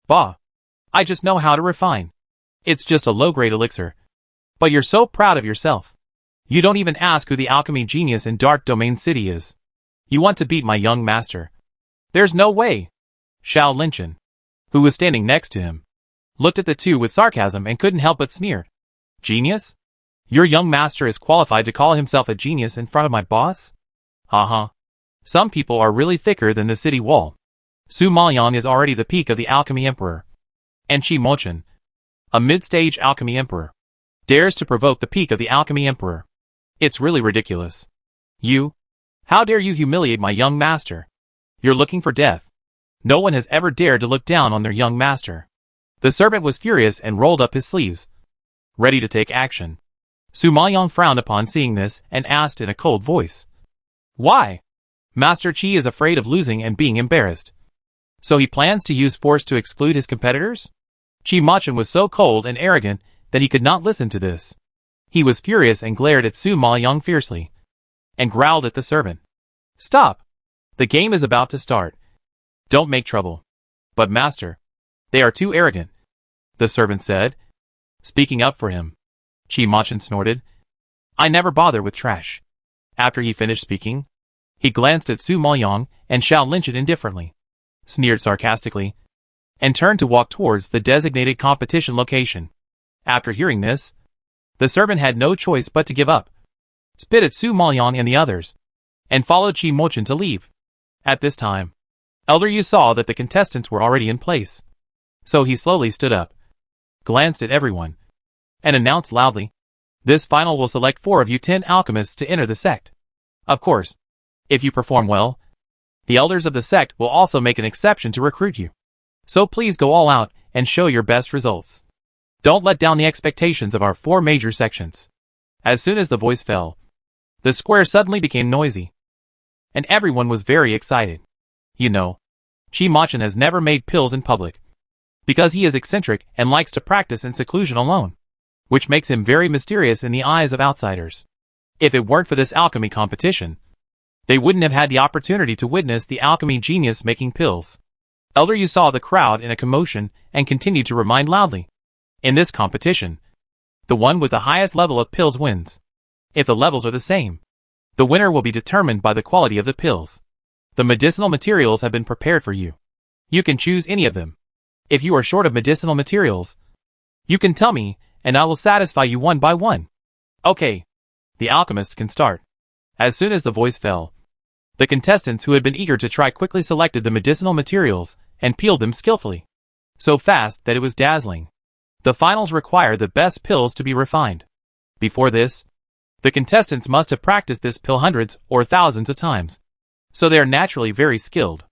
Bah. I just know how to refine. It's just a low-grade elixir. But you're so proud of yourself. You don't even ask who the alchemy genius in Dark Domain City is. You want to beat my young master. There's no way. Xiao Linchin, who was standing next to him, looked at the two with sarcasm and couldn't help but sneer. Genius? Your young master is qualified to call himself a genius in front of my boss? Haha. Some people are really thicker than the city wall. Su Maoyang is already the peak of the alchemy emperor. And Chi Machin, a mid-stage alchemy emperor, dares to provoke the peak of the alchemy emperor. It's really ridiculous. You? How dare you humiliate my young master? You're looking for death. No one has ever dared to look down on their young master. The servant was furious and rolled up his sleeves, ready to take action. Su Maoyang frowned upon seeing this and asked in a cold voice. Why? Master Chi is afraid of losing and being embarrassed. So he plans to use force to exclude his competitors? Chi Machin was so cold and arrogant that he could not listen to this. He was furious and glared at Su Maoyang fiercely, and growled at the servant. Stop! The game is about to start. Don't make trouble. But master, they are too arrogant, the servant said, speaking up for him. Chi Machin snorted. I never bother with trash. After he finished speaking, he glanced at Su Maoyang and Xiao Linchin indifferently, sneered sarcastically, and turned to walk towards the designated competition location. After hearing this, the servant had no choice but to give up, spit at Su Maoyang and the others, and followed Chi Machin to leave. At this time, Elder Yu saw that the contestants were already in place, so he slowly stood up, glanced at everyone, and announced loudly, This final will select 4 of you 10 alchemists to enter the sect. Of course, if you perform well, the elders of the sect will also make an exception to recruit you. So please go all out and show your best results. Don't let down the expectations of our 4 major sections. As soon as the voice fell, the square suddenly became noisy, and everyone was very excited. You know, Chi Machin has never made pills in public, because he is eccentric and likes to practice in seclusion alone, which makes him very mysterious in the eyes of outsiders. If it weren't for this alchemy competition, they wouldn't have had the opportunity to witness the alchemy genius making pills. Elder Yu saw the crowd in a commotion and continued to remind loudly. In this competition, the one with the highest level of pills wins. If the levels are the same, the winner will be determined by the quality of the pills. The medicinal materials have been prepared for you. You can choose any of them. If you are short of medicinal materials, you can tell me, and I will satisfy you one by one. Okay, the alchemists can start. As soon as the voice fell, the contestants who had been eager to try quickly selected the medicinal materials and peeled them skillfully. So fast that it was dazzling. The finals require the best pills to be refined. Before this, the contestants must have practiced this pill hundreds or thousands of times. So they are naturally very skilled.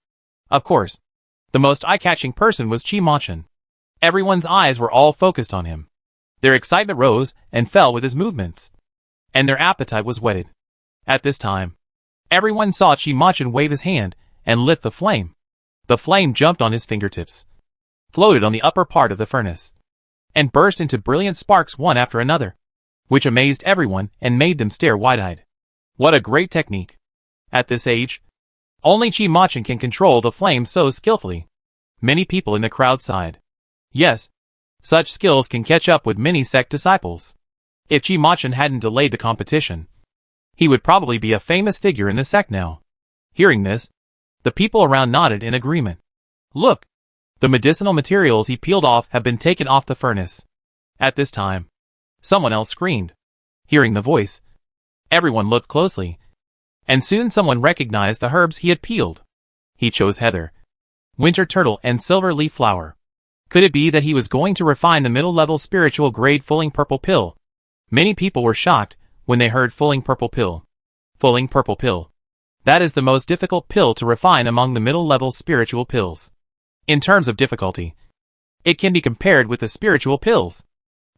Of course, the most eye-catching person was Chi Machin. Everyone's eyes were all focused on him. Their excitement rose and fell with his movements, and their appetite was whetted. At this time, everyone saw Chi Machin wave his hand and lit the flame. The flame jumped on his fingertips, floated on the upper part of the furnace, and burst into brilliant sparks one after another, which amazed everyone and made them stare wide-eyed. What a great technique! At this age, only Chi Machin can control the flame so skillfully. Many people in the crowd sighed. Yes, such skills can catch up with many sect disciples. If Chi Machin hadn't delayed the competition, he would probably be a famous figure in the sect now. Hearing this, the people around nodded in agreement. Look! The medicinal materials he peeled off have been taken off the furnace. At this time, someone else screamed. Hearing the voice, everyone looked closely, and soon someone recognized the herbs he had peeled. He chose heather, winter turtle, and silver leaf flower. Could it be that he was going to refine the middle-level spiritual grade fulling purple pill? Many people were shocked when they heard fulling purple pill. Fulling purple pill. That is the most difficult pill to refine among the middle-level spiritual pills. In terms of difficulty, it can be compared with the spiritual pills.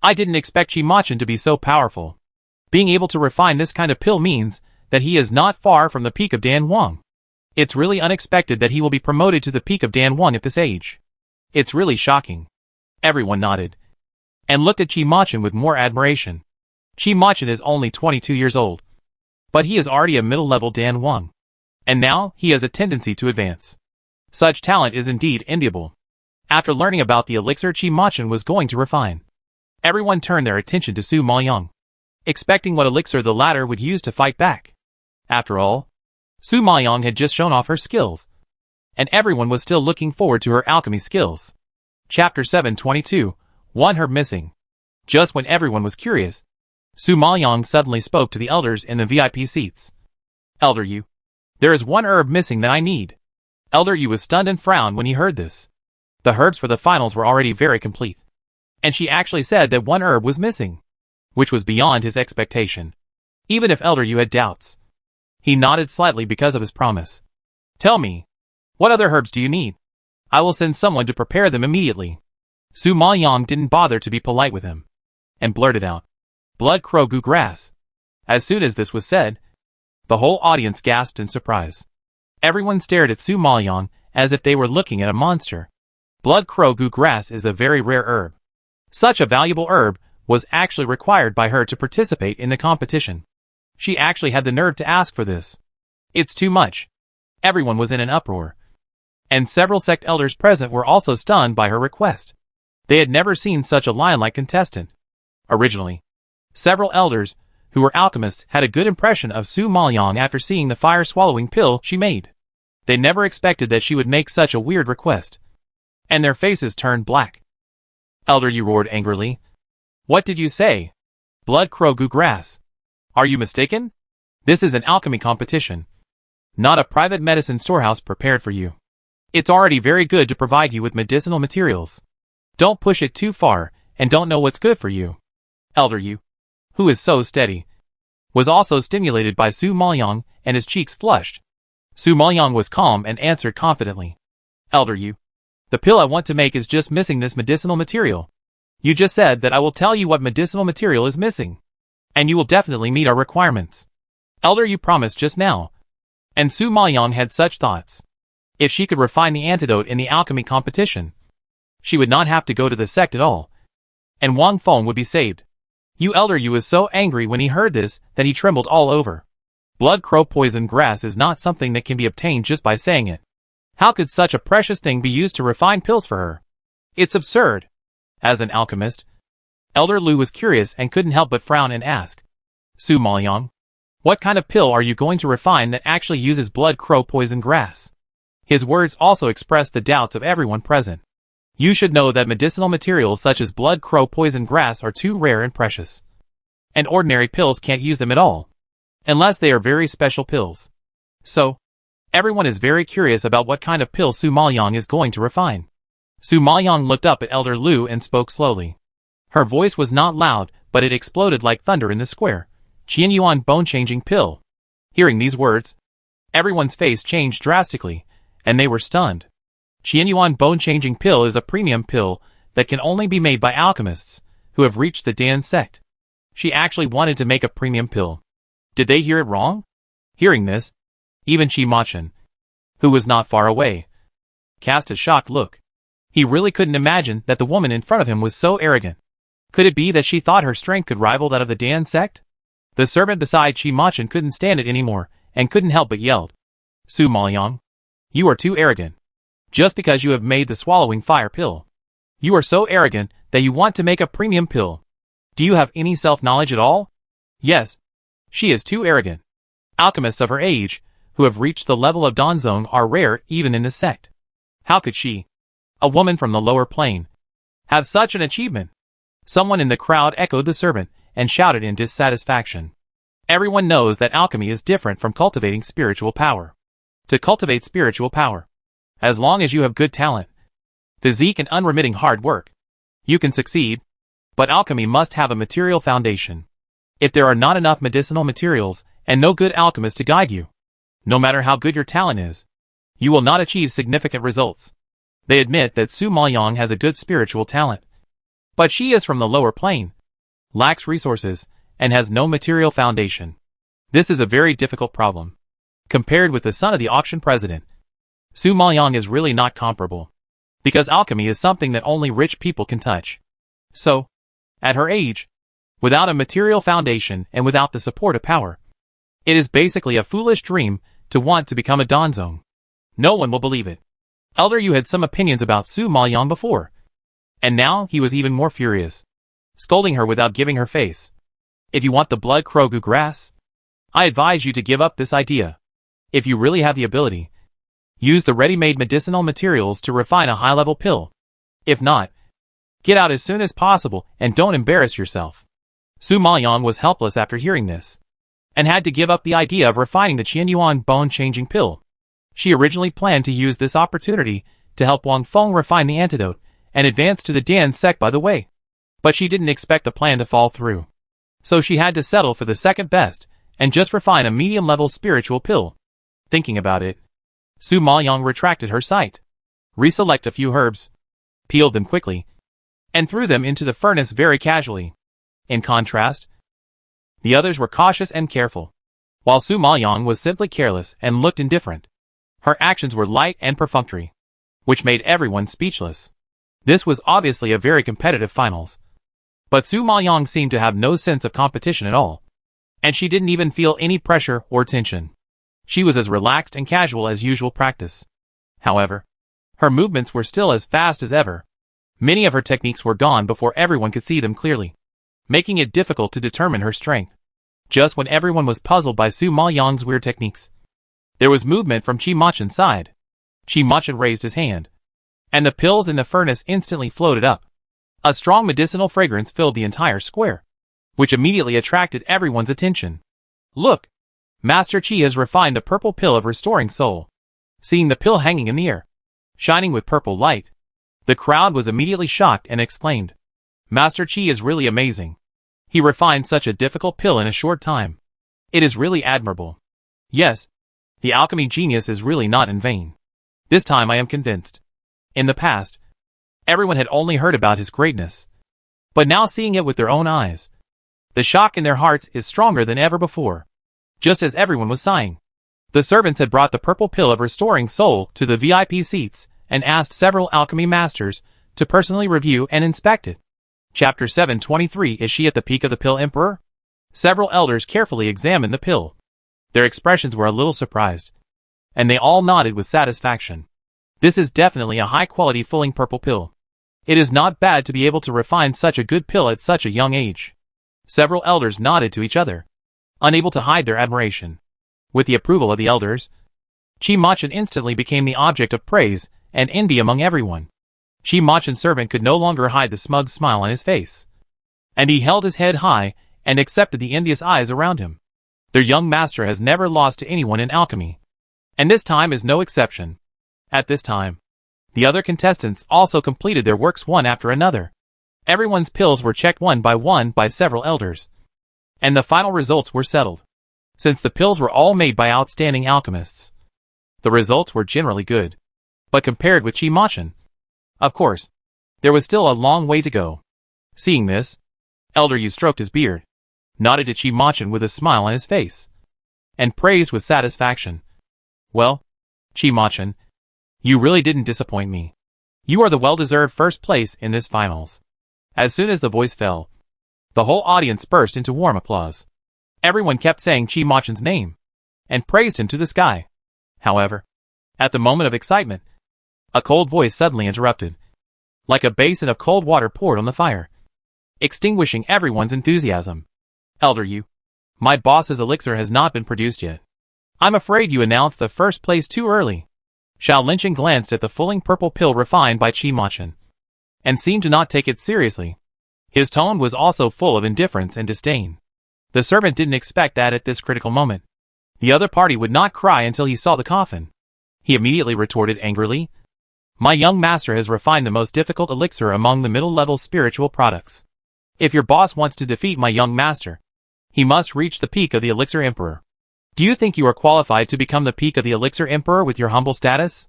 I didn't expect Chi Machin to be so powerful. Being able to refine this kind of pill means that he is not far from the peak of Dan Wang. It's really unexpected that he will be promoted to the peak of Dan Wang at this age. It's really shocking. Everyone nodded and looked at Chi Machin with more admiration. Chi Machin is only 22 years old, but he is already a middle-level Dan Wang, and now he has a tendency to advance. Such talent is indeed enviable. After learning about the elixir Chi Machin was going to refine, everyone turned their attention to Su Maoyang, expecting what elixir the latter would use to fight back. After all, Su Maoyang had just shown off her skills, and everyone was still looking forward to her alchemy skills. Chapter 722, One Herb Missing. Just when everyone was curious, Su Maoyang suddenly spoke to the elders in the VIP seats. Elder Yu, there is one herb missing that I need. Elder Yu was stunned and frowned when he heard this. The herbs for the finals were already very complete, and she actually said that one herb was missing, which was beyond his expectation. Even if Elder Yu had doubts, he nodded slightly because of his promise. Tell me, what other herbs do you need? I will send someone to prepare them immediately. Su Maoyang didn't bother to be polite with him, and blurted out, Blood crow goo grass. As soon as this was said, the whole audience gasped in surprise. Everyone stared at Su Maoyang as if they were looking at a monster. Blood crow goo grass is a very rare herb. Such a valuable herb was actually required by her to participate in the competition. She actually had the nerve to ask for this. It's too much. Everyone was in an uproar, and several sect elders present were also stunned by her request. They had never seen such a lion-like contestant. Originally, several elders, who were alchemists, had a good impression of Su Maoyang after seeing the fire-swallowing pill she made. They never expected that she would make such a weird request, and their faces turned black. Elder Yu roared angrily. What did you say? Blood crow goo grass. Are you mistaken? This is an alchemy competition, not a private medicine storehouse prepared for you. It's already very good to provide you with medicinal materials. Don't push it too far and don't know what's good for you. Elder Yu, who is so steady, was also stimulated by Su Maoyang, and his cheeks flushed. Su Maoyang was calm and answered confidently. Elder Yu, the pill I want to make is just missing this medicinal material. You just said that I will tell you what medicinal material is missing, and you will definitely meet our requirements. Elder Yu promised just now, and Su Maoyang had such thoughts. If she could refine the antidote in the alchemy competition, she would not have to go to the sect at all, and Wang Feng would be saved. Elder Yu was so angry when he heard this that he trembled all over. Blood crow poison grass is not something that can be obtained just by saying it. How could such a precious thing be used to refine pills for her? It's absurd. As an alchemist, Elder Lu was curious and couldn't help but frown and ask, Su Maoyang, what kind of pill are you going to refine that actually uses blood crow poison grass? His words also expressed the doubts of everyone present. You should know that medicinal materials such as blood crow poison grass are too rare and precious, and ordinary pills can't use them at all. unless they are very special pills. So, everyone is very curious about what kind of pill Su Maoyang is going to refine. Su Maoyang looked up at Elder Lu and spoke slowly. Her voice was not loud, but it exploded like thunder in the square. Qianyuan bone-changing pill. Hearing these words, everyone's face changed drastically, and they were stunned. Qianyuan bone-changing pill is a premium pill that can only be made by alchemists who have reached the Dan sect. She actually wanted to make a premium pill. Did they hear it wrong? Hearing this, even Qi Machin, who was not far away, cast a shocked look. He really couldn't imagine that the woman in front of him was so arrogant. Could it be that she thought her strength could rival that of the Dan sect? The servant beside Qi Machin couldn't stand it anymore, and couldn't help but yelled, Su Maoyang, you are too arrogant. Just because you have made the swallowing fire pill. You are so arrogant that you want to make a premium pill. Do you have any self-knowledge at all? Yes. She is too arrogant. Alchemists of her age, who have reached the level of Danzong, are rare even in this sect. How could she, a woman from the lower plane, have such an achievement? Someone in the crowd echoed the servant and shouted in dissatisfaction. Everyone knows that alchemy is different from cultivating spiritual power. To cultivate spiritual power, as long as you have good talent, physique and unremitting hard work, you can succeed, but alchemy must have a material foundation. If there are not enough medicinal materials and no good alchemist to guide you, no matter how good your talent is, you will not achieve significant results. They admit that Su Maoyang has a good spiritual talent, but she is from the lower plane, lacks resources, and has no material foundation. This is a very difficult problem. Compared with the son of the auction president, Su Maoyang is really not comparable, because alchemy is something that only rich people can touch. So, at her age, without a material foundation and without the support of power, it is basically a foolish dream to want to become a Danzong. No one will believe it. Elder Yu had some opinions about Su Maoyang before, and now he was even more furious, scolding her without giving her face. If you want the blood Krogu grass, I advise you to give up this idea. If you really have the ability, use the ready-made medicinal materials to refine a high-level pill. If not, get out as soon as possible and don't embarrass yourself. Su Maoyang was helpless after hearing this, and had to give up the idea of refining the Qianyuan bone-changing pill. She originally planned to use this opportunity to help Wang Feng refine the antidote and advance to the Dan sect by the way. But she didn't expect the plan to fall through. So she had to settle for the second best and just refine a medium-level spiritual pill. Thinking about it, Su Maoyang retracted her sight, reselect a few herbs, peeled them quickly, and threw them into the furnace very casually. In contrast, the others were cautious and careful, while Su Maoyang was simply careless and looked indifferent. Her actions were light and perfunctory, which made everyone speechless. This was obviously a very competitive finals. But Su Maoyang seemed to have no sense of competition at all, and she didn't even feel any pressure or tension. She was as relaxed and casual as usual practice. However, her movements were still as fast as ever. Many of her techniques were gone before everyone could see them clearly, making it difficult to determine her strength. Just when everyone was puzzled by Su Maoyang's weird techniques, there was movement from Qi Machin's side. Qi Machin raised his hand, and the pills in the furnace instantly floated up. A strong medicinal fragrance filled the entire square, which immediately attracted everyone's attention. Look! Master Qi has refined the purple pill of restoring soul. Seeing the pill hanging in the air, shining with purple light, the crowd was immediately shocked and exclaimed, Master Qi is really amazing. He refined such a difficult pill in a short time. It is really admirable. Yes, the alchemy genius is really not in vain. This time I am convinced. In the past, everyone had only heard about his greatness, but now seeing it with their own eyes, the shock in their hearts is stronger than ever before. Just as everyone was sighing, the servants had brought the purple pill of restoring soul to the VIP seats and asked several alchemy masters to personally review and inspect it. Chapter 723 Is she at the peak of the pill emperor? Several elders carefully examined the pill. Their expressions were a little surprised, and they all nodded with satisfaction. This is definitely a high-quality fulling purple pill. It is not bad to be able to refine such a good pill at such a young age. Several elders nodded to each other, unable to hide their admiration. With the approval of the elders, Qi Machin instantly became the object of praise and envy among everyone. Qi Machin's servant could no longer hide the smug smile on his face, and he held his head high and accepted the envious eyes around him. Their young master has never lost to anyone in alchemy. And this time is no exception. At this time, the other contestants also completed their works one after another. Everyone's pills were checked one by several elders. And the final results were settled. Since the pills were all made by outstanding alchemists, the results were generally good. But compared with Chi-Machin, of course, there was still a long way to go. Seeing this, Elder Yu stroked his beard, nodded to Chi-Machin with a smile on his face, and praised with satisfaction. Well, Chi-Machin, you really didn't disappoint me. You are the well-deserved first place in this finals. As soon as the voice fell, the whole audience burst into warm applause. Everyone kept saying Chi-Machin's name, and praised him to the sky. However, at the moment of excitement, a cold voice suddenly interrupted, like a basin of cold water poured on the fire, extinguishing everyone's enthusiasm. Elder Yu, my boss's elixir has not been produced yet. I'm afraid you announced the first place too early. Xiao Linqing glanced at the fulling purple pill refined by Chi-Machin, and seemed to not take it seriously. His tone was also full of indifference and disdain. The servant didn't expect that at this critical moment the other party would not cry until he saw the coffin. He immediately retorted angrily, my young master has refined the most difficult elixir among the middle-level spiritual products. If your boss wants to defeat my young master, he must reach the peak of the Elixir Emperor. Do you think you are qualified to become the peak of the Elixir Emperor with your humble status?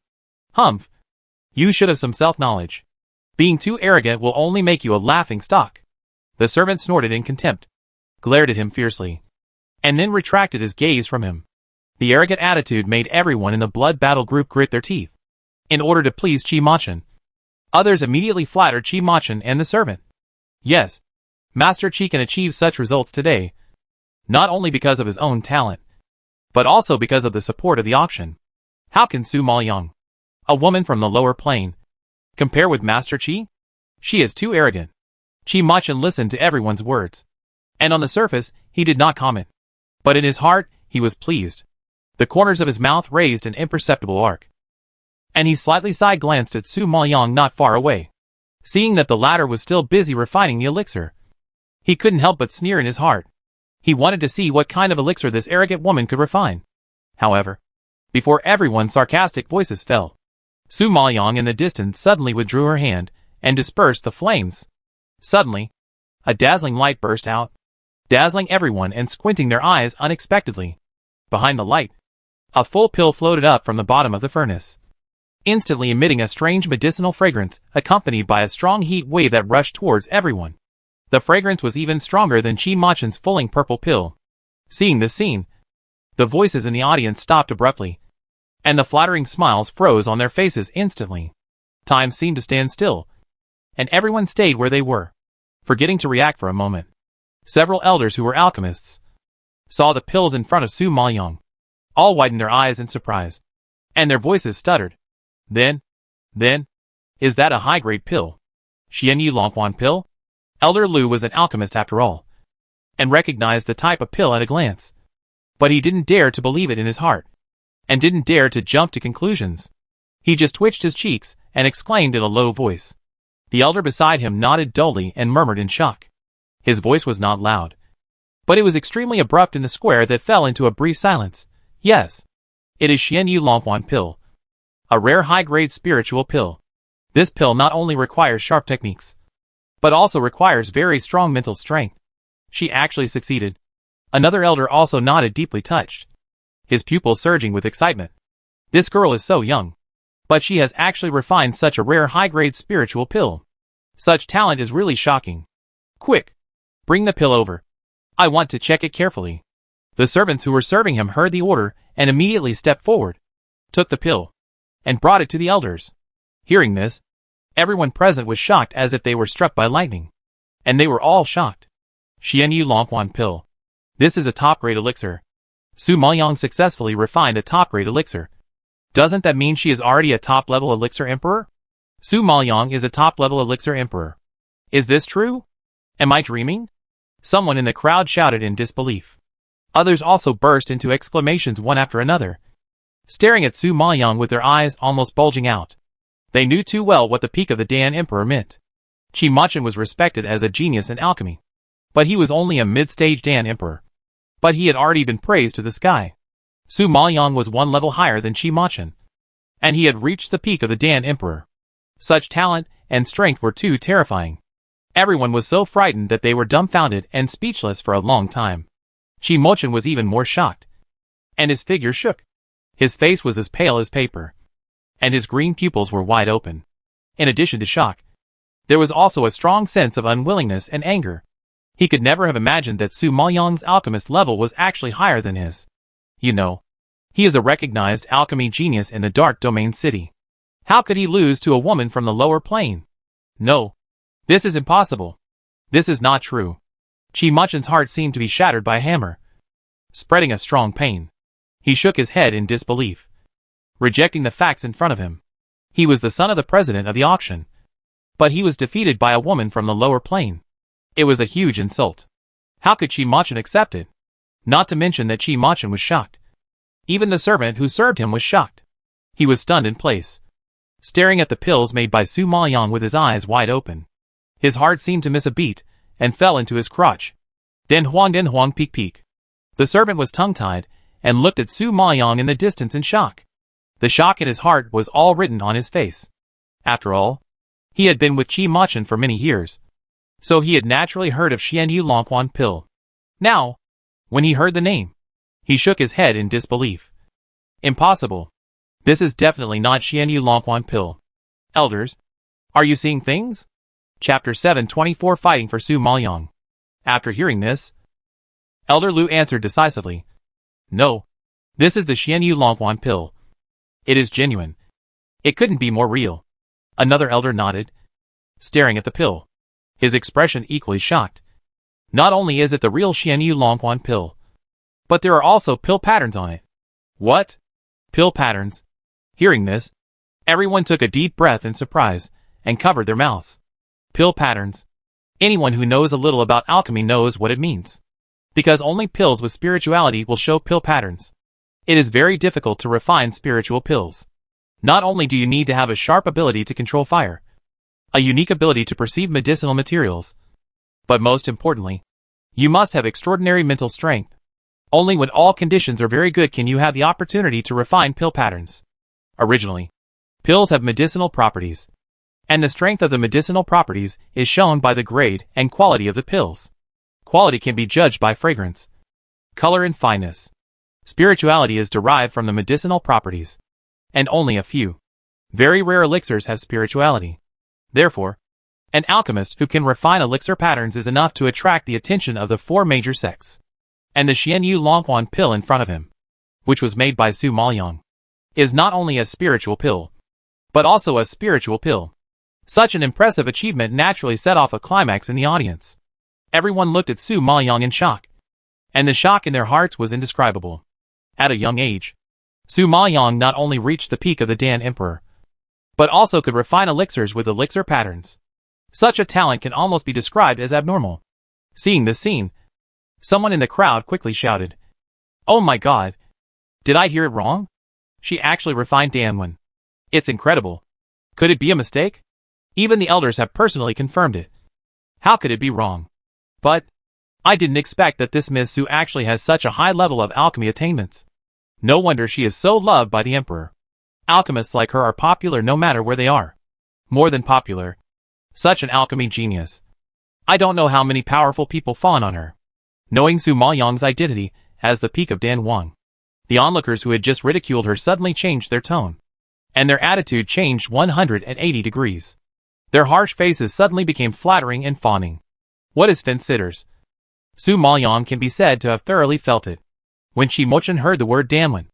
Humph. You should have some self-knowledge. Being too arrogant will only make you a laughing stock. The servant snorted in contempt, glared at him fiercely, and then retracted his gaze from him. The arrogant attitude made everyone in the blood battle group grit their teeth. In order to please Chi-Machin, others immediately flattered Chi-Machin and the servant. Yes, Master Chi can achieve such results today, not only because of his own talent, but also because of the support of the auction. How can Su Maoyang, a woman from the lower plane, compare with Master Chi? She is too arrogant. Chi-Machin listened to everyone's words, and on the surface, he did not comment. But in his heart, he was pleased. The corners of his mouth raised an imperceptible arc, and he slightly side-glanced at Su Maoyang not far away. Seeing that the latter was still busy refining the elixir, he couldn't help but sneer in his heart. He wanted to see what kind of elixir this arrogant woman could refine. However, before everyone's sarcastic voices fell, Su Maoyang in the distance suddenly withdrew her hand and dispersed the flames. Suddenly, a dazzling light burst out, dazzling everyone and squinting their eyes unexpectedly. Behind the light, a full pill floated up from the bottom of the furnace, instantly emitting a strange medicinal fragrance accompanied by a strong heat wave that rushed towards everyone. The fragrance was even stronger than Chi-Machin's fulling purple pill. Seeing this scene, the voices in the audience stopped abruptly, and the flattering smiles froze on their faces instantly. Time seemed to stand still, and everyone stayed where they were, forgetting to react for a moment. Several elders who were alchemists saw the pills in front of Su Maoyang. All widened their eyes in surprise, and their voices stuttered. Then, is that a high-grade pill? Xian Yi Longquan pill? Elder Lu was an alchemist after all, and recognized the type of pill at a glance. But he didn't dare to believe it in his heart, and didn't dare to jump to conclusions. He just twitched his cheeks and exclaimed in a low voice. The elder beside him nodded dully and murmured in shock. His voice was not loud, but it was extremely abrupt in the square that fell into a brief silence. Yes, it is Xian Yi Longquan pill, a rare high-grade spiritual pill. This pill not only requires sharp techniques, but also requires very strong mental strength. She actually succeeded. Another elder also nodded, deeply touched, his pupils surging with excitement. This girl is so young, but she has actually refined such a rare high-grade spiritual pill. Such talent is really shocking. Quick, bring the pill over. I want to check it carefully. The servants who were serving him heard the order and immediately stepped forward, took the pill, and brought it to the elders. Hearing this, everyone present was shocked as if they were struck by lightning. And they were all shocked. Xian Yi Longquan pill. This is a top-grade elixir. Su Maoyang successfully refined a top-grade elixir. Doesn't that mean she is already a top-level elixir emperor? Su Maoyang is a top-level elixir emperor. Is this true? Am I dreaming? Someone in the crowd shouted in disbelief. Others also burst into exclamations one after another, staring at Su Maoyang with their eyes almost bulging out. They knew too well what the peak of the Dan Emperor meant. Chi-Machin was respected as a genius in alchemy, but he was only a mid-stage Dan Emperor. But he had already been praised to the sky. Su Maoyang was one level higher than Qi Machin, and he had reached the peak of the Dan Emperor. Such talent and strength were too terrifying. Everyone was so frightened that they were dumbfounded and speechless for a long time. Qi Machin was even more shocked, and his figure shook. His face was as pale as paper, and his green pupils were wide open. In addition to shock, there was also a strong sense of unwillingness and anger. He could never have imagined that Su Maoyang's alchemist level was actually higher than his. You know, he is a recognized alchemy genius in the Dark Domain City. How could he lose to a woman from the lower plane? No. This is impossible. This is not true. Qi Machin's heart seemed to be shattered by a hammer, spreading a strong pain. He shook his head in disbelief, rejecting the facts in front of him. He was the son of the president of the auction, but he was defeated by a woman from the lower plane. It was a huge insult. How could Qi Machin accept it? Not to mention that Qi Machin was shocked. Even the servant who served him was shocked. He was stunned in place, staring at the pills made by Su Maoyang with his eyes wide open. His heart seemed to miss a beat, and fell into his crotch. Den Huang peek peek. The servant was tongue-tied, and looked at Su Maoyang in the distance in shock. The shock in his heart was all written on his face. After all, he had been with Qi Machin for many years, so he had naturally heard of Xianyu Longquan pill. Now, when he heard the name, he shook his head in disbelief. Impossible. This is definitely not Xianyu Longquan pill. Elders, are you seeing things? Chapter 724 Fighting for Su Maoyang. After hearing this, Elder Lu answered decisively. No. This is the Xianyu Longquan pill. It is genuine. It couldn't be more real. Another elder nodded, staring at the pill, his expression equally shocked. Not only is it the real Xianyu Longquan pill, but there are also pill patterns on it. What? Pill patterns? Hearing this, everyone took a deep breath in surprise, and covered their mouths. Pill patterns. Anyone who knows a little about alchemy knows what it means. Because only pills with spirituality will show pill patterns. It is very difficult to refine spiritual pills. Not only do you need to have a sharp ability to control fire, a unique ability to perceive medicinal materials, but most importantly, you must have extraordinary mental strength. Only when all conditions are very good can you have the opportunity to refine pill patterns. Originally, pills have medicinal properties, and the strength of the medicinal properties is shown by the grade and quality of the pills. Quality can be judged by fragrance, color and fineness. Spirituality is derived from the medicinal properties, and only a few very rare elixirs have spirituality. Therefore, an alchemist who can refine elixir patterns is enough to attract the attention of the four major sects. And the Xianyu Longquan pill in front of him, which was made by Su Maoyang, is not only a spiritual pill, but also a spiritual pill. Such an impressive achievement naturally set off a climax in the audience. Everyone looked at Su Maoyang in shock, and the shock in their hearts was indescribable. At a young age, Su Maoyang not only reached the peak of the Dan Emperor, but also could refine elixirs with elixir patterns. Such a talent can almost be described as abnormal. Seeing this scene, someone in the crowd quickly shouted, "Oh my god! Did I hear it wrong? She actually refined Danwen. It's incredible. Could it be a mistake? Even the elders have personally confirmed it. How could it be wrong? But I didn't expect that this Miss Su actually has such a high level of alchemy attainments. No wonder she is so loved by the Emperor. Alchemists like her are popular no matter where they are. More than popular. Such an alchemy genius. I don't know how many powerful people fawn on her." Knowing Su Maoyang's identity as the peak of Dan Wang, the onlookers who had just ridiculed her suddenly changed their tone, and their attitude changed 180 degrees. Their harsh faces suddenly became flattering and fawning. What is fence-sitters? Su Maoyang can be said to have thoroughly felt it. When Qi Machin heard the word Danwen,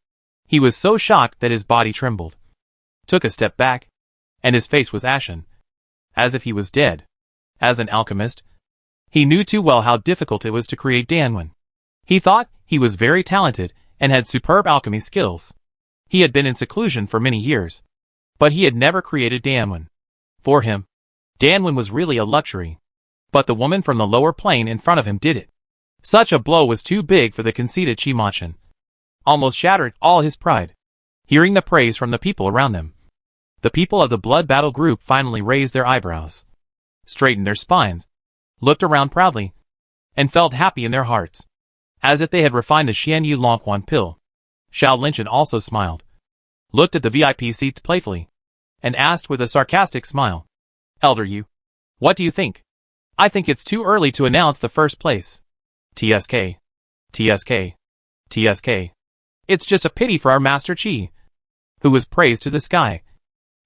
he was so shocked that his body trembled, took a step back, and his face was ashen, as if he was dead. As an alchemist, he knew too well how difficult it was to create Danwen. He thought he was very talented and had superb alchemy skills. He had been in seclusion for many years, but he had never created Danwen. For him, Danwen was really a luxury. But the woman from the lower plane in front of him did it. Such a blow was too big for the conceited Qi Machin. Almost shattered all his pride. Hearing the praise from the people around them, the people of the blood battle group finally raised their eyebrows, straightened their spines, looked around proudly, and felt happy in their hearts. as if they had refined the Xian Yu Longquan pill. Xiao Linchen also smiled, looked at the VIP seats playfully, and asked with a sarcastic smile, "Elder Yu, what do you think?" "I think it's too early to announce the first place. TSK. TSK. TSK. It's just a pity for our Master Qi, who was praised to the sky,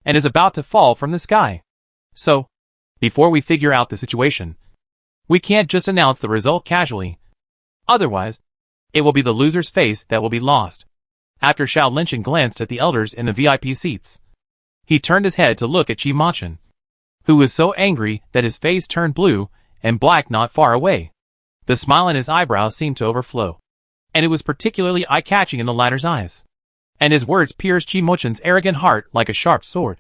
and is about to fall from the sky. So, before we figure out the situation, we can't just announce the result casually. Otherwise, it will be the loser's face that will be lost." After Xiao Linchen glanced at the elders in the VIP seats, he turned his head to look at Qi Machin, who was so angry that his face turned blue and black not far away. The smile in his eyebrows seemed to overflow, and it was particularly eye-catching in the latter's eyes. And his words pierced Qi Machin's arrogant heart like a sharp sword,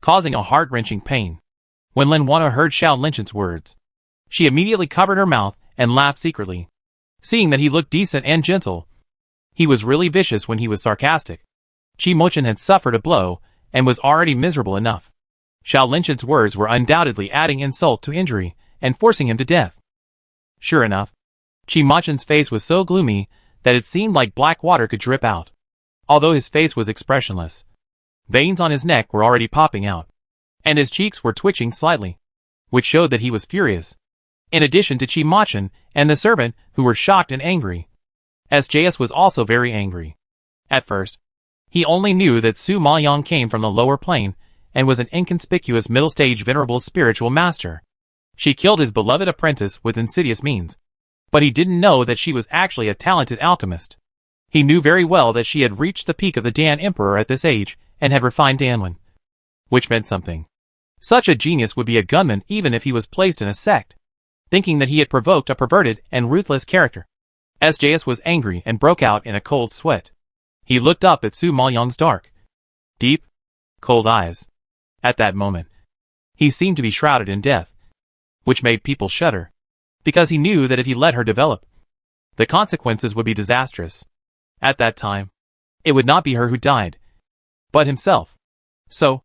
causing a heart-wrenching pain. When Lin Wana heard Xiao Linchen's words, she immediately covered her mouth and laughed secretly. Seeing that he looked decent and gentle, he was really vicious when he was sarcastic. Qi Machin had suffered a blow and was already miserable enough. Xiao Linchen's words were undoubtedly adding insult to injury and forcing him to death. Sure enough, Qi Machin's face was so gloomy that it seemed like black water could drip out. Although his face was expressionless, veins on his neck were already popping out, and his cheeks were twitching slightly, which showed that he was furious. In addition to Qi Machin and the servant, who were shocked and angry, SJS was also very angry. At first, he only knew that Su Maoyang came from the lower plane and was an inconspicuous middle-stage venerable spiritual master. She killed his beloved apprentice with insidious means, but he didn't know that she was actually a talented alchemist. He knew very well that she had reached the peak of the Dan Emperor at this age and had refined Danwen, which meant something. Such a genius would be a gunman even if he was placed in a sect. Thinking that he had provoked a perverted and ruthless character, SJS was angry and broke out in a cold sweat. He looked up at Su Maoyang's dark, deep, cold eyes. At that moment, he seemed to be shrouded in death, which made people shudder, because he knew that if he let her develop, the consequences would be disastrous. At that time, it would not be her who died, but himself. So,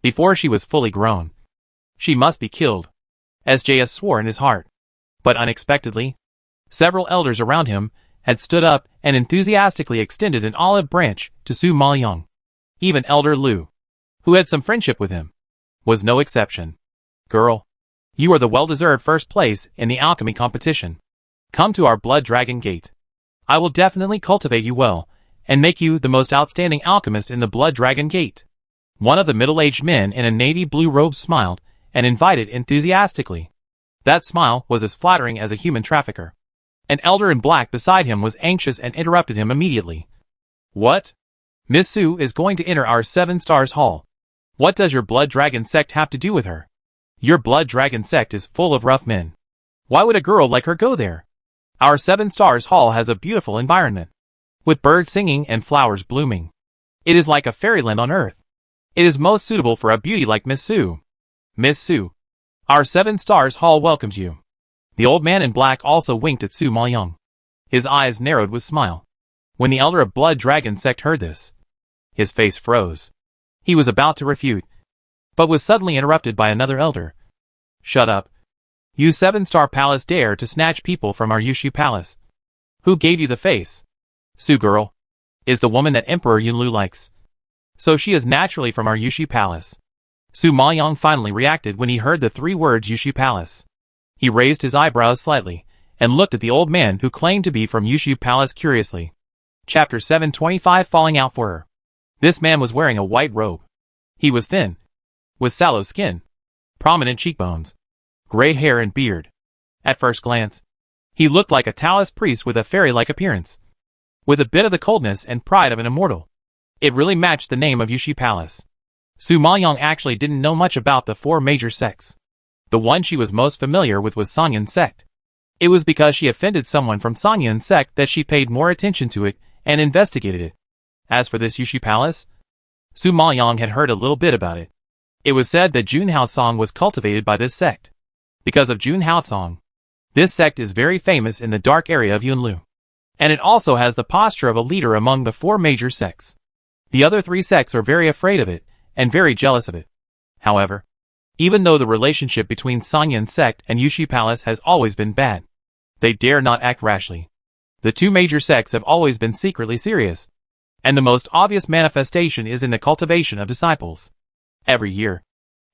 before she was fully grown, she must be killed, SJS swore in his heart. But unexpectedly, several elders around him had stood up and enthusiastically extended an olive branch to Su Maoyang. Even Elder Lu, who had some friendship with him, was no exception. "Girl, you are the well-deserved first place in the alchemy competition. Come to our Blood Dragon Gate. I will definitely cultivate you well, and make you the most outstanding alchemist in the Blood Dragon Gate." One of the middle-aged men in a navy blue robe smiled and invited enthusiastically. That smile was as flattering as a human trafficker. An elder in black beside him was anxious and interrupted him immediately. "What? Miss Su is going to enter our 7 Stars Hall. What does your Blood Dragon sect have to do with her? Your Blood Dragon sect is full of rough men. Why would a girl like her go there? Our 7 Stars Hall has a beautiful environment, with birds singing and flowers blooming. It is like a fairyland on earth. It is most suitable for a beauty like Miss Su. Miss Su, our 7 Stars Hall welcomes you." The old man in black also winked at Su Maoyang. His eyes narrowed with smile. When the elder of Blood Dragon sect heard this, his face froze. He was about to refute, but was suddenly interrupted by another elder. "Shut up. You 7-Star Palace dare to snatch people from our Yushu Palace. Who gave you the face? Su girl is the woman that Emperor Yunlu likes. So she is naturally from our Yushu Palace." Su Maoyang finally reacted when he heard the 3 words Yushu Palace. He raised his eyebrows slightly, and looked at the old man who claimed to be from Yushu Palace curiously. Chapter 725 Falling Out for Her. This man was wearing a white robe. He was thin, with sallow skin, prominent cheekbones, gray hair and beard. At first glance, he looked like a Taoist priest with a fairy-like appearance, with a bit of the coldness and pride of an immortal. It really matched the name of Yushu Palace. Su Maoyang actually didn't know much about the 4 major sects. The one she was most familiar with was Sangyan sect. It was because she offended someone from Sangyan sect that she paid more attention to it and investigated it. As for this Yushu Palace, Su Maoyang had heard a little bit about it. It was said that Jun Haotsong was cultivated by this sect. Because of Jun Haotsong, this sect is very famous in the dark area of Yunlu, and it also has the posture of a leader among the 4 major sects. The other 3 sects are very afraid of it and very jealous of it. However, even though the relationship between Sangyan sect and Yushu Palace has always been bad, they dare not act rashly. The two major sects have always been secretly serious, and the most obvious manifestation is in the cultivation of disciples. Every year,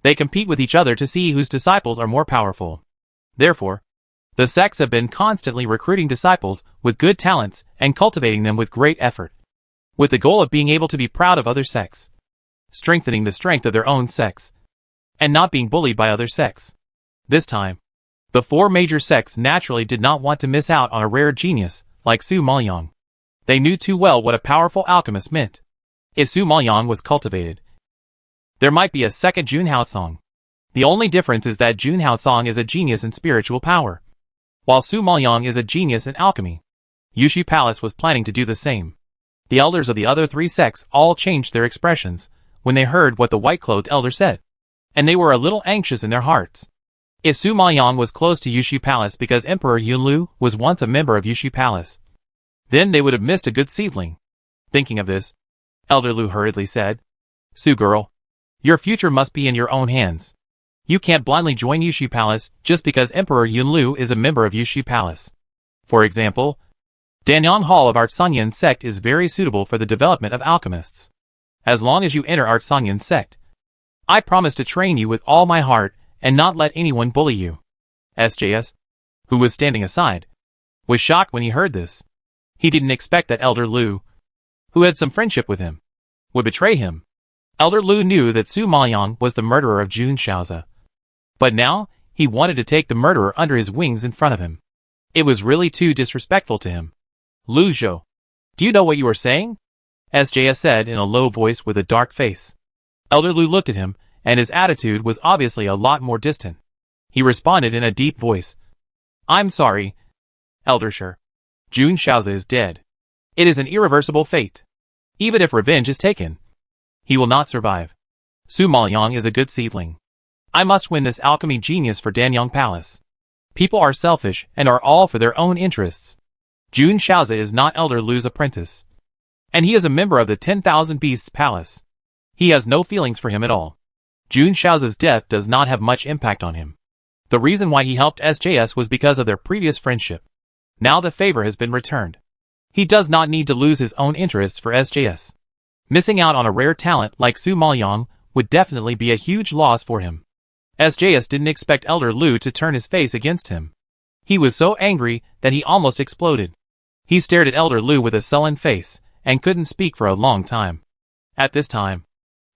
they compete with each other to see whose disciples are more powerful. Therefore, the sects have been constantly recruiting disciples with good talents and cultivating them with great effort, with the goal of being able to be proud of other sects, strengthening the strength of their own sects, and not being bullied by other sects. This time, the four major sects naturally did not want to miss out on a rare genius like Su Maoyang. They knew too well what a powerful alchemist meant. If Su Maoyang was cultivated, there might be a second Jun Haocong. The only difference is that Jun Haocong is a genius in spiritual power, while Su Maoyang is a genius in alchemy. Yushi Palace was planning to do the same. The elders of the other three sects all changed their expressions when they heard what the white-clothed elder said, and they were a little anxious in their hearts. If Su Maoyang was close to Yushi Palace because Emperor Yunlu was once a member of Yushi Palace, then they would have missed a good seedling. Thinking of this, Elder Lu hurriedly said, "Su girl, your future must be in your own hands. You can't blindly join Yushi Palace just because Emperor Yunlu is a member of Yushi Palace. For example, Danyang Hall of Art Sanyan sect is very suitable for the development of alchemists. As long as you enter Art Sanyan sect, I promise to train you with all my heart and not let anyone bully you." SJS, who was standing aside, was shocked when he heard this. He didn't expect that Elder Lu, who had some friendship with him, would betray him. Elder Lu knew that Su Maoyang was the murderer of Jun Shaozi, but now he wanted to take the murderer under his wings in front of him. It was really too disrespectful to him. "Lu Zhou, do you know what you are saying?" SJS said in a low voice with a dark face. Elder Lu looked at him, and his attitude was obviously a lot more distant. He responded in a deep voice, "I'm sorry, Elder Shi. Jun Shaozi is dead. It is an irreversible fate. Even if revenge is taken, he will not survive. Su Maoyang is a good seedling. I must win this alchemy genius for Danyang Palace. People are selfish and are all for their own interests. Jun Shaozi is not Elder Lu's apprentice, and he is a member of the 10,000 Beasts Palace. He has no feelings for him at all. Jun Shaozi's death does not have much impact on him. The reason why he helped SJS was because of their previous friendship. Now the favor has been returned. He does not need to lose his own interests for SJS. Missing out on a rare talent like Su Maoyang would definitely be a huge loss for him." SJS didn't expect Elder Lu to turn his face against him. He was so angry that he almost exploded. He stared at Elder Lu with a sullen face and couldn't speak for a long time. At this time,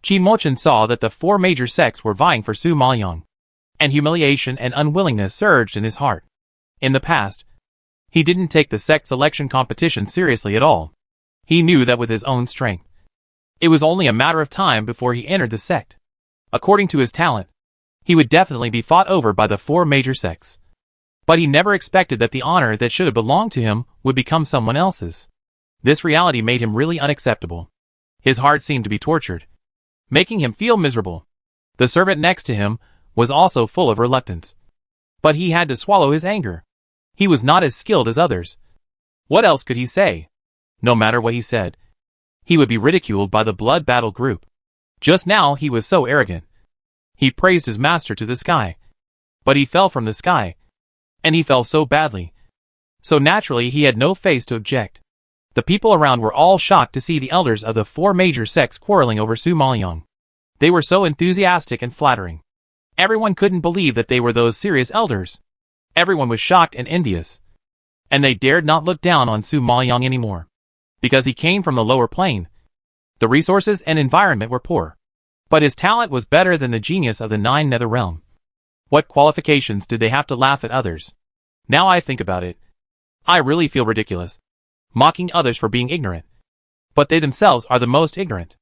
Qi Mochen saw that the four major sects were vying for Su Maoyang, and humiliation and unwillingness surged in his heart. In the past, he didn't take the sect selection competition seriously at all. He knew that with his own strength, it was only a matter of time before he entered the sect. According to his talent, he would definitely be fought over by the four major sects. But he never expected that the honor that should have belonged to him would become someone else's. This reality made him really unacceptable. His heart seemed to be tortured, making him feel miserable. The servant next to him was also full of reluctance, but he had to swallow his anger. He was not as skilled as others. What else could he say? No matter what he said, he would be ridiculed by the blood battle group. Just now he was so arrogant. He praised his master to the sky, but he fell from the sky, and he fell so badly. So naturally he had no face to object. The people around were all shocked to see the elders of the four major sects quarreling over Su Maoyang. They were so enthusiastic and flattering. Everyone couldn't believe that they were those serious elders. Everyone was shocked and envious, and they dared not look down on Su Maoyang anymore, because he came from the lower plane. The resources and environment were poor, but his talent was better than the genius of the Nine Nether Realm. What qualifications did they have to laugh at others? Now I think about it, I really feel ridiculous, mocking others for being ignorant. But they themselves are the most ignorant.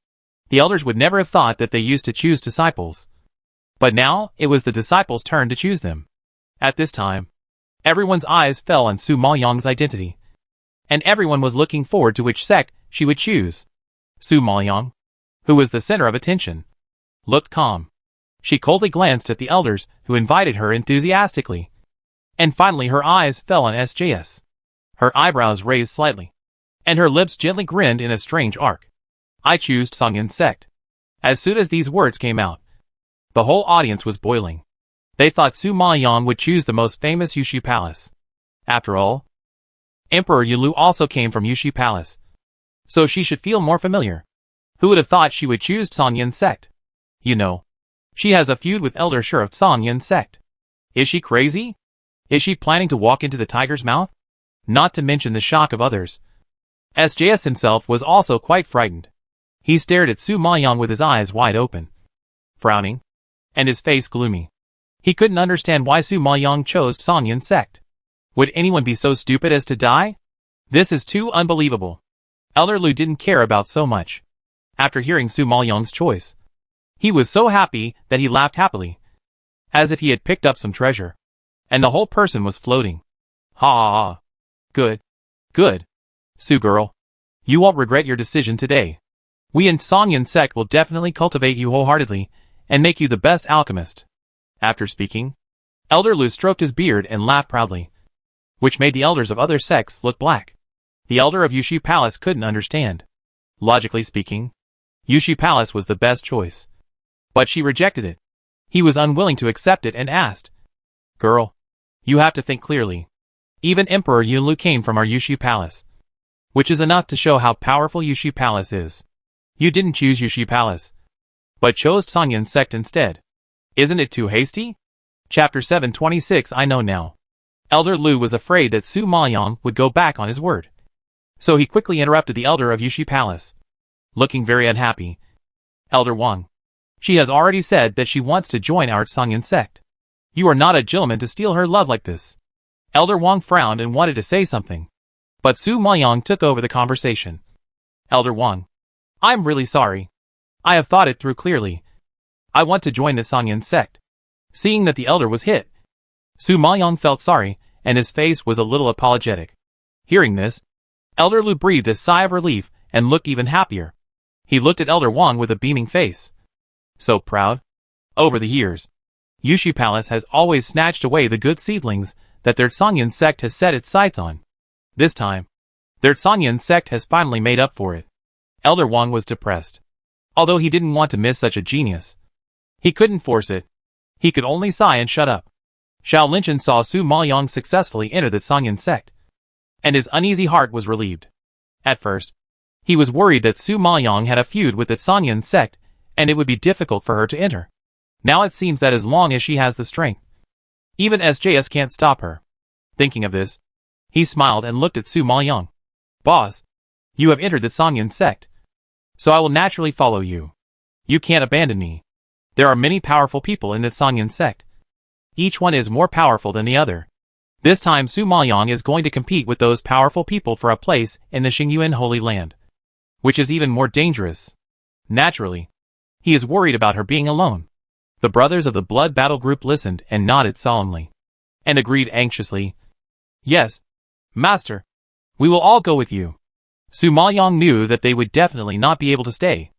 The elders would never have thought that they used to choose disciples. But now, it was the disciples' turn to choose them. At this time, everyone's eyes fell on Su Maoyang's identity, and everyone was looking forward to which sect she would choose. Su Maoyang, who was the center of attention, looked calm. She coldly glanced at the elders who invited her enthusiastically, and finally her eyes fell on SJS. Her eyebrows raised slightly, and her lips gently grinned in a strange arc. "I choose Songyan sect." As soon as these words came out, the whole audience was boiling. They thought Su Maoyang would choose the most famous Yushi Palace. After all, Emperor Yulu also came from Yushi Palace, so she should feel more familiar. Who would have thought she would choose Song Yin's sect? You know, she has a feud with Elder Sure of Song Yin's sect. Is she crazy? Is she planning to walk into the tiger's mouth? Not to mention the shock of others. SJS himself was also quite frightened. He stared at Su Maoyang with his eyes wide open, frowning, and his face gloomy. He couldn't understand why Su Maoyang chose Song Yin's sect. Would anyone be so stupid as to die? This is too unbelievable. Elder Lu didn't care about so much. After hearing Su Maoyang's choice, he was so happy that he laughed happily, as if he had picked up some treasure, and the whole person was floating. Ha ha ha. Good. Good. Su girl. You won't regret your decision today. We in Song Yin sect will definitely cultivate you wholeheartedly, and make you the best alchemist. After speaking, Elder Lu stroked his beard and laughed proudly, which made the elders of other sects look black. The elder of Yushi Palace couldn't understand. Logically speaking, Yushi Palace was the best choice. But she rejected it. He was unwilling to accept it and asked, Girl, you have to think clearly. Even Emperor Yunlu came from our Yushi Palace, which is enough to show how powerful Yushi Palace is. You didn't choose Yushi Palace, but chose Song Yin sect instead. Isn't it too hasty? Chapter 726 I know now. Elder Lu was afraid that Su Maoyang would go back on his word, so he quickly interrupted the elder of Yushi Palace, looking very unhappy. Elder Wang, she has already said that she wants to join our Song Yin sect. You are not a gentleman to steal her love like this. Elder Wang frowned and wanted to say something, but Su Maoyang took over the conversation. Elder Wang, I'm really sorry. I have thought it through clearly. I want to join the Song Yin sect. Seeing that the elder was hit, Su Maoyang felt sorry, and his face was a little apologetic. Hearing this, Elder Lu breathed a sigh of relief and looked even happier. He looked at Elder Wang with a beaming face. So proud. Over the years, Yushi Palace has always snatched away the good seedlings that their Song Yin sect has set its sights on. This time, their Song Yin sect has finally made up for it. Elder Wang was depressed. Although he didn't want to miss such a genius, he couldn't force it. He could only sigh and shut up. Xiao Linchen saw Su Maoyang successfully enter the Song Yin sect, and his uneasy heart was relieved. At first, he was worried that Su Maoyang had a feud with the Song Yin sect, and it would be difficult for her to enter. Now it seems that as long as she has the strength, even SJS can't stop her. Thinking of this, he smiled and looked at Su Maoyang. Boss, you have entered the Song Yin sect, so I will naturally follow you. You can't abandon me. There are many powerful people in the Song Yin sect. Each one is more powerful than the other. This time Su Maoyang is going to compete with those powerful people for a place in the Xingyuan Holy Land, which is even more dangerous. Naturally, he is worried about her being alone. The brothers of the Blood Battle Group listened and nodded solemnly, and agreed anxiously. Yes, Master. We will all go with you. Su Maoyang knew that they would definitely not be able to stay.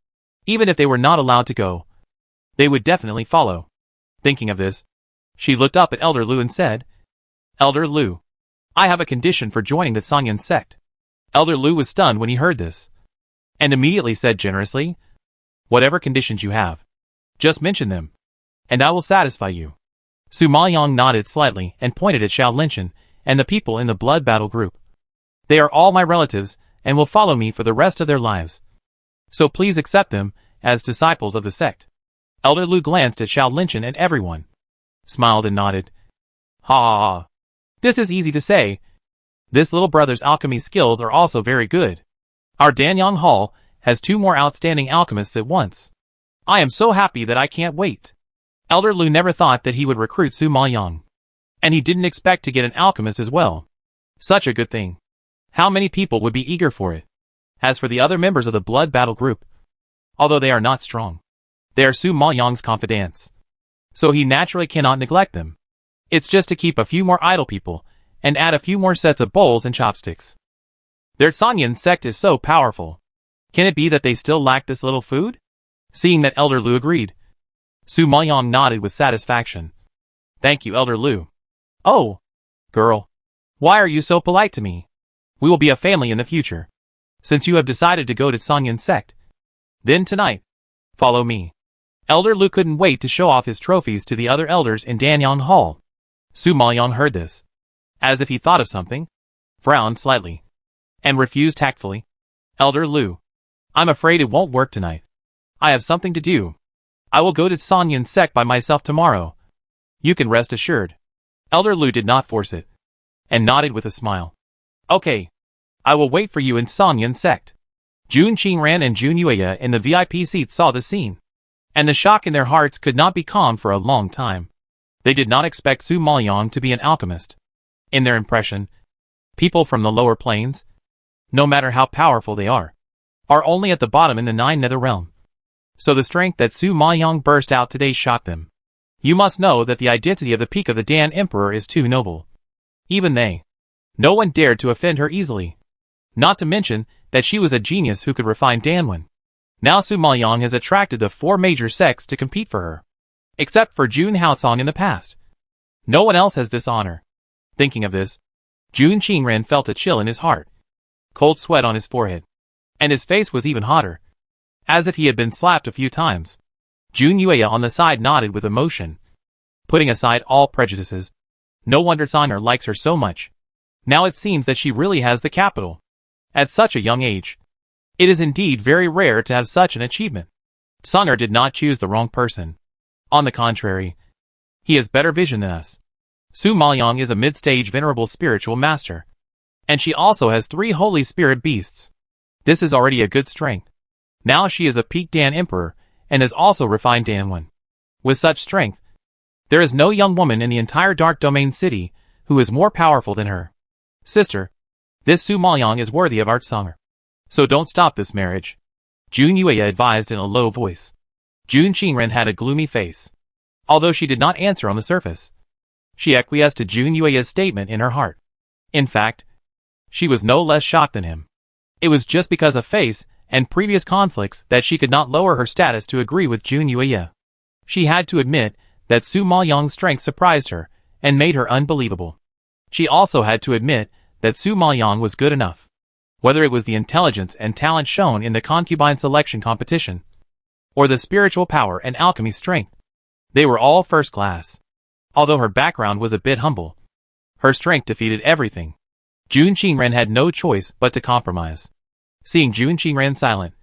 Even if they were not allowed to go, they would definitely follow. Thinking of this, she looked up at Elder Lu and said, Elder Lu, I have a condition for joining the Song Yin sect. Elder Lu was stunned when he heard this, and immediately said generously, Whatever conditions you have, just mention them, and I will satisfy you. Su Maoyang nodded slightly and pointed at Xiao Linchen and the people in the Blood Battle Group. They are all my relatives and will follow me for the rest of their lives, so please accept them as disciples of the sect. Elder Lu glanced at Xiao Linchen and everyone, smiled and nodded. Ha ha ha. This is easy to say. This little brother's alchemy skills are also very good. Our Danyang Hall has 2 more outstanding alchemists at once. I am so happy that I can't wait. Elder Lu never thought that he would recruit Su Maoyang, and he didn't expect to get an alchemist as well. Such a good thing. How many people would be eager for it? As for the other members of the Blood Battle Group, although they are not strong, they are Su Maoyang's confidants, so he naturally cannot neglect them. It's just to keep a few more idle people, and add a few more sets of bowls and chopsticks. Their Song Yin sect is so powerful. Can it be that they still lack this little food? Seeing that Elder Lu agreed, Su Maoyang nodded with satisfaction. Thank you, Elder Lu. Oh, girl, why are you so polite to me? We will be a family in the future, since you have decided to go to Song Yin sect. Then tonight, follow me. Elder Lu couldn't wait to show off his trophies to the other elders in Danyang Hall. Su Maoyang heard this, as if he thought of something, frowned slightly, and refused tactfully. Elder Lu, I'm afraid it won't work tonight. I have something to do. I will go to Sonyan's sect by myself tomorrow. You can rest assured. Elder Lu did not force it, and nodded with a smile. Okay. I will wait for you in Sonyan's sect. Jun Qingran and Jun Yueya in the VIP seats saw the scene, and the shock in their hearts could not be calmed for a long time. They did not expect Su Maoyong to be an alchemist. In their impression, people from the lower planes, no matter how powerful they are only at the bottom in the 9 nether realm. So the strength that Su Maoyong burst out today shocked them. You must know that the identity of the peak of the Dan Emperor is too noble. Even no one dared to offend her easily. Not to mention that she was a genius who could refine Danwen. Now Su Maoyong has attracted the 4 major sects to compete for her. Except for Jun Haocong in the past. No one else has this honor. Thinking of this, Jun Qingran felt a chill in his heart. Cold sweat on his forehead. And his face was even hotter. As if he had been slapped a few times. Jun Yueya on the side nodded with emotion. Putting aside all prejudices, no wonder Songer likes her so much. Now it seems that she really has the capital. At such a young age. It is indeed very rare to have such an achievement. Songer did not choose the wrong person. On the contrary, he has better vision than us. Su Maoyong is a mid-stage venerable spiritual master. And she also has 3 holy spirit beasts. This is already a good strength. Now she is a peak Dan Emperor, and has also refined Danwen. With such strength, there is no young woman in the entire Dark Domain City who is more powerful than her. Sister, this Su Maoyong is worthy of our Songer. So don't stop this marriage. Jun Yueya advised in a low voice. Jun Qingran had a gloomy face. Although she did not answer on the surface, she acquiesced to Jun Yueya's statement in her heart. In fact, she was no less shocked than him. It was just because of face and previous conflicts that she could not lower her status to agree with Jun Yueya. She had to admit that Su Maoyong's strength surprised her and made her unbelievable. She also had to admit that Su Maoyong was good enough. Whether it was the intelligence and talent shown in the concubine selection competition, or the spiritual power and alchemy strength, they were all first class. Although her background was a bit humble, her strength defeated everything. Jun Qingran had no choice but to compromise. Seeing Jun Qingran silent,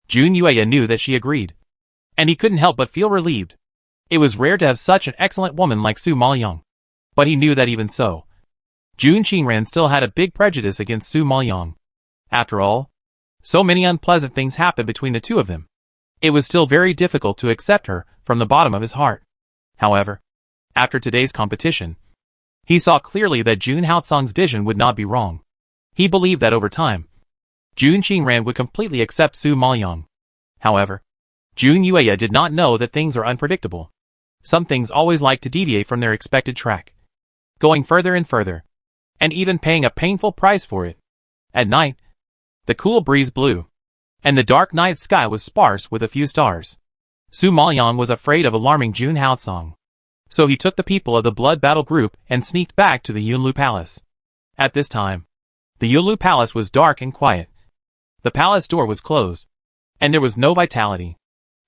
Jun Yueya knew that she agreed. And he couldn't help but feel relieved. It was rare to have such an excellent woman like Su Maoyong. But he knew that even so, Jun Qingran still had a big prejudice against Su Maoyong. After all, so many unpleasant things happened between the two of them. It was still very difficult to accept her from the bottom of his heart. However, after today's competition, he saw clearly that Jun Haocong's vision would not be wrong. He believed that over time, Jun Qingran would completely accept Su Maoyong. However, Jun Yueya did not know that things are unpredictable. Some things always like to deviate from their expected track, going further and further, and even paying a painful price for it. At night, the cool breeze blew, and the dark night sky was sparse with a few stars. Su Maoyong was afraid of alarming Jun Haocong. So he took the people of the Blood Battle group and sneaked back to the Yunlu Palace. At this time, the Yunlu Palace was dark and quiet. The palace door was closed, and there was no vitality.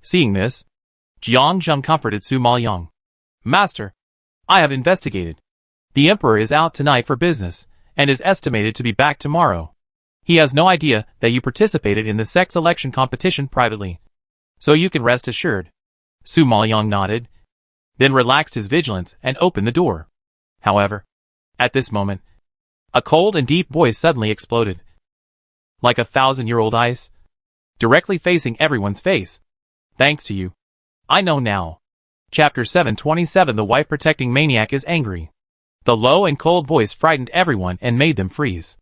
Seeing this, Jiang Zheng comforted Su Maoyong. Master, I have investigated. The Emperor is out tonight for business, and is estimated to be back tomorrow. He has no idea that you participated in the sex selection competition privately. So you can rest assured. Su Maoyong nodded, then relaxed his vigilance and opened the door. However, at this moment, a cold and deep voice suddenly exploded. Like 1,000-year-old ice, directly facing everyone's face. Thanks to you. I know now. Chapter 727. The wife-protecting maniac is angry. The low and cold voice frightened everyone and made them freeze.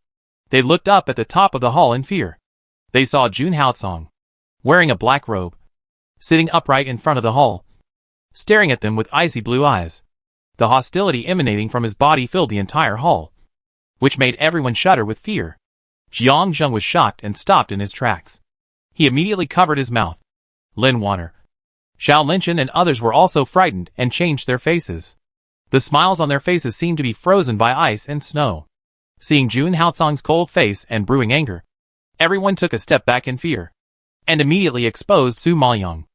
They looked up at the top of the hall in fear. They saw Jun Haocong, wearing a black robe, sitting upright in front of the hall, staring at them with icy blue eyes. The hostility emanating from his body filled the entire hall, which made everyone shudder with fear. Jiang Zheng was shocked and stopped in his tracks. He immediately covered his mouth. Lin Wanner, Xiao Linchen and others were also frightened and changed their faces. The smiles on their faces seemed to be frozen by ice and snow. Seeing Jun Haocong's cold face and brewing anger, everyone took a step back in fear, and immediately exposed Su Maoyong.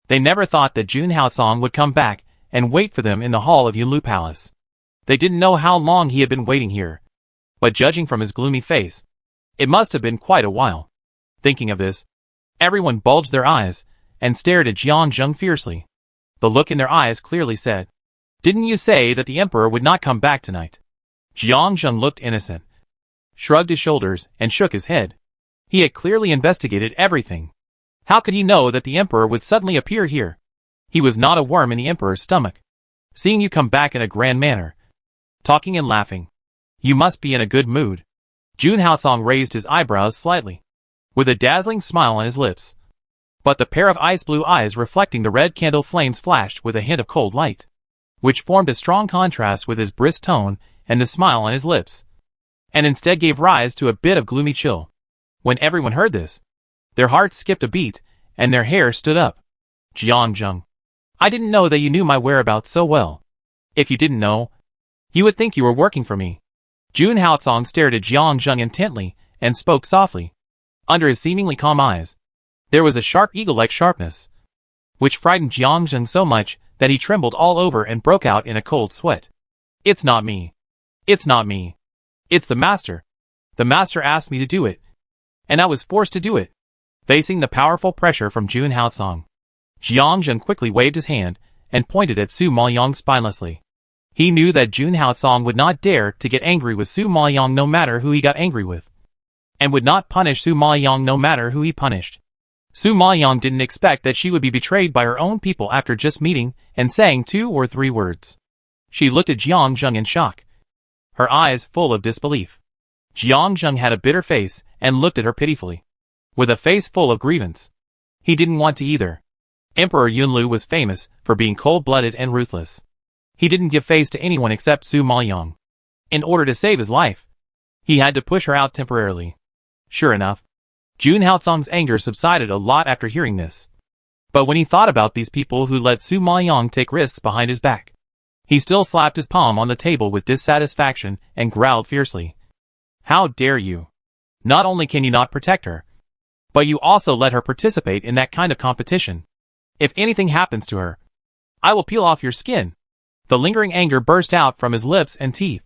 They never thought that Jun Haocong would come back and wait for them in the hall of Yunlu Palace. They didn't know how long he had been waiting here. but judging from his gloomy face, it must have been quite a while. Thinking of this, everyone bulged their eyes and stared at Jiang Zheng fiercely. The look in their eyes clearly said, "Didn't you say that the emperor would not come back tonight?" Jiang Zheng looked innocent, shrugged his shoulders, and shook his head. He had clearly investigated everything. How could he know that the emperor would suddenly appear here? He was not a worm in the emperor's stomach. Seeing you come back in a grand manner, talking and laughing, you must be in a good mood. Jun Haocong raised his eyebrows slightly, with a dazzling smile on his lips. But the pair of ice blue eyes reflecting the red candle flames flashed with a hint of cold light, which formed a strong contrast with his brisk tone and the smile on his lips, and instead gave rise to a bit of gloomy chill. When everyone heard this, their hearts skipped a beat, and their hair stood up. Jiang Zheng, I didn't know that you knew my whereabouts so well. If you didn't know, you would think you were working for me. Jun Haocong stared at Jiang Zheng intently and spoke softly. Under his seemingly calm eyes, there was a sharp eagle-like sharpness, which frightened Jiang Zheng so much that he trembled all over and broke out in a cold sweat. It's not me. It's not me. It's the master. The master asked me to do it, and I was forced to do it. Facing the powerful pressure from Jun Haocong, Jiang Zheng quickly waved his hand and pointed at Su Maoyang spinelessly. He knew that Jun Haocong would not dare to get angry with Su Maoyang no matter who he got angry with, and would not punish Su Maoyang no matter who he punished. Su Maoyang didn't expect that she would be betrayed by her own people after just meeting and saying 2 or 3 words. She looked at Jiang Zheng in shock, her eyes full of disbelief. Jiang Zheng had a bitter face and looked at her pitifully, with a face full of grievance. He didn't want to either. Emperor Yunlu was famous for being cold-blooded and ruthless. He didn't give face to anyone except Su Maoyang. In order to save his life, he had to push her out temporarily. Sure enough, Jun Haocong's anger subsided a lot after hearing this. But when he thought about these people who let Su Maoyang take risks behind his back, he still slapped his palm on the table with dissatisfaction and growled fiercely. How dare you? Not only can you not protect her, but you also let her participate in that kind of competition. If anything happens to her, I will peel off your skin. The lingering anger burst out from his lips and teeth,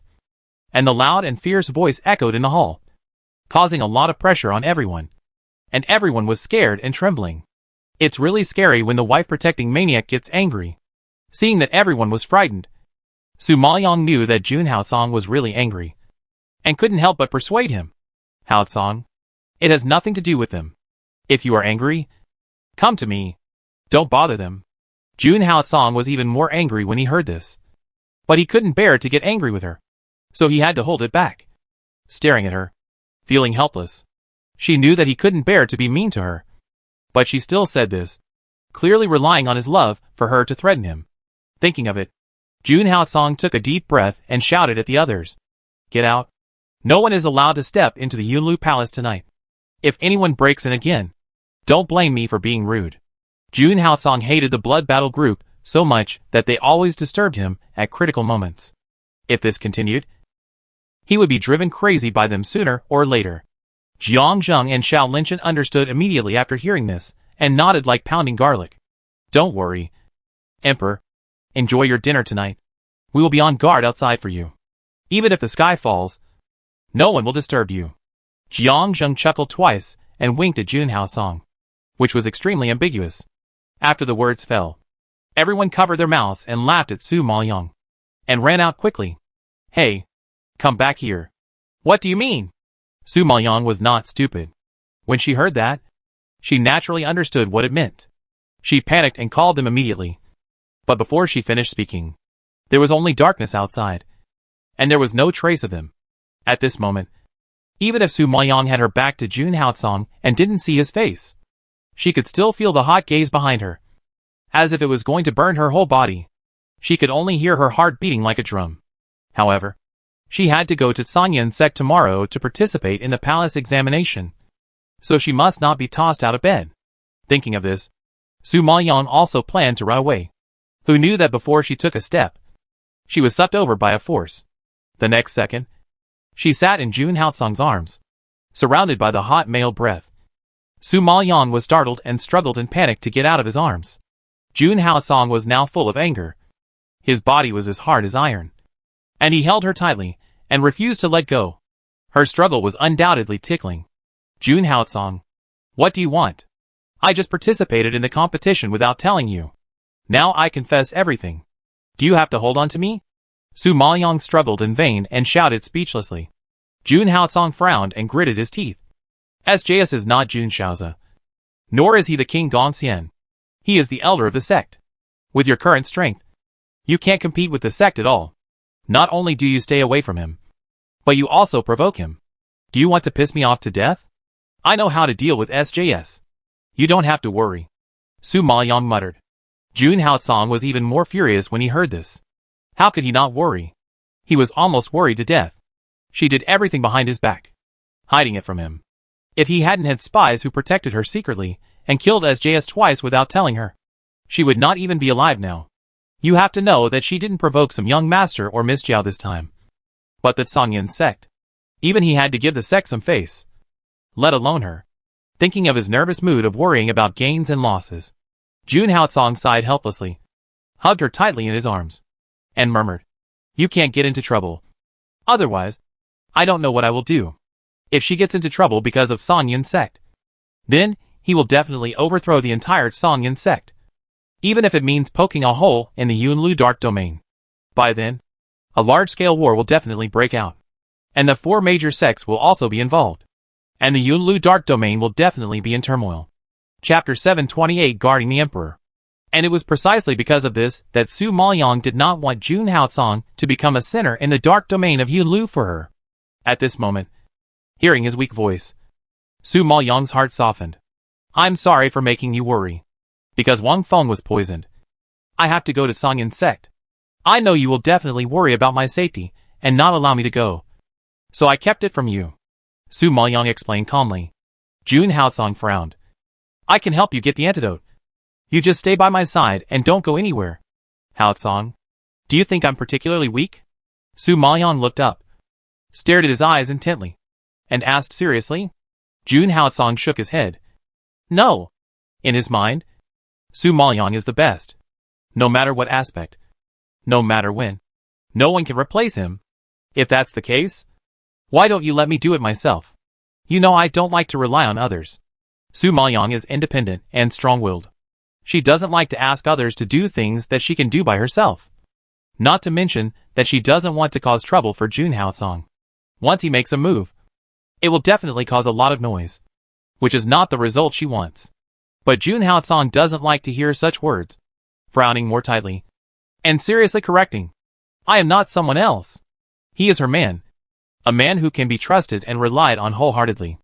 and the loud and fierce voice echoed in the hall, causing a lot of pressure on everyone. And everyone was scared and trembling. It's really scary when the wife-protecting maniac gets angry. Seeing that everyone was frightened, Su Maoyang knew that Jun Haocong was really angry, and couldn't help but persuade him. Haocong, it has nothing to do with them. If you are angry, come to me. Don't bother them. Jun Haocong was even more angry when he heard this. But he couldn't bear to get angry with her, so he had to hold it back. Staring at her, feeling helpless, she knew that he couldn't bear to be mean to her. But she still said this, clearly relying on his love for her to threaten him. Thinking of it, Jun Haocong took a deep breath and shouted at the others. Get out. No one is allowed to step into the Yunlu Palace tonight. If anyone breaks in again, don't blame me for being rude. Jun Haocong hated the blood battle group so much that they always disturbed him at critical moments. If this continued, he would be driven crazy by them sooner or later. Jiang Zheng and Xiao Linshan understood immediately after hearing this, and nodded like pounding garlic. Don't worry, Emperor. Enjoy your dinner tonight. We will be on guard outside for you. Even if the sky falls, no one will disturb you. Jiang Zheng chuckled twice and winked at Jun Haocong, which was extremely ambiguous. After the words fell, everyone covered their mouths and laughed at Su Maoyang, and ran out quickly. Hey, come back here. What do you mean? Su Maoyang was not stupid. When she heard that, she naturally understood what it meant. She panicked and called them immediately. But before she finished speaking, there was only darkness outside, and there was no trace of them. At this moment, even if Su Maoyang had her back to Jun Haocong and didn't see his face, she could still feel the hot gaze behind her, as if it was going to burn her whole body. She could only hear her heart beating like a drum. However, she had to go to Sanyan sect tomorrow to participate in the palace examination, so she must not be tossed out of bed. Thinking of this, Su Maoyang also planned to run away. Who knew that before she took a step, she was sucked over by a force. The next second, she sat in Jun Haocong's arms, surrounded by the hot male breath. Su Maoyang was startled and struggled in panic to get out of his arms. Jun Haocong was now full of anger. His body was as hard as iron, and he held her tightly and refused to let go. Her struggle was undoubtedly tickling. June Haotsong. What do you want? I just participated in the competition without telling you. Now I confess everything. Do you have to hold on to me? Su Maoyong struggled in vain and shouted speechlessly. June Haotsong frowned and gritted his teeth. SJS is not Jun Shaozi. Nor is he the King Gongxian. He is the elder of the sect. With your current strength, you can't compete with the sect at all. Not only do you stay away from him, but you also provoke him. Do you want to piss me off to death? I know how to deal with SJS. You don't have to worry. Su Maoyong muttered. June Haotsong was even more furious when he heard this. How could he not worry? He was almost worried to death. She did everything behind his back, hiding it from him. If he hadn't had spies who protected her secretly and killed SJS twice without telling her, she would not even be alive now. You have to know that she didn't provoke some young master or Miss Jiao this time, but that Songyin's sect. Even he had to give the sect some face, let alone her. Thinking of his nervous mood of worrying about gains and losses, June Haotsong sighed helplessly, hugged her tightly in his arms, and murmured, You can't get into trouble. Otherwise, I don't know what I will do. If she gets into trouble because of Songyin's sect, then he will definitely overthrow the entire Songyin sect, even if it means poking a hole in the Yunlu dark domain. By then, a large-scale war will definitely break out, and the 4 major sects will also be involved, and the Yunlu dark domain will definitely be in turmoil. Chapter 728 Guarding the Emperor. And it was precisely because of this that Su Maoyong did not want June Haotsong to become a sinner in the dark domain of Yunlu for her. At this moment, hearing his weak voice, Su Maoyong's heart softened. I'm sorry for making you worry. Because Wang Feng was poisoned, I have to go to Songyin's sect. I know you will definitely worry about my safety and not allow me to go, so I kept it from you. Su Maoyong explained calmly. June Haotsong frowned. I can help you get the antidote. You just stay by my side and don't go anywhere. Haotsong, do you think I'm particularly weak? Su Maoyong looked up, stared at his eyes intently, and asked seriously. June Haotsong shook his head. No. In his mind, Su Maoyong is the best. No matter what aspect, no matter when, no one can replace him. If that's the case, why don't you let me do it myself? You know I don't like to rely on others. Su Maoyong is independent and strong-willed. She doesn't like to ask others to do things that she can do by herself. Not to mention that she doesn't want to cause trouble for June Haotsong. Once he makes a move, it will definitely cause a lot of noise, which is not the result she wants. But June Haotsong doesn't like to hear such words, frowning more tightly, and seriously correcting. I am not someone else. He is her man. A man who can be trusted and relied on wholeheartedly.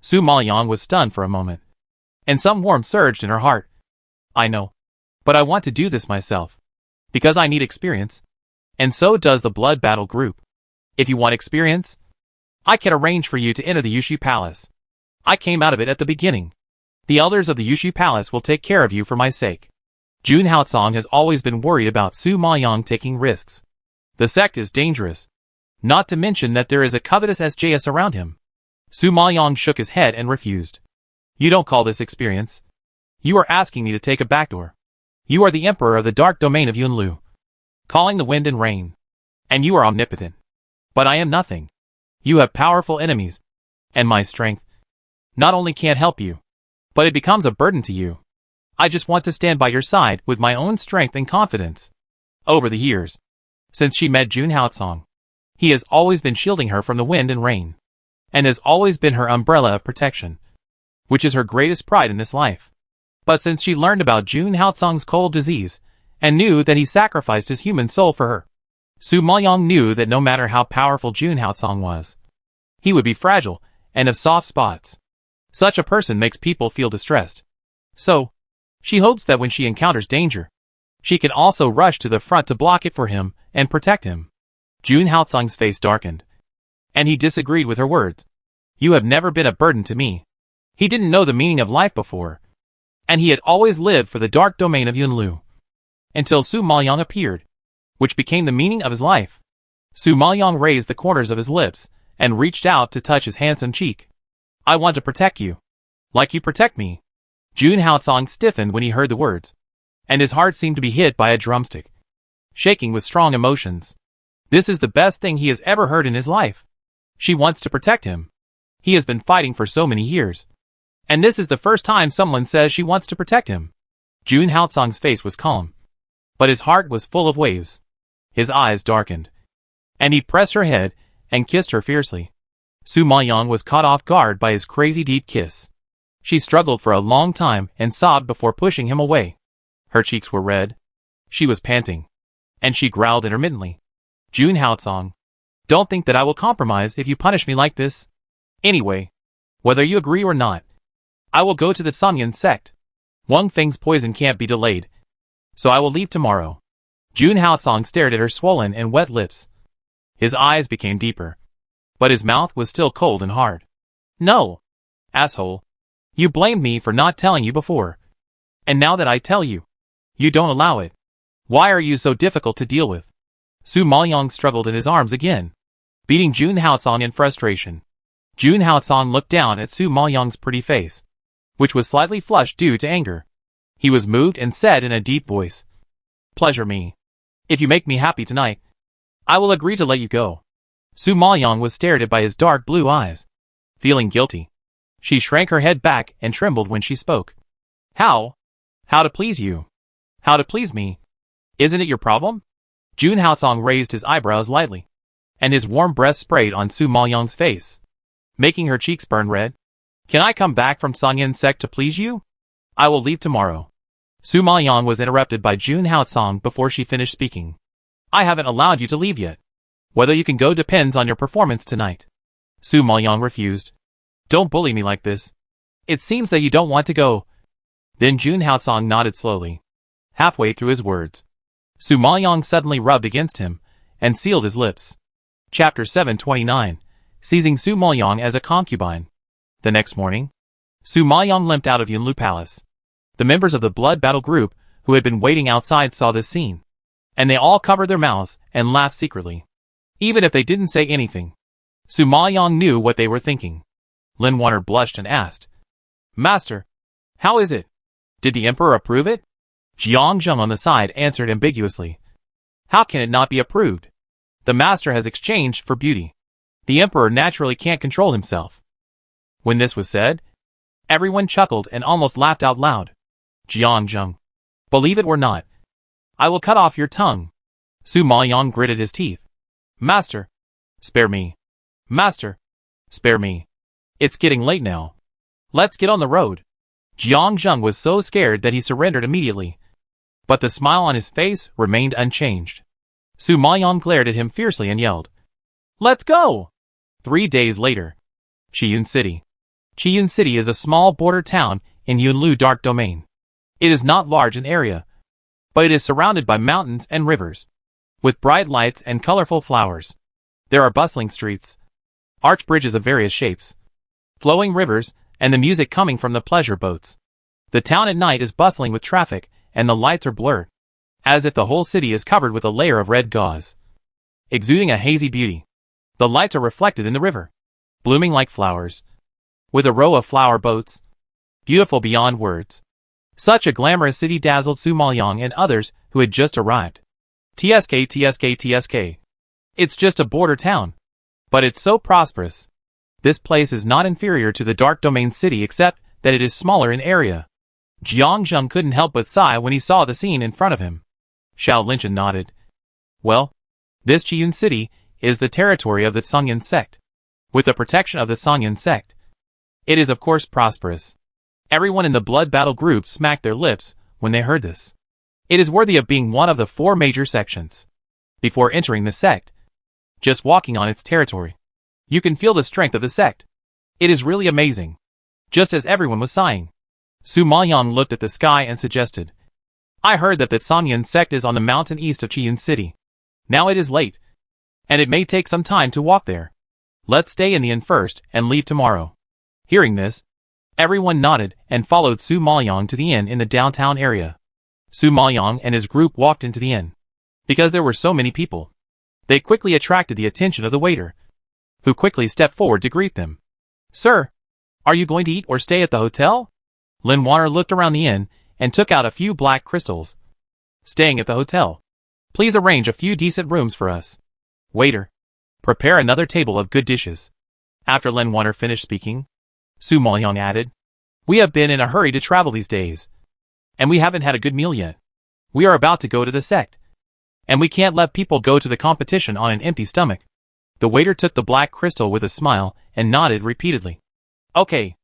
Su Maoyong was stunned for a moment, and some warmth surged in her heart. I know, but I want to do this myself, because I need experience, and so does the Blood Battle Group. If you want experience, I can arrange for you to enter the Yushu Palace. I came out of it at the beginning. The elders of the Yushu Palace will take care of you for my sake. June Haotsong has always been worried about Su Maoyong taking risks. The sect is dangerous, not to mention that there is a covetous SJS around him. Su Maoyong shook his head and refused. You don't call this experience. You are asking me to take a backdoor. You are the emperor of the dark domain of Yunlu, calling the wind and rain. And you are omnipotent. But I am nothing. You have powerful enemies, and my strength not only can't help you, but it becomes a burden to you. I just want to stand by your side with my own strength and confidence. Over the years, since she met June Haotsong, he has always been shielding her from the wind and rain, and has always been her umbrella of protection, which is her greatest pride in this life. But since she learned about June Haotsong's cold disease, and knew that he sacrificed his human soul for her, Su Maoyong knew that no matter how powerful June Haotsong was, he would be fragile and have soft spots. Such a person makes people feel distressed. So, she hopes that when she encounters danger, she can also rush to the front to block it for him and protect him. June Haotsong's face darkened, and he disagreed with her words. You have never been a burden to me. He didn't know the meaning of life before, and he had always lived for the dark domain of Yunlu, until Su Maoyong appeared, which became the meaning of his life. Su Maoyong raised the corners of his lips and reached out to touch his handsome cheek. I want to protect you, like you protect me. June Haotsong stiffened when he heard the words, and his heart seemed to be hit by a drumstick, shaking with strong emotions. This is the best thing he has ever heard in his life. She wants to protect him. He has been fighting for so many years. And this is the first time someone says she wants to protect him. Jun Haotsong's face was calm, but his heart was full of waves. His eyes darkened, and he pressed her head and kissed her fiercely. Su Maoyang was caught off guard by his crazy deep kiss. She struggled for a long time and sobbed before pushing him away. Her cheeks were red. She was panting, and she growled intermittently. Jun Haotsong, don't think that I will compromise if you punish me like this. Anyway, whether you agree or not, I will go to the Sangyan sect. Wang Feng's poison can't be delayed, so I will leave tomorrow. Jun Haotsong stared at her swollen and wet lips. His eyes became deeper, but his mouth was still cold and hard. No, asshole. You blamed me for not telling you before. And now that I tell you, you don't allow it. Why are you so difficult to deal with? Su Maoyang struggled in his arms again, beating Jun Haotsong in frustration. Jun Haotsong looked down at Su Maoyang's pretty face, which was slightly flushed due to anger. He was moved and said in a deep voice, "Pleasure me. If you make me happy tonight, I will agree to let you go." Su Maoyang was stared at by his dark blue eyes. Feeling guilty, she shrank her head back and trembled when she spoke. How? How to please you? How to please me? Isn't it your problem? Jun Haotsong raised his eyebrows lightly, and his warm breath sprayed on Su Maoyang's face, making her cheeks burn red. Can I come back from Sangyan sect to please you? I will leave tomorrow. Su Maoyang was interrupted by Jun Haotsong before she finished speaking. I haven't allowed you to leave yet. Whether you can go depends on your performance tonight. Su Maoyang refused. Don't bully me like this. It seems that you don't want to go. Then Jun Haotsong nodded slowly, halfway through his words. Su Maoyang suddenly rubbed against him and sealed his lips. Chapter 729, Seizing Su Maoyang as a Concubine. The next morning, Su Maoyang limped out of Yunlu Palace. The members of the blood battle group who had been waiting outside saw this scene, and they all covered their mouths and laughed secretly. Even if they didn't say anything, Su Maoyang knew what they were thinking. Lin Wanner blushed and asked, Master, how is it? Did the Emperor approve it? Jiang Zheng on the side answered ambiguously. How can it not be approved? The Master has exchanged for beauty. The Emperor naturally can't control himself. When this was said, everyone chuckled and almost laughed out loud. Jiang Zheng, believe it or not, I will cut off your tongue. Su Maoyang gritted his teeth. Master, spare me. Master, spare me. It's getting late now. Let's get on the road. Jiang Zheng was so scared that he surrendered immediately, but the smile on his face remained unchanged. Su Maoyang glared at him fiercely and yelled, Let's go! 3 days later. Qiyun City. Qiyun City is a small border town in Yunlu Dark Domain. It is not large in area, but it is surrounded by mountains and rivers, with bright lights and colorful flowers. There are bustling streets, arch bridges of various shapes, flowing rivers, and the music coming from the pleasure boats. The town at night is bustling with traffic, and the lights are blurred, as if the whole city is covered with a layer of red gauze, exuding a hazy beauty. The lights are reflected in the river, blooming like flowers, with a row of flower boats, beautiful beyond words. Such a glamorous city dazzled Su Maoyang and others who had just arrived. TSK. It's just a border town, but it's so prosperous. This place is not inferior to the Dark Domain city except that it is smaller in area. Jiang Zheng couldn't help but sigh when he saw the scene in front of him. Xiao Linshan nodded. Well, this Qiyun city is the territory of the Sangyan sect. With the protection of the Sangyan sect, it is of course prosperous. Everyone in the blood battle group smacked their lips when they heard this. It is worthy of being one of the 4 major sections. Before entering the sect, just walking on its territory, you can feel the strength of the sect. It is really amazing. Just as everyone was sighing, Su Maoyang looked at the sky and suggested, I heard that the Sangyan sect is on the mountain east of Qiyun City. Now it is late, and it may take some time to walk there. Let's stay in the inn first and leave tomorrow. Hearing this, everyone nodded and followed Su Maoyang to the inn in the downtown area. Su Maoyang and his group walked into the inn. Because there were so many people, they quickly attracted the attention of the waiter, who quickly stepped forward to greet them. Sir, are you going to eat or stay at the hotel? Lin Wanner looked around the inn and took out a few black crystals. Staying at the hotel. Please arrange a few decent rooms for us. Waiter, Prepare another table of good dishes. After Lin Water finished speaking, Su Maoyang added, We have been in a hurry to travel these days, and we haven't had a good meal yet. We are about to go to the sect, and we can't let people go to the competition on an empty stomach. The waiter took the black crystal with a smile and nodded repeatedly. Okay,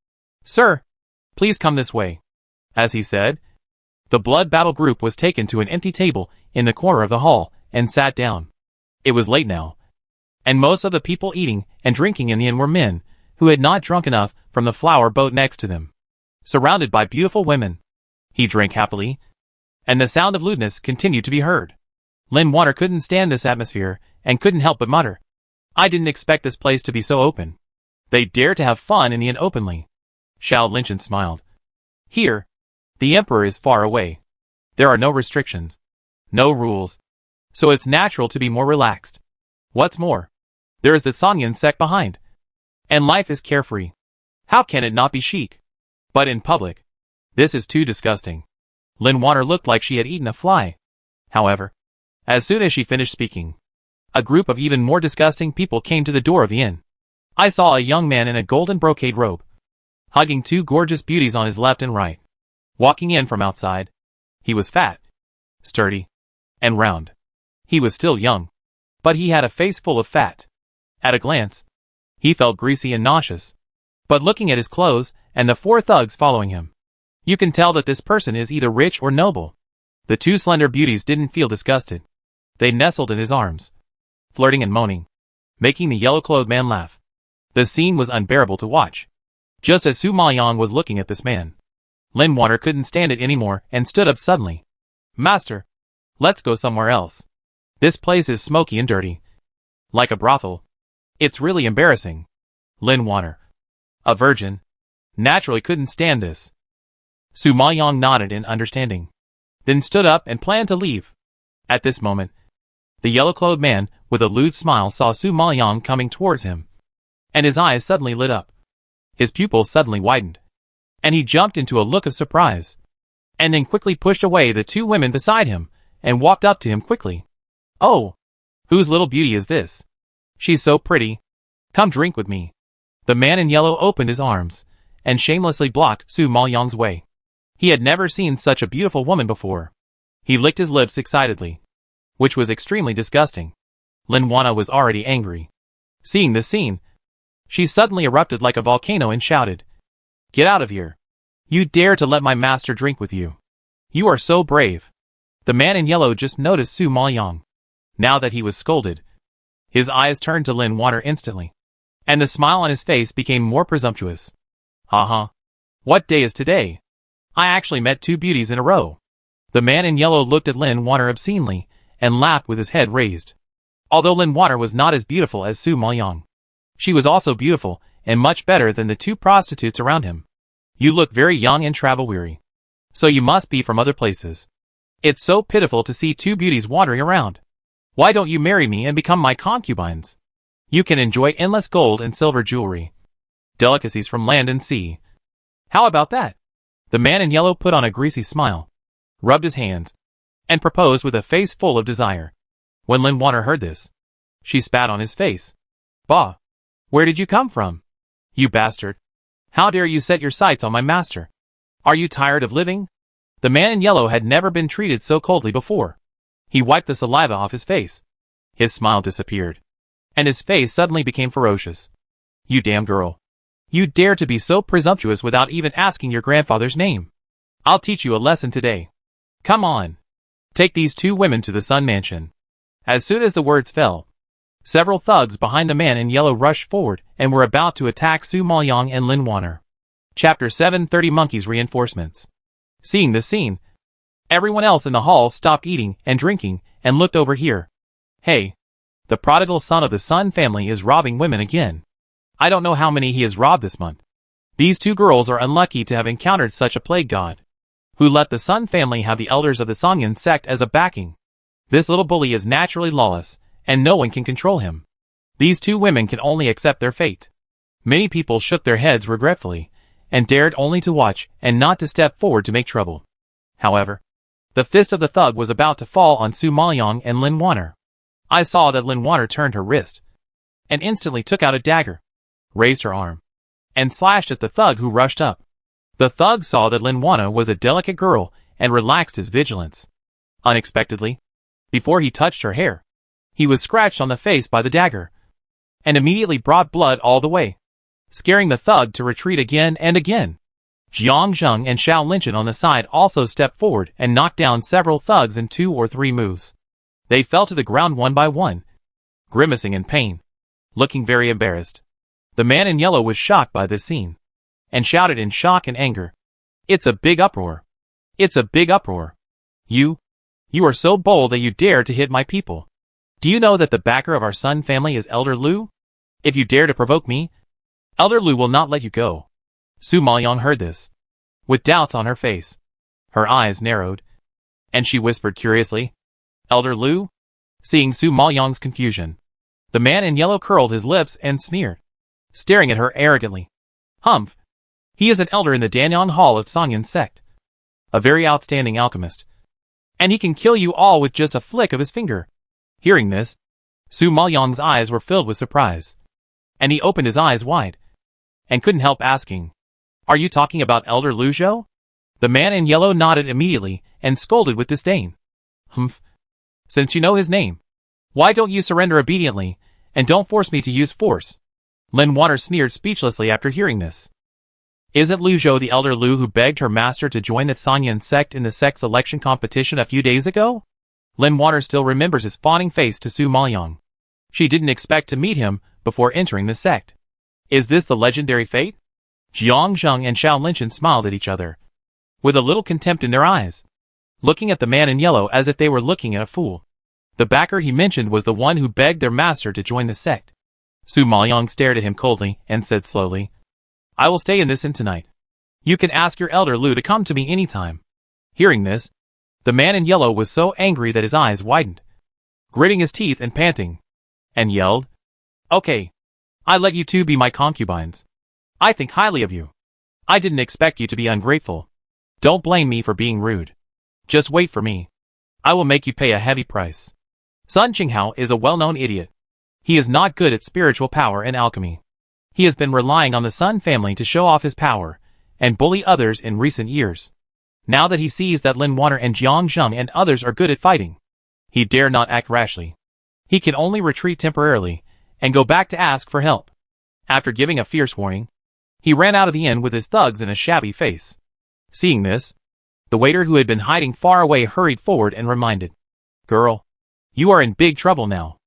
sir, please come this way. As he said, the blood battle group was taken to an empty table in the corner of the hall and sat down. It was late now, and most of the people eating and drinking in the inn were men who had not drunk enough from the flower boat next to them. Surrounded by beautiful women, he drank happily, and the sound of lewdness continued to be heard. Lin Water couldn't stand this atmosphere and couldn't help but mutter, I didn't expect this place to be so open. They dare to have fun in the inn openly. Xiao Linshan smiled. Here, the emperor is far away. There are no restrictions, no rules, so it's natural to be more relaxed. What's more, there is the Sangyan sect behind, and life is carefree. How can it not be chic? But in public, this is too disgusting. Lin Water looked like she had eaten a fly. However, as soon as she finished speaking, a group of even more disgusting people came to the door of the inn. I saw a young man in a golden brocade robe, hugging two gorgeous beauties on his left and right. Walking in from outside, he was fat, sturdy, and round. He was still young, but he had a face full of fat. At a glance, he felt greasy and nauseous. But looking at his clothes and the four thugs following him, you can tell that this person is either rich or noble. The two slender beauties didn't feel disgusted. They nestled in his arms, flirting and moaning, making the yellow-clothed man laugh. The scene was unbearable to watch. Just as Su Maoyang was looking at this man, Lin Water couldn't stand it anymore and stood up suddenly. Master, let's go somewhere else. This place is smoky and dirty. Like a brothel. It's really embarrassing. Lin Water, a virgin, naturally couldn't stand this. Su Maoyang nodded in understanding, then stood up and planned to leave. At this moment, the yellow-clothed man with a lewd smile saw Su Maoyang coming towards him, and his eyes suddenly lit up. His pupils suddenly widened, and he jumped into a look of surprise, and then quickly pushed away the two women beside him and walked up to him quickly. Oh, whose little beauty is this? She's so pretty. Come drink with me. The man in yellow opened his arms and shamelessly blocked Su Maoyang's way. He had never seen such a beautiful woman before. He licked his lips excitedly, which was extremely disgusting. Lin Water was already angry. Seeing this scene, she suddenly erupted like a volcano and shouted, Get out of here. You dare to let my master drink with you. You are so brave. The man in yellow just noticed Su Maoyang. Now that he was scolded, his eyes turned to Lin Water instantly, and the smile on his face became more presumptuous. Haha. What day is today? I actually met two beauties in a row. The man in yellow looked at Lin Water obscenely and laughed with his head raised. Although Lin Water was not as beautiful as Su Maoyang, she was also beautiful and much better than the two prostitutes around him. You look very young and travel-weary, so you must be from other places. It's so pitiful to see two beauties wandering around. Why don't you marry me and become my concubines? You can enjoy endless gold and silver jewelry, delicacies from land and sea. How about that? The man in yellow put on a greasy smile, rubbed his hands, and proposed with a face full of desire. When Lin Water heard this, she spat on his face. Bah! Where did you come from? You bastard! How dare you set your sights on my master? Are you tired of living? The man in yellow had never been treated so coldly before. He wiped the saliva off his face. His smile disappeared, and his face suddenly became ferocious. You damn girl! You dare to be so presumptuous without even asking your grandfather's name. I'll teach you a lesson today. Come on. Take these two women to the Sun Mansion. As soon as the words fell, several thugs behind the man in yellow rushed forward and were about to attack Su Maoyang and Lin Water. Chapter 730 Monkey's Reinforcements. Seeing this scene, everyone else in the hall stopped eating and drinking and looked over here. Hey, the prodigal son of the Sun family is robbing women again. I don't know how many he has robbed this month. These two girls are unlucky to have encountered such a plague god, who let the Sun family have the elders of the Sangyan sect as a backing. This little bully is naturally lawless, and no one can control him. These two women can only accept their fate. Many people shook their heads regretfully, and dared only to watch and not to step forward to make trouble. However, the fist of the thug was about to fall on Su Maoyang and Lin Water. I saw that Lin Water turned her wrist, and instantly took out a dagger, raised her arm, and slashed at the thug who rushed up. The thug saw that Lin Juana was a delicate girl and relaxed his vigilance. Unexpectedly, before he touched her hair, he was scratched on the face by the dagger, and immediately brought blood all the way, scaring the thug to retreat again and again. Jiang Zheng and Xiao Linchen on the side also stepped forward and knocked down several thugs in 2 or 3 moves. They fell to the ground one by one, grimacing in pain, looking very embarrassed. The man in yellow was shocked by this scene, and shouted in shock and anger, "It's a big uproar! It's a big uproar! You are so bold that you dare to hit my people. Do you know that the backer of our Sun family is Elder Lu? If you dare to provoke me, Elder Lu will not let you go." Su Maoyang heard this, with doubts on her face. Her eyes narrowed, and she whispered curiously, "Elder Lu?" Seeing Su Maoyang's confusion, the man in yellow curled his lips and sneered, staring at her arrogantly. "Humph! He is an elder in the Danyang Hall of Sangyan sect, a very outstanding alchemist, and he can kill you all with just a flick of his finger." Hearing this, Su Maoyang's eyes were filled with surprise, and he opened his eyes wide, and couldn't help asking, "Are you talking about Elder Lu Zhou?" The man in yellow nodded immediately and scolded with disdain. "Humph! Since you know his name, why don't you surrender obediently, and don't force me to use force?" Lin Water sneered speechlessly after hearing this. "Isn't Lu Zhou the Elder Lu who begged her master to join the Sangyan sect in the sect's election competition a few days ago?" Lin Water still remembers his fawning face to Su Maoyang. She didn't expect to meet him before entering the sect. Is this the legendary fate? Jiang Zheng and Xiao Linchen smiled at each other, with a little contempt in their eyes, looking at the man in yellow as if they were looking at a fool. The backer he mentioned was the one who begged their master to join the sect. Su Maoyang stared at him coldly and said slowly, "I will stay in this inn tonight. You can ask your Elder Lu to come to me anytime." Hearing this, the man in yellow was so angry that his eyes widened, gritting his teeth and panting, and yelled, "Okay, I let you two be my concubines. I think highly of you. I didn't expect you to be ungrateful. Don't blame me for being rude. Just wait for me. I will make you pay a heavy price." Sun Qinghao is a well-known idiot. He is not good at spiritual power and alchemy. He has been relying on the Sun family to show off his power and bully others in recent years. Now that he sees that Lin Water and Jiang Zheng and others are good at fighting, he dare not act rashly. He can only retreat temporarily and go back to ask for help. After giving a fierce warning, he ran out of the inn with his thugs in a shabby face. Seeing this, the waiter who had been hiding far away hurried forward and reminded, "Girl, you are in big trouble now.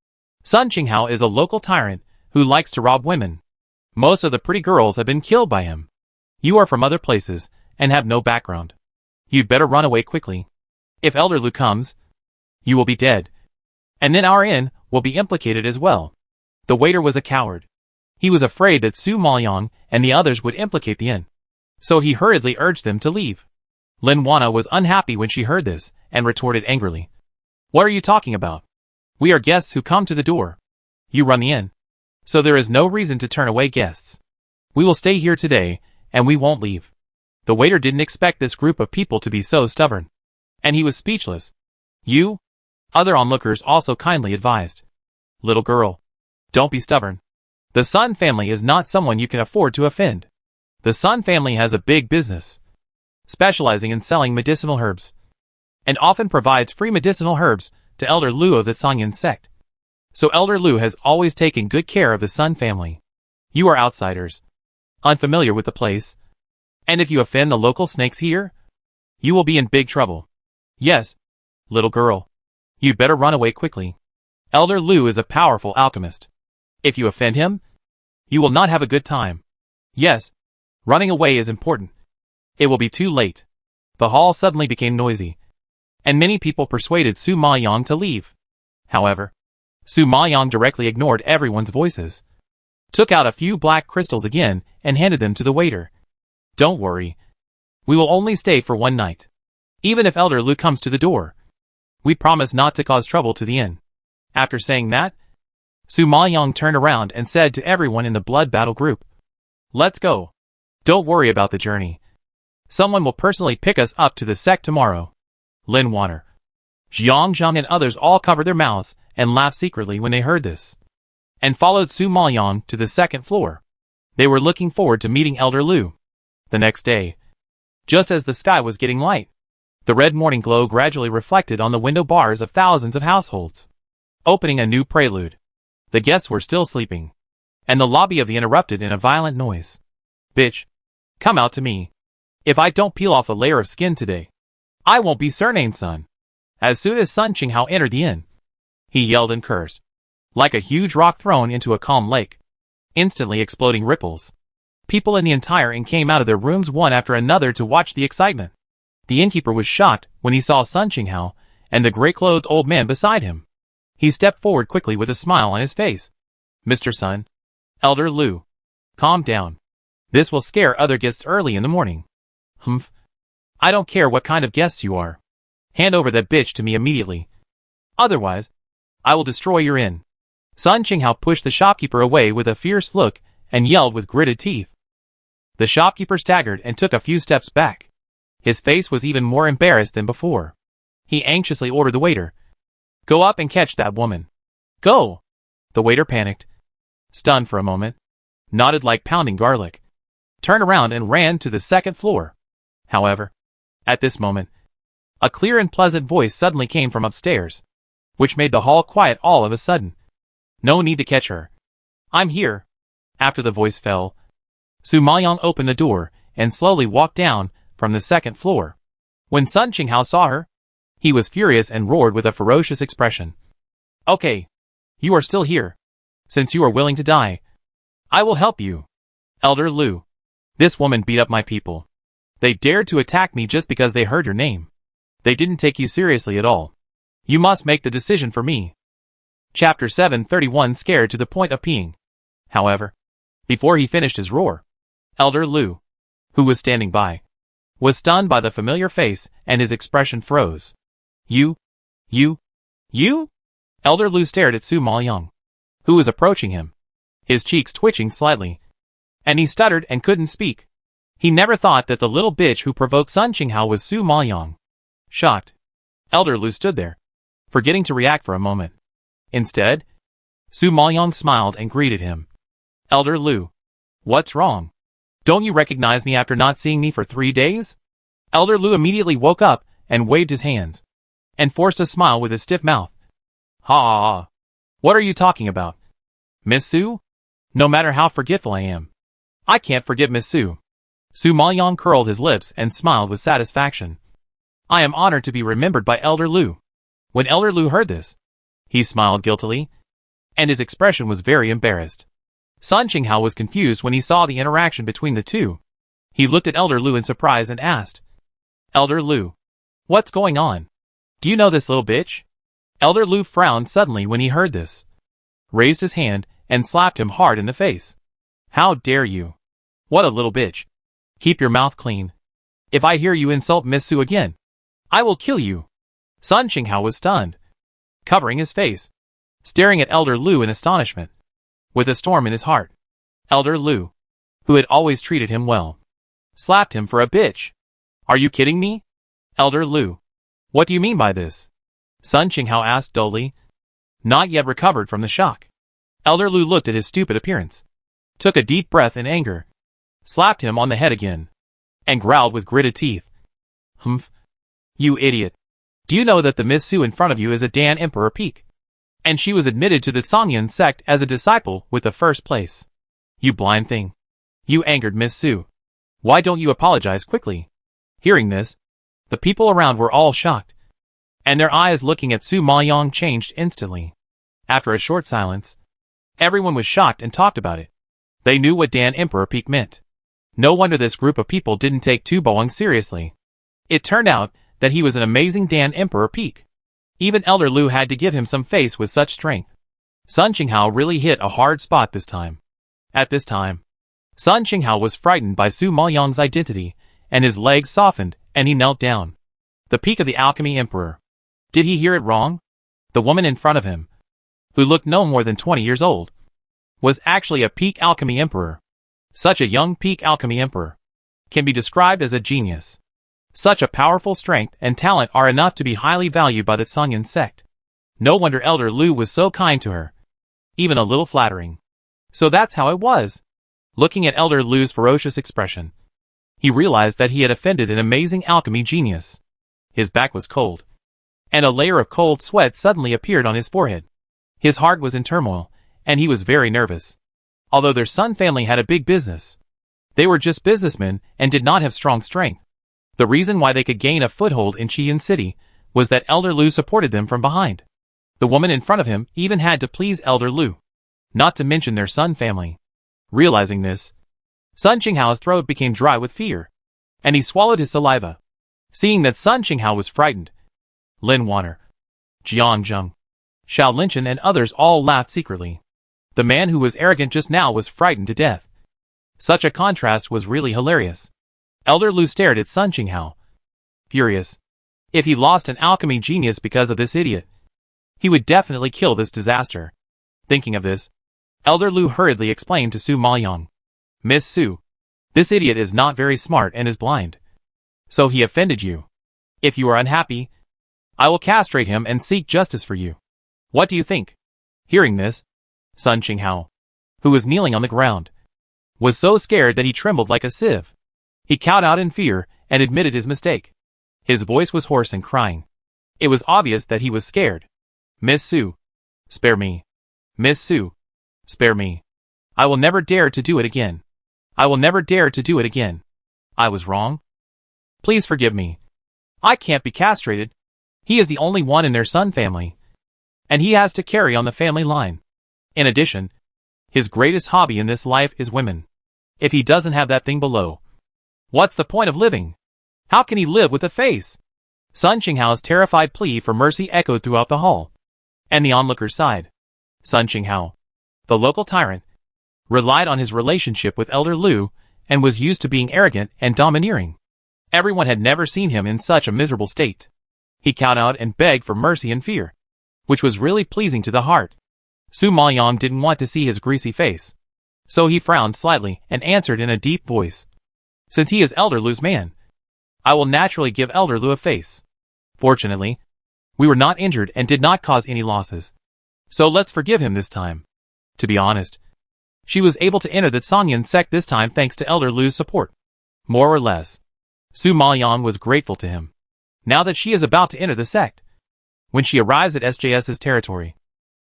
Sun Qinghao is a local tyrant who likes to rob women. Most of the pretty girls have been killed by him. You are from other places and have no background. You'd better run away quickly. If Elder Lu comes, you will be dead. And then our inn will be implicated as well." The waiter was a coward. He was afraid that Su Maoyang and the others would implicate the inn, so he hurriedly urged them to leave. Lin Wana was unhappy when she heard this and retorted angrily, "What are you talking about? We are guests who come to the door. You run the inn, so there is no reason to turn away guests. We will stay here today, and we won't leave." The waiter didn't expect this group of people to be so stubborn, and he was speechless. "You?" Other onlookers also kindly advised, "Little girl, don't be stubborn. The Sun family is not someone you can afford to offend. The Sun family has a big business, specializing in selling medicinal herbs, and often provides free medicinal herbs to Elder Lu of the Sangyan sect. So Elder Lu has always taken good care of the Sun family. You are outsiders, unfamiliar with the place, and if you offend the local snakes here, you will be in big trouble. Yes, little girl, you'd better run away quickly. Elder Lu is a powerful alchemist. If you offend him, you will not have a good time. Yes, running away is important. It will be too late." The hall suddenly became noisy, and many people persuaded Su Maoyang to leave. However, Su Maoyang directly ignored everyone's voices, took out a few black crystals again, and handed them to the waiter. "Don't worry. We will only stay for one night. Even if Elder Lu comes to the door, we promise not to cause trouble to the inn." After saying that, Su Maoyang turned around and said to everyone in the blood battle group, "Let's go. Don't worry about the journey. Someone will personally pick us up to the sect tomorrow." Lin Water, Jiang Zhang and others all covered their mouths and laughed secretly when they heard this. and followed Su Maoyang to the second floor. They were looking forward to meeting Elder Lu. The next day, just as the sky was getting light, the red morning glow gradually reflected on the window bars of thousands of households, opening a new prelude. The guests were still sleeping, and the lobby of the inn erupted in a violent noise. "Bitch, come out to me. If I don't peel off a layer of skin today, I won't be surnamed Sun." As soon as Sun Qinghao entered the inn, he yelled and cursed, like a huge rock thrown into a calm lake, instantly exploding ripples. People in the entire inn came out of their rooms one after another to watch the excitement. The innkeeper was shocked when he saw Sun Qinghao and the gray-clothed old man beside him. He stepped forward quickly with a smile on his face. "Mr. Sun, Elder Lu, calm down. This will scare other guests early in the morning." "Humph. I don't care what kind of guests you are. Hand over that bitch to me immediately. Otherwise, I will destroy your inn." Sun Qinghao pushed the shopkeeper away with a fierce look and yelled with gritted teeth. The shopkeeper staggered and took a few steps back. His face was even more embarrassed than before. He anxiously ordered the waiter, "Go up and catch that woman. Go!" The waiter panicked, stunned for a moment, nodded like pounding garlic, turned around and ran to the second floor. However, at this moment, a clear and pleasant voice suddenly came from upstairs, which made the hall quiet all of a sudden. "No need to catch her. I'm here." After the voice fell, Su Maoyang opened the door and slowly walked down from the second floor. When Sun Qinghao saw her, he was furious and roared with a ferocious expression. "Okay, you are still here. Since you are willing to die, I will help you. Elder Lu, this woman beat up my people. They dared to attack me just because they heard your name. They didn't take you seriously at all. You must make the decision for me." Chapter 731 Scared to the point of peeing. However, before he finished his roar, Elder Lu, who was standing by, was stunned by the familiar face and his expression froze. You? Elder Lu stared at Su Maoyang, who was approaching him, his cheeks twitching slightly, and he stuttered and couldn't speak. He never thought that the little bitch who provoked Sun Qinghao was Su Maoyang. Shocked, Elder Lu stood there, forgetting to react for a moment. Instead, Su Maoyang smiled and greeted him. "Elder Lu, what's wrong? Don't you recognize me after not seeing me for 3 days?" Elder Lu immediately woke up and waved his hands, and forced a smile with his stiff mouth. "Ha! What are you talking about? Miss Su? No matter how forgetful I am, I can't forget Miss Su." Su Maoyang curled his lips and smiled with satisfaction. "I am honored to be remembered by Elder Lu." When Elder Lu heard this, he smiled guiltily, and his expression was very embarrassed. Sun Qinghao was confused when he saw the interaction between the two. He looked at Elder Lu in surprise and asked, "Elder Lu, what's going on? Do you know this little bitch?" Elder Lu frowned suddenly when he heard this, raised his hand, and slapped him hard in the face. "How dare you? What a little bitch. Keep your mouth clean. If I hear you insult Miss Su again, I will kill you." Sun Qinghao was stunned, covering his face, staring at Elder Lu in astonishment, with a storm in his heart. Elder Lu, who had always treated him well, slapped him for a bitch. "Are you kidding me? Elder Lu, what do you mean by this?" Sun Qinghao asked dully, not yet recovered from the shock. Elder Lu looked at his stupid appearance, took a deep breath in anger, slapped him on the head again, and growled with gritted teeth. "Humph! You idiot! Do you know that the Miss Su in front of you is a Dan Emperor Peak? And she was admitted to the Songyan sect as a disciple with the first place. You blind thing! You angered Miss Su. Why don't you apologize quickly?" Hearing this, the people around were all shocked, and their eyes looking at Su Maoyang changed instantly. After a short silence, everyone was shocked and talked about it. They knew what Dan Emperor Peak meant. No wonder this group of people didn't take Tu Boang seriously. It turned out that he was an amazing Dan Emperor Peak. Even Elder Lu had to give him some face with such strength. Sun Qinghao really hit a hard spot this time. At this time, Sun Qinghao was frightened by Su Maoyang's identity, and his legs softened, and he knelt down. The peak of the Alchemy Emperor. Did he hear it wrong? The woman in front of him, who looked no more than 20 years old, was actually a peak alchemy emperor. Such a young peak alchemy emperor can be described as a genius. Such a powerful strength and talent are enough to be highly valued by the Songyan sect. No wonder Elder Lu was so kind to her. even a little flattering. So that's how it was. Looking at Elder Lu's ferocious expression, he realized that he had offended an amazing alchemy genius. His back was cold, and a layer of cold sweat suddenly appeared on his forehead. His heart was in turmoil, and he was very nervous. Although their Sun family had a big business, they were just businessmen and did not have strong strength. The reason why they could gain a foothold in Qian City was that Elder Lu supported them from behind. The woman in front of him even had to please Elder Lu, not to mention their Sun family. Realizing this, Sun Qinghao's throat became dry with fear, and he swallowed his saliva. Seeing that Sun Qinghao was frightened, Lin Water, Jiang Zheng, Xiao Linchen and others all laughed secretly. The man who was arrogant just now was frightened to death. Such a contrast was really hilarious. Elder Lu stared at Sun Qinghao, furious. If he lost an alchemy genius because of this idiot, he would definitely kill this disaster. Thinking of this, Elder Lu hurriedly explained to Su Maoyang, Miss Su, this idiot is not very smart and is blind. So he offended you. If you are unhappy, I will castrate him and seek justice for you. What do you think? Hearing this, Sun Qinghao, who was kneeling on the ground, was so scared that he trembled like a sieve. He cowed out in fear and admitted his mistake. His voice was hoarse and crying. It was obvious that he was scared. Miss Su, spare me. Miss Su, spare me. I will never dare to do it again. I will never dare to do it again. I was wrong. Please forgive me. I can't be castrated. He is the only one in their Sun family, and he has to carry on the family line. In addition, his greatest hobby in this life is women. If he doesn't have that thing below, what's the point of living? How can he live with a face? Sun Qinghao's terrified plea for mercy echoed throughout the hall, and the onlookers sighed. Sun Qinghao, the local tyrant, relied on his relationship with Elder Lu and was used to being arrogant and domineering. Everyone had never seen him in such a miserable state. He cowed out and begged for mercy and fear, which was really pleasing to the heart. Su Maoyang didn't want to see his greasy face, so he frowned slightly and answered in a deep voice. Since he is Elder Lu's man, I will naturally give Elder Lu a face. Fortunately, we were not injured and did not cause any losses, so let's forgive him this time. To be honest, she was able to enter the Songyan sect this time thanks to Elder Lu's support. More or less, Su Maoyang was grateful to him. Now that she is about to enter the sect, when she arrives at SJS's territory,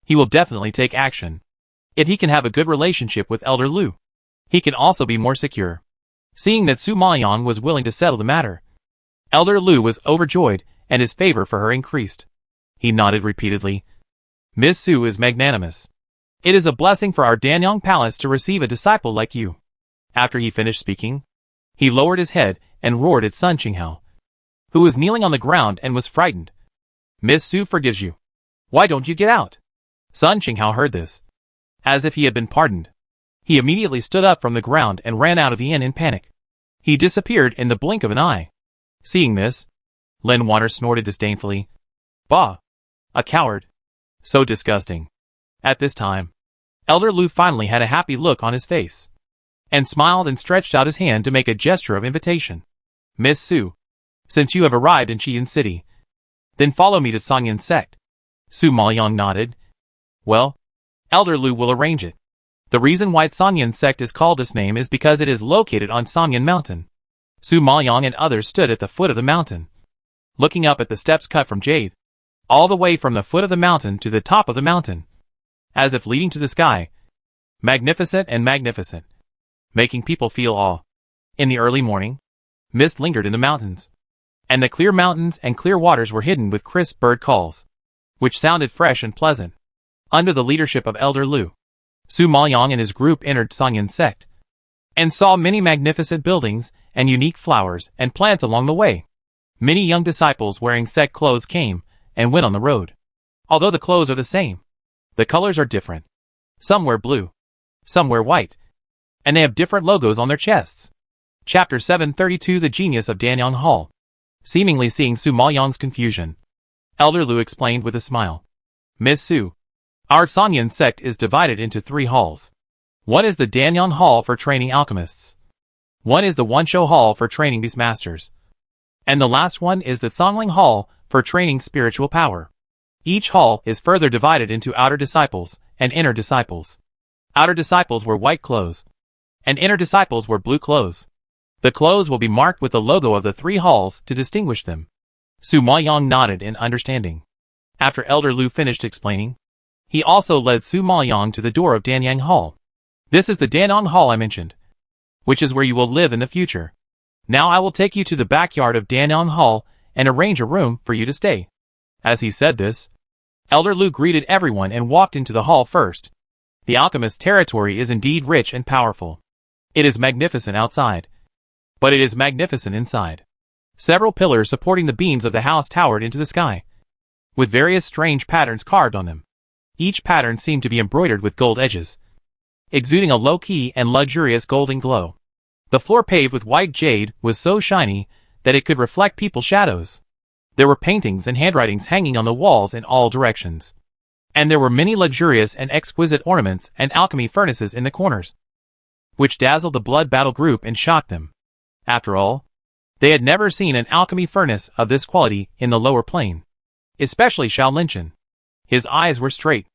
he will definitely take action. If he can have a good relationship with Elder Lu, he can also be more secure. Seeing that Su Maoyang was willing to settle the matter, Elder Lu was overjoyed and his favor for her increased. He nodded repeatedly. Miss Su is magnanimous. It is a blessing for our Danyang Palace to receive a disciple like you. After he finished speaking, he lowered his head and roared at Sun Qinghao, who was kneeling on the ground and was frightened. Miss Su forgives you. Why don't you get out? Sun Qinghao heard this. As if he had been pardoned, he immediately stood up from the ground and ran out of the inn in panic. He disappeared in the blink of an eye. Seeing this, Lin Water snorted disdainfully. Bah! A coward. So disgusting. At this time, Elder Lu finally had a happy look on his face, and smiled and stretched out his hand to make a gesture of invitation. Miss Su, since you have arrived in Qian City, then follow me to Songyan sect. Su Maoyang nodded. Well, Elder Lu will arrange it. The reason why Songyan sect is called this name is because it is located on Songyan Mountain. Su Maoyang and others stood at the foot of the mountain, looking up at the steps cut from jade, all the way from the foot of the mountain to the top of the mountain, as if leading to the sky. Magnificent and magnificent, making people feel awe. In the early morning, mist lingered in the mountains, and the clear mountains and clear waters were hidden with crisp bird calls, which sounded fresh and pleasant. Under the leadership of Elder Lu, Su Maoyang and his group entered Songyan sect, and saw many magnificent buildings and unique flowers and plants along the way. Many young disciples wearing sect clothes came and went on the road. Although the clothes are the same, the colors are different. Some wear blue, some wear white, and they have different logos on their chests. Chapter 732 The Genius of Danyang Hall. Seemingly seeing Su Maoyang's confusion, Elder Lu explained with a smile. Miss Su, our Songyan sect is divided into 3 halls. One is the Danyang Hall for training alchemists. One is the Wanshou Hall for training beastmasters. And the last one is the Songling Hall for training spiritual power. Each hall is further divided into outer disciples and inner disciples. Outer disciples wear white clothes, and inner disciples wear blue clothes. The clothes will be marked with the logo of the 3 halls to distinguish them. Su Maoyang nodded in understanding. After Elder Lu finished explaining, he also led Su Maoyang to the door of Danyang Hall. This is the Danong Hall I mentioned, which is where you will live in the future. Now I will take you to the backyard of Danong Hall and arrange a room for you to stay. As he said this, Elder Lu greeted everyone and walked into the hall first. The alchemist's territory is indeed rich and powerful. It is magnificent outside, but it is magnificent inside. Several pillars supporting the beams of the house towered into the sky, with various strange patterns carved on them. Each pattern seemed to be embroidered with gold edges, exuding a low-key and luxurious golden glow. The floor paved with white jade was so shiny that it could reflect people's shadows. There were paintings and handwritings hanging on the walls in all directions. And there were many luxurious and exquisite ornaments and alchemy furnaces in the corners, which dazzled the blood battle group and shocked them. After all, they had never seen an alchemy furnace of this quality in the lower plane. Especially Xiao Linchen. His eyes were straight,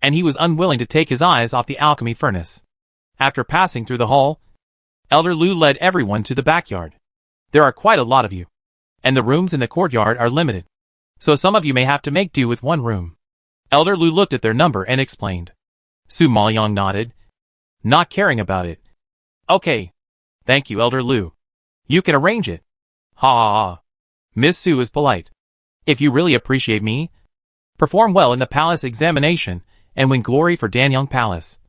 and he was unwilling to take his eyes off the alchemy furnace. After passing through the hall, Elder Lu led everyone to the backyard. There are quite a lot of you, and the rooms in the courtyard are limited, so some of you may have to make do with one room. Elder Lu looked at their number and explained. Su Maoyang nodded, not caring about it. Okay. Thank you, Elder Lu. You can arrange it. Ha ha ha. Miss Su is polite. If you really appreciate me, perform well in the palace examination and win glory for Danyang Palace.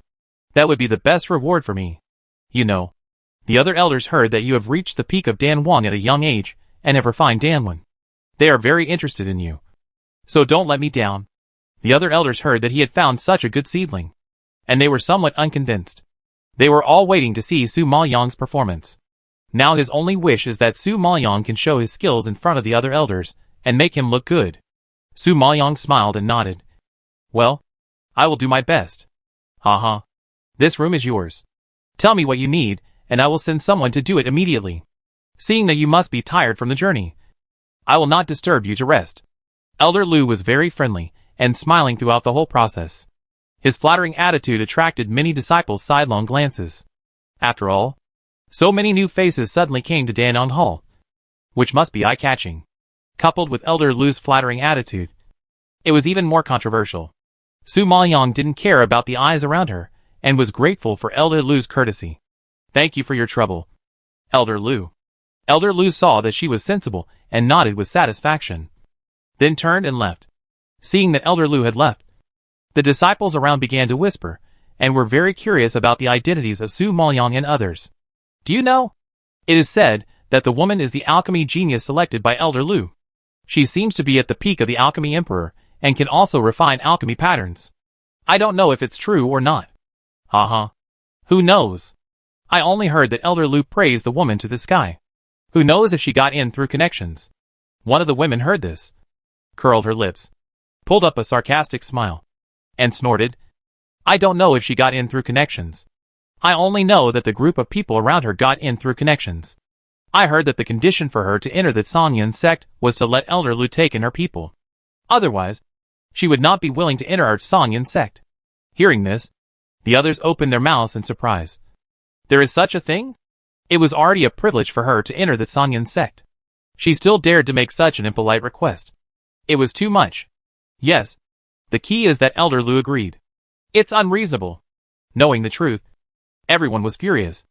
That would be the best reward for me. You know, the other elders heard that you have reached the peak of Dan Wang at a young age and have refined Danwen. They are very interested in you. So don't let me down. The other elders heard that he had found such a good seedling, and they were somewhat unconvinced. They were all waiting to see Su Maoyang's performance. Now his only wish is that Su Maoyang can show his skills in front of the other elders and make him look good. Su Maoyang smiled and nodded. Well, I will do my best. Haha. This room is yours. Tell me what you need, and I will send someone to do it immediately. Seeing that you must be tired from the journey, I will not disturb you to rest. Elder Lu was very friendly and smiling throughout the whole process. His flattering attitude attracted many disciples' sidelong glances. After all, so many new faces suddenly came to Danong Hall, which must be eye-catching. Coupled with Elder Lu's flattering attitude, it was even more controversial. Su Maoyang didn't care about the eyes around her, and was grateful for Elder Lu's courtesy. Thank you for your trouble, Elder Lu. Elder Lu saw that she was sensible and nodded with satisfaction, then turned and left. Seeing that Elder Lu had left, the disciples around began to whisper, and were very curious about the identities of Su Maoyang and others. Do you know? It is said that the woman is the alchemy genius selected by Elder Lu. She seems to be at the peak of the alchemy emperor, and can also refine alchemy patterns. I don't know if it's true or not. Haha. Who knows? I only heard that Elder Lu praised the woman to the sky. Who knows if she got in through connections? One of the women heard this, curled her lips, pulled up a sarcastic smile, and snorted. I don't know if she got in through connections. I only know that the group of people around her got in through connections. I heard that the condition for her to enter the Songyan sect was to let Elder Lu take in her people. Otherwise, she would not be willing to enter our Songyan sect. Hearing this, the others opened their mouths in surprise. There is such a thing? It was already a privilege for her to enter the Songyan sect. She still dared to make such an impolite request. It was too much. Yes, the key is that Elder Lu agreed. It's unreasonable. Knowing the truth, everyone was furious.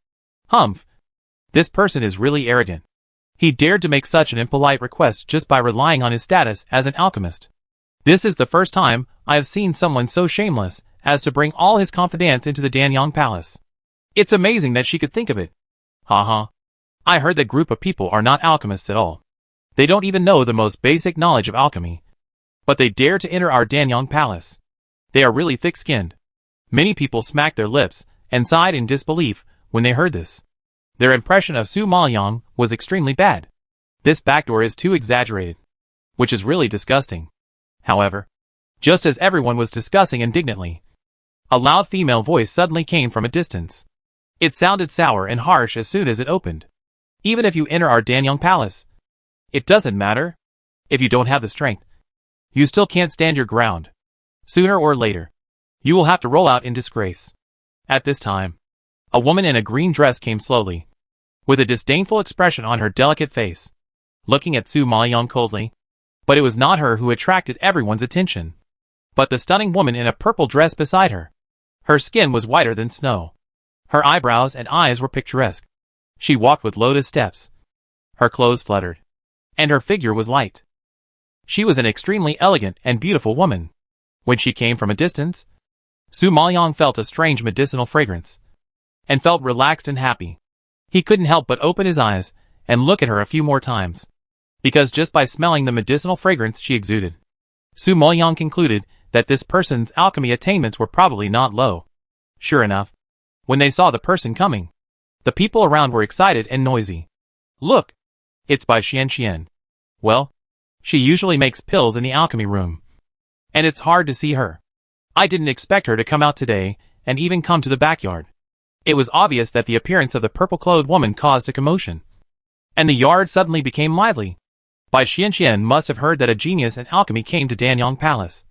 Humph. This person is really arrogant. He dared to make such an impolite request just by relying on his status as an alchemist. This is the first time I have seen someone so shameless as to bring all his confidence into the Danyang Palace. It's amazing that she could think of it. Haha. I heard that group of people are not alchemists at all. They don't even know the most basic knowledge of alchemy. But they dare to enter our Danyang Palace. They are really thick-skinned. Many people smacked their lips and sighed in disbelief when they heard this. Their impression of Su Maoyang was extremely bad. This backdoor is too exaggerated, which is really disgusting. However, just as everyone was discussing indignantly, a loud female voice suddenly came from a distance. It sounded sour and harsh as soon as it opened. Even if you enter our Danyang Palace, it doesn't matter. If you don't have the strength, You still can't stand your ground. Sooner or later, you will have to roll out in disgrace. At this time, a woman in a green dress came slowly, with a disdainful expression on her delicate face, looking at Su Maoyang coldly. But it was not her who attracted everyone's attention, but the stunning woman in a purple dress beside her. Her skin was whiter than snow. Her eyebrows and eyes were picturesque. She walked with lotus steps. Her clothes fluttered, and her figure was light. She was an extremely elegant and beautiful woman. When she came from a distance, Su Maoyang felt a strange medicinal fragrance, and felt relaxed and happy. He couldn't help but open his eyes and look at her a few more times, because just by smelling the medicinal fragrance she exuded, Su Maoyang concluded that this person's alchemy attainments were probably not low. Sure enough, when they saw the person coming, the people around were excited and noisy. Look! It's Bai Xianxian. Well, she usually makes pills in the alchemy room, and it's hard to see her. I didn't expect her to come out today and even come to the backyard. It was obvious that the appearance of the purple-clothed woman caused a commotion, and the yard suddenly became lively. Bai Xianxian must have heard that a genius in alchemy came to Danyang Palace,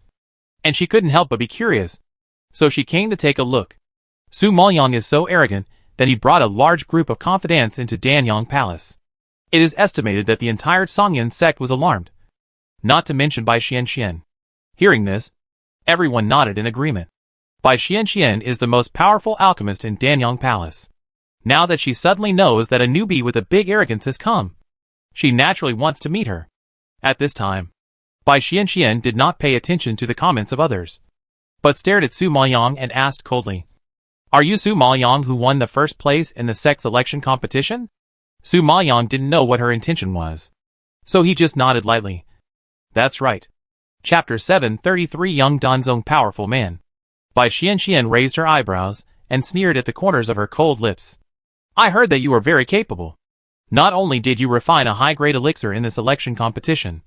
and she couldn't help but be curious, so she came to take a look. Su Maoyang is so arrogant that he brought a large group of confidants into Danyang Palace. It is estimated that the entire Songyan sect was alarmed, not to mention Bai Xianxian. Hearing this, everyone nodded in agreement. Bai Xianxian is the most powerful alchemist in Danyang Palace. Now that she suddenly knows that a newbie with a big arrogance has come, she naturally wants to meet her. At this time, Bai Xianxian did not pay attention to the comments of others, but stared at Su Maoyang and asked coldly, "Are you Su Maoyang who won the first place in the sect's election competition?" Su Maoyang didn't know what her intention was, so he just nodded lightly. That's right. Chapter 733 Young Danzong Powerful Man. Bai Xianxian raised her eyebrows and sneered at the corners of her cold lips. I heard that you are very capable. Not only did you refine a high-grade elixir in this election competition,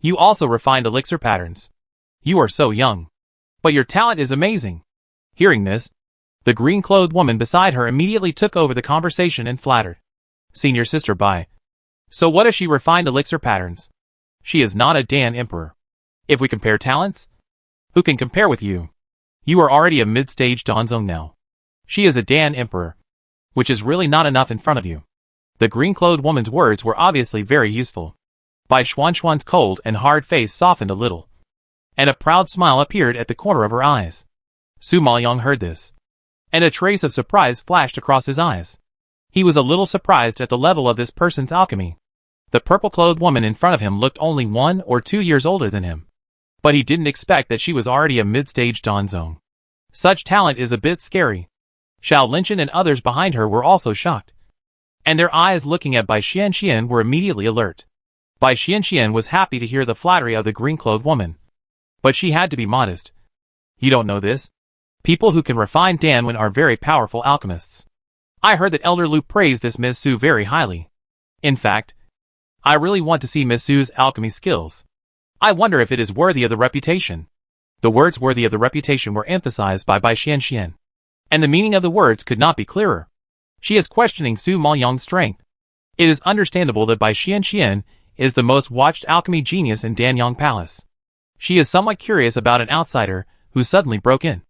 you also refined elixir patterns. You are so young, but your talent is amazing. Hearing this, the green-clothed woman beside her immediately took over the conversation and flattered. Senior sister Bai. So what if she refined elixir patterns? She is not a Dan Emperor. If we compare talents, who can compare with you? You are already a mid-stage Danzong now. She is a Dan Emperor, which is really not enough in front of you. The green-clothed woman's words were obviously very useful. Bai Xuanxuan's cold and hard face softened a little, and a proud smile appeared at the corner of her eyes. Su Maoyang heard this, and a trace of surprise flashed across his eyes. He was a little surprised at the level of this person's alchemy. The purple-clothed woman in front of him looked only 1 or 2 years older than him, but he didn't expect that she was already a mid-stage Danzong. Such talent is a bit scary. Xiao Linchen and others behind her were also shocked, and their eyes looking at Bai Xianxian were immediately alert. Bai Xianxian was happy to hear the flattery of the green-clothed woman, but she had to be modest. You don't know this? People who can refine Danwen are very powerful alchemists. I heard that Elder Lu praised this Miss Su very highly. In fact, I really want to see Miss Su's alchemy skills. I wonder if it is worthy of the reputation. The words worthy of the reputation were emphasized by Bai Xianxian, and the meaning of the words could not be clearer. She is questioning Su Maoyang's strength. It is understandable that Bai Xianxian is the most watched alchemy genius in Danyang Palace. She is somewhat curious about an outsider who suddenly broke in,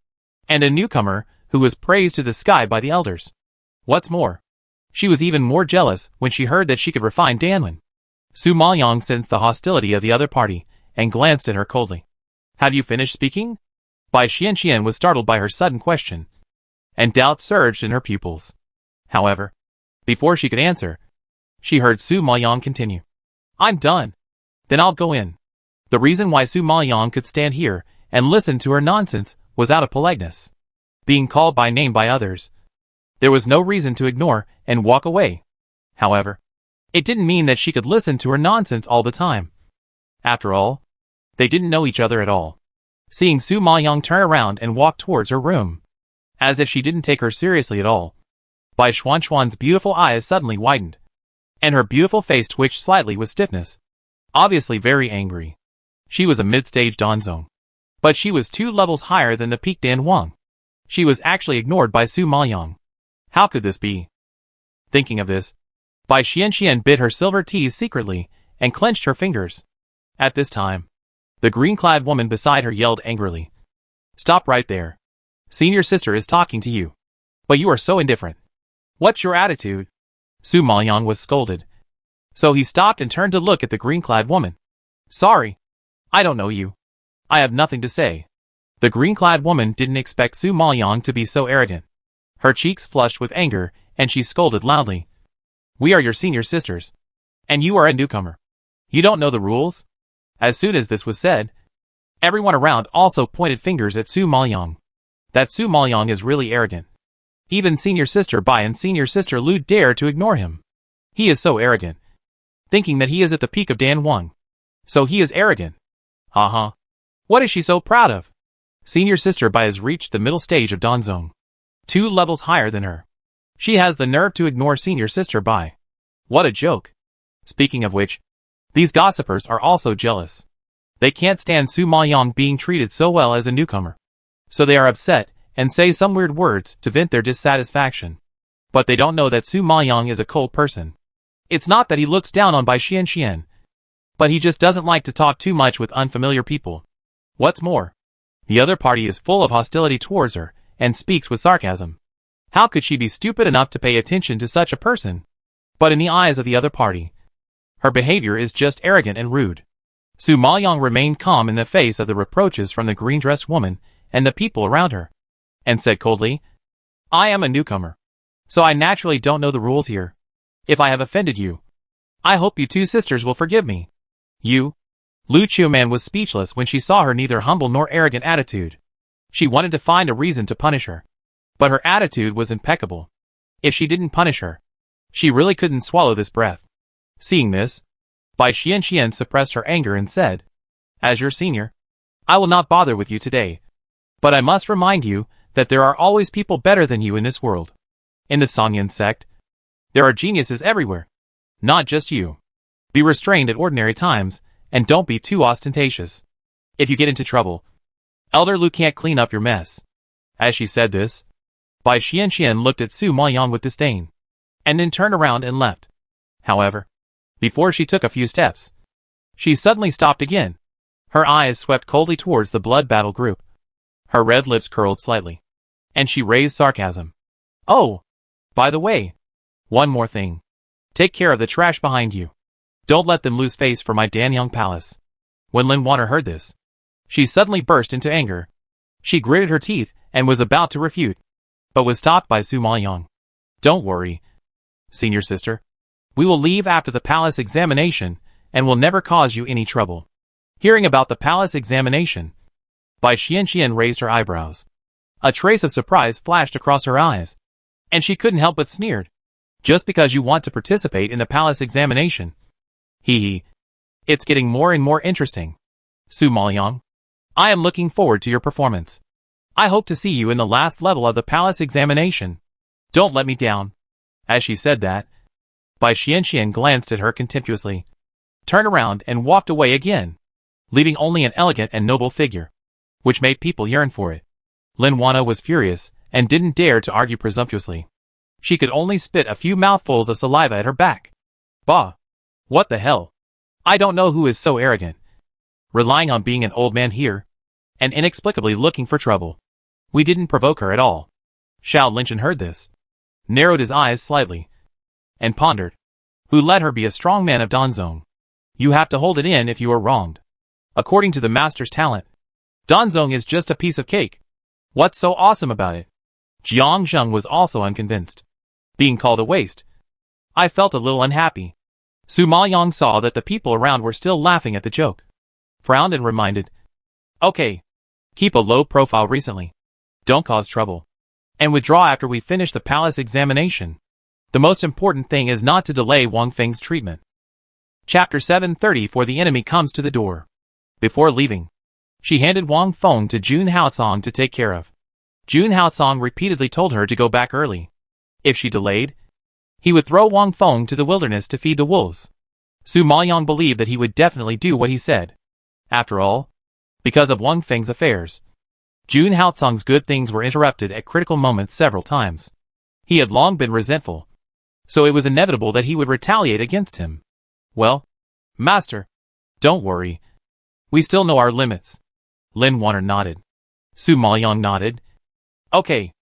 and a newcomer who was praised to the sky by the elders. What's more, she was even more jealous when she heard that she could refine Danwen. Su Maoyang sensed the hostility of the other party and glanced at her coldly. Have you finished speaking? Bai Xianxian was startled by her sudden question, and doubt surged in her pupils. However, before she could answer, she heard Su Maoyang continue. I'm done. Then I'll go in. The reason why Su Maoyang could stand here and listen to her nonsense was out of politeness. Being called by name by others, there was no reason to ignore and walk away. However, it didn't mean that she could listen to her nonsense all the time. After all, they didn't know each other at all. Seeing Su Maoyang turn around and walk towards her room, as if she didn't take her seriously at all, Bai Xuanxuan's beautiful eyes suddenly widened, and her beautiful face twitched slightly with stiffness. Obviously very angry. She was a mid-stage Danzong, but she was 2 levels higher than the peak Dan Wang. She was actually ignored by Su Maoyang. How could this be? Thinking of this, Bai Xianxian bit her silver teeth secretly and clenched her fingers. At this time, The green-clad woman beside her yelled angrily. Stop right there. Senior sister is talking to you. But you are so indifferent. What's your attitude? Su Maoyang was scolded. So he stopped and turned to look at the green-clad woman. Sorry. I don't know you. I have nothing to say. The green-clad woman didn't expect Su Maoyang to be so arrogant. Her cheeks flushed with anger, and she scolded loudly. We are your senior sisters. And you are a newcomer. You don't know the rules? As soon as this was said, everyone around also pointed fingers at Su Maoyang. That Su Maoyang is really arrogant. Even senior sister Bai and senior sister Lu dare to ignore him. He is so arrogant. Thinking that he is at the peak of Dan Wang. So he is arrogant. Haha. What is she so proud of? Senior sister Bai has reached the middle stage of Danzong. 2 levels higher than her. She has the nerve to ignore senior sister Bai. What a joke. Speaking of which, these gossipers are also jealous. They can't stand Su Maoyang being treated so well as a newcomer. So they are upset and say some weird words to vent their dissatisfaction. But they don't know that Su Maoyang is a cold person. It's not that he looks down on Bai Xianxian, but he just doesn't like to talk too much with unfamiliar people. What's more, the other party is full of hostility towards her and speaks with sarcasm. How could she be stupid enough to pay attention to such a person? But in the eyes of the other party, her behavior is just arrogant and rude. Su Maoyang remained calm in the face of the reproaches from the green-dressed woman and the people around her, and said coldly, I am a newcomer, so I naturally don't know the rules here. If I have offended you, I hope you 2 sisters will forgive me. You? Lu Qiuman was speechless when she saw her neither humble nor arrogant attitude. She wanted to find a reason to punish her. But her attitude was impeccable. If she didn't punish her, she really couldn't swallow this breath. Seeing this, Bai Xianxian suppressed her anger and said, As your senior, I will not bother with you today. But I must remind you that there are always people better than you in this world. In the Songyan sect, there are geniuses everywhere. Not just you. Be restrained at ordinary times, and don't be too ostentatious. If you get into trouble, Elder Lu can't clean up your mess. As she said this, Bai Xianxian looked at Su Maoyang with disdain, and then turned around and left. However, before she took a few steps, she suddenly stopped again. Her eyes swept coldly towards the blood battle group. Her red lips curled slightly, and she raised sarcasm. Oh! By the way, one more thing. Take care of the trash behind you. Don't let them lose face for my Danyang Palace. When Lin Wanner heard this, she suddenly burst into anger. She gritted her teeth and was about to refute, but was stopped by Su Maoyang. Don't worry, senior sister. We will leave after the palace examination and will never cause you any trouble. Hearing about the palace examination, Bai Xianxian raised her eyebrows. A trace of surprise flashed across her eyes, and she couldn't help but sneered. Just because you want to participate in the palace examination. Hee hee. It's getting more and more interesting. Su Maoyang, I am looking forward to your performance. I hope to see you in the last level of the palace examination. Don't let me down. As she said that, Bai Xianxian glanced at her contemptuously, turned around and walked away again, leaving only an elegant and noble figure, which made people yearn for it. Lin Wanner was furious and didn't dare to argue presumptuously. She could only spit a few mouthfuls of saliva at her back. Bah! What the hell? I don't know who is so arrogant, relying on being an old man here, and inexplicably looking for trouble. We didn't provoke her at all. Xiao Linchin heard this, narrowed his eyes slightly, and pondered. Who let her be a strong man of Danzong? You have to hold it in if you are wronged. According to the master's talent, Danzong is just a piece of cake. What's so awesome about it? Jiang Zheng was also unconvinced. Being called a waste. I felt a little unhappy. Su Maoyang saw that the people around were still laughing at the joke, frowned and reminded. Okay. Keep a low profile recently. Don't cause trouble. And withdraw after we finish the palace examination. The most important thing is not to delay Wang Feng's treatment. Chapter 730 For the enemy comes to the door. Before leaving, she handed Wang Feng to Jun Haocong to take care of. Jun Haocong repeatedly told her to go back early. If she delayed, he would throw Wang Feng to the wilderness to feed the wolves. Su Maoyang believed that he would definitely do what he said. After all, because of Wang Feng's affairs, Jun Haocong's good things were interrupted at critical moments several times. He had long been resentful, so it was inevitable that he would retaliate against him. Well, master, don't worry. We still know our limits. Lin Water nodded. Su Maoyang nodded. Okay.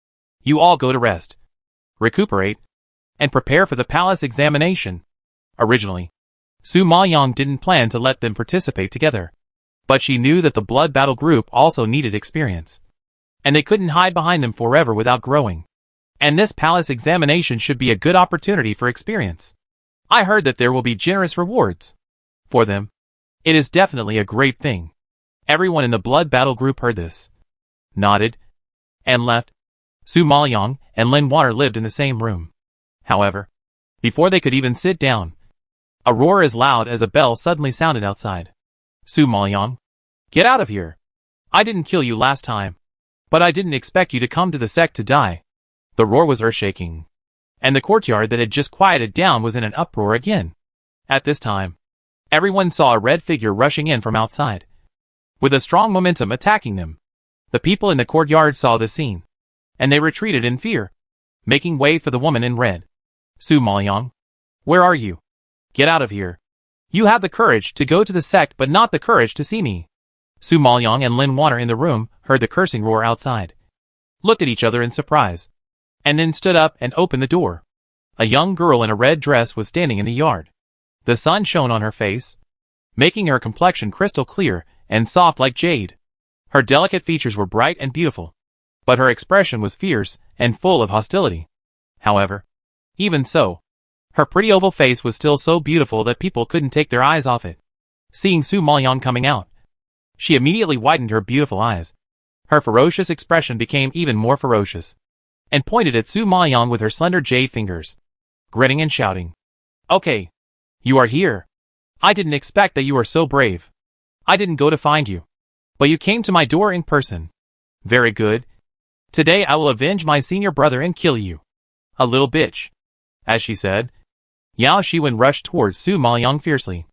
You all go to rest, recuperate, and prepare for the palace examination. Originally, Su Maoyang didn't plan to let them participate together, but she knew that the blood battle group also needed experience, and they couldn't hide behind them forever without growing. And this palace examination should be a good opportunity for experience. I heard that there will be generous rewards for them. It is definitely a great thing. Everyone in the blood battle group heard this, nodded, and left. Su Maoyang and Lin Water lived in the same room. However, before they could even sit down, a roar as loud as a bell suddenly sounded outside. Su Maoyang, get out of here. I didn't kill you last time, but I didn't expect you to come to the sect to die. The roar was earth-shaking, and the courtyard that had just quieted down was in an uproar again. At this time, everyone saw a red figure rushing in from outside, with a strong momentum attacking them. The people in the courtyard saw the scene, and they retreated in fear, making way for the woman in red. Su Maoyang, where are you? Get out of here. You have the courage to go to the sect but not the courage to see me. Su Maoyang and Lin Water in the room heard the cursing roar outside, looked at each other in surprise, and then stood up and opened the door. A young girl in a red dress was standing in the yard. The sun shone on her face, making her complexion crystal clear and soft like jade. Her delicate features were bright and beautiful, but her expression was fierce and full of hostility. However, even so, her pretty oval face was still so beautiful that people couldn't take their eyes off it. Seeing Su Maoyang coming out, she immediately widened her beautiful eyes. Her ferocious expression became even more ferocious, and pointed at Su Maoyang with her slender jade fingers, grinning and shouting. Okay, you are here. I didn't expect that you were so brave. I didn't go to find you, but you came to my door in person. Very good. Today I will avenge my senior brother and kill you. A little bitch. As she said, Yao Shiwen rushed towards Su Maoyang fiercely,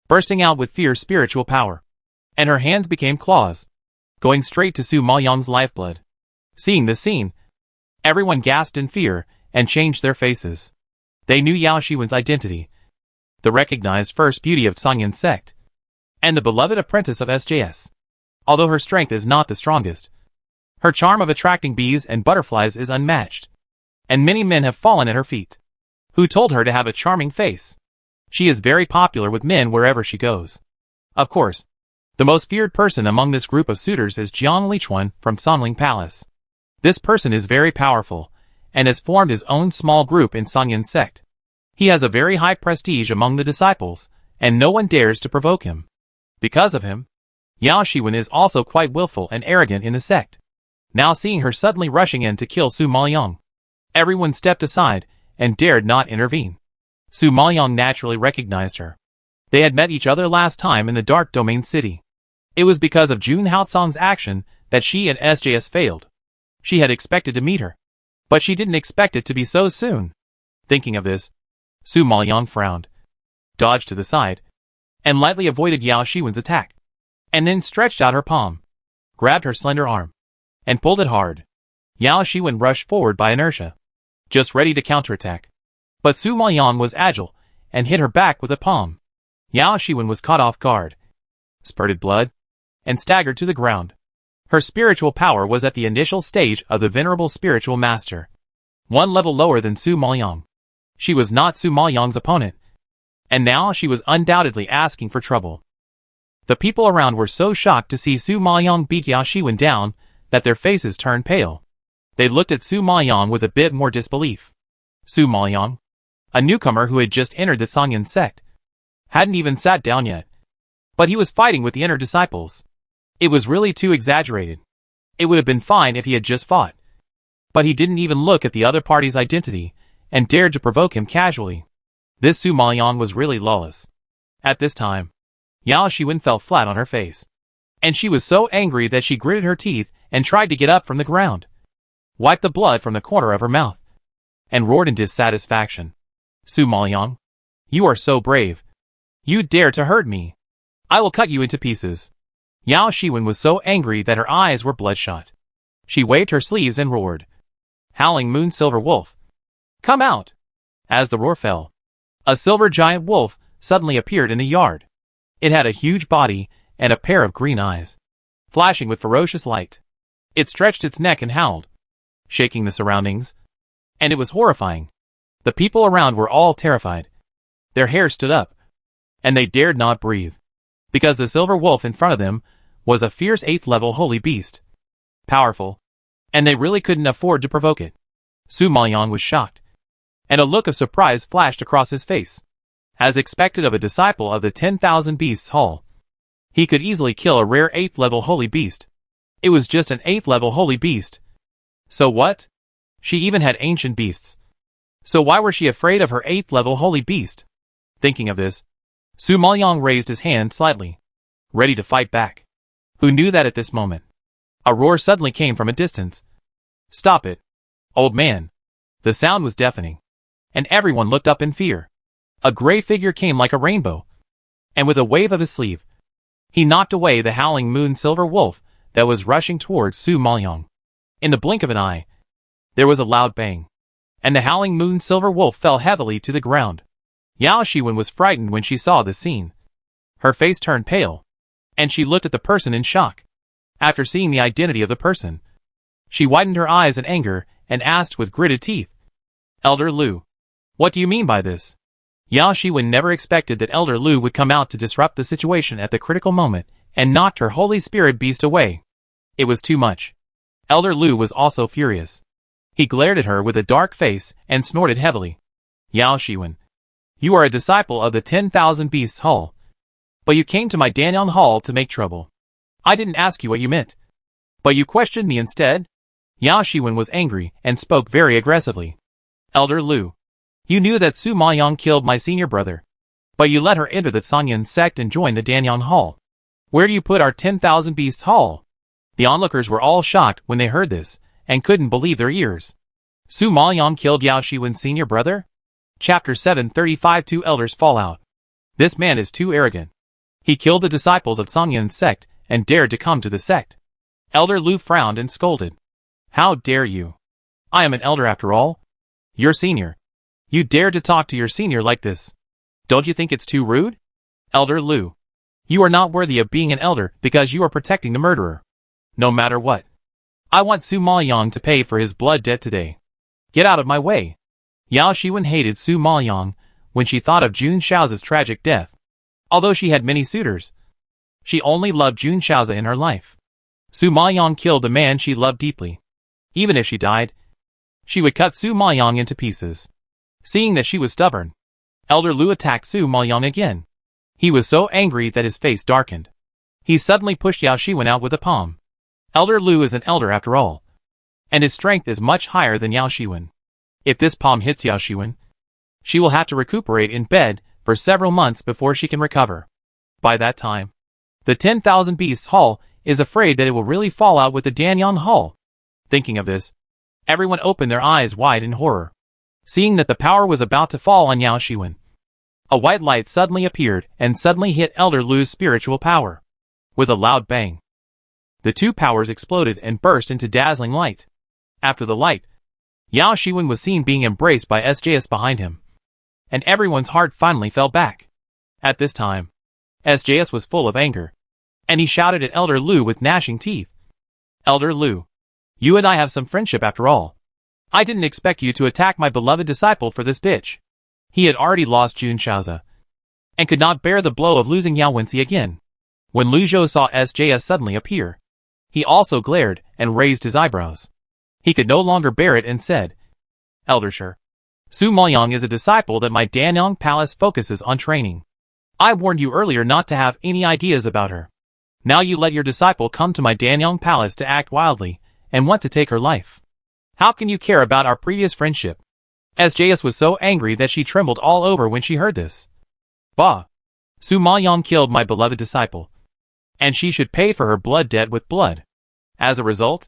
bursting out with fierce spiritual power, and her hands became claws, going straight to Su Maoyang's lifeblood. Seeing this scene, everyone gasped in fear and changed their faces. They knew Yao Shiwen's identity, the recognized first beauty of Sangyan sect, and the beloved apprentice of SJS. Although her strength is not the strongest, her charm of attracting bees and butterflies is unmatched, and many men have fallen at her feet, who told her to have a charming face. She is very popular with men wherever she goes. Of course, the most feared person among this group of suitors is Jiang Lichuan from Sanling Palace. This person is very powerful, and has formed his own small group in Sangyan sect. He has a very high prestige among the disciples, and no one dares to provoke him. Because of him, Yao Shiwen is also quite willful and arrogant in the sect. Now seeing her suddenly rushing in to kill Su Maoyang, everyone stepped aside and dared not intervene. Su Maoyang naturally recognized her. They had met each other last time in the Dark Domain City. It was because of Jun Haotsong's action that she and SJS failed. She had expected to meet her, but she didn't expect it to be so soon. Thinking of this, Su Maoyang frowned, dodged to the side, and lightly avoided Yao Shiwen's attack, and then stretched out her palm, grabbed her slender arm, and pulled it hard. Yao Shiwen rushed forward by inertia, just ready to counterattack. But Su Maoyang was agile and hit her back with a palm. Yao Shiwen was caught off guard, spurted blood, and staggered to the ground. Her spiritual power was at the initial stage of the Venerable Spiritual Master, one level lower than Su Maoyang. She was not Su Maoyang's opponent, and now she was undoubtedly asking for trouble. The people around were so shocked to see Su Maoyang beat Yao Shiwen down that their faces turned pale. They looked at Su Maoyang with a bit more disbelief. Su Maoyang, a newcomer who had just entered the Sangyan sect, hadn't even sat down yet, but he was fighting with the inner disciples. It was really too exaggerated. It would have been fine if he had just fought, but he didn't even look at the other party's identity and dared to provoke him casually. This Su Maoyang was really lawless. At this time, Yao Shiwen fell flat on her face, and she was so angry that she gritted her teeth and tried to get up from the ground, wiped the blood from the corner of her mouth, and roared in dissatisfaction. Su Maoyang, you are so brave. You dare to hurt me. I will cut you into pieces. Yao Shiwen was so angry that her eyes were bloodshot. She waved her sleeves and roared. Howling Moon Silver Wolf, come out! As the roar fell, a silver giant wolf suddenly appeared in the yard. It had a huge body and a pair of green eyes, flashing with ferocious light. It stretched its neck and howled, shaking the surroundings. And it was horrifying. The people around were all terrified. Their hair stood up, and they dared not breathe, because the silver wolf in front of them was a fierce 8th level holy beast. Powerful, and they really couldn't afford to provoke it. Su Maoyang was shocked, and a look of surprise flashed across his face. As expected of a disciple of the 10,000 Beasts Hall, he could easily kill a rare 8th level holy beast. It was just an 8th level holy beast. So what? She even had ancient beasts. So why were she afraid of her 8th level holy beast? Thinking of this, Su Maoyang raised his hand slightly, ready to fight back. Who knew that at this moment? A roar suddenly came from a distance. Stop it, old man. The sound was deafening, and everyone looked up in fear. A gray figure came like a rainbow, and with a wave of his sleeve, he knocked away the howling moon silver wolf that was rushing towards Su Maoyang. In the blink of an eye, there was a loud bang, and the howling moon silver wolf fell heavily to the ground. Yao Shiwen was frightened when she saw this scene. Her face turned pale, and she looked at the person in shock. After seeing the identity of the person, she widened her eyes in anger and asked with gritted teeth, Elder Lu, what do you mean by this? Yao Shiwen never expected that Elder Lu would come out to disrupt the situation at the critical moment and knocked her Holy Spirit beast away. It was too much. Elder Lu was also furious. He glared at her with a dark face and snorted heavily. Yao Shiwen, you are a disciple of the 10,000 Beasts Hall, but you came to my Danyang Hall to make trouble. I didn't ask you what you meant, but you questioned me instead? Yao Shiwen was angry and spoke very aggressively. Elder Lu, you knew that Su Maoyang killed my senior brother, but you let her enter the Sanyan sect and join the Danyang Hall. Where do you put our 10,000 Beasts Hall? The onlookers were all shocked when they heard this, and couldn't believe their ears. Su Maoyang killed Yao Shiwen's senior brother? Chapter 735 Two Elders Fallout. This man is too arrogant. He killed the disciples of Sanyan's sect and dared to come to the sect. Elder Lu frowned and scolded. How dare you? I am an elder after all. Your senior. You dare to talk to your senior like this. Don't you think it's too rude? Elder Lu, you are not worthy of being an elder because you are protecting the murderer. No matter what, I want Su Maoyang to pay for his blood debt today. Get out of my way. Yao Shiwen hated Su Maoyang when she thought of Jun Shaoza's tragic death. Although she had many suitors, she only loved Jun Shaoza in her life. Su Maoyang killed the man she loved deeply. Even if she died, she would cut Su Maoyang into pieces. Seeing that she was stubborn, Elder Lu attacked Su Maoyang again. He was so angry that his face darkened. He suddenly pushed Yao Shiwen out with a palm. Elder Lu is an elder after all, and his strength is much higher than Yao Shiwen. If this palm hits Yao Shiwen, she will have to recuperate in bed for several months before she can recover. By that time, the 10,000 Beasts Hall is afraid that it will really fall out with the Danyang Hall. Thinking of this, everyone opened their eyes wide in horror, seeing that the power was about to fall on Yao Shiwen. A white light suddenly appeared and suddenly hit Elder Lu's spiritual power. With a loud bang, the two powers exploded and burst into dazzling light. After the light, Yao Shiwen was seen being embraced by SJS behind him, and everyone's heart finally fell back. At this time, SJS was full of anger, and he shouted at Elder Lu with gnashing teeth. Elder Lu, you and I have some friendship after all. I didn't expect you to attack my beloved disciple for this bitch. He had already lost Jun Shaoza, and could not bear the blow of losing Yao Wenxi again. When Lu Zhou saw SJS suddenly appear, he also glared and raised his eyebrows. He could no longer bear it and said, Elder Shi, Su Maoyang is a disciple that my Danyang Palace focuses on training. I warned you earlier not to have any ideas about her. Now you let your disciple come to my Danyang Palace to act wildly and want to take her life. How can you care about our previous friendship? SJS was so angry that she trembled all over when she heard this. Bah! Su Maoyang killed my beloved disciple, and she should pay for her blood debt with blood. As a result,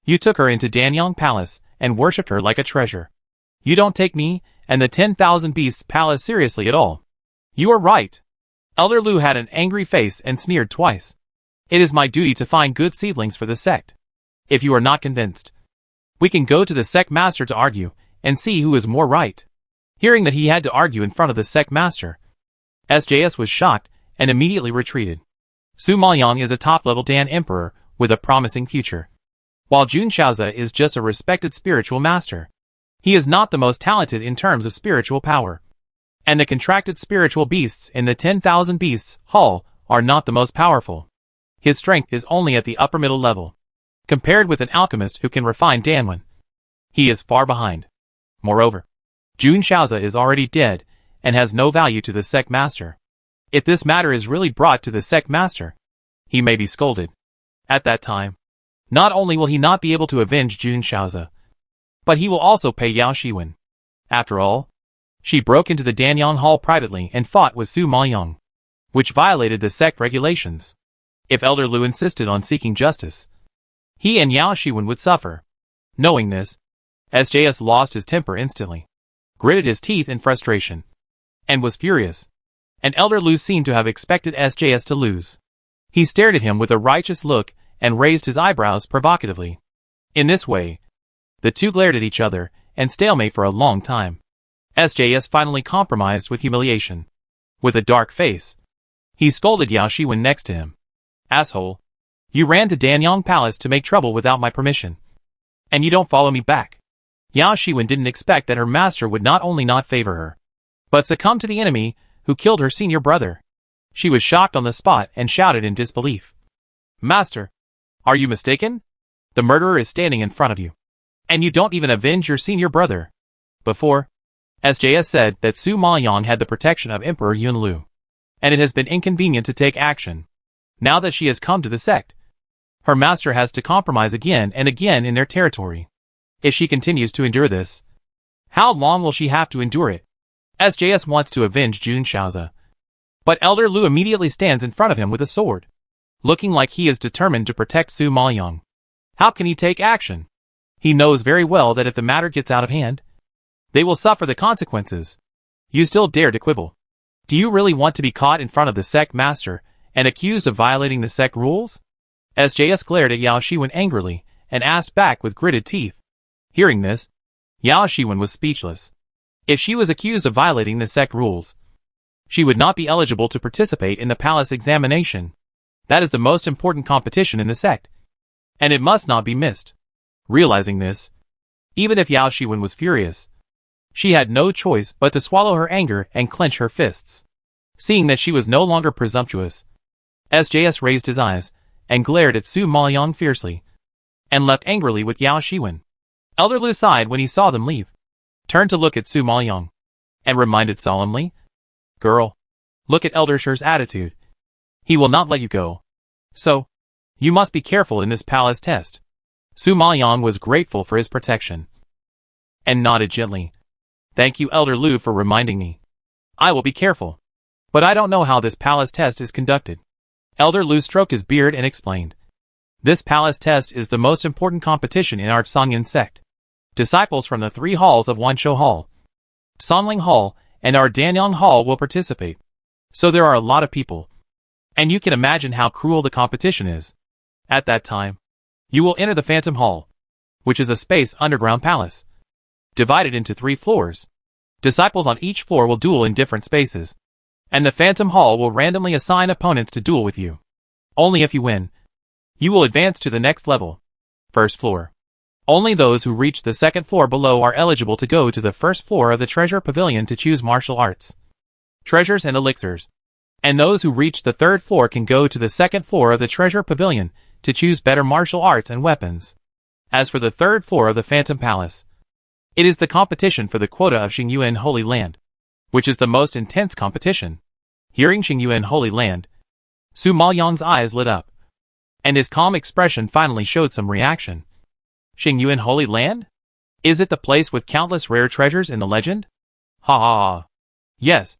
you took her into Danyang Palace and worshipped her like a treasure. You don't take me and the 10,000 Beasts Palace seriously at all. You are right. Elder Lu had an angry face and sneered twice. It is my duty to find good seedlings for the sect. If you are not convinced, we can go to the sect master to argue and see who is more right. Hearing that he had to argue in front of the sect master, SJS was shocked and immediately retreated. Su Maoyang is a top-level Dan Emperor with a promising future, while Jun Shaoze is just a respected spiritual master. He is not the most talented in terms of spiritual power, and the contracted spiritual beasts in the 10,000 Beasts Hall are not the most powerful. His strength is only at the upper middle level, compared with an alchemist who can refine Danwen. He is far behind. Moreover, Jun Shaoze is already dead and has no value to the sect master. If this matter is really brought to the sect master, he may be scolded. At that time, not only will he not be able to avenge Jun Shaoze, but he will also pay Yao Shiwen. After all, she broke into the Danyang Hall privately and fought with Su Maoyang, which violated the sect regulations. If Elder Lu insisted on seeking justice, he and Yao Shiwen would suffer. Knowing this, SJS lost his temper instantly, gritted his teeth in frustration, and was furious. And Elder Lu seemed to have expected SJS to lose. He stared at him with a righteous look and raised his eyebrows provocatively. In this way, the two glared at each other and stalemate for a long time. SJS finally compromised with humiliation. With a dark face, he scolded Yao Shiwen next to him. Asshole. You ran to Danyang Palace to make trouble without my permission, and you don't follow me back. Yao Shiwen didn't expect that her master would not only not favor her, but succumb to the enemy who killed her senior brother. She was shocked on the spot and shouted in disbelief. Master, are you mistaken? The murderer is standing in front of you, and you don't even avenge your senior brother. Before, SJS said that Su Maoyang had the protection of Emperor Yunlu, and it has been inconvenient to take action. Now that she has come to the sect, her master has to compromise again and again in their territory. If she continues to endure this, how long will she have to endure it? SJS wants to avenge Jun Shaoze, but Elder Lu immediately stands in front of him with a sword, looking like he is determined to protect Su Maoyang. How can he take action? He knows very well that if the matter gets out of hand, they will suffer the consequences. You still dare to quibble? Do you really want to be caught in front of the sect master and accused of violating the sect rules? SJS glared at Yao Shiwen angrily and asked back with gritted teeth. Hearing this, Yao Shiwen was speechless. If she was accused of violating the sect rules, she would not be eligible to participate in the palace examination. That is the most important competition in the sect, and it must not be missed. Realizing this, even if Yao Shiwen was furious, she had no choice but to swallow her anger and clench her fists. Seeing that she was no longer presumptuous, SJS raised his eyes and glared at Su Maoyang fiercely, and left angrily with Yao Shiwen. Elder Lu sighed when he saw them leave, turned to look at Su Maoyang, and reminded solemnly, Girl, look at Elder Shi's attitude. He will not let you go. So, you must be careful in this palace test. Su Maoyang was grateful for his protection, and nodded gently. Thank you, Elder Lu, for reminding me. I will be careful. But I don't know how this palace test is conducted. Elder Lu stroked his beard and explained. This palace test is the most important competition in our Sangyin sect. Disciples from the 3 halls of Wanshou Hall, Sonling Hall, and our Danyang Hall will participate. So there are a lot of people, and you can imagine how cruel the competition is. At that time, you will enter the Phantom Hall, which is a space underground palace, divided into 3 floors. Disciples on each floor will duel in different spaces, and the Phantom Hall will randomly assign opponents to duel with you. Only if you win, you will advance to the next level. First floor. Only those who reach the 2nd floor below are eligible to go to the 1st floor of the Treasure Pavilion to choose martial arts, treasures and elixirs. And those who reach the 3rd floor can go to the 2nd floor of the Treasure Pavilion to choose better martial arts and weapons. As for the 3rd floor of the Phantom Palace, it is the competition for the quota of Xingyuan Holy Land, which is the most intense competition. Hearing Xingyuan Holy Land, Su Maoyang's eyes lit up, and his calm expression finally showed some reaction. Xingyuan Holy Land? Is it the place with countless rare treasures in the legend? Ha ha ha. Yes.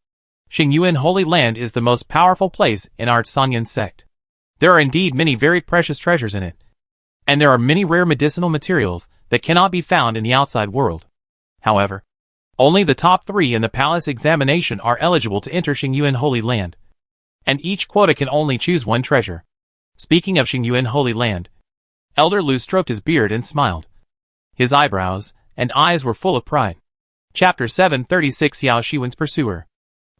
Xingyuan Holy Land is the most powerful place in our Sangyin sect. There are indeed many very precious treasures in it, and there are many rare medicinal materials that cannot be found in the outside world. However, only the top 3 in the palace examination are eligible to enter Xingyuan Holy Land, and each quota can only choose 1 treasure. Speaking of Xingyuan Holy Land, Elder Lu stroked his beard and smiled. His eyebrows and eyes were full of pride. Chapter 736 Yao Shiwen's Pursuer.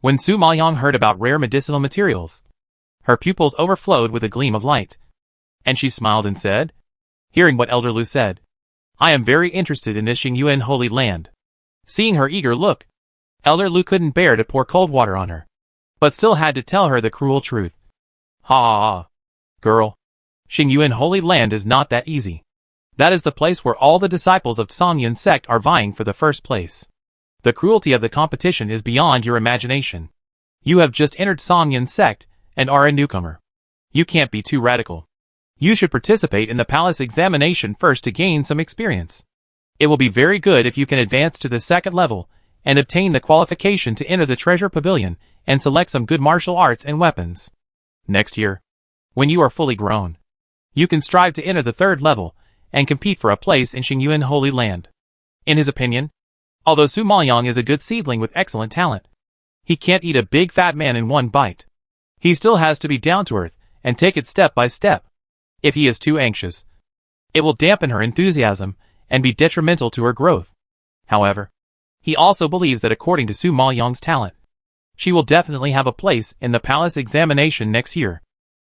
When Su Maoyang heard about rare medicinal materials, Her pupils overflowed with a gleam of light. And she smiled and said, hearing what Elder Lu said, I am very interested in this Xingyuan holy land. Seeing her eager look, Elder Lu couldn't bear to pour cold water on her, but still had to tell her the cruel truth. Ha ha ha. Girl, Xingyuan holy land is not that easy. That is the place where all the disciples of Songyan sect are vying for the first place. The cruelty of the competition is beyond your imagination. You have just entered Songyan sect and are a newcomer. You can't be too radical. You should participate in the palace examination first to gain some experience. It will be very good if you can advance to the second level and obtain the qualification to enter the treasure pavilion and select some good martial arts and weapons. Next year, when you are fully grown, you can strive to enter the third level and compete for a place in Xingyuan Holy Land. In his opinion, although Su Maoyang is a good seedling with excellent talent, he can't eat a big fat man in one bite. He still has to be down to earth and take it step by step. If he is too anxious, it will dampen her enthusiasm and be detrimental to her growth. However, he also believes that according to Su Maoyang's talent, she will definitely have a place in the palace examination next year.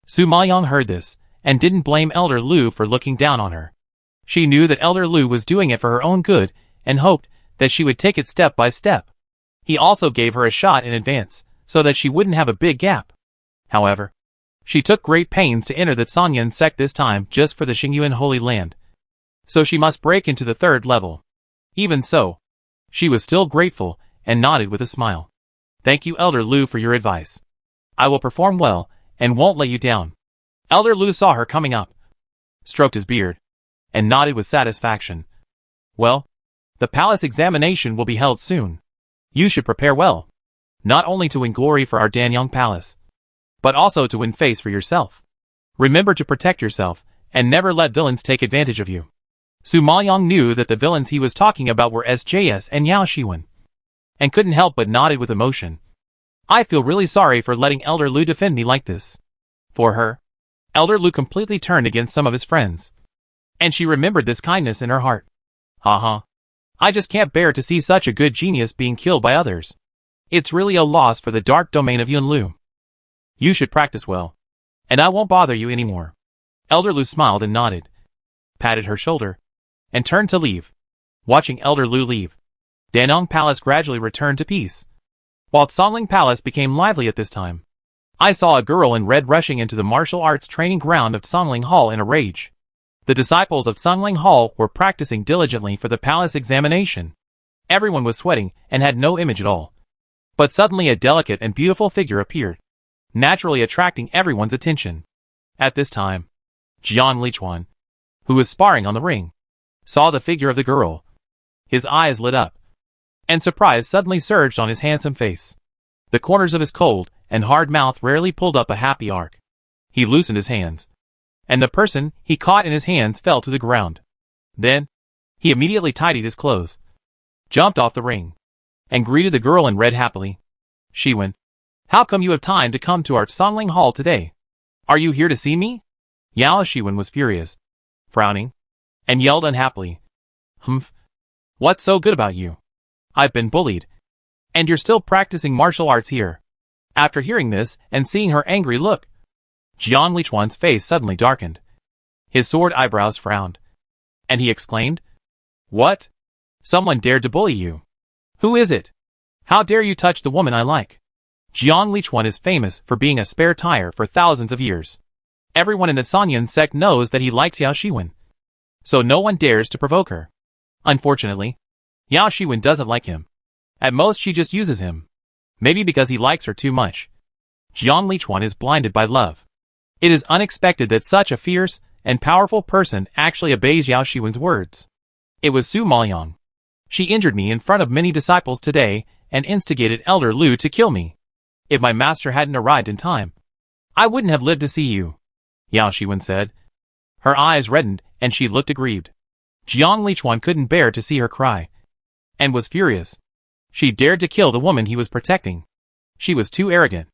Su Maoyang heard this and didn't blame Elder Lu for looking down on her. She knew that Elder Lu was doing it for her own good and hoped that she would take it step by step. He also gave her a shot in advance so that she wouldn't have a big gap. However, she took great pains to enter the Songyan sect this time just for the Xingyuan Holy Land. So she must break into the third level. Even so, she was still grateful and nodded with a smile. Thank you, Elder Lu, for your advice. I will perform well and won't let you down. Elder Lu saw her coming up, stroked his beard, and nodded with satisfaction. Well, the palace examination will be held soon. You should prepare well, not only to win glory for our Danyang Palace, but also to win face for yourself. Remember to protect yourself and never let villains take advantage of you. Su Maoyang knew that the villains he was talking about were SJS and Yao Shiwen, and couldn't help but nodded with emotion. I feel really sorry for letting Elder Lu defend me like this. For her, Elder Lu completely turned against some of his friends, and she remembered this kindness in her heart. Haha. I just can't bear to see such a good genius being killed by others. It's really a loss for the dark domain of Yunlu. You should practice well, and I won't bother you anymore. Elder Lu smiled and nodded, patted her shoulder, and turned to leave. Watching Elder Lu leave, Danong Palace gradually returned to peace, while Songling Palace became lively at this time. I saw a girl in red rushing into the martial arts training ground of Songling Hall in a rage. The disciples of Songling Hall were practicing diligently for the palace examination. Everyone was sweating and had no image at all. But suddenly a delicate and beautiful figure appeared, naturally attracting everyone's attention. At this time, Jian Lichuan, who was sparring on the ring, saw the figure of the girl. His eyes lit up, and surprise suddenly surged on his handsome face. The corners of his cold and hard mouth rarely pulled up a happy arc. He loosened his hands, and the person he caught in his hands fell to the ground. Then, he immediately tidied his clothes, jumped off the ring, and greeted the girl in red happily. Shiwen, how come you have time to come to our Songling Hall today? Are you here to see me? Yao Shiwen was furious, frowning, and yelled unhappily. Humph. What's so good about you? I've been bullied, and you're still practicing martial arts here. After hearing this and seeing her angry look, Jian Lichuan's face suddenly darkened. His sword eyebrows frowned, and he exclaimed, What? Someone dared to bully you? Who is it? How dare you touch the woman I like? Jian Lichuan is famous for being a spare tire for thousands of years. Everyone in the Songyan sect knows that he likes Yao Shiwen, so no one dares to provoke her. Unfortunately, Yao Shiwen doesn't like him. At most she just uses him. Maybe because he likes her too much. Jian Lichuan is blinded by love. It is unexpected that such a fierce and powerful person actually obeys Yao Shiwen's words. It was Su Maoyang. She injured me in front of many disciples today and instigated Elder Lu to kill me. If my master hadn't arrived in time, I wouldn't have lived to see you, Yao Shiwen said. Her eyes reddened and she looked aggrieved. Jian Lichuan couldn't bear to see her cry, and was furious. She dared to kill the woman he was protecting. She was too arrogant.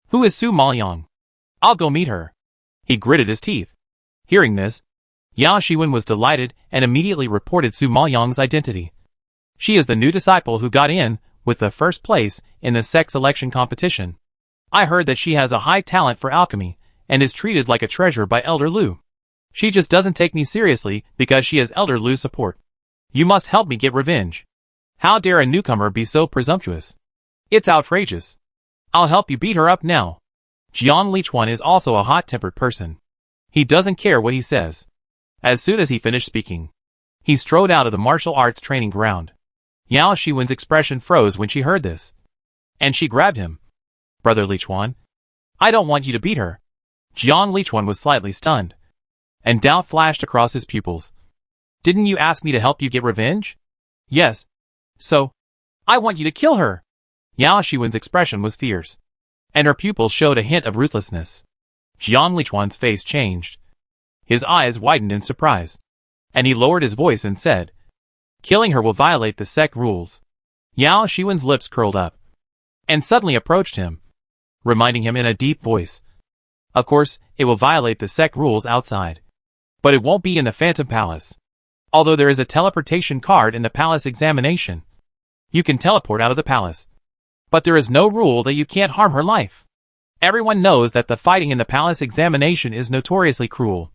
Who is Su Maoyang? I'll go meet her. He gritted his teeth. Hearing this, Yao Shiwen was delighted and immediately reported Su Maoyang's identity. She is the new disciple who got in with the first place in the sect selection competition. I heard that she has a high talent for alchemy, and is treated like a treasure by Elder Lu. She just doesn't take me seriously because she has Elder Lu's support. You must help me get revenge. How dare a newcomer be so presumptuous? It's outrageous. I'll help you beat her up now. Jian Lichuan is also a hot-tempered person. He doesn't care what he says. As soon as he finished speaking, he strode out of the martial arts training ground. Yao Shiwen's expression froze when she heard this, and she grabbed him. Brother Lichuan, I don't want you to beat her. Jian Lichuan was slightly stunned, and doubt flashed across his pupils. Didn't you ask me to help you get revenge? Yes. So, I want you to kill her. Yao Shiwen's expression was fierce, and her pupils showed a hint of ruthlessness. Jian Lichuan's face changed. His eyes widened in surprise, and he lowered his voice and said, killing her will violate the sect rules. Yao Shiwen's lips curled up, and suddenly approached him, reminding him in a deep voice. Of course, it will violate the sect rules outside, but it won't be in the Phantom Palace. Although there is a teleportation card in the palace examination, you can teleport out of the palace. But there is no rule that you can't harm her life. Everyone knows that the fighting in the palace examination is notoriously cruel,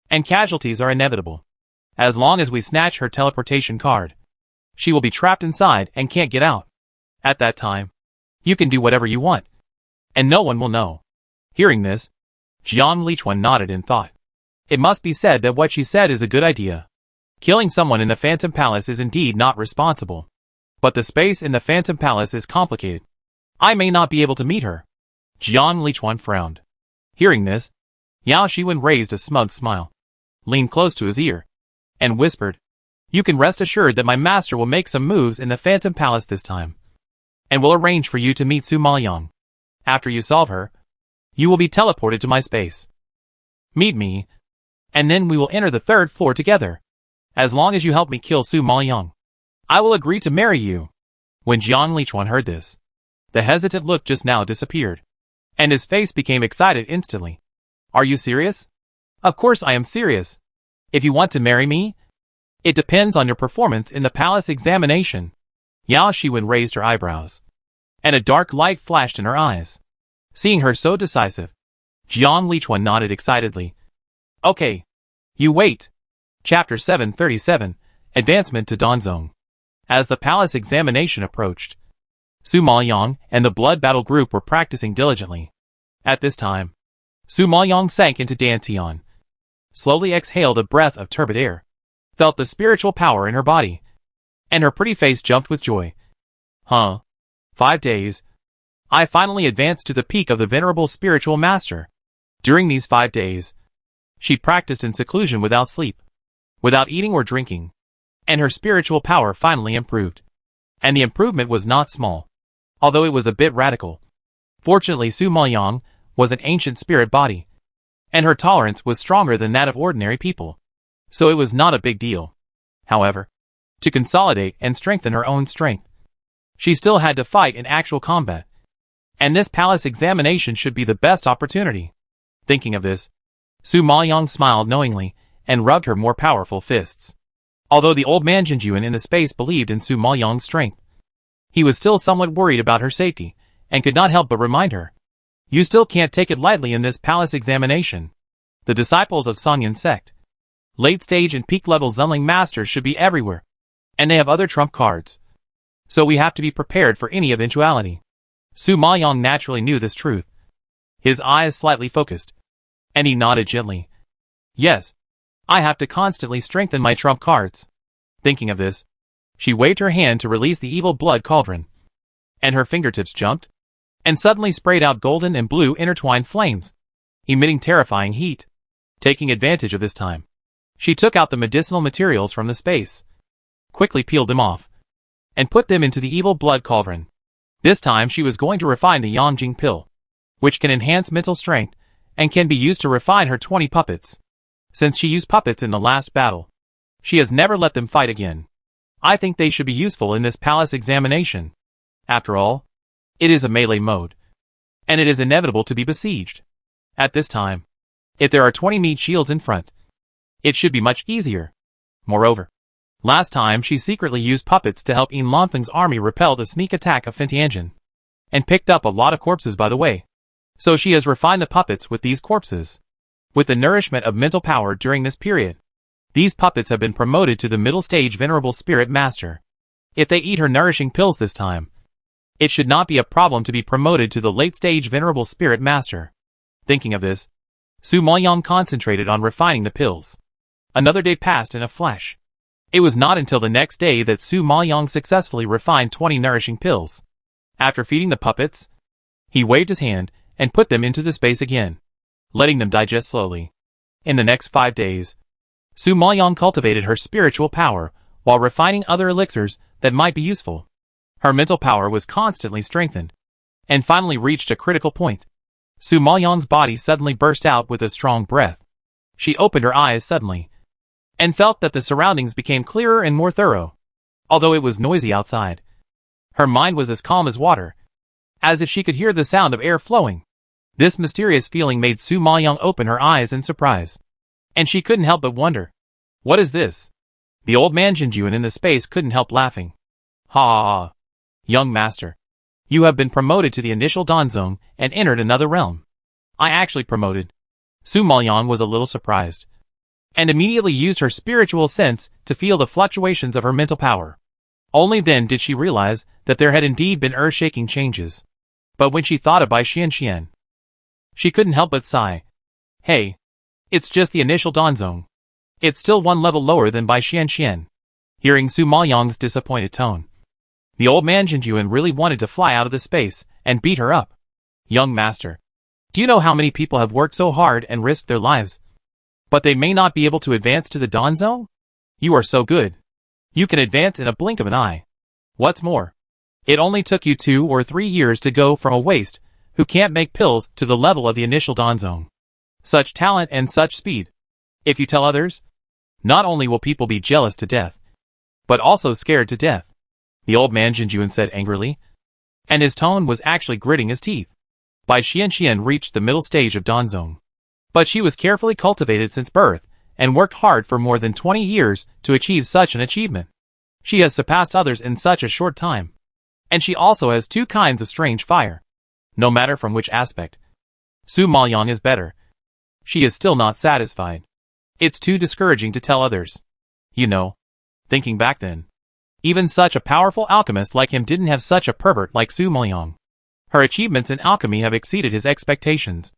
and casualties are inevitable. As long as we snatch her teleportation card, she will be trapped inside and can't get out. At that time, you can do whatever you want, and no one will know. Hearing this, Jian Lichuan nodded in thought. It must be said that what she said is a good idea. Killing someone in the Phantom Palace is indeed not responsible, but the space in the Phantom Palace is complicated. I may not be able to meet her. Jian Lichuan frowned. Hearing this, Yao Shiwen raised a smug smile, leaned close to his ear, and whispered, you can rest assured that my master will make some moves in the Phantom Palace this time, and will arrange for you to meet Su Maoyang. After you solve her, you will be teleported to my space. Meet me, and then we will enter the third floor together. As long as you help me kill Su Maoyang, I will agree to marry you. When Jian Lichuan heard this, the hesitant look just now disappeared, and his face became excited instantly. Are you serious? Of course I am serious. If you want to marry me, it depends on your performance in the palace examination. Yao Shiwen raised her eyebrows, and a dark light flashed in her eyes. Seeing her so decisive, Jian Lichuan nodded excitedly. Okay. You wait. Chapter 737, Advancement to Danzong. As the palace examination approached, Su Maoyang and the blood battle group were practicing diligently. At this time, Su Maoyang sank into Dantian, slowly exhaled a breath of turbid air, felt the spiritual power in her body, and her pretty face jumped with joy. 5 days. I finally advanced to the peak of the venerable spiritual master. During these 5 days, she practiced in seclusion without sleep, without eating or drinking, and her spiritual power finally improved. And the improvement was not small, although it was a bit radical. Fortunately, Su Maoyang was an ancient spirit body, and her tolerance was stronger than that of ordinary people, so it was not a big deal. However, to consolidate and strengthen her own strength, she still had to fight in actual combat, and this palace examination should be the best opportunity. Thinking of this, Su Maoyang smiled knowingly and rubbed her more powerful fists. Although the old man Jinjuan in the space believed in Su Maoyang's strength, he was still somewhat worried about her safety, and could not help but remind her, you still can't take it lightly in this palace examination. The disciples of Songyan sect, late-stage and peak-level Zunling masters should be everywhere, and they have other trump cards, so we have to be prepared for any eventuality. Su Maoyang naturally knew this truth. His eyes slightly focused, and he nodded gently. Yes, I have to constantly strengthen my trump cards. Thinking of this, she waved her hand to release the evil blood cauldron, and her fingertips jumped, and suddenly sprayed out golden and blue intertwined flames, emitting terrifying heat. Taking advantage of this time, she took out the medicinal materials from the space, quickly peeled them off, and put them into the evil blood cauldron. This time she was going to refine the Yangjing pill, which can enhance mental strength, and can be used to refine her 20 puppets. Since she used puppets in the last battle, she has never let them fight again. I think they should be useful in this palace examination. After all, it is a melee mode, and it is inevitable to be besieged. At this time, if there are 20 meat shields in front, it should be much easier. Moreover, last time she secretly used puppets to help Yin Lanfeng's army repel the sneak attack of Fentianjin, and picked up a lot of corpses by the way. So she has refined the puppets with these corpses. With the nourishment of mental power during this period, these puppets have been promoted to the middle stage Venerable Spirit Master. If they eat her nourishing pills this time, it should not be a problem to be promoted to the late stage Venerable Spirit Master. Thinking of this, Su Maoyang concentrated on refining the pills. Another day passed in a flash. It was not until the next day that Su Maoyang successfully refined 20 nourishing pills. After feeding the puppets, he waved his hand and put them into the space again, letting them digest slowly. In the next 5 days, Su Maoyang cultivated her spiritual power while refining other elixirs that might be useful. Her mental power was constantly strengthened, and finally reached a critical point. Su Maoyang's body suddenly burst out with a strong breath. She opened her eyes suddenly, and felt that the surroundings became clearer and more thorough. Although it was noisy outside, her mind was as calm as water, as if she could hear the sound of air flowing. This mysterious feeling made Su Maoyang open her eyes in surprise, and she couldn't help but wonder, what is this? The old man Jinjuan in the space couldn't help laughing. Ha ha ha. Young master, you have been promoted to the initial Danzong and entered another realm. I actually promoted. Su Maoyang was a little surprised, and immediately used her spiritual sense to feel the fluctuations of her mental power. Only then did she realize that there had indeed been earth-shaking changes. But when she thought of Bai Xian, she couldn't help but sigh. Hey, it's just the initial Danzong. It's still one level lower than Bai Xian. Hearing Su Maoyang's disappointed tone, the old man Jinjuan really wanted to fly out of the space and beat her up. Young master, do you know how many people have worked so hard and risked their lives, but they may not be able to advance to the Danzong? You are so good. You can advance in a blink of an eye. What's more, it only took you 2 or 3 years to go from a waste who can't make pills to the level of the initial Danzong. Such talent and such speed. If you tell others, not only will people be jealous to death, but also scared to death, the old man Jinjuan said angrily, and his tone was actually gritting his teeth. Bai Xian reached the middle stage of Danzong, but she was carefully cultivated since birth and worked hard for more than 20 years to achieve such an achievement. She has surpassed others in such a short time, and she also has 2 kinds of strange fire. No matter from which aspect, Su Maoyang is better. She is still not satisfied. It's too discouraging to tell others. You know, thinking back then, even such a powerful alchemist like him didn't have such a pervert like Su Maoyang. Her achievements in alchemy have exceeded his expectations,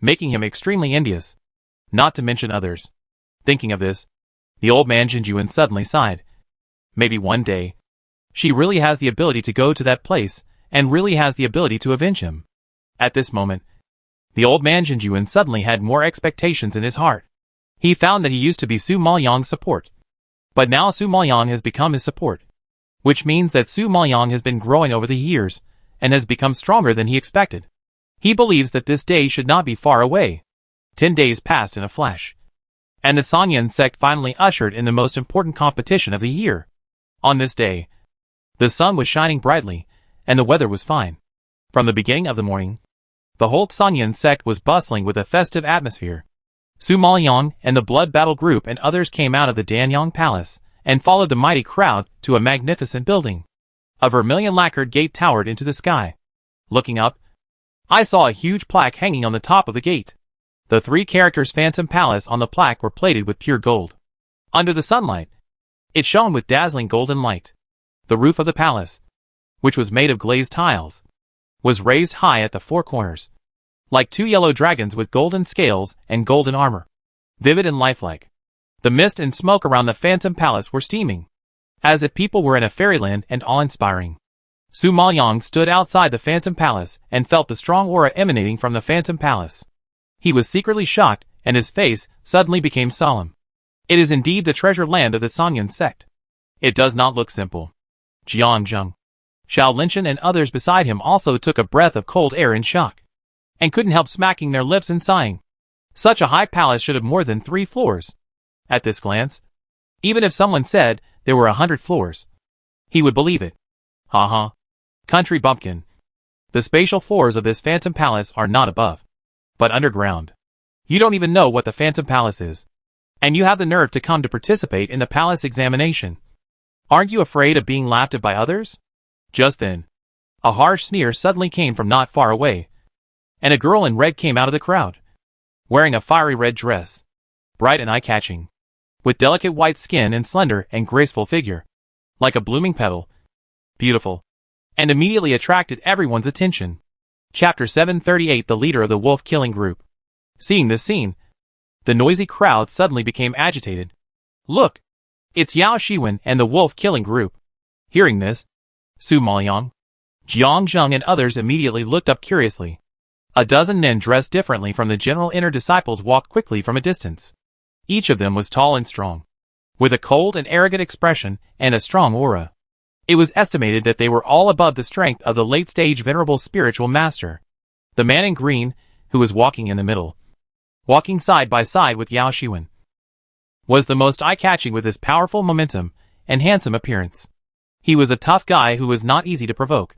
making him extremely envious, not to mention others. Thinking of this, the old man Jinjuan suddenly sighed. Maybe one day, she really has the ability to go to that place, and really has the ability to avenge him. At this moment, the old man Jinjuan suddenly had more expectations in his heart. He found that he used to be Su Maoyang's support, but now Su Maoyang has become his support, which means that Su Maoyang has been growing over the years, and has become stronger than he expected. He believes that this day should not be far away. 10 days passed in a flash, and the Sanyan sect finally ushered in the most important competition of the year. On this day, the sun was shining brightly, and the weather was fine. From the beginning of the morning, the whole Sanyan sect was bustling with a festive atmosphere. Su Maoyang and the Blood Battle Group and others came out of the Danyang Palace, and followed the mighty crowd to a magnificent building. A vermilion lacquered gate towered into the sky. Looking up, I saw a huge plaque hanging on the top of the gate. The 3 characters Phantom Palace on the plaque were plated with pure gold. Under the sunlight, it shone with dazzling golden light. The roof of the palace, which was made of glazed tiles, was raised high at the 4 corners, like 2 yellow dragons with golden scales and golden armor, vivid and lifelike. The mist and smoke around the Phantom Palace were steaming, as if people were in a fairyland, and awe-inspiring. Su Maoyang stood outside the Phantom Palace and felt the strong aura emanating from the Phantom Palace. He was secretly shocked, and his face suddenly became solemn. It is indeed the treasure land of the Sanyan sect. It does not look simple. Jiang, Xiao Linshan and others beside him also took a breath of cold air in shock, and couldn't help smacking their lips and sighing. Such a high palace should have more than 3 floors. At this glance, even if someone said there were 100 floors, he would believe it. Ha ha. Country bumpkin. The spatial floors of this Phantom Palace are not above, but underground. You don't even know what the Phantom Palace is, and you have the nerve to come to participate in the palace examination. Aren't you afraid of being laughed at by others? Just then, A harsh sneer suddenly came from not far away, and a girl in red came out of the crowd, wearing a fiery red dress, bright and eye-catching, with delicate white skin and slender and graceful figure, like a blooming petal, beautiful, and immediately attracted everyone's attention. Chapter 738. The leader of the wolf-killing group. Seeing this scene, the noisy crowd suddenly became agitated. Look! It's Yao Shiwen and the wolf-killing group. Hearing this, Su Maoyang, Jiang Zheng and others immediately looked up curiously. A dozen men dressed differently from the general inner disciples walked quickly from a distance. Each of them was tall and strong, with a cold and arrogant expression and a strong aura. It was estimated that they were all above the strength of the late-stage venerable spiritual master. The man in green, who was walking in the middle, walking side by side with Yao Shiwen, was the most eye-catching with his powerful momentum and handsome appearance. He was a tough guy who was not easy to provoke.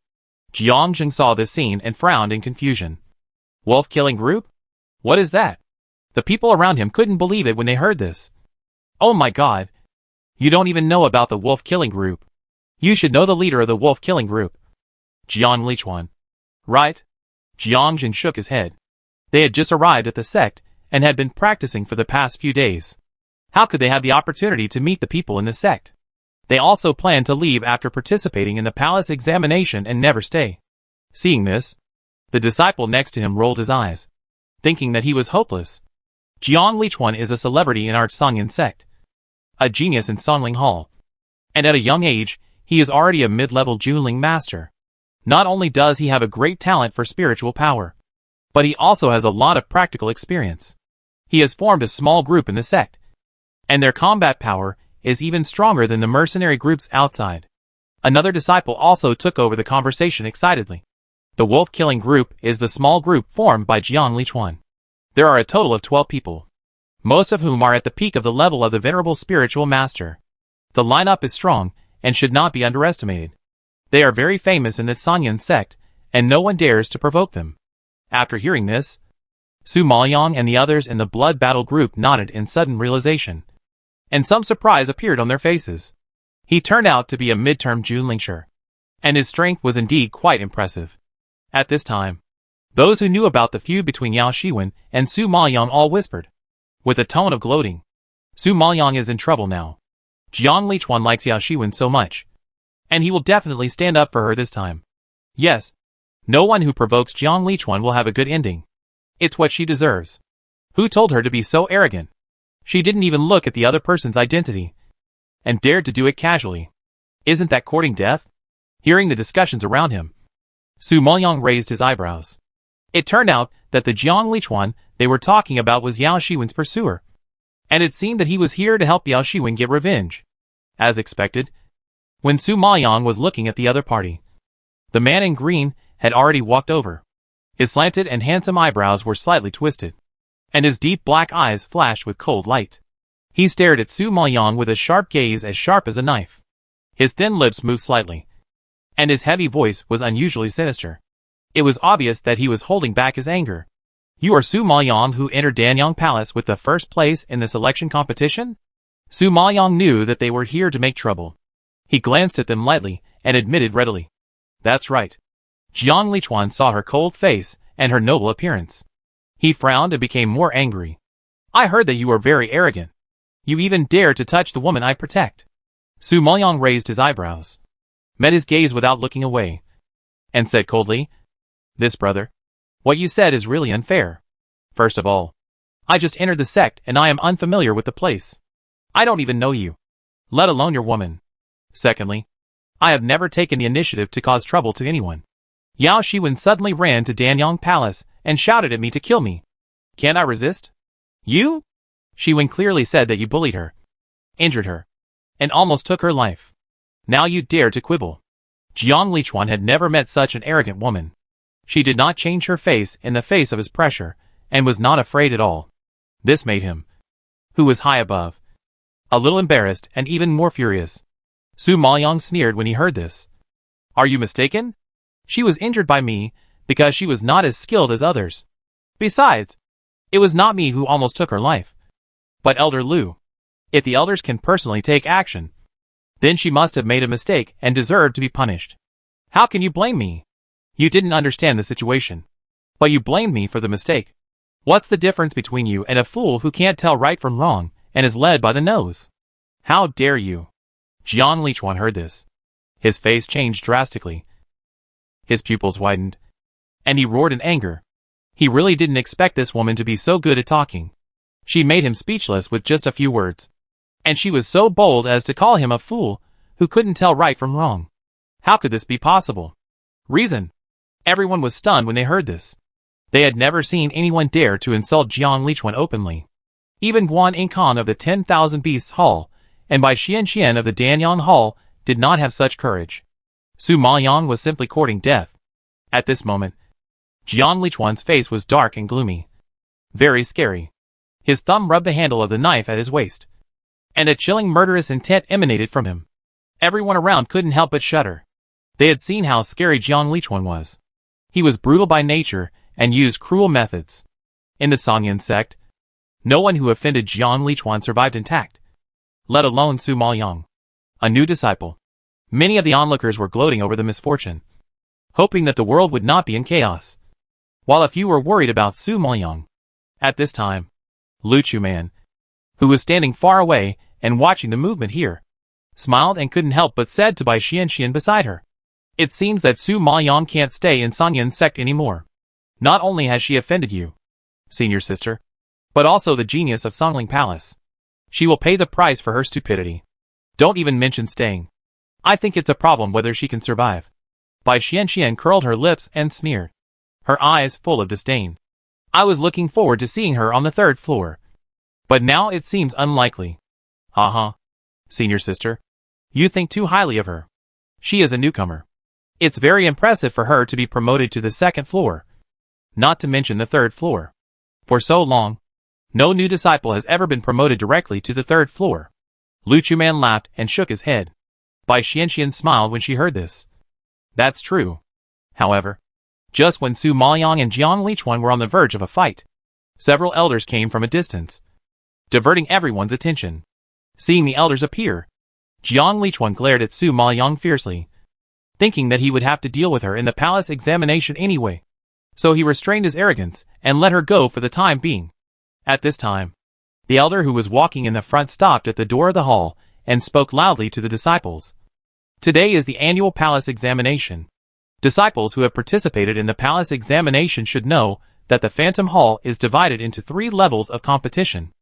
Jiang Zheng saw this scene and frowned in confusion. Wolf-killing group? What is that? The people around him couldn't believe it when they heard this. Oh my god! You don't even know about the wolf-killing group. You should know the leader of the wolf-killing group. Jiang Lichuan. Right? Jiang Zheng shook his head. They had just arrived at the sect and had been practicing for the past few days. How could they have the opportunity to meet the people in the sect? They also planned to leave after participating in the palace examination and never stay. Seeing this, the disciple next to him rolled his eyes, thinking that he was hopeless. Jiang Lichuan is a celebrity in our Songyan sect, a genius in Songling Hall, and at a young age, he is already a mid-level Junling master. Not only does he have a great talent for spiritual power, but he also has a lot of practical experience. He has formed a small group in the sect, and their combat power is even stronger than the mercenary groups outside. Another disciple also took over the conversation excitedly. The wolf-killing group is the small group formed by Jiang Lichuan. There are a total of 12 people, most of whom are at the peak of the level of the venerable spiritual master. The lineup is strong and should not be underestimated. They are very famous in the Songyan sect, and no one dares to provoke them. After hearing this, Su Maoyang and the others in the blood battle group nodded in sudden realization, and some surprise appeared on their faces. He turned out to be a mid-term Junlingsher, and his strength was indeed quite impressive. At this time, those who knew about the feud between Yao Shiwen and Su Maoyang all whispered, with a tone of gloating, Su Maoyang is in trouble now. Jiang Lichuan likes Yao Shiwen so much, and he will definitely stand up for her this time. Yes, no one who provokes Jiang Lichuan will have a good ending. It's what she deserves. Who told her to be so arrogant? She didn't even look at the other person's identity, and dared to do it casually. Isn't that courting death? Hearing the discussions around him, Su Maoyang raised his eyebrows. It turned out that the Jiang Lichuan they were talking about was Yao Shiwen's pursuer, and it seemed that he was here to help Yao Shiwen get revenge. As expected, when Su Maoyang was looking at the other party, the man in green had already walked over. His slanted and handsome eyebrows were slightly twisted, and his deep black eyes flashed with cold light. He stared at Su Maoyang with a sharp gaze as sharp as a knife. His thin lips moved slightly, and his heavy voice was unusually sinister. It was obvious that he was holding back his anger. You are Su Maoyang who entered Danyang Palace with the first place in the selection competition? Su Maoyang knew that they were here to make trouble. He glanced at them lightly and admitted readily. That's right. Jiang Lichuan saw her cold face and her noble appearance. He frowned and became more angry. I heard that you are very arrogant. You even dare to touch the woman I protect. Su Maoyang raised his eyebrows, met his gaze without looking away, and said coldly, This, brother, what you said is really unfair. First of all, I just entered the sect and I am unfamiliar with the place. I don't even know you, let alone your woman. Secondly, I have never taken the initiative to cause trouble to anyone. Yao Shiwen suddenly ran to Danyang Palace and shouted at me to kill me. Can't I resist? You? Shiwen clearly said that you bullied her, injured her, and almost took her life. Now you dare to quibble. Jiang Lichuan had never met such an arrogant woman. She did not change her face in the face of his pressure, and was not afraid at all. This made him, who was high above, a little embarrassed and even more furious. Su Maoyang sneered when he heard this. Are you mistaken? She was injured by me because she was not as skilled as others. Besides, it was not me who almost took her life, but Elder Lu. If the elders can personally take action, then she must have made a mistake and deserved to be punished. How can you blame me? You didn't understand the situation. But you blamed me for the mistake. What's the difference between you and a fool who can't tell right from wrong and is led by the nose? How dare you? Jiang Lichuan heard this. His face changed drastically. His pupils widened. And he roared in anger. He really didn't expect this woman to be so good at talking. She made him speechless with just a few words. And she was so bold as to call him a fool who couldn't tell right from wrong. How could this be possible? Reason. Everyone was stunned when they heard this. They had never seen anyone dare to insult Jiang Lichuan openly. Even Guan Yingkang of the 10,000 Beasts Hall and Bai Xian of the Danyang Hall did not have such courage. Su Maoyang was simply courting death. At this moment, Jiang Lichuan's face was dark and gloomy. Very scary. His thumb rubbed the handle of the knife at his waist. And a chilling murderous intent emanated from him. Everyone around couldn't help but shudder. They had seen how scary Jiang Lichuan was. He was brutal by nature and used cruel methods. In the Sangyan sect, no one who offended Jiang Lichuan survived intact. Let alone Su Maoyang, a new disciple. Many of the onlookers were gloating over the misfortune, hoping that the world would not be in chaos, while a few were worried about Su Maoyang. At this time, Lu Chuman, who was standing far away and watching the movement here, smiled and couldn't help but said to Bai Xian beside her, "It seems that Su Maoyang can't stay in Sangyan sect anymore. Not only has she offended you, senior sister, but also the genius of Songling Palace. She will pay the price for her stupidity. Don't even mention staying. I think it's a problem whether she can survive." Bai Xian curled her lips and sneered, her eyes full of disdain. "I was looking forward to seeing her on the 3rd floor. But now it seems unlikely." Senior sister. You think too highly of her. She is a newcomer. It's very impressive for her to be promoted to the 2nd floor. Not to mention the 3rd floor. For so long, no new disciple has ever been promoted directly to the 3rd floor. Lu Chuman laughed and shook his head. Bai Xian smiled when she heard this. That's true. However, just when Su Maoyang and Jiang Lichuan were on the verge of a fight, several elders came from a distance, diverting everyone's attention. Seeing the elders appear, Jiang Lichuan glared at Su Maoyang fiercely, thinking that he would have to deal with her in the palace examination anyway. So he restrained his arrogance and let her go for the time being. At this time, the elder who was walking in the front stopped at the door of the hall and spoke loudly to the disciples. Today is the annual palace examination. Disciples who have participated in the palace examination should know that the Phantom Hall is divided into 3 levels of competition.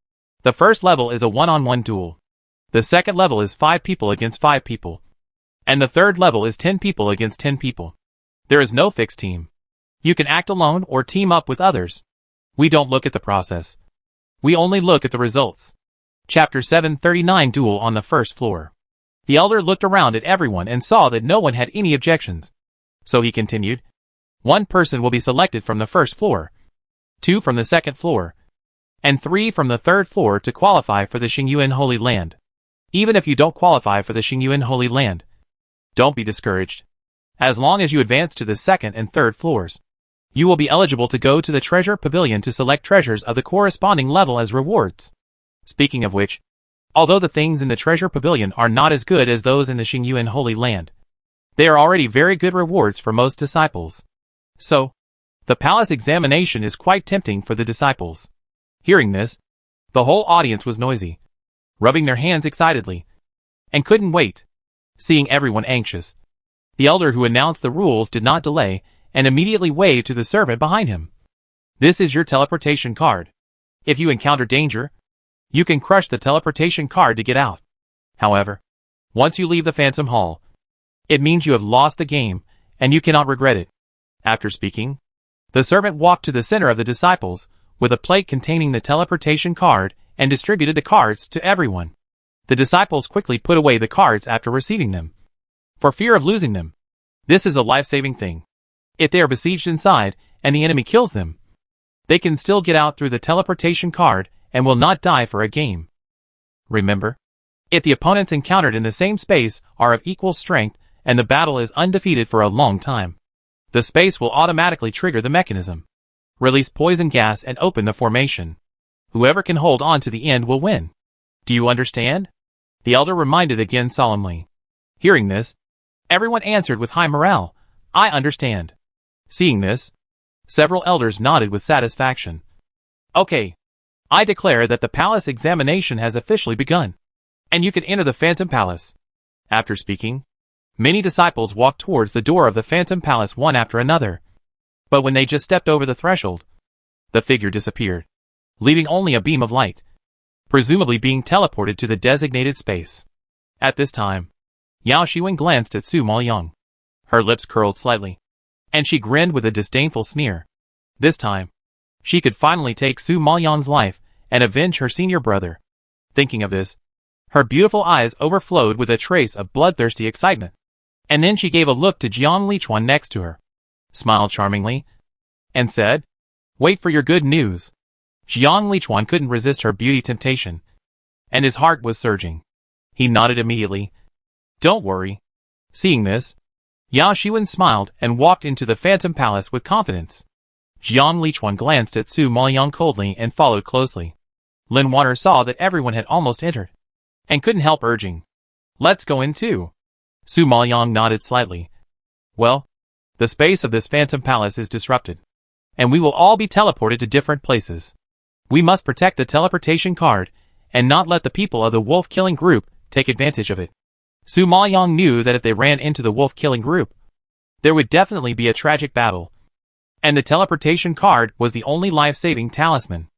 The first level is a one-on-one duel. The second level is 5 people against 5 people. And the third level is 10 people against 10 people. There is no fixed team. You can act alone or team up with others. We don't look at the process. We only look at the results. Chapter 739 Duel on the 1st floor. The elder looked around at everyone and saw that no one had any objections. So he continued, 1 person will be selected from the 1st floor, 2 from the 2nd floor, and 3 from the 3rd floor to qualify for the Xingyuan Holy Land. Even if you don't qualify for the Xingyuan Holy Land, don't be discouraged. As long as you advance to the 2nd and 3rd floors, you will be eligible to go to the treasure pavilion to select treasures of the corresponding level as rewards. Speaking of which, although the things in the treasure pavilion are not as good as those in the Xingyuan Holy Land, they are already very good rewards for most disciples. So, the palace examination is quite tempting for the disciples. Hearing this, the whole audience was noisy, rubbing their hands excitedly, and couldn't wait. Seeing everyone anxious, the elder who announced the rules did not delay and immediately waved to the servant behind him. This is your teleportation card. If you encounter danger, you can crush the teleportation card to get out. However, once you leave the Phantom Hall, it means you have lost the game, and you cannot regret it. After speaking, the servant walked to the center of the disciples with a plate containing the teleportation card and distributed the cards to everyone. The disciples quickly put away the cards after receiving them, for fear of losing them. This is a life-saving thing. If they are besieged inside and the enemy kills them, they can still get out through the teleportation card and will not die for a game. Remember, if the opponents encountered in the same space are of equal strength and the battle is undefeated for a long time, the space will automatically trigger the mechanism, release poison gas and open the formation. Whoever can hold on to the end will win. Do you understand? The elder reminded again solemnly. Hearing this, everyone answered with high morale, I understand. Seeing this, several elders nodded with satisfaction. Okay. I declare that the palace examination has officially begun, and you can enter the Phantom Palace. After speaking, many disciples walked towards the door of the Phantom Palace one after another. But when they just stepped over the threshold, the figure disappeared, leaving only a beam of light, presumably being teleported to the designated space. At this time, Yao Shiwen glanced at Su Maoyang. Her lips curled slightly, and she grinned with a disdainful sneer. This time, she could finally take Su Maoyang's life and avenge her senior brother. Thinking of this, her beautiful eyes overflowed with a trace of bloodthirsty excitement. And then she gave a look to Jiang Lichuan next to her, smiled charmingly, and said, "Wait for your good news." Jiang Lichuan couldn't resist her beauty temptation, and his heart was surging. He nodded immediately. "Don't worry." Seeing this, Yao Shiwen smiled and walked into the Phantom Palace with confidence. Jiang Lichuan glanced at Su Maoyang coldly and followed closely. Lin Water saw that everyone had almost entered, and couldn't help urging, "Let's go in too." Su Maoyang nodded slightly. "Well, the space of this Phantom Palace is disrupted, and we will all be teleported to different places. We must protect the teleportation card, and not let the people of the wolf-killing group take advantage of it." Su Maoyang knew that if they ran into the wolf-killing group, there would definitely be a tragic battle, and the teleportation card was the only life-saving talisman.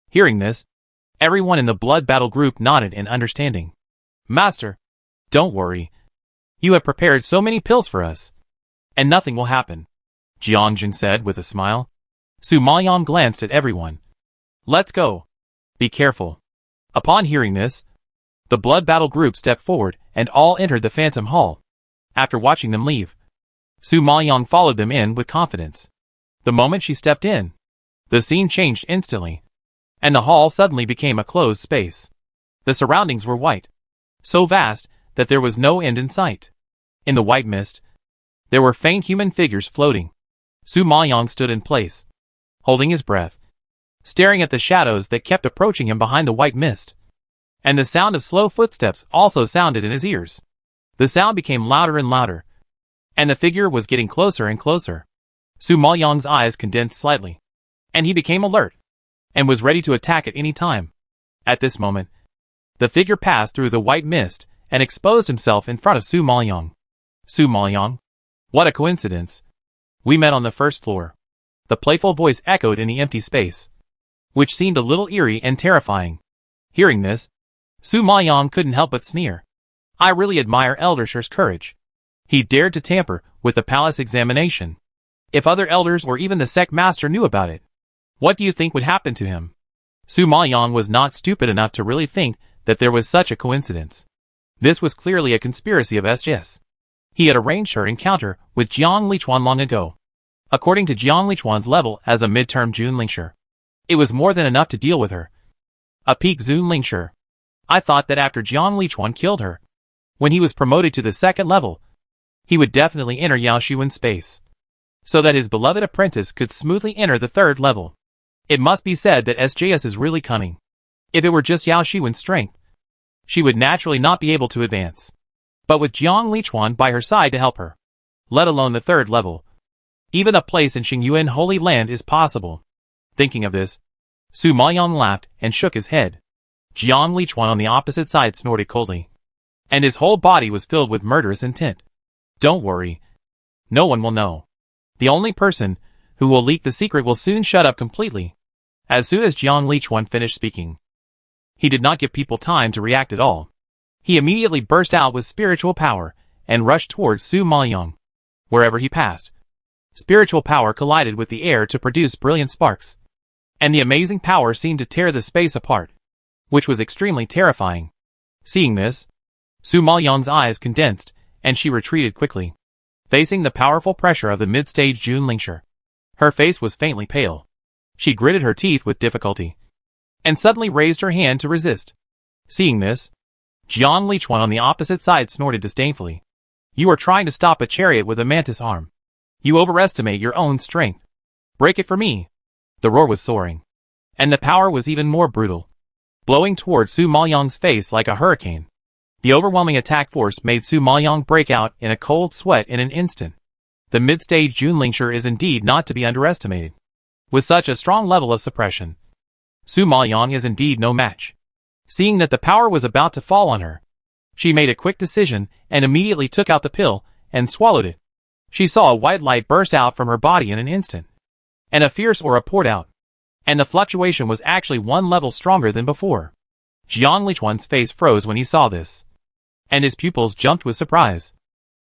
Hearing this, everyone in the blood battle group nodded in understanding. "Master, don't worry. You have prepared so many pills for us, and nothing will happen," Jiangjin said with a smile. Su Maoyang glanced at everyone. "Let's go. Be careful." Upon hearing this, the blood battle group stepped forward and all entered the Phantom Hall. After watching them leave, Su Maoyang followed them in with confidence. The moment she stepped in, the scene changed instantly, and the hall suddenly became a closed space. The surroundings were white, so vast that there was no end in sight. In the white mist, there were faint human figures floating. Su Maoyang stood in place, holding his breath, staring at the shadows that kept approaching him behind the white mist. And the sound of slow footsteps also sounded in his ears. The sound became louder and louder, and the figure was getting closer and closer. Su Maoyang's eyes condensed slightly, and he became alert, and was ready to attack at any time. At this moment, the figure passed through the white mist and exposed himself in front of Su Maoyang. "Su Maoyang, what a coincidence. We met on the first floor." The playful voice echoed in the empty space, which seemed a little eerie and terrifying. Hearing this, Su Maoyang couldn't help but sneer. "I really admire Elder Shi's courage. He dared to tamper with the palace examination. If other elders or even the sect master knew about it, what do you think would happen to him?" Su Maoyang was not stupid enough to really think that there was such a coincidence. This was clearly a conspiracy of SJS. He had arranged her encounter with Jiang Lichuan long ago. According to Jiang Lichuan's level as a mid-term Junlingshi, it was more than enough to deal with her. A peak Junlingshi. I thought that after Jiang Lichuan killed her, when he was promoted to the second level, he would definitely enter Yao Shiwen's space, so that his beloved apprentice could smoothly enter the third level. It must be said that SJS is really cunning. If it were just Yao Shiwen's strength, she would naturally not be able to advance. But with Jiang Lichuan by her side to help her, let alone the third level, even a place in Xingyuan Holy Land is possible. Thinking of this, Su Maoyang laughed and shook his head. Jiang Lichuan on the opposite side snorted coldly, and his whole body was filled with murderous intent. "Don't worry. No one will know. The only person who will leak the secret will soon shut up completely." As soon as Jiang Lichuan finished speaking, he did not give people time to react at all. He immediately burst out with spiritual power and rushed towards Su Maoyang. Wherever he passed, spiritual power collided with the air to produce brilliant sparks, and the amazing power seemed to tear the space apart, which was extremely terrifying. Seeing this, Su Maoyang's eyes condensed, and she retreated quickly, facing the powerful pressure of the mid-stage Junlingshi. Her face was faintly pale. She gritted her teeth with difficulty, and suddenly raised her hand to resist. Seeing this, Jiang Lichuan on the opposite side snorted disdainfully. "You are trying to stop a chariot with a mantis arm. You overestimate your own strength. Break it for me." The roar was soaring, and the power was even more brutal, blowing toward Su Maoyang's face like a hurricane. The overwhelming attack force made Su Maoyang break out in a cold sweat in an instant. The mid-stage Junlingshi is indeed not to be underestimated. With such a strong level of suppression, Su Maoyang is indeed no match. Seeing that the power was about to fall on her, she made a quick decision and immediately took out the pill and swallowed it. She saw a white light burst out from her body in an instant, and a fierce aura poured out, and the fluctuation was actually one level stronger than before. Jiang Lichuan's face froze when he saw this, and his pupils jumped with surprise.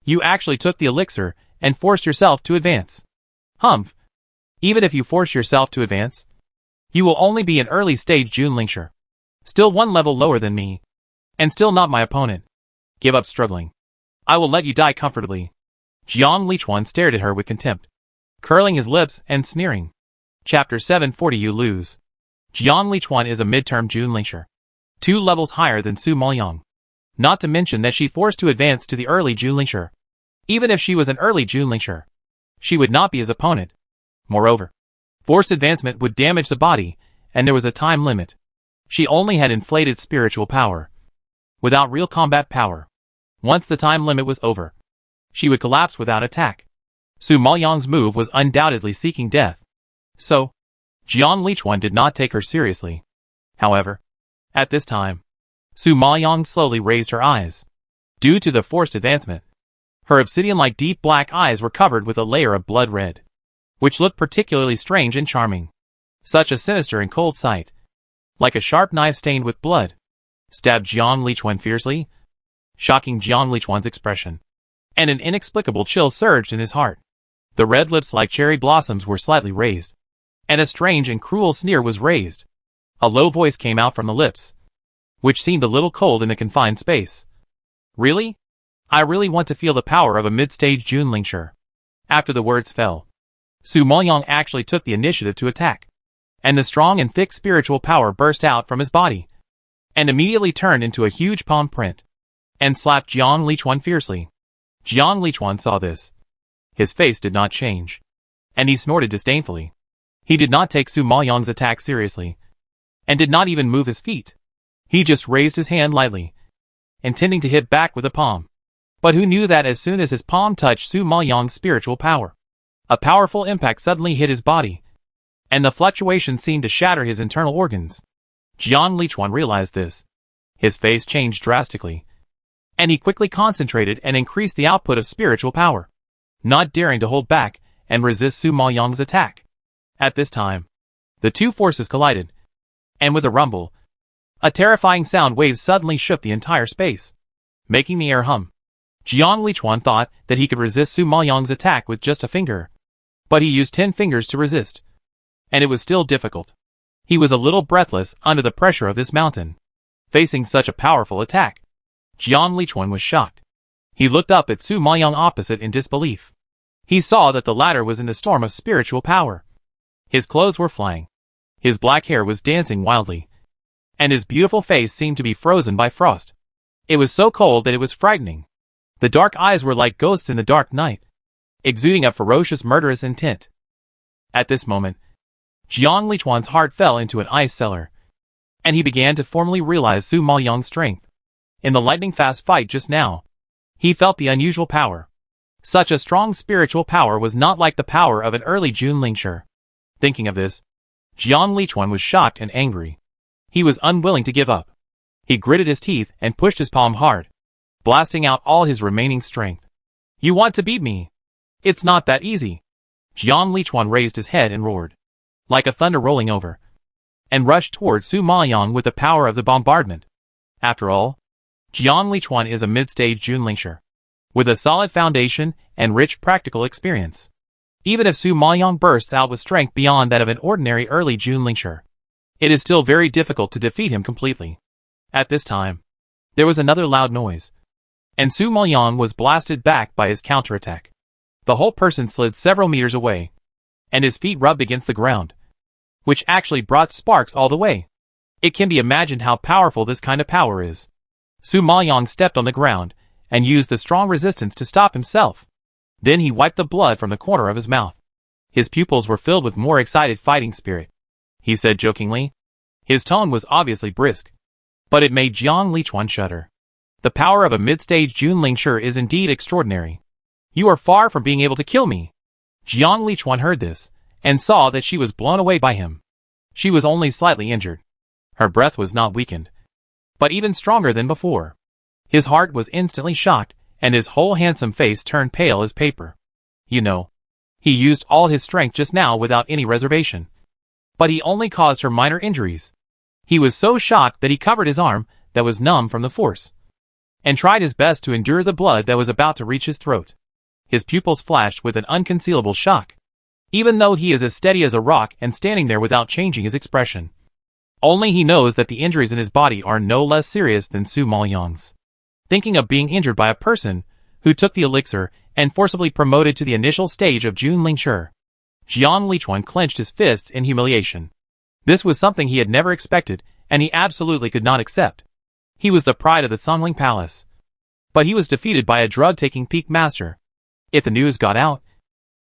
You actually took the elixir and forced yourself to advance. Humph. Even if you force yourself to advance, you will only be an early stage Junlingshi, still one level lower than me, and still not my opponent. Give up struggling. I will let you die comfortably. Jiang Lichuan stared at her with contempt, curling his lips and sneering. Chapter 740 You lose. Jiang Lichuan is a midterm Junlingshi, 2 levels higher than Su Maoyang. Not to mention that she forced to advance to the early Junlingshi. Even if she was an early Junlingshi, she would not be his opponent. Moreover, forced advancement would damage the body, and there was a time limit. She only had inflated spiritual power, without real combat power. Once the time limit was over, she would collapse without attack. Su Maoyang's move was undoubtedly seeking death. So, Jiang Lichuan did not take her seriously. However, at this time, Su Maoyang slowly raised her eyes. Due to the forced advancement, her obsidian-like deep black eyes were covered with a layer of blood red, which looked particularly strange and charming. Such a sinister and cold sight, like a sharp knife stained with blood, stabbed Jiang Lichuan fiercely, shocking Jiang Lichuan's expression, and an inexplicable chill surged in his heart. The red lips like cherry blossoms were slightly raised, and a strange and cruel sneer was raised. A low voice came out from the lips, which seemed a little cold in the confined space. Really? I really want to feel the power of a mid-stage Junlingshi. After the words fell, Su Maoyang actually took the initiative to attack, and the strong and thick spiritual power burst out from his body, and immediately turned into a huge palm print, and slapped Jiang Lichuan fiercely. Jiang Lichuan saw this. His face did not change, and he snorted disdainfully. He did not take Su Maoyang's attack seriously, and did not even move his feet. He just raised his hand lightly, intending to hit back with a palm. But who knew that as soon as his palm touched Su Maoyang's spiritual power, a powerful impact suddenly hit his body, and the fluctuation seemed to shatter his internal organs. Jiang Lichuan realized this. His face changed drastically, and he quickly concentrated and increased the output of spiritual power, not daring to hold back and resist Su Maoyang's attack. At this time, the two forces collided, and with a rumble, a terrifying sound wave suddenly shook the entire space, making the air hum. Jiang Lichuan thought that he could resist Su Maoyang's attack with just a finger, but he used 10 fingers to resist, and it was still difficult. He was a little breathless under the pressure of this mountain, facing such a powerful attack. Jiang Lichuan was shocked. He looked up at Su Maoyang opposite in disbelief. He saw that the latter was in a storm of spiritual power. His clothes were flying, his black hair was dancing wildly, and his beautiful face seemed to be frozen by frost. It was so cold that it was frightening. The dark eyes were like ghosts in the dark night, exuding a ferocious murderous intent. At this moment, Jiang Lichuan's heart fell into an ice cellar, and he began to formally realize Su Maoyang's strength. In the lightning-fast fight just now, he felt the unusual power. Such a strong spiritual power was not like the power of an early Junlingshi. Thinking of this, Jiang Lichuan was shocked and angry. He was unwilling to give up. He gritted his teeth and pushed his palm hard, blasting out all his remaining strength. You want to beat me? It's not that easy. Jiang Lichuan raised his head and roared, like a thunder rolling over, and rushed toward Su Maoyang with the power of the bombardment. After all, Jiang Lichuan is a mid-stage Junlingshi, with a solid foundation and rich practical experience. Even if Su Maoyang bursts out with strength beyond that of an ordinary early Junlingshi, it is still very difficult to defeat him completely. At this time, there was another loud noise, and Su Maoyang was blasted back by his counterattack. The whole person slid several meters away, and his feet rubbed against the ground, which actually brought sparks all the way. It can be imagined how powerful this kind of power is. Su Maoyang stepped on the ground and used the strong resistance to stop himself. Then he wiped the blood from the corner of his mouth. His pupils were filled with more excited fighting spirit. He said jokingly. His tone was obviously brisk, but it made Jiang Lichuan shudder. The power of a mid-stage Junlingshi is indeed extraordinary. You are far from being able to kill me. Jiang Lichuan heard this, and saw that she was blown away by him. She was only slightly injured. Her breath was not weakened, but even stronger than before. His heart was instantly shocked, and his whole handsome face turned pale as paper. You know, he used all his strength just now without any reservation. But he only caused her minor injuries. He was so shocked that he covered his arm, that was numb from the force, and tried his best to endure the blood that was about to reach his throat. His pupils flashed with an unconcealable shock, even though he is as steady as a rock and standing there without changing his expression. Only he knows that the injuries in his body are no less serious than Su Maoyang's. Thinking of being injured by a person who took the elixir and forcibly promoted to the initial stage of Jun Lingshi, Jiang Lichuan clenched his fists in humiliation. This was something he had never expected, and he absolutely could not accept. He was the pride of the Songling Palace, but he was defeated by a drug-taking peak master. If the news got out,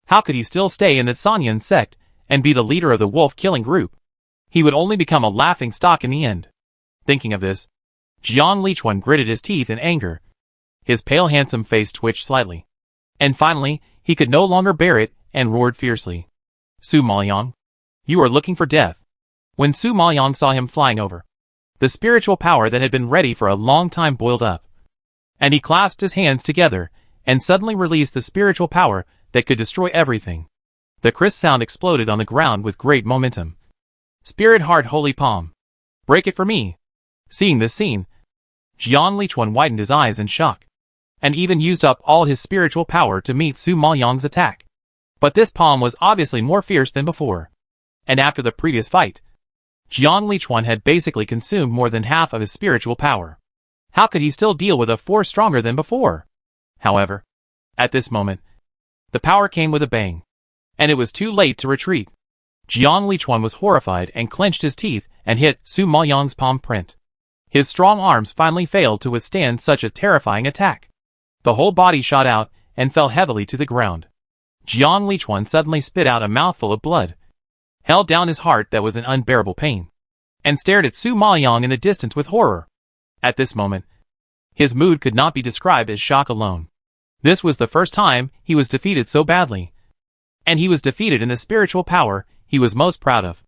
how could he still stay in the Sanyan sect and be the leader of the wolf-killing group? He would only become a laughing stock in the end. Thinking of this, Jiang Lichuan gritted his teeth in anger. His pale handsome face twitched slightly. And finally, he could no longer bear it and roared fiercely. Su Maoyang, you are looking for death. When Su Maoyang saw him flying over, the spiritual power that had been ready for a long time boiled up, and he clasped his hands together and suddenly released the spiritual power that could destroy everything. The crisp sound exploded on the ground with great momentum. Spirit Heart Holy Palm. Break it for me. Seeing this scene, Jiang Lichuan widened his eyes in shock, and even used up all his spiritual power to meet Su Maoyang's attack. But this palm was obviously more fierce than before. And after the previous fight, Jiang Lichuan had basically consumed more than half of his spiritual power. How could he still deal with a force stronger than before? However, at this moment, the power came with a bang, and it was too late to retreat. Jiang Lichuan was horrified and clenched his teeth and hit Su Maoyang's palm print. His strong arms finally failed to withstand such a terrifying attack. The whole body shot out and fell heavily to the ground. Jiang Lichuan suddenly spit out a mouthful of blood, held down his heart that was in unbearable pain, and stared at Su Maoyang in the distance with horror. At this moment, his mood could not be described as shock alone. This was the first time he was defeated so badly, and he was defeated in the spiritual power he was most proud of.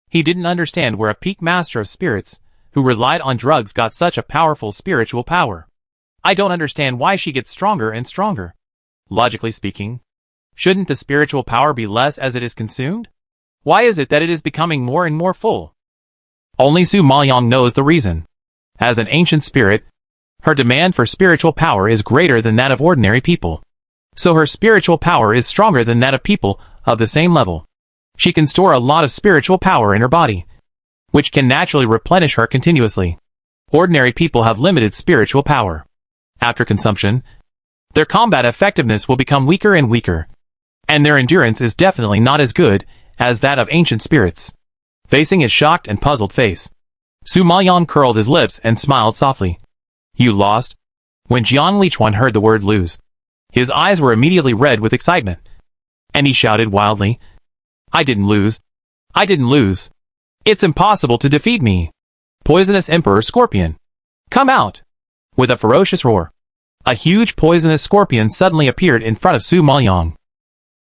He didn't understand where a peak master of spirits, who relied on drugs, got such a powerful spiritual power. I don't understand why she gets stronger and stronger. Logically speaking, shouldn't the spiritual power be less as it is consumed? Why is it that it is becoming more and more full? Only Su Maoyang knows the reason. As an ancient spirit, her demand for spiritual power is greater than that of ordinary people. So her spiritual power is stronger than that of people of the same level. She can store a lot of spiritual power in her body, which can naturally replenish her continuously. Ordinary people have limited spiritual power. After consumption, their combat effectiveness will become weaker and weaker, and their endurance is definitely not as good as that of ancient spirits. Facing his shocked and puzzled face, Su Maoyang curled his lips and smiled softly. You lost? When Jiang Lichuan heard the word lose, his eyes were immediately red with excitement, and he shouted wildly, I didn't lose. I didn't lose. It's impossible to defeat me. Poisonous Emperor Scorpion, come out! With a ferocious roar, a huge poisonous scorpion suddenly appeared in front of Su Maoyang.